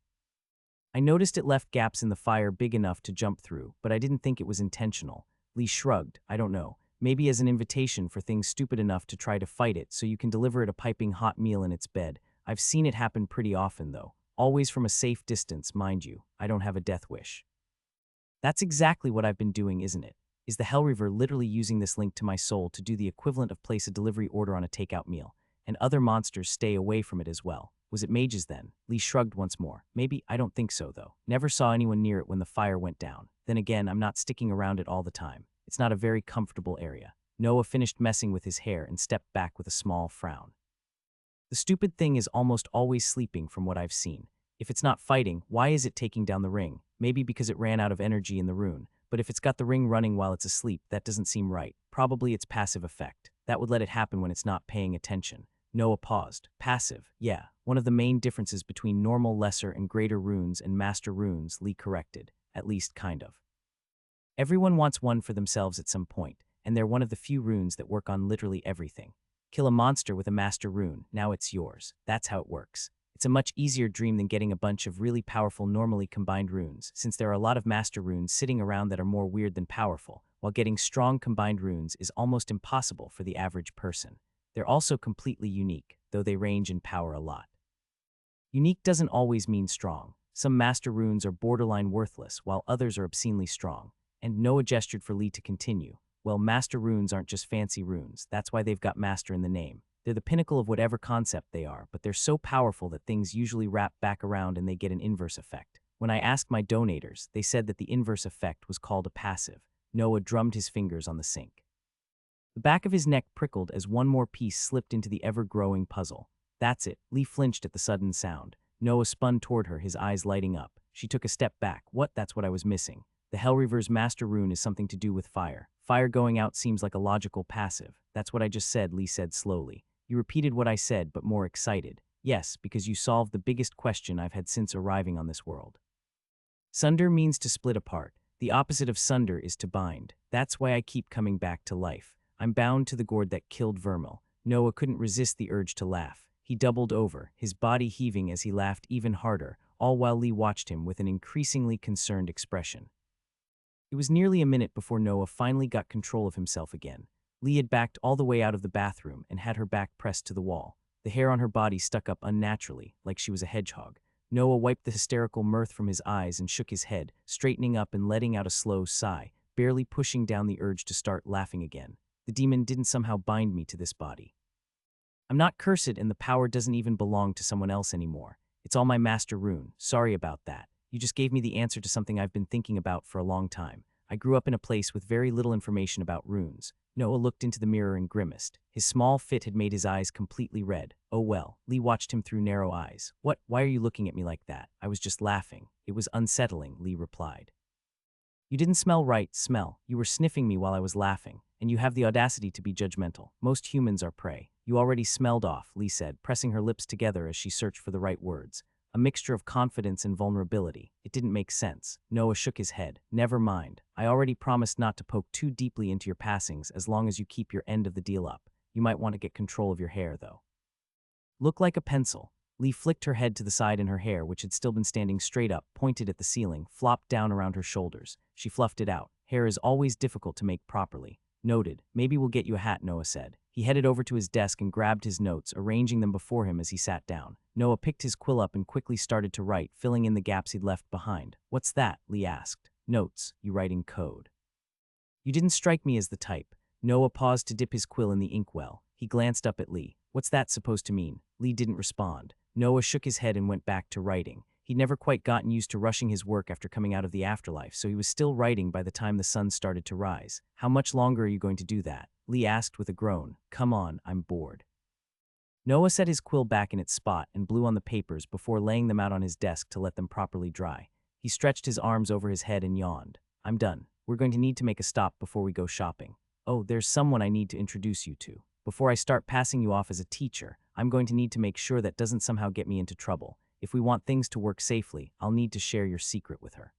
I noticed it left gaps in the fire big enough to jump through, but I didn't think it was intentional. Lee shrugged. I don't know. Maybe as an invitation for things stupid enough to try to fight it so you can deliver it a piping hot meal in its bed. I've seen it happen pretty often, though. Always from a safe distance, mind you. I don't have a death wish. That's exactly what I've been doing, isn't it? Is the Hellreaver literally using this link to my soul to do the equivalent of place a delivery order on a takeout meal? And other monsters stay away from it as well. Was it mages then? Lee shrugged once more. Maybe, I don't think so though. Never saw anyone near it when the fire went down. Then again, I'm not sticking around it all the time. It's not a very comfortable area. Noah finished messing with his hair and stepped back with a small frown. The stupid thing is almost always sleeping from what I've seen. If it's not fighting, why is it taking down the ring? Maybe because it ran out of energy in the rune. But if it's got the ring running while it's asleep, that doesn't seem right. Probably its passive effect. That would let it happen when it's not paying attention. Noah paused. Passive, yeah. One of the main differences between normal, lesser, and greater runes and master runes, Lee corrected. At least kind of. Everyone wants one for themselves at some point, and they're one of the few runes that work on literally everything. Kill a monster with a master rune, now it's yours. That's how it works. It's a much easier dream than getting a bunch of really powerful normally combined runes, since there are a lot of master runes sitting around that are more weird than powerful, while getting strong combined runes is almost impossible for the average person. They're also completely unique, though they range in power a lot. Unique doesn't always mean strong. Some master runes are borderline worthless, while others are obscenely strong. And Noah gestured for Lee to continue. Well, master runes aren't just fancy runes, that's why they've got master in the name. They're the pinnacle of whatever concept they are, but they're so powerful that things usually wrap back around and they get an inverse effect. When I asked my donators, they said that the inverse effect was called a passive. Noah drummed his fingers on the sink. The back of his neck prickled as one more piece slipped into the ever-growing puzzle. That's it. Lee flinched at the sudden sound. Noah spun toward her, his eyes lighting up. She took a step back. What? That's what I was missing. The Hellreaver's master rune is something to do with fire. Fire going out seems like a logical passive. That's what I just said, Lee said slowly. You repeated what I said, but more excited. Yes, because you solved the biggest question I've had since arriving on this world. Sunder means to split apart. The opposite of sunder is to bind. That's why I keep coming back to life. I'm bound to the gourd that killed Vermil. Noah couldn't resist the urge to laugh. He doubled over, his body heaving as he laughed even harder, all while Lee watched him with an increasingly concerned expression. It was nearly a minute before Noah finally got control of himself again. Lee had backed all the way out of the bathroom and had her back pressed to the wall. The hair on her body stuck up unnaturally, like she was a hedgehog. Noah wiped the hysterical mirth from his eyes and shook his head, straightening up and letting out a slow sigh, barely pushing down the urge to start laughing again. The demon didn't somehow bind me to this body. I'm not cursed and the power doesn't even belong to someone else anymore. It's all my master rune. Sorry about that. You just gave me the answer to something I've been thinking about for a long time. I grew up in a place with very little information about runes. Noah looked into the mirror and grimaced. His small fit had made his eyes completely red. Oh well. Lee watched him through narrow eyes. What? Why are you looking at me like that? I was just laughing. It was unsettling, Lee replied. You didn't smell right, smell. You were sniffing me while I was laughing, and you have the audacity to be judgmental. Most humans are prey. You already smelled off, Lee said, pressing her lips together as she searched for the right words. A mixture of confidence and vulnerability. It didn't make sense. Noah shook his head. Never mind. I already promised not to poke too deeply into your passings as long as you keep your end of the deal up. You might want to get control of your hair, though. Look like a pencil. Lee flicked her head to the side and her hair, which had still been standing straight up, pointed at the ceiling, flopped down around her shoulders. She fluffed it out. Hair is always difficult to make properly. Noted. Maybe we'll get you a hat, Noah said. He headed over to his desk and grabbed his notes, arranging them before him as he sat down. Noah picked his quill up and quickly started to write, filling in the gaps he'd left behind. What's that? Lee asked. Notes. You write in code. You didn't strike me as the type. Noah paused to dip his quill in the inkwell. He glanced up at Lee. What's that supposed to mean? Lee didn't respond. Noah shook his head and went back to writing. He'd never quite gotten used to rushing his work after coming out of the afterlife, so he was still writing by the time the sun started to rise. How much longer are you going to do that? Lee asked with a groan. Come on, I'm bored. Noah set his quill back in its spot and blew on the papers before laying them out on his desk to let them properly dry. He stretched his arms over his head and yawned. I'm done. We're going to need to make a stop before we go shopping. Oh, there's someone I need to introduce you to. Before I start passing you off as a teacher, I'm going to need to make sure that doesn't somehow get me into trouble. If we want things to work safely, I'll need to share your secret with her.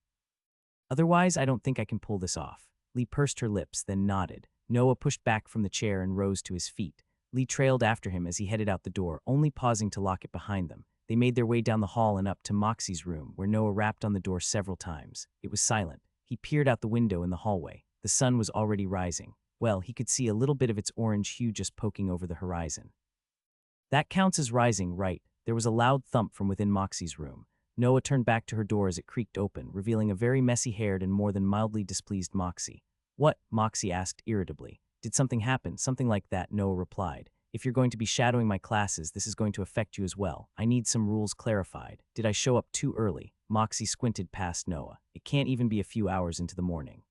Otherwise, I don't think I can pull this off." Lee pursed her lips, then nodded. Noah pushed back from the chair and rose to his feet. Lee trailed after him as he headed out the door, only pausing to lock it behind them. They made their way down the hall and up to Moxie's room, where Noah rapped on the door several times. It was silent. He peered out the window in the hallway. The sun was already rising. Well, he could see a little bit of its orange hue just poking over the horizon. "That counts as rising, right?" There was a loud thump from within Moxie's room. Noah turned back to her door as it creaked open, revealing a very messy-haired and more than mildly displeased Moxie. "What?" Moxie asked irritably. "Did something happen?" "Something like that," Noah replied. "If you're going to be shadowing my classes, this is going to affect you as well. I need some rules clarified." "Did I show up too early?" Moxie squinted past Noah. "It can't even be a few hours into the morning."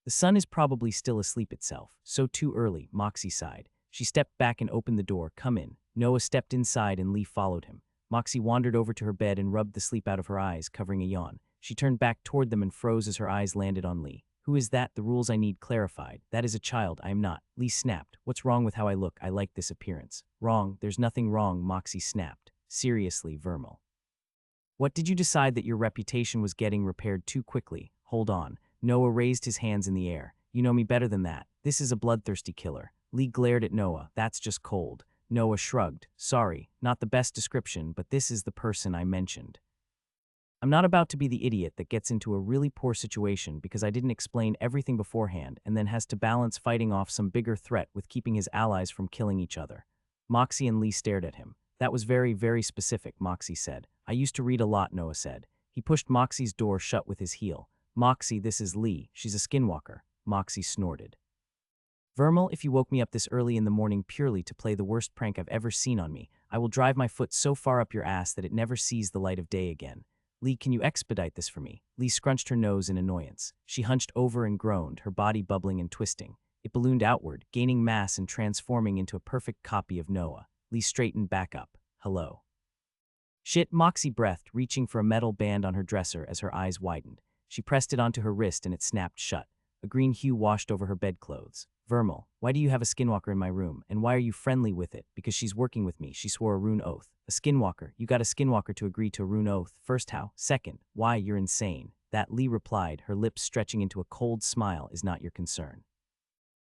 "The sun is probably still asleep itself, so too early," Moxie sighed. She stepped back and opened the door. "Come in." Noah stepped inside and Lee followed him. Moxie wandered over to her bed and rubbed the sleep out of her eyes, covering a yawn. She turned back toward them and froze as her eyes landed on Lee. "Who is that? The rules I need clarified. That is a child, I am not." Lee snapped. "What's wrong with how I look? I like this appearance." "Wrong, there's nothing wrong," Moxie snapped. "Seriously, Vermal. What did you decide that your reputation was getting repaired too quickly? Hold on." Noah raised his hands in the air. "You know me better than that. This is a bloodthirsty killer." Lee glared at Noah. "That's just cold." Noah shrugged. "Sorry, not the best description, but this is the person I mentioned. I'm not about to be the idiot that gets into a really poor situation because I didn't explain everything beforehand and then has to balance fighting off some bigger threat with keeping his allies from killing each other." Moxie and Lee stared at him. "That was very, very specific," Moxie said. "I used to read a lot," Noah said. He pushed Moxie's door shut with his heel. "Moxie, this is Lee. She's a skinwalker." Moxie snorted. "Vermal, if you woke me up this early in the morning purely to play the worst prank I've ever seen on me, I will drive my foot so far up your ass that it never sees the light of day again. Lee, can you expedite this for me?" Lee scrunched her nose in annoyance. She hunched over and groaned, her body bubbling and twisting. It ballooned outward, gaining mass and transforming into a perfect copy of Noah. Lee straightened back up. "Hello." "Shit," Moxie breathed, reaching for a metal band on her dresser as her eyes widened. She pressed it onto her wrist and it snapped shut. A green hue washed over her bedclothes. "Vermal, why do you have a skinwalker in my room, and why are you friendly with it?" "Because she's working with me," she swore a rune oath. "A skinwalker? You got a skinwalker to agree to a rune oath? First, how? Second, why? You're insane." "That," Lee replied, her lips stretching into a cold smile, "is not your concern."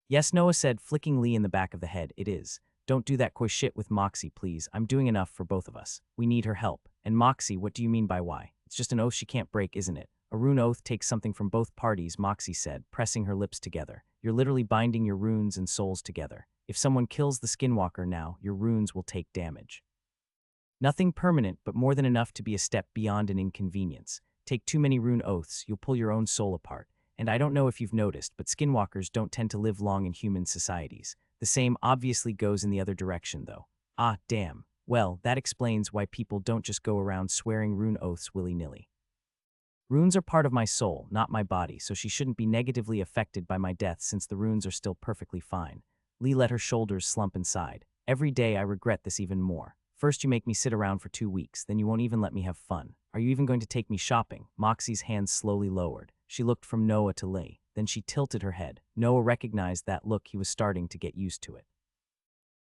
"Yes," Noah said, flicking Lee in the back of the head, "it is. Don't do that coy shit with Moxie, please. I'm doing enough for both of us. We need her help." "And Moxie, what do you mean by why? It's just an oath she can't break, isn't it?" "A rune oath takes something from both parties," Moxie said, pressing her lips together. "You're literally binding your runes and souls together. If someone kills the skinwalker now, your runes will take damage. Nothing permanent, but more than enough to be a step beyond an inconvenience. Take too many rune oaths, you'll pull your own soul apart. And I don't know if you've noticed, but skinwalkers don't tend to live long in human societies. The same obviously goes in the other direction, though." "Ah, damn. Well, that explains why people don't just go around swearing rune oaths willy-nilly. Runes are part of my soul, not my body, so she shouldn't be negatively affected by my death since the runes are still perfectly fine." Lee let her shoulders slump and sighed. "Every day I regret this even more. First you make me sit around for 2 weeks, then you won't even let me have fun. Are you even going to take me shopping?" Moxie's hands slowly lowered. She looked from Noah to Lee. Then she tilted her head. Noah recognized that look. He was starting to get used to it.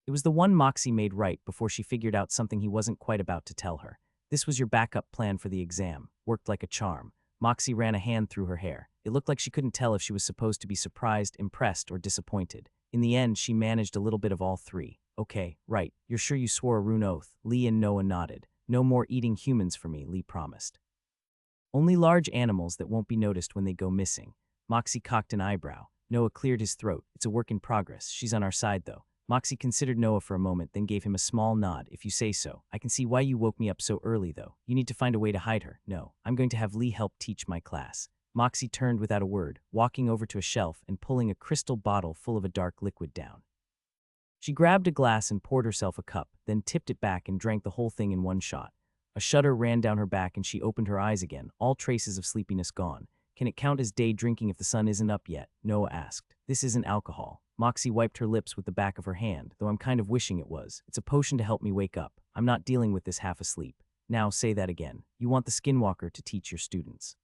It was the one Moxie made right before she figured out something he wasn't quite about to tell her. "This was your backup plan for the exam. Worked like a charm." Moxie ran a hand through her hair. It looked like she couldn't tell if she was supposed to be surprised, impressed, or disappointed. In the end, she managed a little bit of all three. "Okay, right. You're sure you swore a rune oath?" Lee and Noah nodded. "No more eating humans for me," Lee promised. "Only large animals that won't be noticed when they go missing." Moxie cocked an eyebrow. Noah cleared his throat. "It's a work in progress. She's on our side, though." Moxie considered Noah for a moment, then gave him a small nod. "If you say so. I can see why you woke me up so early, though. You need to find a way to hide her." "No, I'm going to have Lee help teach my class." Moxie turned without a word, walking over to a shelf and pulling a crystal bottle full of a dark liquid down. She grabbed a glass and poured herself a cup, then tipped it back and drank the whole thing in one shot. A shudder ran down her back and she opened her eyes again, all traces of sleepiness gone. "Can it count as day drinking if the sun isn't up yet?" Noah asked. "This isn't alcohol." Moxie wiped her lips with the back of her hand, though I'm kind of wishing it was. "It's a potion to help me wake up. I'm not dealing with this half asleep." "Now say that again. You want the skinwalker to teach your students."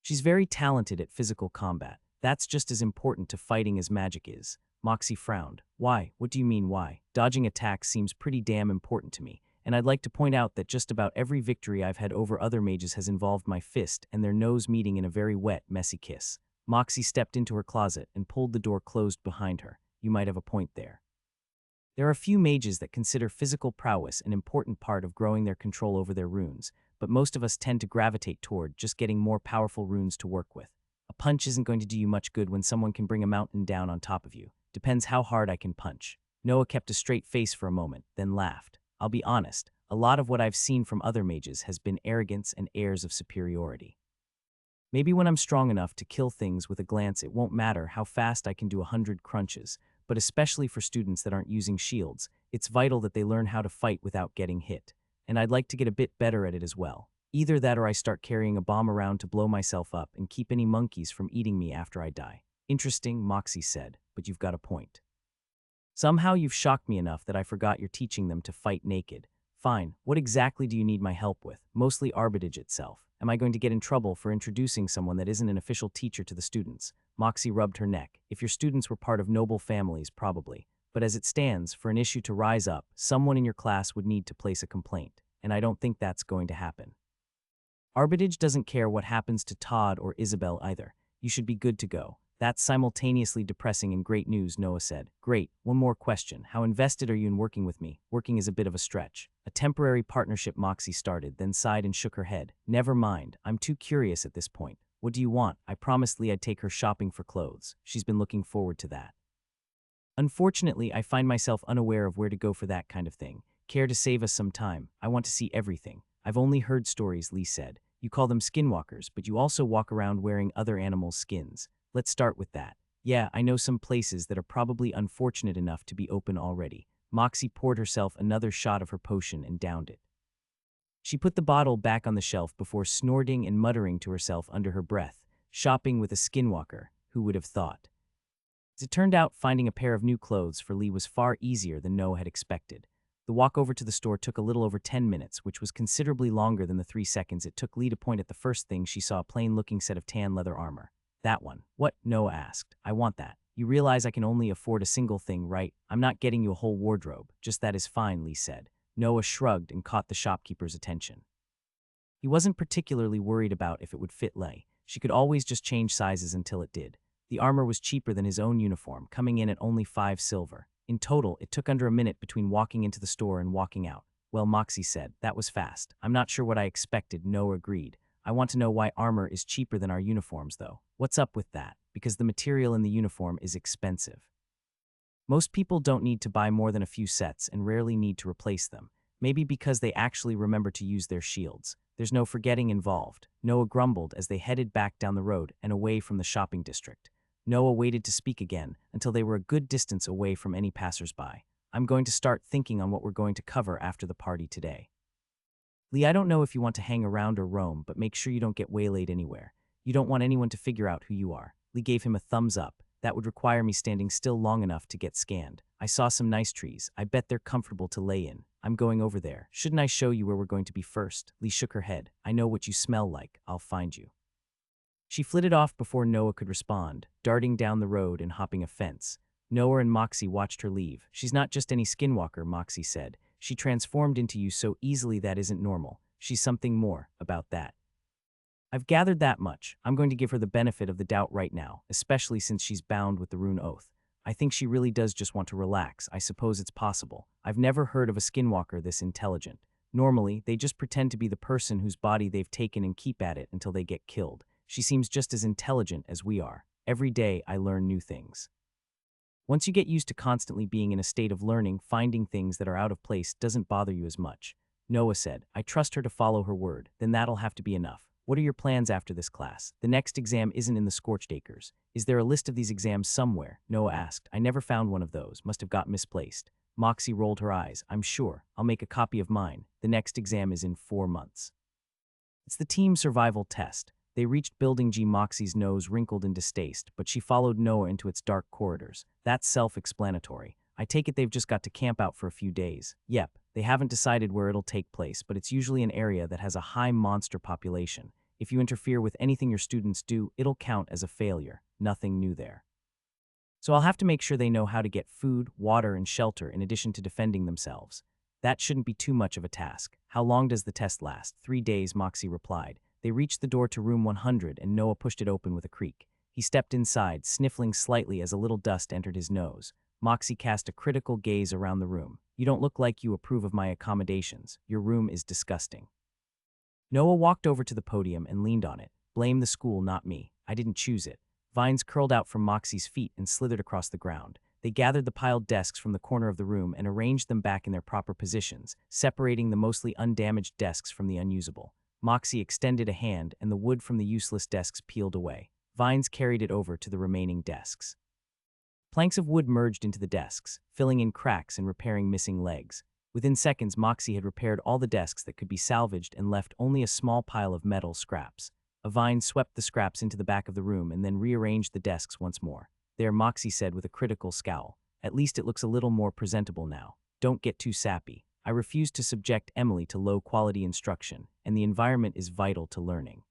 "She's very talented at physical combat. That's just as important to fighting as magic is." Moxie frowned. Why? What do you mean why? Dodging attacks seems pretty damn important to me, and I'd like to point out that just about every victory I've had over other mages has involved my fist and their nose meeting in a very wet, messy kiss. Moxie stepped into her closet and pulled the door closed behind her. You might have a point there. There are a few mages that consider physical prowess an important part of growing their control over their runes, but most of us tend to gravitate toward just getting more powerful runes to work with. A punch isn't going to do you much good when someone can bring a mountain down on top of you. Depends how hard I can punch. Noah kept a straight face for a moment, then laughed. I'll be honest, a lot of what I've seen from other mages has been arrogance and airs of superiority. Maybe when I'm strong enough to kill things with a glance, it won't matter how fast I can do 100 crunches, but especially for students that aren't using shields, it's vital that they learn how to fight without getting hit. And I'd like to get a bit better at it as well. Either that or I start carrying a bomb around to blow myself up and keep any monkeys from eating me after I die. Interesting, Moxie said, but you've got a point. Somehow you've shocked me enough that I forgot you're teaching them to fight naked. Fine, what exactly do you need my help with? Mostly arbitrage itself. Am I going to get in trouble for introducing someone that isn't an official teacher to the students? Moxie rubbed her neck. If your students were part of noble families, probably. But as it stands, for an issue to rise up, someone in your class would need to place a complaint, and I don't think that's going to happen. Arbitrage doesn't care what happens to Todd or Isabel either. You should be good to go. That's simultaneously depressing and great news, Noah said. Great. One more question. How invested are you in working with me? Working is a bit of a stretch. A temporary partnership, Moxie started, then sighed and shook her head. Never mind. I'm too curious at this point. What do you want? I promised Lee I'd take her shopping for clothes. She's been looking forward to that. Unfortunately, I find myself unaware of where to go for that kind of thing. Care to save us some time? I want to see everything. I've only heard stories, Lee said. You call them skinwalkers, but you also walk around wearing other animals' skins. Let's start with that. Yeah, I know some places that are probably unfortunate enough to be open already. Moxie poured herself another shot of her potion and downed it. She put the bottle back on the shelf before snorting and muttering to herself under her breath, shopping with a skinwalker, who would have thought? As it turned out, finding a pair of new clothes for Lee was far easier than Noah had expected. The walk over to the store took a little over 10 minutes, which was considerably longer than the 3 seconds it took Lee to point at the first thing she saw, a plain-looking set of tan leather armor. That one. What? Noah asked. I want that. You realize I can only afford a single thing, right? I'm not getting you a whole wardrobe. Just that is fine, Lee said. Noah shrugged and caught the shopkeeper's attention. He wasn't particularly worried about if it would fit Lee. She could always just change sizes until it did. The armor was cheaper than his own uniform, coming in at only 5 silver. In total, it took under a minute between walking into the store and walking out. Well, Moxie said, that was fast. I'm not sure what I expected, Noah agreed. I want to know why armor is cheaper than our uniforms, though. What's up with that? Because the material in the uniform is expensive. Most people don't need to buy more than a few sets and rarely need to replace them. Maybe because they actually remember to use their shields. There's no forgetting involved. Noah grumbled as they headed back down the road and away from the shopping district. Noah waited to speak again until they were a good distance away from any passersby. I'm going to start thinking on what we're going to cover after the party today. Lee, I don't know if you want to hang around or roam, but make sure you don't get waylaid anywhere. You don't want anyone to figure out who you are. Lee gave him a thumbs up. That would require me standing still long enough to get scanned. I saw some nice trees. I bet they're comfortable to lay in. I'm going over there. Shouldn't I show you where we're going to be first? Lee shook her head. I know what you smell like. I'll find you. She flitted off before Noah could respond, darting down the road and hopping a fence. Noah and Moxie watched her leave. She's not just any skinwalker, Moxie said. She transformed into you so easily that isn't normal. She's something more about that. I've gathered that much. I'm going to give her the benefit of the doubt right now, especially since she's bound with the rune oath. I think she really does just want to relax. I suppose it's possible. I've never heard of a skinwalker this intelligent. Normally, they just pretend to be the person whose body they've taken and keep at it until they get killed. She seems just as intelligent as we are. Every day, I learn new things. Once you get used to constantly being in a state of learning, finding things that are out of place doesn't bother you as much. Noah said, I trust her to follow her word. Then that'll have to be enough. What are your plans after this class? The next exam isn't in the Scorched Acres. Is there a list of these exams somewhere? Noah asked. I never found one of those. Must have got misplaced. Moxie rolled her eyes. I'm sure. I'll make a copy of mine. The next exam is in 4 months. It's the team survival test. They reached Building G. Moxie's nose wrinkled in distaste, but she followed Noah into its dark corridors. That's self-explanatory. I take it they've just got to camp out for a few days. Yep, they haven't decided where it'll take place, but it's usually an area that has a high monster population. If you interfere with anything your students do, it'll count as a failure. Nothing new there. So I'll have to make sure they know how to get food, water, and shelter in addition to defending themselves. That shouldn't be too much of a task. How long does the test last? 3 days, Moxie replied. They reached the door to room 100 and Noah pushed it open with a creak. He stepped inside, sniffling slightly as a little dust entered his nose. Moxie cast a critical gaze around the room. You don't look like you approve of my accommodations. Your room is disgusting. Noah walked over to the podium and leaned on it. Blame the school, not me. I didn't choose it. Vines curled out from Moxie's feet and slithered across the ground. They gathered the piled desks from the corner of the room and arranged them back in their proper positions, separating the mostly undamaged desks from the unusable. Moxie extended a hand and the wood from the useless desks peeled away. Vines carried it over to the remaining desks. Planks of wood merged into the desks, filling in cracks and repairing missing legs. Within seconds, Moxie had repaired all the desks that could be salvaged and left only a small pile of metal scraps. A vine swept the scraps into the back of the room and then rearranged the desks once more. There, Moxie said with a critical scowl. At least it looks a little more presentable now. Don't get too sappy. I refuse to subject Emily to low-quality instruction, and the environment is vital to learning.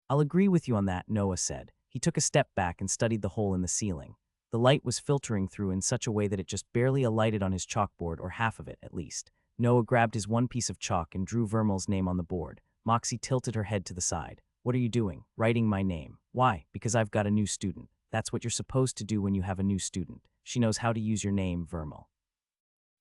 I'll agree with you on that, Noah said. He took a step back and studied the hole in the ceiling. The light was filtering through in such a way that it just barely alighted on his chalkboard, or half of it, at least. Noah grabbed his one piece of chalk and drew Vermel's name on the board. Moxie tilted her head to the side. What are you doing? Writing my name. Why? Because I've got a new student. That's what you're supposed to do when you have a new student. She knows how to use your name, Vermel.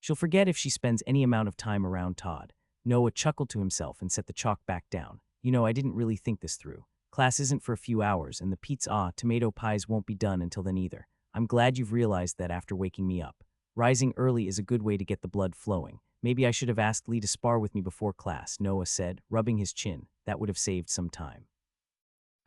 She'll forget if she spends any amount of time around Todd. Noah chuckled to himself and set the chalk back down. You know, I didn't really think this through. Class isn't for a few hours, and the tomato pies won't be done until then either. I'm glad you've realized that after waking me up. Rising early is a good way to get the blood flowing. Maybe I should have asked Lee to spar with me before class, Noah said, rubbing his chin. That would have saved some time.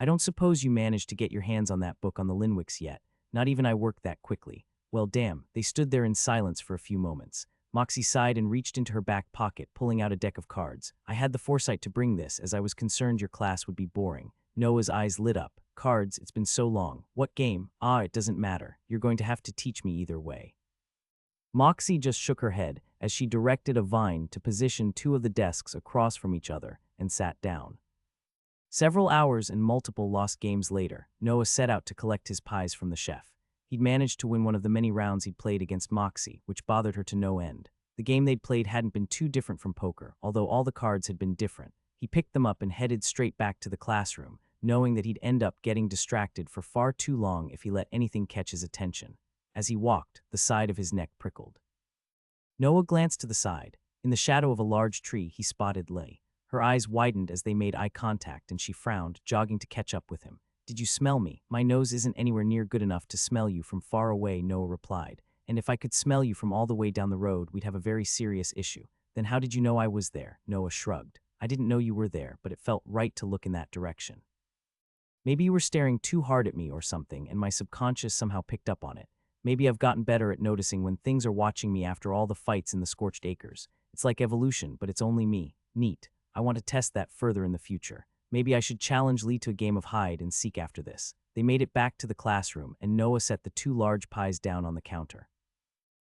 I don't suppose you managed to get your hands on that book on the Linwicks yet. Not even I worked that quickly. Well, damn. They stood there in silence for a few moments. Moxie sighed and reached into her back pocket, pulling out a deck of cards. I had the foresight to bring this, as I was concerned your class would be boring. Noah's eyes lit up. Cards, it's been so long. What game? It doesn't matter. You're going to have to teach me either way. Moxie just shook her head as she directed a vine to position two of the desks across from each other and sat down. Several hours and multiple lost games later, Noah set out to collect his pies from the chef. He'd managed to win one of the many rounds he'd played against Moxie, which bothered her to no end. The game they'd played hadn't been too different from poker, although all the cards had been different. He picked them up and headed straight back to the classroom, knowing that he'd end up getting distracted for far too long if he let anything catch his attention. As he walked, the side of his neck prickled. Noah glanced to the side. In the shadow of a large tree, he spotted Lee. Her eyes widened as they made eye contact, and she frowned, jogging to catch up with him. Did you smell me? My nose isn't anywhere near good enough to smell you from far away, Noah replied. And if I could smell you from all the way down the road, we'd have a very serious issue. Then how did you know I was there? Noah shrugged. I didn't know you were there, but it felt right to look in that direction. Maybe you were staring too hard at me or something, and my subconscious somehow picked up on it. Maybe I've gotten better at noticing when things are watching me after all the fights in the scorched acres. It's like evolution, but it's only me. Neat. I want to test that further in the future. Maybe I should challenge Lee to a game of hide and seek after this. They made it back to the classroom, and Noah set the two large pies down on the counter.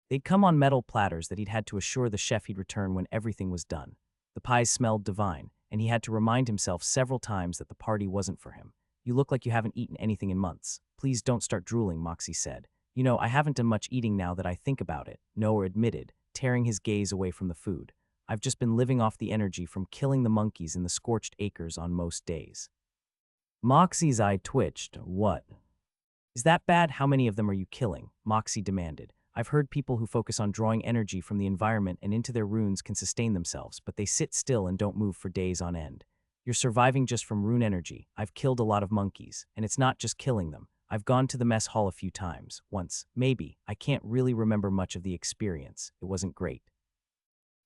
They'd come on metal platters that he'd had to assure the chef he'd return when everything was done. The pies smelled divine, and he had to remind himself several times that the party wasn't for him. You look like you haven't eaten anything in months. Please don't start drooling, Moxie said. You know, I haven't done much eating now that I think about it, Noah admitted, tearing his gaze away from the food. I've just been living off the energy from killing the monkeys in the scorched acres on most days. Moxie's eye twitched. What? Is that bad? How many of them are you killing? Moxie demanded. I've heard people who focus on drawing energy from the environment and into their runes can sustain themselves, but they sit still and don't move for days on end. You're surviving just from rune energy. I've killed a lot of monkeys, and it's not just killing them. I've gone to the mess hall a few times. Once, maybe. I can't really remember much of the experience. It wasn't great.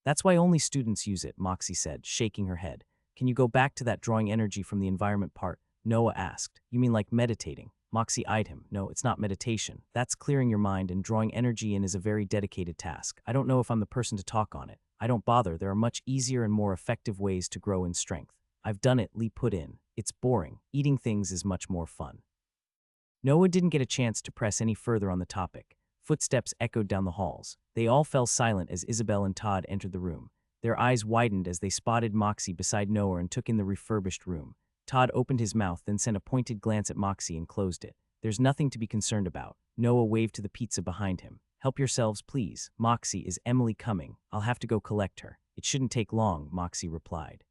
That's why only students use it, Moxie said, shaking her head. Can you go back to that drawing energy from the environment part? Noah asked. You mean like meditating? Moxie eyed him. No, it's not meditation. That's clearing your mind, and drawing energy in is a very dedicated task. I don't know if I'm the person to talk on it. I don't bother. There are much easier and more effective ways to grow in strength. I've done it, Lee put in. It's boring. Eating things is much more fun. Noah didn't get a chance to press any further on the topic. Footsteps echoed down the halls. They all fell silent as Isabel and Todd entered the room. Their eyes widened as they spotted Moxie beside Noah and took in the refurbished room. Todd opened his mouth, then sent a pointed glance at Moxie and closed it. There's nothing to be concerned about. Noah waved to the pizza behind him. Help yourselves, please. Moxie, is Emily coming? I'll have to go collect her. It shouldn't take long, Moxie replied.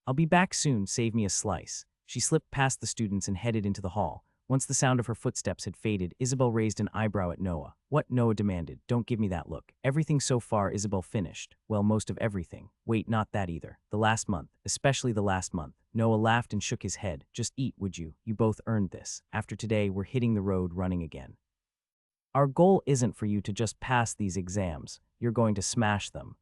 I'll be back soon, save me a slice. She slipped past the students and headed into the hall. Once the sound of her footsteps had faded, Isabel raised an eyebrow at Noah. What? Noah demanded. Don't give me that look. Everything so far, Isabel finished. Well, most of everything. Wait, not that either. The last month, especially the last month. Noah laughed and shook his head. Just eat, would you? You both earned this. After today, we're hitting the road running again. Our goal isn't for you to just pass these exams. You're going to smash them.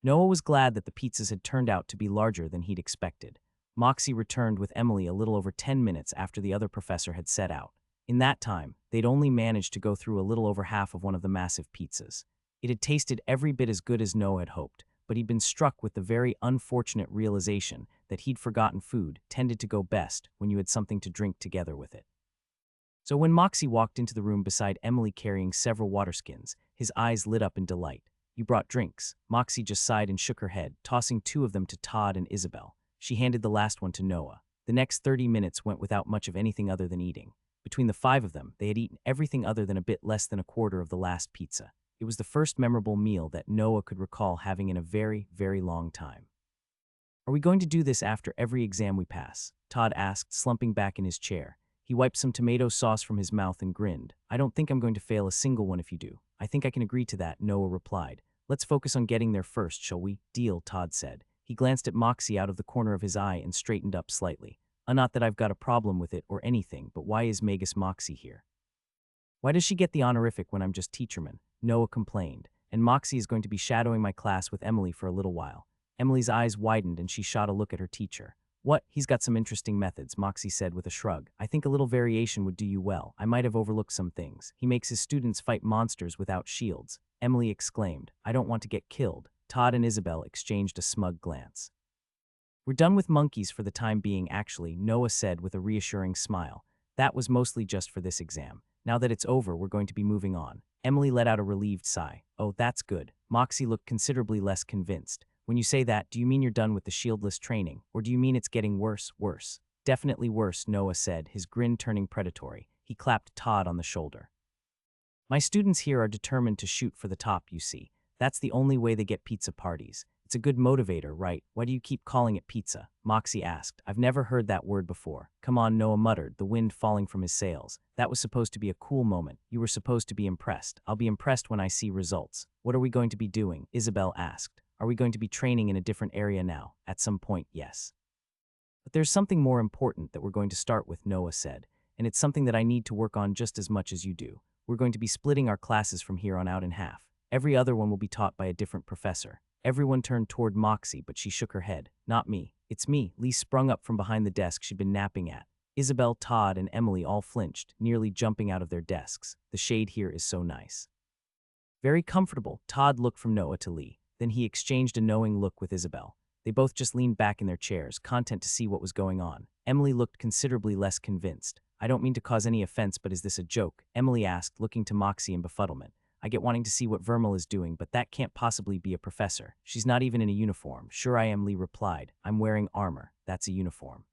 Noah was glad that the pizzas had turned out to be larger than he'd expected. Moxie returned with Emily a little over 10 minutes after the other professor had set out. In that time, they'd only managed to go through a little over half of one of the massive pizzas. It had tasted every bit as good as Noah had hoped, but he'd been struck with the very unfortunate realization that he'd forgotten food tended to go best when you had something to drink together with it. So when Moxie walked into the room beside Emily carrying several water skins, his eyes lit up in delight. You brought drinks. Moxie just sighed and shook her head, tossing 2 of them to Todd and Isabel. She handed the last one to Noah. The next 30 minutes went without much of anything other than eating. Between the 5 of them, they had eaten everything other than a bit less than a quarter of the last pizza. It was the first memorable meal that Noah could recall having in a very, very long time. Are we going to do this after every exam we pass? Todd asked, slumping back in his chair. He wiped some tomato sauce from his mouth and grinned. I don't think I'm going to fail a single one if you do. I think I can agree to that, Noah replied. Let's focus on getting there first, shall we? Deal, Todd said. He glanced at Moxie out of the corner of his eye and straightened up slightly. Not that I've got a problem with it or anything, but why is Magus Moxie here? Why does she get the honorific when I'm just teacherman? Noah complained. And Moxie is going to be shadowing my class with Emily for a little while. Emily's eyes widened and she shot a look at her teacher. What? He's got some interesting methods, Moxie said with a shrug. I think a little variation would do you well. I might have overlooked some things. He makes his students fight monsters without shields. Emily exclaimed. I don't want to get killed. Todd and Isabel exchanged a smug glance. We're done with monkeys for the time being, actually, Noah said with a reassuring smile. That was mostly just for this exam. Now that it's over, we're going to be moving on. Emily let out a relieved sigh. Oh, that's good. Moxie looked considerably less convinced. When you say that, do you mean you're done with the shieldless training? Or do you mean it's getting worse? Worse. Definitely worse, Noah said, his grin turning predatory. He clapped Todd on the shoulder. My students here are determined to shoot for the top, you see. That's the only way they get pizza parties. It's a good motivator, right? Why do you keep calling it pizza? Moxie asked. I've never heard that word before. Come on, Noah muttered, the wind falling from his sails. That was supposed to be a cool moment. You were supposed to be impressed. I'll be impressed when I see results. What are we going to be doing? Isabel asked. Are we going to be training in a different area now? At some point, yes. But there's something more important that we're going to start with, Noah said, and it's something that I need to work on just as much as you do. We're going to be splitting our classes from here on out in half. Every other one will be taught by a different professor. Everyone turned toward Moxie, but she shook her head. Not me. It's me. Lee sprung up from behind the desk she'd been napping at. Isabel, Todd, and Emily all flinched, nearly jumping out of their desks. The shade here is so nice. Very comfortable. Todd looked from Noah to Lee. Then he exchanged a knowing look with Isabel. They both just leaned back in their chairs, content to see what was going on. Emily looked considerably less convinced. I don't mean to cause any offense, but is this a joke? Emily asked, looking to Moxie in befuddlement. I get wanting to see what Vermal is doing, but that can't possibly be a professor. She's not even in a uniform. Sure I am, Lee replied. I'm wearing armor. That's a uniform.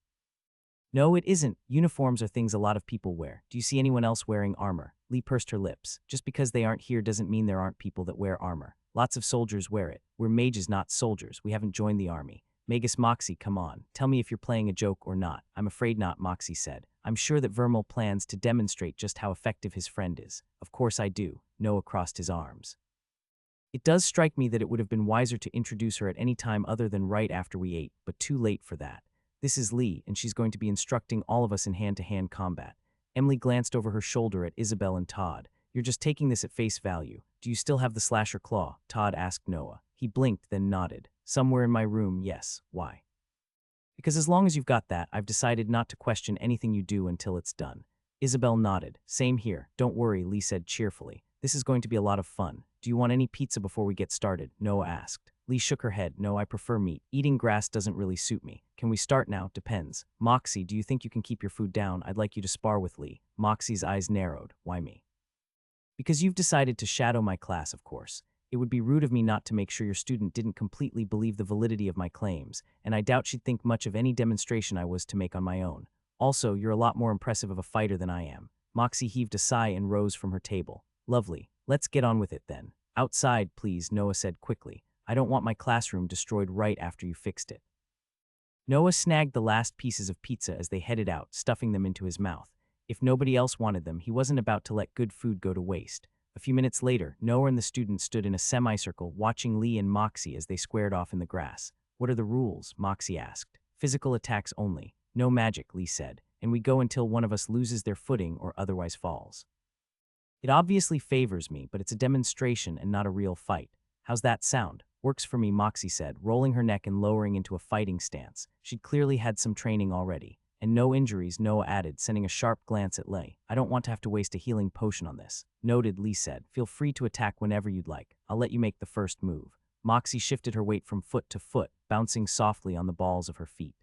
No, it isn't. Uniforms are things a lot of people wear. Do you see anyone else wearing armor? Lee pursed her lips. Just because they aren't here doesn't mean there aren't people that wear armor. Lots of soldiers wear it. We're mages, not soldiers. We haven't joined the army. Magus Moxie, come on. Tell me if you're playing a joke or not. I'm afraid not, Moxie said. I'm sure that Vermal plans to demonstrate just how effective his friend is. Of course I do. Noah crossed his arms. It does strike me that it would have been wiser to introduce her at any time other than right after we ate, but too late for that. This is Lee, and she's going to be instructing all of us in hand-to-hand combat. Emily glanced over her shoulder at Isabel and Todd. You're just taking this at face value. Do you still have the slasher claw? Todd asked Noah. He blinked, then nodded. Somewhere in my room, yes. Why? Because as long as you've got that, I've decided not to question anything you do until it's done. Isabel nodded. Same here. Don't worry, Lee said cheerfully. This is going to be a lot of fun. Do you want any pizza before we get started? Noah asked. Lee shook her head. No, I prefer meat. Eating grass doesn't really suit me. Can we start now? Depends. Moxie, do you think you can keep your food down? I'd like you to spar with Lee. Moxie's eyes narrowed. Why me? Because you've decided to shadow my class, of course. It would be rude of me not to make sure your student didn't completely believe the validity of my claims, and I doubt she'd think much of any demonstration I was to make on my own. Also, you're a lot more impressive of a fighter than I am. Moxie heaved a sigh and rose from her table. Lovely. Let's get on with it then. Outside, please, Noah said quickly. I don't want my classroom destroyed right after you fixed it. Noah snagged the last pieces of pizza as they headed out, stuffing them into his mouth. If nobody else wanted them, he wasn't about to let good food go to waste. A few minutes later, Noah and the students stood in a semicircle watching Lee and Moxie as they squared off in the grass. What are the rules? Moxie asked. Physical attacks only. No magic, Lee said, and we go until one of us loses their footing or otherwise falls. It obviously favors me, but it's a demonstration and not a real fight. How's that sound? Works for me, Moxie said, rolling her neck and lowering into a fighting stance. She'd clearly had some training already. And no injuries, Noah added, sending a sharp glance at Lee. I don't want to have to waste a healing potion on this. Noted, Lee said. Feel free to attack whenever you'd like. I'll let you make the first move. Moxie shifted her weight from foot to foot, bouncing softly on the balls of her feet.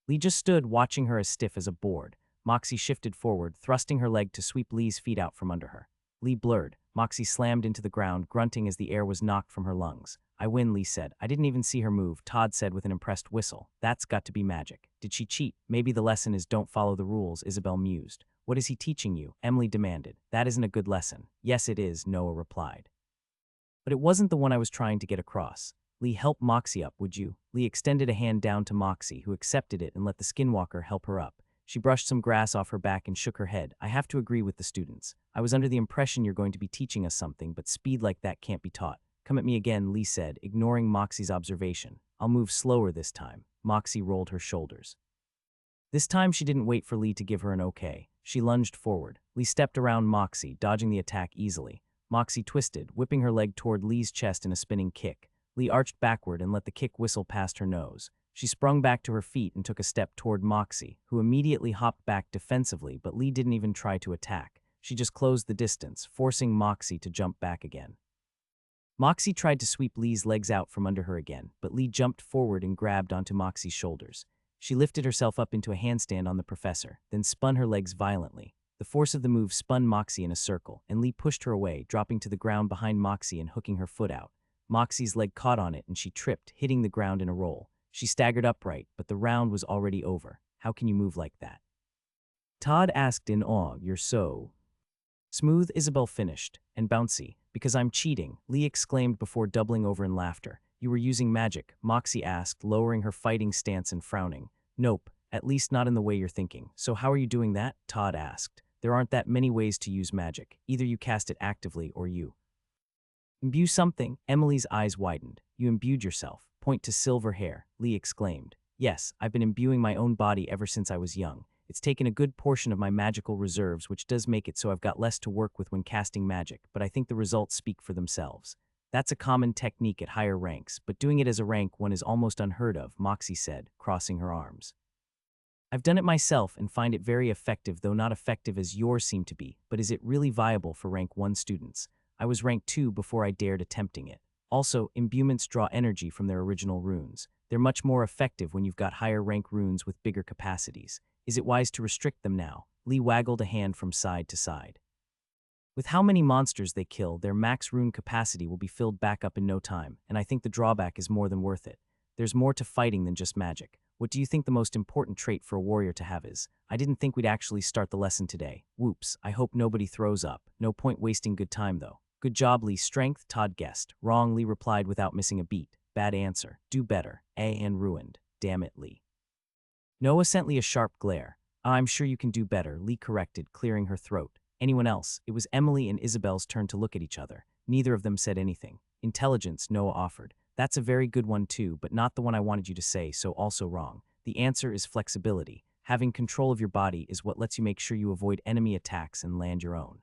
Lee just stood, watching her as stiff as a board. Moxie shifted forward, thrusting her leg to sweep Lee's feet out from under her. Lee blurred. Moxie slammed into the ground, grunting as the air was knocked from her lungs. I win, Lee said. I didn't even see her move, Todd said with an impressed whistle. That's got to be magic. Did she cheat? Maybe the lesson is don't follow the rules, Isabel mused. What is he teaching you? Emily demanded. That isn't a good lesson. Yes, it is, Noah replied. But it wasn't the one I was trying to get across. Lee, help Moxie up, would you? Lee extended a hand down to Moxie, who accepted it and let the skinwalker help her up. She brushed some grass off her back and shook her head. I have to agree with the students. I was under the impression you're going to be teaching us something, but speed like that can't be taught. Come at me again, Lee said, ignoring Moxie's observation. I'll move slower this time. Moxie rolled her shoulders. This time she didn't wait for Lee to give her an okay. She lunged forward. Lee stepped around Moxie, dodging the attack easily. Moxie twisted, whipping her leg toward Lee's chest in a spinning kick. Lee arched backward and let the kick whistle past her nose. She sprung back to her feet and took a step toward Moxie, who immediately hopped back defensively, but Lee didn't even try to attack. She just closed the distance, forcing Moxie to jump back again. Moxie tried to sweep Lee's legs out from under her again, but Lee jumped forward and grabbed onto Moxie's shoulders. She lifted herself up into a handstand on the professor, then spun her legs violently. The force of the move spun Moxie in a circle, and Lee pushed her away, dropping to the ground behind Moxie and hooking her foot out. Moxie's leg caught on it and she tripped, hitting the ground in a roll. She staggered upright, but the round was already over. How can you move like that? Todd asked in awe. You're so smooth, Isabel finished, and bouncy. Because I'm cheating, Lee exclaimed before doubling over in laughter. You were using magic, Moxie asked, lowering her fighting stance and frowning. Nope, at least not in the way you're thinking. So how are you doing that? Todd asked. There aren't that many ways to use magic. Either you cast it actively or you imbue something. Emily's eyes widened. You imbued yourself. Point to silver hair, Lee exclaimed. Yes, I've been imbuing my own body ever since I was young. It's taken a good portion of my magical reserves, which does make it so I've got less to work with when casting magic, but I think the results speak for themselves. That's a common technique at higher ranks, but doing it as a rank one is almost unheard of, Moxie said, crossing her arms. I've done it myself and find it very effective, though not effective as yours seem to be, but is it really viable for rank 1 students? I was rank 2 before I dared attempting it. Also, imbuements draw energy from their original runes. They're much more effective when you've got higher rank runes with bigger capacities. Is it wise to restrict them now? Lee waggled a hand from side to side. With how many monsters they kill, their max rune capacity will be filled back up in no time, and I think the drawback is more than worth it. There's more to fighting than just magic. What do you think the most important trait for a warrior to have is? I didn't think we'd actually start the lesson today. Whoops, I hope nobody throws up. No point wasting good time though. Good job, Lee. Strength, Todd guessed. Wrong, Lee replied without missing a beat. Bad answer. Do better. And ruined. Damn it, Lee. Noah sent Lee a sharp glare. I'm sure you can do better, Lee corrected, clearing her throat. Anyone else? It was Emily and Isabel's turn to look at each other. Neither of them said anything. Intelligence, Noah offered. That's a very good one too, but not the one I wanted you to say, so also wrong. The answer is flexibility. Having control of your body is what lets you make sure you avoid enemy attacks and land your own.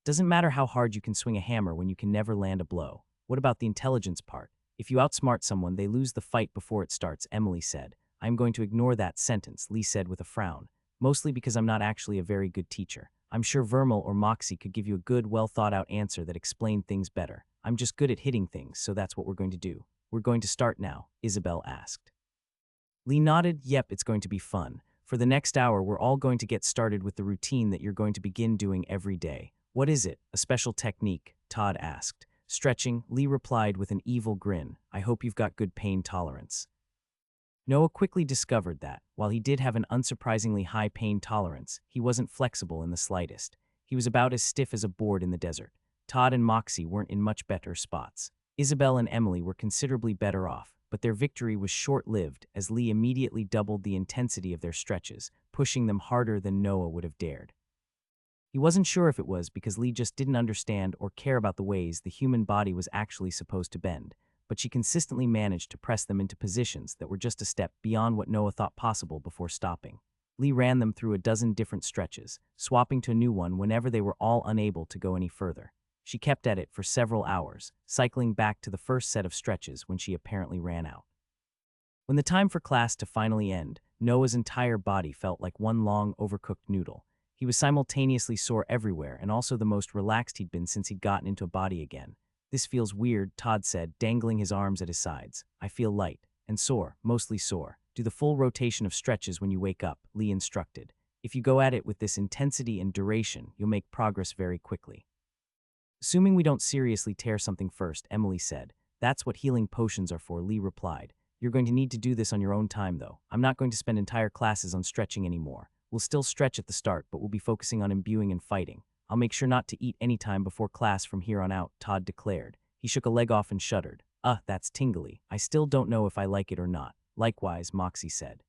Doesn't matter how hard you can swing a hammer when you can never land a blow. What about the intelligence part? If you outsmart someone, they lose the fight before it starts, Emily said. I'm going to ignore that sentence, Lee said with a frown. Mostly because I'm not actually a very good teacher. I'm sure Vermal or Moxie could give you a good, well-thought-out answer that explained things better. I'm just good at hitting things, so that's what we're going to do. We're going to start now, Isabel asked. Lee nodded. Yep, it's going to be fun. For the next hour, we're all going to get started with the routine that you're going to begin doing every day. What is it? A special technique? Todd asked. Stretching, Lee replied with an evil grin. I hope you've got good pain tolerance. Noah quickly discovered that, while he did have an unsurprisingly high pain tolerance, he wasn't flexible in the slightest. He was about as stiff as a board in the desert. Todd and Moxie weren't in much better spots. Isabel and Emily were considerably better off, but their victory was short-lived as Lee immediately doubled the intensity of their stretches, pushing them harder than Noah would have dared. He wasn't sure if it was because Lee just didn't understand or care about the ways the human body was actually supposed to bend, but she consistently managed to press them into positions that were just a step beyond what Noah thought possible before stopping. Lee ran them through a dozen different stretches, swapping to a new one whenever they were all unable to go any further. She kept at it for several hours, cycling back to the first set of stretches when she apparently ran out. When the time for class to finally end, Noah's entire body felt like one long, overcooked noodle. He was simultaneously sore everywhere and also the most relaxed he'd been since he'd gotten into a body again. "This feels weird," Todd said, dangling his arms at his sides. "I feel light and sore, mostly sore. Do the full rotation of stretches when you wake up," Lee instructed. "If you go at it with this intensity and duration, you'll make progress very quickly." "Assuming we don't seriously tear something first," Emily said. "That's what healing potions are for," Lee replied. "You're going to need to do this on your own time, though. I'm not going to spend entire classes on stretching anymore. We'll still stretch at the start, but we'll be focusing on imbuing and fighting. I'll make sure not to eat any time before class from here on out," Todd declared. He shook a leg off and shuddered. That's tingly. I still don't know if I like it or not." "Likewise," Moxie said.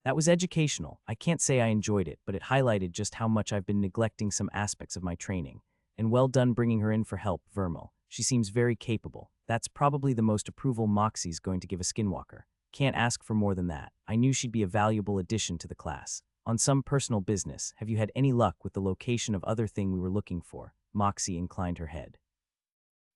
"That was educational. I can't say I enjoyed it, but it highlighted just how much I've been neglecting some aspects of my training. And well done bringing her in for help, Vermal. She seems very capable. That's probably the most approval Moxie's going to give a skinwalker. Can't ask for more than that. I knew she'd be a valuable addition to the class. On some personal business, have you had any luck with the location of other thing we were looking for?" Moxie inclined her head.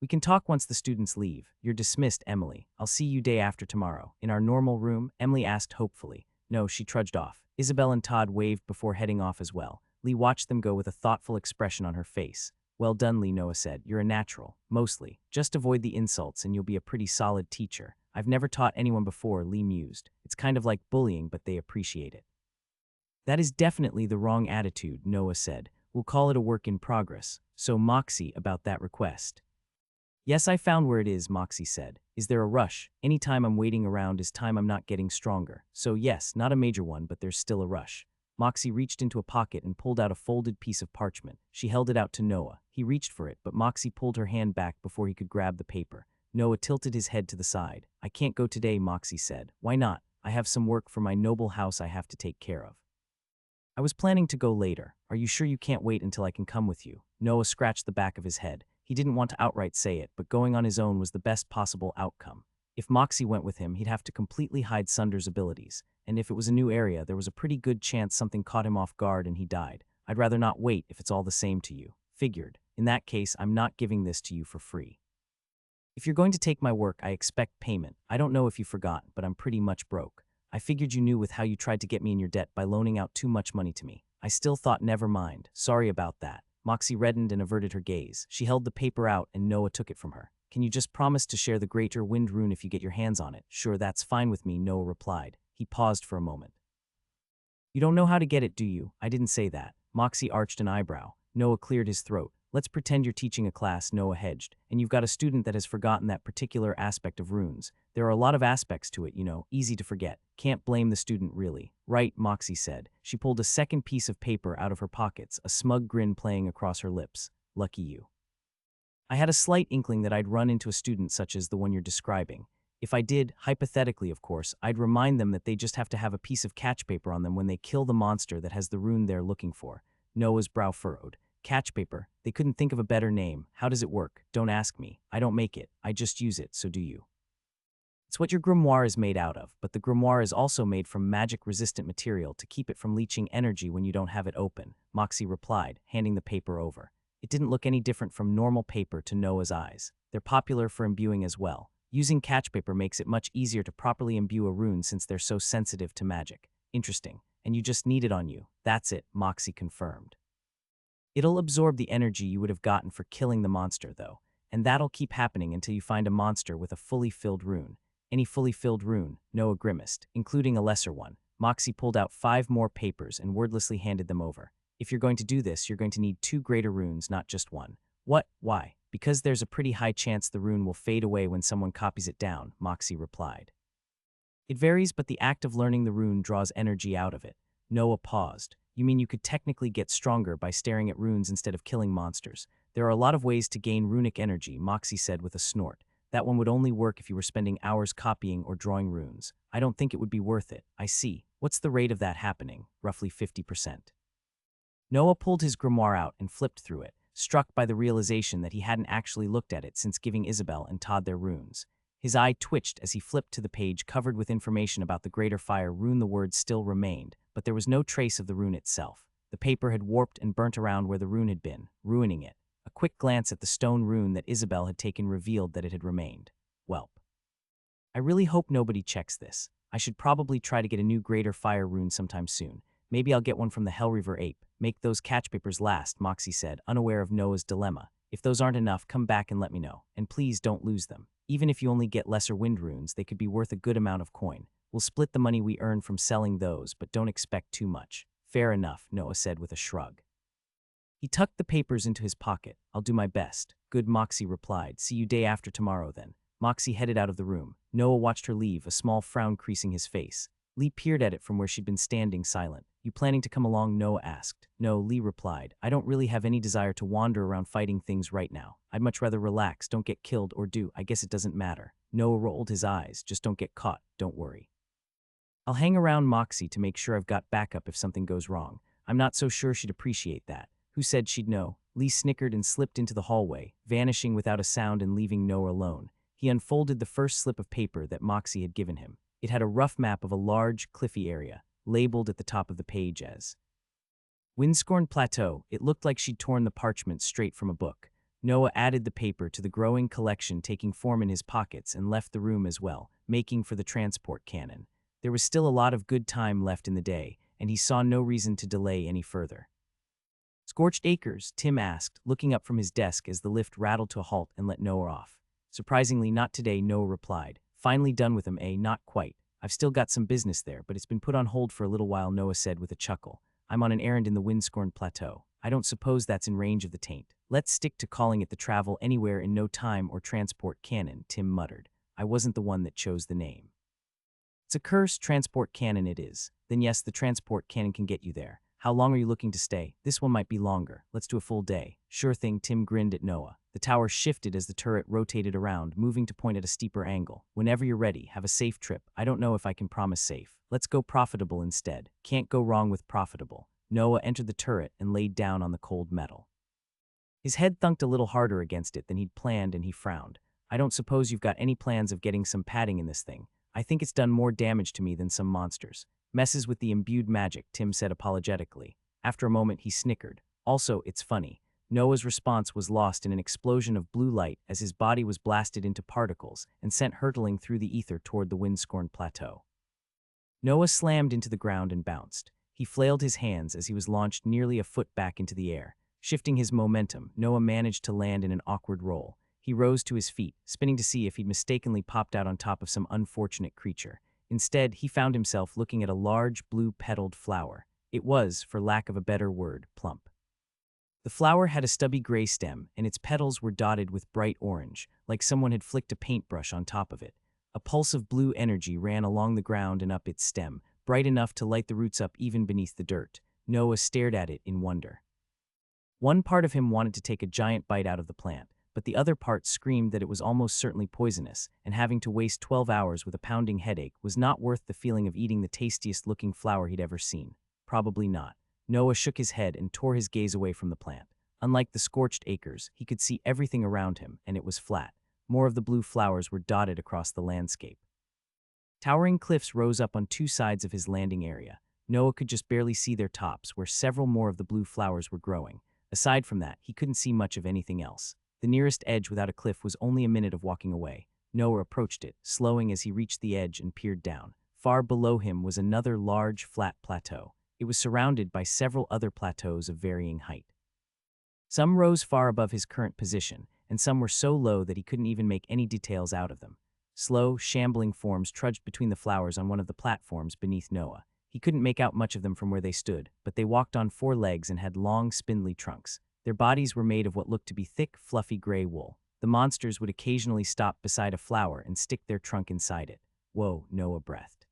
"We can talk once the students leave. You're dismissed, Emily. I'll see you day after tomorrow." "In our normal room?" Emily asked hopefully. No, she trudged off. Isabel and Todd waved before heading off as well. Lee watched them go with a thoughtful expression on her face. "Well done, Lee," Noah said. "You're a natural. Mostly. Just avoid the insults and you'll be a pretty solid teacher." "I've never taught anyone before," Lee mused. "It's kind of like bullying, but they appreciate it." "That is definitely the wrong attitude," Noah said. "We'll call it a work in progress." "So, Moxie, about that request." "Yes, I found where it is," Moxie said. "Is there a rush? Any time I'm waiting around is time I'm not getting stronger. So yes, not a major one, but there's still a rush." Moxie reached into a pocket and pulled out a folded piece of parchment. She held it out to Noah. He reached for it, but Moxie pulled her hand back before he could grab the paper. Noah tilted his head to the side. "I can't go today," Moxie said. "Why not?" "I have some work for my noble house I have to take care of." "I was planning to go later. Are you sure you can't wait until I can come with you?" Noah scratched the back of his head. He didn't want to outright say it, but going on his own was the best possible outcome. If Moxie went with him, he'd have to completely hide Sunder's abilities, and if it was a new area, there was a pretty good chance something caught him off guard and he died. "I'd rather not wait if it's all the same to you." "Figured. In that case, I'm not giving this to you for free. If you're going to take my work, I expect payment. I don't know if you forgot, but I'm pretty much broke. I figured you knew with how you tried to get me in your debt by loaning out too much money to me. I still thought never mind. Sorry about that." Moxie reddened and averted her gaze. She held the paper out and Noah took it from her. "Can you just promise to share the Greater Wind Rune if you get your hands on it?" "Sure, that's fine with me," Noah replied. He paused for a moment. "You don't know how to get it, do you?" "I didn't say that." Moxie arched an eyebrow. Noah cleared his throat. "Let's pretend you're teaching a class," Noah hedged, "and you've got a student that has forgotten that particular aspect of runes. There are a lot of aspects to it, easy to forget. Can't blame the student, really." "Right," Moxie said. She pulled a second piece of paper out of her pockets, a smug grin playing across her lips. "Lucky you. I had a slight inkling that I'd run into a student such as the one you're describing. If I did, hypothetically of course, I'd remind them that they just have to have a piece of catch paper on them when they kill the monster that has the rune they're looking for." Noah's brow furrowed. "Catch paper? They couldn't think of a better name. How does it work?" "Don't ask me. I don't make it. I just use it, so do you." "It's what your grimoire is made out of, but the grimoire is also made from magic-resistant material to keep it from leeching energy when you don't have it open," Moxie replied, handing the paper over. It didn't look any different from normal paper to Noah's eyes. "They're popular for imbuing as well. Using catch paper makes it much easier to properly imbue a rune since they're so sensitive to magic." "Interesting. And you just need it on you." "That's it," Moxie confirmed. "It'll absorb the energy you would have gotten for killing the monster, though, and that'll keep happening until you find a monster with a fully filled rune." "Any fully filled rune?" Noah grimaced. "Including a lesser one." Moxie pulled out 5 more papers and wordlessly handed them over. "If you're going to do this, you're going to need 2 greater runes, not just one." "What? Why?" "Because there's a pretty high chance the rune will fade away when someone copies it down," Moxie replied. It varies, but the act of learning the rune draws energy out of it. Noah paused. You mean you could technically get stronger by staring at runes instead of killing monsters? There are a lot of ways to gain runic energy, Moxie said with a snort. That one would only work if you were spending hours copying or drawing runes. I don't think it would be worth it. I see. What's the rate of that happening? Roughly 50%. Noah pulled his grimoire out and flipped through it, struck by the realization that he hadn't actually looked at it since giving Isabel and Todd their runes. His eye twitched as he flipped to the page covered with information about the Greater Fire rune. The words still remained, but there was no trace of the rune itself. The paper had warped and burnt around where the rune had been, ruining it. A quick glance at the stone rune that Isabel had taken revealed that it had remained. Welp. I really hope nobody checks this. I should probably try to get a new Greater Fire rune sometime soon. Maybe I'll get one from the Hellreaver ape. Make those catch papers last, Moxie said, unaware of Noah's dilemma. If those aren't enough, come back and let me know. And please don't lose them. Even if you only get lesser wind runes, they could be worth a good amount of coin. We'll split the money we earn from selling those, but don't expect too much. Fair enough, Noah said with a shrug. He tucked the papers into his pocket. I'll do my best. Good, Moxie replied. See you day after tomorrow then. Moxie headed out of the room. Noah watched her leave, a small frown creasing his face. Lee peered at it from where she'd been standing silent. You planning to come along? Noah asked. No, Lee replied. I don't really have any desire to wander around fighting things right now. I'd much rather relax, don't get killed, or do. I guess it doesn't matter. Noah rolled his eyes. Just don't get caught, don't worry. I'll hang around Moxie to make sure I've got backup if something goes wrong. I'm not so sure she'd appreciate that. Who said she'd know? Lee snickered and slipped into the hallway, vanishing without a sound and leaving Noah alone. He unfolded the first slip of paper that Moxie had given him. It had a rough map of a large, cliffy area, labeled at the top of the page as Windscorn Plateau. It looked like she'd torn the parchment straight from a book. Noah added the paper to the growing collection, taking form in his pockets, and left the room as well, making for the transport cannon. There was still a lot of good time left in the day, and he saw no reason to delay any further. Scorched Acres? Tim asked, looking up from his desk as the lift rattled to a halt and let Noah off. Surprisingly, not today, Noah replied. Finally done with him, eh? Not quite. I've still got some business there, but it's been put on hold for a little while, Noah said with a chuckle. I'm on an errand in the Windscorn Plateau. I don't suppose that's in range of the taint. Let's stick to calling it the Travel Anywhere in No Time or Transport Cannon, Tim muttered. I wasn't the one that chose the name. It's a curse, Transport Cannon it is. Then yes, the Transport Cannon can get you there. How long are you looking to stay? This one might be longer. Let's do a full day. Sure thing, Tim grinned at Noah. The tower shifted as the turret rotated around, moving to point at a steeper angle. Whenever you're ready, have a safe trip. I don't know if I can promise safe. Let's go profitable instead. Can't go wrong with profitable. Noah entered the turret and laid down on the cold metal. His head thunked a little harder against it than he'd planned, and he frowned. I don't suppose you've got any plans of getting some padding in this thing. I think it's done more damage to me than some monsters. Messes with the imbued magic, Tim said apologetically. After a moment, he snickered. Also, it's funny. Noah's response was lost in an explosion of blue light as his body was blasted into particles and sent hurtling through the ether toward the Windscorn Plateau. Noah slammed into the ground and bounced. He flailed his hands as he was launched nearly a foot back into the air. Shifting his momentum, Noah managed to land in an awkward roll. He rose to his feet, spinning to see if he'd mistakenly popped out on top of some unfortunate creature. Instead, he found himself looking at a large blue-petaled flower. It was, for lack of a better word, plump. The flower had a stubby gray stem, and its petals were dotted with bright orange, like someone had flicked a paintbrush on top of it. A pulse of blue energy ran along the ground and up its stem, bright enough to light the roots up even beneath the dirt. Noah stared at it in wonder. One part of him wanted to take a giant bite out of the plant, but the other part screamed that it was almost certainly poisonous, and having to waste 12 hours with a pounding headache was not worth the feeling of eating the tastiest-looking flower he'd ever seen. Probably not. Noah shook his head and tore his gaze away from the plant. Unlike the Scorched Acres, he could see everything around him, and it was flat. More of the blue flowers were dotted across the landscape. Towering cliffs rose up on two sides of his landing area. Noah could just barely see their tops, where several more of the blue flowers were growing. Aside from that, he couldn't see much of anything else. The nearest edge without a cliff was only a minute of walking away. Noah approached it, slowing as he reached the edge and peered down. Far below him was another large, flat plateau. It was surrounded by several other plateaus of varying height. Some rose far above his current position, and some were so low that he couldn't even make any details out of them. Slow, shambling forms trudged between the flowers on one of the platforms beneath Noah. He couldn't make out much of them from where they stood, but they walked on 4 legs and had long, spindly trunks. Their bodies were made of what looked to be thick, fluffy gray wool. The monsters would occasionally stop beside a flower and stick their trunk inside it. Whoa, Noah breathed.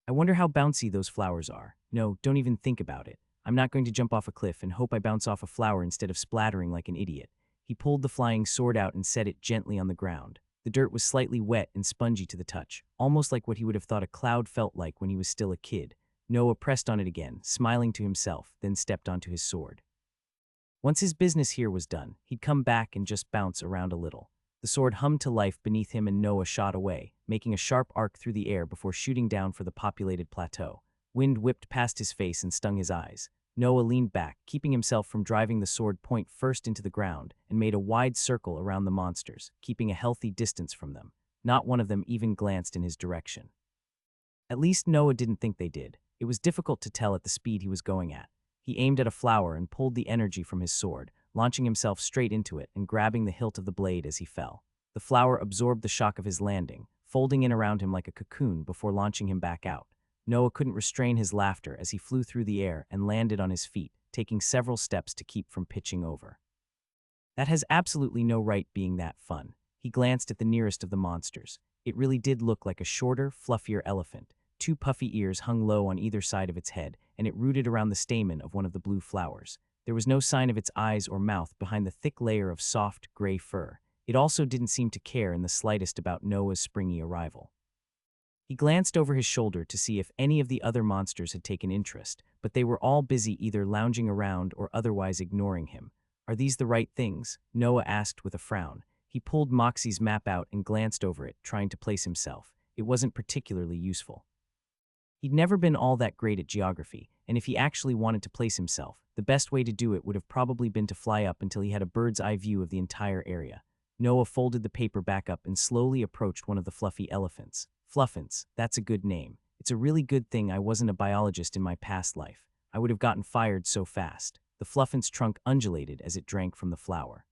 I wonder how bouncy those flowers are. No, don't even think about it. I'm not going to jump off a cliff and hope I bounce off a flower instead of splattering like an idiot. He pulled the flying sword out and set it gently on the ground. The dirt was slightly wet and spongy to the touch, almost like what he would have thought a cloud felt like when he was still a kid. Noah pressed on it again, smiling to himself, then stepped onto his sword. Once his business here was done, he'd come back and just bounce around a little. The sword hummed to life beneath him and Noah shot away, making a sharp arc through the air before shooting down for the populated plateau. Wind whipped past his face and stung his eyes. Noah leaned back, keeping himself from driving the sword point first into the ground, and made a wide circle around the monsters, keeping a healthy distance from them. Not one of them even glanced in his direction. At least Noah didn't think they did. It was difficult to tell at the speed he was going at. He aimed at a flower and pulled the energy from his sword, launching himself straight into it and grabbing the hilt of the blade as he fell. The flower absorbed the shock of his landing, folding in around him like a cocoon before launching him back out. Noah couldn't restrain his laughter as he flew through the air and landed on his feet, taking several steps to keep from pitching over. That has absolutely no right being that fun. He glanced at the nearest of the monsters. It really did look like a shorter, fluffier elephant. Two puffy ears hung low on either side of its head, and it rooted around the stamen of one of the blue flowers. There was no sign of its eyes or mouth behind the thick layer of soft, gray fur. It also didn't seem to care in the slightest about Noah's springy arrival. He glanced over his shoulder to see if any of the other monsters had taken interest, but they were all busy either lounging around or otherwise ignoring him. Are these the right things? Noah asked with a frown. He pulled Moxie's map out and glanced over it, trying to place himself. It wasn't particularly useful. He'd never been all that great at geography, and if he actually wanted to place himself, the best way to do it would have probably been to fly up until he had a bird's-eye view of the entire area. Noah folded the paper back up and slowly approached one of the fluffy elephants. Fluffants, that's a good name. It's a really good thing I wasn't a biologist in my past life. I would have gotten fired so fast. The fluffant's trunk undulated as it drank from the flower.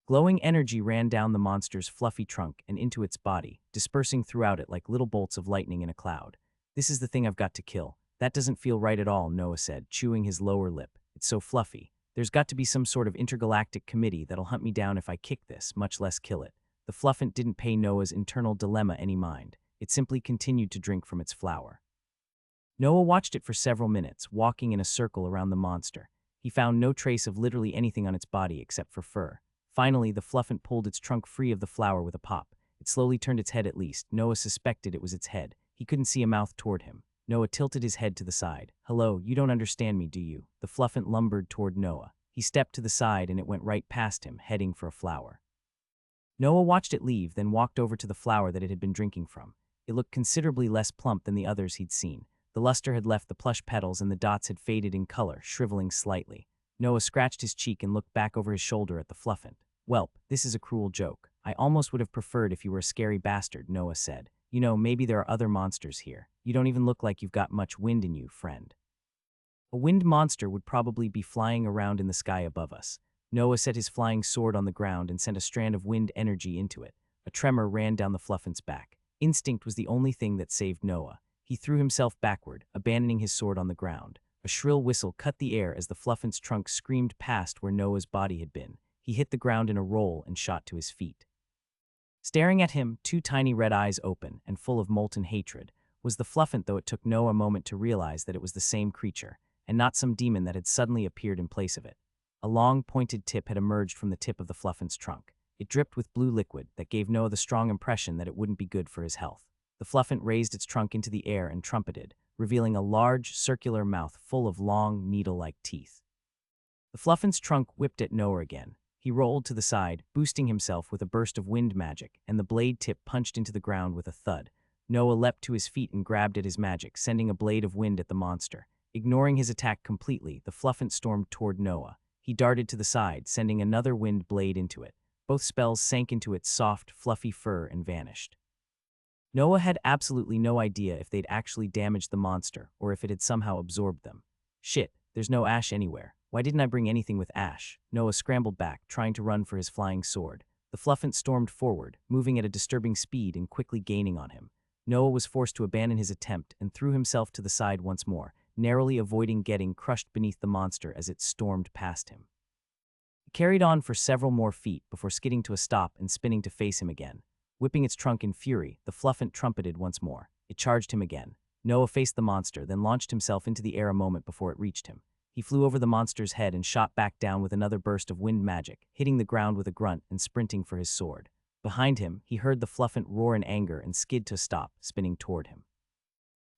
Glowing energy ran down the monster's fluffy trunk and into its body, dispersing throughout it like little bolts of lightning in a cloud. This is the thing I've got to kill. That doesn't feel right at all, Noah said, chewing his lower lip. It's so fluffy. There's got to be some sort of intergalactic committee that'll hunt me down if I kick this, much less kill it. The fluffant didn't pay Noah's internal dilemma any mind. It simply continued to drink from its flower. Noah watched it for several minutes, walking in a circle around the monster. He found no trace of literally anything on its body except for fur. Finally, the fluffant pulled its trunk free of the flower with a pop. It slowly turned its head at least. Noah suspected it was its head. He couldn't see a mouth toward him. Noah tilted his head to the side. Hello, you don't understand me, do you? The fluffant lumbered toward Noah. He stepped to the side and it went right past him, heading for a flower. Noah watched it leave, then walked over to the flower that it had been drinking from. It looked considerably less plump than the others he'd seen. The luster had left the plush petals and the dots had faded in color, shriveling slightly. Noah scratched his cheek and looked back over his shoulder at the fluffant. Welp, this is a cruel joke. I almost would have preferred if you were a scary bastard, Noah said. You know, maybe there are other monsters here. You don't even look like you've got much wind in you, friend. A wind monster would probably be flying around in the sky above us. Noah set his flying sword on the ground and sent a strand of wind energy into it. A tremor ran down the fluffant's back. Instinct was the only thing that saved Noah. He threw himself backward, abandoning his sword on the ground. A shrill whistle cut the air as the fluffant's trunk screamed past where Noah's body had been. He hit the ground in a roll and shot to his feet. Staring at him, two tiny red eyes open and full of molten hatred, was the fluffant, though it took Noah a moment to realize that it was the same creature, and not some demon that had suddenly appeared in place of it. A long, pointed tip had emerged from the tip of the fluffant's trunk. It dripped with blue liquid that gave Noah the strong impression that it wouldn't be good for his health. The fluffant raised its trunk into the air and trumpeted, revealing a large, circular mouth full of long, needle-like teeth. The fluffant's trunk whipped at Noah again. He rolled to the side, boosting himself with a burst of wind magic, and the blade tip punched into the ground with a thud. Noah leapt to his feet and grabbed at his magic, sending a blade of wind at the monster. Ignoring his attack completely, the fluffant stormed toward Noah. He darted to the side, sending another wind blade into it. Both spells sank into its soft, fluffy fur and vanished. Noah had absolutely no idea if they'd actually damaged the monster or if it had somehow absorbed them. Shit, there's no ash anywhere. Why didn't I bring anything with ash? Noah scrambled back, trying to run for his flying sword. The fluffant stormed forward, moving at a disturbing speed and quickly gaining on him. Noah was forced to abandon his attempt and threw himself to the side once more, narrowly avoiding getting crushed beneath the monster as it stormed past him. He carried on for several more feet before skidding to a stop and spinning to face him again. Whipping its trunk in fury, the fluffant trumpeted once more. It charged him again. Noah faced the monster, then launched himself into the air a moment before it reached him. He flew over the monster's head and shot back down with another burst of wind magic, hitting the ground with a grunt and sprinting for his sword. Behind him, he heard the fluffant roar in anger and skid to a stop, spinning toward him.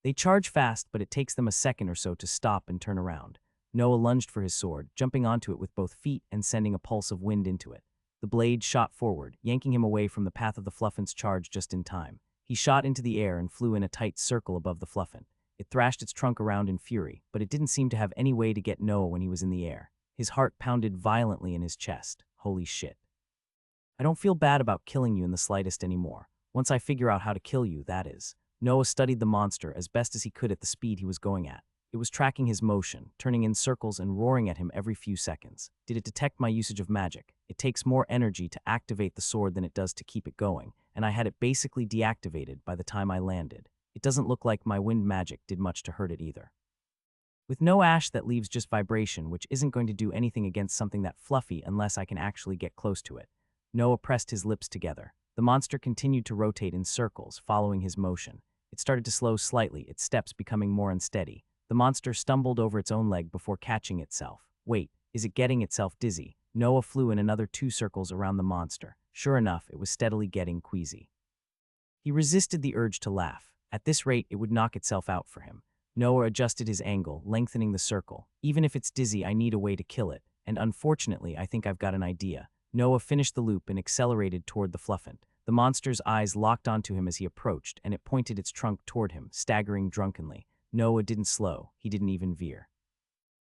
They charge fast, but it takes them a second or so to stop and turn around. Noah lunged for his sword, jumping onto it with both feet and sending a pulse of wind into it. The blade shot forward, yanking him away from the path of the fluffant's charge just in time. He shot into the air and flew in a tight circle above the fluffant. It thrashed its trunk around in fury, but it didn't seem to have any way to get Noah when he was in the air. His heart pounded violently in his chest. Holy shit. I don't feel bad about killing you in the slightest anymore. Once I figure out how to kill you, that is. Noah studied the monster as best as he could at the speed he was going at. It was tracking his motion, turning in circles and roaring at him every few seconds. Did it detect my usage of magic? It takes more energy to activate the sword than it does to keep it going, and I had it basically deactivated by the time I landed. It doesn't look like my wind magic did much to hurt it either. With no ash, that leaves just vibration, which isn't going to do anything against something that fluffy unless I can actually get close to it. Noah pressed his lips together. The monster continued to rotate in circles, following his motion. It started to slow slightly, its steps becoming more unsteady. The monster stumbled over its own leg before catching itself. Wait, is it getting itself dizzy? Noah flew in another 2 circles around the monster. Sure enough, it was steadily getting queasy. He resisted the urge to laugh. At this rate, it would knock itself out for him. Noah adjusted his angle, lengthening the circle. Even if it's dizzy, I need a way to kill it, and unfortunately, I think I've got an idea. Noah finished the loop and accelerated toward the fluffant. The monster's eyes locked onto him as he approached, and it pointed its trunk toward him, staggering drunkenly. Noah didn't slow. He didn't even veer.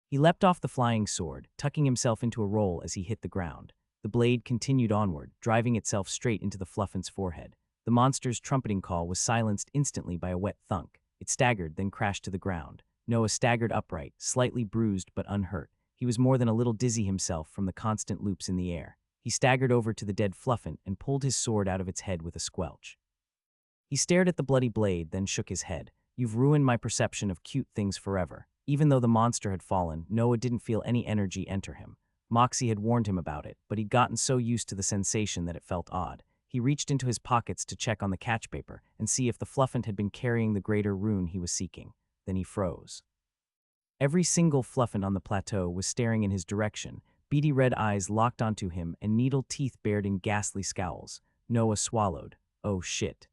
He leapt off the flying sword, tucking himself into a roll as he hit the ground. The blade continued onward, driving itself straight into the fluffant's forehead. The monster's trumpeting call was silenced instantly by a wet thunk. It staggered, then crashed to the ground. Noah staggered upright, slightly bruised but unhurt. He was more than a little dizzy himself from the constant loops in the air. He staggered over to the dead fluffant and pulled his sword out of its head with a squelch. He stared at the bloody blade, then shook his head. You've ruined my perception of cute things forever. Even though the monster had fallen, Noah didn't feel any energy enter him. Moxie had warned him about it, but he'd gotten so used to the sensation that it felt odd. He reached into his pockets to check on the catch paper and see if the fluffant had been carrying the greater rune he was seeking. Then he froze. Every single fluffant on the plateau was staring in his direction, beady red eyes locked onto him and needle teeth bared in ghastly scowls. Noah swallowed. Oh shit.